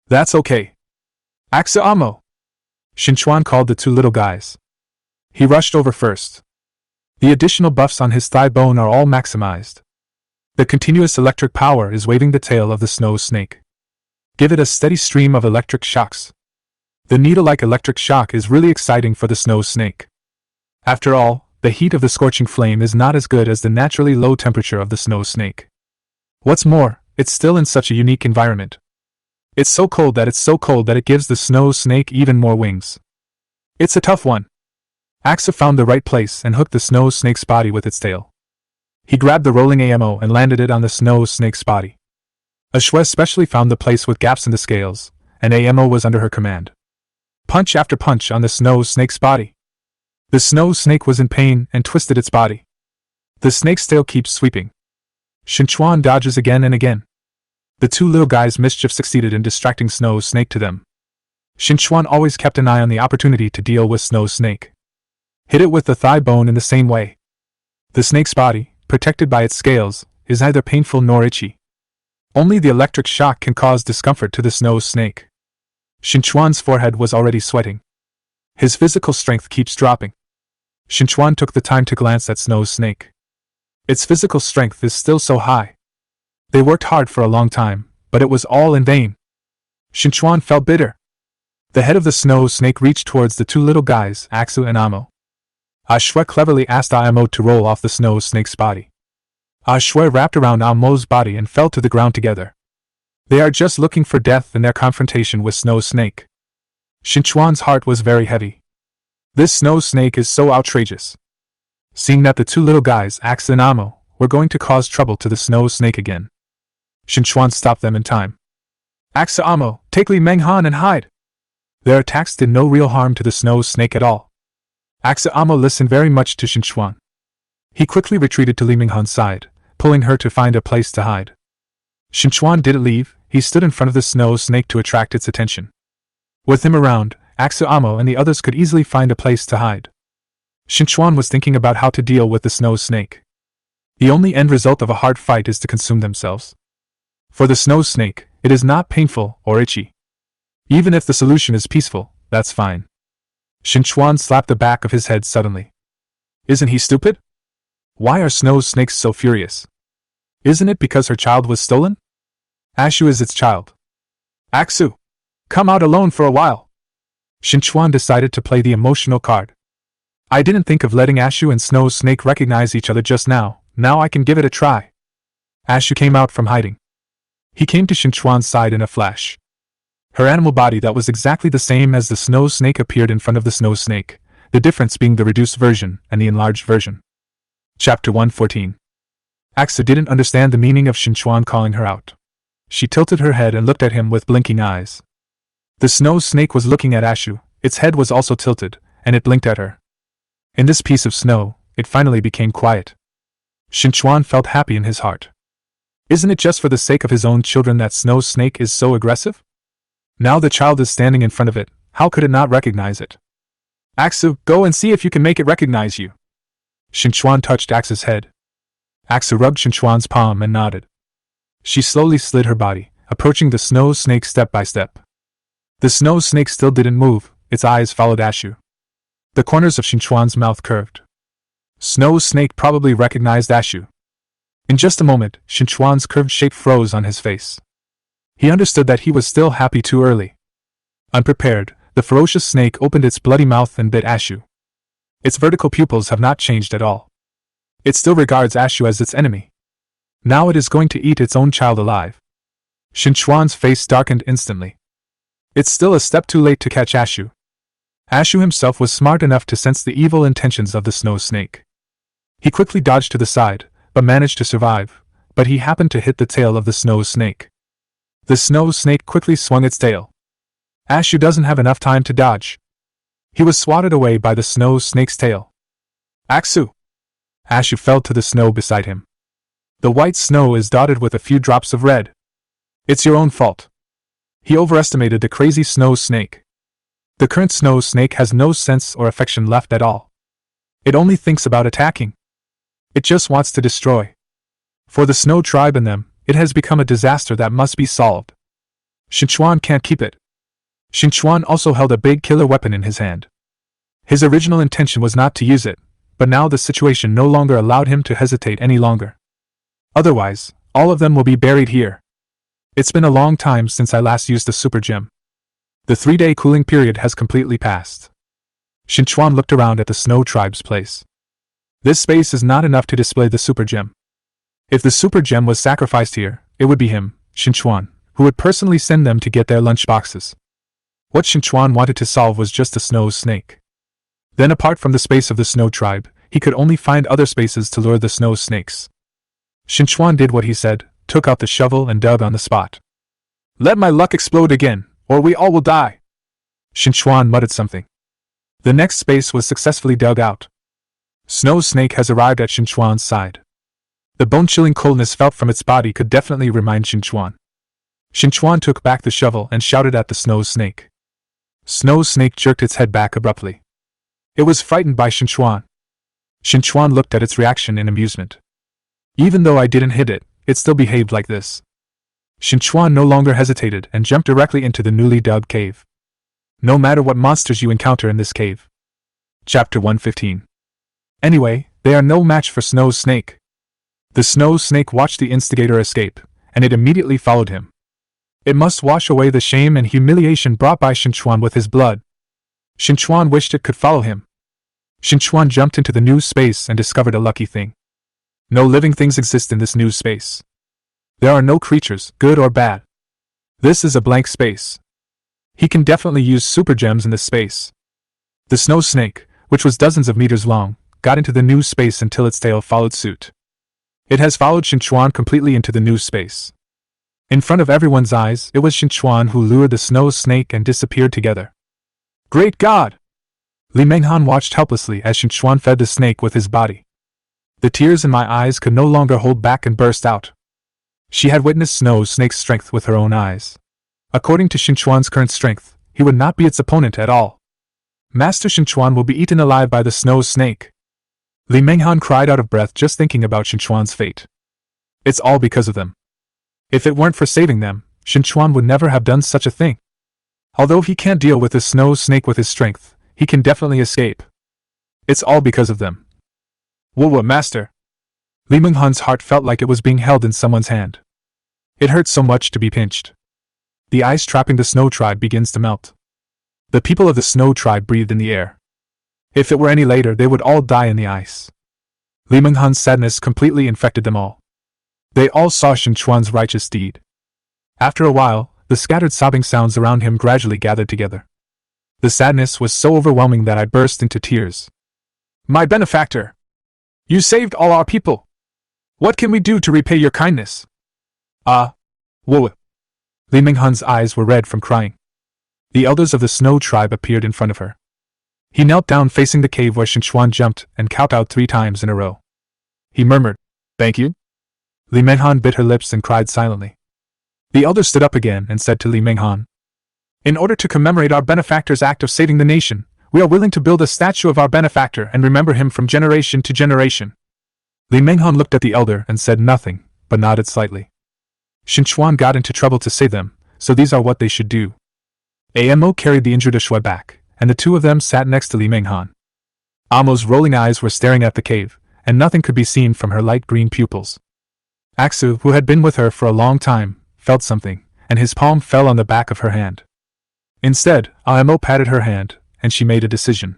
That's okay. Axa Amo! Qin Chuan called the 2 little guys. He rushed over first. The additional buffs on his thigh bone are all maximized. The continuous electric power is waving the tail of the Snow Snake. Give it a steady stream of electric shocks. The needle-like electric shock is really exciting for the Snow Snake. After all, the heat of the scorching flame is not as good as the naturally low temperature of the Snow Snake. What's more, it's still in such a unique environment. It's so cold that it gives the snow snake even more wings. It's a tough one. Axa found the right place and hooked the snow snake's body with its tail. He grabbed the rolling ammo and landed it on the snow snake's body. Ashue specially found the place with gaps in the scales, and ammo was under her command. Punch after punch on the snow snake's body. The snow snake was in pain and twisted its body. The snake's tail keeps sweeping. Qin Chuan dodges again and again. The two little guys' mischief succeeded in distracting Snow Snake to them. Qin Chuan always kept an eye on the opportunity to deal with Snow Snake. Hit it with the thigh bone in the same way. The snake's body, protected by its scales, is neither painful nor itchy. Only the electric shock can cause discomfort to the Snow Snake. Qin Chuan's forehead was already sweating. His physical strength keeps dropping. Qin Chuan took the time to glance at Snow Snake. Its physical strength is still so high. They worked hard for a long time, but it was all in vain. Qin Chuan felt bitter. The head of the Snow Snake reached towards the two little guys, Axu and Amo. Ashue cleverly asked Amo to roll off the Snow Snake's body. Ashue wrapped around Amo's body and fell to the ground together. They are just looking for death in their confrontation with Snow Snake. Qin Chuan's heart was very heavy. This Snow Snake is so outrageous. Seeing that the two little guys, Axu and Amo, were going to cause trouble to the Snow Snake again, Qin Chuan stopped them in time. Axu, Amo, take Li Menghan and hide. Their attacks did no real harm to the Snow Snake at all. Axu Amo listened very much to Qin Chuan. He quickly retreated to Li Menghan's side, pulling her to find a place to hide. Qin Chuan didn't leave, he stood in front of the Snow Snake to attract its attention. With him around, Axu Amo and the others could easily find a place to hide. Qin Chuan was thinking about how to deal with the Snow Snake. The only end result of a hard fight is to consume themselves. For the Snow Snake, it is not painful or itchy. Even if the solution is peaceful, that's fine. Qin Chuan slapped the back of his head suddenly. Isn't he stupid? Why are Snow Snakes so furious? Isn't it because her child was stolen? Ashu is its child. Axu, come out alone for a while. Qin Chuan decided to play the emotional card. I didn't think of letting Ashu and Snow Snake recognize each other just now I can give it a try. Ashu came out from hiding. He came to Qin Chuan's side in a flash. Her animal body that was exactly the same as the Snow Snake appeared in front of the Snow Snake, the difference being the reduced version and the enlarged version. Chapter 114. Axu didn't understand the meaning of Qin Chuan calling her out. She tilted her head and looked at him with blinking eyes. The Snow Snake was looking at Ashu, its head was also tilted, and it blinked at her. In this piece of snow, it finally became quiet. Qin Chuan felt happy in his heart. Isn't it just for the sake of his own children that Snow Snake is so aggressive? Now the child is standing in front of it, how could it not recognize it? Axu, go and see if you can make it recognize you. Qin Chuan touched Axu's head. Axu rubbed Qin Chuan's palm and nodded. She slowly slid her body, approaching the Snow Snake step by step. The Snow Snake still didn't move, its eyes followed Ashu. The corners of Qin Chuan's mouth curved. Snow Snake probably recognized Ashu. In just a moment, Qin Chuan's curved shape froze on his face. He understood that he was still happy too early. Unprepared, the ferocious snake opened its bloody mouth and bit Ashu. Its vertical pupils have not changed at all. It still regards Ashu as its enemy. Now it is going to eat its own child alive. Qin Chuan's face darkened instantly. It's still a step too late to catch Ashu. Ashu himself was smart enough to sense the evil intentions of the Snow Snake. He quickly dodged to the side, but managed to survive, but he happened to hit the tail of the Snow Snake. The Snow Snake quickly swung its tail. Ashu doesn't have enough time to dodge. He was swatted away by the Snow Snake's tail. Axu! Ashu fell to the snow beside him. The white snow is dotted with a few drops of red. It's your own fault. He overestimated the crazy Snow Snake. The current Snow Snake has no sense or affection left at all. It only thinks about attacking. It just wants to destroy. For the Snow Tribe and them, it has become a disaster that must be solved. Qin Chuan can't keep it. Qin Chuan also held a big killer weapon in his hand. His original intention was not to use it, but now the situation no longer allowed him to hesitate any longer. Otherwise, all of them will be buried here. It's been a long time since I last used the super gem. The 3-day cooling period has completely passed. Qin Chuan looked around at the Snow Tribe's place. This space is not enough to display the super gem. If the super gem was sacrificed here, it would be him, Qin Chuan, who would personally send them to get their lunch boxes. What Qin Chuan wanted to solve was just a snow snake. Then, apart from the space of the snow tribe, he could only find other spaces to lure the snow snakes. Qin Chuan did what he said, took out the shovel and dug on the spot. "Let my luck explode again, or we all will die." Qin Chuan muttered something. The next space was successfully dug out. Snow Snake has arrived at Qin Chuan's side. The bone-chilling coldness felt from its body could definitely remind Qin Chuan. Qin Chuan took back the shovel and shouted at the Snow Snake. Snow Snake jerked its head back abruptly. It was frightened by Qin Chuan. Qin Chuan looked at its reaction in amusement. Even though I didn't hit it, it still behaved like this. Qin Chuan no longer hesitated and jumped directly into the newly dug cave. No matter what monsters you encounter in this cave. Chapter 115. Anyway, they are no match for Snow Snake. The Snow Snake watched the instigator escape, and it immediately followed him. It must wash away the shame and humiliation brought by Qin Chuan with his blood. Qin Chuan wished it could follow him. Qin Chuan jumped into the new space and discovered a lucky thing. No living things exist in this new space. There are no creatures, good or bad. This is a blank space. He can definitely use super gems in this space. The Snow Snake, which was dozens of meters long, got into the new space until its tail followed suit. It has followed Qin Chuan completely into the new space. In front of everyone's eyes, it was Qin Chuan who lured the Snow Snake and disappeared together. Great God! Li Menghan watched helplessly as Qin Chuan fed the snake with his body. The tears in my eyes could no longer hold back and burst out. She had witnessed Snow Snake's strength with her own eyes. According to Qin Chuan's current strength, he would not be its opponent at all. Master Qin Chuan will be eaten alive by the Snow Snake. Li Menghan cried out of breath just thinking about Qin Chuan's fate. It's all because of them. If it weren't for saving them, Qin Chuan would never have done such a thing. Although he can't deal with the Snow Snake with his strength, he can definitely escape. It's all because of them. Whoa, Master! Li Menghan's heart felt like it was being held in someone's hand. It hurt so much to be pinched. The ice trapping the Snow Tribe begins to melt. The people of the Snow Tribe breathed in the air. If it were any later, they would all die in the ice. Li Menghan's sadness completely infected them all. They all saw Qin Chuan's righteous deed. After a while, the scattered sobbing sounds around him gradually gathered together. The sadness was so overwhelming that I burst into tears. My benefactor! You saved all our people! What can we do to repay your kindness? Whoa! Li Menghan's eyes were red from crying. The elders of the Snow Tribe appeared in front of her. He knelt down facing the cave where Qin Chuan jumped and kowtowed 3 times in a row. He murmured, "Thank you." Li Menghan bit her lips and cried silently. The elder stood up again and said to Li Menghan, "In order to commemorate our benefactor's act of saving the nation, we are willing to build a statue of our benefactor and remember him from generation to generation." Li Menghan looked at the elder and said nothing, but nodded slightly. Qin Chuan got into trouble to save them, so these are what they should do. Amo carried the injured Shui back, and the two of them sat next to Li Menghan. Amo's rolling eyes were staring at the cave, and nothing could be seen from her light green pupils. Aksu, who had been with her for a long time, felt something, and his palm fell on the back of her hand. Instead, Amo patted her hand, and she made a decision.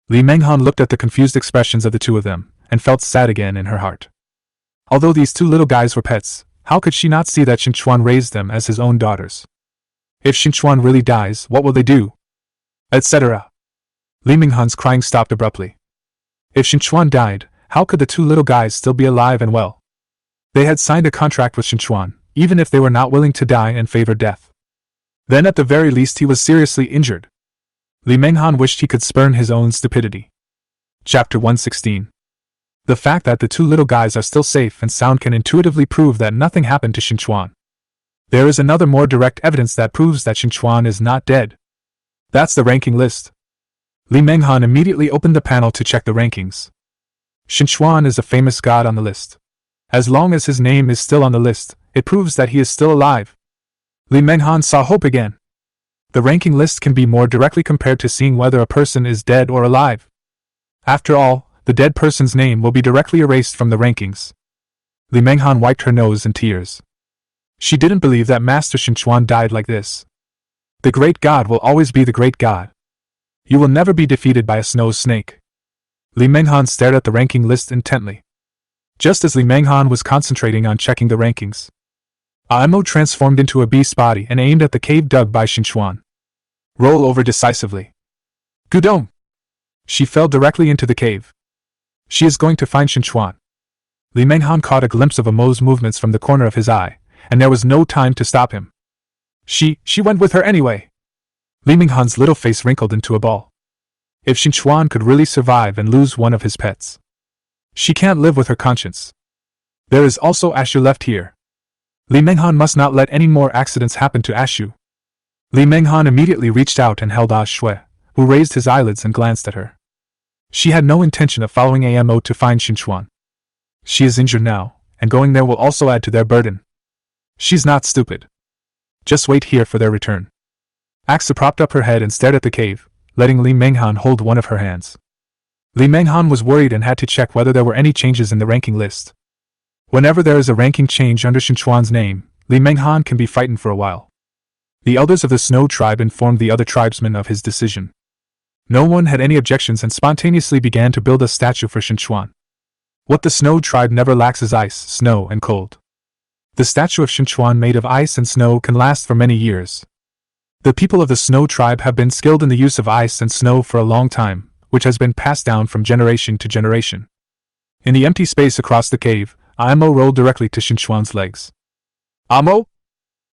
Li Menghan looked at the confused expressions of the two of them, and felt sad again in her heart. Although these 2 little guys were pets, how could she not see that Qin Chuan raised them as his own daughters? If Qin Chuan really dies, what will they do? Etc. Li Menghan's crying stopped abruptly. If Qin Chuan died, how could the 2 little guys still be alive and well? They had signed a contract with Qin Chuan, even if they were not willing to die and favor death. Then at the very least he was seriously injured. Li Menghan wished he could spurn his own stupidity. Chapter 116. The fact that the 2 little guys are still safe and sound can intuitively prove that nothing happened to Qin Chuan. There is another more direct evidence that proves that Qin Chuan is not dead. That's the ranking list. Li Menghan immediately opened the panel to check the rankings. Qin Chuan is a famous god on the list. As long as his name is still on the list, it proves that he is still alive. Li Menghan saw hope again. The ranking list can be more directly compared to seeing whether a person is dead or alive. After all, the dead person's name will be directly erased from the rankings. Li Menghan wiped her nose in tears. She didn't believe that Master Qin Chuan died like this. The great god will always be the great god. You will never be defeated by a snow snake. Li Menghan stared at the ranking list intently. Just as Li Menghan was concentrating on checking the rankings, Imo transformed into a beast body and aimed at the cave dug by Qin Chuan. Roll over decisively. Gudong! She fell directly into the cave. She is going to find Qin Chuan. Li Menghan caught a glimpse of Imo's movements from the corner of his eye, and there was no time to stop him. She went with her anyway. Li Menghan's little face wrinkled into a ball. If Qin Chuan could really survive and lose one of his pets. She can't live with her conscience. There is also Ashu left here. Li Menghan must not let any more accidents happen to Ashu. Li Menghan immediately reached out and held Ah Shui, who raised his eyelids and glanced at her. She had no intention of following Amo to find Qin Chuan. She is injured now, and going there will also add to their burden. She's not stupid. Just wait here for their return. Axa propped up her head and stared at the cave, letting Li Menghan hold one of her hands. Li Menghan was worried and had to check whether there were any changes in the ranking list. Whenever there is a ranking change under Qin Chuan's name, Li Menghan can be frightened for a while. The elders of the Snow tribe informed the other tribesmen of his decision. No one had any objections and spontaneously began to build a statue for Qin Chuan. What the Snow tribe never lacks is ice, snow, and cold. The statue of Qin Chuan made of ice and snow can last for many years. The people of the Snow tribe have been skilled in the use of ice and snow for a long time, which has been passed down from generation to generation. In the empty space across the cave, Imo rolled directly to Qin Chuan's legs. Amo?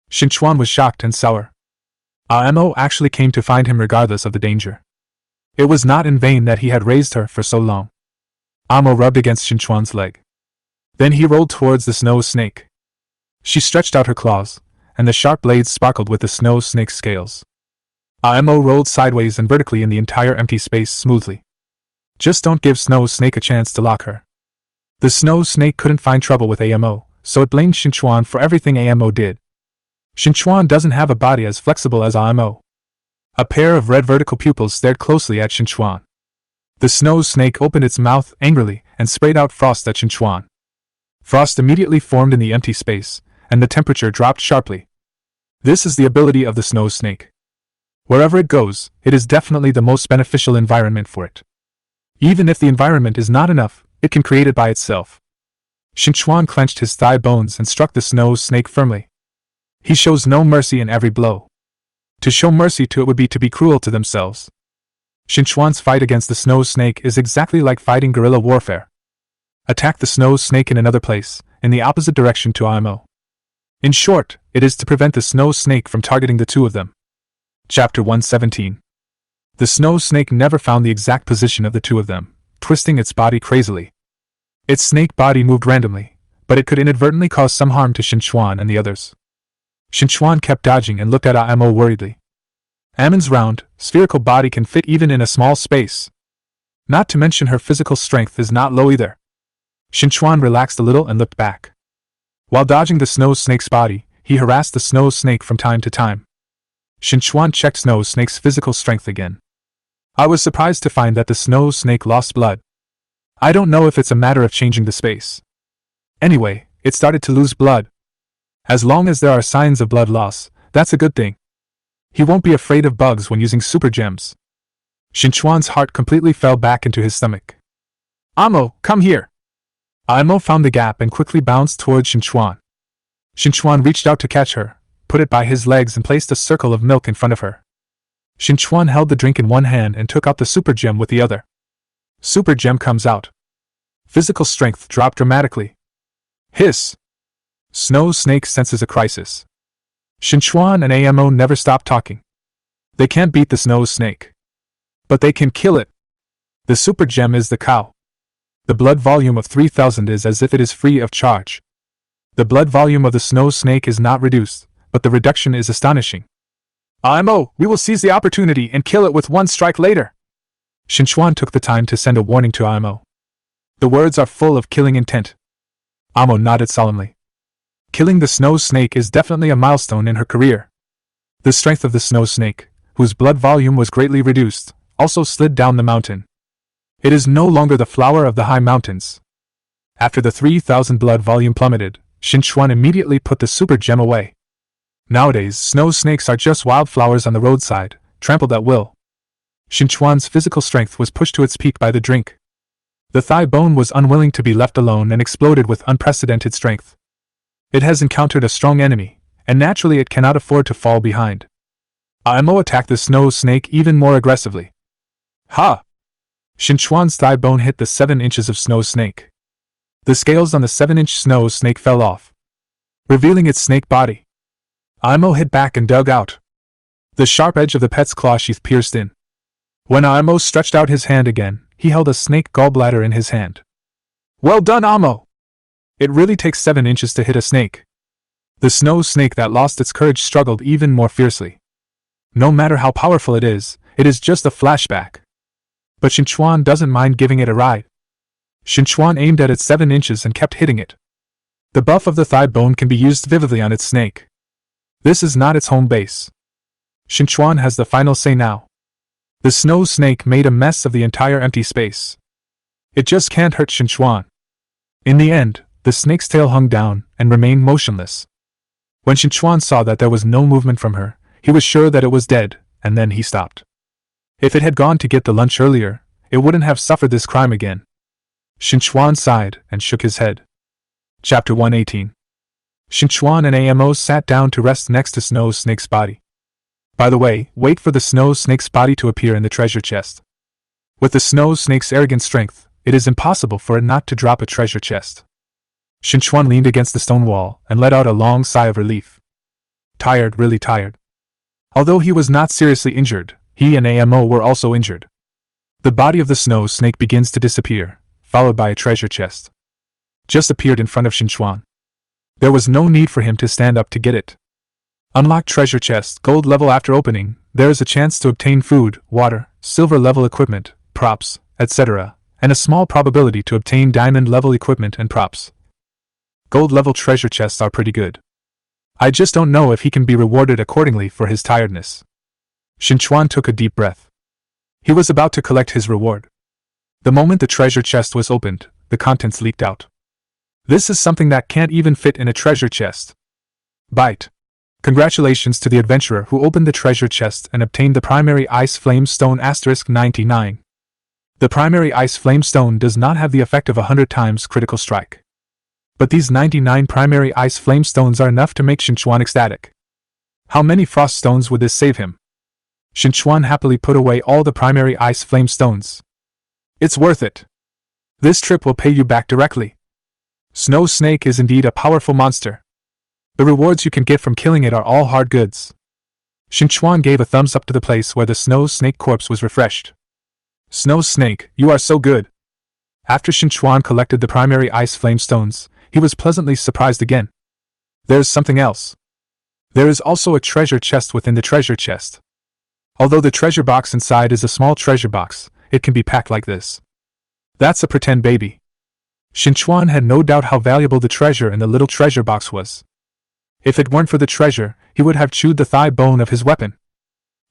Qin Chuan was shocked and sour. Imo actually came to find him regardless of the danger. It was not in vain that he had raised her for so long. Amo rubbed against Qin Chuan's leg. Then he rolled towards the snow snake. She stretched out her claws, and the sharp blades sparkled with the snow snake's scales. Imo rolled sideways and vertically in the entire empty space smoothly. Just don't give Snow Snake a chance to lock her. The Snow Snake couldn't find trouble with Amo, so it blamed Qin Chuan for everything Amo did. Qin Chuan doesn't have a body as flexible as Amo. A pair of red vertical pupils stared closely at Qin Chuan. The Snow Snake opened its mouth angrily and sprayed out frost at Qin Chuan. Frost immediately formed in the empty space, and the temperature dropped sharply. This is the ability of the Snow Snake. Wherever it goes, it is definitely the most beneficial environment for it. Even if the environment is not enough, it can create it by itself. Qin Chuan clenched his thigh bones and struck the Snow Snake firmly. He shows no mercy in every blow. To show mercy to it would be to be cruel to themselves. Qin Chuan's fight against the Snow Snake is exactly like fighting guerrilla warfare. Attack the Snow Snake in another place, in the opposite direction to Imo. In short, it is to prevent the Snow Snake from targeting the two of them. Chapter 117. The Snow Snake never found the exact position of the two of them, twisting its body crazily. Its snake body moved randomly, but it could inadvertently cause some harm to Qin Chuan and the others. Qin Chuan kept dodging and looked at Amo worriedly. Amon's round, spherical body can fit even in a small space. Not to mention her physical strength is not low either. Qin Chuan relaxed a little and looked back. While dodging the Snow Snake's body, he harassed the Snow Snake from time to time. Qin Chuan checked Snow Snake's physical strength again. I was surprised to find that the Snow Snake lost blood. I don't know if it's a matter of changing the space. Anyway, it started to lose blood. As long as there are signs of blood loss, that's a good thing. He won't be afraid of bugs when using super gems. Qin Chuan's heart completely fell back into his stomach. Amo, come here! Imo found the gap and quickly bounced towards Qin Chuan. Qin Chuan reached out to catch her, put it by his legs and placed a circle of milk in front of her. Qin Chuan held the drink in one hand and took out the super gem with the other. Super gem comes out. Physical strength dropped dramatically. Hiss! Snow Snake senses a crisis. Qin Chuan and Amo never stop talking. They can't beat the Snow Snake. But they can kill it. The super gem is the cow. The blood volume of 3000 is as if it is free of charge. The blood volume of the Snow Snake is not reduced, but the reduction is astonishing. Amo, we will seize the opportunity and kill it with one strike later. Qin Chuan took the time to send a warning to Amo. The words are full of killing intent. Amo nodded solemnly. Killing the Snow Snake is definitely a milestone in her career. The strength of the Snow Snake, whose blood volume was greatly reduced, also slid down the mountain. It is no longer the flower of the high mountains. After the 3000 blood volume plummeted, Qin Chuan immediately put the super gem away. Nowadays, snow snakes are just wildflowers on the roadside, trampled at will. Qin Chuan's physical strength was pushed to its peak by the drink. The thigh bone was unwilling to be left alone and exploded with unprecedented strength. It has encountered a strong enemy, and naturally it cannot afford to fall behind. Imo attacked the snow snake even more aggressively. Ha! Qin Chuan's thigh bone hit the 7 inches of snow snake. The scales on the 7-inch snow snake fell off, revealing its snake body. Imo hit back and dug out. The sharp edge of the pet's claw sheath pierced in. When Imo stretched out his hand again, he held a snake gallbladder in his hand. Well done, Imo! It really takes 7 inches to hit a snake. The snow snake that lost its courage struggled even more fiercely. No matter how powerful it is just a flashback. But Qin Chuan doesn't mind giving it a ride. Qin Chuan aimed at its 7 inches and kept hitting it. The buff of the thigh bone can be used vividly on its snake. This is not its home base. Qin Chuan has the final say now. The snow snake made a mess of the entire empty space. It just can't hurt Qin Chuan. In the end, the snake's tail hung down and remained motionless. When Qin Chuan saw that there was no movement from her, he was sure that it was dead, and then he stopped. If it had gone to get the lunch earlier, it wouldn't have suffered this crime again. Qin Chuan sighed and shook his head. Chapter 118. Qin Chuan and Amo sat down to rest next to Snow Snake's body. By the way, wait for the Snow Snake's body to appear in the treasure chest. With the Snow Snake's arrogant strength, it is impossible for it not to drop a treasure chest. Qin Chuan leaned against the stone wall and let out a long sigh of relief. Tired, really tired. Although he was not seriously injured, he and Amo were also injured. The body of the snow snake begins to disappear, followed by a treasure chest. Just appeared in front of Qin Chuan. There was no need for him to stand up to get it. Unlocked treasure chest, gold level. After opening, there is a chance to obtain food, water, silver level equipment, props, etc., and a small probability to obtain diamond level equipment and props. Gold level treasure chests are pretty good. I just don't know if he can be rewarded accordingly for his tiredness. Qin Chuan took a deep breath. He was about to collect his reward. The moment the treasure chest was opened, the contents leaked out. This is something that can't even fit in a treasure chest. Bite. Congratulations to the adventurer who opened the treasure chest and obtained the primary ice flame stone *99. The primary ice flame stone does not have the effect of 100 times critical strike. But these 99 primary ice flame stones are enough to make Qin Chuan ecstatic. How many frost stones would this save him? Qin Chuan happily put away all the primary ice flame stones. It's worth it. This trip will pay you back directly. Snow Snake is indeed a powerful monster. The rewards you can get from killing it are all hard goods. Qin Chuan gave a thumbs up to the place where the Snow Snake corpse was refreshed. Snow Snake, you are so good. After Qin Chuan collected the primary ice flame stones, he was pleasantly surprised again. There's something else. There is also a treasure chest within the treasure chest. Although the treasure box inside is a small treasure box, it can be packed like this. That's a pretend baby. Qin Chuan had no doubt how valuable the treasure in the little treasure box was. If it weren't for the treasure, he would have chewed the thigh bone of his weapon.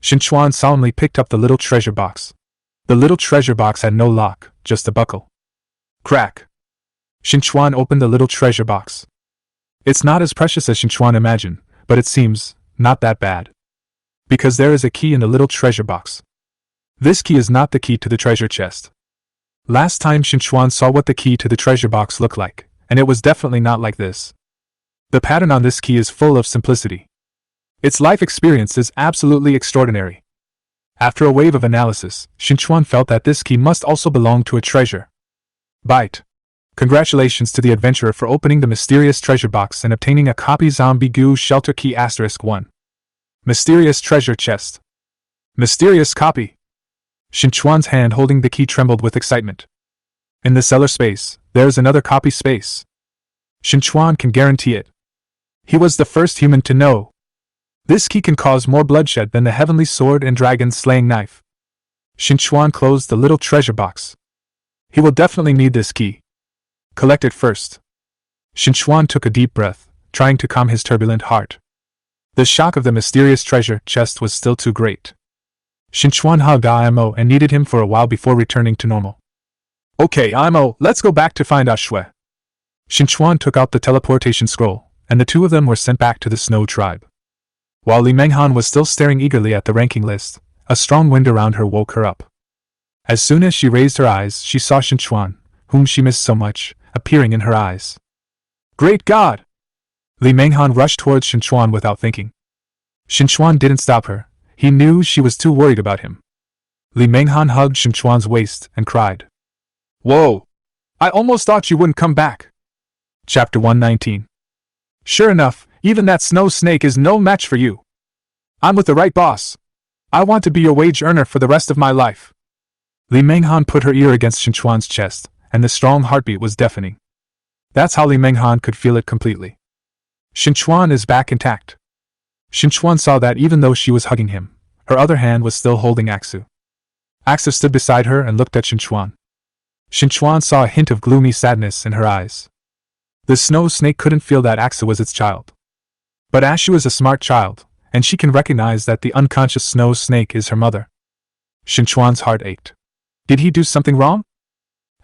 Qin Chuan solemnly picked up the little treasure box. The little treasure box had no lock, just a buckle. Crack. Qin Chuan opened the little treasure box. It's not as precious as Qin Chuan imagined, but it seems not that bad. Because there is a key in the little treasure box. This key is not the key to the treasure chest. Last time Qin Chuan saw what the key to the treasure box looked like, and it was definitely not like this. The pattern on this key is full of simplicity. Its life experience is absolutely extraordinary. After a wave of analysis, Qin Chuan felt that this key must also belong to a treasure. Bite. Congratulations to the adventurer for opening the mysterious treasure box and obtaining a copy zombie goo shelter key *1. Mysterious treasure chest. Mysterious copy. Qin Chuan's hand holding the key trembled with excitement. In the cellar space, there is another copy space. Qin Chuan can guarantee it. He was the first human to know. This key can cause more bloodshed than the heavenly sword and dragon slaying knife. Qin Chuan closed the little treasure box. He will definitely need this key. Collect it first. Qin Chuan took a deep breath, trying to calm his turbulent heart. The shock of the mysterious treasure chest was still too great. Qin Chuan hugged Imo and needed him for a while before returning to normal. Okay, Imo, let's go back to find Shui. Qin Chuan took out the teleportation scroll, and the two of them were sent back to the Snow Tribe. While Li Menghan was still staring eagerly at the ranking list, a strong wind around her woke her up. As soon as she raised her eyes, she saw Qin Chuan, whom she missed so much, appearing in her eyes. Great God! Li Menghan rushed towards Qin Chuan without thinking. Qin Chuan didn't stop her. He knew she was too worried about him. Li Menghan hugged Qin Chuan's waist and cried. Whoa! I almost thought you wouldn't come back. Chapter 119. Sure enough, even that snow snake is no match for you. I'm with the right boss. I want to be your wage earner for the rest of my life. Li Menghan put her ear against Qin Chuan's chest, and the strong heartbeat was deafening. That's how Li Menghan could feel it completely. Qin Chuan is back intact. Qin Chuan saw that even though she was hugging him, her other hand was still holding Aksu. Aksu stood beside her and looked at Qin Chuan. Qin Chuan saw a hint of gloomy sadness in her eyes. The snow snake couldn't feel that Aksu was its child. But Ashu is a smart child, and she can recognize that the unconscious snow snake is her mother. Qin Chuan's heart ached. Did he do something wrong?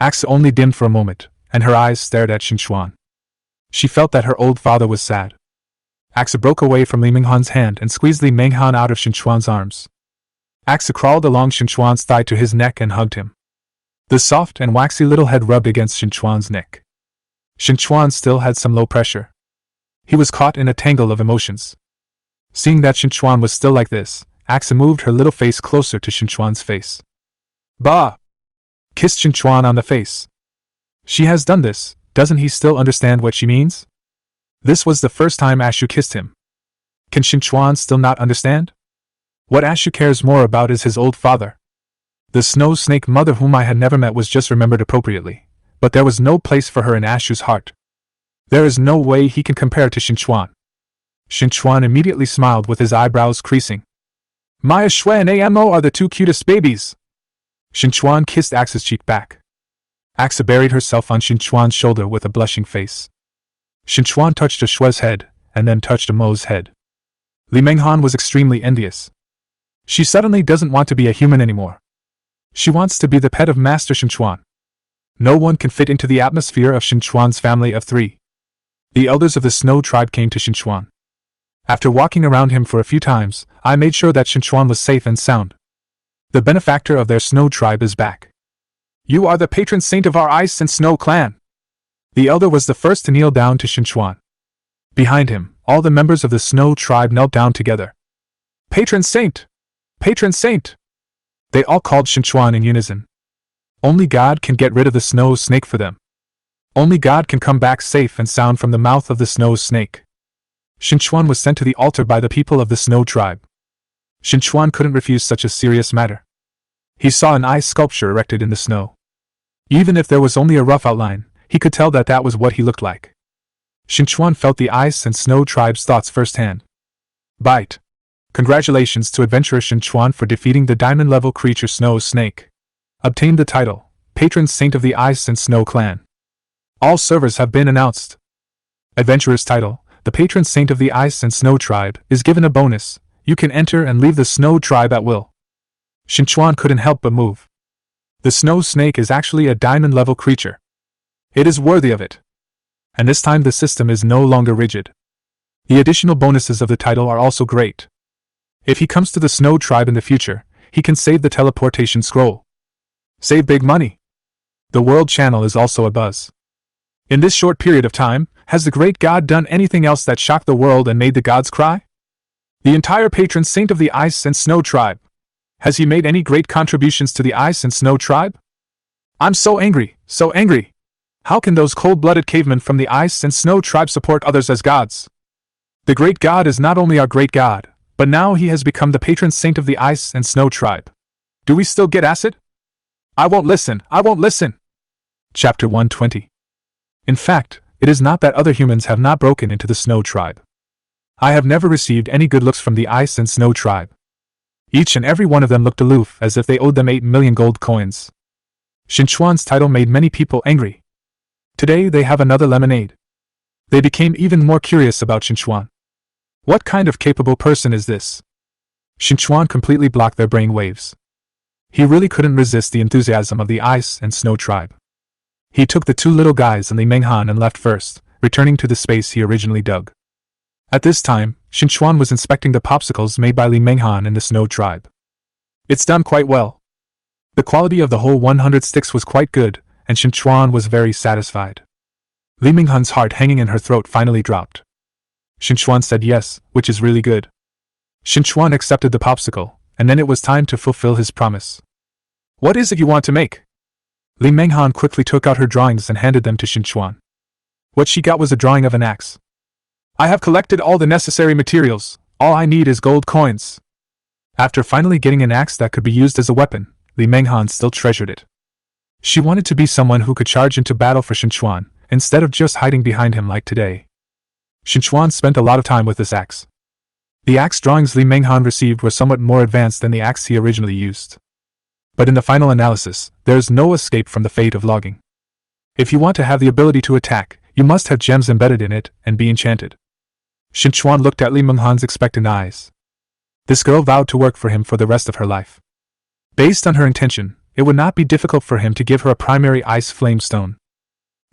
Aksu only dimmed for a moment, and her eyes stared at Qin Chuan. She felt that her old father was sad. Aksu broke away from Li Menghan's hand and squeezed Li Menghan out of Qin Chuan's arms. Aksu crawled along Qin Chuan's thigh to his neck and hugged him. The soft and waxy little head rubbed against Qin Chuan's neck. Qin Chuan still had some low pressure. He was caught in a tangle of emotions. Seeing that Qin Chuan was still like this, Aksu moved her little face closer to Qin Chuan's face. Bah! Kissed Qin Chuan on the face. She has done this, doesn't he still understand what she means? This was the first time Ashu kissed him. Can Qin Chuan still not understand? What Ashu cares more about is his old father. The snow snake mother whom I had never met was just remembered appropriately, but there was no place for her in Ashu's heart. There is no way he can compare to Qin Chuan. Qin Chuan immediately smiled with his eyebrows creasing. Maya Shui and Amo are the two cutest babies. Qin Chuan kissed Aksu's cheek back. Aksu buried herself on Qin Chuan's shoulder with a blushing face. Qin Chuan touched a Shui's head, and then touched a Mo's head. Li Menghan was extremely envious. She suddenly doesn't want to be a human anymore. She wants to be the pet of Master Qin Chuan. No one can fit into the atmosphere of Qin Chuan's family of 3. The elders of the Snow tribe came to Qin Chuan. After walking around him for a few times, I made sure that Qin Chuan was safe and sound. The benefactor of their Snow tribe is back. You are the patron saint of our Ice and Snow clan. The elder was the first to kneel down to Qin Chuan. Behind him, all the members of the Snow tribe knelt down together. Patron saint! Patron saint! They all called Qin Chuan in unison. Only God can get rid of the snow snake for them. Only God can come back safe and sound from the mouth of the snow snake. Qin Chuan was sent to the altar by the people of the Snow tribe. Qin Chuan couldn't refuse such a serious matter. He saw an ice sculpture erected in the snow. Even if there was only a rough outline, he could tell that that was what he looked like. Qin Chuan felt the Ice and Snow tribe's thoughts firsthand. Bite. Congratulations to adventurer Qin Chuan for defeating the diamond-level creature Snow Snake. Obtained the title, Patron Saint of the Ice and Snow Clan. All servers have been announced. Adventurer's title, the Patron Saint of the Ice and Snow tribe, is given a bonus. You can enter and leave the Snow tribe at will. Qin Chuan couldn't help but move. The Snow Snake is actually a diamond-level creature. It is worthy of it. And this time the system is no longer rigid. The additional bonuses of the title are also great. If he comes to the Snow tribe in the future, he can save the teleportation scroll. Save big money. The World Channel is also abuzz. In this short period of time, has the great god done anything else that shocked the world and made the gods cry? The entire patron saint of the Ice and Snow tribe. Has he made any great contributions to the Ice and Snow tribe? I'm so angry, so angry. How can those cold-blooded cavemen from the Ice and Snow tribe support others as gods? The great god is not only our great god, but now he has become the patron saint of the Ice and Snow tribe. Do we still get acid? I won't listen, I won't listen. Chapter 120. In fact, it is not that other humans have not broken into the Snow tribe. I have never received any good looks from the Ice and Snow tribe. Each and every one of them looked aloof as if they owed them 8 million gold coins. Qin Chuan's title made many people angry. Today they have another lemonade. They became even more curious about Qin Chuan. What kind of capable person is this? Qin Chuan completely blocked their brain waves. He really couldn't resist the enthusiasm of the Ice and Snow tribe. He took the two little guys and Li Menghan and left first, returning to the space he originally dug. At this time, Qin Chuan was inspecting the popsicles made by Li Menghan and the Snow tribe. It's done quite well. The quality of the whole 100 sticks was quite good, and Qin Chuan was very satisfied. Li Menghan's heart hanging in her throat finally dropped. Qin Chuan said yes, which is really good. Qin Chuan accepted the popsicle, and then it was time to fulfill his promise. What is it you want to make? Li Menghan quickly took out her drawings and handed them to Qin Chuan. What she got was a drawing of an axe. I have collected all the necessary materials, all I need is gold coins. After finally getting an axe that could be used as a weapon, Li Menghan still treasured it. She wanted to be someone who could charge into battle for Qin Chuan, instead of just hiding behind him like today. Qin Chuan spent a lot of time with this axe. The axe drawings Li Menghan received were somewhat more advanced than the axe he originally used. But in the final analysis, there is no escape from the fate of logging. If you want to have the ability to attack, you must have gems embedded in it and be enchanted. Qin Chuan looked at Li Menghan's expectant eyes. This girl vowed to work for him for the rest of her life. Based on her intention, it would not be difficult for him to give her a primary ice flame stone.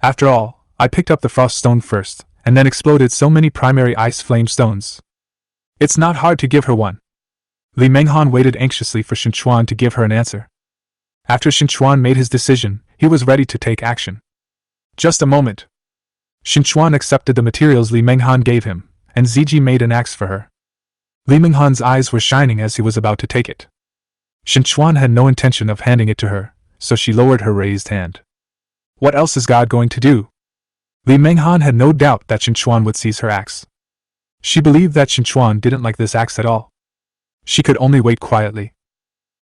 After all, I picked up the frost stone first, and then exploded so many primary ice flame stones. It's not hard to give her one. Li Menghan waited anxiously for Qin Chuan to give her an answer. After Qin Chuan made his decision, he was ready to take action. Just a moment. Qin Chuan accepted the materials Li Menghan gave him, and Ziji made an axe for her. Li Menghan's eyes were shining as he was about to take it. Qin Chuan had no intention of handing it to her, so she lowered her raised hand. What else is God going to do? Li Menghan had no doubt that Qin Chuan would seize her axe. She believed that Qin Chuan didn't like this axe at all. She could only wait quietly.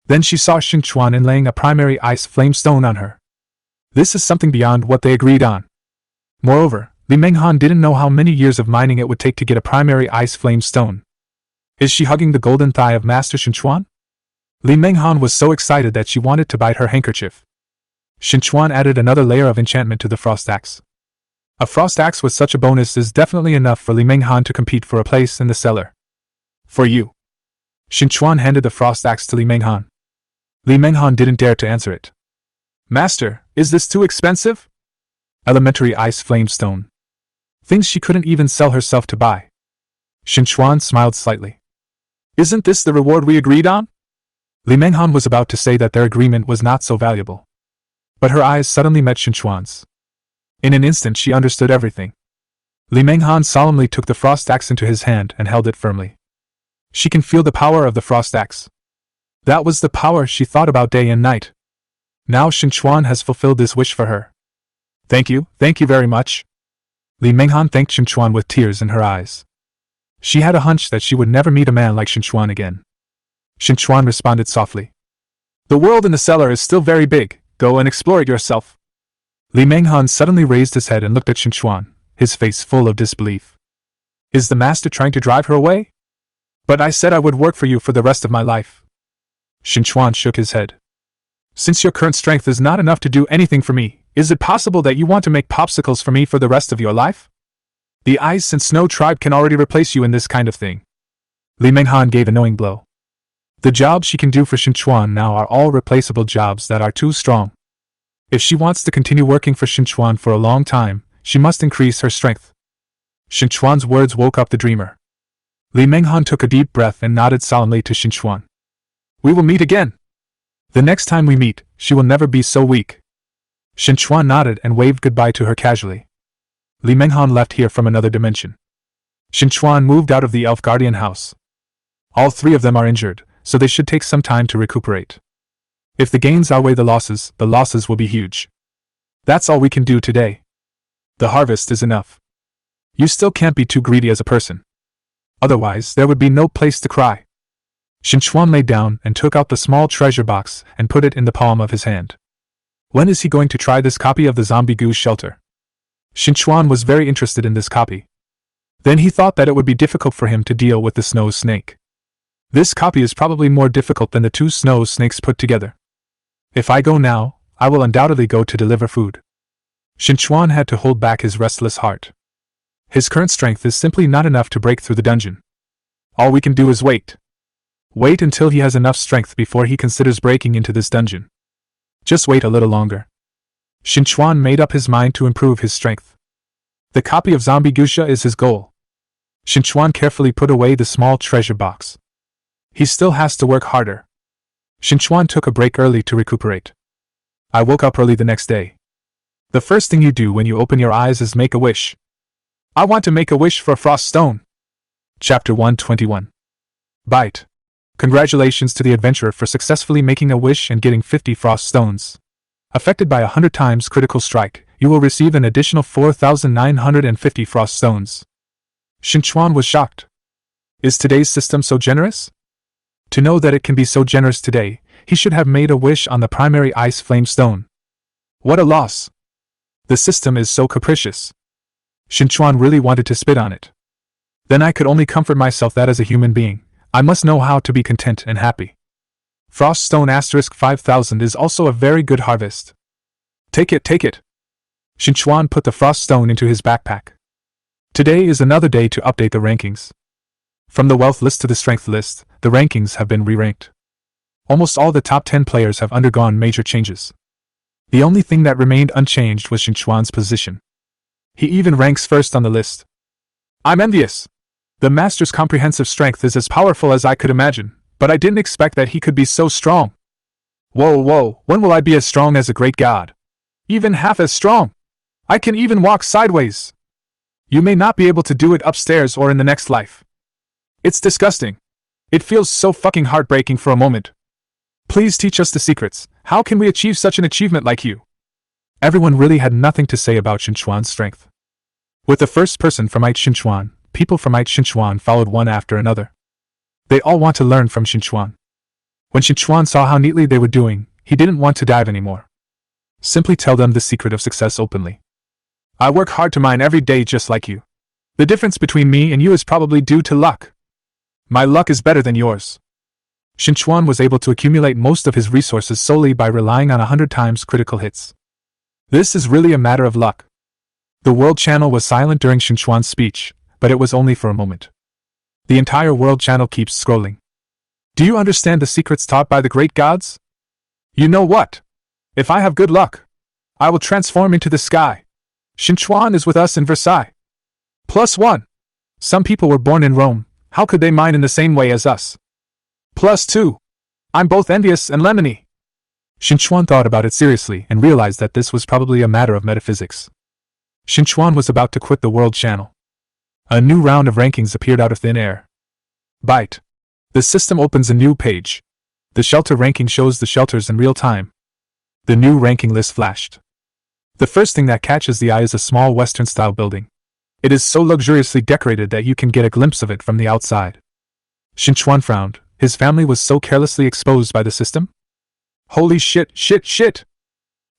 Then she saw Qin Chuan laying a primary ice flame stone on her. This is something beyond what they agreed on. Moreover, Li Menghan didn't know how many years of mining it would take to get a primary ice flame stone. Is she hugging the golden thigh of Master Qin Chuan? Li Menghan was so excited that she wanted to bite her handkerchief. Qin Chuan added another layer of enchantment to the frost axe. A frost axe with such a bonus is definitely enough for Li Menghan to compete for a place in the cellar. For you. Qin Chuan handed the frost axe to Li Menghan. Li Menghan didn't dare to answer it. Master, is this too expensive? Elementary ice flame stone. Things she couldn't even sell herself to buy. Qin Chuan smiled slightly. Isn't this the reward we agreed on? Li Menghan was about to say that their agreement was not so valuable. But her eyes suddenly met Qin Chuan's. In an instant she understood everything. Li Menghan solemnly took the frost axe into his hand and held it firmly. She can feel the power of the frost axe. That was the power she thought about day and night. Now Qin Chuan has fulfilled this wish for her. Thank you very much. Li Menghan thanked Qin Chuan with tears in her eyes. She had a hunch that she would never meet a man like Qin Chuan again. Qin Chuan responded softly. The world in the cellar is still very big, go and explore it yourself. Li Menghan suddenly raised his head and looked at Qin Chuan, his face full of disbelief. Is the master trying to drive her away? But I said I would work for you for the rest of my life. Qin Chuan shook his head. Since your current strength is not enough to do anything for me, is it possible that you want to make popsicles for me for the rest of your life? The Ice and Snow tribe can already replace you in this kind of thing. Li Menghan gave a knowing blow. The jobs she can do for Qin Chuan now are all replaceable jobs that are too strong. If she wants to continue working for Qin Chuan for a long time, she must increase her strength. Qin Chuan's words woke up the dreamer. Li Menghan took a deep breath and nodded solemnly to Qin Chuan. We will meet again. The next time we meet, she will never be so weak. Qin Chuan nodded and waved goodbye to her casually. Li Menghan left here from another dimension. Qin Chuan moved out of the elf guardian house. All three of them are injured, so they should take some time to recuperate. If the gains outweigh the losses will be huge. That's all we can do today. The harvest is enough. You still can't be too greedy as a person. Otherwise, there would be no place to cry. Qin Chuan lay down and took out the small treasure box and put it in the palm of his hand. When is he going to try this copy of the zombie goose shelter? Qin Chuan was very interested in this copy. Then he thought that it would be difficult for him to deal with the snow snake. This copy is probably more difficult than the two snow snakes put together. If I go now, I will undoubtedly go to deliver food. Qin Chuan had to hold back his restless heart. His current strength is simply not enough to break through the dungeon. All we can do is wait. Wait until he has enough strength before he considers breaking into this dungeon. Just wait a little longer. Qin Chuan made up his mind to improve his strength. The copy of Zombie Gusha is his goal. Qin Chuan carefully put away the small treasure box. He still has to work harder. Qin Chuan took a break early to recuperate. I woke up early the next day. The first thing you do when you open your eyes is make a wish. I want to make a wish for a frost stone, Chapter 121. Bite. Congratulations to the adventurer for successfully making a wish and getting 50 frost stones. Affected by 100 times critical strike, you will receive an additional 4,950 frost stones. Qin Chuan was shocked. Is today's system so generous? To know that it can be so generous today, he should have made a wish on the primary ice flame stone. What a loss! The system is so capricious. Qin Chuan really wanted to spit on it. Then I could only comfort myself that as a human being, I must know how to be content and happy. Frost stone * 5,000 is also a very good harvest. Take it, take it! Qin Chuan put the frost stone into his backpack. Today is another day to update the rankings. From the wealth list to the strength list, the rankings have been re-ranked. Almost all the top 10 players have undergone major changes. The only thing that remained unchanged was Qin Chuan's position. He even ranks first on the list. I'm envious. The master's comprehensive strength is as powerful as I could imagine, but I didn't expect that he could be so strong. Whoa, when will I be as strong as a great god? Even half as strong. I can even walk sideways. You may not be able to do it upstairs or in the next life. It's disgusting. It feels so fucking heartbreaking for a moment. Please teach us the secrets. How can we achieve such an achievement like you? Everyone really had nothing to say about Qin Chuan's strength. With the first person from Qin Chuan, people from Qin Chuan followed one after another. They all want to learn from Qin Chuan. When Qin Chuan saw how neatly they were doing, he didn't want to dive anymore. Simply tell them the secret of success openly. I work hard to mine every day just like you. The difference between me and you is probably due to luck. My luck is better than yours. Qin Chuan was able to accumulate most of his resources solely by relying on 100 times critical hits. This is really a matter of luck. The world channel was silent during Qin Chuan's speech, but it was only for a moment. The entire world channel keeps scrolling. Do you understand the secrets taught by the great gods? You know what? If I have good luck, I will transform into the sky. Qin Chuan is with us in Versailles. +1. Some people were born in Rome, how could they mine in the same way as us? +2. I'm both envious and lemony. Qin Chuan thought about it seriously and realized that this was probably a matter of metaphysics. Qin Chuan was about to quit the world channel. A new round of rankings appeared out of thin air. Bite. The system opens a new page. The shelter ranking shows the shelters in real time. The new ranking list flashed. The first thing that catches the eye is a small Western-style building. It is so luxuriously decorated that you can get a glimpse of it from the outside. Qin Chuan frowned. His family was so carelessly exposed by the system? Holy shit!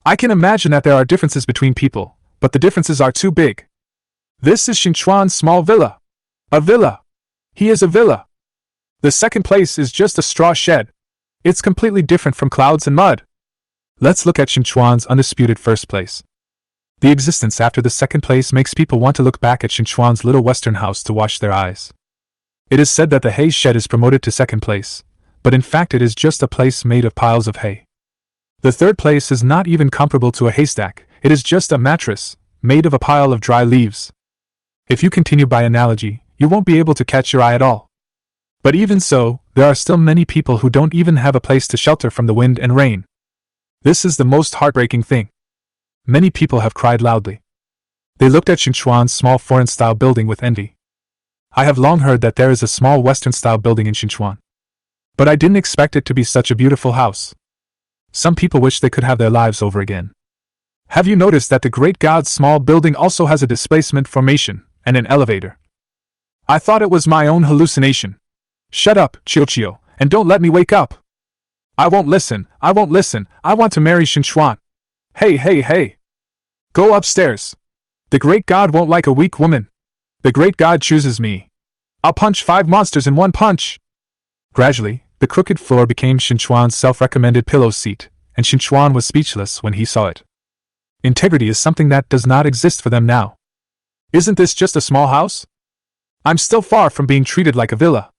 I can imagine that there are differences between people, but the differences are too big. This is Qin Chuan's small villa. A villa. He is a villa. The second place is just a straw shed. It's completely different from clouds and mud. Let's look at Qin Chuan's undisputed first place. The existence after the second place makes people want to look back at Qin Chuan's little western house to wash their eyes. It is said that the hay shed is promoted to second place, but in fact it is just a place made of piles of hay. The third place is not even comparable to a haystack, it is just a mattress, made of a pile of dry leaves. If you continue by analogy, you won't be able to catch your eye at all. But even so, there are still many people who don't even have a place to shelter from the wind and rain. This is the most heartbreaking thing. Many people have cried loudly. They looked at Qin Chuan's small foreign-style building with envy. I have long heard that there is a small Western-style building in Qin Chuan. But I didn't expect it to be such a beautiful house. Some people wish they could have their lives over again. Have you noticed that the great god's small building also has a displacement formation and an elevator? I thought it was my own hallucination. Shut up, Chio, and don't let me wake up. I won't listen, I want to marry Qin Chuan. Hey. Go upstairs. The great god won't like a weak woman. The great god chooses me. I'll punch 5 monsters in one punch. Gradually, the crooked floor became Qin Chuan's self-recommended pillow seat, and Qin Chuan was speechless when he saw it. Integrity is something that does not exist for them now. Isn't this just a small house? I'm still far from being treated like a villa.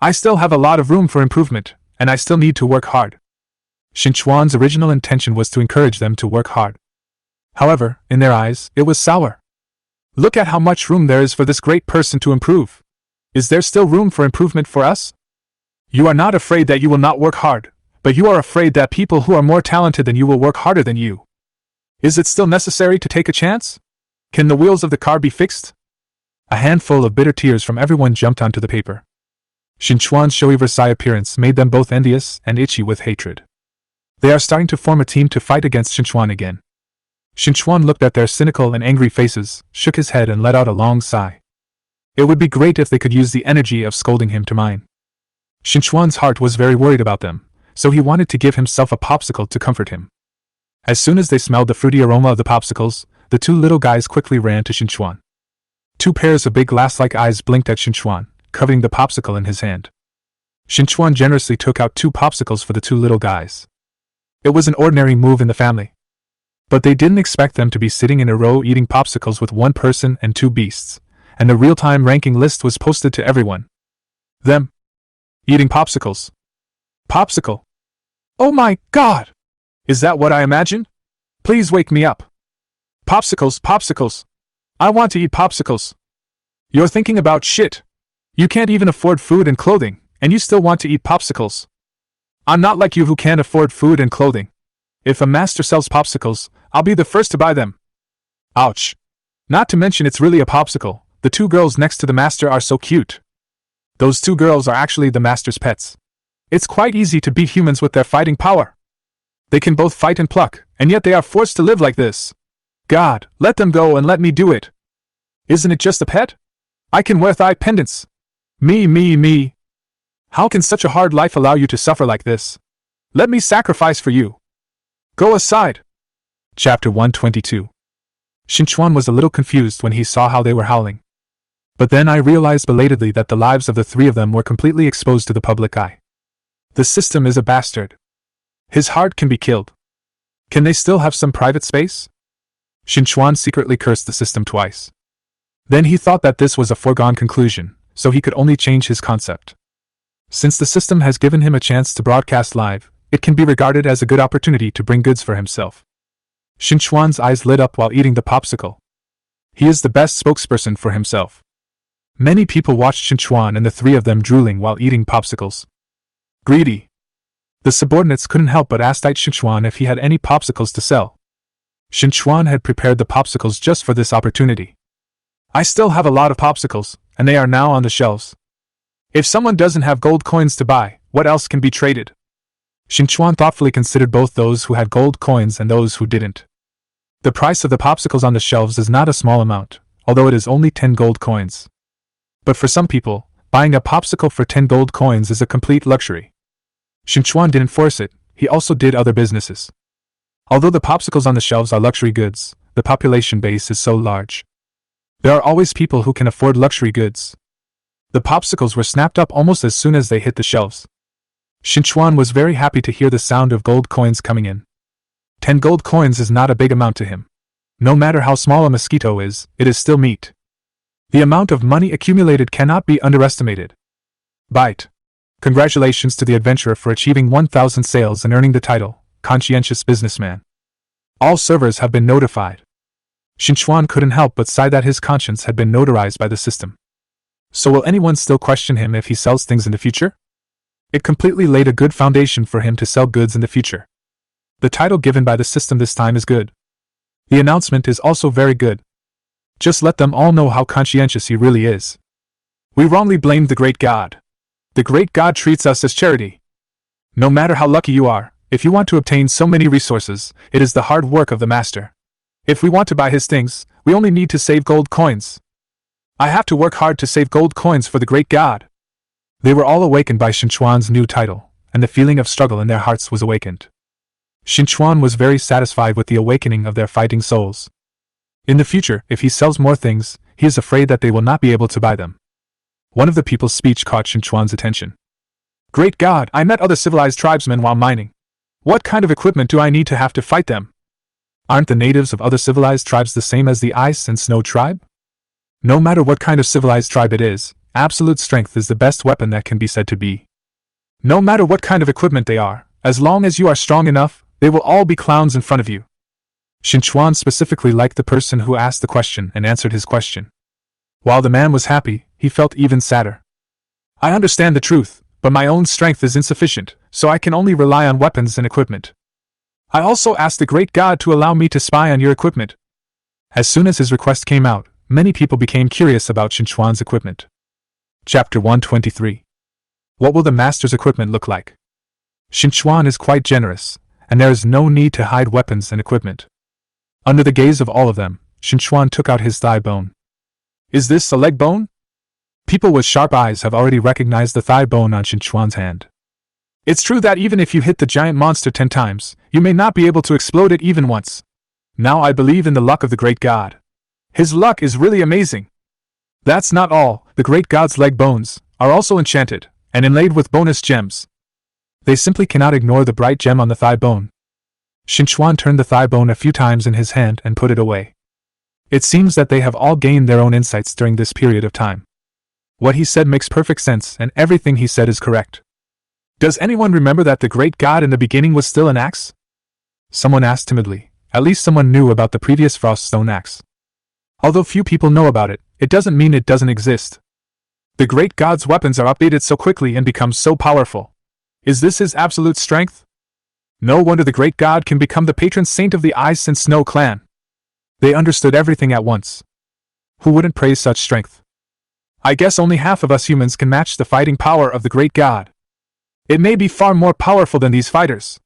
I still have a lot of room for improvement, and I still need to work hard. Qin Chuan's original intention was to encourage them to work hard. However, in their eyes, it was sour. Look at how much room there is for this great person to improve. Is there still room for improvement for us? You are not afraid that you will not work hard, but you are afraid that people who are more talented than you will work harder than you. Is it still necessary to take a chance? Can the wheels of the car be fixed? A handful of bitter tears from everyone jumped onto the paper. Qin Chuan's showy Versailles appearance made them both envious and itchy with hatred. They are starting to form a team to fight against Qin Chuan again. Qin Chuan looked at their cynical and angry faces, shook his head and let out a long sigh. It would be great if they could use the energy of scolding him to mine. Qin Chuan's heart was very worried about them, so he wanted to give himself a popsicle to comfort him. As soon as they smelled the fruity aroma of the popsicles, the two little guys quickly ran to Qin Chuan. Two pairs of big glass-like eyes blinked at Qin Chuan, coveting the popsicle in his hand. Qin Chuan generously took out 2 popsicles for the 2 little guys. It was an ordinary move in the family. But they didn't expect them to be sitting in a row eating popsicles with 1 person and 2 beasts, and the real-time ranking list was posted to everyone. Them. Eating popsicles. Popsicle. Oh my God! Is that what I imagined? Please wake me up. Popsicles, popsicles. I want to eat popsicles. You're thinking about shit. You can't even afford food and clothing, and you still want to eat popsicles. I'm not like you who can't afford food and clothing. If a master sells popsicles, I'll be the first to buy them. Ouch. Not to mention it's really a popsicle. The 2 girls next to the master are so cute. Those 2 girls are actually the master's pets. It's quite easy to beat humans with their fighting power. They can both fight and pluck, and yet they are forced to live like this. God, let them go and let me do it. Isn't it just a pet? I can wear thigh pendants. Me. How can such a hard life allow you to suffer like this? Let me sacrifice for you. Go aside. Chapter 122. Qin Chuan was a little confused when he saw how they were howling. But then I realized belatedly that the lives of the 3 of them were completely exposed to the public eye. The system is a bastard. His heart can be killed. Can they still have some private space? Qin Chuan secretly cursed the system twice. Then he thought that this was a foregone conclusion, so he could only change his concept. Since the system has given him a chance to broadcast live, it can be regarded as a good opportunity to bring goods for himself. Qin Chuan's eyes lit up while eating the popsicle. He is the best spokesperson for himself. Many people watched Qin Chuan and the 3 of them drooling while eating popsicles. Greedy. The subordinates couldn't help but ask Qin Chuan if he had any popsicles to sell. Qin Chuan had prepared the popsicles just for this opportunity. I still have a lot of popsicles, and they are now on the shelves. If someone doesn't have gold coins to buy, what else can be traded? Qin Chuan thoughtfully considered both those who had gold coins and those who didn't. The price of the popsicles on the shelves is not a small amount, although it is only 10 gold coins. But for some people, buying a popsicle for 10 gold coins is a complete luxury. Qin Chuan didn't force it, he also did other businesses. Although the popsicles on the shelves are luxury goods, the population base is so large. There are always people who can afford luxury goods. The popsicles were snapped up almost as soon as they hit the shelves. Qin Chuan was very happy to hear the sound of gold coins coming in. 10 gold coins is not a big amount to him. No matter how small a mosquito is, it is still meat. The amount of money accumulated cannot be underestimated. Bite. Congratulations to the adventurer for achieving 1,000 sales and earning the title, Conscientious Businessman. All servers have been notified. Qin Chuan couldn't help but sigh that his conscience had been notarized by the system. So will anyone still question him if he sells things in the future? It completely laid a good foundation for him to sell goods in the future. The title given by the system this time is good. The announcement is also very good. Just let them all know how conscientious he really is. We wrongly blamed the great God. The great God treats us as charity. No matter how lucky you are, if you want to obtain so many resources, it is the hard work of the master. If we want to buy his things, we only need to save gold coins. I have to work hard to save gold coins for the great God. They were all awakened by Qin Chuan's new title, and the feeling of struggle in their hearts was awakened. Qin Chuan was very satisfied with the awakening of their fighting souls. In the future, if he sells more things, he is afraid that they will not be able to buy them. One of the people's speech caught Qin Chuan's attention. Great God, I met other civilized tribesmen while mining. What kind of equipment do I need to have to fight them? Aren't the natives of other civilized tribes the same as the ice and snow tribe? No matter what kind of civilized tribe it is, absolute strength is the best weapon that can be said to be. No matter what kind of equipment they are, as long as you are strong enough, they will all be clowns in front of you. Qin Chuan specifically liked the person who asked the question and answered his question. While the man was happy, he felt even sadder. I understand the truth, but my own strength is insufficient, so I can only rely on weapons and equipment. I also asked the great God to allow me to spy on your equipment. As soon as his request came out, many people became curious about Qin Chuan's equipment. Chapter 123. What will the master's equipment look like? Qin Chuan is quite generous, and there is no need to hide weapons and equipment. Under the gaze of all of them, Qin Chuan took out his thigh bone. Is this a leg bone? People with sharp eyes have already recognized the thigh bone on Qin Chuan's hand. It's true that even if you hit the giant monster 10 times, you may not be able to explode it even once. Now I believe in the luck of the great god. His luck is really amazing. That's not all, the great god's leg bones are also enchanted and inlaid with bonus gems. They simply cannot ignore the bright gem on the thigh bone. Qin Chuan turned the thigh bone a few times in his hand and put it away. It seems that they have all gained their own insights during this period of time. What he said makes perfect sense, and everything he said is correct. Does anyone remember that the great god in the beginning was still an axe? Someone asked timidly. At least someone knew about the previous frost stone axe. Although few people know about it, it doesn't mean it doesn't exist. The great god's weapons are updated so quickly and become so powerful. Is this his absolute strength? No wonder the great god can become the patron saint of the Ice and Snow clan. They understood everything at once. Who wouldn't praise such strength? I guess only half of us humans can match the fighting power of the great god. It may be far more powerful than these fighters.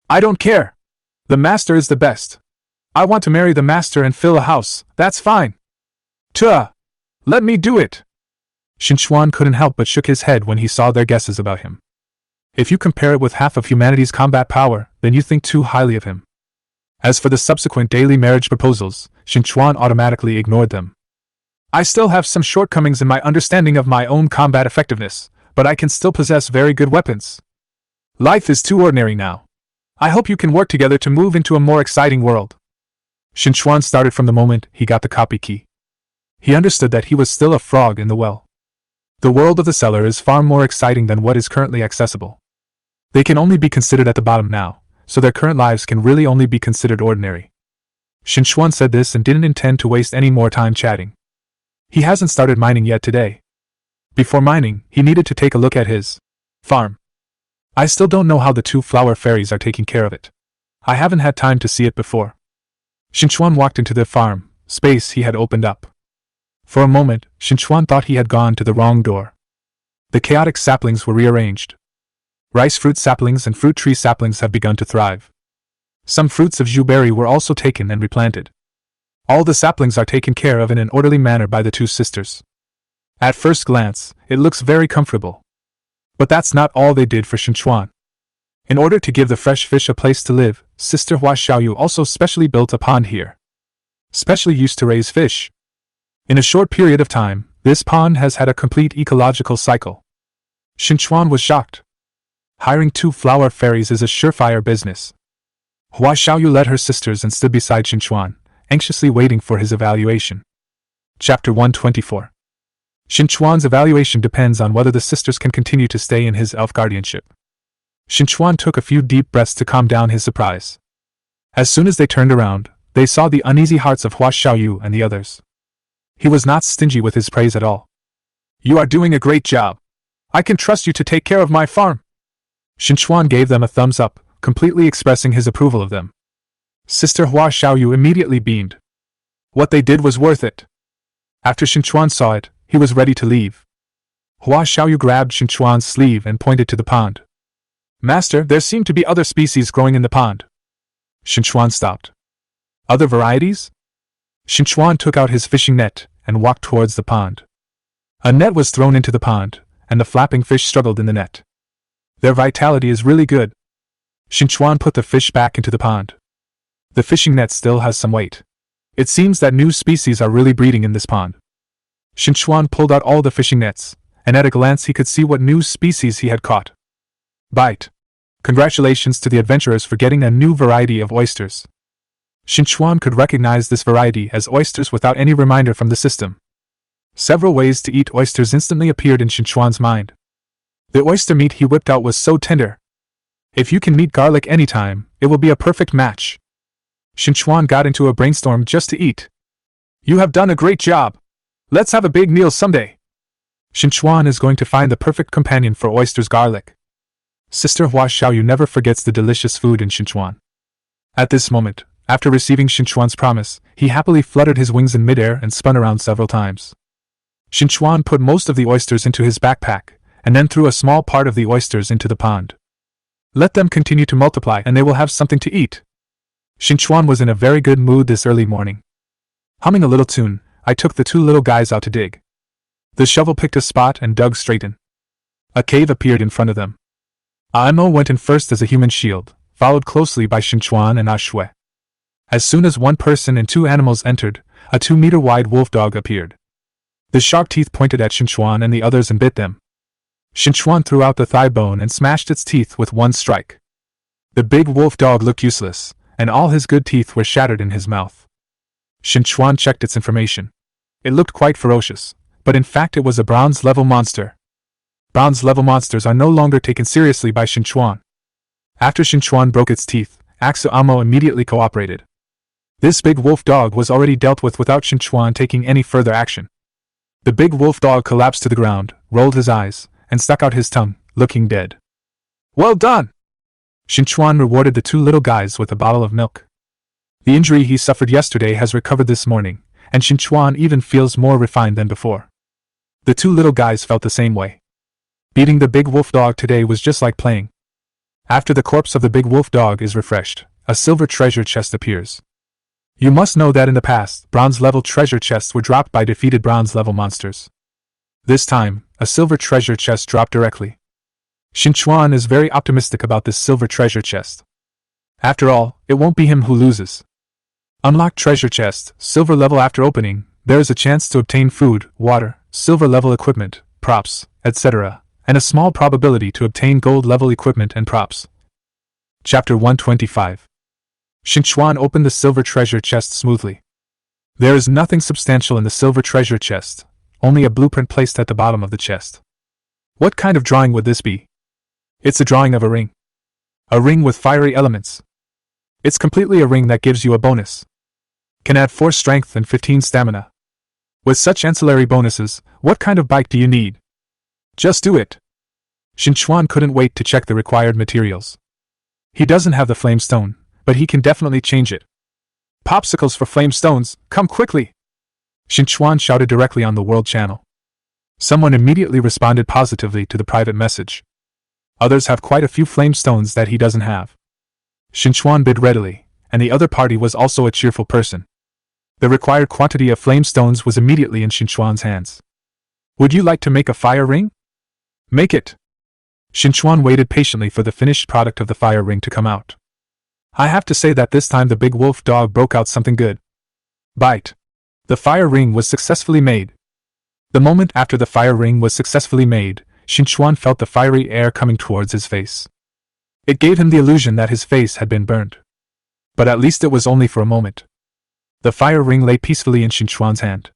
I don't care. The master is the best. I want to marry the master and fill a house, that's fine. Tuh! Let me do it! Qin Chuan couldn't help but shook his head when he saw their guesses about him. If you compare it with half of humanity's combat power, then you think too highly of him. As for the subsequent daily marriage proposals, Qin Chuan automatically ignored them. I still have some shortcomings in my understanding of my own combat effectiveness, but I can still possess very good weapons. Life is too ordinary now. I hope you can work together to move into a more exciting world. Qin Chuan started from the moment he got the copy key. He understood that he was still a frog in the well. The world of the cellar is far more exciting than what is currently accessible. They can only be considered at the bottom now, so their current lives can really only be considered ordinary. Qin Chuan said this and didn't intend to waste any more time chatting. He hasn't started mining yet today. Before mining, he needed to take a look at his farm. I still don't know how the 2 flower fairies are taking care of it. I haven't had time to see it before. Qin Chuan walked into the farm space he had opened up. For a moment, Qin Chuan thought he had gone to the wrong door. The chaotic saplings were rearranged. Rice fruit saplings and fruit tree saplings have begun to thrive. Some fruits of zhuberry were also taken and replanted. All the saplings are taken care of in an orderly manner by the 2 sisters. At first glance, it looks very comfortable. But that's not all they did for Qin Chuan. In order to give the fresh fish a place to live, Sister Hua Xiaoyu also specially built a pond here. Specially used to raise fish. In a short period of time, this pond has had a complete ecological cycle. Qin Chuan was shocked. Hiring 2 flower fairies is a surefire business. Hua Xiaoyu led her sisters and stood beside Qin Chuan, anxiously waiting for his evaluation. Chapter 124. Qin Chuan's evaluation depends on whether the sisters can continue to stay in his elf guardianship. Qin Chuan took a few deep breaths to calm down his surprise. As soon as they turned around, they saw the uneasy hearts of Hua Xiaoyu and the others. He was not stingy with his praise at all. You are doing a great job. I can trust you to take care of my farm. Qin Chuan gave them a thumbs up, completely expressing his approval of them. Sister Hua Xiaoyu immediately beamed. What they did was worth it. After Qin Chuan saw it, he was ready to leave. Hua Xiaoyu grabbed Qin Chuan's sleeve and pointed to the pond. Master, there seem to be other species growing in the pond. Qin Chuan stopped. Other varieties? Qin Chuan took out his fishing net and walked towards the pond. A net was thrown into the pond, and the flapping fish struggled in the net. Their vitality is really good. Qin Chuan put the fish back into the pond. The fishing net still has some weight. It seems that new species are really breeding in this pond. Qin Chuan pulled out all the fishing nets, and at a glance he could see what new species he had caught. Bite. Congratulations to the adventurers for getting a new variety of oysters. Qin Chuan could recognize this variety as oysters without any reminder from the system. Several ways to eat oysters instantly appeared in Qin Chuan's mind. The oyster meat he whipped out was so tender. If you can meet garlic anytime, it will be a perfect match. Qin Chuan got into a brainstorm just to eat. You have done a great job. Let's have a big meal someday. Qin Chuan is going to find the perfect companion for oysters garlic. Sister Hua Xiaoyu never forgets the delicious food in Qin Chuan. At this moment, After receiving Qin Chuan's promise, he happily fluttered his wings in midair and spun around several times. Qin Chuan put most of the oysters into his backpack, and then threw a small part of the oysters into the pond. Let them continue to multiply and they will have something to eat. Qin Chuan was in a very good mood this early morning. Humming a little tune, I took the two little guys out to dig. The shovel picked a spot and dug straight in. A cave appeared in front of them. Aimo went in first as a human shield, followed closely by Qin Chuan and Shui. As soon as one person and two animals entered, a 2-meter-wide wolf dog appeared. The sharp teeth pointed at Qin Chuan and the others and bit them. Qin Chuan threw out the thigh bone and smashed its teeth with one strike. The big wolf dog looked useless, and all his good teeth were shattered in his mouth. Qin Chuan checked its information. It looked quite ferocious, but in fact it was a bronze-level monster. Bronze-level monsters are no longer taken seriously by Qin Chuan. After Qin Chuan broke its teeth, Amo immediately cooperated. This big wolf dog was already dealt with without Qin Chuan taking any further action. The big wolf dog collapsed to the ground, rolled his eyes, and stuck out his tongue, looking dead. Well done! Qin Chuan rewarded the two little guys with a bottle of milk. The injury he suffered yesterday has recovered this morning, and Qin Chuan even feels more refined than before. The two little guys felt the same way. Beating the big wolf dog today was just like playing. After the corpse of the big wolf dog is refreshed, a silver treasure chest appears. You must know that in the past, bronze-level treasure chests were dropped by defeated bronze-level monsters. This time, a silver treasure chest dropped directly. Qin Chuan is very optimistic about this silver treasure chest. After all, it won't be him who loses. Unlock treasure chest, silver level. After opening, there is a chance to obtain food, water, silver level equipment, props, etc., and a small probability to obtain gold level equipment and props. Chapter 125. Qin Chuan opened the silver treasure chest smoothly. There is nothing substantial in the silver treasure chest, only a blueprint placed at the bottom of the chest. What kind of drawing would this be? It's a drawing of a ring. A ring with fiery elements. It's completely a ring that gives you a bonus. Can add 4 strength and 15 stamina. With such ancillary bonuses, what kind of bike do you need? Just do it. Qin Chuan couldn't wait to check the required materials. He doesn't have the flame stone, but he can definitely change it. Popsicles for flame stones, come quickly! Qin Chuan shouted directly on the world channel. Someone immediately responded positively to the private message. Others have quite a few flame stones that he doesn't have. Qin Chuan bid readily, and the other party was also a cheerful person. The required quantity of flame stones was immediately in Qin Chuan's hands. Would you like to make a fire ring? Make it! Qin Chuan waited patiently for the finished product of the fire ring to come out. I have to say that this time the big wolf dog broke out something good. Bite! The fire ring was successfully made. The moment after the fire ring was successfully made, Qin Chuan felt the fiery air coming towards his face. It gave him the illusion that his face had been burned. But at least it was only for a moment. The fire ring lay peacefully in Qin Chuan's hand.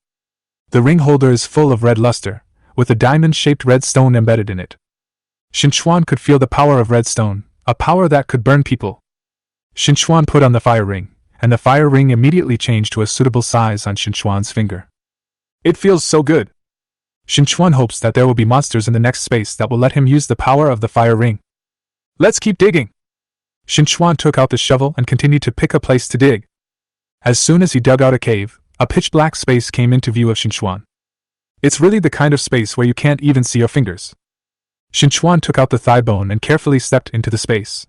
The ring holder is full of red luster, with a diamond-shaped red stone embedded in it. Qin Chuan could feel the power of red stone, a power that could burn people. Qin Chuan put on the fire ring, and the fire ring immediately changed to a suitable size on Qin Chuan's finger. It feels so good. Qin Chuan hopes that there will be monsters in the next space that will let him use the power of the fire ring. Let's keep digging. Qin Chuan took out the shovel and continued to pick a place to dig. As soon as he dug out a cave, a pitch-black space came into view of Qin Chuan. It's really the kind of space where you can't even see your fingers. Qin Chuan took out the thigh bone and carefully stepped into the space.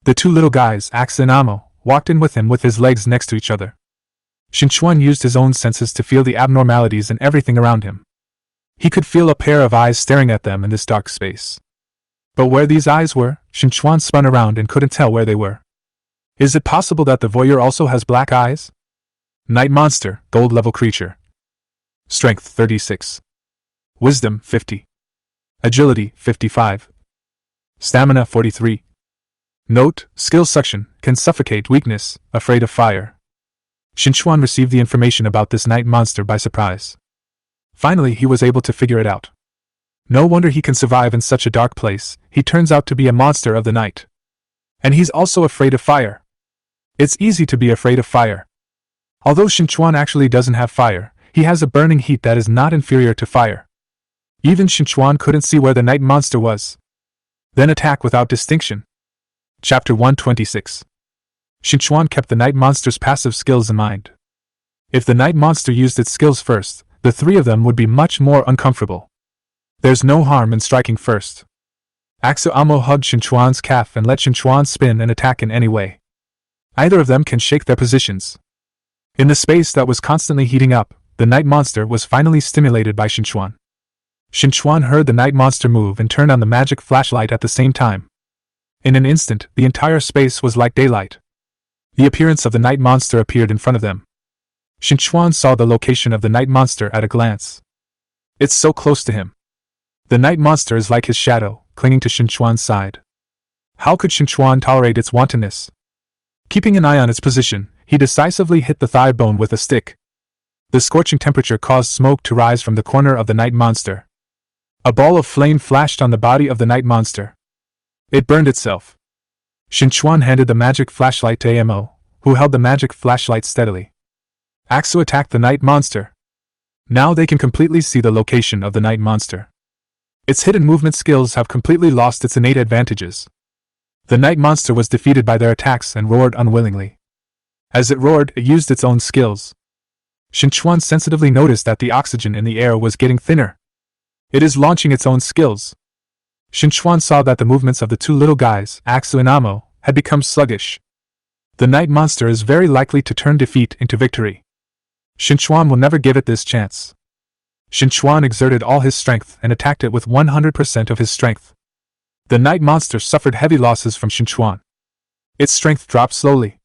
The two little guys, Axe and Amo, walked in with him with his legs next to each other. Qin Chuan used his own senses to feel the abnormalities in everything around him. He could feel a pair of eyes staring at them in this dark space. But where these eyes were, Qin Chuan spun around and couldn't tell where they were. Is it possible that the voyeur also has black eyes? Night monster, gold level creature. Strength 36. Wisdom 50. Agility 55. Stamina 43. Note, skill suction, can suffocate, weakness, afraid of fire. Qin Chuan received the information about this night monster by surprise. Finally he was able to figure it out. No wonder he can survive in such a dark place, he turns out to be a monster of the night. And he's also afraid of fire. It's easy to be afraid of fire. Although Qin Chuan actually doesn't have fire, he has a burning heat that is not inferior to fire. Even Qin Chuan couldn't see where the night monster was. Then attack without distinction. Chapter 126. Qin Chuan kept the night monster's passive skills in mind. If the night monster used its skills first, the three of them would be much more uncomfortable. There's no harm in striking first. Axu Amo hugged Qin Chuan's calf and let Qin Chuan spin and attack in any way. Either of them can shake their positions. In the space that was constantly heating up, the night monster was finally stimulated by Qin Chuan. Qin Chuan heard the night monster move and turned on the magic flashlight at the same time. In an instant, the entire space was like daylight. The appearance of the night monster appeared in front of them. Qin Chuan saw the location of the night monster at a glance. It's so close to him. The night monster is like his shadow, clinging to Qin Chuan's side. How could Qin Chuan tolerate its wantonness? Keeping an eye on its position, he decisively hit the thigh bone with a stick. The scorching temperature caused smoke to rise from the corner of the night monster. A ball of flame flashed on the body of the night monster. It burned itself. Qin Chuan handed the magic flashlight to Amo, who held the magic flashlight steadily. Axu attacked the night monster. Now they can completely see the location of the night monster. Its hidden movement skills have completely lost its innate advantages. The night monster was defeated by their attacks and roared unwillingly. As it roared, it used its own skills. Qin Chuan sensitively noticed that the oxygen in the air was getting thinner. It is launching its own skills. Qin Chuan saw that the movements of the two little guys, Axu and Amo, had become sluggish. The night monster is very likely to turn defeat into victory. Qin Chuan will never give it this chance. Qin Chuan exerted all his strength and attacked it with 100% of his strength. The night monster suffered heavy losses from Qin Chuan. Its strength dropped slowly.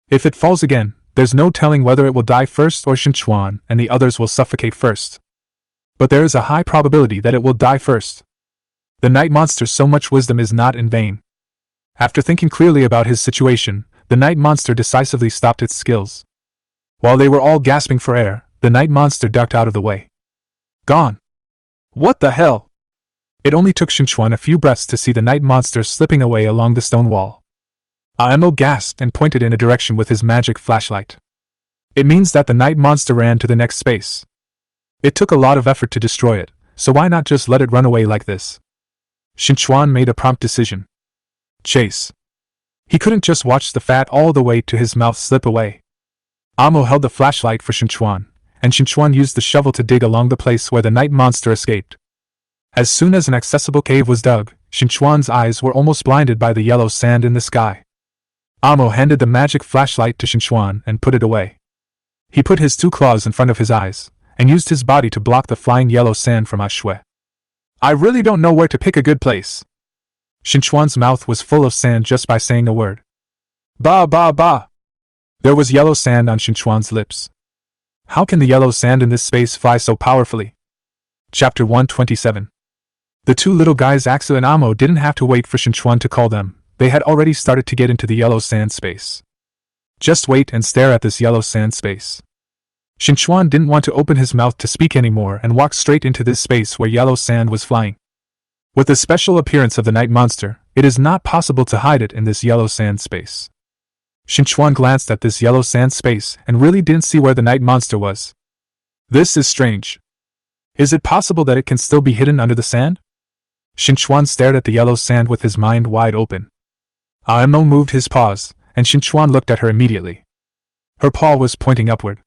If it falls again, there's no telling whether it will die first or Qin Chuan and the others will suffocate first. But there is a high probability that it will die first. The night monster's so much wisdom is not in vain. After thinking clearly about his situation, the night monster decisively stopped its skills. While they were all gasping for air, the night monster ducked out of the way. Gone. What the hell? It only took Qin Chuan a few breaths to see the night monster slipping away along the stone wall. Amo gasped and pointed in a direction with his magic flashlight. It means that the night monster ran to the next space. It took a lot of effort to destroy it, so why not just let it run away like this? Qin Chuan made a prompt decision. Chase. He couldn't just watch the fat all the way to his mouth slip away. Amo held the flashlight for Qin Chuan, and Qin Chuan used the shovel to dig along the place where the night monster escaped. As soon as an accessible cave was dug, Qin Chuan's eyes were almost blinded by the yellow sand in the sky. Amo handed the magic flashlight to Qin Chuan and put it away. He put his two claws in front of his eyes, and used his body to block the flying yellow sand from Shui. I really don't know where to pick a good place. Qin Chuan's mouth was full of sand just by saying the word. Ba ba ba! There was yellow sand on Qin Chuan's lips. How can the yellow sand in this space fly so powerfully? Chapter 127. The two little guys Axu and Amo didn't have to wait for Qin Chuan to call them, they had already started to get into the yellow sand space. Just wait and stare at this yellow sand space. Qin Chuan didn't want to open his mouth to speak anymore and walked straight into this space where yellow sand was flying. With the special appearance of the night monster, it is not possible to hide it in this yellow sand space. Qin Chuan glanced at this yellow sand space and really didn't see where the night monster was. This is strange. Is it possible that it can still be hidden under the sand? Qin Chuan stared at the yellow sand with his mind wide open. Amo moved his paws, and Qin Chuan looked at her immediately. Her paw was pointing upward.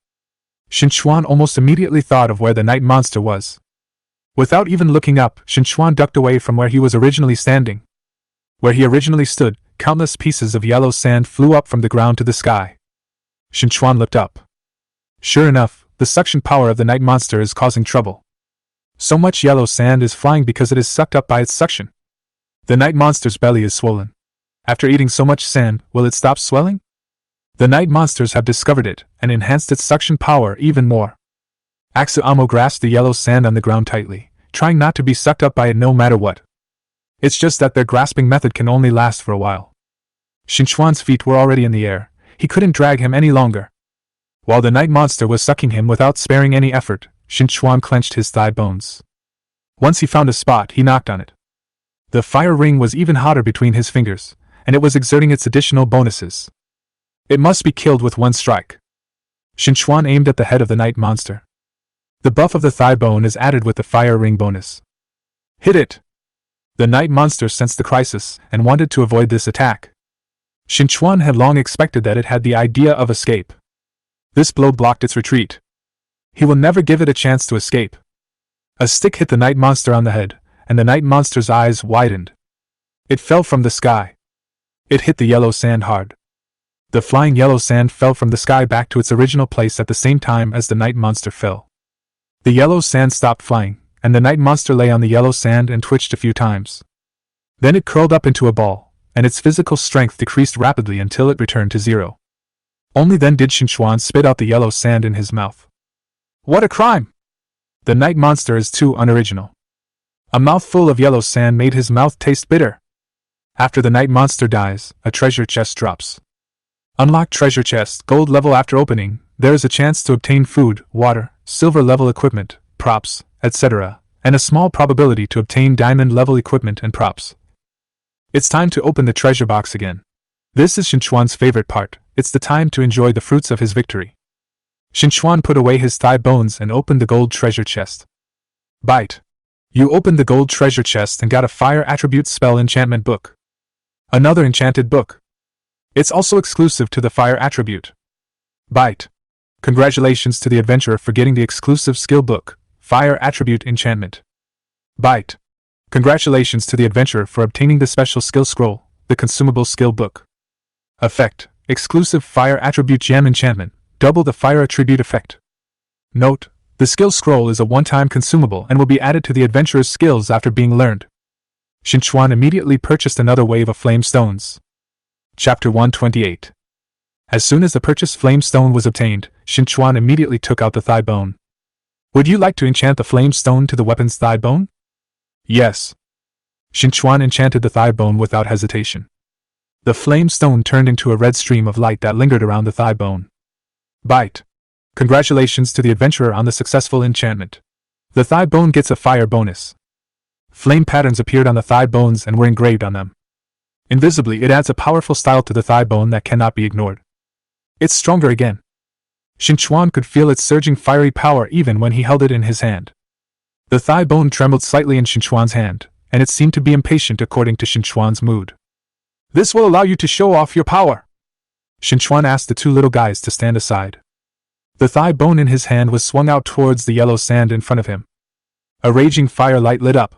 Qin Chuan almost immediately thought of where the night monster was. Without even looking up, Qin Chuan ducked away from where he was originally standing. Where he originally stood, countless pieces of yellow sand flew up from the ground to the sky. Qin Chuan looked up. Sure enough, the suction power of the night monster is causing trouble. So much yellow sand is flying because it is sucked up by its suction. The night monster's belly is swollen. After eating so much sand, will it stop swelling? The night monsters have discovered it and enhanced its suction power even more. Axu Amo grasped the yellow sand on the ground tightly, trying not to be sucked up by it no matter what. It's just that their grasping method can only last for a while. Qin Chuan's feet were already in the air. He couldn't drag him any longer. While the night monster was sucking him without sparing any effort, Qin Chuan clenched his thigh bones. Once he found a spot, he knocked on it. The fire ring was even hotter between his fingers, and it was exerting its additional bonuses. It must be killed with one strike. Qin Chuan aimed at the head of the night monster. The buff of the thigh bone is added with the fire ring bonus. Hit it! The night monster sensed the crisis and wanted to avoid this attack. Qin Chuan had long expected that it had the idea of escape. This blow blocked its retreat. He will never give it a chance to escape. A stick hit the night monster on the head, and the night monster's eyes widened. It fell from the sky. It hit the yellow sand hard. The flying yellow sand fell from the sky back to its original place at the same time as the night monster fell. The yellow sand stopped flying, and the night monster lay on the yellow sand and twitched a few times. Then it curled up into a ball, and its physical strength decreased rapidly until it returned to zero. Only then did Qin Chuan spit out the yellow sand in his mouth. What a crime! The night monster is too unoriginal. A mouthful of yellow sand made his mouth taste bitter. After the night monster dies, a treasure chest drops. Unlock treasure chest, gold level. After opening, there is a chance to obtain food, water, silver level equipment, props, etc., and a small probability to obtain diamond level equipment and props. It's time to open the treasure box again. This is Qin Chuan's favorite part. It's the time to enjoy the fruits of his victory. Qin Chuan put away his thigh bones and opened the gold treasure chest. Bite. You opened the gold treasure chest and got a fire attribute spell enchantment book. Another enchanted book. It's also exclusive to the fire attribute. Bite. Congratulations to the adventurer for getting the exclusive skill book, fire attribute enchantment. Bite. Congratulations to the adventurer for obtaining the special skill scroll, the consumable skill book. Effect. Exclusive fire attribute gem enchantment, double the fire attribute effect. Note, the skill scroll is a one-time consumable and will be added to the adventurer's skills after being learned. Qin Chuan immediately purchased another wave of flame stones. Chapter 128. As soon as the purchased flame stone was obtained, Qin Chuan immediately took out the thigh bone. Would you like to enchant the flame stone to the weapon's thigh bone? Yes. Qin Chuan enchanted the thigh bone without hesitation. The flame stone turned into a red stream of light that lingered around the thigh bone. Bite. Congratulations to the adventurer on the successful enchantment. The thigh bone gets a fire bonus. Flame patterns appeared on the thigh bones and were engraved on them. Invisibly, it adds a powerful style to the thigh bone that cannot be ignored. It's stronger again. Qin Chuan could feel its surging fiery power even when he held it in his hand. The thigh bone trembled slightly in Qin Chuan's hand, and it seemed to be impatient according to Qin Chuan's mood. This will allow you to show off your power. Qin Chuan asked the two little guys to stand aside. The thigh bone in his hand was swung out towards the yellow sand in front of him. A raging firelight lit up.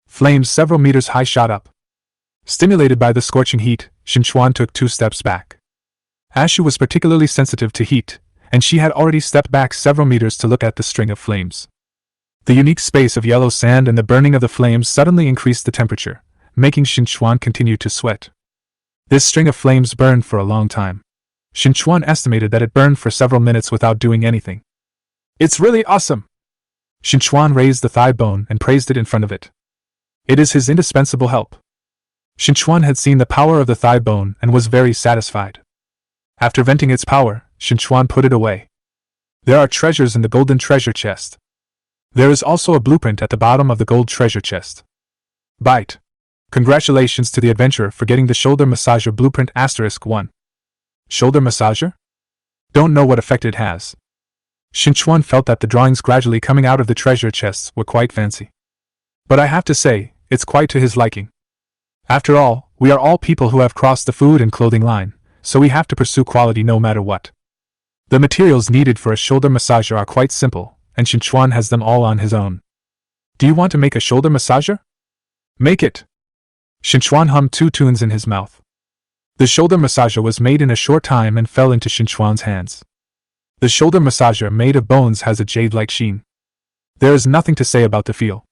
Flames several meters high shot up. Stimulated by the scorching heat, Qin Chuan took 2 steps back. Ashu was particularly sensitive to heat, and she had already stepped back several meters to look at the string of flames. The unique space of yellow sand and the burning of the flames suddenly increased the temperature, making Qin Chuan continue to sweat. This string of flames burned for a long time. Qin Chuan estimated that it burned for several minutes without doing anything. It's really awesome! Qin Chuan raised the thigh bone and praised it in front of it. It is his indispensable help. Qin Chuan had seen the power of the thigh bone and was very satisfied. After venting its power, Qin Chuan put it away. There are treasures in the golden treasure chest. There is also a blueprint at the bottom of the gold treasure chest. Bite. Congratulations to the adventurer for getting the shoulder massager blueprint *1. Shoulder massager? Don't know what effect it has. Qin Chuan felt that the drawings gradually coming out of the treasure chests were quite fancy. But I have to say, it's quite to his liking. After all, we are all people who have crossed the food and clothing line, so we have to pursue quality no matter what. The materials needed for a shoulder massager are quite simple, and Qin Chuan has them all on his own. Do you want to make a shoulder massager? Make it! Qin Chuan hummed 2 tunes in his mouth. The shoulder massager was made in a short time and fell into Qin Chuan's hands. The shoulder massager made of bones has a jade-like sheen. There is nothing to say about the feel.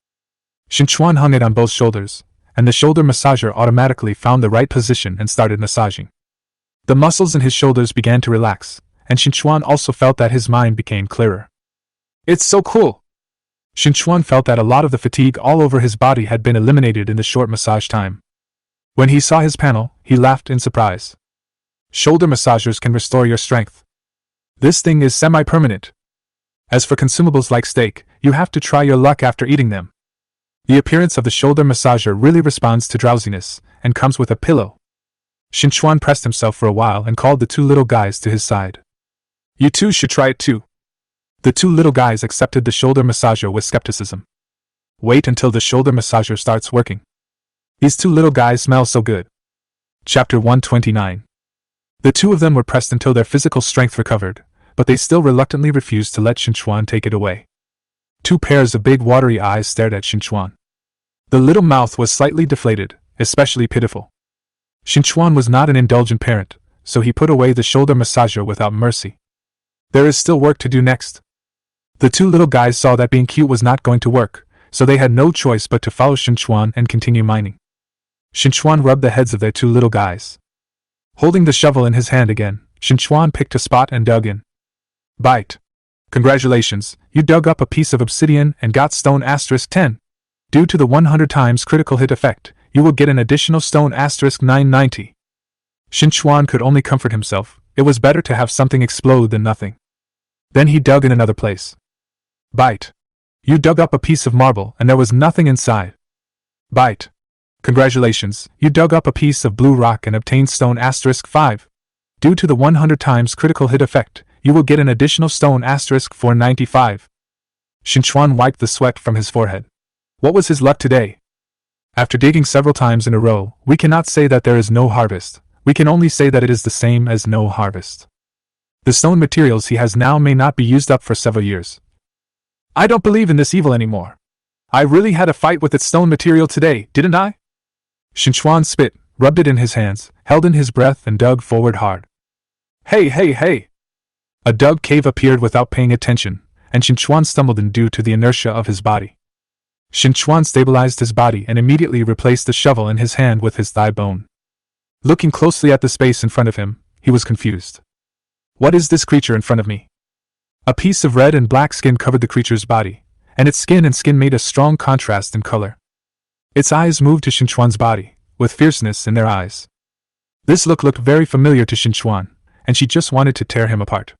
Qin Chuan hung it on both shoulders, and the shoulder massager automatically found the right position and started massaging. The muscles in his shoulders began to relax, and Qin Chuan also felt that his mind became clearer. It's so cool! Qin Chuan felt that a lot of the fatigue all over his body had been eliminated in the short massage time. When he saw his panel, he laughed in surprise. Shoulder massagers can restore your strength. This thing is semi-permanent. As for consumables like steak, you have to try your luck after eating them. The appearance of the shoulder massager really responds to drowsiness, and comes with a pillow. Qin Chuan pressed himself for a while and called the 2 little guys to his side. You two should try it too. The 2 little guys accepted the shoulder massager with skepticism. Wait until the shoulder massager starts working. These 2 little guys smell so good. Chapter 129. The two of them were pressed until their physical strength recovered, but they still reluctantly refused to let Qin Chuan take it away. Two pairs of big watery eyes stared at Qin Chuan. The little mouth was slightly deflated, especially pitiful. Qin Chuan was not an indulgent parent, so he put away the shoulder massager without mercy. There is still work to do next. The two little guys saw that being cute was not going to work, so they had no choice but to follow Qin Chuan and continue mining. Qin Chuan rubbed the heads of their two little guys. Holding the shovel in his hand again, Qin Chuan picked a spot and dug in. Bite. Congratulations, you dug up a piece of obsidian and got stone *10. Due to the 100 times critical hit effect, you will get an additional stone *990. Qin Chuan could only comfort himself. It was better to have something explode than nothing. Then he dug in another place. Bite. You dug up a piece of marble and there was nothing inside. Bite. Congratulations, you dug up a piece of blue rock and obtained stone *5. Due to the 100 times critical hit effect, you will get an additional stone *495. Qin Chuan wiped the sweat from his forehead. What was his luck today? After digging several times in a row, we cannot say that there is no harvest. We can only say that it is the same as no harvest. The stone materials he has now may not be used up for several years. I don't believe in this evil anymore. I really had a fight with its stone material today, didn't I? Qin Chuan spit, rubbed it in his hands, held in his breath and dug forward hard. Hey, hey, hey! A dug cave appeared without paying attention, and Qin Chuan stumbled in due to the inertia of his body. Qin Chuan stabilized his body and immediately replaced the shovel in his hand with his thigh bone. Looking closely at the space in front of him, he was confused. What is this creature in front of me? A piece of red and black skin covered the creature's body, and its skin made a strong contrast in color. Its eyes moved to Qin Chuan's body, with fierceness in their eyes. This look looked very familiar to Qin Chuan, and she just wanted to tear him apart.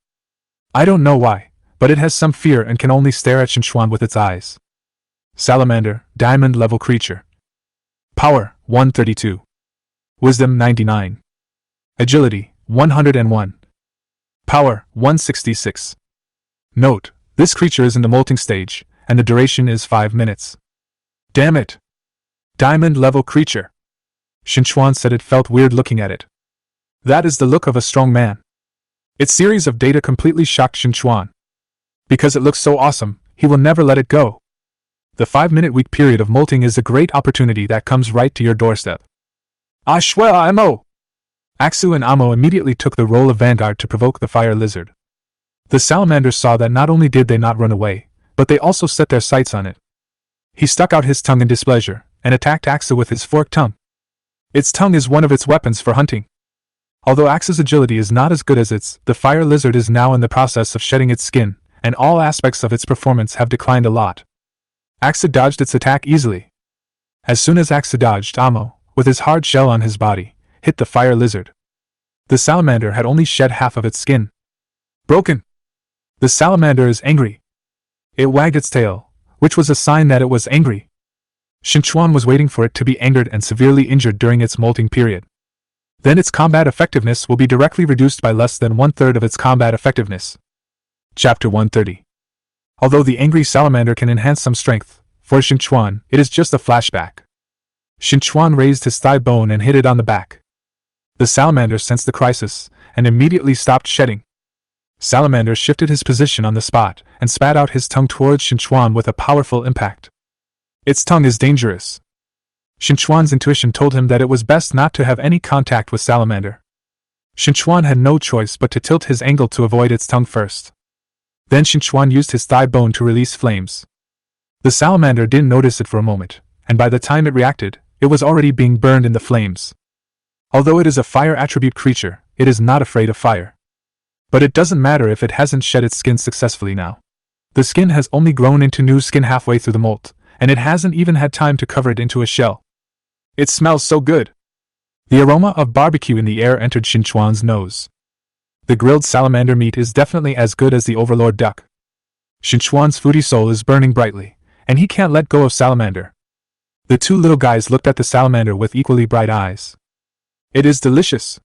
I don't know why, but it has some fear and can only stare at Qin Chuan with its eyes. Salamander, diamond level creature. Power, 132. Wisdom, 99. Agility, 101. Power, 166. Note, this creature is in the molting stage, and the duration is 5 minutes. Damn it! Diamond level creature. Qin Chuan said it felt weird looking at it. That is the look of a strong man. Its series of data completely shocked Qin Chuan. Because it looks so awesome, he will never let it go. The 5-minute week period of molting is a great opportunity that comes right to your doorstep. Ashwa Amo! Aksu and Amo immediately took the role of vanguard to provoke the fire lizard. The salamanders saw that not only did they not run away, but they also set their sights on it. He stuck out his tongue in displeasure, and attacked Aksu with his forked tongue. Its tongue is one of its weapons for hunting. Although Aksu's agility is not as good as its, the fire lizard is now in the process of shedding its skin, and all aspects of its performance have declined a lot. Aksu dodged its attack easily. As soon as Aksu dodged, Amo, with his hard shell on his body, hit the fire lizard. The salamander had only shed half of its skin. Broken! The salamander is angry. It wagged its tail, which was a sign that it was angry. Qin Chuan was waiting for it to be angered and severely injured during its molting period. Then its combat effectiveness will be directly reduced by less than 1/3 of its combat effectiveness. Chapter 130. Although the angry salamander can enhance some strength, for Qin Chuan, it is just a flashback. Qin Chuan raised his thigh bone and hit it on the back. The salamander sensed the crisis, and immediately stopped shedding. Salamander shifted his position on the spot, and spat out his tongue towards Qin Chuan with a powerful impact. Its tongue is dangerous. Qin Chuan's intuition told him that it was best not to have any contact with salamander. Qin Chuan had no choice but to tilt his angle to avoid its tongue first. Then Qin Chuan used his thigh bone to release flames. The salamander didn't notice it for a moment, and by the time it reacted, it was already being burned in the flames. Although it is a fire attribute creature, it is not afraid of fire. But it doesn't matter if it hasn't shed its skin successfully now. The skin has only grown into new skin halfway through the molt, and it hasn't even had time to cover it into a shell. It smells so good. The aroma of barbecue in the air entered Qin Chuan's nose. The grilled salamander meat is definitely as good as the overlord duck. Qin Chuan's foodie soul is burning brightly, and he can't let go of salamander. The two little guys looked at the salamander with equally bright eyes. It is delicious.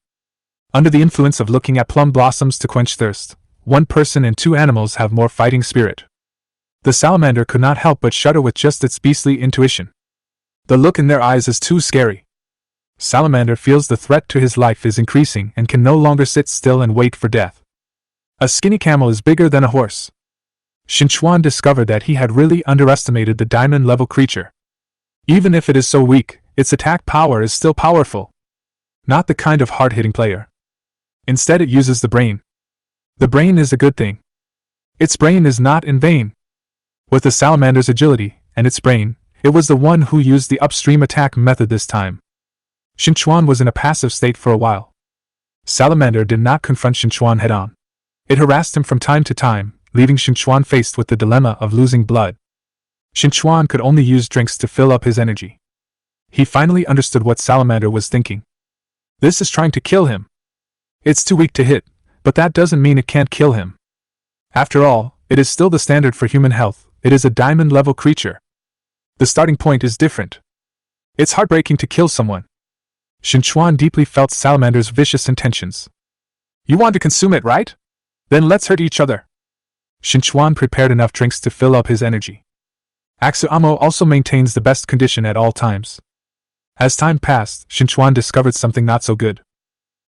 Under the influence of looking at plum blossoms to quench thirst, one person and two animals have more fighting spirit. The salamander could not help but shudder with just its beastly intuition. The look in their eyes is too scary. Salamander feels the threat to his life is increasing and can no longer sit still and wait for death. A skinny camel is bigger than a horse. Qin Chuan discovered that he had really underestimated the diamond-level creature. Even if it is so weak, its attack power is still powerful. Not the kind of hard-hitting player. Instead, it uses the brain. The brain is a good thing. Its brain is not in vain. With the salamander's agility and its brain, it was the one who used the upstream attack method this time. Qin Chuan was in a passive state for a while. Salamander did not confront Qin Chuan head-on. It harassed him from time to time, leaving Qin Chuan faced with the dilemma of losing blood. Qin Chuan could only use drinks to fill up his energy. He finally understood what Salamander was thinking. This is trying to kill him. It's too weak to hit, but that doesn't mean it can't kill him. After all, it is still the standard for human health. It is a diamond-level creature. The starting point is different. It's heartbreaking to kill someone. Qin Chuan deeply felt Salamander's vicious intentions. You want to consume it, right? Then let's hurt each other. Qin Chuan prepared enough drinks to fill up his energy. Axuamo also maintains the best condition at all times. As time passed, Qin Chuan discovered something not so good.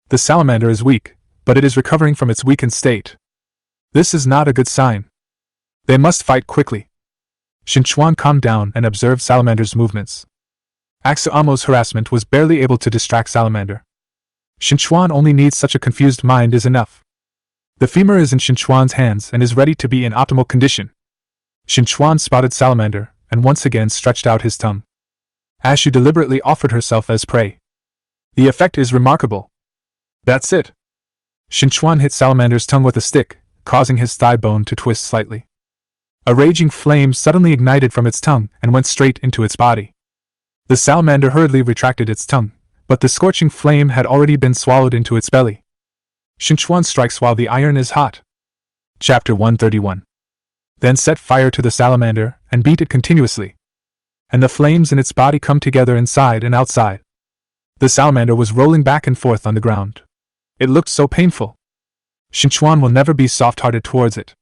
The salamander is weak, but it is recovering from its weakened state. This is not a good sign. They must fight quickly. Qin Chuan calmed down and observed Salamander's movements. Axuamo's harassment was barely able to distract Salamander. Qin Chuan only needs such a confused mind is enough. The femur is in Qin Chuan's hands and is ready to be in optimal condition. Qin Chuan spotted Salamander and once again stretched out his tongue. Ashu deliberately offered herself as prey. The effect is remarkable. That's it. Qin Chuan hit Salamander's tongue with a stick, causing his thigh bone to twist slightly. A raging flame suddenly ignited from its tongue and went straight into its body. The salamander hurriedly retracted its tongue, but the scorching flame had already been swallowed into its belly. Qin Chuan strikes while the iron is hot. Chapter 131. Then set fire to the salamander and beat it continuously. And the flames in its body come together inside and outside. The salamander was rolling back and forth on the ground. It looked so painful. Qin Chuan will never be soft-hearted towards it.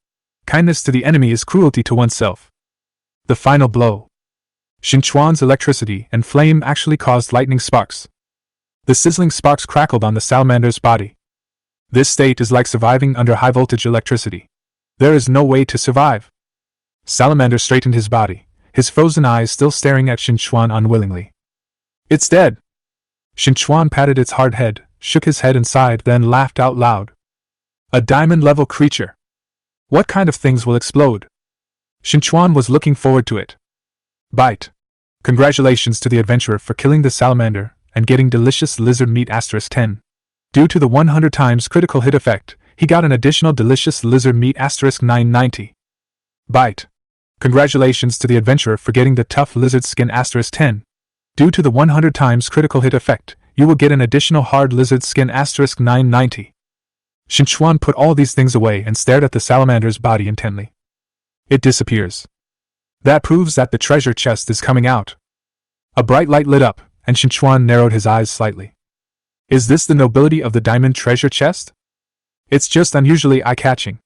Kindness to the enemy is cruelty to oneself. The final blow. Qin Chuan's electricity and flame actually caused lightning sparks. The sizzling sparks crackled on the salamander's body. This state is like surviving under high-voltage electricity. There is no way to survive. Salamander straightened his body, his frozen eyes still staring at Qin Chuan unwillingly. It's dead. Qin Chuan patted its hard head, shook his head and sighed, then laughed out loud. A diamond-level creature. What kind of things will explode? Qin Chuan was looking forward to it. Bite. Congratulations to the adventurer for killing the salamander and getting delicious lizard meat *10. Due to the 100 times critical hit effect, he got an additional delicious lizard meat *990. Bite. Congratulations to the adventurer for getting the tough lizard skin *10. Due to the 100 times critical hit effect, you will get an additional hard lizard skin *990. Qin Chuan put all these things away and stared at the salamander's body intently. It disappears. That proves that the treasure chest is coming out. A bright light lit up, and Qin Chuan narrowed his eyes slightly. Is this the nobility of the diamond treasure chest? It's just unusually eye-catching.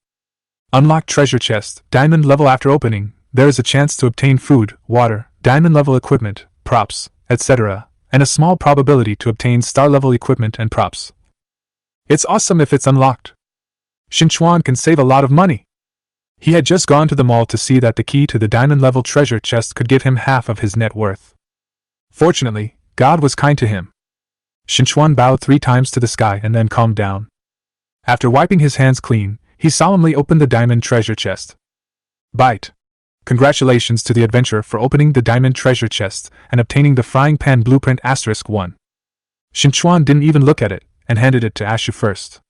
Unlocked treasure chest, diamond level. After opening, there is a chance to obtain food, water, diamond level equipment, props, etc., and a small probability to obtain star level equipment and props. It's awesome if it's unlocked. Qin Chuan can save a lot of money. He had just gone to the mall to see that the key to the diamond-level treasure chest could give him half of his net worth. Fortunately, God was kind to him. Qin Chuan bowed 3 times to the sky and then calmed down. After wiping his hands clean, he solemnly opened the diamond treasure chest. Bite. Congratulations to the adventurer for opening the diamond treasure chest and obtaining the frying pan blueprint *1. Qin Chuan didn't even look at it and handed it to Ashu first.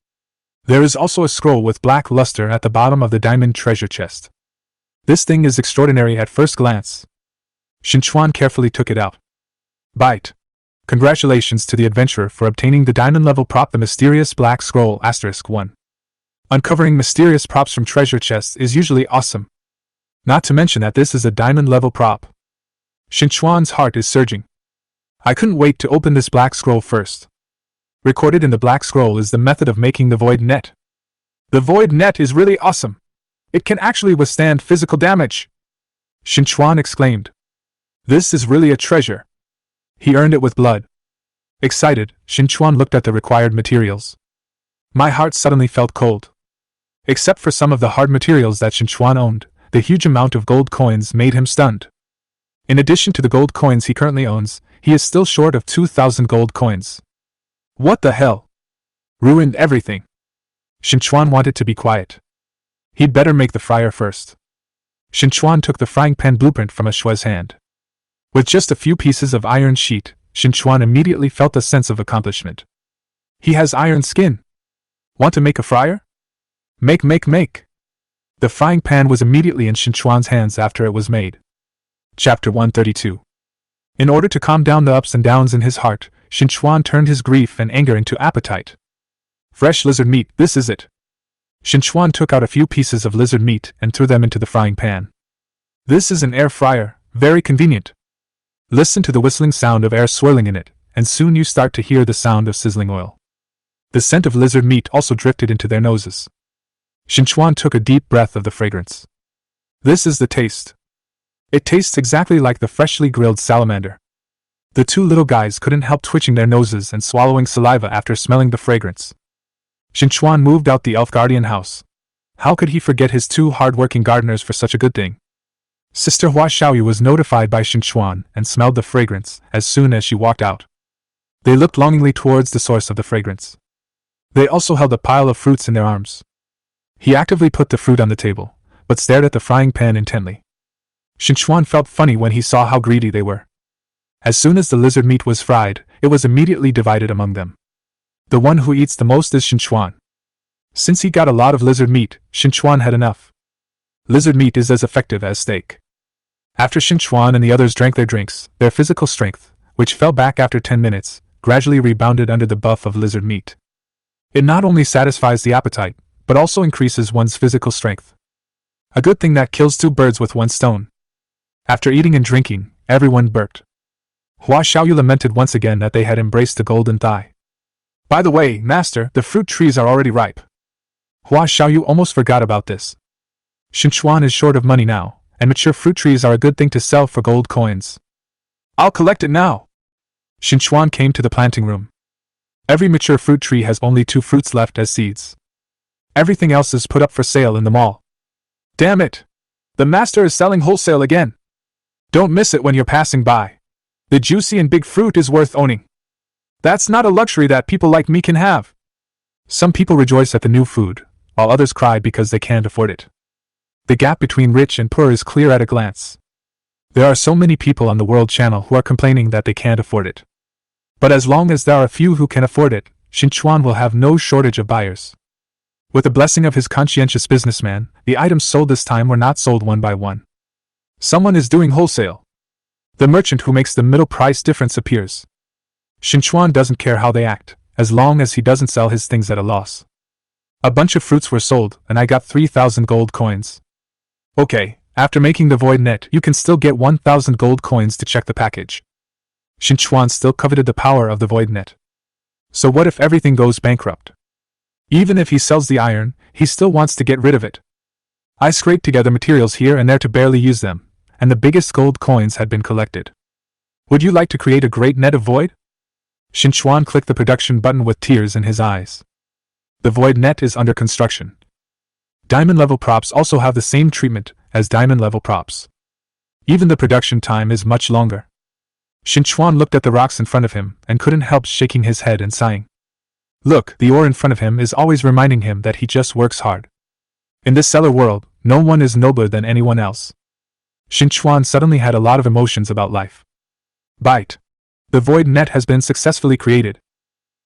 There is also a scroll with black luster at the bottom of the diamond treasure chest. This thing is extraordinary at first glance. Qin Chuan carefully took it out. Bite. Congratulations to the adventurer for obtaining the diamond-level prop, the mysterious black scroll *1. Uncovering mysterious props from treasure chests is usually awesome. Not to mention that this is a diamond-level prop. Qin Chuan's heart is surging. I couldn't wait to open this black scroll first. Recorded in the black scroll is the method of making the void net. The void net is really awesome. It can actually withstand physical damage. Qin Chuan exclaimed. This is really a treasure. He earned it with blood. Excited, Qin Chuan looked at the required materials. My heart suddenly felt cold. Except for some of the hard materials that Qin Chuan owned, the huge amount of gold coins made him stunned. In addition to the gold coins he currently owns, he is still short of 2,000 gold coins. What the hell? Ruined everything. Qin Chuan wanted to be quiet. He'd better make the fryer first. Qin Chuan took the frying pan blueprint from a Shui's hand. With just a few pieces of iron sheet, Qin Chuan immediately felt a sense of accomplishment. He has iron skin. Want to make a fryer? Make. The frying pan was immediately in Qin Chuan's hands after it was made. Chapter 132. In order to calm down the ups and downs in his heart, Qin Chuan turned his grief and anger into appetite. Fresh lizard meat, this is it. Qin Chuan took out a few pieces of lizard meat and threw them into the frying pan. This is an air fryer, very convenient. Listen to the whistling sound of air swirling in it, and soon you start to hear the sound of sizzling oil. The scent of lizard meat also drifted into their noses. Qin Chuan took a deep breath of the fragrance. This is the taste. It tastes exactly like the freshly grilled salamander. The two little guys couldn't help twitching their noses and swallowing saliva after smelling the fragrance. Qin Chuan moved out the elf guardian house. How could he forget his two hard-working gardeners for such a good thing? Sister Hua Xiaoyu was notified by Qin Chuan and smelled the fragrance as soon as she walked out. They looked longingly towards the source of the fragrance. They also held a pile of fruits in their arms. He actively put the fruit on the table, but stared at the frying pan intently. Qin Chuan felt funny when he saw how greedy they were. As soon as the lizard meat was fried, it was immediately divided among them. The one who eats the most is Qin Chuan. Since he got a lot of lizard meat, Qin Chuan had enough. Lizard meat is as effective as steak. After Qin Chuan and the others drank their drinks, their physical strength, which fell back after 10 minutes, gradually rebounded under the buff of lizard meat. It not only satisfies the appetite, but also increases one's physical strength. A good thing that kills two birds with one stone. After eating and drinking, everyone burped. Hua Xiaoyu lamented once again that they had embraced the golden thigh. By the way, master, the fruit trees are already ripe. Hua Xiaoyu almost forgot about this. Qin Chuan is short of money now, and mature fruit trees are a good thing to sell for gold coins. I'll collect it now. Qin Chuan came to the planting room. Every mature fruit tree has only 2 fruits left as seeds. Everything else is put up for sale in the mall. Damn it! The master is selling wholesale again. Don't miss it when you're passing by. The juicy and big fruit is worth owning. That's not a luxury that people like me can have. Some people rejoice at the new food, while others cry because they can't afford it. The gap between rich and poor is clear at a glance. There are so many people on the World Channel who are complaining that they can't afford it. But as long as there are a few who can afford it, Qin Chuan will have no shortage of buyers. With the blessing of his conscientious businessman, the items sold this time were not sold one by one. Someone is doing wholesale. The merchant who makes the middle price difference appears. Qin Chuan doesn't care how they act, as long as he doesn't sell his things at a loss. A bunch of fruits were sold, and I got 3,000 gold coins. Okay, after making the void net, you can still get 1,000 gold coins to check the package. Qin Chuan still coveted the power of the void net. So what if everything goes bankrupt? Even if he sells the iron, he still wants to get rid of it. I scraped together materials here and there to barely use them, and the biggest gold coins had been collected. Would you like to create a great net of void? Qin Chuan clicked the production button with tears in his eyes. The void net is under construction. Diamond level props also have the same treatment as diamond level props. Even the production time is much longer. Qin Chuan looked at the rocks in front of him and couldn't help shaking his head and sighing. Look, the ore in front of him is always reminding him that he just works hard. In this cellar world, no one is nobler than anyone else. Qin Chuan suddenly had a lot of emotions about life. Bite. The void net has been successfully created.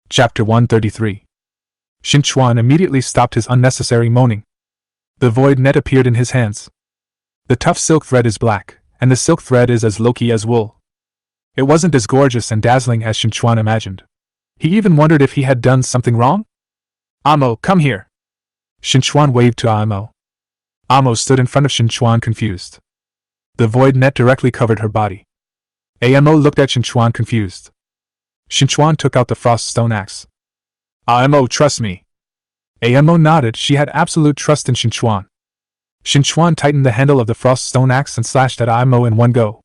Chapter 133. Qin Chuan immediately stopped his unnecessary moaning. The void net appeared in his hands. The tough silk thread is black, and the silk thread is as low-key as wool. It wasn't as gorgeous and dazzling as Qin Chuan imagined. He even wondered if he had done something wrong. Amo, come here. Qin Chuan waved to Amo. Amo stood in front of Qin Chuan confused. The void net directly covered her body. Amo looked at Qin Chuan confused. Qin Chuan took out the frost stone axe. Amo, trust me. Amo nodded. She had absolute trust in Qin Chuan. Qin Chuan tightened the handle of the frost stone axe and slashed at Amo in one go.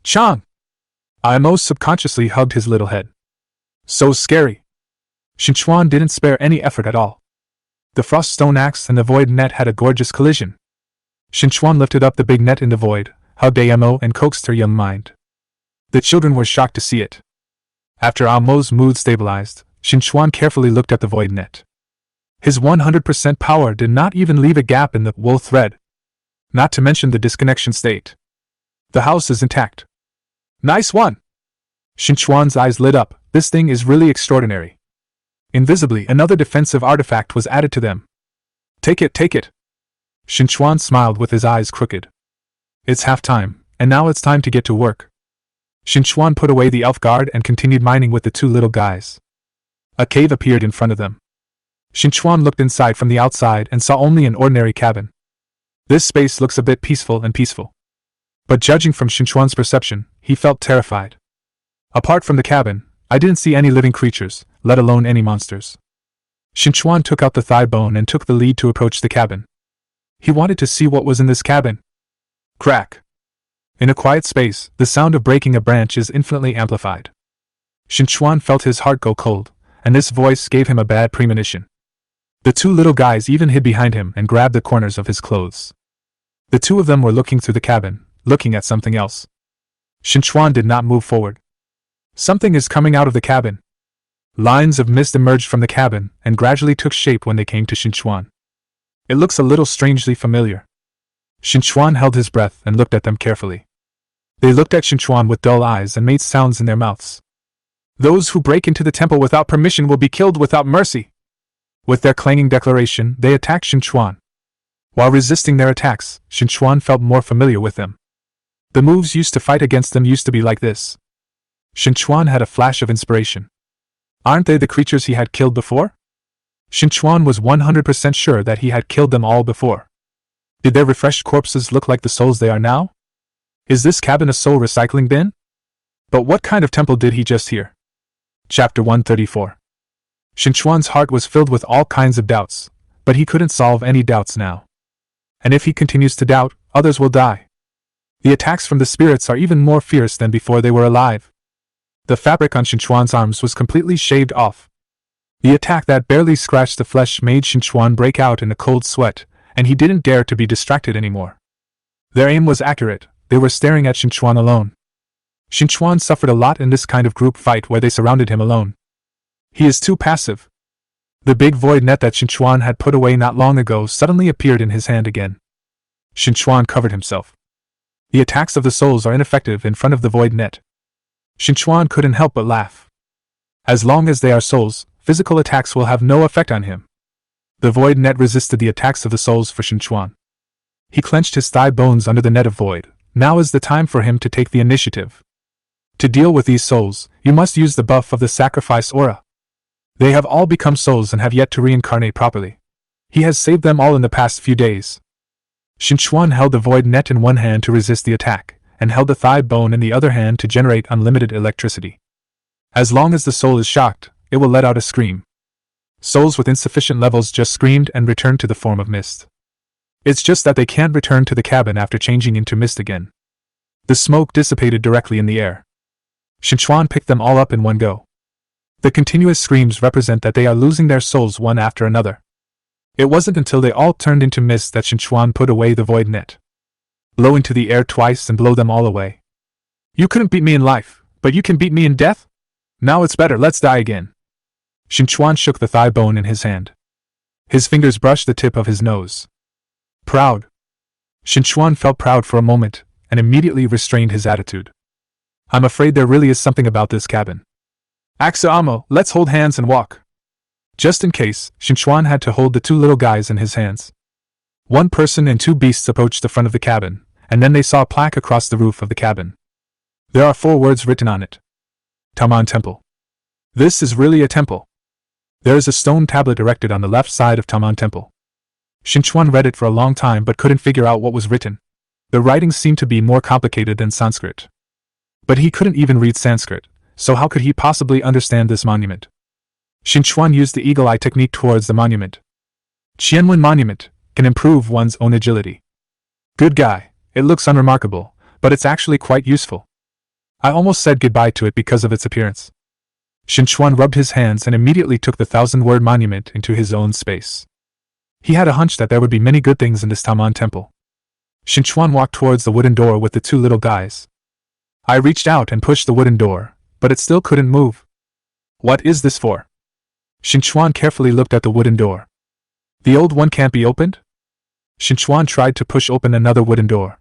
Chang! Amo subconsciously hugged his little head. So scary. Qin Chuan didn't spare any effort at all. The frost stone axe and the void net had a gorgeous collision. Qin Chuan lifted up the big net in the void, hugged Amo and coaxed her young mind. The children were shocked to see it. After Amo's mood stabilized, Qin Chuan carefully looked at the void net. His 100% power did not even leave a gap in the wool thread. Not to mention the disconnection state. The house is intact. Nice one! Qin Chuan's eyes lit up. This thing is really extraordinary. Invisibly, another defensive artifact was added to them. Take it, take it! Qin Chuan smiled with his eyes crooked. It's half-time, and now it's time to get to work. Qin Chuan put away the elf guard and continued mining with the two little guys. A cave appeared in front of them. Qin Chuan looked inside from the outside and saw only an ordinary cabin. This space looks a bit peaceful. But judging from Qin Chuan's perception, he felt terrified. Apart from the cabin, I didn't see any living creatures, let alone any monsters. Qin Chuan took out the thigh bone and took the lead to approach the cabin. He wanted to see what was in this cabin. Crack! In a quiet space, the sound of breaking a branch is infinitely amplified. Qin Chuan felt his heart go cold, and this voice gave him a bad premonition. The two little guys even hid behind him and grabbed the corners of his clothes. The two of them were looking through the cabin, looking at something else. Qin Chuan did not move forward. Something is coming out of the cabin. Lines of mist emerged from the cabin and gradually took shape when they came to Qin Chuan. It looks a little strangely familiar. Qin Chuan held his breath and looked at them carefully. They looked at Qin Chuan with dull eyes and made sounds in their mouths. Those who break into the temple without permission will be killed without mercy. With their clanging declaration, they attacked Qin Chuan. While resisting their attacks, Qin Chuan felt more familiar with them. The moves used to fight against them used to be like this. Qin Chuan had a flash of inspiration. Aren't they the creatures he had killed before? Qin Chuan was 100% sure that he had killed them all before. Did their refreshed corpses look like the souls they are now? Is this cabin a soul recycling bin? But what kind of temple did he just hear? Chapter 134. Qin Chuan's heart was filled with all kinds of doubts, but he couldn't solve any doubts now. And if he continues to doubt, others will die. The attacks from the spirits are even more fierce than before they were alive. The fabric on Qin Chuan's arms was completely shaved off. The attack that barely scratched the flesh made Qin Chuan break out in a cold sweat, and he didn't dare to be distracted anymore. Their aim was accurate, they were staring at Qin Chuan alone. Qin Chuan suffered a lot in this kind of group fight where they surrounded him alone. He is too passive. The big void net that Qin Chuan had put away not long ago suddenly appeared in his hand again. Qin Chuan covered himself. The attacks of the souls are ineffective in front of the void net. Qin Chuan couldn't help but laugh. As long as they are souls, physical attacks will have no effect on him. The void net resisted the attacks of the souls for Qin Chuan. He clenched his thigh bones under the net of void. Now is the time for him to take the initiative. To deal with these souls, you must use the buff of the sacrifice aura. They have all become souls and have yet to reincarnate properly. He has saved them all in the past few days. Qin Chuan held the void net in one hand to resist the attack, and held the thigh bone in the other hand to generate unlimited electricity. As long as the soul is shocked, it will let out a scream. Souls with insufficient levels just screamed and returned to the form of mist. It's just that they can't return to the cabin after changing into mist again. The smoke dissipated directly in the air. Qin Chuan picked them all up in one go. The continuous screams represent that they are losing their souls one after another. It wasn't until they all turned into mist that Qin Chuan put away the void net. Blow into the air twice and blow them all away. You couldn't beat me in life, but you can beat me in death? Now it's better, let's die again. Qin Chuan shook the thigh bone in his hand. His fingers brushed the tip of his nose. Proud. Qin Chuan felt proud for a moment, and immediately restrained his attitude. I'm afraid there really is something about this cabin. Amo, let's hold hands and walk. Just in case, Qin Chuan had to hold the two little guys in his hands. One person and two beasts approached the front of the cabin, and then they saw a plaque across the roof of the cabin. There are 4 words written on it. Taman Temple. This is really a temple. There is a stone tablet erected on the left side of Taman Temple. Qin Chuan read it for a long time but couldn't figure out what was written. The writing seemed to be more complicated than Sanskrit. But he couldn't even read Sanskrit, so how could he possibly understand this monument? Qin Chuan used the eagle eye technique towards the monument. Qianwen Monument can improve one's own agility. Good guy, it looks unremarkable, but it's actually quite useful. I almost said goodbye to it because of its appearance. Qin Chuan rubbed his hands and immediately took the 1,000-word monument into his own space. He had a hunch that there would be many good things in this Taman temple. Qin Chuan walked towards the wooden door with the two little guys. I reached out and pushed the wooden door, but it still couldn't move. What is this for? Qin Chuan carefully looked at the wooden door. The old one can't be opened? Qin Chuan tried to push open another wooden door.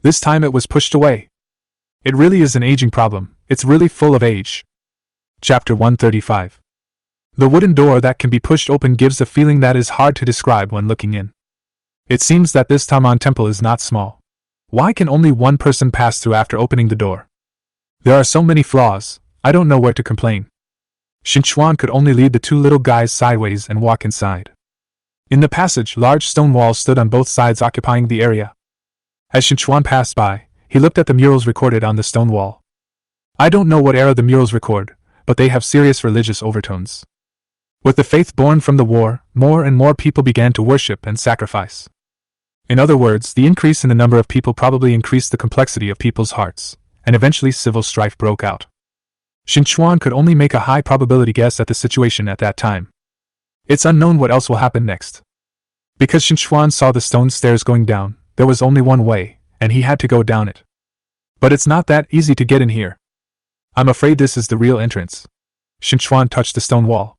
This time it was pushed away. It really is an aging problem, it's really full of age. Chapter 135. The wooden door that can be pushed open gives a feeling that is hard to describe when looking in. It seems that this Taman temple is not small. Why can only one person pass through after opening the door? There are so many flaws, I don't know where to complain. Qin Chuan could only lead the two little guys sideways and walk inside. In the passage, large stone walls stood on both sides occupying the area. As Qin Chuan passed by, he looked at the murals recorded on the stone wall. I don't know what era the murals record, but they have serious religious overtones. With the faith born from the war, more and more people began to worship and sacrifice. In other words, the increase in the number of people probably increased the complexity of people's hearts, and eventually civil strife broke out. Qin Chuan could only make a high probability guess at the situation at that time. It's unknown what else will happen next. Because Qin Chuan saw the stone stairs going down, there was only one way, and he had to go down it. But it's not that easy to get in here. I'm afraid this is the real entrance. Qin Chuan touched the stone wall.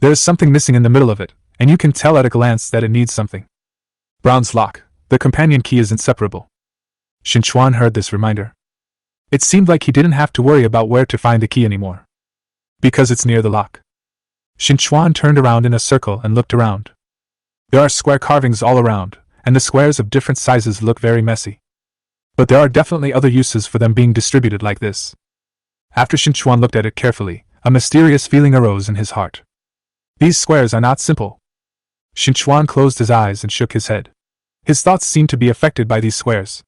There is something missing in the middle of it, and you can tell at a glance that it needs something. Bronze lock, the companion key is inseparable. Qin Chuan heard this reminder. It seemed like he didn't have to worry about where to find the key anymore. Because it's near the lock. Qin Chuan turned around in a circle and looked around. There are square carvings all around, and the squares of different sizes look very messy. But there are definitely other uses for them being distributed like this. After Qin Chuan looked at it carefully, a mysterious feeling arose in his heart. These squares are not simple. Qin Chuan closed his eyes and shook his head. His thoughts seemed to be affected by these squares.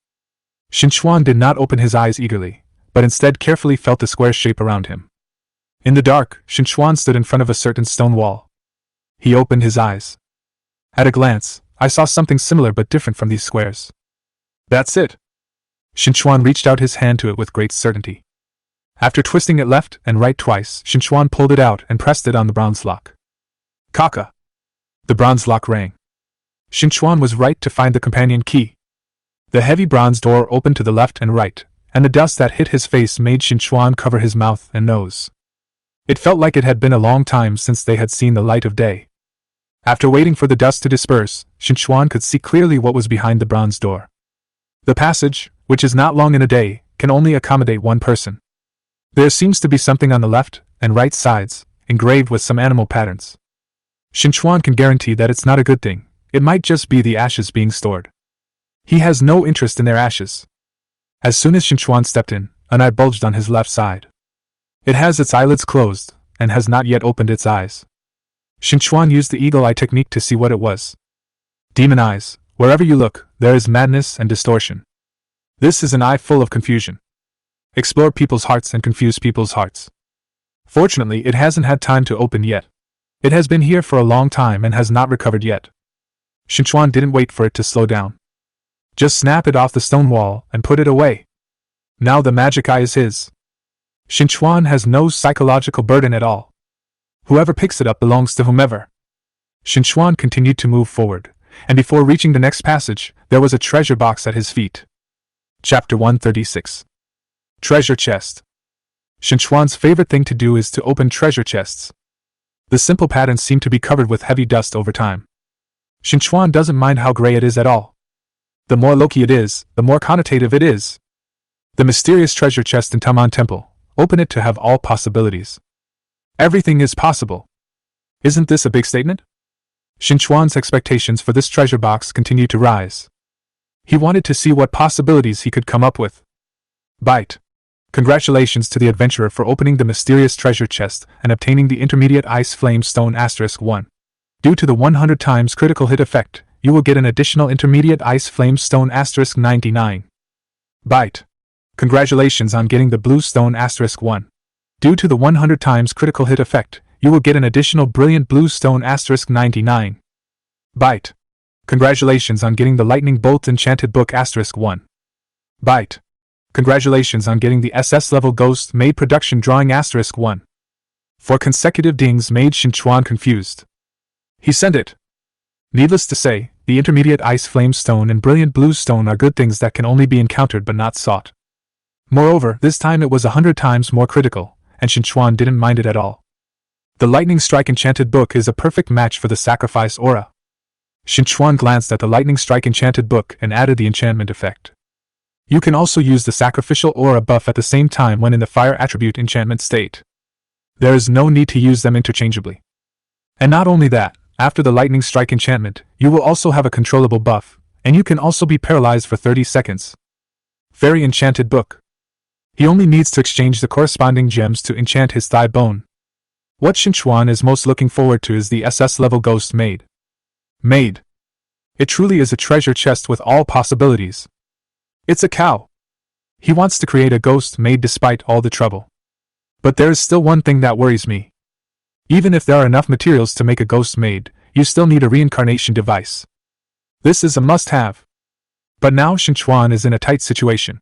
Qin Chuan did not open his eyes eagerly, but instead carefully felt the square shape around him. In the dark, Qin Chuan stood in front of a certain stone wall. He opened his eyes. At a glance, I saw something similar but different from these squares. That's it. Qin Chuan reached out his hand to it with great certainty. After twisting it left and right twice, Qin Chuan pulled it out and pressed it on the bronze lock. Kaka! The bronze lock rang. Qin Chuan was right to find the companion key. The heavy bronze door opened to the left and right, and the dust that hit his face made Qin Chuan cover his mouth and nose. It felt like it had been a long time since they had seen the light of day. After waiting for the dust to disperse, Qin Chuan could see clearly what was behind the bronze door. The passage, which is not long in a day, can only accommodate one person. There seems to be something on the left and right sides, engraved with some animal patterns. Qin Chuan can guarantee that it's not a good thing, it might just be the ashes being stored. He has no interest in their ashes. As soon as Qin Chuan stepped in, an eye bulged on his left side. It has its eyelids closed, and has not yet opened its eyes. Qin Chuan used the eagle eye technique to see what it was. Demon eyes, wherever you look, there is madness and distortion. This is an eye full of confusion. Explore people's hearts and confuse people's hearts. Fortunately, it hasn't had time to open yet. It has been here for a long time and has not recovered yet. Qin Chuan didn't wait for it to slow down. Just snap it off the stone wall and put it away. Now the magic eye is his. Qin Chuan has no psychological burden at all. Whoever picks it up belongs to whomever. Qin Chuan continued to move forward, and before reaching the next passage, there was a treasure box at his feet. Chapter 136. Treasure chest. Qin Chuan's favorite thing to do is to open treasure chests. The simple patterns seem to be covered with heavy dust over time. Qin Chuan doesn't mind how gray it is at all. The more low-key it is, the more connotative it is. The mysterious treasure chest in Taman Temple, open it to have all possibilities. Everything is possible. Isn't this a big statement? Qin Chuan's expectations for this treasure box continued to rise. He wanted to see what possibilities he could come up with. Bite. Congratulations to the adventurer for opening the mysterious treasure chest and obtaining the intermediate ice flame stone *1. Due to the 100 times critical hit effect, you will get an additional intermediate ice flame stone *99. Bite. Congratulations on getting the blue stone *1. Due to the 100 times critical hit effect, you will get an additional brilliant blue stone *99. Bite. Congratulations on getting the lightning bolt enchanted book *1. Bite. Congratulations on getting the SS level ghost made production drawing *1. 4 consecutive dings made Qin Chuan confused. He sent it. Needless to say, the intermediate ice flame stone and brilliant blue stone are good things that can only be encountered but not sought. Moreover, this time it was 100 times more critical, and Qin Chuan didn't mind it at all. The Lightning Strike Enchanted Book is a perfect match for the sacrifice aura. Qin Chuan glanced at the Lightning Strike Enchanted Book and added the enchantment effect. You can also use the sacrificial aura buff at the same time when in the fire attribute enchantment state. There is no need to use them interchangeably. And not only that, after the Lightning Strike enchantment, you will also have a controllable buff, and you can also be paralyzed for 30 seconds. Fairy Enchanted Book. He only needs to exchange the corresponding gems to enchant his thigh bone. What Qin Chuan is most looking forward to is the SS level Ghost Maid. Maid. It truly is a treasure chest with all possibilities. It's a cow. He wants to create a ghost maid despite all the trouble. But there is still one thing that worries me. Even if there are enough materials to make a ghost maid, you still need a reincarnation device. This is a must-have. But now Qin Chuan is in a tight situation.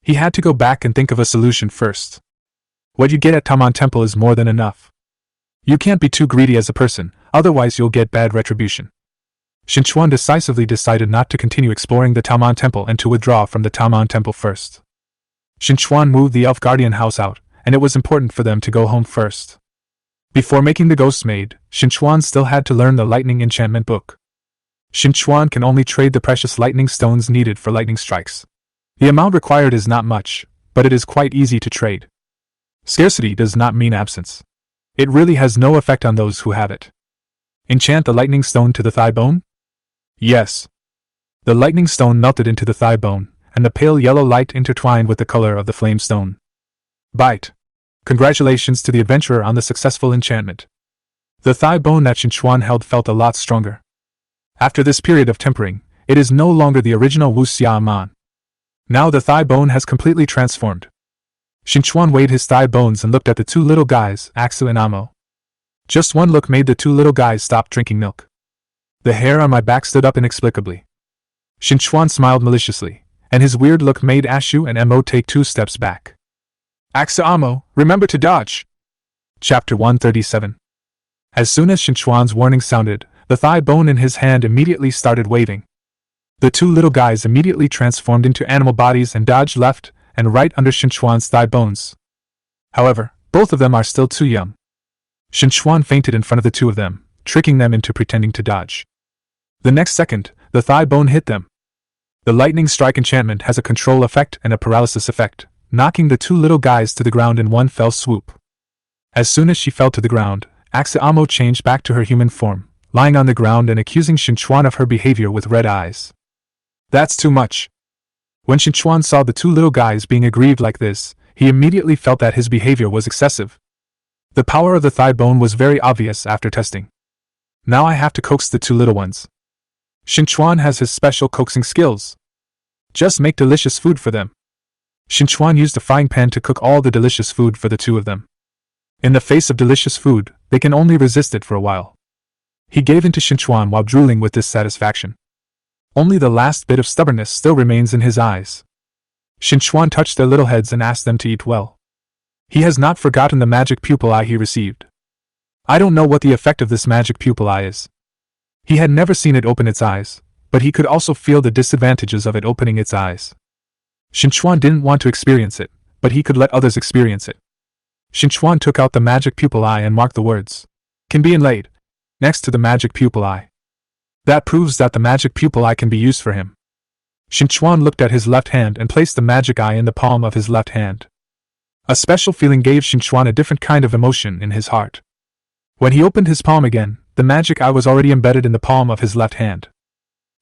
He had to go back and think of a solution first. What you get at Tamon Temple is more than enough. You can't be too greedy as a person, otherwise you'll get bad retribution. Qin Chuan decisively decided not to continue exploring the Tamon Temple and to withdraw from the Tamon Temple first. Qin Chuan moved the Elf Guardian house out, and it was important for them to go home first. Before making the Ghost Maid, Qin Chuan still had to learn the Lightning Enchantment Book. Qin Chuan can only trade the precious lightning stones needed for lightning strikes. The amount required is not much, but it is quite easy to trade. Scarcity does not mean absence. It really has no effect on those who have it. Enchant the lightning stone to the thigh bone? Yes. The lightning stone melted into the thigh bone, and the pale yellow light intertwined with the color of the flame stone. Bite. Congratulations to the adventurer on the successful enchantment. The thigh bone that Qin Chuan held felt a lot stronger. After this period of tempering, it is no longer the original Wu Xia Man. Now the thigh bone has completely transformed. Qin Chuan weighed his thigh bones and looked at the two little guys, Axu and Amo. Just one look made the two little guys stop drinking milk. The hair on my back stood up inexplicably. Qin Chuan smiled maliciously, and his weird look made Ashu and Amo take 2 steps back. Axu Amo, remember to dodge! Chapter 137. As soon as Qin Chuan's warning sounded, the thigh bone in his hand immediately started waving. The two little guys immediately transformed into animal bodies and dodged left and right under Qin Chuan's thigh bones. However, both of them are still too young. Qin Chuan fainted in front of the two of them, tricking them into pretending to dodge. The next second, the thigh bone hit them. The Lightning Strike enchantment has a control effect and a paralysis effect, knocking the two little guys to the ground in one fell swoop. As soon as she fell to the ground, Axu Amo changed back to her human form, lying on the ground and accusing Qin Chuan of her behavior with red eyes. That's too much. When Qin Chuan saw the two little guys being aggrieved like this, he immediately felt that his behavior was excessive. The power of the thigh bone was very obvious after testing. Now I have to coax the two little ones. Qin Chuan has his special coaxing skills. Just make delicious food for them. Qin Chuan used a frying pan to cook all the delicious food for the two of them. In the face of delicious food, they can only resist it for a while. He gave in to Qin Chuan while drooling with dissatisfaction. Only the last bit of stubbornness still remains in his eyes. Qin Chuan touched their little heads and asked them to eat well. He has not forgotten the magic pupil eye he received. I don't know what the effect of this magic pupil eye is. He had never seen it open its eyes, but he could also feel the disadvantages of it opening its eyes. Qin Chuan didn't want to experience it, but he could let others experience it. Qin Chuan took out the magic pupil eye and marked the words, "Can be inlaid," next to the magic pupil eye. That proves that the magic pupil eye can be used for him. Qin Chuan looked at his left hand and placed the magic eye in the palm of his left hand. A special feeling gave Qin Chuan a different kind of emotion in his heart. When he opened his palm again, the magic eye was already embedded in the palm of his left hand.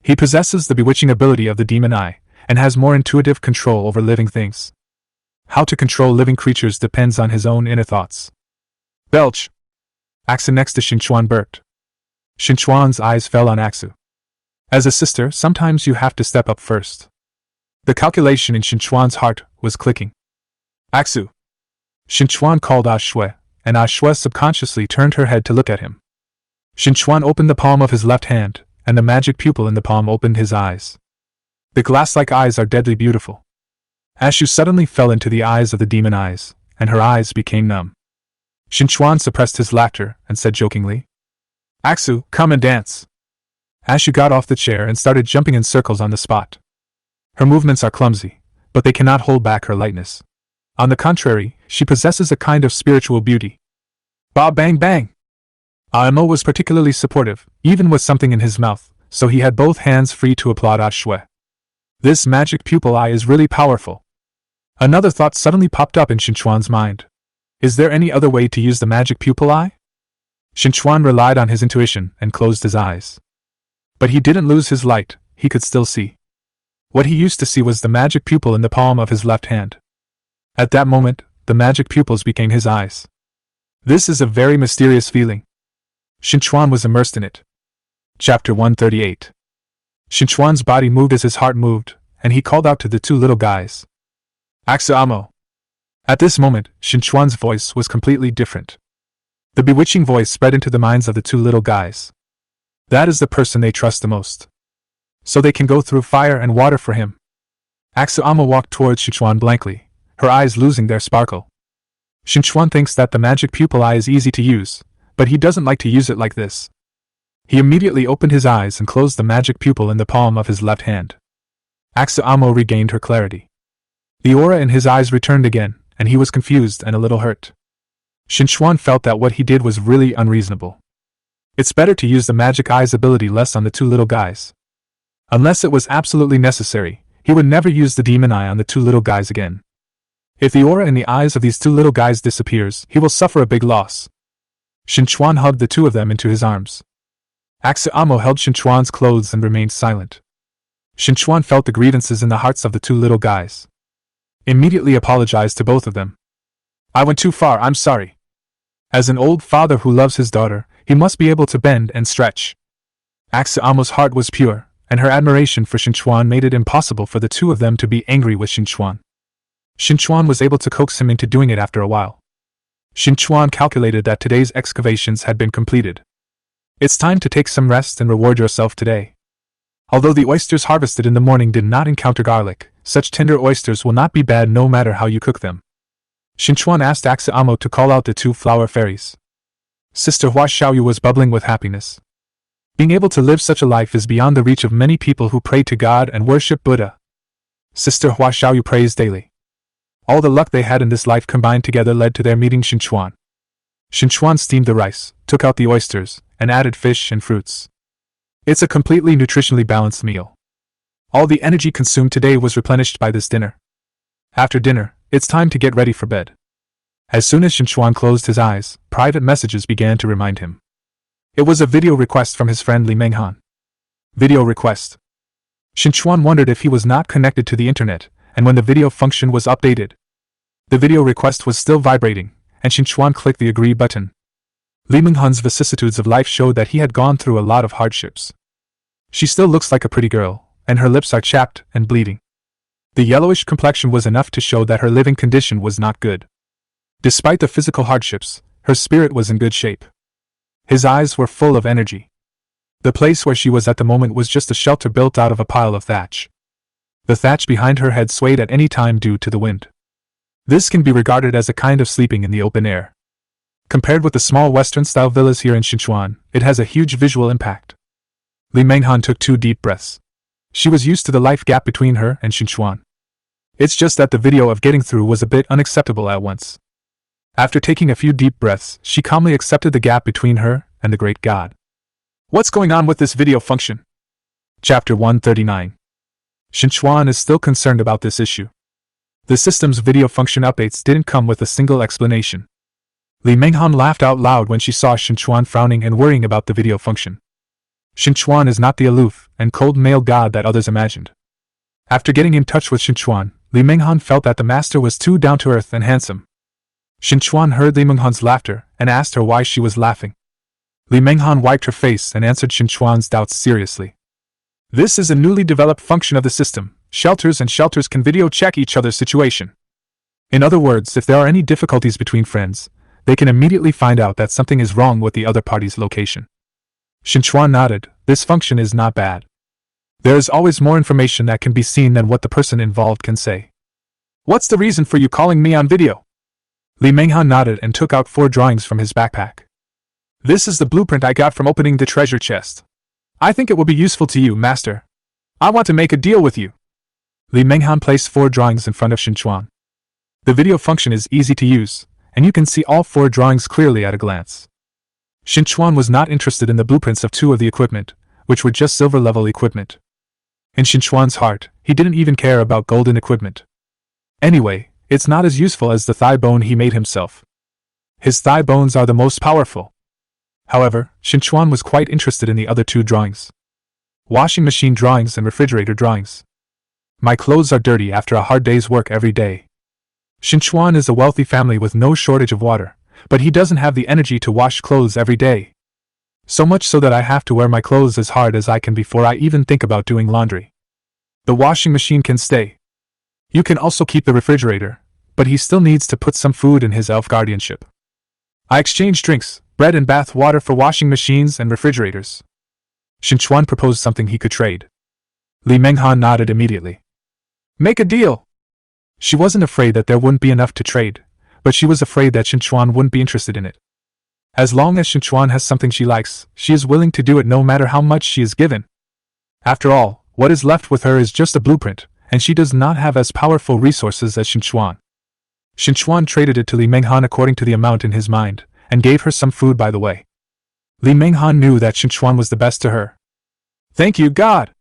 He possesses the bewitching ability of the demon eye, and has more intuitive control over living things. How to control living creatures depends on his own inner thoughts. Belch! Axu next to Qin Chuan burped. Qin Chuan's eyes fell on Axu. As a sister, sometimes you have to step up first. The calculation in Qin Chuan's heart was clicking. Axu! Qin Chuan called Ashue, and Ashue subconsciously turned her head to look at him. Qin Chuan opened the palm of his left hand, and the magic pupil in the palm opened his eyes. The glass-like eyes are deadly beautiful. Ashu suddenly fell into the eyes of the demon eyes, and her eyes became numb. Qin Chuan suppressed his laughter and said jokingly, "Aksu, come and dance." Ashu got off the chair and started jumping in circles on the spot. Her movements are clumsy, but they cannot hold back her lightness. On the contrary, she possesses a kind of spiritual beauty. Ba bang bang! Amo was particularly supportive, even with something in his mouth, so he had both hands free to applaud Ashue. This magic pupil eye is really powerful. Another thought suddenly popped up in Qin Chuan's mind. Is there any other way to use the magic pupil eye? Qin Chuan relied on his intuition and closed his eyes. But he didn't lose his light, he could still see. What he used to see was the magic pupil in the palm of his left hand. At that moment, the magic pupils became his eyes. This is a very mysterious feeling. Qin Chuan was immersed in it. Chapter 138. Qin Chuan's body moved as his heart moved, and he called out to the two little guys. Aksu Amo. At this moment, Qin Chuan's voice was completely different. The bewitching voice spread into the minds of the two little guys. That is the person they trust the most. So they can go through fire and water for him. Aksu Amo walked towards Qin Chuan blankly, her eyes losing their sparkle. Qin Chuan thinks that the magic pupil eye is easy to use, but he doesn't like to use it like this. He immediately opened his eyes and closed the magic pupil in the palm of his left hand. Aksu Amo regained her clarity. The aura in his eyes returned again, and he was confused and a little hurt. Qin Chuan felt that what he did was really unreasonable. It's better to use the magic eye's ability less on the two little guys. Unless it was absolutely necessary, he would never use the demon eye on the two little guys again. If the aura in the eyes of these two little guys disappears, he will suffer a big loss. Qin Chuan hugged the two of them into his arms. Aksu Amo held Qin Chuan's clothes and remained silent. Qin Chuan felt the grievances in the hearts of the two little guys. Immediately apologized to both of them. I went too far, I'm sorry. As an old father who loves his daughter, he must be able to bend and stretch. Aksu Amo's heart was pure, and her admiration for Qin Chuan made it impossible for the two of them to be angry with Qin Chuan. Qin Chuan was able to coax him into doing it after a while. Qin Chuan calculated that today's excavations had been completed. It's time to take some rest and reward yourself today. Although the oysters harvested in the morning did not encounter garlic, such tender oysters will not be bad no matter how you cook them. Qin Chuan asked Aksu Amo to call out the two flower fairies. Sister Hua Xiaoyu was bubbling with happiness. Being able to live such a life is beyond the reach of many people who pray to God and worship Buddha. Sister Hua Xiaoyu prays daily. All the luck they had in this life combined together led to their meeting Qin Chuan. Qin Chuan steamed the rice, took out the oysters, and added fish and fruits. It's a completely nutritionally balanced meal. All the energy consumed today was replenished by this dinner. After dinner, it's time to get ready for bed. As soon as Qin Chuan closed his eyes, private messages began to remind him. It was a video request from his friend Li Menghan. Video request. Qin Chuan wondered if he was not connected to the internet, and when the video function was updated, the video request was still vibrating, and Qin Chuan clicked the agree button. Li Menghan's vicissitudes of life showed that he had gone through a lot of hardships. She still looks like a pretty girl, and her lips are chapped and bleeding. The yellowish complexion was enough to show that her living condition was not good. Despite the physical hardships, her spirit was in good shape. His eyes were full of energy. The place where she was at the moment was just a shelter built out of a pile of thatch. The thatch behind her head swayed at any time due to the wind. This can be regarded as a kind of sleeping in the open air. Compared with the small Western-style villas here in Qin Chuan, it has a huge visual impact. Li Menghan took 2 deep breaths. She was used to the life gap between her and Qin Chuan. It's just that the video of getting through was a bit unacceptable at once. After taking a few deep breaths, she calmly accepted the gap between her and the great God. What's going on with this video function? Chapter 139. Qin Chuan is still concerned about this issue. The system's video function updates didn't come with a single explanation. Li Menghan laughed out loud when she saw Qin Chuan frowning and worrying about the video function. Qin Chuan is not the aloof and cold male god that others imagined. After getting in touch with Qin Chuan, Li Menghan felt that the master was too down-to-earth and handsome. Qin Chuan heard Li Menghan's laughter and asked her why she was laughing. Li Menghan wiped her face and answered Qin Chuan's doubts seriously. This is a newly developed function of the system. Shelters and shelters can video check each other's situation. In other words, if there are any difficulties between friends, they can immediately find out that something is wrong with the other party's location. Qin Chuan nodded. This function is not bad. There is always more information that can be seen than what the person involved can say. What's the reason for you calling me on video? Li Menghan nodded and took out 4 drawings from his backpack. This is the blueprint I got from opening the treasure chest. I think it will be useful to you, master. I want to make a deal with you. Li Menghan placed 4 drawings in front of Qin Chuan. The video function is easy to use, and you can see all 4 drawings clearly at a glance. Qin Chuan was not interested in the blueprints of 2 of the equipment, which were just silver-level equipment. In Qin Chuan's heart, he didn't even care about golden equipment. Anyway, it's not as useful as the thigh bone he made himself. His thigh bones are the most powerful. However, Qin Chuan was quite interested in the other 2 drawings. Washing machine drawings and refrigerator drawings. My clothes are dirty after a hard day's work every day. Qin Chuan is a wealthy family with no shortage of water, but he doesn't have the energy to wash clothes every day. So much so that I have to wear my clothes as hard as I can before I even think about doing laundry. The washing machine can stay. You can also keep the refrigerator, but he still needs to put some food in his elf guardianship. I exchange drinks, bread and bath water for washing machines and refrigerators. Qin Chuan proposed something he could trade. Li Menghan nodded immediately. Make a deal! She wasn't afraid that there wouldn't be enough to trade, but she was afraid that Qin Chuan wouldn't be interested in it. As long as Qin Chuan has something she likes, she is willing to do it no matter how much she is given. After all, what is left with her is just a blueprint, and she does not have as powerful resources as Qin Chuan. Qin Chuan traded it to Li Menghan according to the amount in his mind, and gave her some food by the way. Li Menghan knew that Qin Chuan was the best to her. Thank you, God!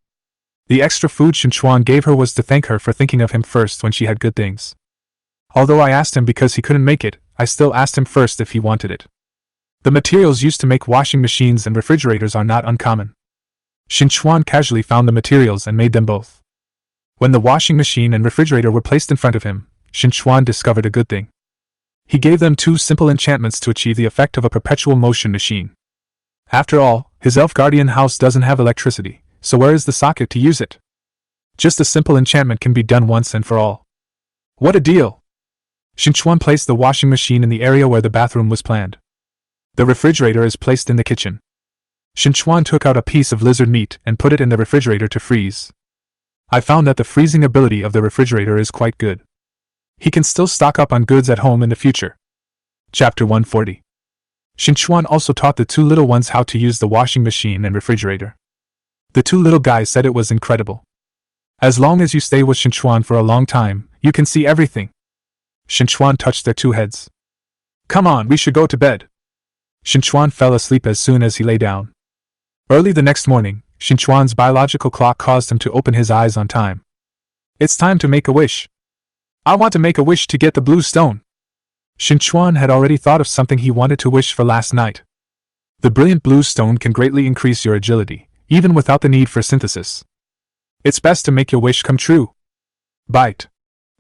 The extra food Qin Chuan gave her was to thank her for thinking of him first when she had good things. Although I asked him because he couldn't make it, I still asked him first if he wanted it. The materials used to make washing machines and refrigerators are not uncommon. Qin Chuan casually found the materials and made them both. When the washing machine and refrigerator were placed in front of him, Qin Chuan discovered a good thing. He gave them 2 simple enchantments to achieve the effect of a perpetual motion machine. After all, his elf guardian house doesn't have electricity, so where is the socket to use it? Just a simple enchantment can be done once and for all. What a deal! Qin Chuan placed the washing machine in the area where the bathroom was planned. The refrigerator is placed in the kitchen. Qin Chuan took out a piece of lizard meat and put it in the refrigerator to freeze. I found that the freezing ability of the refrigerator is quite good. He can still stock up on goods at home in the future. Chapter 140. Qin Chuan also taught the 2 little ones how to use the washing machine and refrigerator. The 2 little guys said it was incredible. As long as you stay with Qin Chuan for a long time, you can see everything. Qin Chuan touched their 2 heads. Come on, we should go to bed. Qin Chuan fell asleep as soon as he lay down. Early the next morning, Qin Chuan's biological clock caused him to open his eyes on time. It's time to make a wish. I want to make a wish to get the blue stone. Qin Chuan had already thought of something he wanted to wish for last night. The brilliant blue stone can greatly increase your agility, even without the need for synthesis. It's best to make your wish come true. Bite.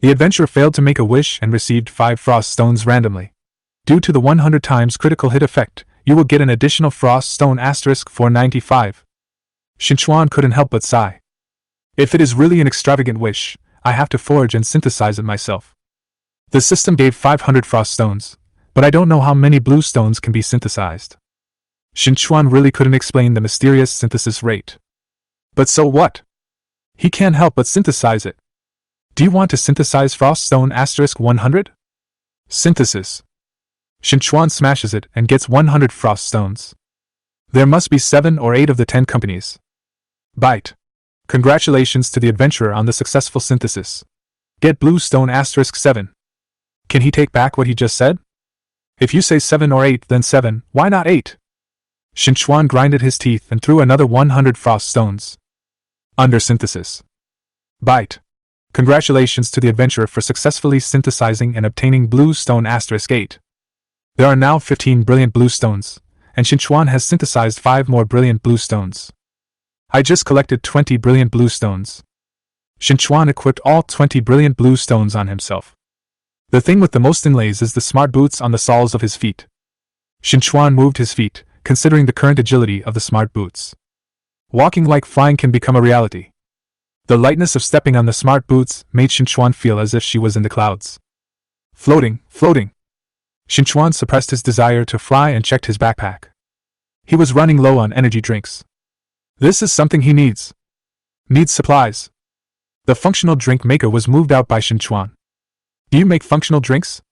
The adventurer failed to make a wish and received 5 frost stones randomly. Due to the 100 times critical hit effect, you will get an additional frost stone *495. Qin Chuan couldn't help but sigh. If it is really an extravagant wish, I have to forge and synthesize it myself. The system gave 500 frost stones, but I don't know how many blue stones can be synthesized. Qin Chuan really couldn't explain the mysterious synthesis rate. But so what? He can't help but synthesize it. Do you want to synthesize frost stone *100? Synthesis. Qin Chuan smashes it and gets 100 frost stones. There must be 7 or 8 of the 10 companies. Bite. Congratulations to the adventurer on the successful synthesis. Get blue stone *7. Can he take back what he just said? If you say 7 or 8, then 7, why not 8? Qin Chuan grinded his teeth and threw another 100 frost stones. Under synthesis. Bite. Congratulations to the adventurer for successfully synthesizing and obtaining blue stone *8. There are now 15 brilliant blue stones, and Qin Chuan has synthesized 5 more brilliant blue stones. I just collected 20 brilliant blue stones. Qin Chuan equipped all 20 brilliant blue stones on himself. The thing with the most inlays is the smart boots on the soles of his feet. Qin Chuan moved his feet, considering the current agility of the smart boots. Walking like flying can become a reality. The lightness of stepping on the smart boots made Qin Chuan feel as if she was in the clouds. Floating, floating. Qin Chuan suppressed his desire to fly and checked his backpack. He was running low on energy drinks. This is something he needs. Needs supplies. The functional drink maker was moved out by Qin Chuan. Do you make functional drinks?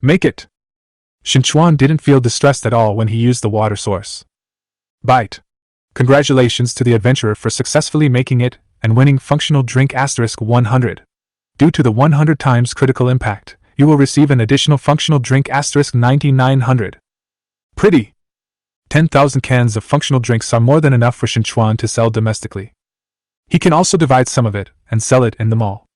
Make it! Qin Chuan didn't feel distressed at all when he used the water source. Bite! Congratulations to the adventurer for successfully making it and winning functional drink *100. Due to the 100 times critical impact, you will receive an additional functional drink *9900. Pretty! 10,000 cans of functional drinks are more than enough for Qin Chuan to sell domestically. He can also divide some of it and sell it in the mall.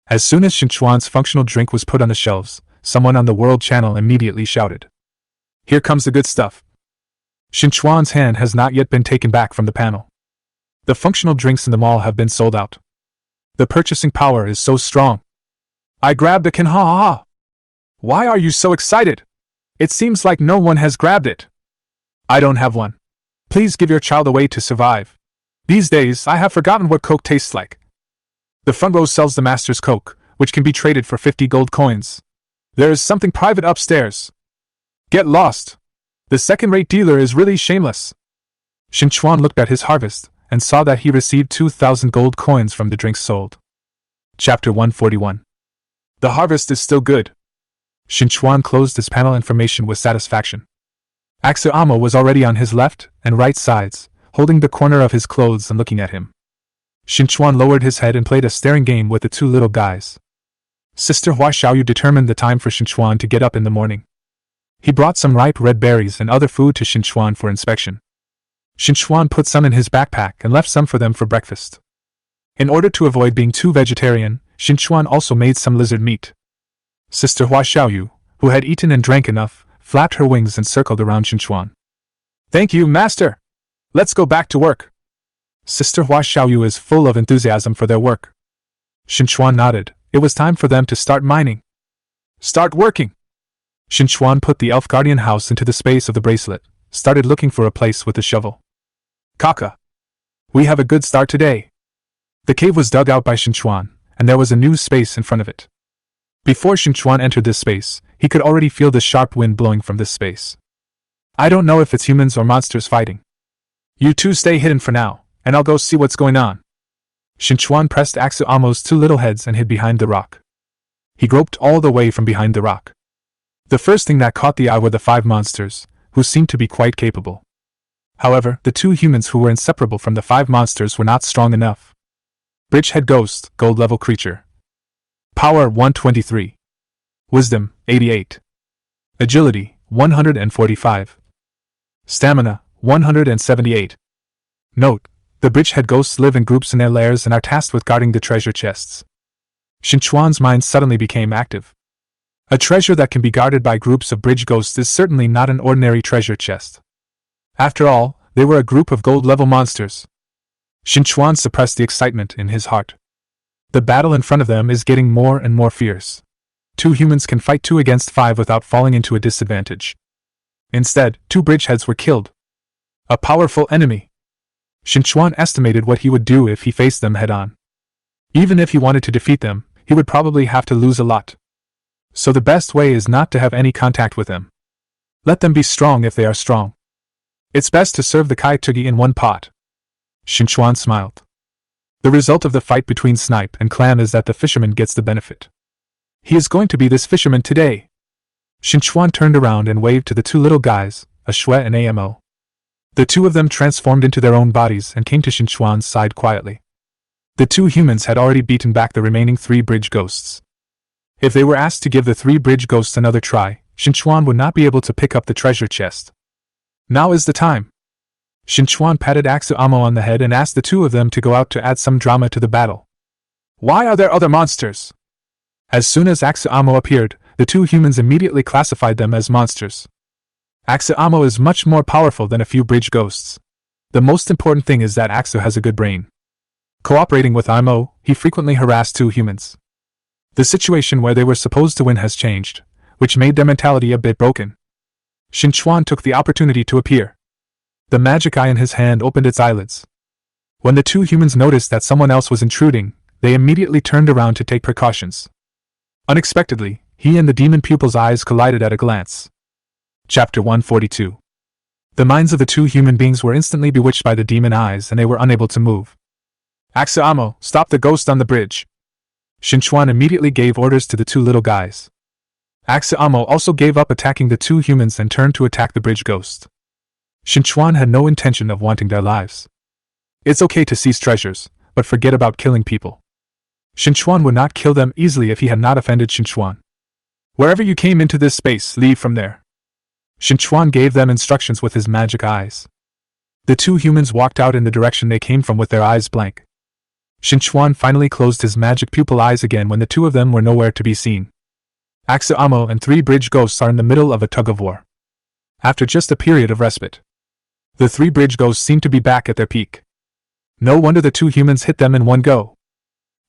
As soon as Qin Chuan's functional drink was put on the shelves, someone on the World Channel immediately shouted, "Here comes the good stuff." Qin Chuan's hand has not yet been taken back from the panel. The functional drinks in the mall have been sold out. The purchasing power is so strong. I grabbed a can. Ha ha ha! Why are you so excited? It seems like no one has grabbed it. I don't have one. Please give your child away to survive. These days, I have forgotten what Coke tastes like. The front row sells the Master's Coke, which can be traded for 50 gold coins. There is something private upstairs. Get lost. The second-rate dealer is really shameless. Qin Chuan looked at his harvest and saw that he received 2,000 gold coins from the drinks sold. Chapter 141. The harvest is still good. Qin Chuan closed his panel information with satisfaction. Axuamo was already on his left and right sides, holding the corner of his clothes and looking at him. Qin Chuan lowered his head and played a staring game with the two little guys. Sister Hua Xiaoyu determined the time for Qin Chuan to get up in the morning. He brought some ripe red berries and other food to Qin Chuan for inspection. Qin Chuan put some in his backpack and left some for them for breakfast. In order to avoid being too vegetarian, Qin Chuan also made some lizard meat. Sister Hua Xiaoyu, who had eaten and drank enough, flapped her wings and circled around Qin Chuan. Thank you, Master! Let's go back to work! Sister Hua Xiaoyu is full of enthusiasm for their work. Qin Chuan nodded. It was time for them to start mining. Start working! Qin Chuan put the elf guardian house into the space of the bracelet, started looking for a place with the shovel. Kaka! We have a good start today. The cave was dug out by Qin Chuan, and there was a new space in front of it. Before Qin Chuan entered this space, he could already feel the sharp wind blowing from this space. I don't know if it's humans or monsters fighting. You two stay hidden for now, and I'll go see what's going on. Qin Chuan pressed Axuamo's two little heads and hid behind the rock. He groped all the way from behind the rock. The first thing that caught the eye were the 5 monsters, who seemed to be quite capable. However, the 2 humans who were inseparable from the 5 monsters were not strong enough. Bridgehead Ghost, Gold level creature. Power 123. Wisdom 88. Agility 145. Stamina 178. Note: the Bridgehead Ghosts live in groups in their lairs and are tasked with guarding the treasure chests. Qin Chuan's mind suddenly became active. A treasure that can be guarded by groups of bridge ghosts is certainly not an ordinary treasure chest. After all, they were a group of gold-level monsters. Qin Chuan suppressed the excitement in his heart. The battle in front of them is getting more and more fierce. 2 humans can fight 2 against 5 without falling into a disadvantage. Instead, 2 bridgeheads were killed. A powerful enemy. Qin Chuan estimated what he would do if he faced them head-on. Even if he wanted to defeat them, he would probably have to lose a lot. So the best way is not to have any contact with them. Let them be strong if they are strong. It's best to serve the kaitugi in one pot. Qin Chuan smiled. The result of the fight between Snipe and Clam is that the fisherman gets the benefit. He is going to be this fisherman today. Qin Chuan turned around and waved to the 2 little guys, a Shui and Amo. The 2 of them transformed into their own bodies and came to Qin Chuan's side quietly. The 2 humans had already beaten back the remaining 3 bridge ghosts. If they were asked to give the 3 bridge ghosts another try, Qin Chuan would not be able to pick up the treasure chest. Now is the time. Qin Chuan patted Axuamo on the head and asked the 2 of them to go out to add some drama to the battle. Why are there other monsters? As soon as Axuamo appeared, the 2 humans immediately classified them as monsters. Axuamo is much more powerful than a few bridge ghosts. The most important thing is that Axu has a good brain. Cooperating with Amo, he frequently harassed 2 humans. The situation where they were supposed to win has changed, which made their mentality a bit broken. Qin Chuan took the opportunity to appear. The magic eye in his hand opened its eyelids. When the 2 humans noticed that someone else was intruding, they immediately turned around to take precautions. Unexpectedly, he and the demon pupil's eyes collided at a glance. Chapter 142. The minds of the 2 human beings were instantly bewitched by the demon eyes and they were unable to move. Axuamo, stop the ghost on the bridge. Qin Chuan immediately gave orders to the 2 little guys. Amo also gave up attacking the two humans and turned to attack the bridge ghost. Qin Chuan had no intention of wanting their lives. It's okay to seize treasures, but forget about killing people. Qin Chuan would not kill them easily if he had not offended Qin Chuan. Wherever you came into this space, leave from there. Qin Chuan gave them instructions with his magic eyes. The two humans walked out in the direction they came from with their eyes blank. Qin Chuan finally closed his magic pupil eyes again when the two of them were nowhere to be seen. Amo and three bridge ghosts are in the middle of a tug-of-war. After just a period of respite, the three bridge ghosts seem to be back at their peak. No wonder the two humans hit them in one go.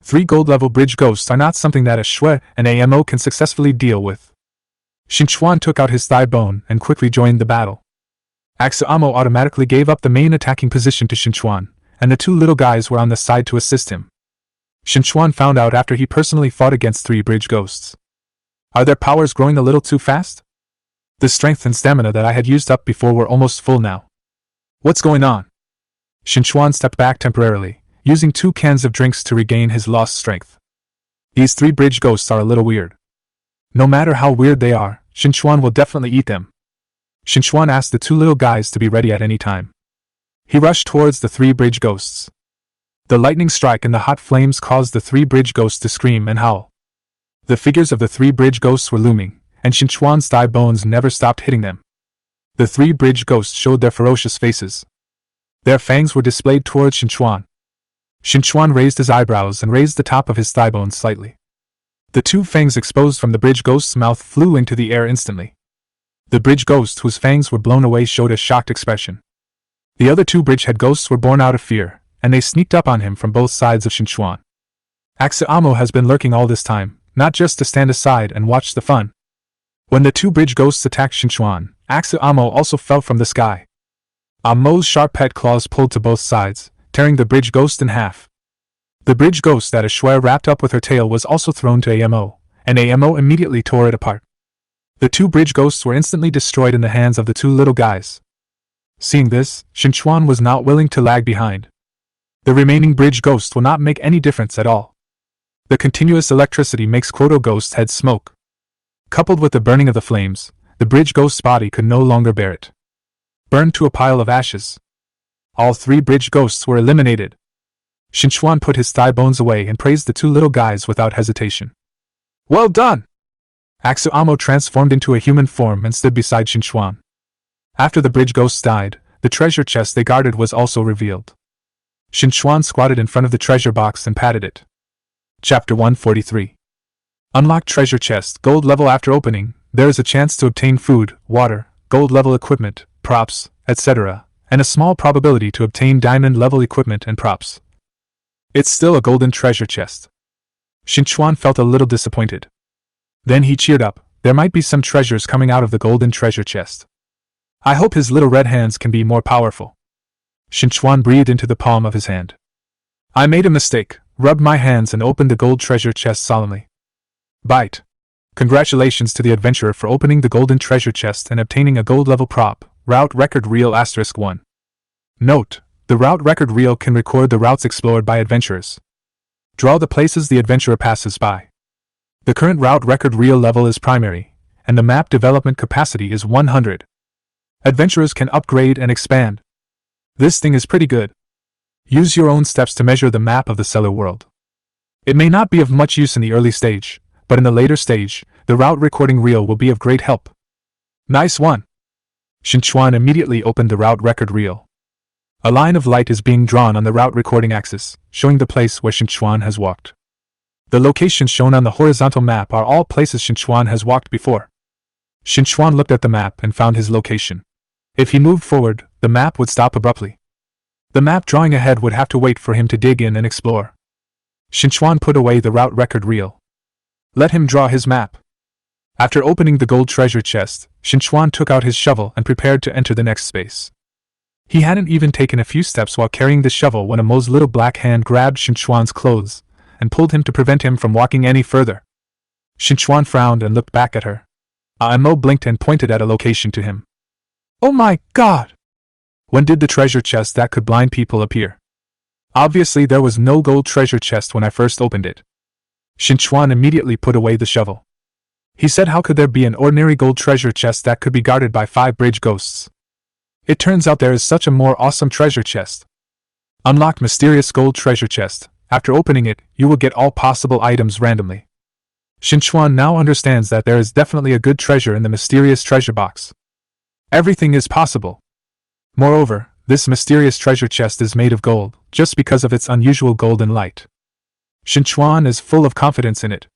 Three gold-level bridge ghosts are not something that a Shui and Amo can successfully deal with. Qin Chuan took out his thigh bone and quickly joined the battle. Amo automatically gave up the main attacking position to Qin Chuan, and the two little guys were on the side to assist him. Qin Chuan found out after he personally fought against three bridge ghosts. Are their powers growing a little too fast? The strength and stamina that I had used up before were almost full now. What's going on? Qin Chuan stepped back temporarily, using 2 cans of drinks to regain his lost strength. These three bridge ghosts are a little weird. No matter how weird they are, Qin Chuan will definitely eat them. Qin Chuan asked the two little guys to be ready at any time. He rushed towards the three bridge ghosts. The lightning strike and the hot flames caused the three bridge ghosts to scream and howl. The figures of the three bridge ghosts were looming, and Qin Chuan's thigh bones never stopped hitting them. The three bridge ghosts showed their ferocious faces. Their fangs were displayed towards Qin Chuan. Qin Chuan raised his eyebrows and raised the top of his thigh bones slightly. The two fangs exposed from the bridge ghost's mouth flew into the air instantly. The bridge ghost whose fangs were blown away showed a shocked expression. The other two bridgehead ghosts were born out of fear, and they sneaked up on him from both sides of Qin Chuan. Amo has been lurking all this time, not just to stand aside and watch the fun. When the two bridge ghosts attacked Qin Chuan, Amo also fell from the sky. Amo's sharp pet claws pulled to both sides, tearing the bridge ghost in half. The bridge ghost that a Shui wrapped up with her tail was also thrown to Amo, and Amo immediately tore it apart. The two bridge ghosts were instantly destroyed in the hands of the two little guys. Seeing this, Qin Chuan was not willing to lag behind. The remaining bridge ghost will not make any difference at all. The continuous electricity makes Quoto Ghost's head smoke. Coupled with the burning of the flames, the bridge ghost's body could no longer bear it. Burned to a pile of ashes. All three bridge ghosts were eliminated. Qin Chuan put his thigh bones away and praised the two little guys without hesitation. Well done! Amo transformed into a human form and stood beside Qin Chuan. After the bridge ghosts died, the treasure chest they guarded was also revealed. Qin Chuan squatted in front of the treasure box and patted it. Chapter 143. Unlocked treasure chest, gold level. After opening, there is a chance to obtain food, water, gold level equipment, props, etc., and a small probability to obtain diamond level equipment and props. It's still a golden treasure chest. Qin Chuan felt a little disappointed. Then he cheered up. There might be some treasures coming out of the golden treasure chest. I hope his little red hands can be more powerful. Qin Chuan breathed into the palm of his hand. I made a mistake, rubbed my hands and opened the gold treasure chest solemnly. Bite. Congratulations to the adventurer for opening the golden treasure chest and obtaining a gold level prop, route record reel *1. Note, the route record reel can record the routes explored by adventurers. Draw the places the adventurer passes by. The current route record reel level is primary, and the map development capacity is 100. Adventurers can upgrade and expand. This thing is pretty good. Use your own steps to measure the map of the cellar world. It may not be of much use in the early stage, but in the later stage, the route recording reel will be of great help. Nice one! Qin Chuan immediately opened the route record reel. A line of light is being drawn on the route recording axis, showing the place where Qin Chuan has walked. The locations shown on the horizontal map are all places Qin Chuan has walked before. Qin Chuan looked at the map and found his location. If he moved forward, the map would stop abruptly. The map drawing ahead would have to wait for him to dig in and explore. Qin Chuan put away the route record reel. Let him draw his map. After opening the gold treasure chest, Qin Chuan took out his shovel and prepared to enter the next space. He hadn't even taken a few steps while carrying the shovel when Amo's little black hand grabbed Qin Chuan's clothes and pulled him to prevent him from walking any further. Qin Chuan frowned and looked back at her. Amo blinked and pointed at a location to him. Oh my God! When did the treasure chest that could blind people appear? Obviously there was no gold treasure chest when I first opened it. Qin Chuan immediately put away the shovel. He said, how could there be an ordinary gold treasure chest that could be guarded by 5 bridge ghosts? It turns out there is such a more awesome treasure chest. Unlock mysterious gold treasure chest. After opening it, you will get all possible items randomly. Qin Chuan now understands that there is definitely a good treasure in the mysterious treasure box. Everything is possible. Moreover, this mysterious treasure chest is made of gold, just because of its unusual golden light. Qin Chuan is full of confidence in it.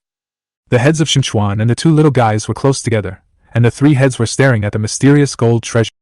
The heads of Qin Chuan and the 2 little guys were close together, and the 3 heads were staring at the mysterious gold treasure.